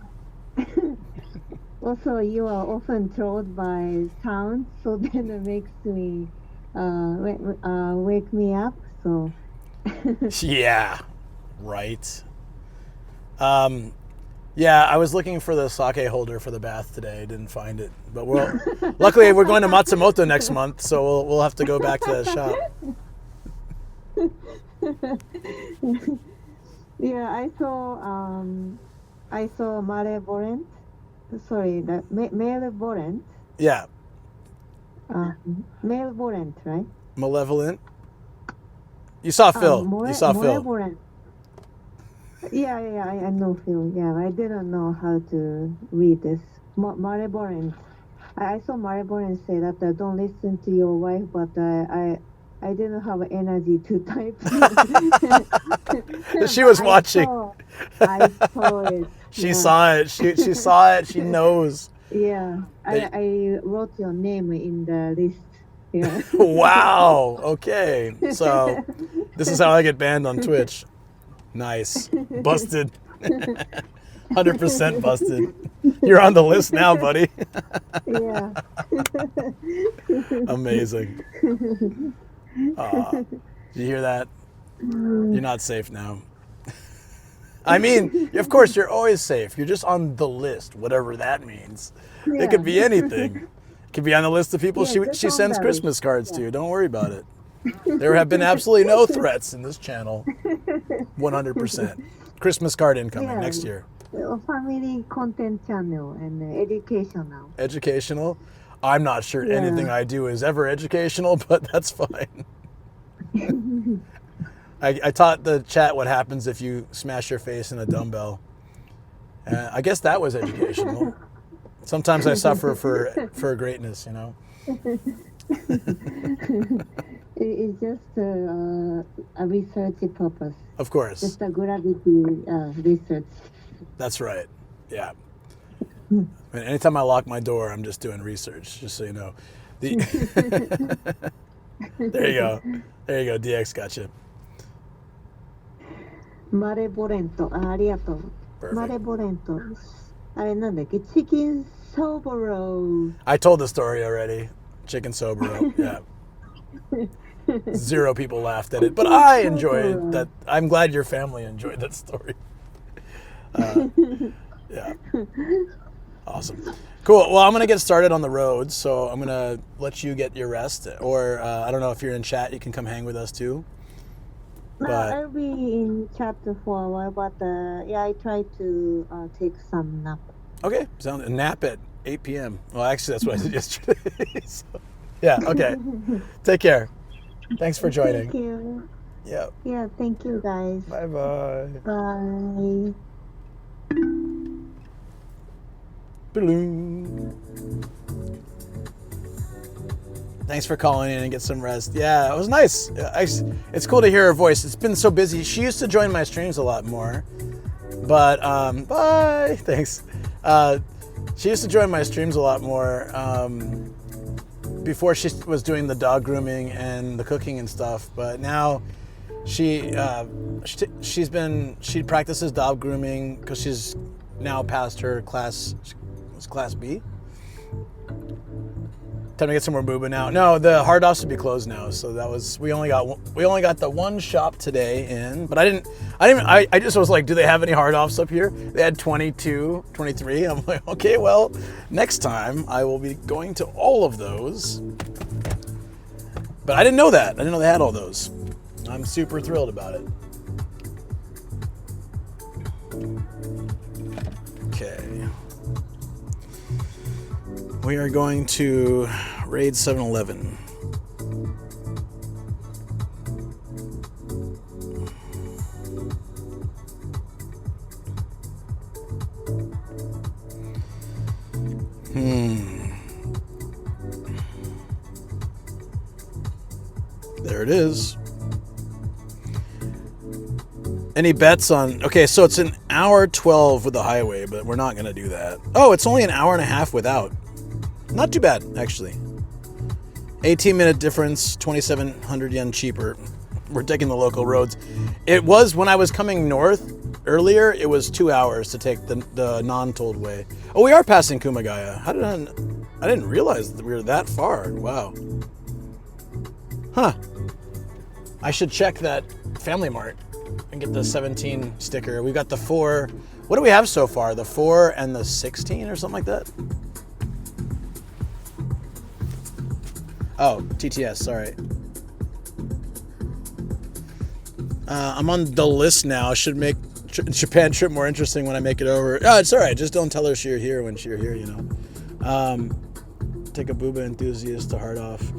Also, you are often trolled by sound, so then it makes me wake me up. So. Yeah, right. Yeah, I was looking for the sake holder for the bath today. Didn't find it, but luckily we're going to Matsumoto next month, so we'll have to go back to that shop. Yeah, I saw Malevolent. Sorry, the Malevolent. Yeah. Malevolent, right? Malevolent. You saw Phil. You saw Malevolent. Yeah, I know Phil. Yeah, I didn't know how to read this. Malevolent. I saw Malevolent say that don't listen to your wife, but I didn't have energy to type. She was watching. I saw it. She saw it. She saw it. She knows. Yeah, I wrote your name in the list. Yeah. Wow. Okay. So this is how I get banned on Twitch. Nice. Busted. 100% busted. You're on the list now, buddy. Yeah. Amazing. Did you hear that? You're not safe now. I mean, of course, you're always safe. You're just on the list, whatever that means. Yeah. It could be anything. It could be on the list of people Yeah, she sends Christmas cards to. Don't worry about it. There have been absolutely no threats in this channel. 100%. Christmas card incoming next year. Family content channel and educational. Educational? I'm not sure anything I do is ever educational, but that's fine. I taught the chat what happens if you smash your face in a dumbbell. I guess that was educational. Sometimes I suffer for greatness, you know. It's just a research purpose. Of course. Just a gravity research. That's right. Yeah. And anytime I lock my door, I'm just doing research, just so you know. There you go. There you go. DX got you. マレボレント、ありがとう。マレボレント。あれなんだっけ、チキンソーボロー。I told the story already. Chicken Soboro. Yeah. 0 people laughed at it, but I enjoyed that. I'm glad your family enjoyed that story. Yeah. Awesome. Cool. Well, I'm going to get started on the road, so I'm going to let you get your rest. Or I don't know if you're in chat, you can come hang with us too. But I'll be in chat for a while, but yeah, I try to take some nap. Okay. A nap at 8 p.m. Well, actually, that's what I did yesterday. So, yeah. Okay. Take care. Thanks for joining. Thank you. Yeah. Yeah. Thank you, guys. Bye-bye. Bye. Thanks for calling in and get some rest. Yeah, it was nice. It's cool to hear her voice. It's been so busy. She used to join my streams a lot more, but bye. Thanks. She used to join my streams a lot more before she was doing the dog grooming and the cooking and stuff. But now she practices dog grooming because she's now past her class. Was class B? Time to get some more booba now. No, the hard offs would be closed now. So that was we only got the one shop today in, but I just was like, do they have any hard offs up here? They had 22, 23. I'm like, okay, well, next time I will be going to all of those. But I didn't know that. I didn't know they had all those. I'm super thrilled about it. Okay. We are going to raid 7-Eleven. it is. Any bets on... Okay, so it's an hour 12 with the highway, but we're not going to do that. Oh, it's only an hour and a half without. Not too bad, actually. 18-minute difference, 2,700 yen cheaper. We're taking the local roads. It was, when I was coming north earlier, it was 2 hours to take the non-tolled way. Oh, we are passing Kumagaya. How did I didn't realize that we were that far. Wow. Huh. I should check that Family Mart and get the 17 sticker. We got the 4. What do we have so far? The 4 and the 16 or something like that? Oh, TTS, sorry. I'm on the list now. Should make Japan trip more interesting when I make it over. Oh, it's all right. Just don't tell her you're here when you're here, you know. Take a booba enthusiast to hard off.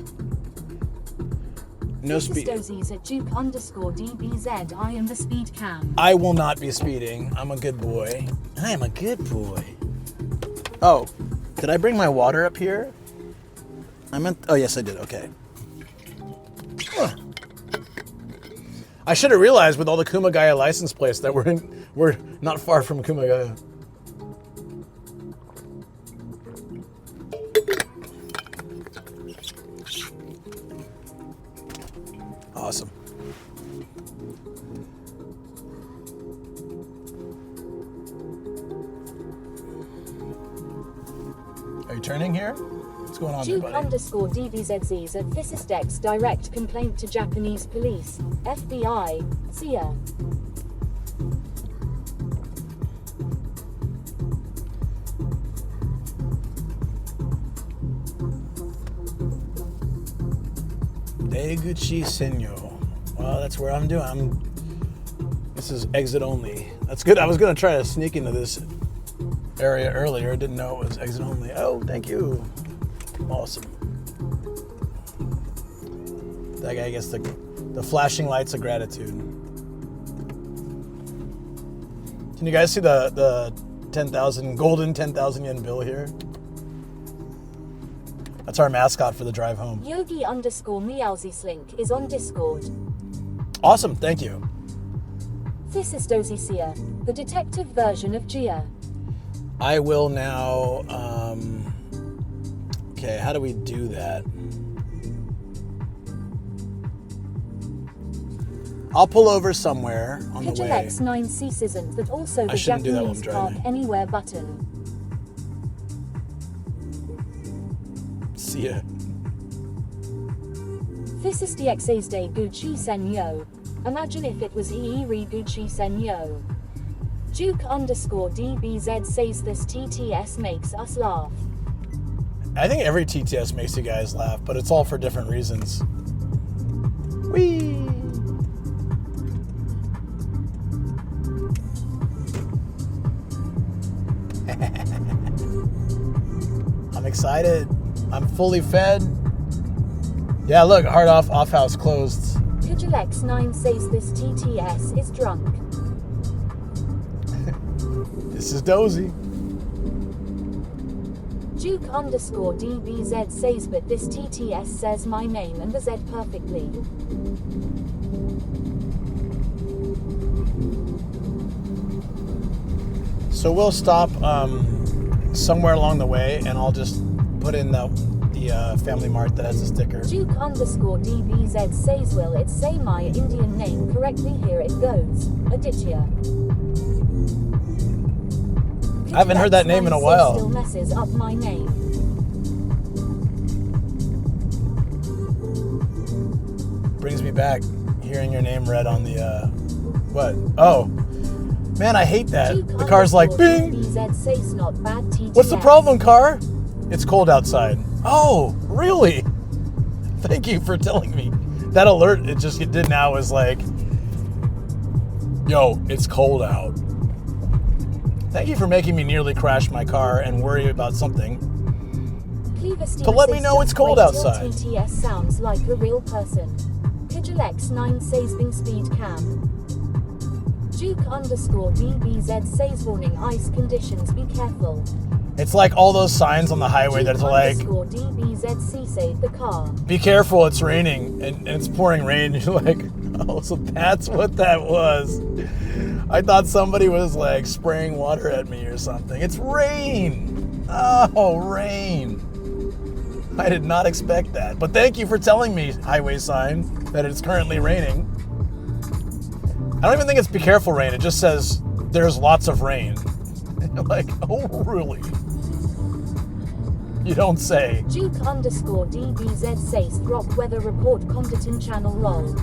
No speed. At Duke_DBZ. I am the speed cam. I will not be speeding. I'm a good boy. I am a good boy. Oh, did I bring my water up here? I meant. Oh yes, I did. Okay. I should have realized with all the Kumagaya license plates that we're not far from Kumagaya. Awesome. Are you turning here? What's going on there, buddy? Duke_DVZZs at Fisistex direct complaint to Japanese police, FBI, Seien. Eguchi Senyo. Well, that's where I'm doing. This is exit only. That's good. I was going to try to sneak into this area earlier. I didn't know it was exit only. Oh, thank you. Awesome. That guy gets the flashing lights of gratitude. Can you guys see the 10,000 golden 10,000 yen bill here? That's our mascot for the drive home. Yogi_Meowsy Slink is on Discord. Awesome, thank you. This is Dozy Sia, the detective version of Gia. I will now, okay, how do we do that? I'll pull over somewhere on the way. Pidgeot's 9C isn't, but also the Japanese park anywhere button. See ya. This is DXA's Day Gucci Senyo. Imagine if it was Iiri Gucci Senyo. Duke_DBZ says this TTS makes us laugh. I think every TTS makes you guys laugh, but it's all for different reasons. Whee! I'm excited. I'm fully fed. Yeah, look, hard off house closed. Pidgeot's9 says this TTS is drunk. This is Dozy. Duke_DBZ says, but this TTS says my name and the Z perfectly. So we'll stop somewhere along the way, and I'll just put in the Family Mart that has a sticker. Duke_DBZ says, will it say my Indian name correctly? Here it goes. Aditya. I haven't heard that name in a while. Still messes up my name. Brings me back hearing your name read on the what? Oh, man, I hate that. The car's like, bing. What's the problem, car? It's cold outside. Oh, really? Thank you for telling me. That alert it did now was like, yo, it's cold out. Thank you for making me nearly crash my car and worry about something. To let me know it's cold outside. TTS sounds like a real person. Pidgeot's9 says Bing speed cam. Duke_DBZ says warning ice conditions, be careful. It's like all those signs on the highway that's like, DBZC saved the car. be careful, it's raining, and it's pouring rain. You're like, oh, so that's what that was. I thought somebody was like spraying water at me or something. It's rain. Oh, rain. I did not expect that. But thank you for telling me, highway sign, that it's currently raining. I don't even think it's be careful rain. It just says there's lots of rain. And you're like, oh, really? You don't say. Duke_DBZ says drop weather report Conditon channel lol.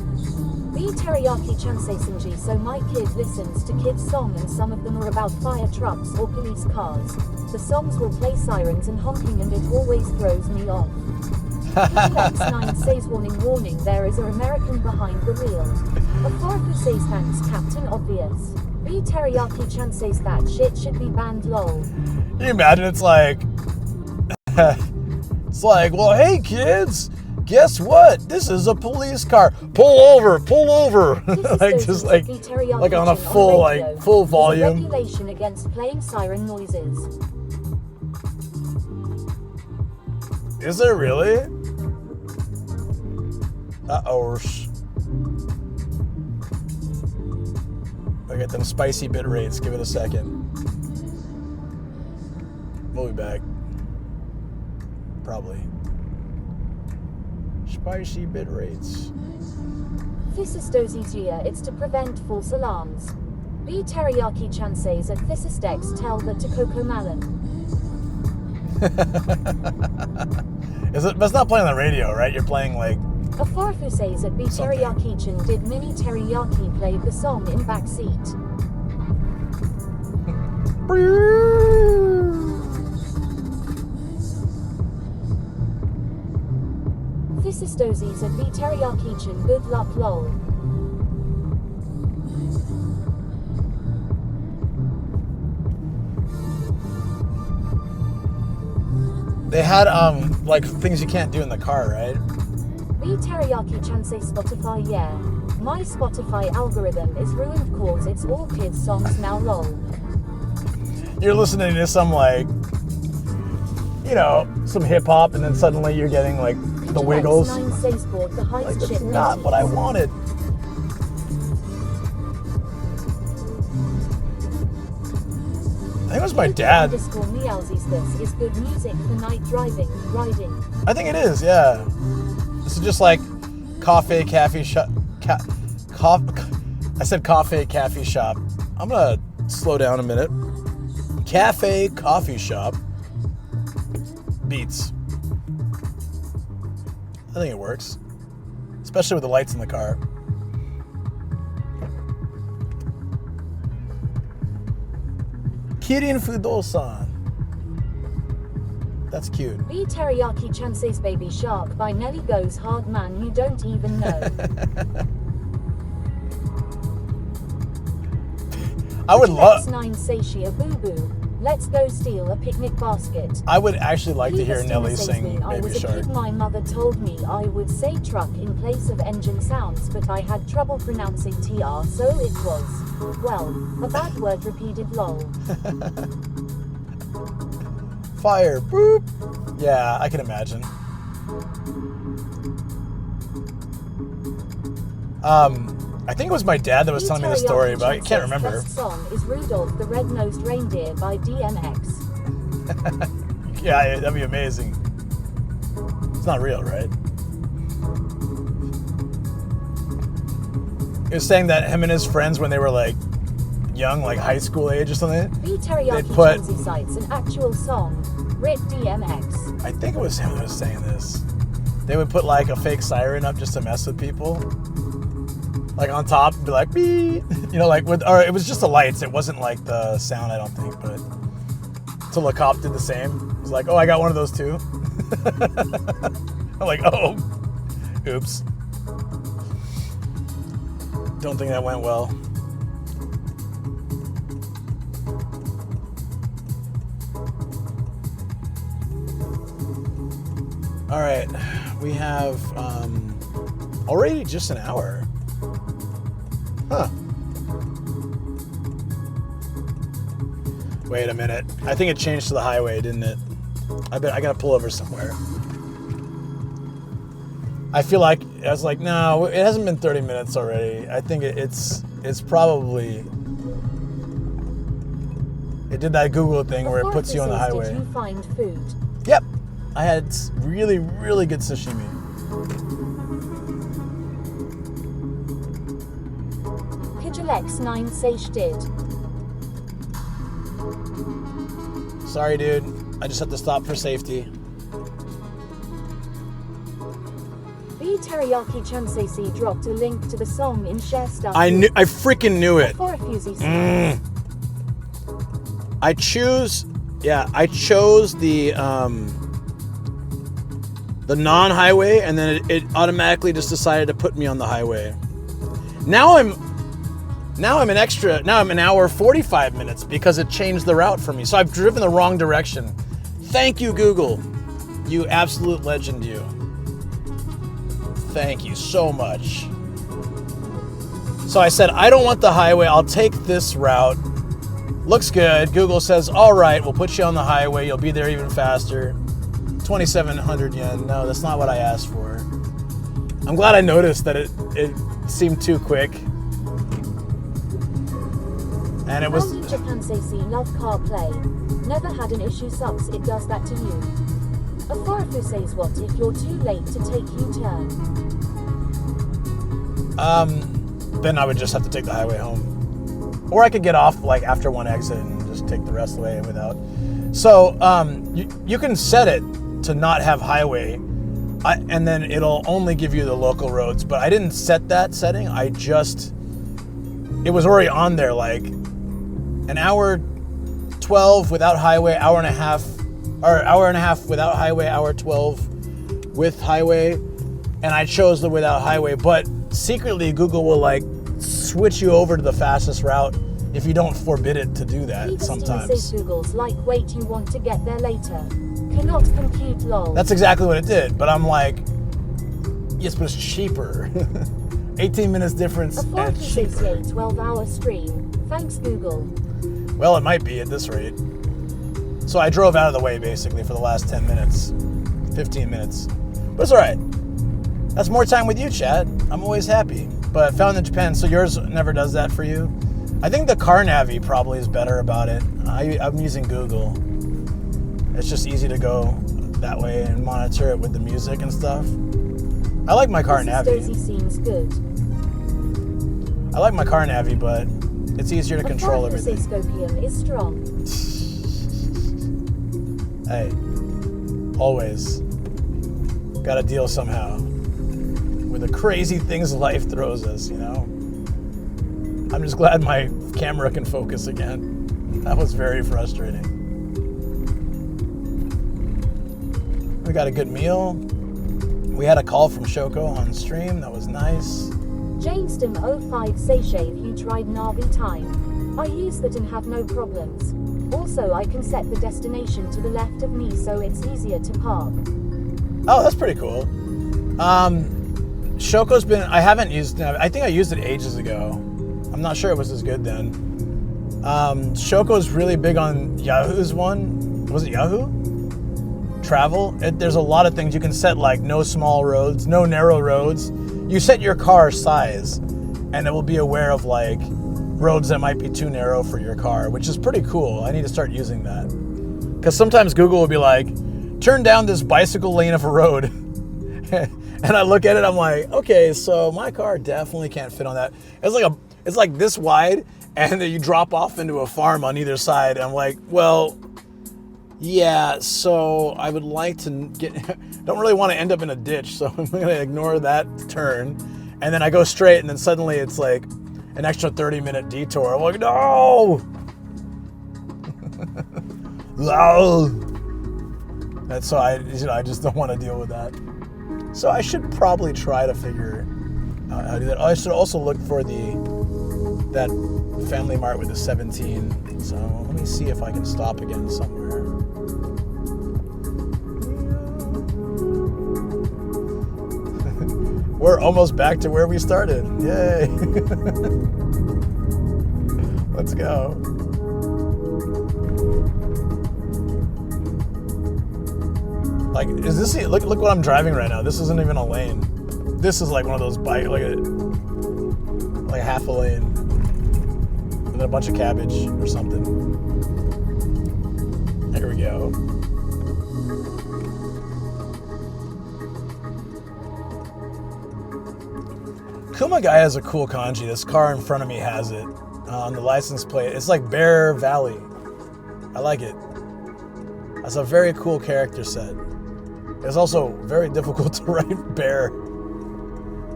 The teriyaki chansei sinji so my kid listens to kids' song and some of them are about fire trucks or police cars. The songs will play sirens and honking and it always throws me off. X9 says warning there is an American behind the wheel. A Farfu says thanks Captain Obvious. The teriyaki chan says that shit should be banned lol. Can you imagine it's like, well, hey kids, guess what? This is a police car. Pull over. Like just like on a full volume. Regulation against playing siren noises. Is there really? Uh-oh. I got them spicy bit rates. Give it a second. We'll be back. Probably. Spicy bit rates. Thysistozizia, it's to prevent false alarms. B teriyaki chances at Thysistex tell the Takoko Malin. It's not playing on the radio, right? You're playing like... A Farfu says at B teriyaki chan did mini teriyaki play the song in backseat. Thysistozis at B teriyaki chan good luck lol. They had like things you can't do in the car, right? B teriyaki chan say Spotify yeah. My Spotify algorithm is ruined cause it's all kids songs now lol. You're listening to some like, you know, some hip hop and then suddenly you're getting like the Wiggles. Like, that's not what I wanted. I think it was my dad. This is good music for night driving, riding. I think it is, yeah. This is just like cafe shop. I said cafe shop. I'm gonna slow down a minute. Cafe coffee shop beats. I think it works, especially with the lights in the car. Kirin Fudo-san. That's cute. B teriyaki chances baby shark by Nelly goes hard man you don't even know. I would love. X9 Sashia Boo Boo. Let's go steal a picnic basket. I would actually like to hear Nelly sing I Baby was a Shark. kid, my mother told me I would say truck in place of engine sounds, but I had trouble pronouncing TR, so it was, well, a bad word repeated lol. Fire, boop. Yeah, I can imagine. I think it was my dad that was telling me the story, but I can't remember. The best song is Rudolph the Red-Nosed Reindeer by DMX. Yeah, that'd be amazing. It's not real, right? He was saying that him and his friends, when they were like young, like high school age or something, B teriyaki Chelsea cites an actual song, Rit DMX. I think it was him that was saying this. They would put like a fake siren up just to mess with people. Like on top, be like, beep. You know, like or it was just the lights. It wasn't like the sound, I don't think, but until a cop did the same. It was like, oh, I got one of those too. I'm like, oh, oops. Don't think that went well. All right, we have already just an hour. Huh. Wait a minute. I think it changed to the highway, didn't it? I gotta pull over somewhere. I feel like, I was like, no, it hasn't been 30 minutes already. I think it's probably, it did that Google thing where it puts you on the highway. Did you find food? Yep. I had really, really good sashimi. X9 Sage did. Sorry, dude. I just have to stop for safety. B Teriyaki Chansei dropped a link to the song in Share Stuff. I freaking knew it. I chose the non-highway, and then it automatically just decided to put me on the highway. Now I'm an hour 45 minutes because it changed the route for me. So I've driven the wrong direction. Thank you, Google. You absolute legend, you. Thank you so much. So I said, I don't want the highway. I'll take this route. Looks good. Google says, all right, we'll put you on the highway. You'll be there even faster. 2,700 yen. No, that's not what I asked for. I'm glad I noticed that it seemed too quick. And it was. Japan Seisi love car play. Never had an issue. Sucks it does that to you. A Forofu says, what if you're too late to take U-turn? Then I would just have to take the highway home. Or I could get off like after one exit and just take the rest of the way without. So you can set it to not have highway, and then it'll only give you the local roads. But I didn't set that setting. It was already on there, like an hour 12 without highway, hour and a half without highway, hour 12 with highway, and I chose the without highway. But secretly, Google will like switch you over to the fastest route if you don't forbid it to do that sometimes. Google's like, wait, you want to get there later. Cannot compute, lol. That's exactly what it did, but I'm like, yes, but it's cheaper. 18 minutes difference and cheaper. 12-hour stream. Thanks, Google. Well, it might be at this rate. So I drove out of the way basically for the last 10 minutes, 15 minutes. But it's all right. That's more time with you, chat. I'm always happy. But found in Japan, so yours never does that for you? I think the car navi probably is better about it. I'm using Google. It's just easy to go that way and monitor it with the music and stuff. I like my car navi. Seems good. I like my car navi, but it's easier to control everything. Scopium is strong. Hey, always gotta deal somehow with the crazy things life throws us, you know? I'm just glad my camera can focus again. That was very frustrating. We got a good meal. We had a call from Shoko on stream. That was nice. Jameston05 Seychave, you tried Navi time. I use that and have no problems. Also, I can set the destination to the left of me so it's easier to park. Oh, that's pretty cool. Shoko's been, I haven't used Navi. I think I used it ages ago. I'm not sure it was as good then. Shoko's really big on Yahoo's one. Was it Yahoo? Travel. There's a lot of things you can set, like no small roads, no narrow roads. You set your car size and it will be aware of like roads that might be too narrow for your car, which is pretty cool. I need to start using that. Because sometimes Google will be like, turn down this bicycle lane of a road. And I look at it, I'm like, okay, so my car definitely can't fit on that. It's like this wide, and then you drop off into a farm on either side. I'm like, well, yeah, so I would like to don't really want to end up in a ditch, so I'm going to ignore that turn. And then I go straight, and then suddenly it's like an extra 30-minute detour. I'm like, no! And so I just don't want to deal with that. So I should probably try to figure out how to do that. I should also look for that Family Mart with the 17. So let me see if I can stop again somewhere. We're almost back to where we started. Yay. Let's go. Like, is this, look what I'm driving right now. This isn't even a lane. This is like one of those bike, like half a lane. And then a bunch of cabbage or something. Here we go. Kumagai has a cool kanji. This car in front of me has it on the license plate. It's like Bear Valley. I like it. That's a very cool character set. It's also very difficult to write bear.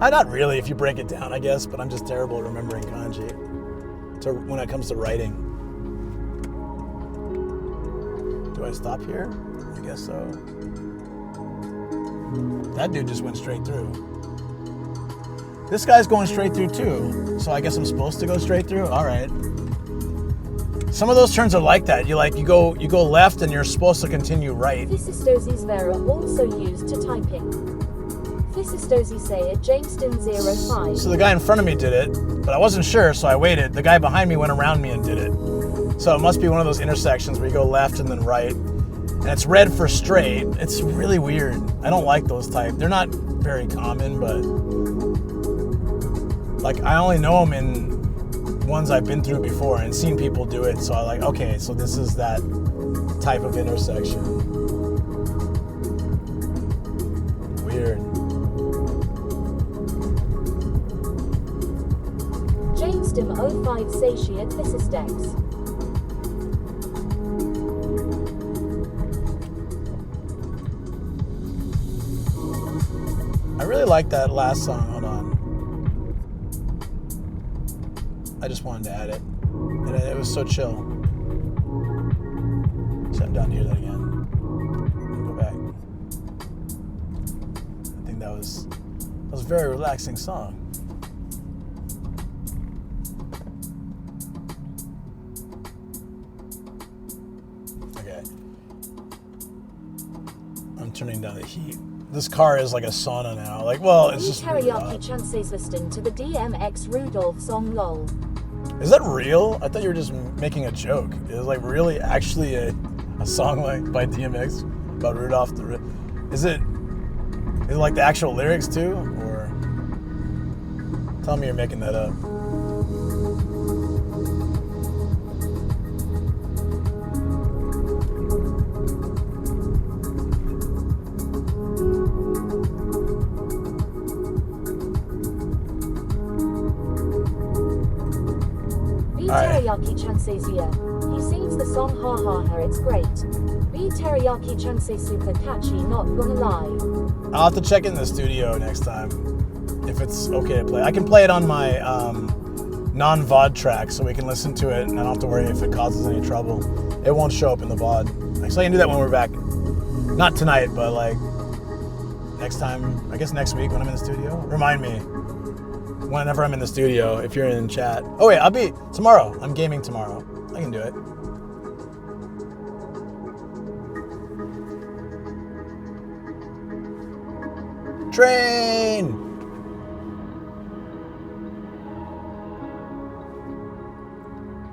Not really if you break it down, I guess, but I'm just terrible at remembering kanji when it comes to writing. Do I stop here? I guess so. That dude just went straight through. This guy's going straight through too, so I guess I'm supposed to go straight through? All right. Some of those turns are like that. You go left and you're supposed to continue right. Fisistozis Vera also used to typing. Fisistozi say at Jameston 05. So the guy in front of me did it, but I wasn't sure, so I waited. The guy behind me went around me and did it. So it must be one of those intersections where you go left and then right. And it's red for straight. It's really weird. I don't like those type. They're not very common, but like I only know them in ones I've been through before and seen people do it, so I like, okay, so this is that type of intersection. Weird. Jameston 05 satiate Fisistex. I really like that last song. Hold on. I just wanted to add it. And it was so chill. So I'm down to hear that again. Go back. I think that was a very relaxing song. Okay. I'm turning down the heat. This car is like a sauna now. Like, well, it's just really hot. Chances listen to the DMX Rudolph song LOL. Is that real? I thought you were just making a joke. It was like really actually a song like by DMX about Rudolph the Is it like the actual lyrics too? Or tell me you're making that up. Teriyaki Chansesia. He sings the song Ha Ha Ha, it's great. B Teriyaki Chanse super catchy, not gonna lie. I'll have to check in the studio next time if it's okay to play. I can play it on my non-VOD track so we can listen to it and I don't have to worry if it causes any trouble. It won't show up in the VOD. Actually, I can do that when we're back. Not tonight, but like next time, I guess next week when I'm in the studio. Remind me. Whenever I'm in the studio, if you're in chat. Oh wait, I'll be tomorrow. I'm gaming tomorrow. I can do it. Train!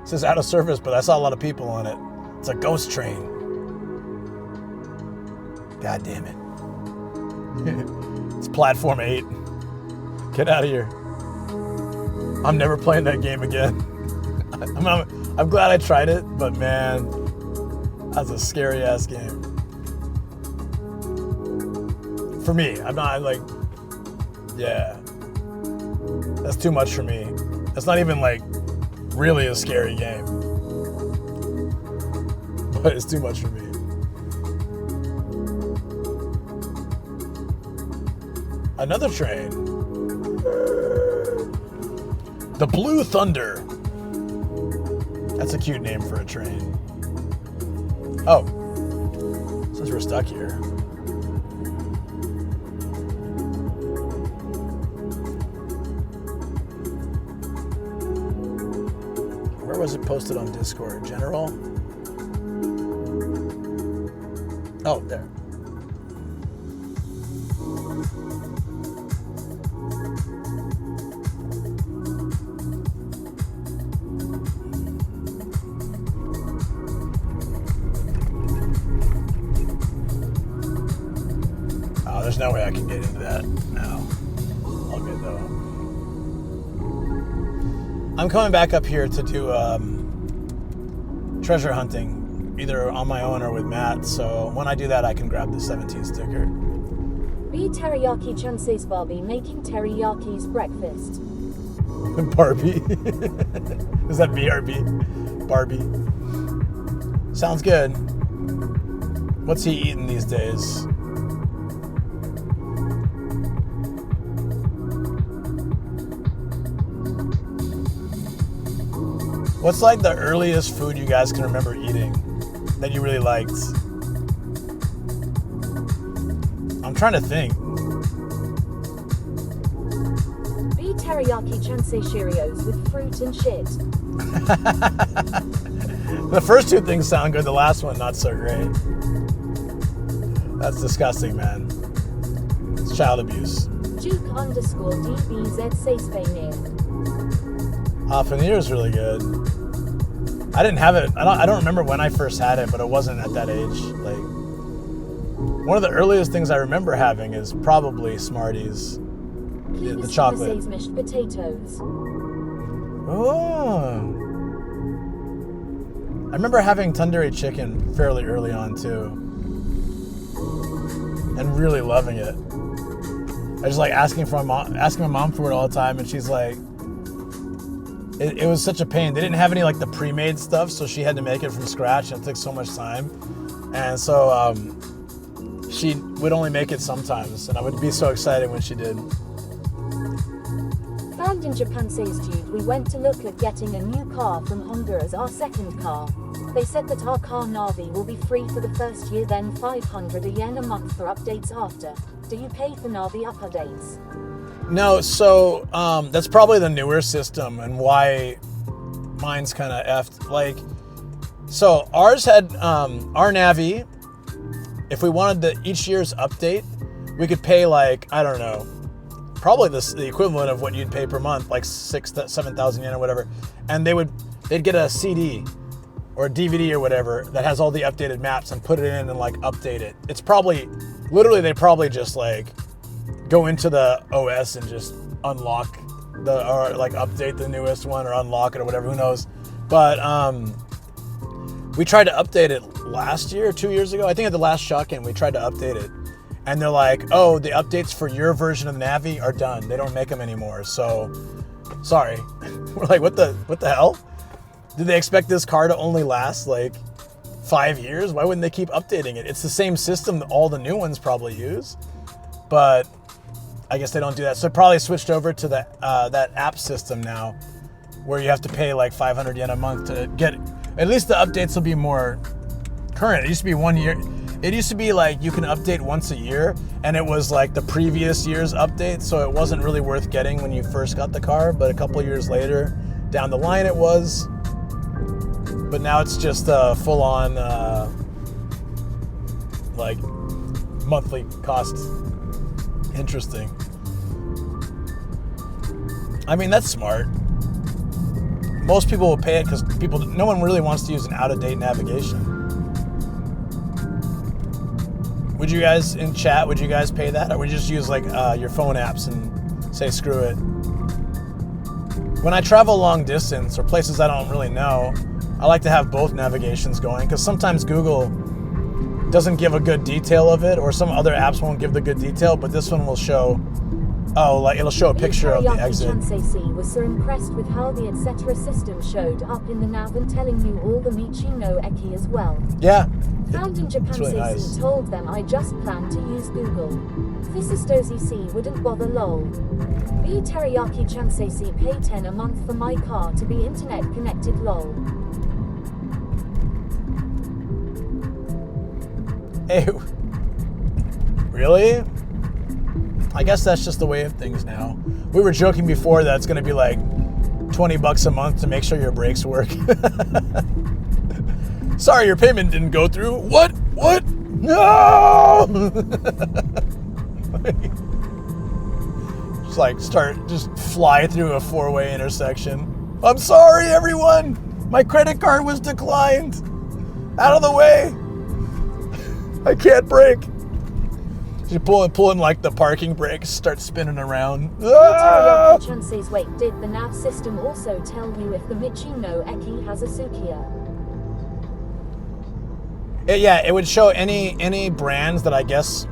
It says out of service, but I saw a lot of people on it. It's a ghost train. God damn it. It's platform 8. Get out of here. I'm never playing that game again. I'm glad I tried it, but man, that's a scary ass game. For me, I'm not like, yeah. That's too much for me. That's not even like really a scary game. But it's too much for me. Another train. The Blue Thunder. That's a cute name for a train. Oh, since we're stuck here. Where was it posted on Discord? General? Oh, there. there's no way I can get into that now. All good though. I'm coming back up here to do treasure hunting, either on my own or with Matt. So when I do that, I can grab the 17 sticker. B Teriyaki-chan says Barbie making Teriyaki's breakfast. Barbie? Is that BRB? Barbie. Sounds good. What's he eating these days? What's like the earliest food you guys can remember eating that you really liked? I'm trying to think. B Teriyaki-chan say Cheerios with fruit and shit. The first two things sound good, the last one not so great. That's disgusting, man. It's child abuse. Duke_DBZ say Spain. Paneer is really good. I didn't have it. I don't remember when I first had it, but it wasn't at that age. Like, one of the earliest things I remember having is probably Smarties, the chocolate. Says mashed potatoes. Oh. I remember having tandoori chicken fairly early on too, and really loving it. I was like asking my mom for it all the time, and she's like, it was such a pain. They didn't have any like the pre-made stuff, so she had to make it from scratch, and it took so much time. And so she would only make it sometimes, and I would be so excited when she did. Found in Japan says Jude, we went to look at getting a new car from Honjo as our second car. They said that our car Navi will be free for the first year, then 500 yen a month for updates after. Do you pay for Navi updates? No, so that's probably the newer system and why mine's kind of effed. Like, so ours had our Navi. If we wanted each year's update, we could pay like, I don't know, probably the equivalent of what you'd pay per month, like 7,000 yen or whatever. And they'd get a CD or a DVD or whatever that has all the updated maps and put it in and like update it. It's probably, literally they probably just like go into the OS and just unlock or like update the newest one or unlock it or whatever, who knows. But we tried to update it last year or 2 years ago. I think at the last Shotgun we tried to update it. And they're like, oh, the updates for your version of the Navi are done. They don't make them anymore. So, sorry. We're like, what the hell? Did they expect this car to only last like 5 years? Why wouldn't they keep updating it? It's the same system that all the new ones probably use. But I guess they don't do that. So it probably switched over to that app system now, where you have to pay like 500 yen a month to get, at least the updates will be more current. It used to be 1 year. It used to be like you can update once a year, and it was like the previous year's update, so it wasn't really worth getting when you first got the car, but a couple years later, down the line it was. But now it's just a full-on like monthly cost. Interesting. I mean, that's smart. Most people will pay it because no one really wants to use an out-of-date navigation. Would you guys in chat, would you guys pay that? Or would you just use like your phone apps and say screw it? When I travel long distance or places I don't really know, I like to have both navigations going because sometimes Google doesn't give a good detail of it, or some other apps won't give the good detail, but this one will show, it'll show a picture of the exit. Chansei was so impressed with how the etc. system showed up in the nav and telling you all the Michi no Eki as well. Yeah. Found in Japan, really nice. told them I just plan to use Google. Fisistozi C wouldn't bother lol. B Teriyaki Chansei C pay 10 a month for my car to be internet connected lol. Hey, really? I guess that's just the way of things now. We were joking before that it's going to be like $20 a month to make sure your brakes work. Sorry, your payment didn't go through. What? No! Just fly through a four-way intersection. I'm sorry, everyone. My credit card was declined. Out of the way. I can't brake. She's pulling like the parking brakes, start spinning around. Teriyaki Chan says, wait, did the nav system also tell you if the Michi no Eki has a Sukiya? Yeah, it would show any brands that I guess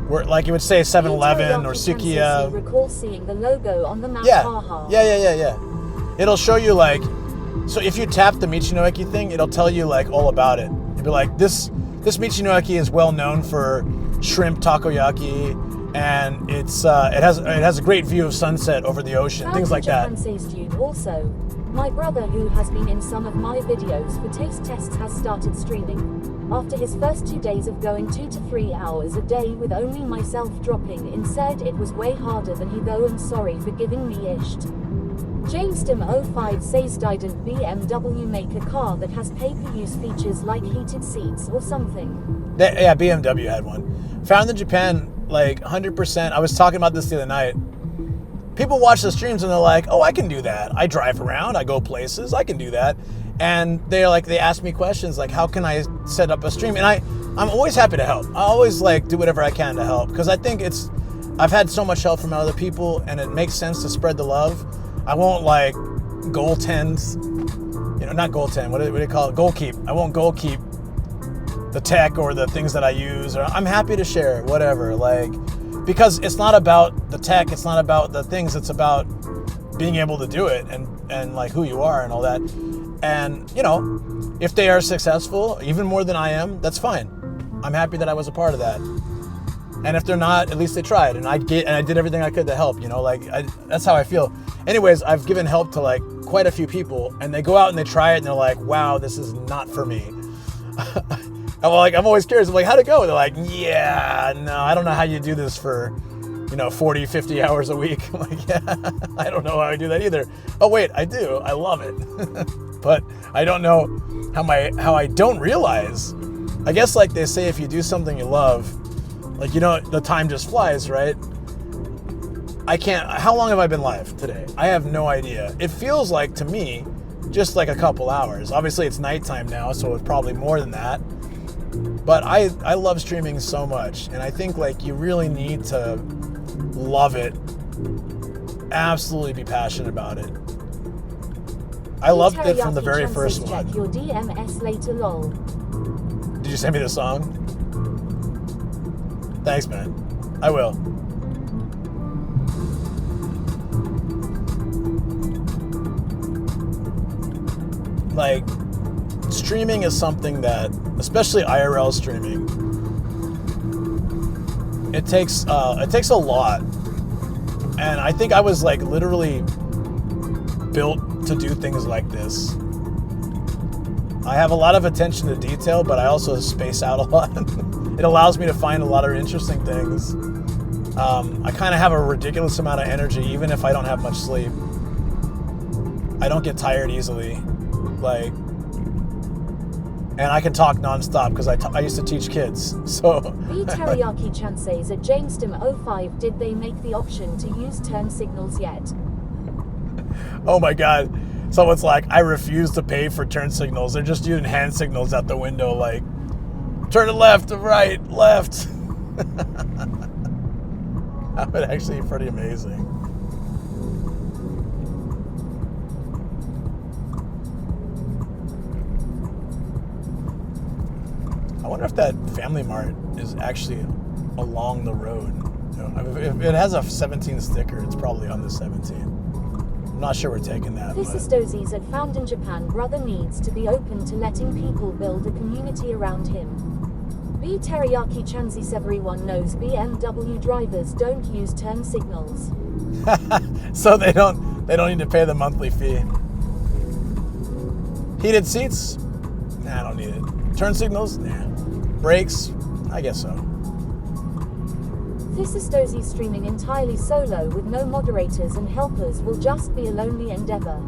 were, like, it would say 7-Eleven or Sukiya. Recall seeing the logo on the map. Yeah. It'll show you, like, so if you tap the Michinoeki thing, it'll tell you like all about it. It'll be like, this Michinoeki is well known for shrimp takoyaki, and it has a great view of sunset over the ocean, things like that. Also, my brother, who has been in some of my videos for taste tests, has started streaming. After his first 2 days of going 2 to 3 hours a day with only myself dropping in, said it was way harder than he, though I'm sorry for giving me ished. Jamestim05 says, didn't BMW make a car that has pay-per-use features like heated seats or something? Yeah, BMW had one. Found in Japan, like 100%. I was talking about this the other night. People watch the streams and they're like, oh, I can do that. I drive around, I go places, I can do that. And they ask me questions like, how can I set up a stream? And I'm always happy to help. I always like do whatever I can to help, because I think I've had so much help from other people, and it makes sense to spread the love. I won't like goaltend, not goaltend, what do you call it? Goalkeep. I won't goalkeep the tech or the things that I use, or I'm happy to share whatever, like, because it's not about the tech, it's not about the things, it's about being able to do it and like who you are and all that. And, if they are successful, even more than I am, that's fine. I'm happy that I was a part of that. And if they're not, at least they tried, and I did everything I could to help, that's how I feel. Anyways, I've given help to like quite a few people, and they go out and they try it and they're like, wow, this is not for me. I'm always curious. I'm like, how'd it go? And they're like, yeah, no, I don't know how you do this for, 40, 50 hours a week. I'm like, yeah, I don't know how I do that either. Oh wait, I do. I love it. But I don't know how I don't realize. I guess like they say, if you do something you love, like, the time just flies, right? How long have I been live today? I have no idea. It feels like, to me, just like a couple hours. Obviously it's nighttime now, so it's probably more than that. But I love streaming so much, and I think like you really need to love it, absolutely be passionate about it. I loved it from the very first one. Check your DMS later, lol. Did you send me the song? Thanks, man. I will. Like, streaming is something that, especially IRL streaming, it takes a lot. And I think I was like literally built to do things like this. I have a lot of attention to detail, but I also space out a lot. It allows me to find a lot of interesting things. I kind of have a ridiculous amount of energy, even if I don't have much sleep. I don't get tired easily. And I can talk nonstop because I used to teach kids. So. The Teriyaki Chan says at Jamestim05, did they make the option to use turn signals yet? Oh my God. Someone's like, I refuse to pay for turn signals. They're just using hand signals out the window, like, turn to left, to right, left. That would actually be pretty amazing. I wonder if that Family Mart is actually along the road. If it has a 17 sticker, it's probably on the 17. I'm not sure we're taking that. This is Dozie's at Found in Japan. Brother needs to be open to letting people build a community around him. B Teriyaki Chansis, everyone knows BMW drivers don't use turn signals. So they don't need to pay the monthly fee. Heated seats? Nah, I don't need it. Turn signals? Nah. Brakes? I guess so. This is Dozy streaming entirely solo with no moderators and helpers, will just be a lonely endeavor.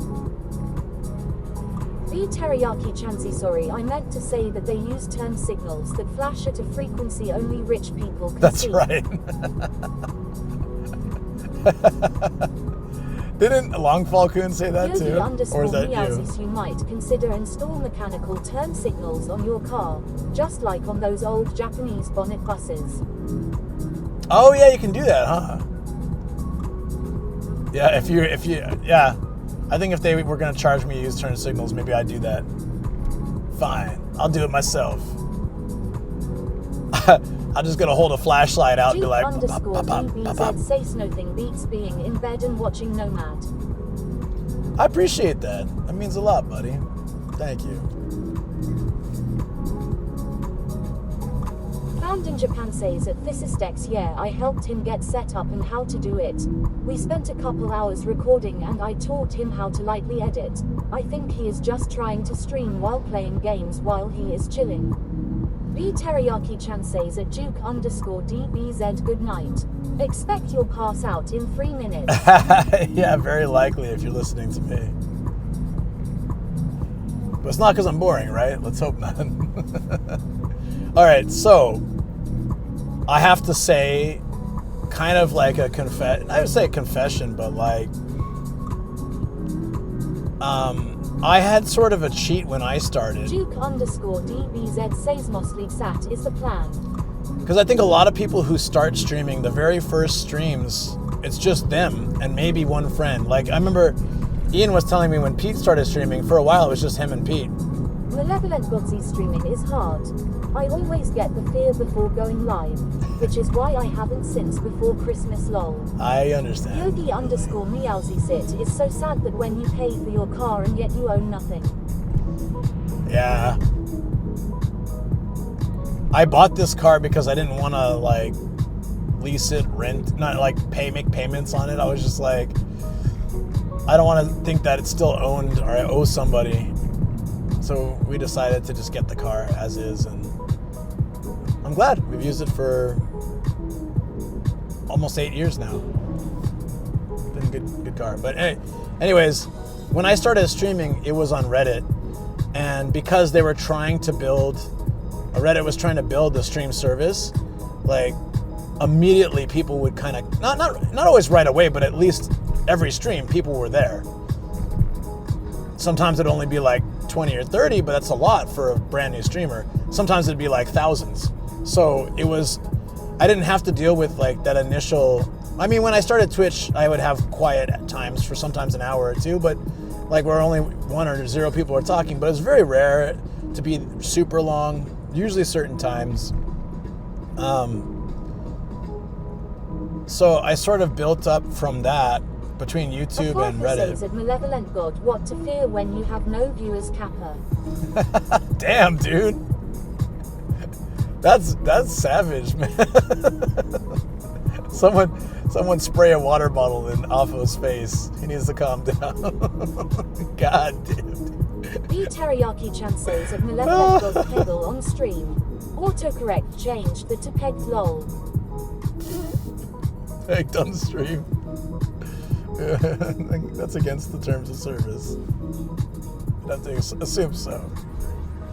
The Teriyaki Chansi, sorry, I meant to say that they use turn signals that flash at a frequency only rich people can That's see. right. Didn't Longfall-kun say that too? Or is that you might consider install mechanical turn signals on your car, just like on those old Japanese bonnet buses. Oh yeah, you can do that, huh? Yeah, if you, yeah. I think if they were gonna charge me to use turn signals, maybe I'd do that. Fine, I'll do it myself. I'm just gonna hold a flashlight out and be like, _DBZ says nothing beats being in bed and watching Nomad. I appreciate that. That means a lot, buddy. Thank you. Found in Japan says at Thisistex, yeah, I helped him get set up and how to do it. We spent a couple hours recording and I taught him how to lightly edit. I think he is just trying to stream while playing games while he is chilling. B Teriyaki-chan says at Duke_DBZ good night. Expect you'll pass out in 3 minutes. Yeah, very likely if you're listening to me. But it's not because I'm boring, right? Let's hope not. All right, so I have to say, kind of like a I would say a confession, but like, I had sort of a cheat when I started. Duke_DBZ says mostly sat is the plan. Because I think a lot of people who start streaming, the very first streams, it's just them and maybe one friend. Like I remember Ian was telling me when Pete started streaming, for a while it was just him and Pete. Malevolent Godsy streaming is hard. I always get the fear before going live, which is why I haven't since before Christmas lol. I understand. Yogi_Meowsy sit is so sad that when you pay for your car and yet you own nothing. Yeah. I bought this car because I didn't want to like lease it, rent, not like make payments on it. I was just like, I don't want to think that it's still owned or I owe somebody. So we decided to just get the car as is, and I'm glad. We've used it for almost 8 years now. Been a good car. But anyways, when I started streaming, it was on Reddit, and because they were trying to build, Reddit was trying to build the stream service, like immediately people would kind of not always right away, but at least every stream people were there. Sometimes it'd only be like 20 or 30, but that's a lot for a brand new streamer. Sometimes it'd be like thousands. So it was, I didn't have to deal with like that initial, I mean, when I started Twitch, I would have quiet at times for sometimes an hour or two, but like where only 1 or 0 people are talking, but it's very rare to be super long, usually certain times. So I sort of built up from that between YouTube and Reddit. Says Malevolent God, what to fear when you have no viewers, Kappa. Damn, dude. That's savage, man. Someone spray a water bottle in Afo's face. He needs to calm down. God damn. B Teriyaki-chan says of Malevolent God Peggle on stream. Autocorrect changed the to pegged lol. Pegged on stream. That's against the terms of service. I'd have to assume so.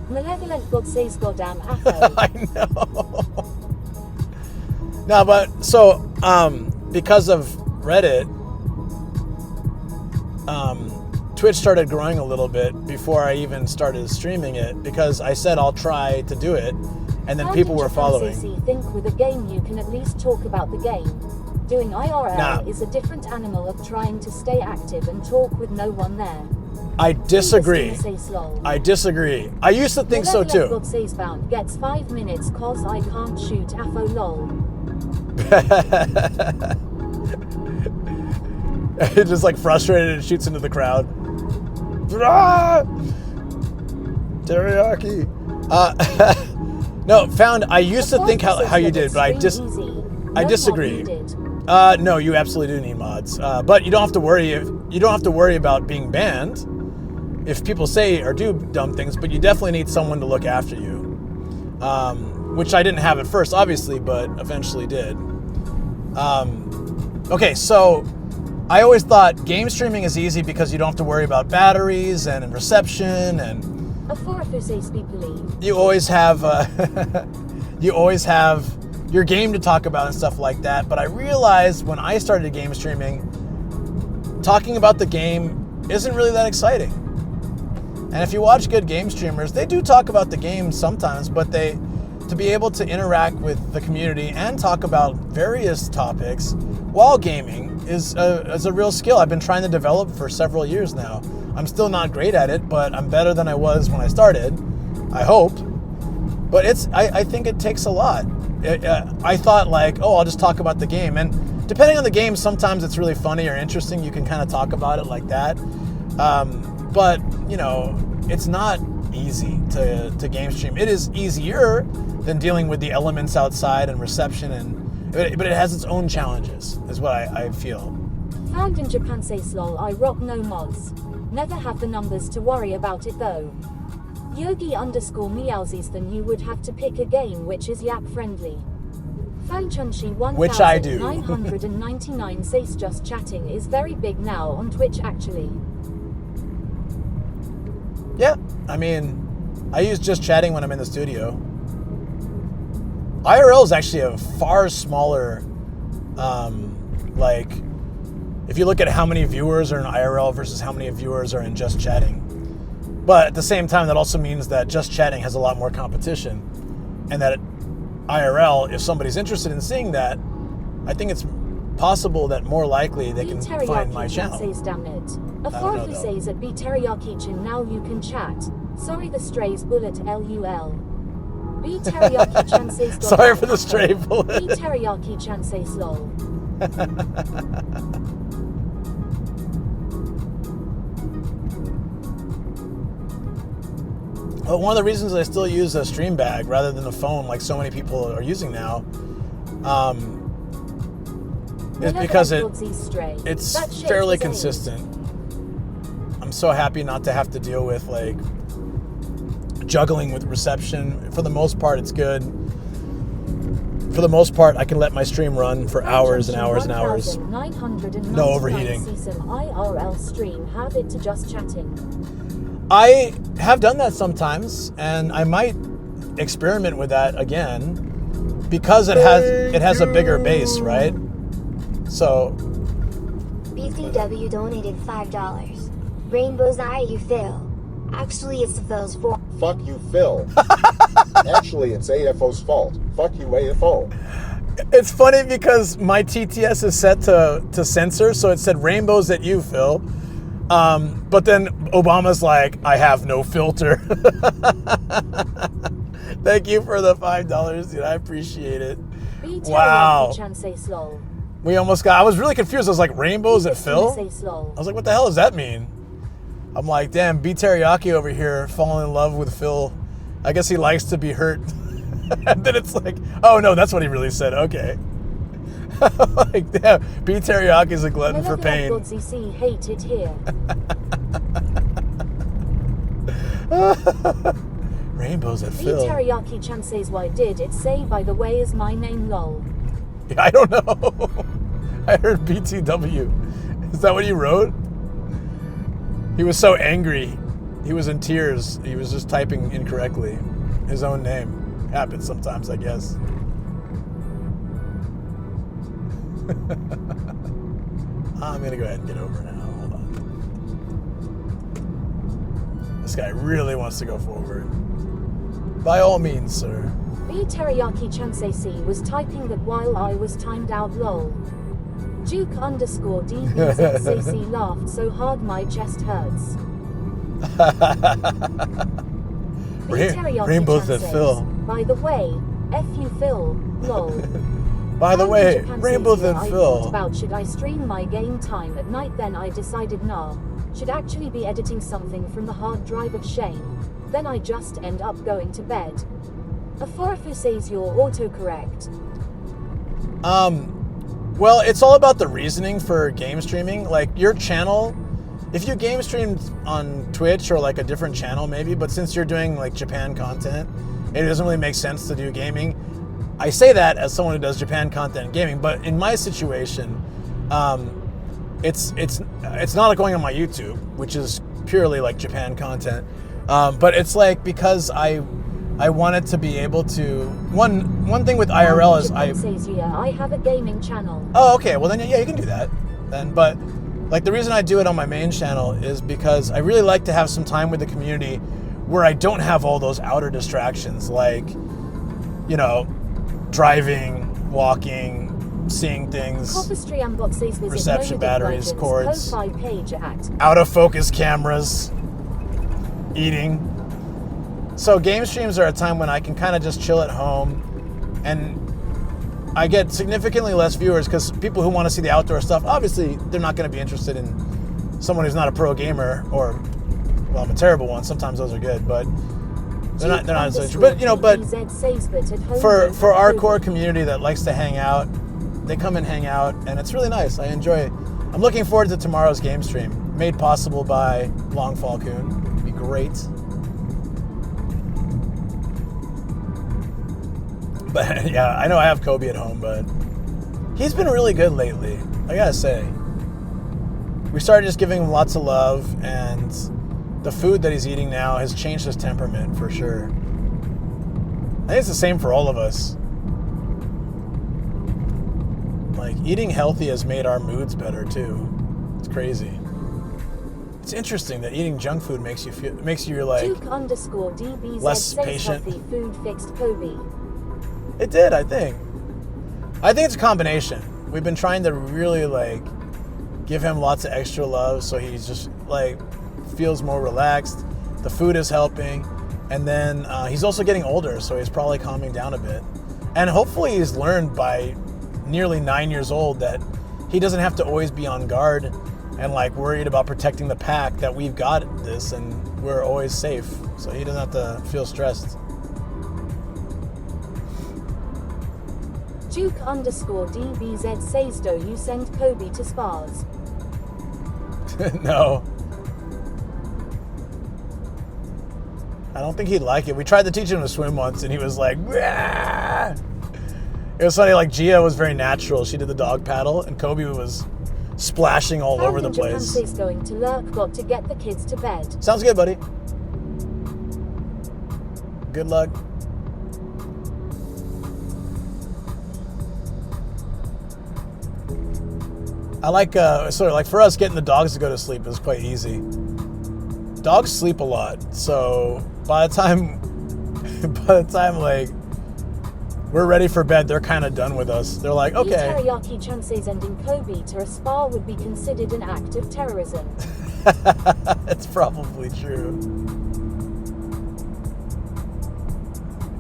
Malevolent God says goddamn Afo. I know. No, but so because of Reddit, Twitch started growing a little bit before I even started streaming it, because I said I'll try to do it, and then people were following. Think with a game you can at least talk about the game. Doing IRL is a different animal of trying to stay active and talk with no one there. I disagree. I disagree. I used to think so too. God says bound gets 5 minutes cause I can't shoot Afo lol. Just like frustrated and shoots into the crowd. Ah! Teriyaki. No, found. I used to think how you did, but I disagree. No, you absolutely do need mods, but you don't have to worry. You don't have to worry about being banned if people say or do dumb things. But you definitely need someone to look after you, which I didn't have at first, obviously, but eventually did. Okay, so I always thought game streaming is easy because you don't have to worry about batteries and reception, and you always have your game to talk about and stuff like that. But I realized when I started game streaming, talking about the game isn't really that exciting. And if you watch good game streamers, they do talk about the game sometimes, but to be able to interact with the community and talk about various topics while gaming is a real skill I've been trying to develop for several years now. I'm still not great at it, but I'm better than I was when I started, I hope. But I think it takes a lot. I thought like, oh, I'll just talk about the game. And depending on the game, sometimes it's really funny or interesting. You can kind of talk about it like that. But, you know, it's not easy to game stream. It is easier than dealing with the elements outside and reception, but it has its own challenges, is what I feel. Found in Japan says lol, I rock no mods. Never have the numbers to worry about it though. Yogi_meowsies, then you would have to pick a game which is yap friendly. Fanchunshi Which I do. 1999 says just chatting is very big now on Twitch actually. Yeah, I mean, I use just chatting when I'm in the studio. IRL is actually a far smaller, like, if you look at how many viewers are in IRL versus how many viewers are in just chatting. But at the same time, that also means that just chatting has a lot more competition. And that IRL, if somebody's interested in seeing that, I think it's possible that more likely they can find my channel. Says, damn it. A fourth who says at B-Teriyaki-chan now you can chat. Sorry the strays bullet LUL. B-Teriyaki-chan says sorry for the stray bullet. B-Teriyaki-chan says lol. Well, one of the reasons I still use a stream bag rather than a phone like so many people are using now is because it's fairly consistent. I'm so happy not to have to deal with like juggling with reception. For the most part, it's good. For the most part, I can let my stream run for hours and hours and hours. No overheating. IRL stream, have it to just chatting. I have done that sometimes, and I might experiment with that again because it has a bigger base, right? So BTW donated $5. Rainbow's Eye, you Phil. Actually, it's the Phil's fault. Fuck you, Phil. Actually, it's AFO's fault. Fuck you, AFO. It's funny because my TTS is set to censor, so it said rainbows at you, Phil. But then Obama's like, I have no filter. Thank you for the $5, dude. I appreciate it. Wow. We almost got, I was really confused. I was like, rainbows at Phil? I was like, what the hell does that mean? I'm like, damn, B Teriyaki over here falling in love with Phil. I guess he likes to be hurt. And then it's like, oh no, that's what he really said. Okay. Like, damn, B Teriyaki's a glutton for pain. Hate it here. Rainbows at B Phil. Teriyaki-chan says, why did it say, by the way, is my name lol? I don't know. I heard BTW. Is that what he wrote? He was so angry. He was in tears. He was just typing incorrectly. His own name. Happens sometimes, I guess. I'm gonna go ahead and get over now. Hold on. This guy really wants to go forward. By all means, sir. B Teriyaki-chan was typing that while I was timed out lol. Duke_DBZ laughed so hard my chest hurts. Rainbows at Phil. By the way, F you Phil, lol. By the way, Rainbows at I Phil. thought about should I stream my game time at night, then I decided nah. Should actually be editing something from the hard drive of shame. Then I just end up going to bed. Aforafu says you're autocorrect. Well, it's all about the reasoning for game streaming. Like your channel, if you game streamed on Twitch or like a different channel maybe, but since you're doing like Japan content, it doesn't really make sense to do gaming. I say that as someone who does Japan content and gaming, but in my situation, it's not like going on my YouTube, which is purely like Japan content. But it's like because I wanted to be able to one thing with IRL is says, yeah, I have a gaming channel. Oh, okay. Well then yeah, you can do that. Then but Like, the reason I do it on my main channel is because I really like to have some time with the community where I don't have all those outer distractions, like, you know, driving, walking, seeing things, reception batteries, cords, out of focus cameras, eating. So game streams are a time when I can kind of just chill at home, and I get significantly less viewers because people who want to see the outdoor stuff, obviously they're not going to be interested in someone who's not a pro gamer, or, well, I'm a terrible one. Sometimes those are good, but they're not as interested. But, you know, but for our core community that likes to hang out, they come and hang out, and it's really nice. I enjoy it. I'm looking forward to tomorrow's game stream, made possible by Long Falcon. It'll be great. But yeah, I know I have Kobe at home, but he's been really good lately, I gotta say. We started just giving him lots of love, and the food that he's eating now has changed his temperament for sure. I think it's the same for all of us. Like, eating healthy has made our moods better too. It's crazy. It's interesting that eating junk food makes you like less patient. Food fixed Kobe. It did, I think. I think it's a combination. We've been trying to really, like, give him lots of extra love so he's just, like, feels more relaxed. The food is helping. And then he's also getting older, so he's probably calming down a bit. And hopefully he's learned by nearly 9 years old that he doesn't have to always be on guard and, like, worried about protecting the pack, that we've got this and we're always safe. So he doesn't have to feel stressed. Duke_DBZ says, do you send Kobe to spas? No. I don't think he'd like it. We tried to teach him to swim once, and he was like, "Wah!" It was funny, like, Gia was very natural. She did the dog paddle, and Kobe was splashing all over the place. Going to Lurk got to get the kids to bed. Sounds good, buddy. Good luck. I like, sort of like for us, getting the dogs to go to sleep is quite easy. Dogs sleep a lot, so by the time like we're ready for bed, they're kind of done with us. They're like, okay. Teriyaki Chansei sending Kobe to a spa would be considered an act of terrorism. It's probably true.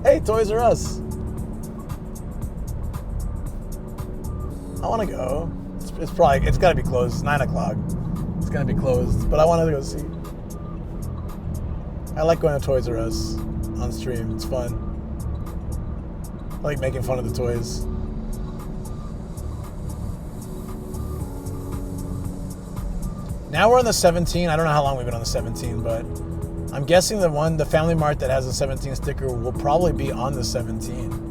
Hey, Toys R Us. I want to go. It's got to be closed. It's 9 o'clock. It's going to be closed, but I wanted to go see. I like going to Toys R Us on stream. It's fun. I like making fun of the toys. Now we're on the 17. I don't know how long we've been on the 17, but I'm guessing the Family Mart that has a 17 sticker will probably be on the 17.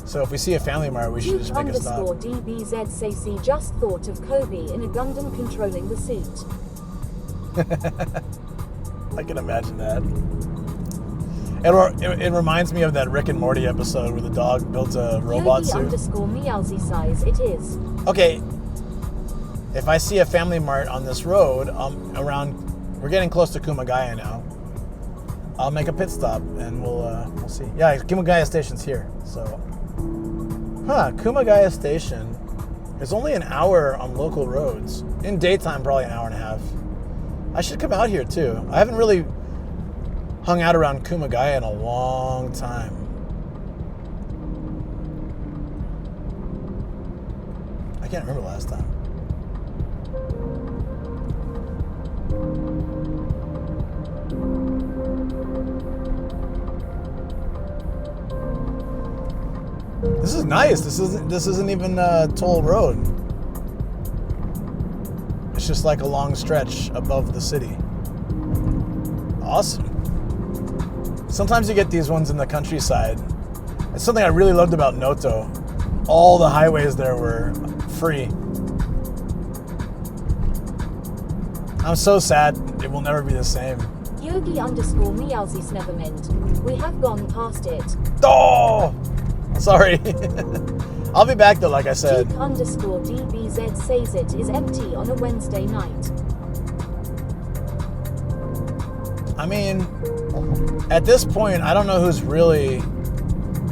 So if we see a Family Mart, we should just make a stop. DBZ says he just thought of Kobe in a Gundam controlling the suit. I can imagine that. It reminds me of that Rick and Morty episode where the dog built a robot suit. Yogi_Meowsy size it is. Okay, if I see a Family Mart on this road, we're getting close to Kumagaya now. I'll make a pit stop and we'll see. Yeah, Kumagaya Station's here, so. Kumagaya Station is only an hour on local roads. In daytime, probably an hour and a half. I should come out here too. I haven't really hung out around Kumagaya in a long time. I can't remember last time. This is nice. This isn't even a toll road. It's just like a long stretch above the city. Awesome. Sometimes you get these ones in the countryside. It's something I really loved about Noto. All the highways there were free. I'm so sad it will never be the same. Yogi_Meowsy Snevermint. We have gone past it. Oh! Sorry. I'll be back though, like I said. Duke_DBZ says it is empty on a Wednesday night. I mean, at this point, I don't know who's really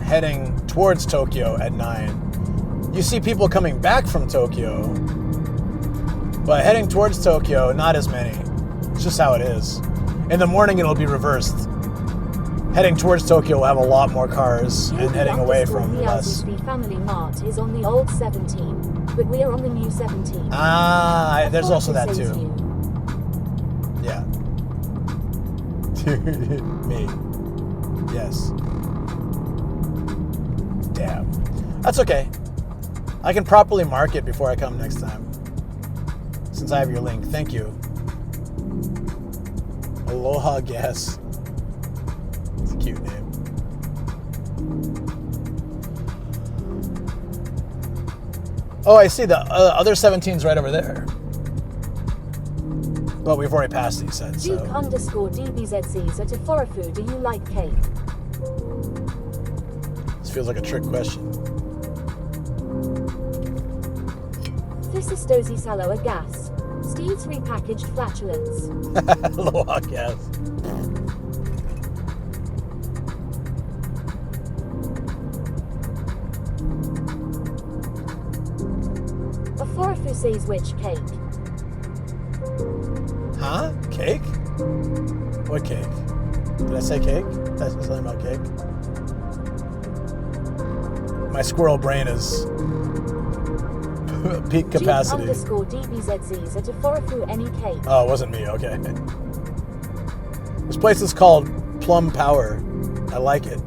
heading towards Tokyo at 9. You see people coming back from Tokyo, but heading towards Tokyo, not as many. It's just how it is. In the morning, it'll be reversed. Heading towards Tokyo will have a lot more cars, and heading away from less. The Family Mart is on the old 17, but we are on the new 17. Ah, there's also that too. Yeah. Me. Yes. Damn. That's okay. I can properly mark it before I come next time. Since I have your link. Thank you. Aloha Guess. It's a cute name. Oh, I see. The other 17's right over there. But we've already passed these sets. So. Duke_DBZCs at Aforofu, do you like cake? This feels like a trick question. This is Dozy Salo a gas. Steve's repackaged flatulence. Aloha Gas. Aforofu says which cake? Huh? Cake? What cake? Did I say cake? Did I say something about cake? My squirrel brain is peak capacity. Duke_DBZCs at Aforofu, any cake? Oh, it wasn't me. Okay. This place is called Plum Power. I like it.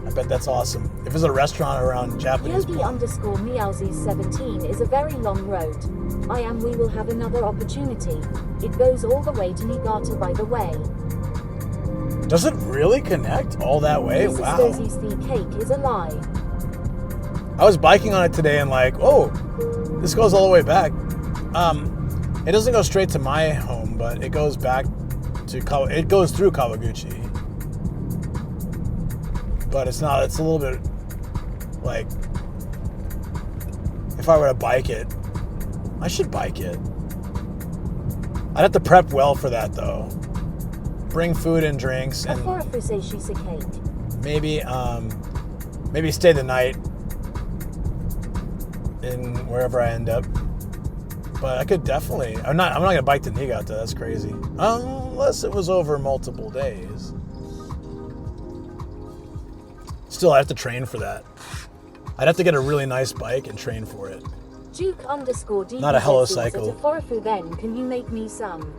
I bet that's awesome. If it's a restaurant around Japanese. Yogi_Meowsy17 is a very long road. We will have another opportunity. It goes all the way to Niigata, by the way. Does it really connect all that way? Mrs. Wow. Dozy's the cake is a lie. I was biking on it today and like, oh, this goes all the way back. It doesn't go straight to my home, but it goes back to it goes through Kawaguchi. But it's not. It's a little bit like if I were to bike it. I should bike it. I'd have to prep well for that though. Bring food and drinks and maybe stay the night in wherever I end up. But I could definitely. I'm not gonna bike to Niigata. That's crazy. Unless it was over multiple days. Still, I have to train for that. I'd have to get a really nice bike and train for it. Duke_DBZCs Not a helicycle. at Aforofu, then can you make me some?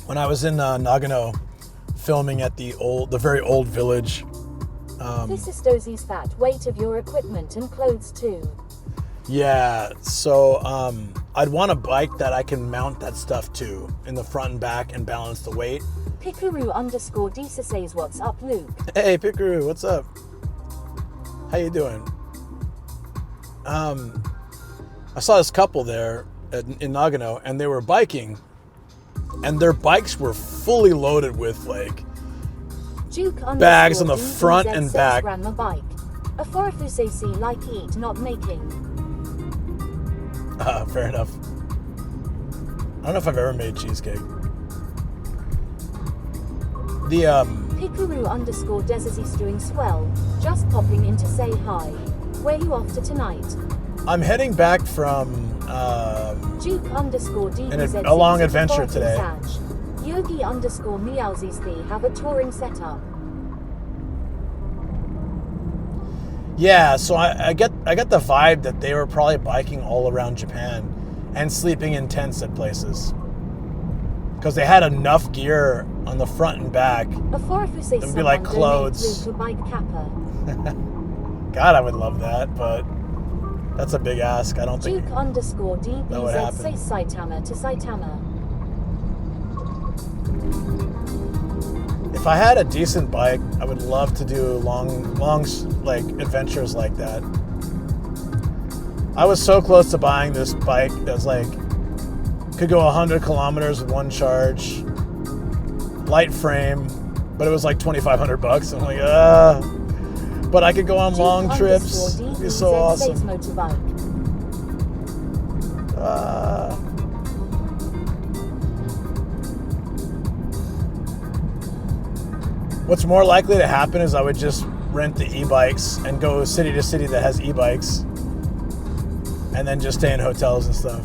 When I was in Nagano, filming at the very old village. This is Dozy's fat weight of your equipment and clothes too. Yeah, so I'd want a bike that I can mount that stuff to in the front and back and balance the weight. Pikaru_Disa says, what's up, Luke? Hey, Pikaru, what's up? How you doing? I saw this couple there in Nagano, and they were biking, and their bikes were fully loaded with like bags on the front and back. Grandma bike. Aforofu says see like eat, not making. Fair enough. I don't know if I've ever made cheesecake. The Pikaru_Desizy's doing swell. Just popping in to say hi. Where you off to tonight? I'm heading back from Duke_DBZ a long adventure today. Yogi_Meowsy have a touring setup. Yeah, so I get the vibe that they were probably biking all around Japan and sleeping in tents at places. Because they had enough gear on the front and back. It would be like clothes. God, I would love that, but that's a big ask. I don't think Duke_DBZ says Saitama to Saitama. If I had a decent bike, I would love to do long like adventures like that. I was so close to buying this bike that's like Could go 100 kilometers with one charge. Light frame, but it was like $2,500. I'm like, but I could go on long trips. It'd be so awesome. What's more likely to happen is I would just rent the e-bikes and go city to city that has e-bikes, and then just stay in hotels and stuff.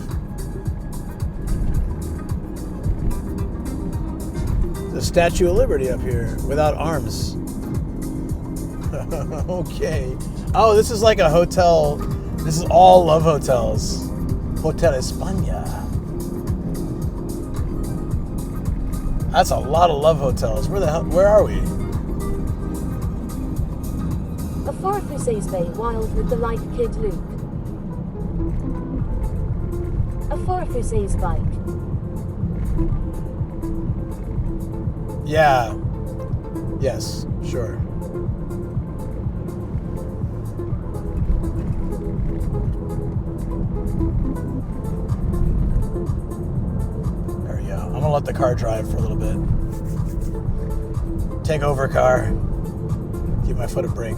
The Statue of Liberty up here without arms. Okay. Oh, this is like a hotel. This is all love hotels. Hotel España. That's a lot of love hotels. Where the hell? Where are we? A Forafuse's Bay wild with the like kid Luke. A Forafuse's bike. Yeah. Yes, sure. There we go. I'm gonna let the car drive for a little bit. Take over, car. Give my foot a break.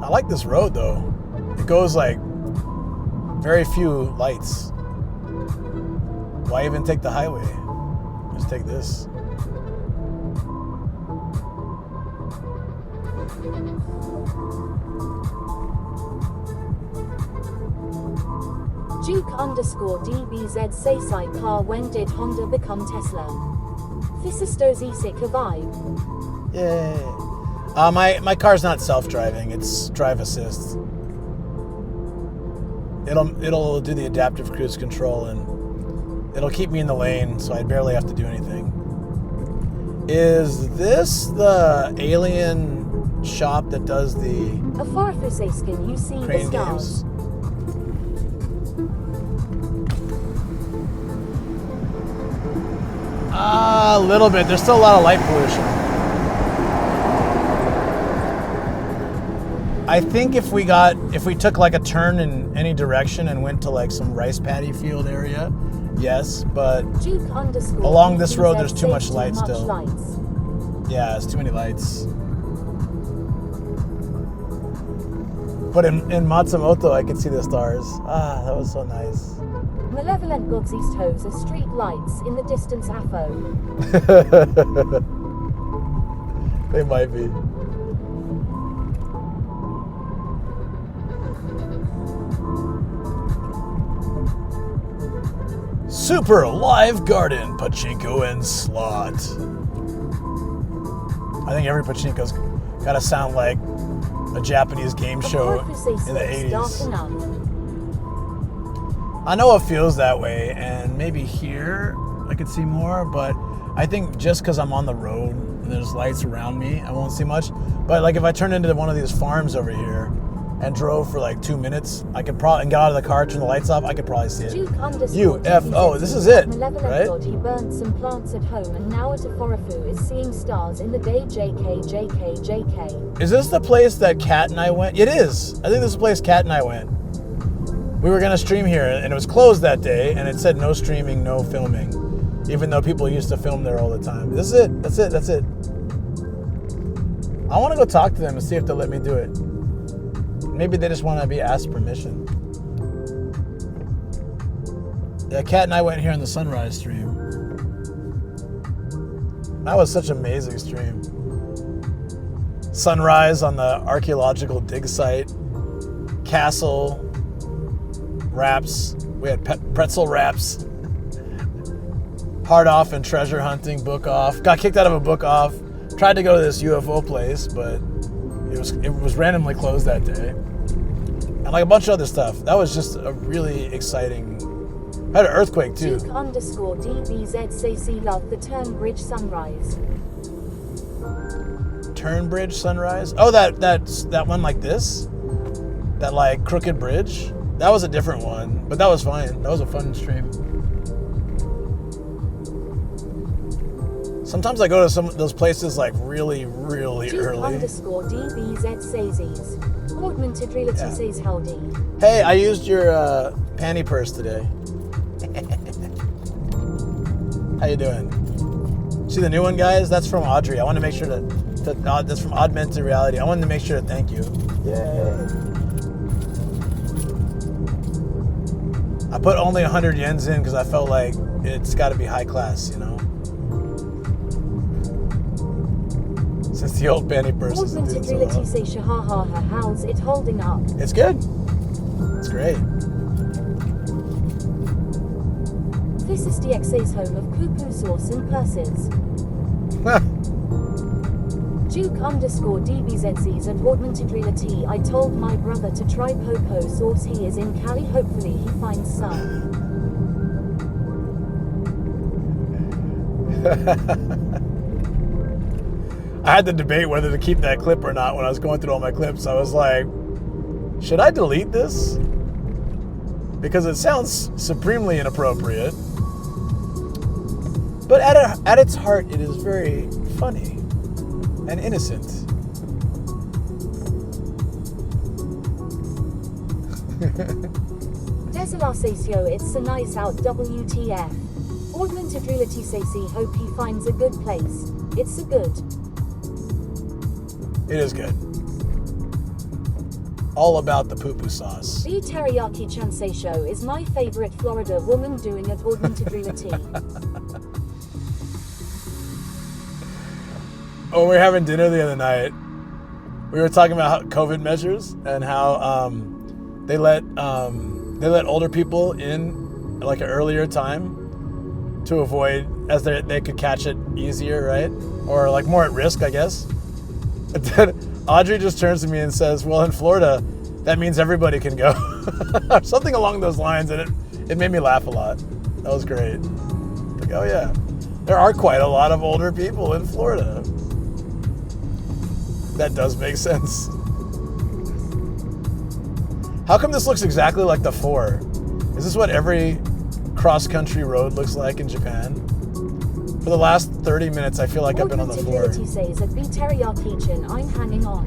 I like this road though. It goes like very few lights. Why even take the highway? Just take this. Duke_DBZ Seisai car when did Honda become Tesla? Fisistozi vibe. Yay. My car's not self-driving, it's drive assist. It'll do the adaptive cruise control and it'll keep me in the lane so I barely have to do anything. Is this the alien shop that does the Can you see crane the stars? games? A little bit. There's still a lot of light pollution. I think if we took like a turn in any direction and went to like some rice paddy field area, yes, but along this road there's too much light still. Yeah, it's too many lights. But in Matsumoto I could see the stars. Ah, that was so nice. Malevolent God's East Hose are street lights in the distance AFO. They might be. Super Live Garden, Pachinko and Slot. I think every Pachinko's gotta sound like a Japanese game show in the 80s. I know it feels that way, and maybe here I could see more, but I think just because I'm on the road and there's lights around me, I won't see much. But like if I turned into one of these farms over here and drove for like 2 minutes, I could probably, and got out of the car, turn the lights off, I could probably see it. UFO, this is it, right? God, he burned some plants at home and now at Aforofu is seeing stars in the day. JK. Is this the place that Kat and I went? It is. I think this is the place Kat and I went. We were gonna stream here and it was closed that day and it said no streaming, no filming, even though people used to film there all the time. This is it, that's it. I wanna go talk to them and see if they'll let me do it. Maybe they just wanna be asked permission. Yeah, Kat and I went here on the sunrise stream. That was such an amazing stream. Sunrise on the archaeological dig site, castle, wraps. We had pretzel wraps. Hard off and treasure hunting, book off. Got kicked out of a book off. Tried to go to this UFO place, but it was randomly closed that day. And like a bunch of other stuff. That was just a really exciting. I had an earthquake too. Duke_DBZCC love the Turnbridge sunrise. Turnbridge sunrise? Oh, that one like this? That like crooked bridge? That was a different one, but that was fine. That was a fun stream. Sometimes I go to some of those places like really early. _DBZ says augmented reality says howdy. Hey, I used your panty purse today. How you doing? See the new one, guys? That's from Audrey. I want to make sure that's from Augmented Reality. I wanted to make sure to thank you. Yay. I put only 100 yens in because I felt like it's got to be high class, you know? Since the old panty purse isn't doing so well. Say shahaha, how's it holding up? It's good. It's great. This is DXA's home of poo-poo sauce and purses. Duke _DBZZs and augmented reality. I told my brother to try Popo sauce. He is in Cali. Hopefully he finds some. I had to debate whether to keep that clip or not when I was going through all my clips. I was like, should I delete this? Because it sounds supremely inappropriate. But at its heart, it is very funny and innocent. Desala Sasio, it's so nice out WTF. Augmented reality Sacy, hope he finds a good place. It's so good. It is good. All about the poo-poo sauce. The Teriyaki Chansei show is my favorite Florida woman doing it augmented reality. When we were having dinner the other night, we were talking about COVID measures and how they let older people in like an earlier time to avoid, as they could catch it easier, right? Or like more at risk, I guess. And then Audrey just turns to me and says, well, in Florida, that means everybody can go. Something along those lines, and it made me laugh a lot. That was great. Like, oh yeah, there are quite a lot of older people in Florida. That does make sense. How come this looks exactly like the 4? Is this what every cross-country road looks like in Japan? For the last 30 minutes, I feel like I've been on the 4. Says at B Teriyaki Chin, I'm hanging on.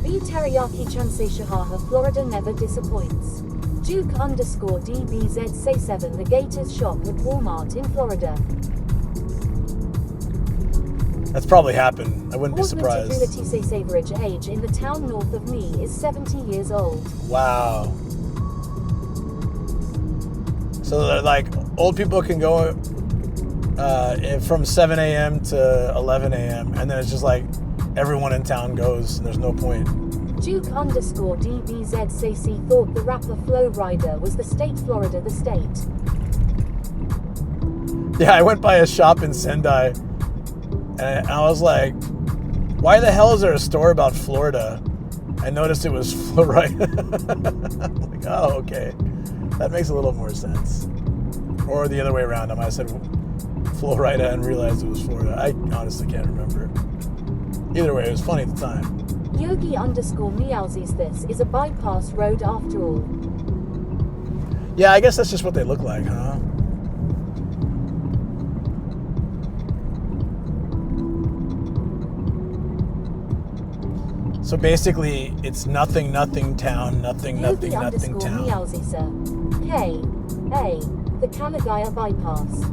B Teriyaki Chansei Shahaha, Florida never disappoints. Duke _DBZ say 7, the Gators shop at Walmart in Florida. That's probably happened. I wouldn't be surprised. Augmented reality says average age in the town north of me is 70 years old. Wow. So like old people can go from 7 a.m. to 11 a.m. and then it's just like everyone in town goes and there's no point. Duke _DBZ Sacy thought the rapper Flow Rider was the state Florida the state. Yeah, I went by a shop in Sendai and I was like, why the hell is there a store about Florida? I noticed it was Florida. I'm like, oh, okay. That makes a little more sense. Or the other way around. I might have said Florida and realized it was Florida. I honestly can't remember. Either way, it was funny at the time. Yogi _meowsies, this is a bypass road after all. Yeah, I guess that's just what they look like, huh? So basically, it's nothing town, nothing town. Meowsy, sir. K.A. The Kumagaya bypass.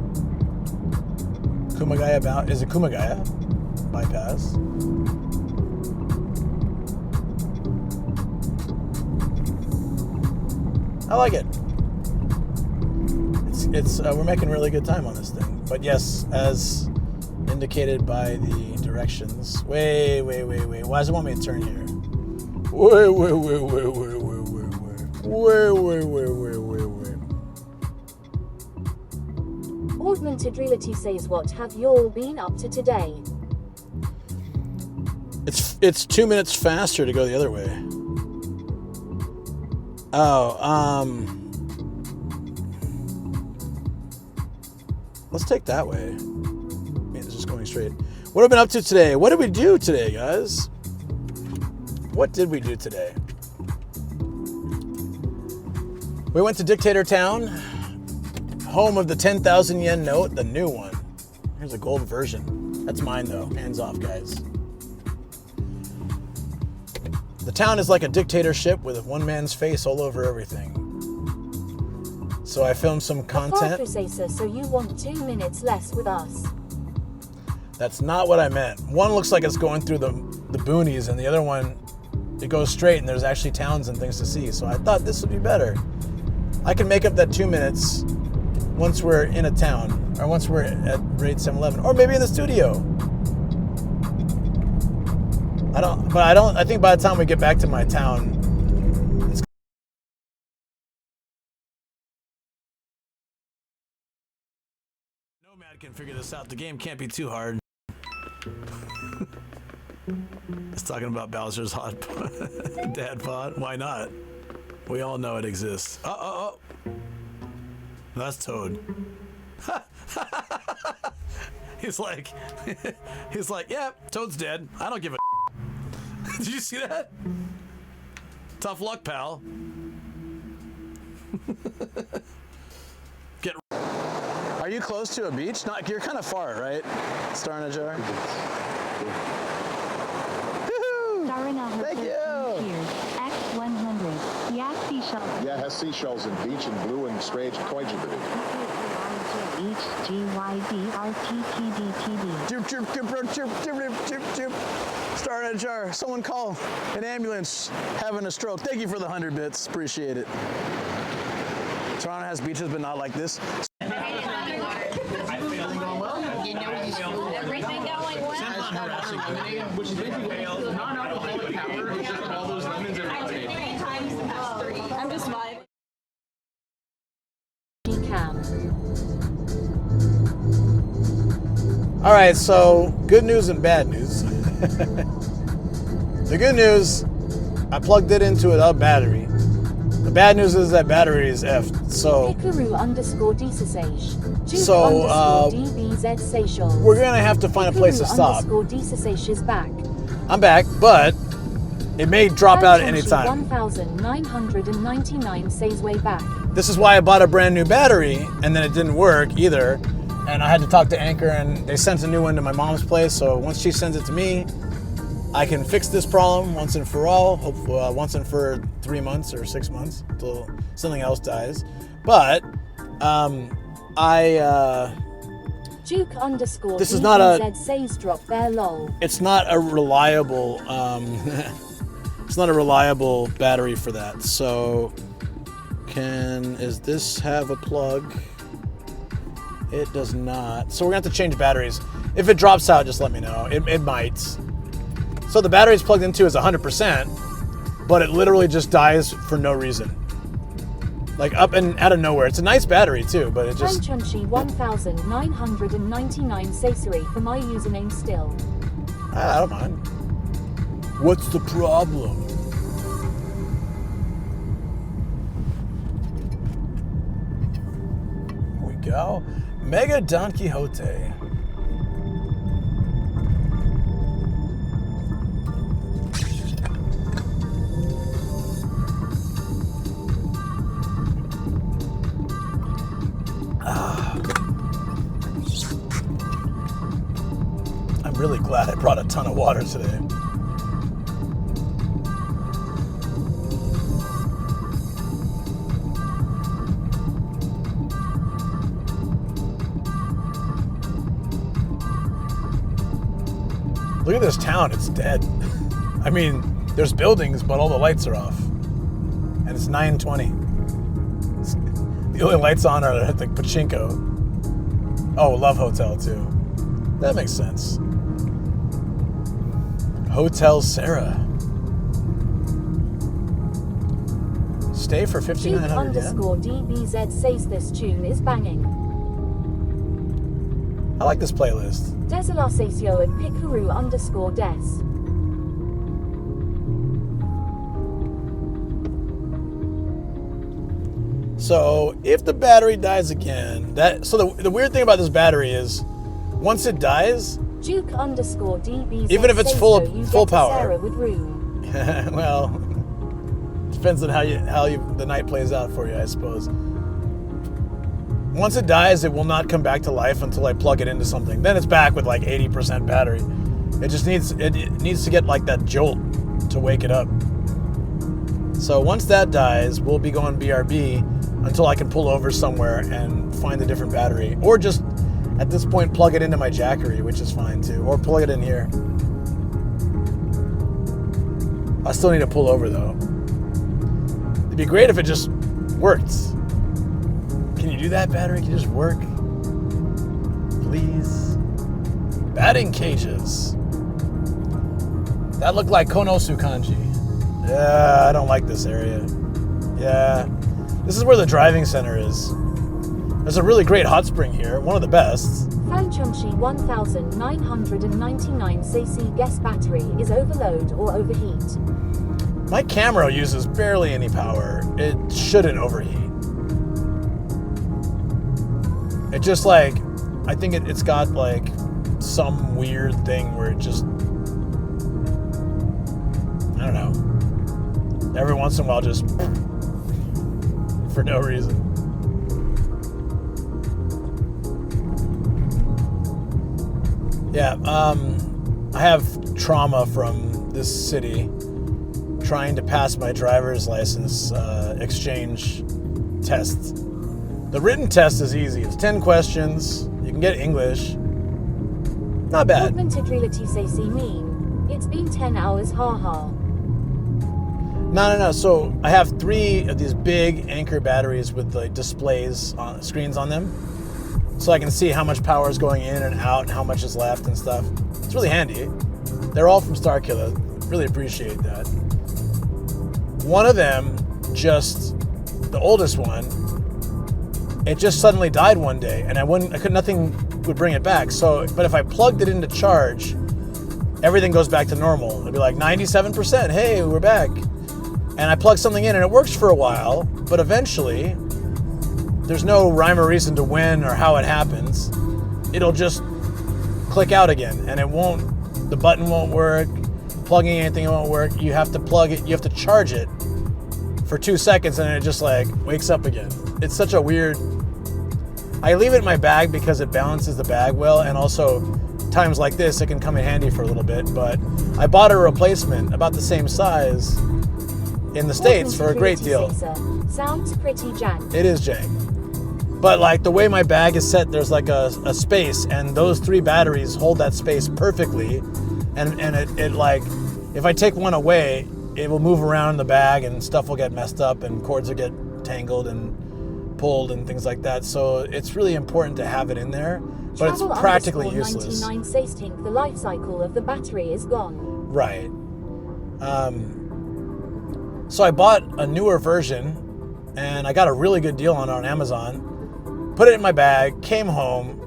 Kumagaya is it Kumagaya bypass? I like it. It's we're making really good time on this thing. But yes, as indicated by the directions. Wait. Why does it want me to turn here? Wait. Augmented reality says, what have y'all been up to today? It's 2 minutes faster to go the other way. Let's take that way. It's just going straight. What have we been up to today? What did we do today, guys? What did we do today? We went to Dictator Town, home of the 10,000 yen note, the new one. Here's a gold version. That's mine though. Hands off, guys. The town is like a dictatorship with one man's face all over everything. So I filmed some content. So you want 2 minutes less with us? That's not what I meant. One looks like it's going through the boonies, and the other one, it goes straight, and there's actually towns and things to see. So I thought this would be better. I can make up that 2 minutes once we're in a town, or once we're at Raid 7-Eleven, or maybe in the studio. I think by the time we get back to my town, it's Nomad can figure this out. The game can't be too hard. It's talking about Bowser's hot dad pod. Why not? We all know it exists. Oh. That's Toad. He's like, yeah, Toad's dead. I don't give a. Did you see that? Tough luck, pal. Are you close to a beach? Not. You're kind of far, right? Star in a jar. Thank you. X100. Yeah, seashells. Yeah, it has seashells and beach and blue and strange koijibity. Star in a jar. Someone call an ambulance having a stroke. Thank you for the 100 bits. Appreciate it. Toronto has beaches, but not like this. Everything going well? Which is basically non-alcoholic power. It's just all those lemons and I'm just vibing. All right, so good news and bad news. The good news, I plugged it into a battery. The bad news is that battery is effed. So we're gonna have to find a place to stop. I'm back, but it may drop out at any time. 1,999 says way back. This is why I bought a brand new battery, and then it didn't work either. And I had to talk to Anchor, and they sent a new one to my mom's place. So once she sends it to me, I can fix this problem once and for all. Hopefully, once and for 3 months or 6 months until something else dies. But Duke_. This is not a. Says drop there, lol. It's not a reliable. It's not a reliable battery for that. So, is this have a plug? It does not. So we're gonna have to change batteries. If it drops out, just let me know. It might. So the battery it's plugged into is 100%, but it literally just dies for no reason. Like up and out of nowhere. It's a nice battery too, but it just. Chunchi 1,999 Caesary for my username still. I don't mind. What's the problem? Here we go. Mega Don Quixote. I'm really glad I brought a ton of water today. Look at this town, it's dead. I mean, there's buildings, but all the lights are off. And it's 9:20. The only lights on are at the Pachinko. Oh, Love Hotel too. That makes sense. Hotel Sarah. Stay for 5,900 yen. _DBZ says this tune is banging. I like this playlist. Desolasasio at Pikaru_des. So if the battery dies again, the weird thing about this battery is, once it dies, Duke_DBZ even if it's full power. Sarah with room. Well, depends on how the night plays out for you, I suppose. Once it dies, it will not come back to life until I plug it into something. Then it's back with like 80% battery. It just needs to get like that jolt to wake it up. So once that dies, we'll be going BRB until I can pull over somewhere and find a different battery. Or just, at this point, plug it into my Jackery, which is fine too. Or plug it in here. I still need to pull over though. It'd be great if it just worked. Can you do that, battery? Can you just work? Please. Batting cages. That looked like Konosu kanji. Yeah, I don't like this area. Yeah. This is where the driving center is. There's a really great hot spring here, one of the best. Fanchunshi 1999cc guest battery is overload or overheat. My camera uses barely any power. It shouldn't overheat. It just like, I think it's got like some weird thing where it just, I don't know. Every once in a while just, for no reason. Yeah, I have trauma from this city trying to pass my driver's license exchange test. The written test is easy. It's 10 questions. You can get English. Not bad. Augmented reality CC mean. It's been 10 hours, haha. No. So I have 3 of these big Anker batteries with like displays, screens on them. So I can see how much power is going in and out and how much is left and stuff. It's really handy. They're all from Starkiller. Really appreciate that. One of them, just the oldest one, it just suddenly died one day, and nothing would bring it back. But if I plugged it into charge, everything goes back to normal. It'd be like 97%. Hey, we're back. And I plug something in, and it works for a while, but eventually, there's no rhyme or reason to when or how it happens. It'll just click out again, and the button won't work, plugging anything won't work. You have to plug it, you have to charge it for 2 seconds, and it just like wakes up again. It's such a weird, I leave it in my bag because it balances the bag well, and also times like this, it can come in handy for a little bit, but I bought a replacement about the same size in the States for a great deal. Sounds pretty jank. It is jank. But like the way my bag is set, there's like a space, and those 3 batteries hold that space perfectly. And it like, if I take one away, it will move around in the bag and stuff will get messed up and cords will get tangled and pulled and things like that. So it's really important to have it in there, but it's practically useless. 99 says think the life cycle of the battery is gone. Right. So I bought a newer version, and I got a really good deal on it on Amazon. Put it in my bag, came home,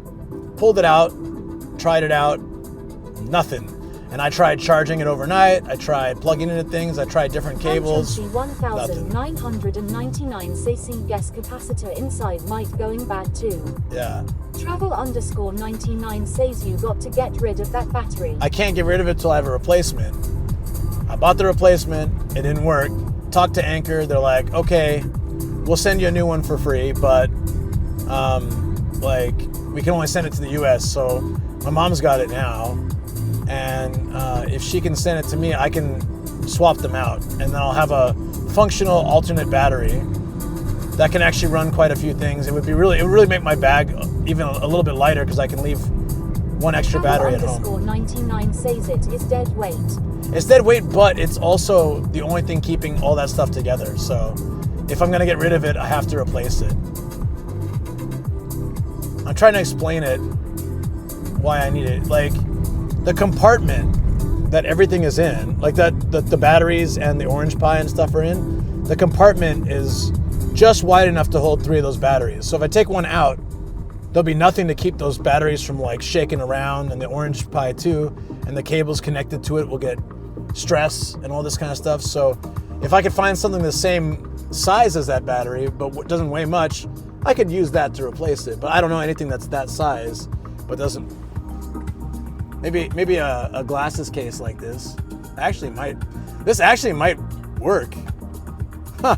pulled it out, tried it out, nothing. And I tried charging it overnight, I tried plugging into things, I tried different cables. 1999cc gas capacitor inside might going bad too. Yeah. Travel_99 says you got to get rid of that battery. I can't get rid of it till I have a replacement. I bought the replacement, it didn't work. Talked to Anker, they're like, okay, we'll send you a new one for free, but like we can only send it to the US, so my mom's got it now. And if she can send it to me, I can swap them out, and then I'll have a functional alternate battery that can actually run quite a few things. It would really make my bag even a little bit lighter because I can leave one extra battery at home. Travel_99 says it is dead weight. It's dead weight, but it's also the only thing keeping all that stuff together. So if I'm gonna get rid of it, I have to replace it. I'm trying to explain it, why I need it. Like, the compartment that everything is in, like the batteries and the orange pie and stuff are in, the compartment is just wide enough to hold 3 of those batteries. So if I take one out, there'll be nothing to keep those batteries from like shaking around, and the orange pie too, and the cables connected to it will get stress and all this kind of stuff. So if I could find something the same size as that battery, but doesn't weigh much, I could use that to replace it. But I don't know anything that's that size, but doesn't. Maybe a glasses case like this. This actually might work. Huh.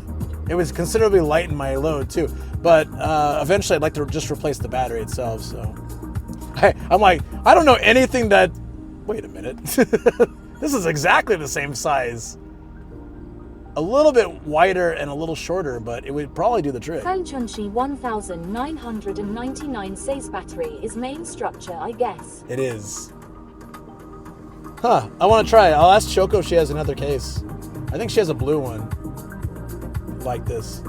It was considerably lighten my load too. But eventually I'd like to just replace the battery itself. So I'm like, I don't know anything that, wait a minute. This is exactly the same size. A little bit wider and a little shorter, but it would probably do the trick. Chunchi 1999 says battery is main structure, I guess. It is. Huh, I want to try it. I'll ask Choco if she has another case. I think she has a blue one. Like this.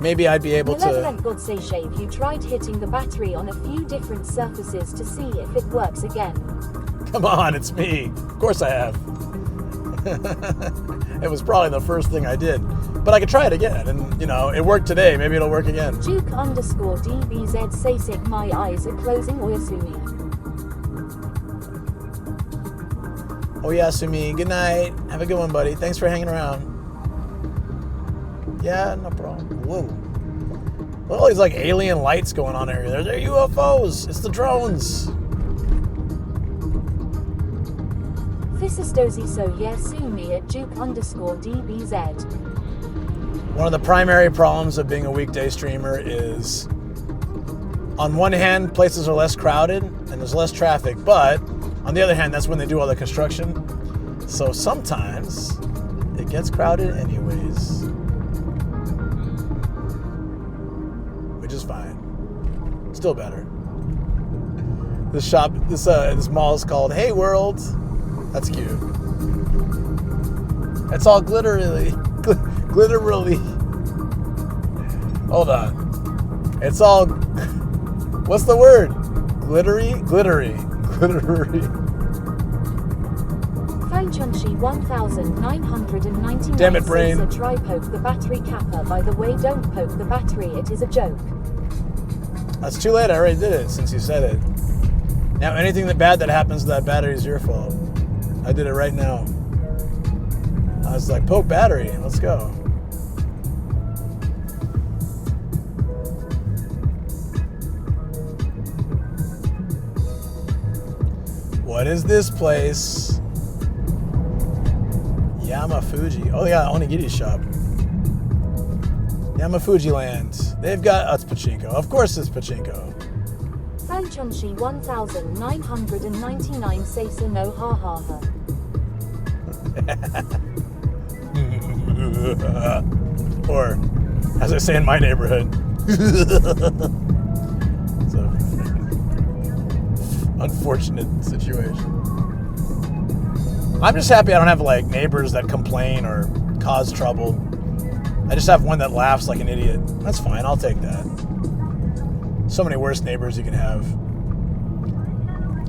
Maybe I'd be able to... God say shave, you tried hitting the battery on a few different surfaces to see if it works again. Come on, it's me. Of course I have. It was probably the first thing I did. But I could try it again, and, you know, it worked today. Maybe it'll work again. Duke_DBZ Seisik, my eyes are closing, Oyasumi. Oyasumi, good night. Have a good one, buddy. Thanks for hanging around. Yeah, no problem. Whoa. Look at all these, like, alien lights going on here. They're UFOs. It's the drones. Fisistosi so Yasumi at Duke_DBZ. One of the primary problems of being a weekday streamer is, on one hand, places are less crowded and there's less traffic, but on the other hand, that's when they do all the construction. So sometimes it gets crowded anyways. Which is fine. Still better. This mall is called Hey World. That's cute. It's all glittery. Glitterily. Hold on. It's all... What's the word? Glittery? Glittery. Glittery. Chunchi 1999 Damn it, brain. says try poke the battery kappa. By the way, don't poke the battery, it is a joke. That's too late. I already did it since you said it. Now anything bad that happens to that battery is your fault. I did it right now. I was like, poke battery, let's go. What is this place? Yamafuji. Oh, they got Onigiri shop. Yamafuji Land. They've got, it's pachinko. Of course it's pachinko. Chunchi 1999 says no ha ha ha. Or, as I say in my neighborhood, it's a unfortunate situation. I'm just happy I don't have like neighbors that complain or cause trouble. I just have one that laughs like an idiot. That's fine, I'll take that. So many worse neighbors you can have.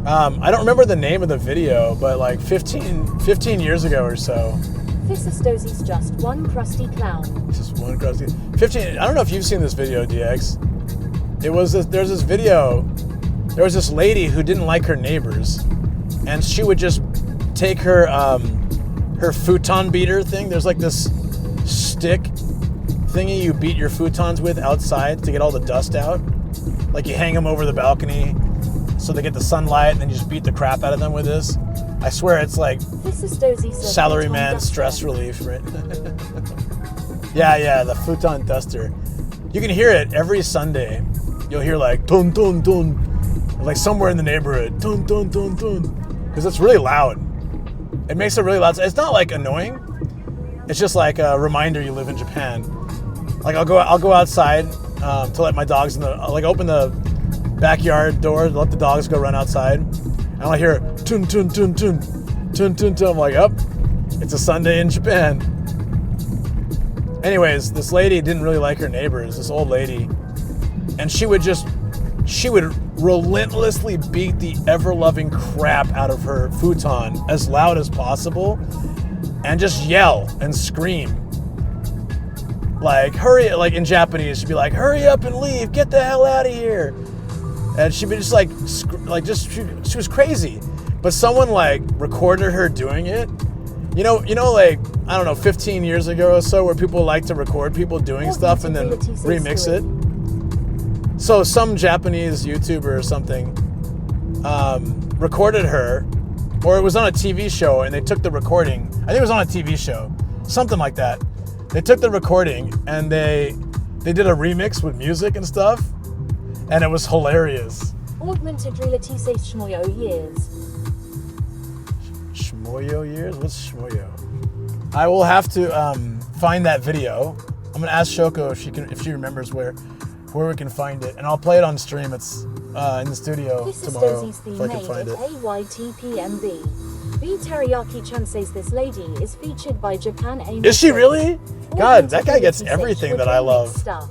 I don't remember the name of the video, but like 15 years ago or so. Fisistosi's just one crusty clown. Just one crusty. 15. I don't know if you've seen this video, DX. There's this video. There was this lady who didn't like her neighbors, and she would just take her futon beater thing. There's like this stick thingy you beat your futons with outside to get all the dust out. Like you hang them over the balcony so they get the sunlight, and then you just beat the crap out of them with this. I swear it's like salaryman stress relief, right? Yeah, the futon duster. You can hear it every Sunday. You'll hear like dun dun dun, like somewhere in the neighborhood, dun dun dun dun, because it's really loud. It makes it really loud. It's not like annoying. It's just like a reminder you live in Japan. Like I'll go outside to let my dogs in like open the backyard door, let the dogs go run outside, and I'll hear tun tun tun tun tun tun tun. I'm like, it's a Sunday in Japan. Anyways, this lady didn't really like her neighbors, this old lady, and she would relentlessly beat the ever-loving crap out of her futon as loud as possible and just yell and scream. Like, hurry, like in Japanese, she'd be like, hurry up and leave, get the hell out of here. And she'd be just she was crazy. But someone like recorded her doing it. You know, like, I don't know, 15 years ago or so, where people like to record people doing stuff and then remix it. So some Japanese YouTuber or something recorded her, or it was on a TV show and they took the recording. I think it was on a TV show, something like that. They took the recording and they did a remix with music and stuff, and it was hilarious. Augmented reality says Shmoyo years. Shmoyo years? What's Shmoyo? I will have to find that video. I'm gonna ask Shoko if she remembers where we can find it, and I'll play it on stream. It's in the studio This tomorrow is if I can find it. AYTPMB. B Teriyaki-chan says this lady is featured by Japan Amy. Is she really? God, Augmented that guy gets reality everything says that I remix love. Stuff.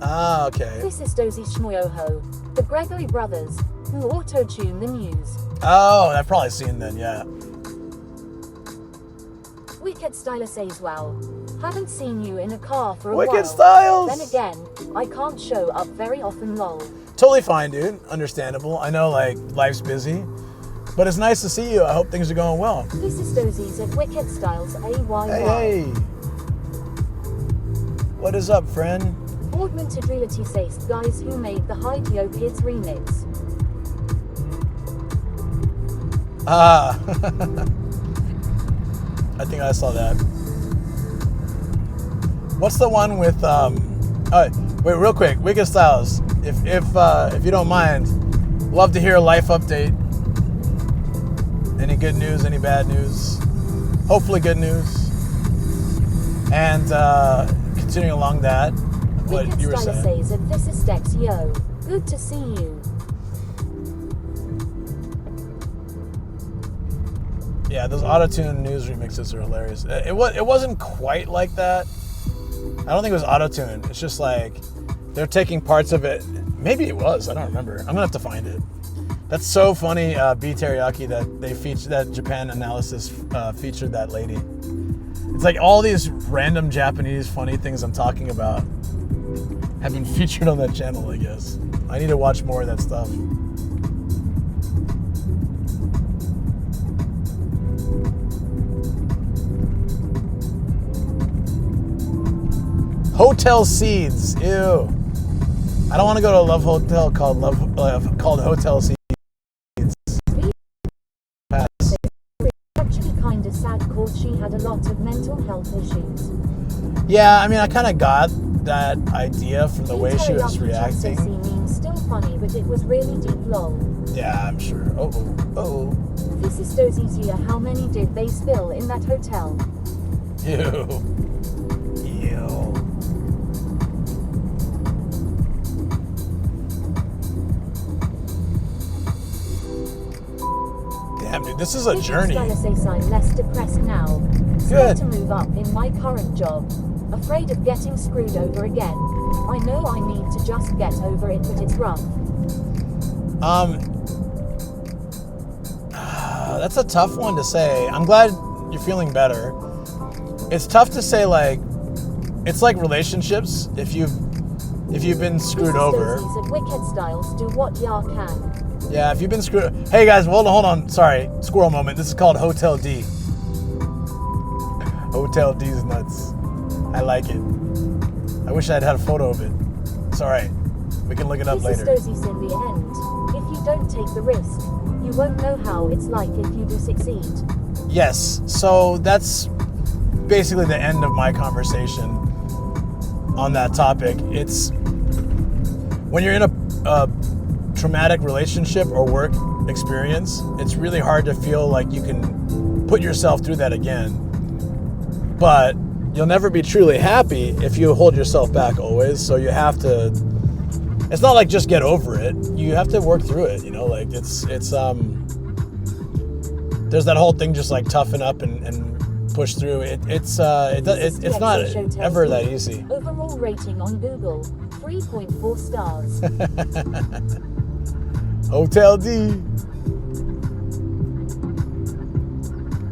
Ah, okay. This is Dozy Shmoyoho, the Gregory brothers, who auto-tune the news. Oh, I've probably seen then, yeah. Wicked Styler says, wow, haven't seen you in a car for a Wicked while. Styles! Then again, I can't show up very often, lol. Totally fine, dude. Understandable. I know, like, life's busy. But it's nice to see you. I hope things are going well. This is Dozy's at Wicked Styles AYY. Hey. What is up, friend? Augmented reality says guys who made the Hideo Kids remix. Ah. I think I saw that. What's the one with wait, real quick, Wicked Styles. If you don't mind, love to hear a life update. Any good news, any bad news? Hopefully good news. And continuing along that, what Wicked you were Styler saying. says at this is Dex, yo. Good to see you. Yeah, those auto-tune news remixes are hilarious. It wasn't quite like that. I don't think it was auto-tune. It's just like they're taking parts of it. Maybe it was. I don't remember. I'm gonna have to find it. That's so funny, B Teriyaki, that they featured that Japan analysis featured that lady. It's like all these random Japanese funny things I'm talking about have been featured on that channel, I guess. I need to watch more of that stuff. Hotel Seeds, ew. I don't want to go to a love hotel called Hotel Seeds. Pass. Actually kind of sad cause she had a lot of mental health issues. Yeah, I mean, I kind of got that idea from the way she was reacting. Meme's still funny, but it was really deep, lol. Yeah, I'm sure. Oh. This is Dozy's year. How many did they spill in that hotel? Ew. Damn, dude, this is a journey. Styler says I'm less depressed now. Scared to move up in my current job. Afraid of getting screwed over again. I know I need to just get over it, but it's rough. That's a tough one to say. I'm glad you're feeling better. It's tough to say, like, it's like relationships. If you've been screwed over. At Wicked Styles, do what ya can. Yeah, if you've been screwed. Hey guys, hold on. Sorry, squirrel moment. This is called Hotel D. Hotel D's nuts. I like it. I wish I'd had a photo of it. It's all right. We can look it up later. This is Dozy's in the end. If you don't take the risk, you won't know how it's like if you do succeed. Yes. So that's basically the end of my conversation on that topic. It's when you're in a traumatic relationship or work experience, it's really hard to feel like you can put yourself through that again. But you'll never be truly happy if you hold yourself back always. So you have to, it's not like just get over it. You have to work through it, you know, like it's there's that whole thing, just like toughen up and push through. It's not ever that easy. Overall rating on Google, 3.4 stars. Hotel D.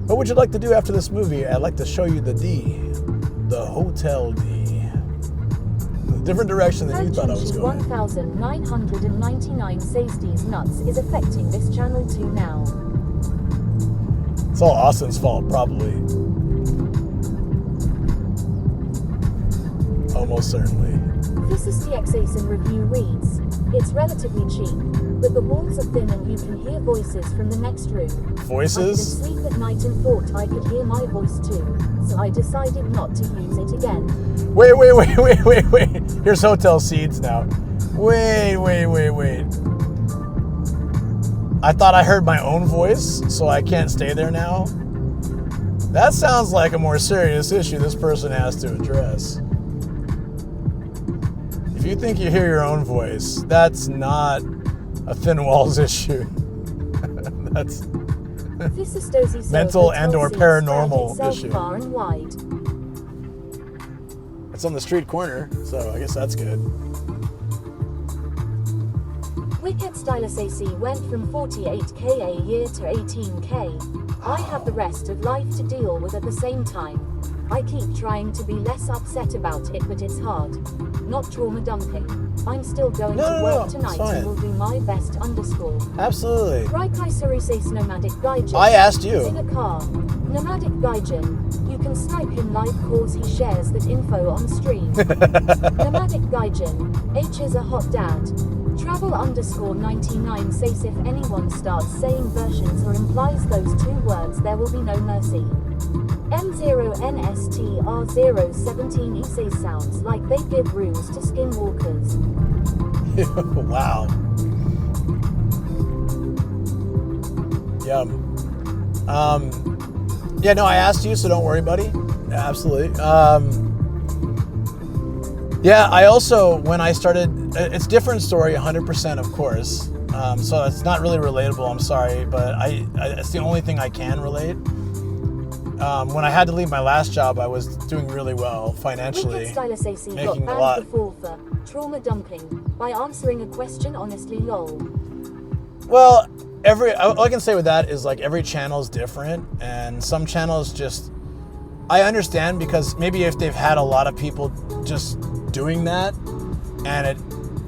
What would you like to do after this movie? I'd like to show you the D. The Hotel D. A different direction than you thought I was going. 1999 says these nuts is affecting this channel too now. It's all Austin's fault, probably. Almost certainly. This is TX Ace review reads, it's relatively cheap, but the walls are thin and you can hear voices from the next room. Voices? I didn't sleep at night and thought I could hear my voice too. so I decided not to use it again. Wait. Here's hotel seeds now. Wait. I thought I heard my own voice, so I can't stay there now? That sounds like a more serious issue this person has to address. If you think you hear your own voice, that's not a thin walls issue. That's mental and or paranormal issue. Far and wide. It's on the street corner, so I guess that's good. Wicked Stylus AC went from 48k a year to 18k. I have the rest of life to deal with at the same time. I keep trying to be less upset about it, but it's hard. Not trauma dumping. I'm still going to work tonight and will do my best underscore. Absolutely. Raikai Surusei's Nomadic Gaijin. I asked you. In a car. Nomadic Gaijin. You can snipe him live cause he shares that info on stream. Nomadic Gaijin. H is a hot dad. Travel_99 says if anyone starts saying versions or implies those two words, there will be no mercy. M0NSTR017 says sounds like they give rules to skinwalkers. Wow. Yum. Yeah, no, I asked you, so don't worry, buddy. Absolutely. Yeah, I also, when I started, it's a different story, 100%, of course. So it's not really relatable, I'm sorry, but it's the only thing I can relate. When I had to leave my last job, I was doing really well financially, making a lot. For trauma dumping by answering a question honestly, lol. Well, all I can say with that is like every channel is different, and some channels just, I understand because maybe if they've had a lot of people just doing that and it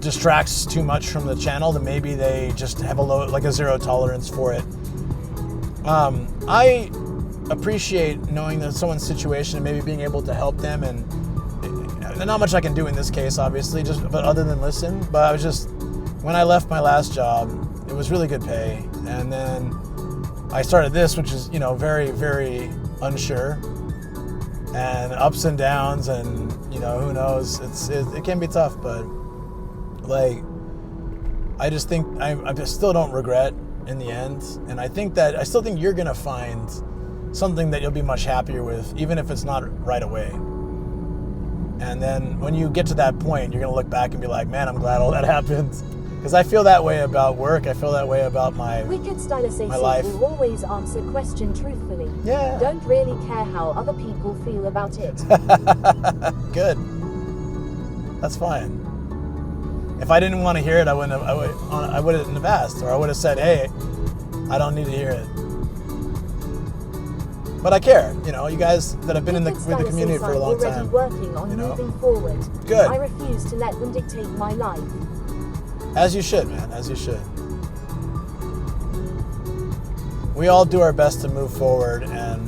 distracts too much from the channel, then maybe they just have a zero tolerance for it. I appreciate knowing that someone's situation and maybe being able to help them, and not much I can do in this case, obviously, but other than listen. But I was just, when I left my last job, it was really good pay, and then I started this, which is, very, very unsure, and ups and downs, and who knows, it can be tough, but like, I just think I still don't regret in the end, and I still think you're gonna find something that you'll be much happier with, even if it's not right away. And then when you get to that point, you're gonna look back and be like, man, I'm glad all that happened. Because I feel that way about work. I feel that way about my life. Will always answer question truthfully. Yeah. Don't really care how other people feel about it. Good. That's fine. If I didn't want to hear it, I wouldn't have asked, or I would have said, hey, I don't need to hear it. But I care, you guys that have been with the community for a long time. Working on moving forward. Good. I refuse to let them dictate my life. As you should, man, as you should. We all do our best to move forward, and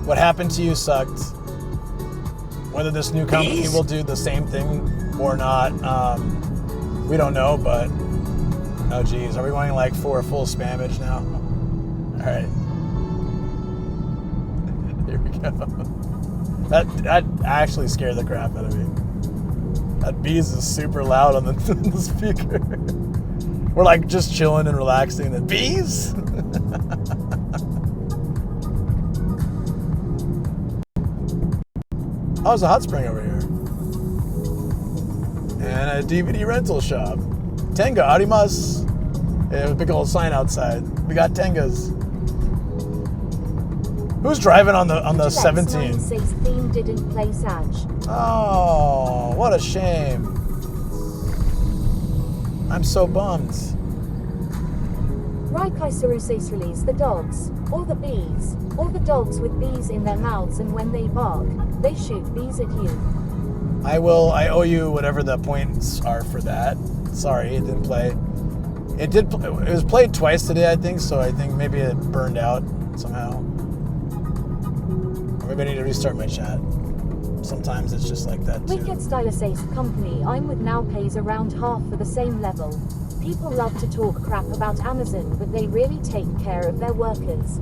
what happened to you sucked. Whether this new company will do the same thing or not, we don't know, but oh geez, are we going for a full spammage now? All right, here we go. That actually scared the crap out of me. That bees is super loud on the speaker. We're just chilling and relaxing. The bees? Oh, there's a hot spring over here. And a DVD rental shop. Tenga arimasu. Yeah, a big old sign outside. We got Tengas. Who's driving on the 17? Says theme didn't play Saj. Oh, what a shame. I'm so bummed. Raikai Surusei's release the dogs, or the bees, or the dogs with bees in their mouths, and when they bark, they shoot bees at you. I owe you whatever the points are for that. Sorry, it didn't play. It was played twice today, I think, so I think maybe it burned out somehow. Or maybe I need to restart my chat. Sometimes it's just like that too. Wicked Stylus Ace company I'm with now pays around half for the same level. People love to talk crap about Amazon, but they really take care of their workers.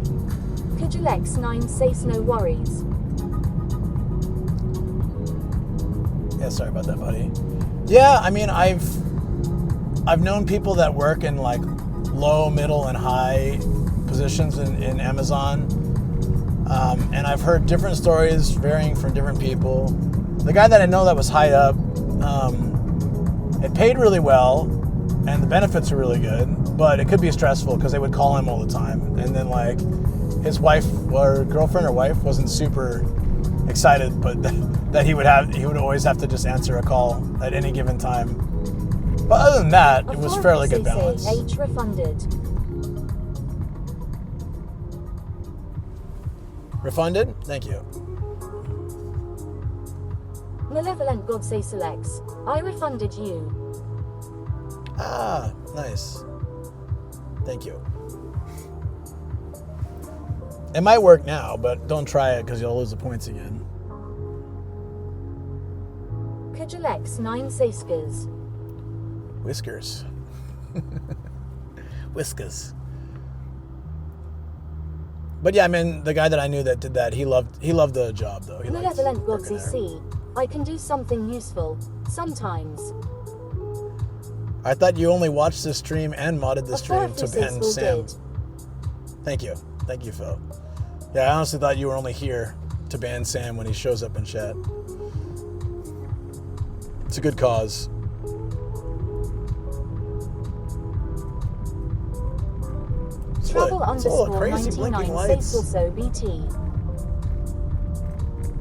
Kujilex 9 says no worries. Yeah, sorry about that, buddy. Yeah, I mean, I've known people that work in like low, middle, and high positions in Amazon, and I've heard different stories varying from different people. The guy that I know that was high up, it paid really well, and the benefits are really good, but it could be stressful because they would call him all the time, and then like his wife or girlfriend or wife wasn't super excited, but that he would always have to just answer a call at any given time. But other than that, it was fairly good balance. Age refunded. Refunded? Thank you. Malevolent God say selects. I refunded you. Ah, nice. Thank you. It might work now, but don't try it because you'll lose the points again. Kujilex 9 Saskers. Whiskers. Whiskers. But yeah, I mean, the guy that I knew that did that, he loved the job though. Malevolent God see. I can do something useful sometimes. I thought you only watched this stream and modded the stream to ban Sam. Thank you, Phil. Yeah, I honestly thought you were only here to ban Sam when he shows up in chat. It's a good cause. Trouble underscore crazy 99 says also BT.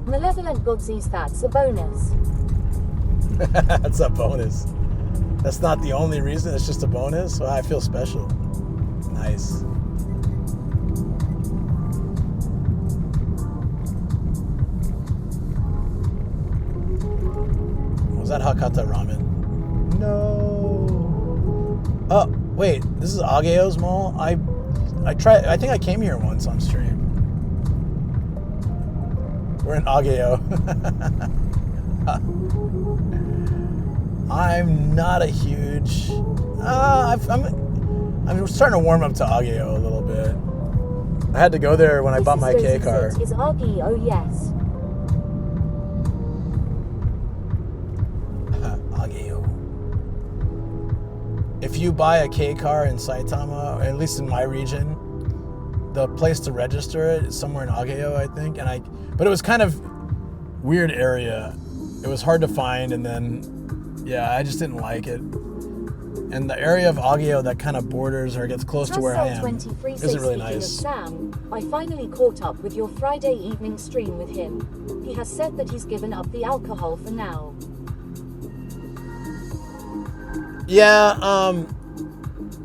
Malevolent Godzies, that's a bonus. That's a bonus. That's not the only reason, it's just a bonus. Well, I feel special. Nice. Was that Hakata ramen? No. Oh, wait, this is Ageo's Mall? I think I came here once on stream. We're in Ageo. I'm not a huge... I'm starting to warm up to Ageo a little bit. I had to go there when I bought my K car. Is Ageo, yes. Ageo. If you buy a K car in Saitama, or at least in my region, the place to register it is somewhere in Ageo, I think. But it was kind of weird area. It was hard to find, and then, yeah, I just didn't like it. And the area of Ageo that kind of borders or gets close to where I am isn't really nice. Sam, I finally caught up with your Friday evening stream with him. He has said that he's given up the alcohol for now. Yeah,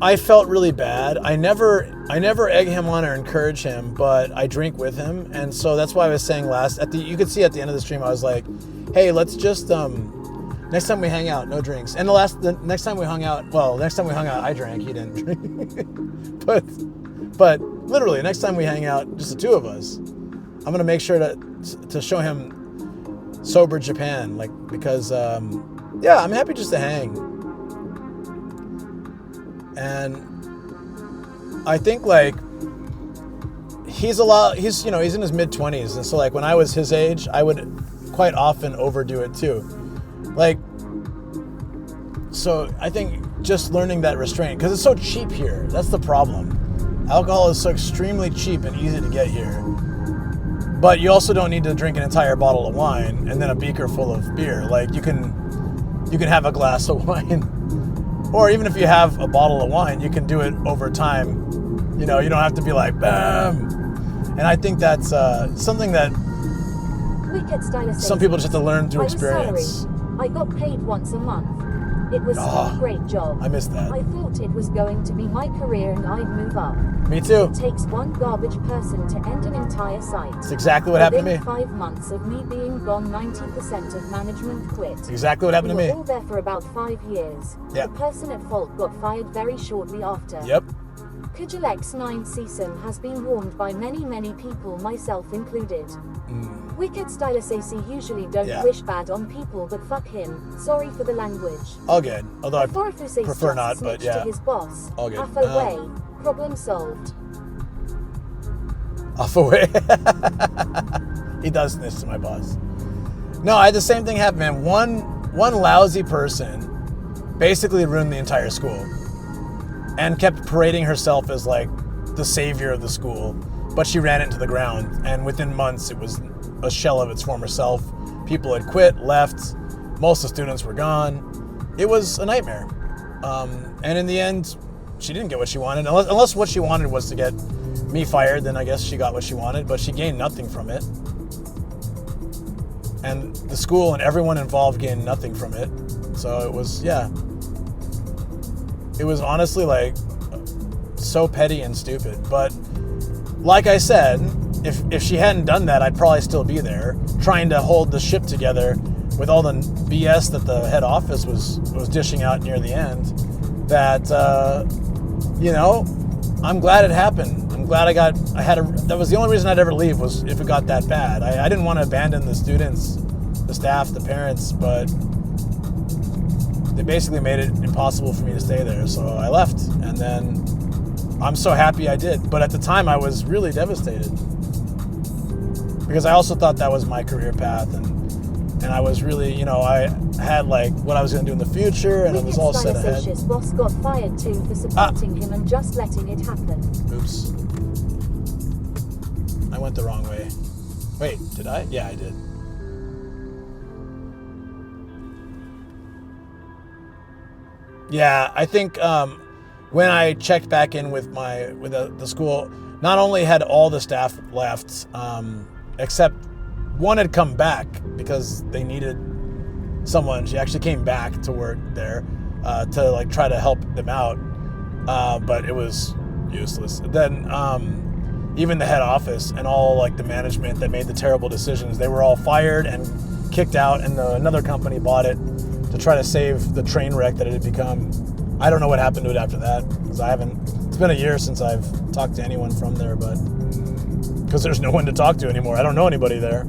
I felt really bad. I never egg him on or encourage him, but I drink with him, and so that's why I was saying you could see at the end of the stream, I was like, hey, let's just next time we hang out, no drinks. And the next time we hung out, I drank, he didn't drink. but literally, next time we hang out, just the two of us, I'm gonna make sure to show him sober Japan, because yeah, I'm happy just to hang. And I think he's in his mid-20s, and so when I was his age, I would quite often overdo it too. So I think just learning that restraint, because it's so cheap here. That's the problem. Alcohol is so extremely cheap and easy to get here. But you also don't need to drink an entire bottle of wine and then a beaker full of beer. You can have a glass of wine. Or even if you have a bottle of wine, you can do it over time. You don't have to be like, bam. And I think that's something that some people just have to learn through experience. I got paid once a month. It was a great job. I missed that. I thought it was going to be my career and I'd move up. Me too. It takes one garbage person to end an entire site. It's exactly what happened to me. Within 5 months of me being gone, 90% of management quit. Exactly what happened to me. We were all there for about 5 years. Yep. The person at fault got fired very shortly after. Yep. Kujilex 9 Season has been warned by many people, myself included. Wicked Stylus AC usually don't wish bad on people, but fuck him. Sorry for the language. All good. Although I prefer not, but yeah. To his boss. All good. Way. Problem solved. off away. He does snitch to my boss. No, I had the same thing happen, man. One lousy person basically ruined the entire school and kept parading herself as like the savior of the school, but she ran it into the ground, and within months it was a shell of its former self. People had quit, left, most of the students were gone. It was a nightmare. And in the end, she didn't get what she wanted. Unless what she wanted was to get me fired, then I guess she got what she wanted, but she gained nothing from it. And the school and everyone involved gained nothing from it. So it was, yeah. It was honestly like so petty and stupid. But like I said, if she hadn't done that, I'd probably still be there trying to hold the ship together with all the BS that the head office was dishing out near the end. That, you know, I'm glad it happened. I'm glad that was the only reason I'd ever leave, was if it got that bad. I didn't want to abandon the students, the staff, the parents, but they basically made it impossible for me to stay there. So I left, and then I'm so happy I did. But at the time I was really devastated, because I also thought that was my career path, and I was really, you know, I had like what I was going to do in the future, and it was all set ahead. Stylisacious boss got fired too for supporting him and just letting it happen. Oops. I went the wrong way. Wait, did I? Yeah, I did. Yeah, I think when I checked back in with the school, not only had all the staff left, except one had come back because they needed someone. She actually came back to work there to like try to help them out, but it was useless. Then even the head office and all like the management that made the terrible decisions, they were all fired and kicked out, and another company bought it to try to save the train wreck that it had become. I don't know what happened to it after that, because it's been a year since I've talked to anyone from there, but because there's no one to talk to anymore. I don't know anybody there.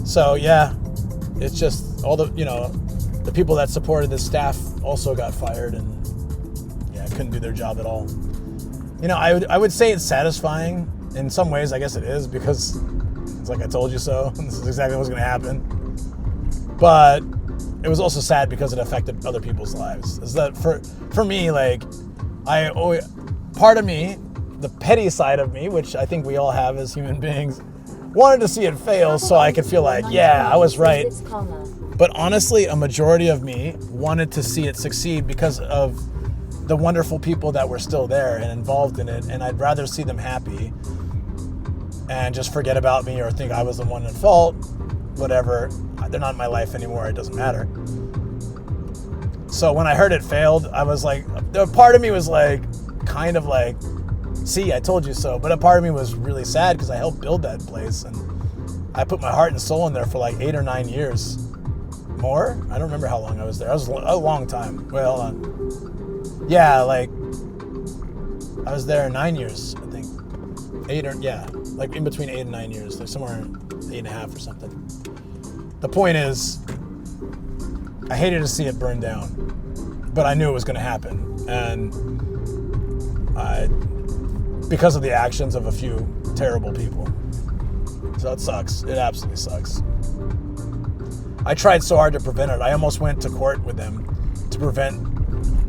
So yeah, it's just all the, you know, the people that supported the staff also got fired, and yeah, couldn't do their job at all. You know, I would say it's satisfying in some ways. I guess it is, because it's like I told you so. This is exactly what's going to happen. But it was also sad because it affected other people's lives. Is that for me, like part of me, the petty side of me, which I think we all have as human beings, wanted to see it fail so I could feel like, yeah, I was right. But honestly, a majority of me wanted to see it succeed because of the wonderful people that were still there and involved in it, and I'd rather see them happy and just forget about me or think I was the one at fault. Whatever, they're not in my life anymore, it doesn't matter. So when I heard it failed, I was like, a part of me was like, kind of like, see, I told you so. But a part of me was really sad because I helped build that place, and I put my heart and soul in there for like 8 or 9 years. More? I don't remember how long I was there. I was a long time. Wait, hold on. Yeah, like I was there 9 years, I think. Like in between 8 and 9 years, like somewhere 8.5 or something. The point is, I hated to see it burn down, but I knew it was going to happen, and because of the actions of a few terrible people. So it sucks. It absolutely sucks. I tried so hard to prevent it. I almost went to court with them to prevent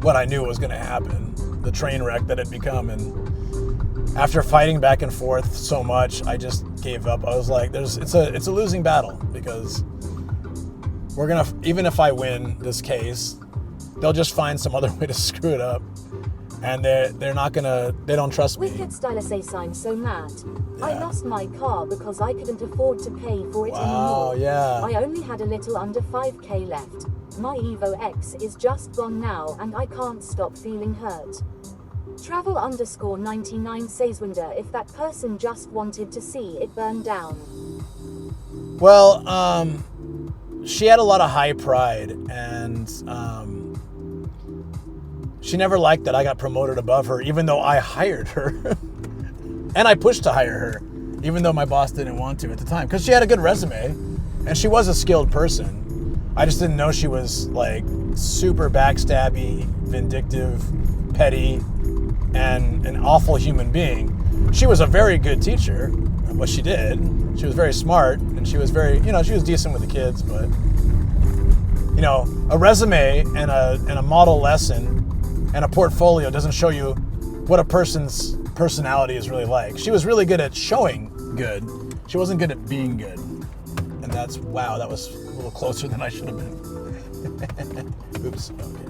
what I knew was going to happen, the train wreck that had become. And after fighting back and forth so much, I just gave up. I was like, it's a losing battle, because even if I win this case, they'll just find some other way to screw it up. And they don't trust me. Wicked Stylisace, I'm so mad. Yeah. I lost my car because I couldn't afford to pay for it anymore. Yeah. I only had a little under 5k left. My Evo X is just gone now, and I can't stop feeling hurt. Travel_99 says, wonder if that person just wanted to see it burn down. Well, she had a lot of high pride, and she never liked that I got promoted above her, even though I hired her. And I pushed to hire her, even though my boss didn't want to at the time, because she had a good resume and she was a skilled person. I just didn't know she was like super backstabby, vindictive, petty, and an awful human being. She was a very good teacher at what she did. She was very smart, and she was very, she was decent with the kids, but, a resume and a model lesson and a portfolio doesn't show you what a person's personality is really like. She was really good at showing good. She wasn't good at being good. And that's, wow, that was a little closer than I should have been. Oops, okay.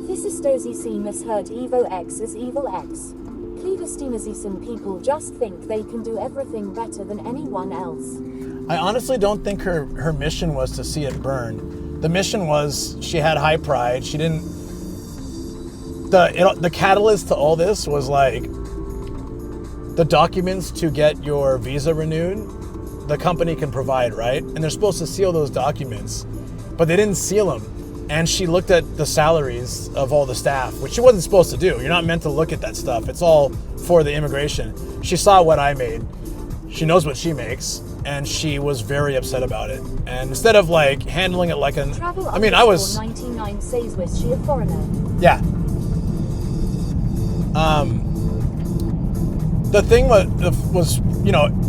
Fissistosi misheard Evo X as Evil X. Clandestinization people just think they can do everything better than anyone else. I honestly don't think her mission was to see it burn. The mission was she had high pride. She didn't. The catalyst to all this was like the documents to get your visa renewed. The company can provide, right? And they're supposed to seal those documents, but they didn't seal them. And she looked at the salaries of all the staff, which she wasn't supposed to do. You're not meant to look at that stuff. It's all for the immigration. She saw what I made. She knows what she makes, and she was very upset about it. And instead of like handling it like an, I was 99 says was she a foreigner? Yeah. The thing was,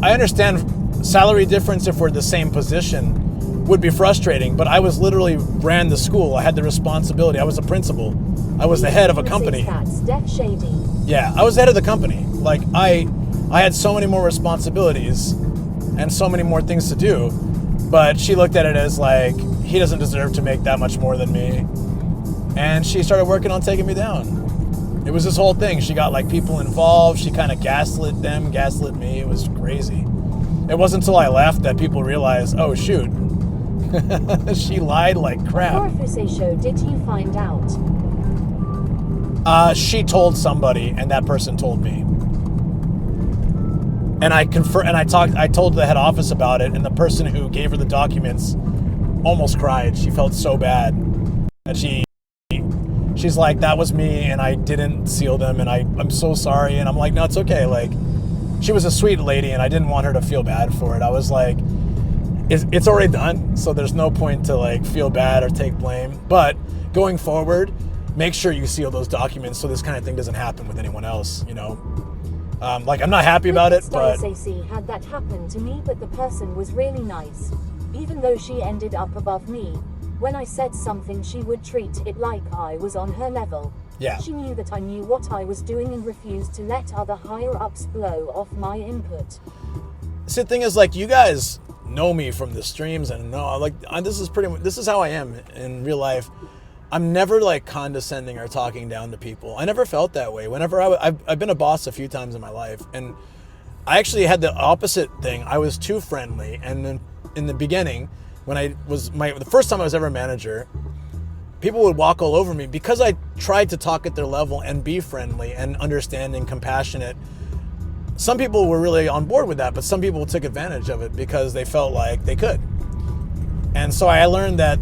I understand salary difference if we're the same position would be frustrating, but I was literally ran the school. I had the responsibility. I was a principal. I was the head of a company. Yeah, I was the head of the company. Like I had so many more responsibilities and so many more things to do, but she looked at it as like, he doesn't deserve to make that much more than me. And she started working on taking me down. It was this whole thing. She got like people involved. She kind of gaslit them, gaslit me. It was crazy. It wasn't until I left that people realized, oh shoot, she lied like crap. Show, did you find out? She told somebody, and that person told me. And I told the head office about it, and the person who gave her the documents almost cried. She felt so bad. And she's like, that was me, and I didn't seal them, and I'm so sorry. And I'm like, no, it's okay. Like, she was a sweet lady, and I didn't want her to feel bad for it. I was like, it's already done, so there's no point to like feel bad or take blame. But going forward, make sure you seal those documents so this kind of thing doesn't happen with anyone else, Like, I'm not happy about it, but had that happen to me, but the person was really nice. Even though she ended up above me, when I said something, she would treat it like I was on her level. Yeah. She knew that I knew what I was doing and refused to let other higher-ups blow off my input. See, the thing is, like, you guys know me from the streams and know, like, this is how I am in real life. I'm never like condescending or talking down to people. I never felt that way. Whenever I've been a boss a few times in my life, and I actually had the opposite thing. I was too friendly, and then in the beginning, when the first time I was ever a manager, people would walk all over me because I tried to talk at their level and be friendly and understanding, compassionate. Some people were really on board with that, but some people took advantage of it because they felt like they could. And so I learned that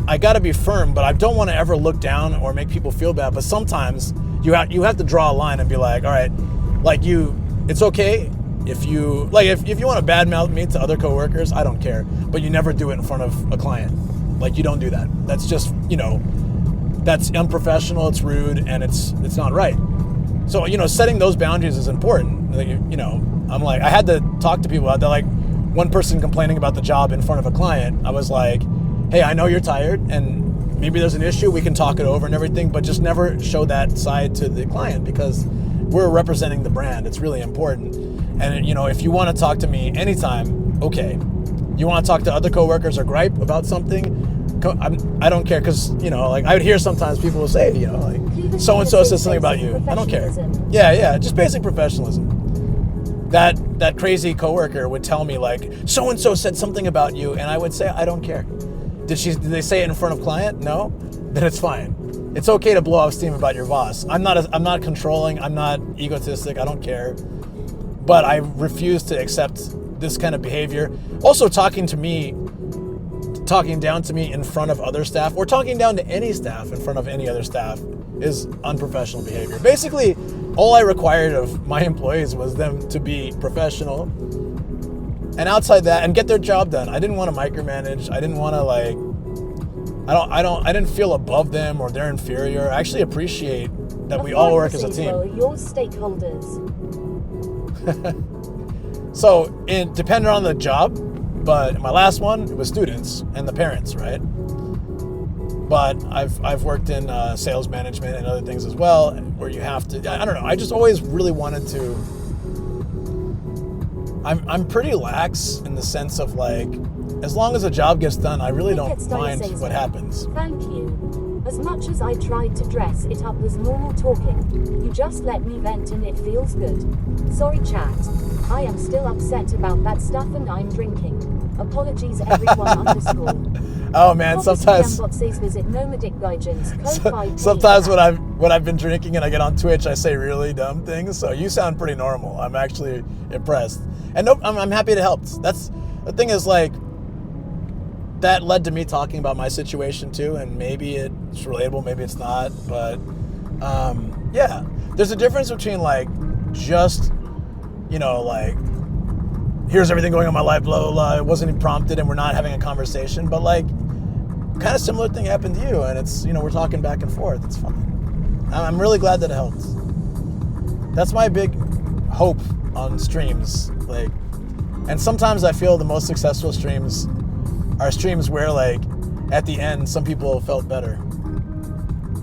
I got to be firm, but I don't want to ever look down or make people feel bad. But sometimes you have to draw a line and be like, all right, like it's okay if you want to badmouth me to other coworkers, I don't care. But you never do it in front of a client. Like, you don't do that. That's just, that's unprofessional, it's rude, and it's not right. So, setting those boundaries is important. I'm like, I had to talk to people out there. Like, one person complaining about the job in front of a client, I was like, hey, I know you're tired, and maybe there's an issue, we can talk it over and everything, but just never show that side to the client because we're representing the brand. It's really important. And, if you want to talk to me anytime, okay. You want to talk to other coworkers or gripe about something, I don't care, because, like, I would hear sometimes people will say, like, so-and-so says something about you. I don't care. Yeah, just basic professionalism. That crazy coworker would tell me, like, so-and-so said something about you, and I would say, I don't care. Did they say it in front of client? No? Then it's fine. It's okay to blow off steam about your boss. I'm not controlling, I'm not egotistic, I don't care. But I refuse to accept this kind of behavior. Also, talking down to me in front of other staff, or talking down to any staff in front of any other staff, is unprofessional behavior. Basically, all I required of my employees was them to be professional, and outside that, and get their job done. I didn't want to micromanage. I didn't want to like, I didn't feel above them or they're inferior. I actually appreciate that we all work as a team. Your stakeholders. So it depended on the job, but my last one, it was students and the parents, right? But I've worked in sales management and other things as well, where you have to, I don't know, I just always really wanted to, I'm pretty lax in the sense of like, as long as a job gets done, I really don't mind what happens. Thank you. As much as I tried to dress it up as normal talking, you just let me vent and it feels good. Sorry chat. I am still upset about that stuff and I'm drinking. Apologies everyone underscore. Oh man, sometimes sometimes when I've been drinking and I get on Twitch, I say really dumb things. So you sound pretty normal. I'm actually impressed. And nope, I'm happy to help. That's the thing is like, that led to me talking about my situation too, and maybe it's relatable, maybe it's not, but yeah, there's a difference between like just, you know, like here's everything going on in my life, blah blah blah. It wasn't even prompted, and we're not having a conversation, but like kind of similar thing happened to you, and it's, you know, we're talking back and forth. It's fun. I'm really glad that it helped. That's my big hope on streams, like, and sometimes I feel the most successful streams are streams where, like, at the end, some people felt better.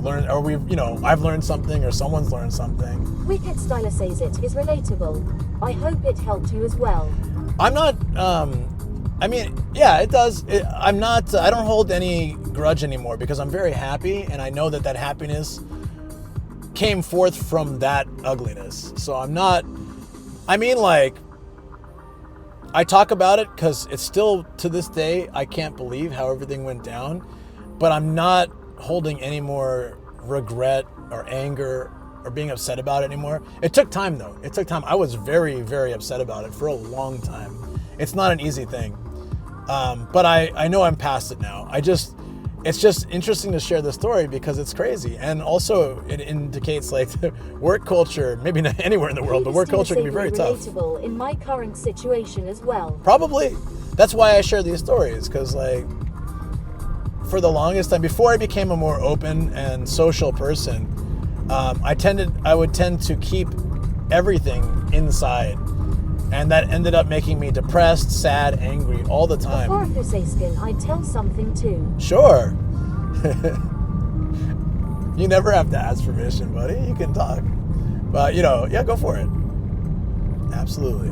I've learned something, or someone's learned something. Wicked Styler says it is relatable. I hope it helped you as well. I'm not, I mean, yeah, it does. I don't hold any grudge anymore because I'm very happy, and I know that that happiness came forth from that ugliness. So I'm not, I mean, like, I talk about it because it's still, to this day, I can't believe how everything went down, but I'm not holding any more regret or anger or being upset about it anymore. It took time though. It took time. I was very, very upset about it for a long time. It's not an easy thing. But I know I'm past it now. It's just interesting to share the story because it's crazy. And also it indicates like work culture, maybe not anywhere in the world, but work culture can be very tough. Relatable in my current situation as well. Probably. That's why I share these stories, because like for the longest time, before I became a more open and social person, I would tend to keep everything inside. And that ended up making me depressed, sad, angry all the time. Before I say skin, I'd tell something too. Sure. You never have to ask permission, buddy. You can talk. But, you know, yeah, go for it. Absolutely.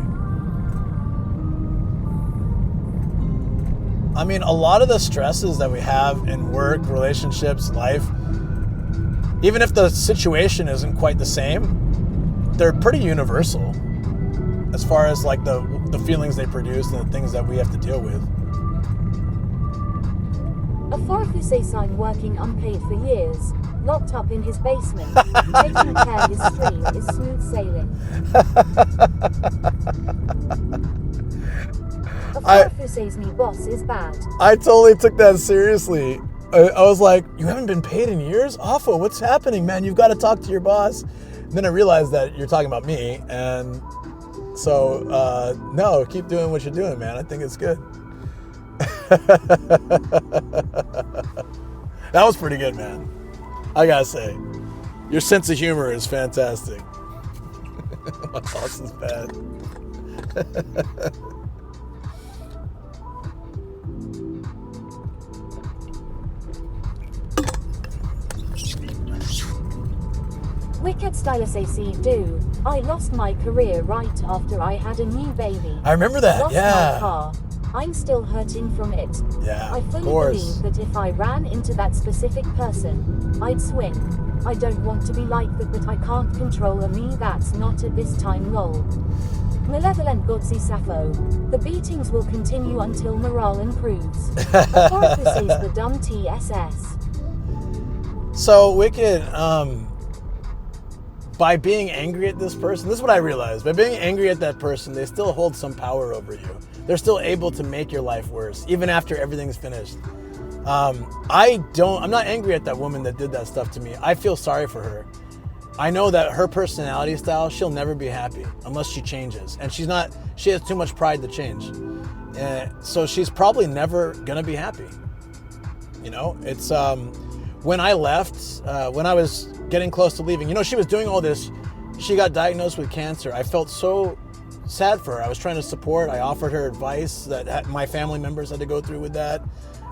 I mean, a lot of the stresses that we have in work, relationships, life, even if the situation isn't quite the same, they're pretty universal as far as like the feelings they produce and the things that we have to deal with. A Farfuse sign working unpaid for years, locked up in his basement, taking care his stream is smooth sailing. A Farfuse's new boss is bad. I totally took that seriously. I was like, you haven't been paid in years? Awful, what's happening, man? You've got to talk to your boss. And then I realized that you're talking about me, and so, no, keep doing what you're doing, man. I think it's good. That was pretty good, man. I gotta say, your sense of humor is fantastic. My boss is bad. Wicked Stylus AC do. I lost my career right after I had a new baby. I remember that, lost yeah. My car. I'm still hurting from it. Yeah, I fully believe that if I ran into that specific person, I'd swing. I don't want to be like that, but I can't control a me that's not at this time, lol. Malevolent Godzi Sappho. The beatings will continue until morale improves. Corpus is the dumb TSS. So, Wicked, by being angry at this person, this is what I realized. By being angry at that person, they still hold some power over you. They're still able to make your life worse, even after everything's finished. I'm not angry at that woman that did that stuff to me. I feel sorry for her. I know that her personality style, she'll never be happy unless she changes. And she has too much pride to change. So she's probably never gonna be happy. You know, it's, when I left, when I was getting close to leaving, you know, she was doing all this. She got diagnosed with cancer. I felt so sad for her. I was trying to support. I offered her advice that my family members had to go through with that.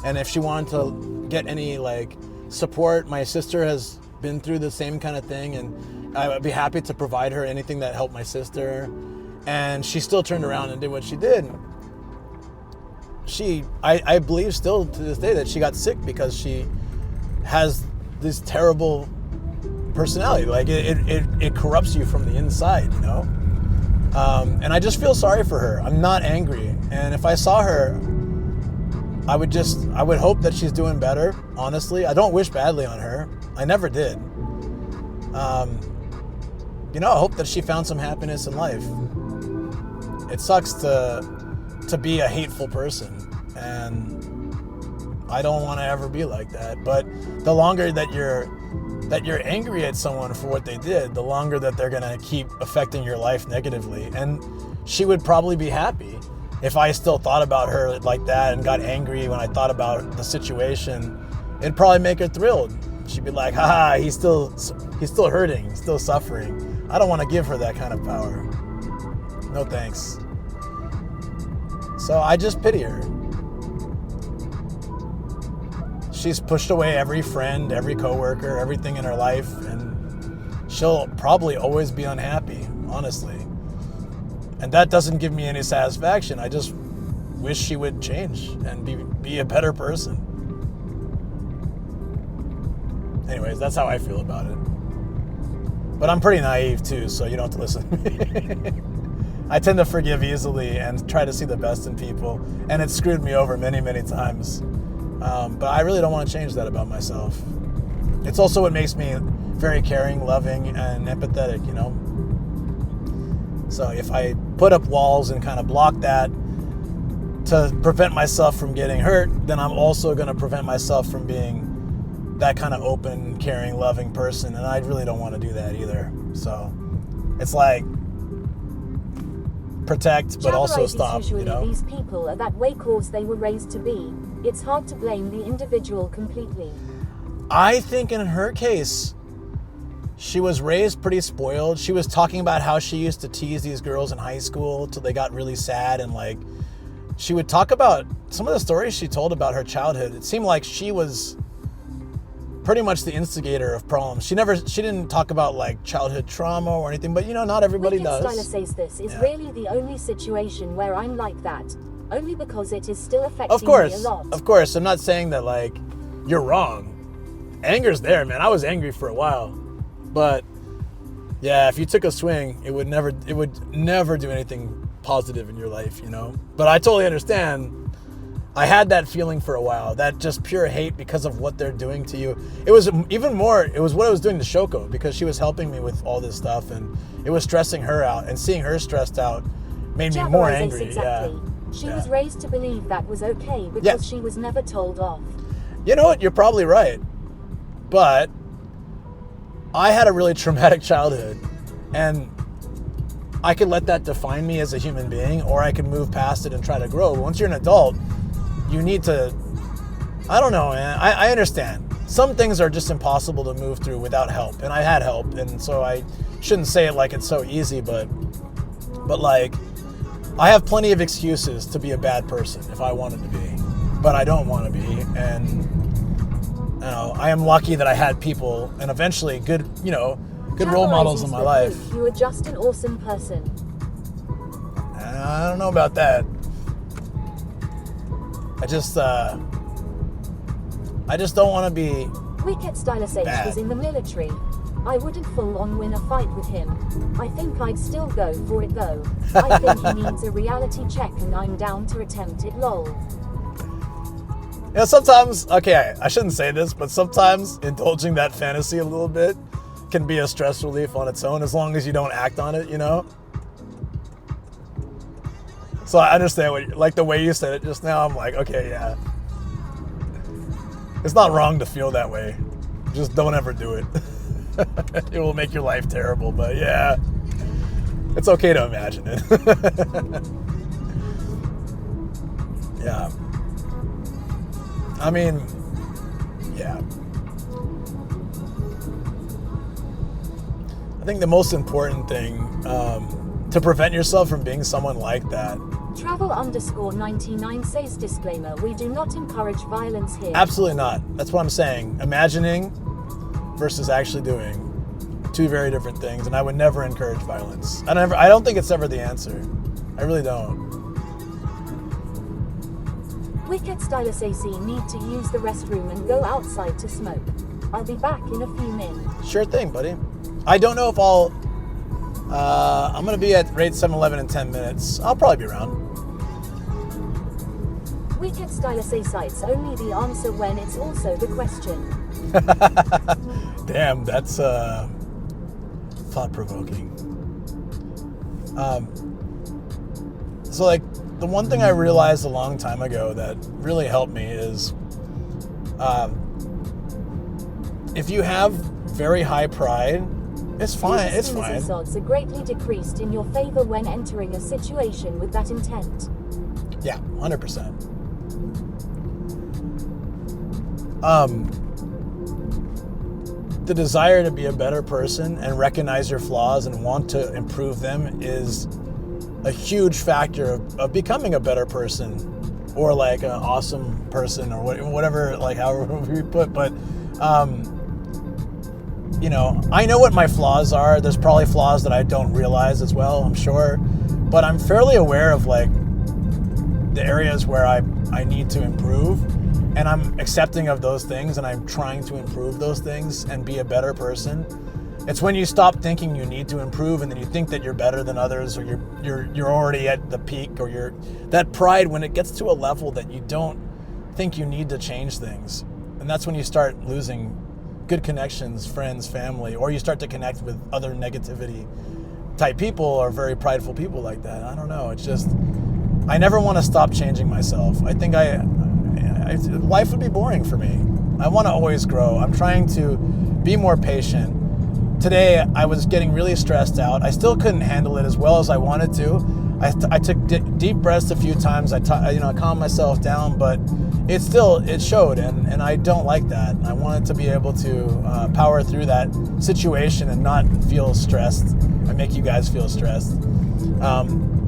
And if she wanted to get any like support, my sister has been through the same kind of thing, and I would be happy to provide her anything that helped my sister. And she still turned around and did what she did. I believe still to this day that she got sick because she has this terrible personality. Like it corrupts you from the inside, you know? And I just feel sorry for her. I'm not angry. And if I saw her, I would hope that she's doing better, honestly. I don't wish badly on her. I never did. You know, I hope that she found some happiness in life. It sucks to be a hateful person, and I don't want to ever be like that. But the longer that you're angry at someone for what they did, the longer that they're gonna keep affecting your life negatively. And she would probably be happy if I still thought about her like that and got angry when I thought about the situation. It'd probably make her thrilled. She'd be like, haha, he's still hurting, he's still suffering. I don't want to give her that kind of power. No thanks. So I just pity her. She's pushed away every friend, every coworker, everything in her life, and she'll probably always be unhappy, honestly. And that doesn't give me any satisfaction. I just wish she would change and be a better person. Anyways, that's how I feel about it. But I'm pretty naive too, so you don't have to listen to me. I tend to forgive easily and try to see the best in people, and it's screwed me over many, many times. But I really don't want to change that about myself. It's also what makes me very caring, loving, and empathetic, you know? So if I put up walls and kind of block that to prevent myself from getting hurt, then I'm also going to prevent myself from being that kind of open, caring, loving person, and I really don't want to do that either. So it's like protect, but also stop, you know? These people are that way cause they were raised to be. It's hard to blame the individual completely. I think in her case, she was raised pretty spoiled. She was talking about how she used to tease these girls in high school till they got really sad, and like she would talk about some of the stories she told about her childhood. It seemed like she was pretty much the instigator of problems. She didn't talk about like childhood trauma or anything, but you know, not everybody does. Styler says this is really the only situation where I'm like that, only because it is still affecting me a lot. Of course, I'm not saying that like you're wrong. Anger's there, man. I was angry for a while, but yeah, if you took a swing, it would never do anything positive in your life, you know. But I totally understand. I had that feeling for a while, that just pure hate because of what they're doing to you. It was even more, it was what I was doing to Shoko, because she was helping me with all this stuff, and it was stressing her out, and seeing her stressed out made me more angry. Exactly. Yeah. She was raised to believe that was okay because she was never told off. You know what? You're probably right. But I had a really traumatic childhood, and I could let that define me as a human being, or I could move past it and try to grow. Once you're an adult, you need to, I don't know, man. I understand. Some things are just impossible to move through without help, and I had help, and so I shouldn't say it like it's so easy, but like, I have plenty of excuses to be a bad person if I wanted to be, but I don't want to be, and you know, I am lucky that I had people and eventually good role models in my life. You were just an awesome person. I don't know about that. I just don't want to be Wicked Stylus H was in the military. I wouldn't full on win a fight with him. I think I'd still go for it though. I think he needs a reality check and I'm down to attempt it, lol. You know, sometimes, okay, I shouldn't say this, but sometimes indulging that fantasy a little bit can be a stress relief on its own, as long as you don't act on it, you know? So I understand like the way you said it just now, I'm like, okay, yeah. It's not wrong to feel that way. Just don't ever do it. It will make your life terrible, but yeah, it's okay to imagine it. Yeah. I mean, yeah. I think the most important thing to prevent yourself from being someone like that. Travel_99 says disclaimer, we do not encourage violence here. Absolutely not. That's what I'm saying. Imagining versus actually doing. Two very different things, and I would never encourage violence. I don't think it's ever the answer. I really don't. Wicked Stylus AC need to use the restroom and go outside to smoke. I'll be back in a few minutes. Sure thing, buddy. I don't know if I'll... I'm going to be at Raid 7-Eleven in 10 minutes. I'll probably be around. Wicked Stylus A sites only the answer when it's also the question. Damn, that's thought-provoking. So, like, the one thing I realized a long time ago that really helped me is if you have very high pride, it's fine. It's fine. Odds are greatly decreased in your favor when entering a situation with that intent. Yeah, 100%. The desire to be a better person and recognize your flaws and want to improve them is a huge factor of becoming a better person, or like an awesome person, or whatever, like however we put. But you know, I know what my flaws are. There's probably flaws that I don't realize as well, I'm sure, but I'm fairly aware of like the areas where I need to improve, and I'm accepting of those things, and I'm trying to improve those things and be a better person. It's when you stop thinking you need to improve, and then you think that you're better than others, or you're already at the peak, or that pride, when it gets to a level that you don't think you need to change things. And that's when you start losing good connections, friends, family, or you start to connect with other negativity type people or very prideful people like that. I don't know. It's just, I never want to stop changing myself. I think life would be boring for me. I want to always grow. I'm trying to be more patient. Today, I was getting really stressed out. I still couldn't handle it as well as I wanted to. I took deep breaths a few times. I calmed myself down, but it showed, and I don't like that. I wanted to be able to power through that situation and not feel stressed. I make you guys feel stressed.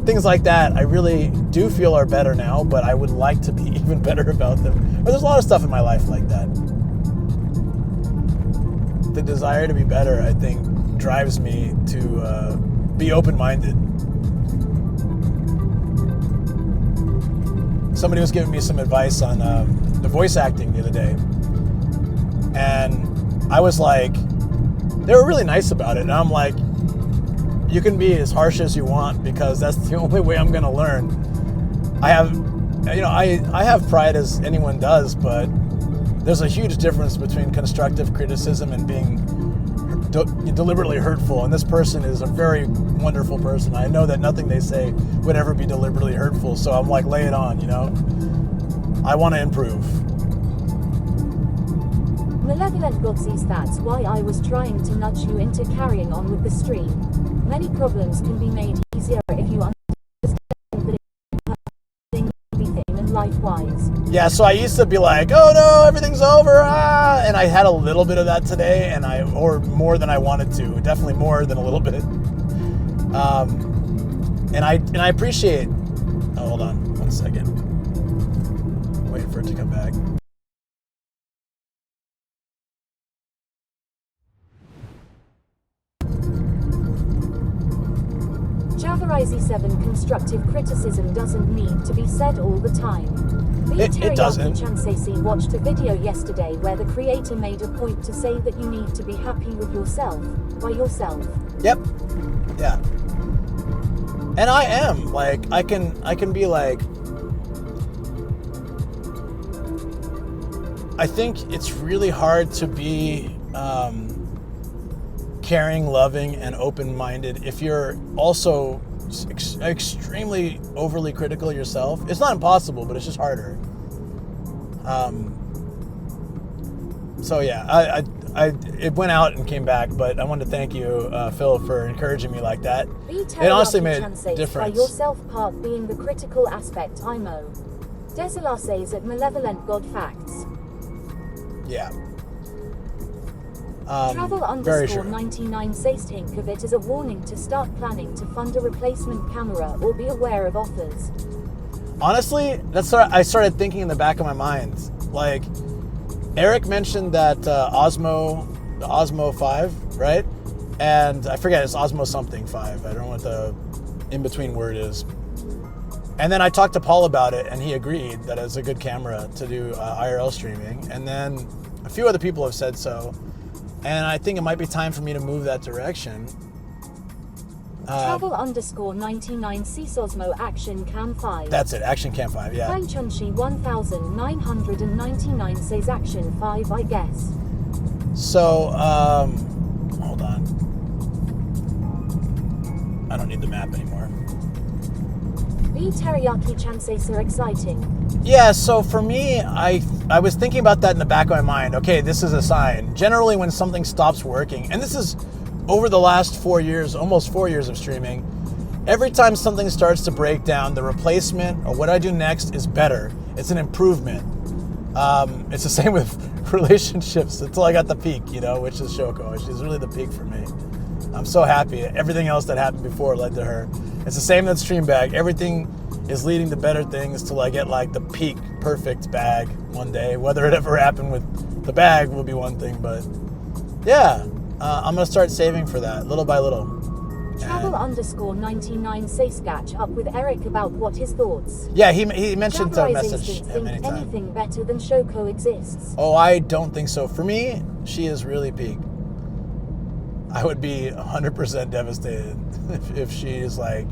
Things like that, I really do feel are better now, but I would like to be even better about them. But there's a lot of stuff in my life like that. The desire to be better, I think, drives me to be open-minded. Somebody was giving me some advice on the voice acting the other day, and I was like, they were really nice about it, and I'm like, you can be as harsh as you want, because that's the only way I'm going to learn. I have pride as anyone does, but there's a huge difference between constructive criticism and being deliberately hurtful. And this person is a very wonderful person. I know that nothing they say would ever be deliberately hurtful. So I'm like, lay it on, you know? I want to improve. Malevolent God sees that's why I was trying to nudge you into carrying on with the stream. Many problems can be made easier if you understand that everything and life-wise. Yeah, so I used to be like, oh no, everything's over, and I had a little bit of that today, or more than I wanted to, definitely more than a little bit. And I appreciate. Oh, hold on, 1 second. Wait for it to come back. Javarizzy7 constructive criticism doesn't need to be said all the time. It doesn't. Chansesi watched a video yesterday where the creator made a point to say that you need to be happy with yourself, by yourself. Yep. Yeah. And I am. Like, I can be like, I think it's really hard to be caring, loving, and open-minded if you're also extremely overly critical yourself. It's not impossible, but it's just harder. So yeah, it went out and came back, but I wanted to thank you, Phil, for encouraging me like that. It honestly made a difference. By yourself part being the critical aspect, IMO. Desolaces at malevolent god facts. Yeah. Travel very sure. _99 says think of it as a warning to start planning to fund a replacement camera or be aware of offers. Honestly, that's what I started thinking in the back of my mind. Like, Eric mentioned that the Osmo 5, right? And I forget, it's Osmo something 5. I don't know what the in-between word is. And then I talked to Paul about it, and he agreed that it's a good camera to do IRL streaming. And then a few other people have said so. And I think it might be time for me to move that direction. Travel _99 sees Osmo Action Cam 5. That's it, Action Cam 5, yeah. Fine Chunchi 1999 says Action 5, I guess. So, hold on. I don't need the map anymore. The teriyaki chances are exciting. Yeah, so for me, I was thinking about that in the back of my mind. Okay, this is a sign. Generally, when something stops working, and this is over the last 4 years, almost 4 years of streaming, every time something starts to break down, the replacement or what I do next is better. It's an improvement. It's the same with relationships until I got the peak, which is Shoko. She's really the peak for me. I'm so happy. Everything else that happened before led to her. It's the same with Stream Bag. Everything is leading to better things till I get like the peak perfect bag one day. Whether it ever happened with the bag will be one thing, but yeah, I'm gonna start saving for that little by little. Travel _99 says catch up with Eric about what his thoughts. Yeah, he mentioned to message think him anytime. Anything better than Shoko exists. Oh, I don't think so. For me, she is really peak. I would be 100% devastated if she is like,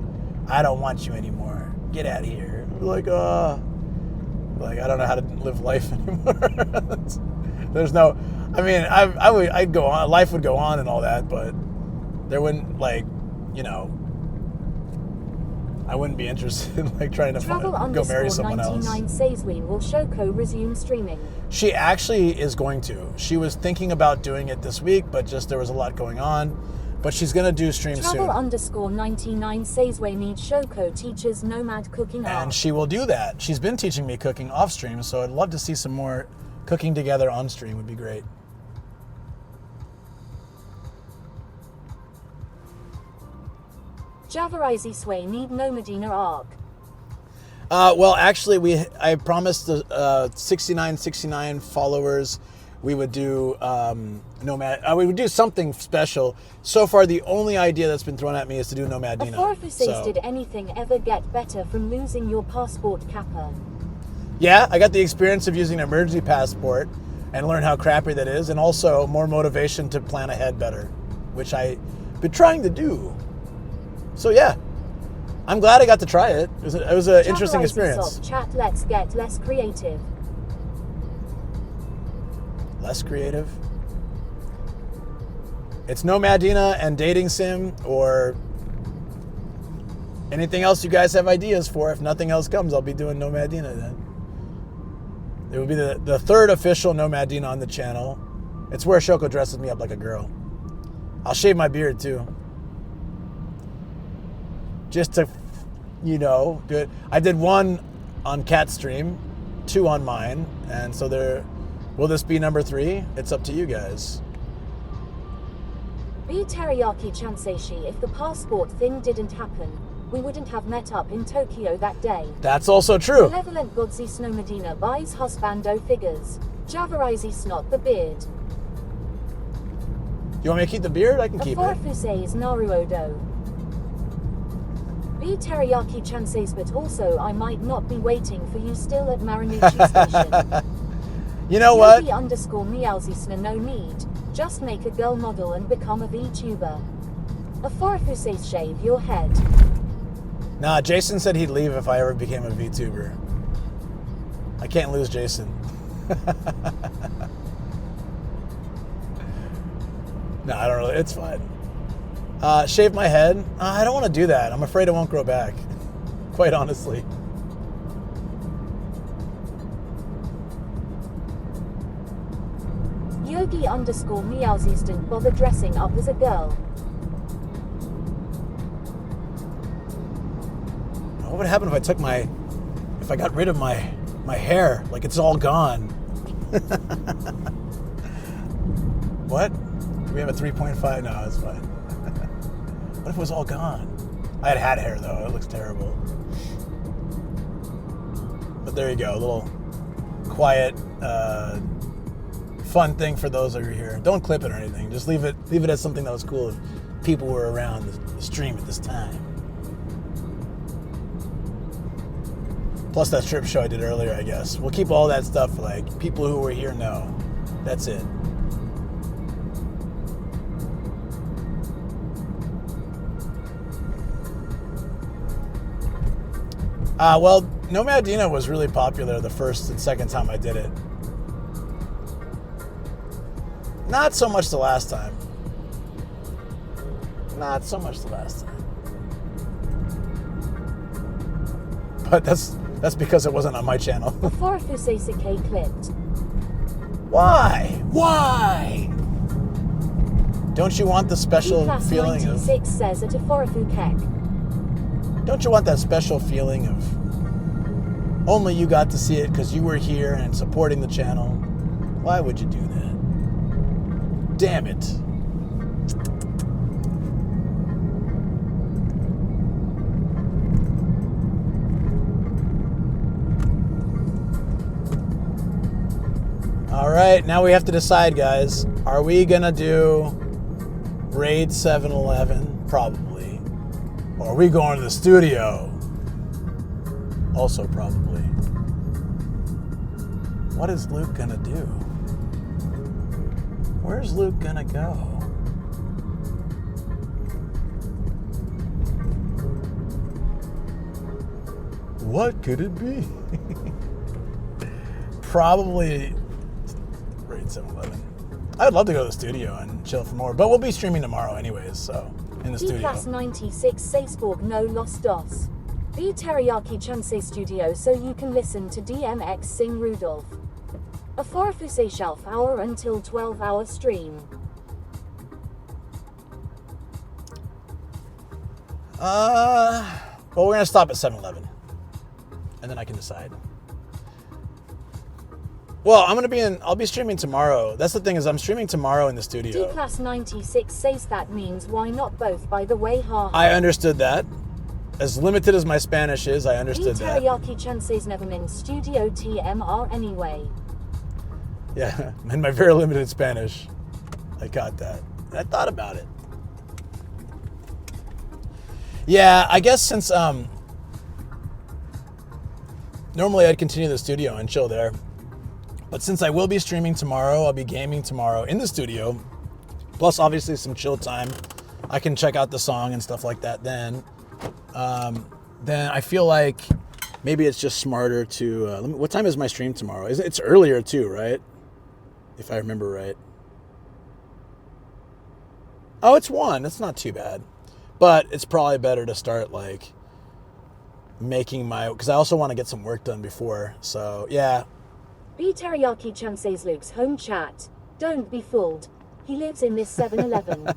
I don't want you anymore. Get out of here. Like I don't know how to live life anymore. There's no, I mean, I'd go on. Life would go on and all that, but there wouldn't I wouldn't be interested in trying to go marry someone else. Travel _99 says will Shoko resume streaming? She actually is going to. She was thinking about doing it this week, but just there was a lot going on. But she's going to do stream soon. Travel _99 says needs Shoko teaches nomad cooking art. And she will do that. She's been teaching me cooking off stream, so I'd love to see some more cooking together on stream. Would be great. Javarizi Sway need Nomadina arc. Well, actually, I promised the 6969 followers we would do Nomad. We would do something special. So far, the only idea that's been thrown at me is to do Nomadina. Before did anything ever get better from losing your passport kappa? Yeah, I got the experience of using an emergency passport and learn how crappy that is, and also more motivation to plan ahead better, which I've been trying to do. So yeah, I'm glad I got to try it. It was an interesting experience. Chat, let's get less creative. Less creative? It's Nomadina and dating sim or anything else you guys have ideas for. If nothing else comes, I'll be doing Nomadina then. It will be the third official Nomadina on the channel. It's where Shoko dresses me up like a girl. I'll shave my beard too. Just to, do it. I did one on Cat's stream, 2 on mine, and so will this be number 3? It's up to you guys. Be teriyaki chanseshi, if the passport thing didn't happen, we wouldn't have met up in Tokyo that day. That's also true. Malevolent Godzi Snowmadina buys husbando figures. Javarizi snot the beard. You want me to keep the beard? I can keep it. Aforfuse's Naruodo. Be teriyaki chances, but also I might not be waiting for you still at Marinucci Station. You know what? _meowsisna no need. Just make a girl model and become a VTuber. Aforfuse's shave your head. Nah, Jason said he'd leave if I ever became a VTuber. I can't lose Jason. No, I don't really. It's fine. Shave my head? I don't want to do that. I'm afraid it won't grow back. Quite honestly. Yogi_Meowsies didn't bother dressing up as a girl. What would happen if I took if I got rid of my hair? Like it's all gone. What? Do we have a 3.5? No, it's fine. What if it was all gone? I had hair though. It looks terrible. But there you go. A little quiet, fun thing for those that are here. Don't clip it or anything. Just leave it as something that was cool if people were around the stream at this time. Plus that strip show I did earlier, I guess. We'll keep all that stuff like people who were here know. That's it. Well, Nomadina was really popular the first and second time I did it. Not so much the last time. Not so much the last time. But that's because it wasn't on my channel. clipped. Why? Why? Don't you want the special feeling of... says at Don't you want that special feeling of only you got to see it because you were here and supporting the channel? Why would you do that? Damn it. All right, now we have to decide, guys. Are we gonna do Raid 7-Eleven? Probably. Or are we going to the studio? Also probably. What is Luke gonna do? Where's Luke gonna go? What could it be? Probably Raid 7-Eleven. I'd love to go to the studio and chill for more, but we'll be streaming tomorrow anyways, so in the studio. D+96 Saysborg no Los Dos. Be Teriyaki Chansei Studio so you can listen to DMX sing Rudolph. A 4 shelf hour until 12-hour stream. Well, we're gonna stop at 7-Eleven, and then I can decide. Well, I'll be streaming tomorrow. That's the thing, is I'm streaming tomorrow in the studio. D+96 says that means why not both, by the way, ha. I understood that. As limited as my Spanish is, I understood that. Teriyaki Chansei's never in studio TMR anyway. Yeah, in my very limited Spanish, I got that. I thought about it. Yeah, I guess since normally I'd continue the studio and chill there. But since I will be streaming tomorrow, I'll be gaming tomorrow in the studio. Plus, obviously, some chill time. I can check out the song and stuff like that then. Then I feel like maybe it's just smarter to... what time is my stream tomorrow? It's earlier too, right? If I remember right. Oh, it's 1. That's not too bad. But it's probably better to start like making my... Because I also want to get some work done before. So, yeah. Be Teriyaki Chansei's Luke's home chat. Don't be fooled. He lives in this 7-Eleven.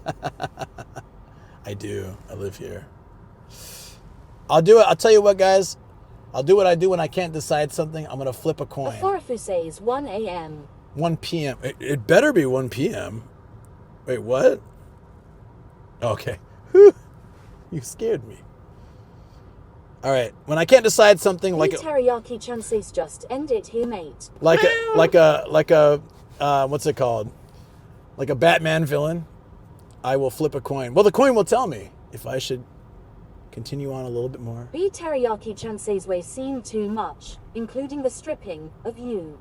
I do. I live here. I'll do it. I'll tell you what, guys. I'll do what I do when I can't decide something. I'm going to flip a coin. Aforafuse 1 a.m. 1 p.m. It better be 1 p.m. Wait, what? Okay. Whew. You scared me. All right. When I can't decide something like... Teriyaki Chansei's just end it here, mate. Like a what's it called? Like a Batman villain, I will flip a coin. Well, the coin will tell me if I should continue on a little bit more. Be Teriyaki Chansei's way seen too much, including the stripping of you.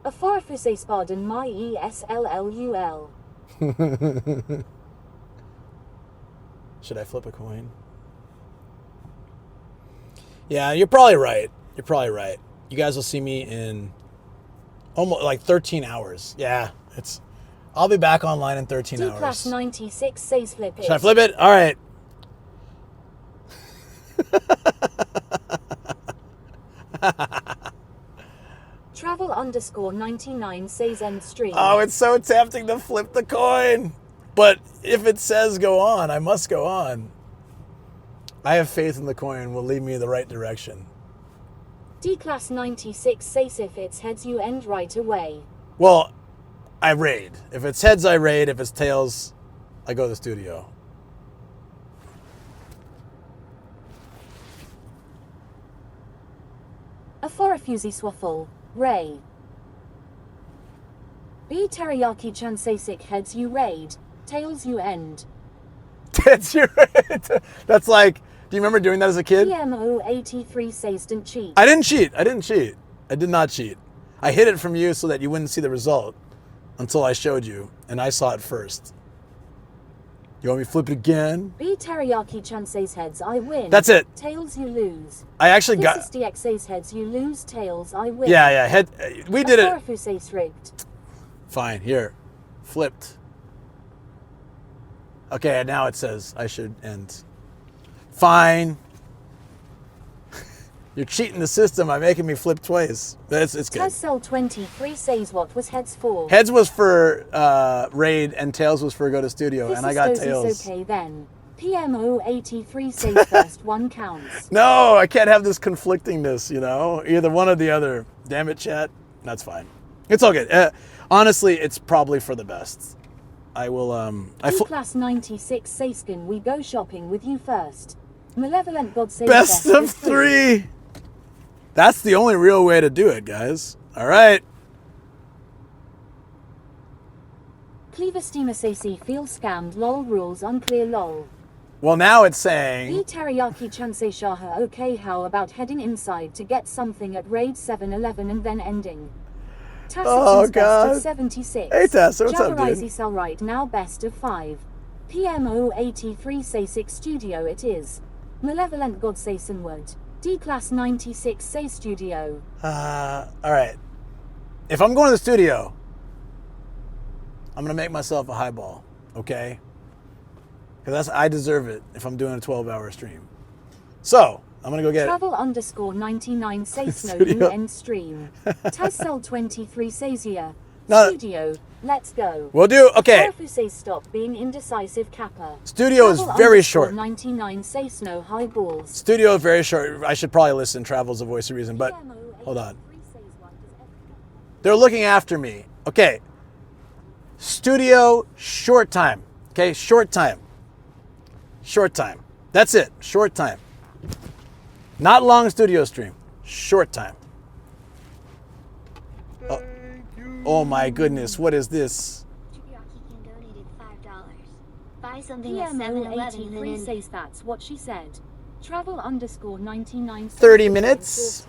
Aforafuse pardon my ESLLUL. Should I flip a coin? Yeah, you're probably right. You're probably right. You guys will see me in almost like 13 hours. Yeah, I'll be back online in 13 hours. D+96 says flip it. Should I flip it? All right. Travel Travel_99 says end stream. Oh, it's so tempting to flip the coin. But if it says go on, I must go on. I have faith in the coin will lead me in the right direction. D-Class96 says if it's heads you end right away. Well, I raid. If it's heads, I raid. If it's tails, I go to the studio. A Forafusey Swaffle, Ray. B Teriyaki-chan says heads you raid, tails you end. Heads you raid. That's like, do you remember doing that as a kid? PMO83 says didn't cheat. I didn't cheat. I did not cheat. I hid it from you so that you wouldn't see the result until I showed you, and I saw it first. You want me to flip it again? B Teriyaki-chan says heads I win. That's it. Tails you lose. I actually got... DX says heads you lose, tails I win. Yeah. We did it. Farafu says rigged. Fine, here. Flipped. Okay, now it says I should end. Fine. You're cheating the system by making me flip twice. It's good. Tazcell23 says what was heads for? Heads was for raid and tails was for go to studio, and I got tails. Okay then. PMO83 says first one counts. No, I can't have this conflictingness, you know? Either one or the other. Damn it, chat. That's fine. It's all good. Honestly, it's probably for the best. I will, Class 96 says can we go shopping with you first? Malevolent God says best of three. That's the only real way to do it, guys. All right. Cleaver Steamer says feel scammed, lol rules unclear lol. Well, now it's saying... B Teriyaki Chansei Shaha, okay, how about heading inside to get something at Raid 7-Eleven and then ending? Oh, God. Best of 76. Hey, Tessa, what's up, dude? Javarizy Cell right now, best of 5. PMO83 say 6 studio it is. Malevolent God say Sunward. D-Class 96 say studio. All right. If I'm going to the studio, I'm going to make myself a highball, okay? Because I deserve it if I'm doing a 12-hour stream. So, I'm going to go get Travel_99 says no you end stream. Tazcell23 says yeah. No. Studio, let's go. We'll do, okay. Farafu says stop being indecisive Kappa. Studio is very short. 99 says no high balls. Studio is very short. I should probably listen. Travel's a voice of reason, but hold on. They're looking after me. Okay. Studio, short time. Okay, short time. Short time. That's it. Short time. Not long studio stream. Short time. Oh my goodness, what is this? Buy something at 7-Eleven and then... says that's what she said. Travel_99 30 minutes?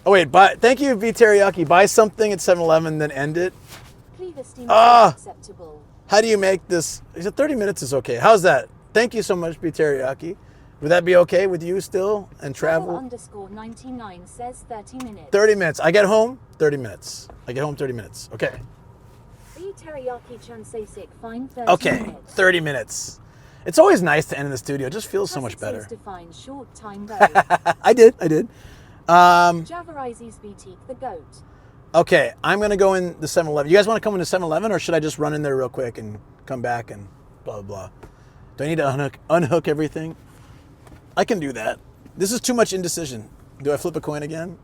Oh wait, thank you, V Teriyaki. Buy something at 7-Eleven, then end it. Acceptable. How do you make this? He said 30 minutes is okay. How's that? Thank you so much, V Teriyaki. Would that be okay with you still and travel? Travel_99 says 30 minutes. 30 minutes. I get home, 30 minutes. I get home 30 minutes. Okay. V Teriyaki-chan says fine 30 okay, minutes. 30 minutes. It's always nice to end in the studio. It just feels so much better. Define short time though. I did. Javarizy's boutique the goat. Okay, I'm going to go in the 7-Eleven. You guys want to come into 7-Eleven or should I just run in there real quick and come back and blah, blah, blah? Do I need to unhook everything? I can do that. This is too much indecision. Do I flip a coin again?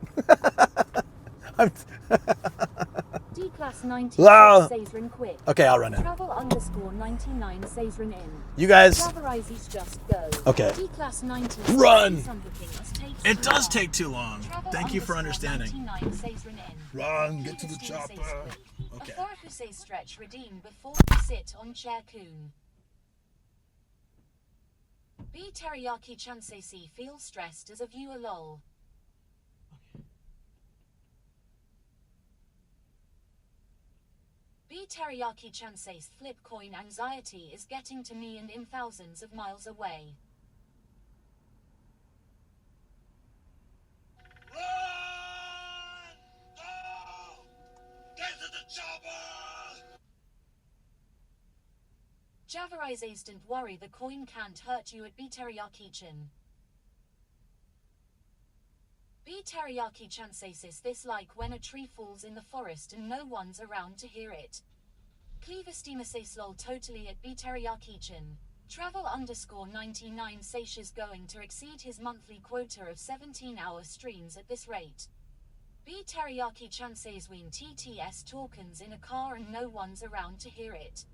D-Class 90 says rin quick. Okay, I'll run in. Travel_99 says rin in. You guys... Javarizy's just go. Okay. D-Class 90 run! It does take too long. Thank you for understanding. Says rin in. Run, get to the chopper. Okay. Farafu says stretch redeem before you sit on chair coon. B Teriyaki Chansei feels stressed as a viewer lol. B Teriyaki Chansei's flip coin anxiety is getting to me and in thousands of miles away. Run! No! Get to the chopper! Javarize don't worry, the coin can't hurt you at B Teriyaki-chan. B B teriyaki chances is this like when a tree falls in the forest and no one's around to hear it. Cleavestimases lol totally at B teriyaki chin. Travel_99 Seisha's going to exceed his monthly quota of 17-hour streams at this rate. B teriyaki chances ween TTS talkins in a car and no one's around to hear it.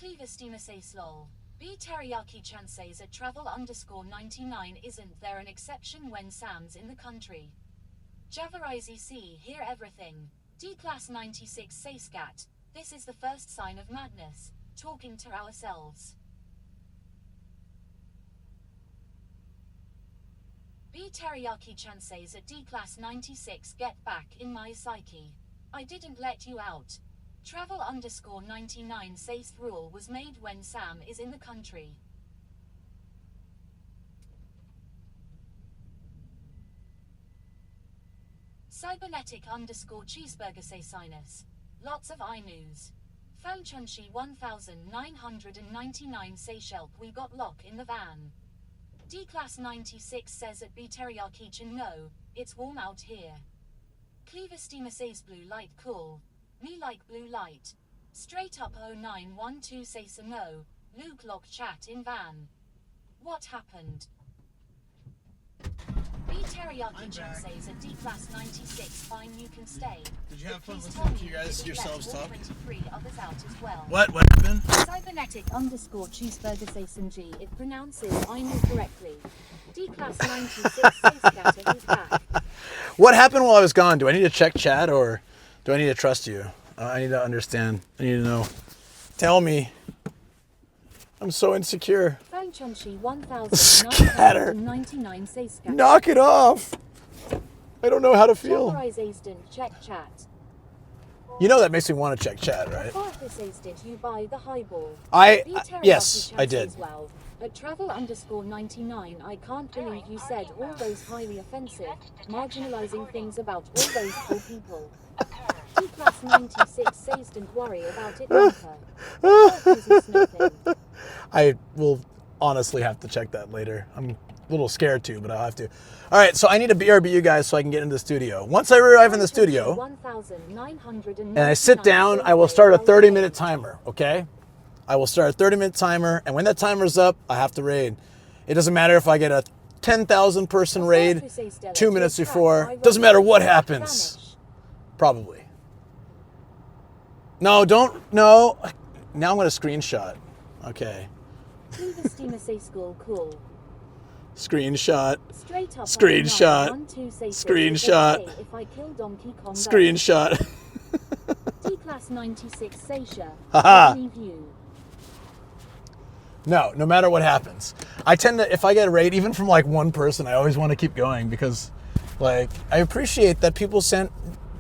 Cleavestimases lol. B teriyaki chances at travel_99 isn't there an exception when Sam's in the country? Javarizi C hear everything. D class 96 say scat. This is the first sign of madness. Talking to ourselves. B teriyaki chances at D class 96 get back in my psyche. I didn't let you out. Travel_99 says rule was made when Sam is in the country. Cybernetic_cheeseburger say sinus. Lots of iNews. Fanchunshi 1999 say shelp we got lock in the van. D class 96 says at B teriyaki chin no, it's warm out here. Cleavestima says blue light cool. Me like blue light. Straight up 0912 says no, Luke lock chat in van. What happened? B teriyaki chin says a D class 96 fine you can stay. Did you have fun listening to you guys yourselves talk? 23 others out as well. What happened? Cybernetic_cheeseburger says G it pronounces I knew correctly. D class 96 says scatter he's back. What happened while I was gone? Do I need to check chat or do I need to trust you? I need to understand. I need to know. Tell me. I'm so insecure. Scatter. Knock it off. I don't know how to feel. Check chat. You know that makes me want to check chat, right? Did you buy the highball? Yes, I did. Well. At travel_99 I can't believe you said all those highly offensive, marginalizing things about all those poor people. D class 96 says don't worry about it later. I will honestly have to check that later. I'm a little scared too, but I'll have to. All right, so I need to BRB you guys so I can get into the studio. Once I arrive in the studio and I sit down, I will start a 30-minute timer, okay? I will start a 30-minute timer, and when that timer's up, I have to raid. It doesn't matter if I get a 10,000 person raid 2 minutes before. Doesn't matter what happens. Probably. No, don't. No. Now I'm going to screenshot. Okay. Screenshot. Screenshot. Screenshot. Screenshot. D class 96 Seisha. Haha. No matter what happens. I tend to, if I get a raid, even from like one person, I always want to keep going because like I appreciate that people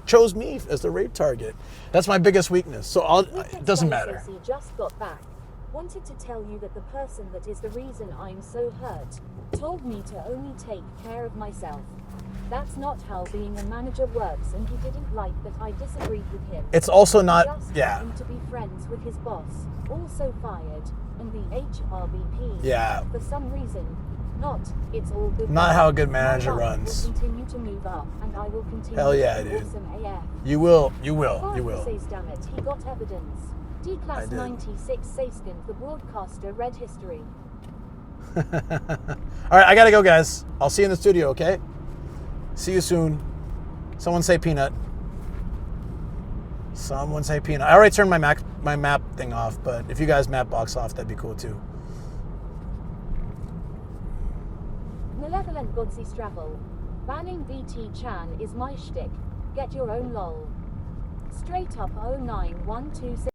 chose me as the raid target. That's my biggest weakness. So it doesn't matter. Just got back. Wanted to tell you that the person that is the reason I'm so hurt told me to only take care of myself. That's not how being a manager works, and he didn't like that I disagreed with him. It's also not, just yeah. Him to be friends with his boss, also fired, and the HRBP. Yeah. For some reason, it's all good. Not how a good manager runs. Will continue to move up, and I will continue. Hell yeah, to be dude. Awesome AF. You will. Says, damn it, he got evidence. D class 96 Sayskin, the broadcaster, read history. All right, I gotta go, guys. I'll see you in the studio, okay? See you soon. Someone say peanut. Someone say peanut. I already turned my map thing off, but if you guys map box off, that'd be cool too. Malevolent Godsy Stravel. Banning BT Chan is my shtick. Get your own lol. Straight up 0912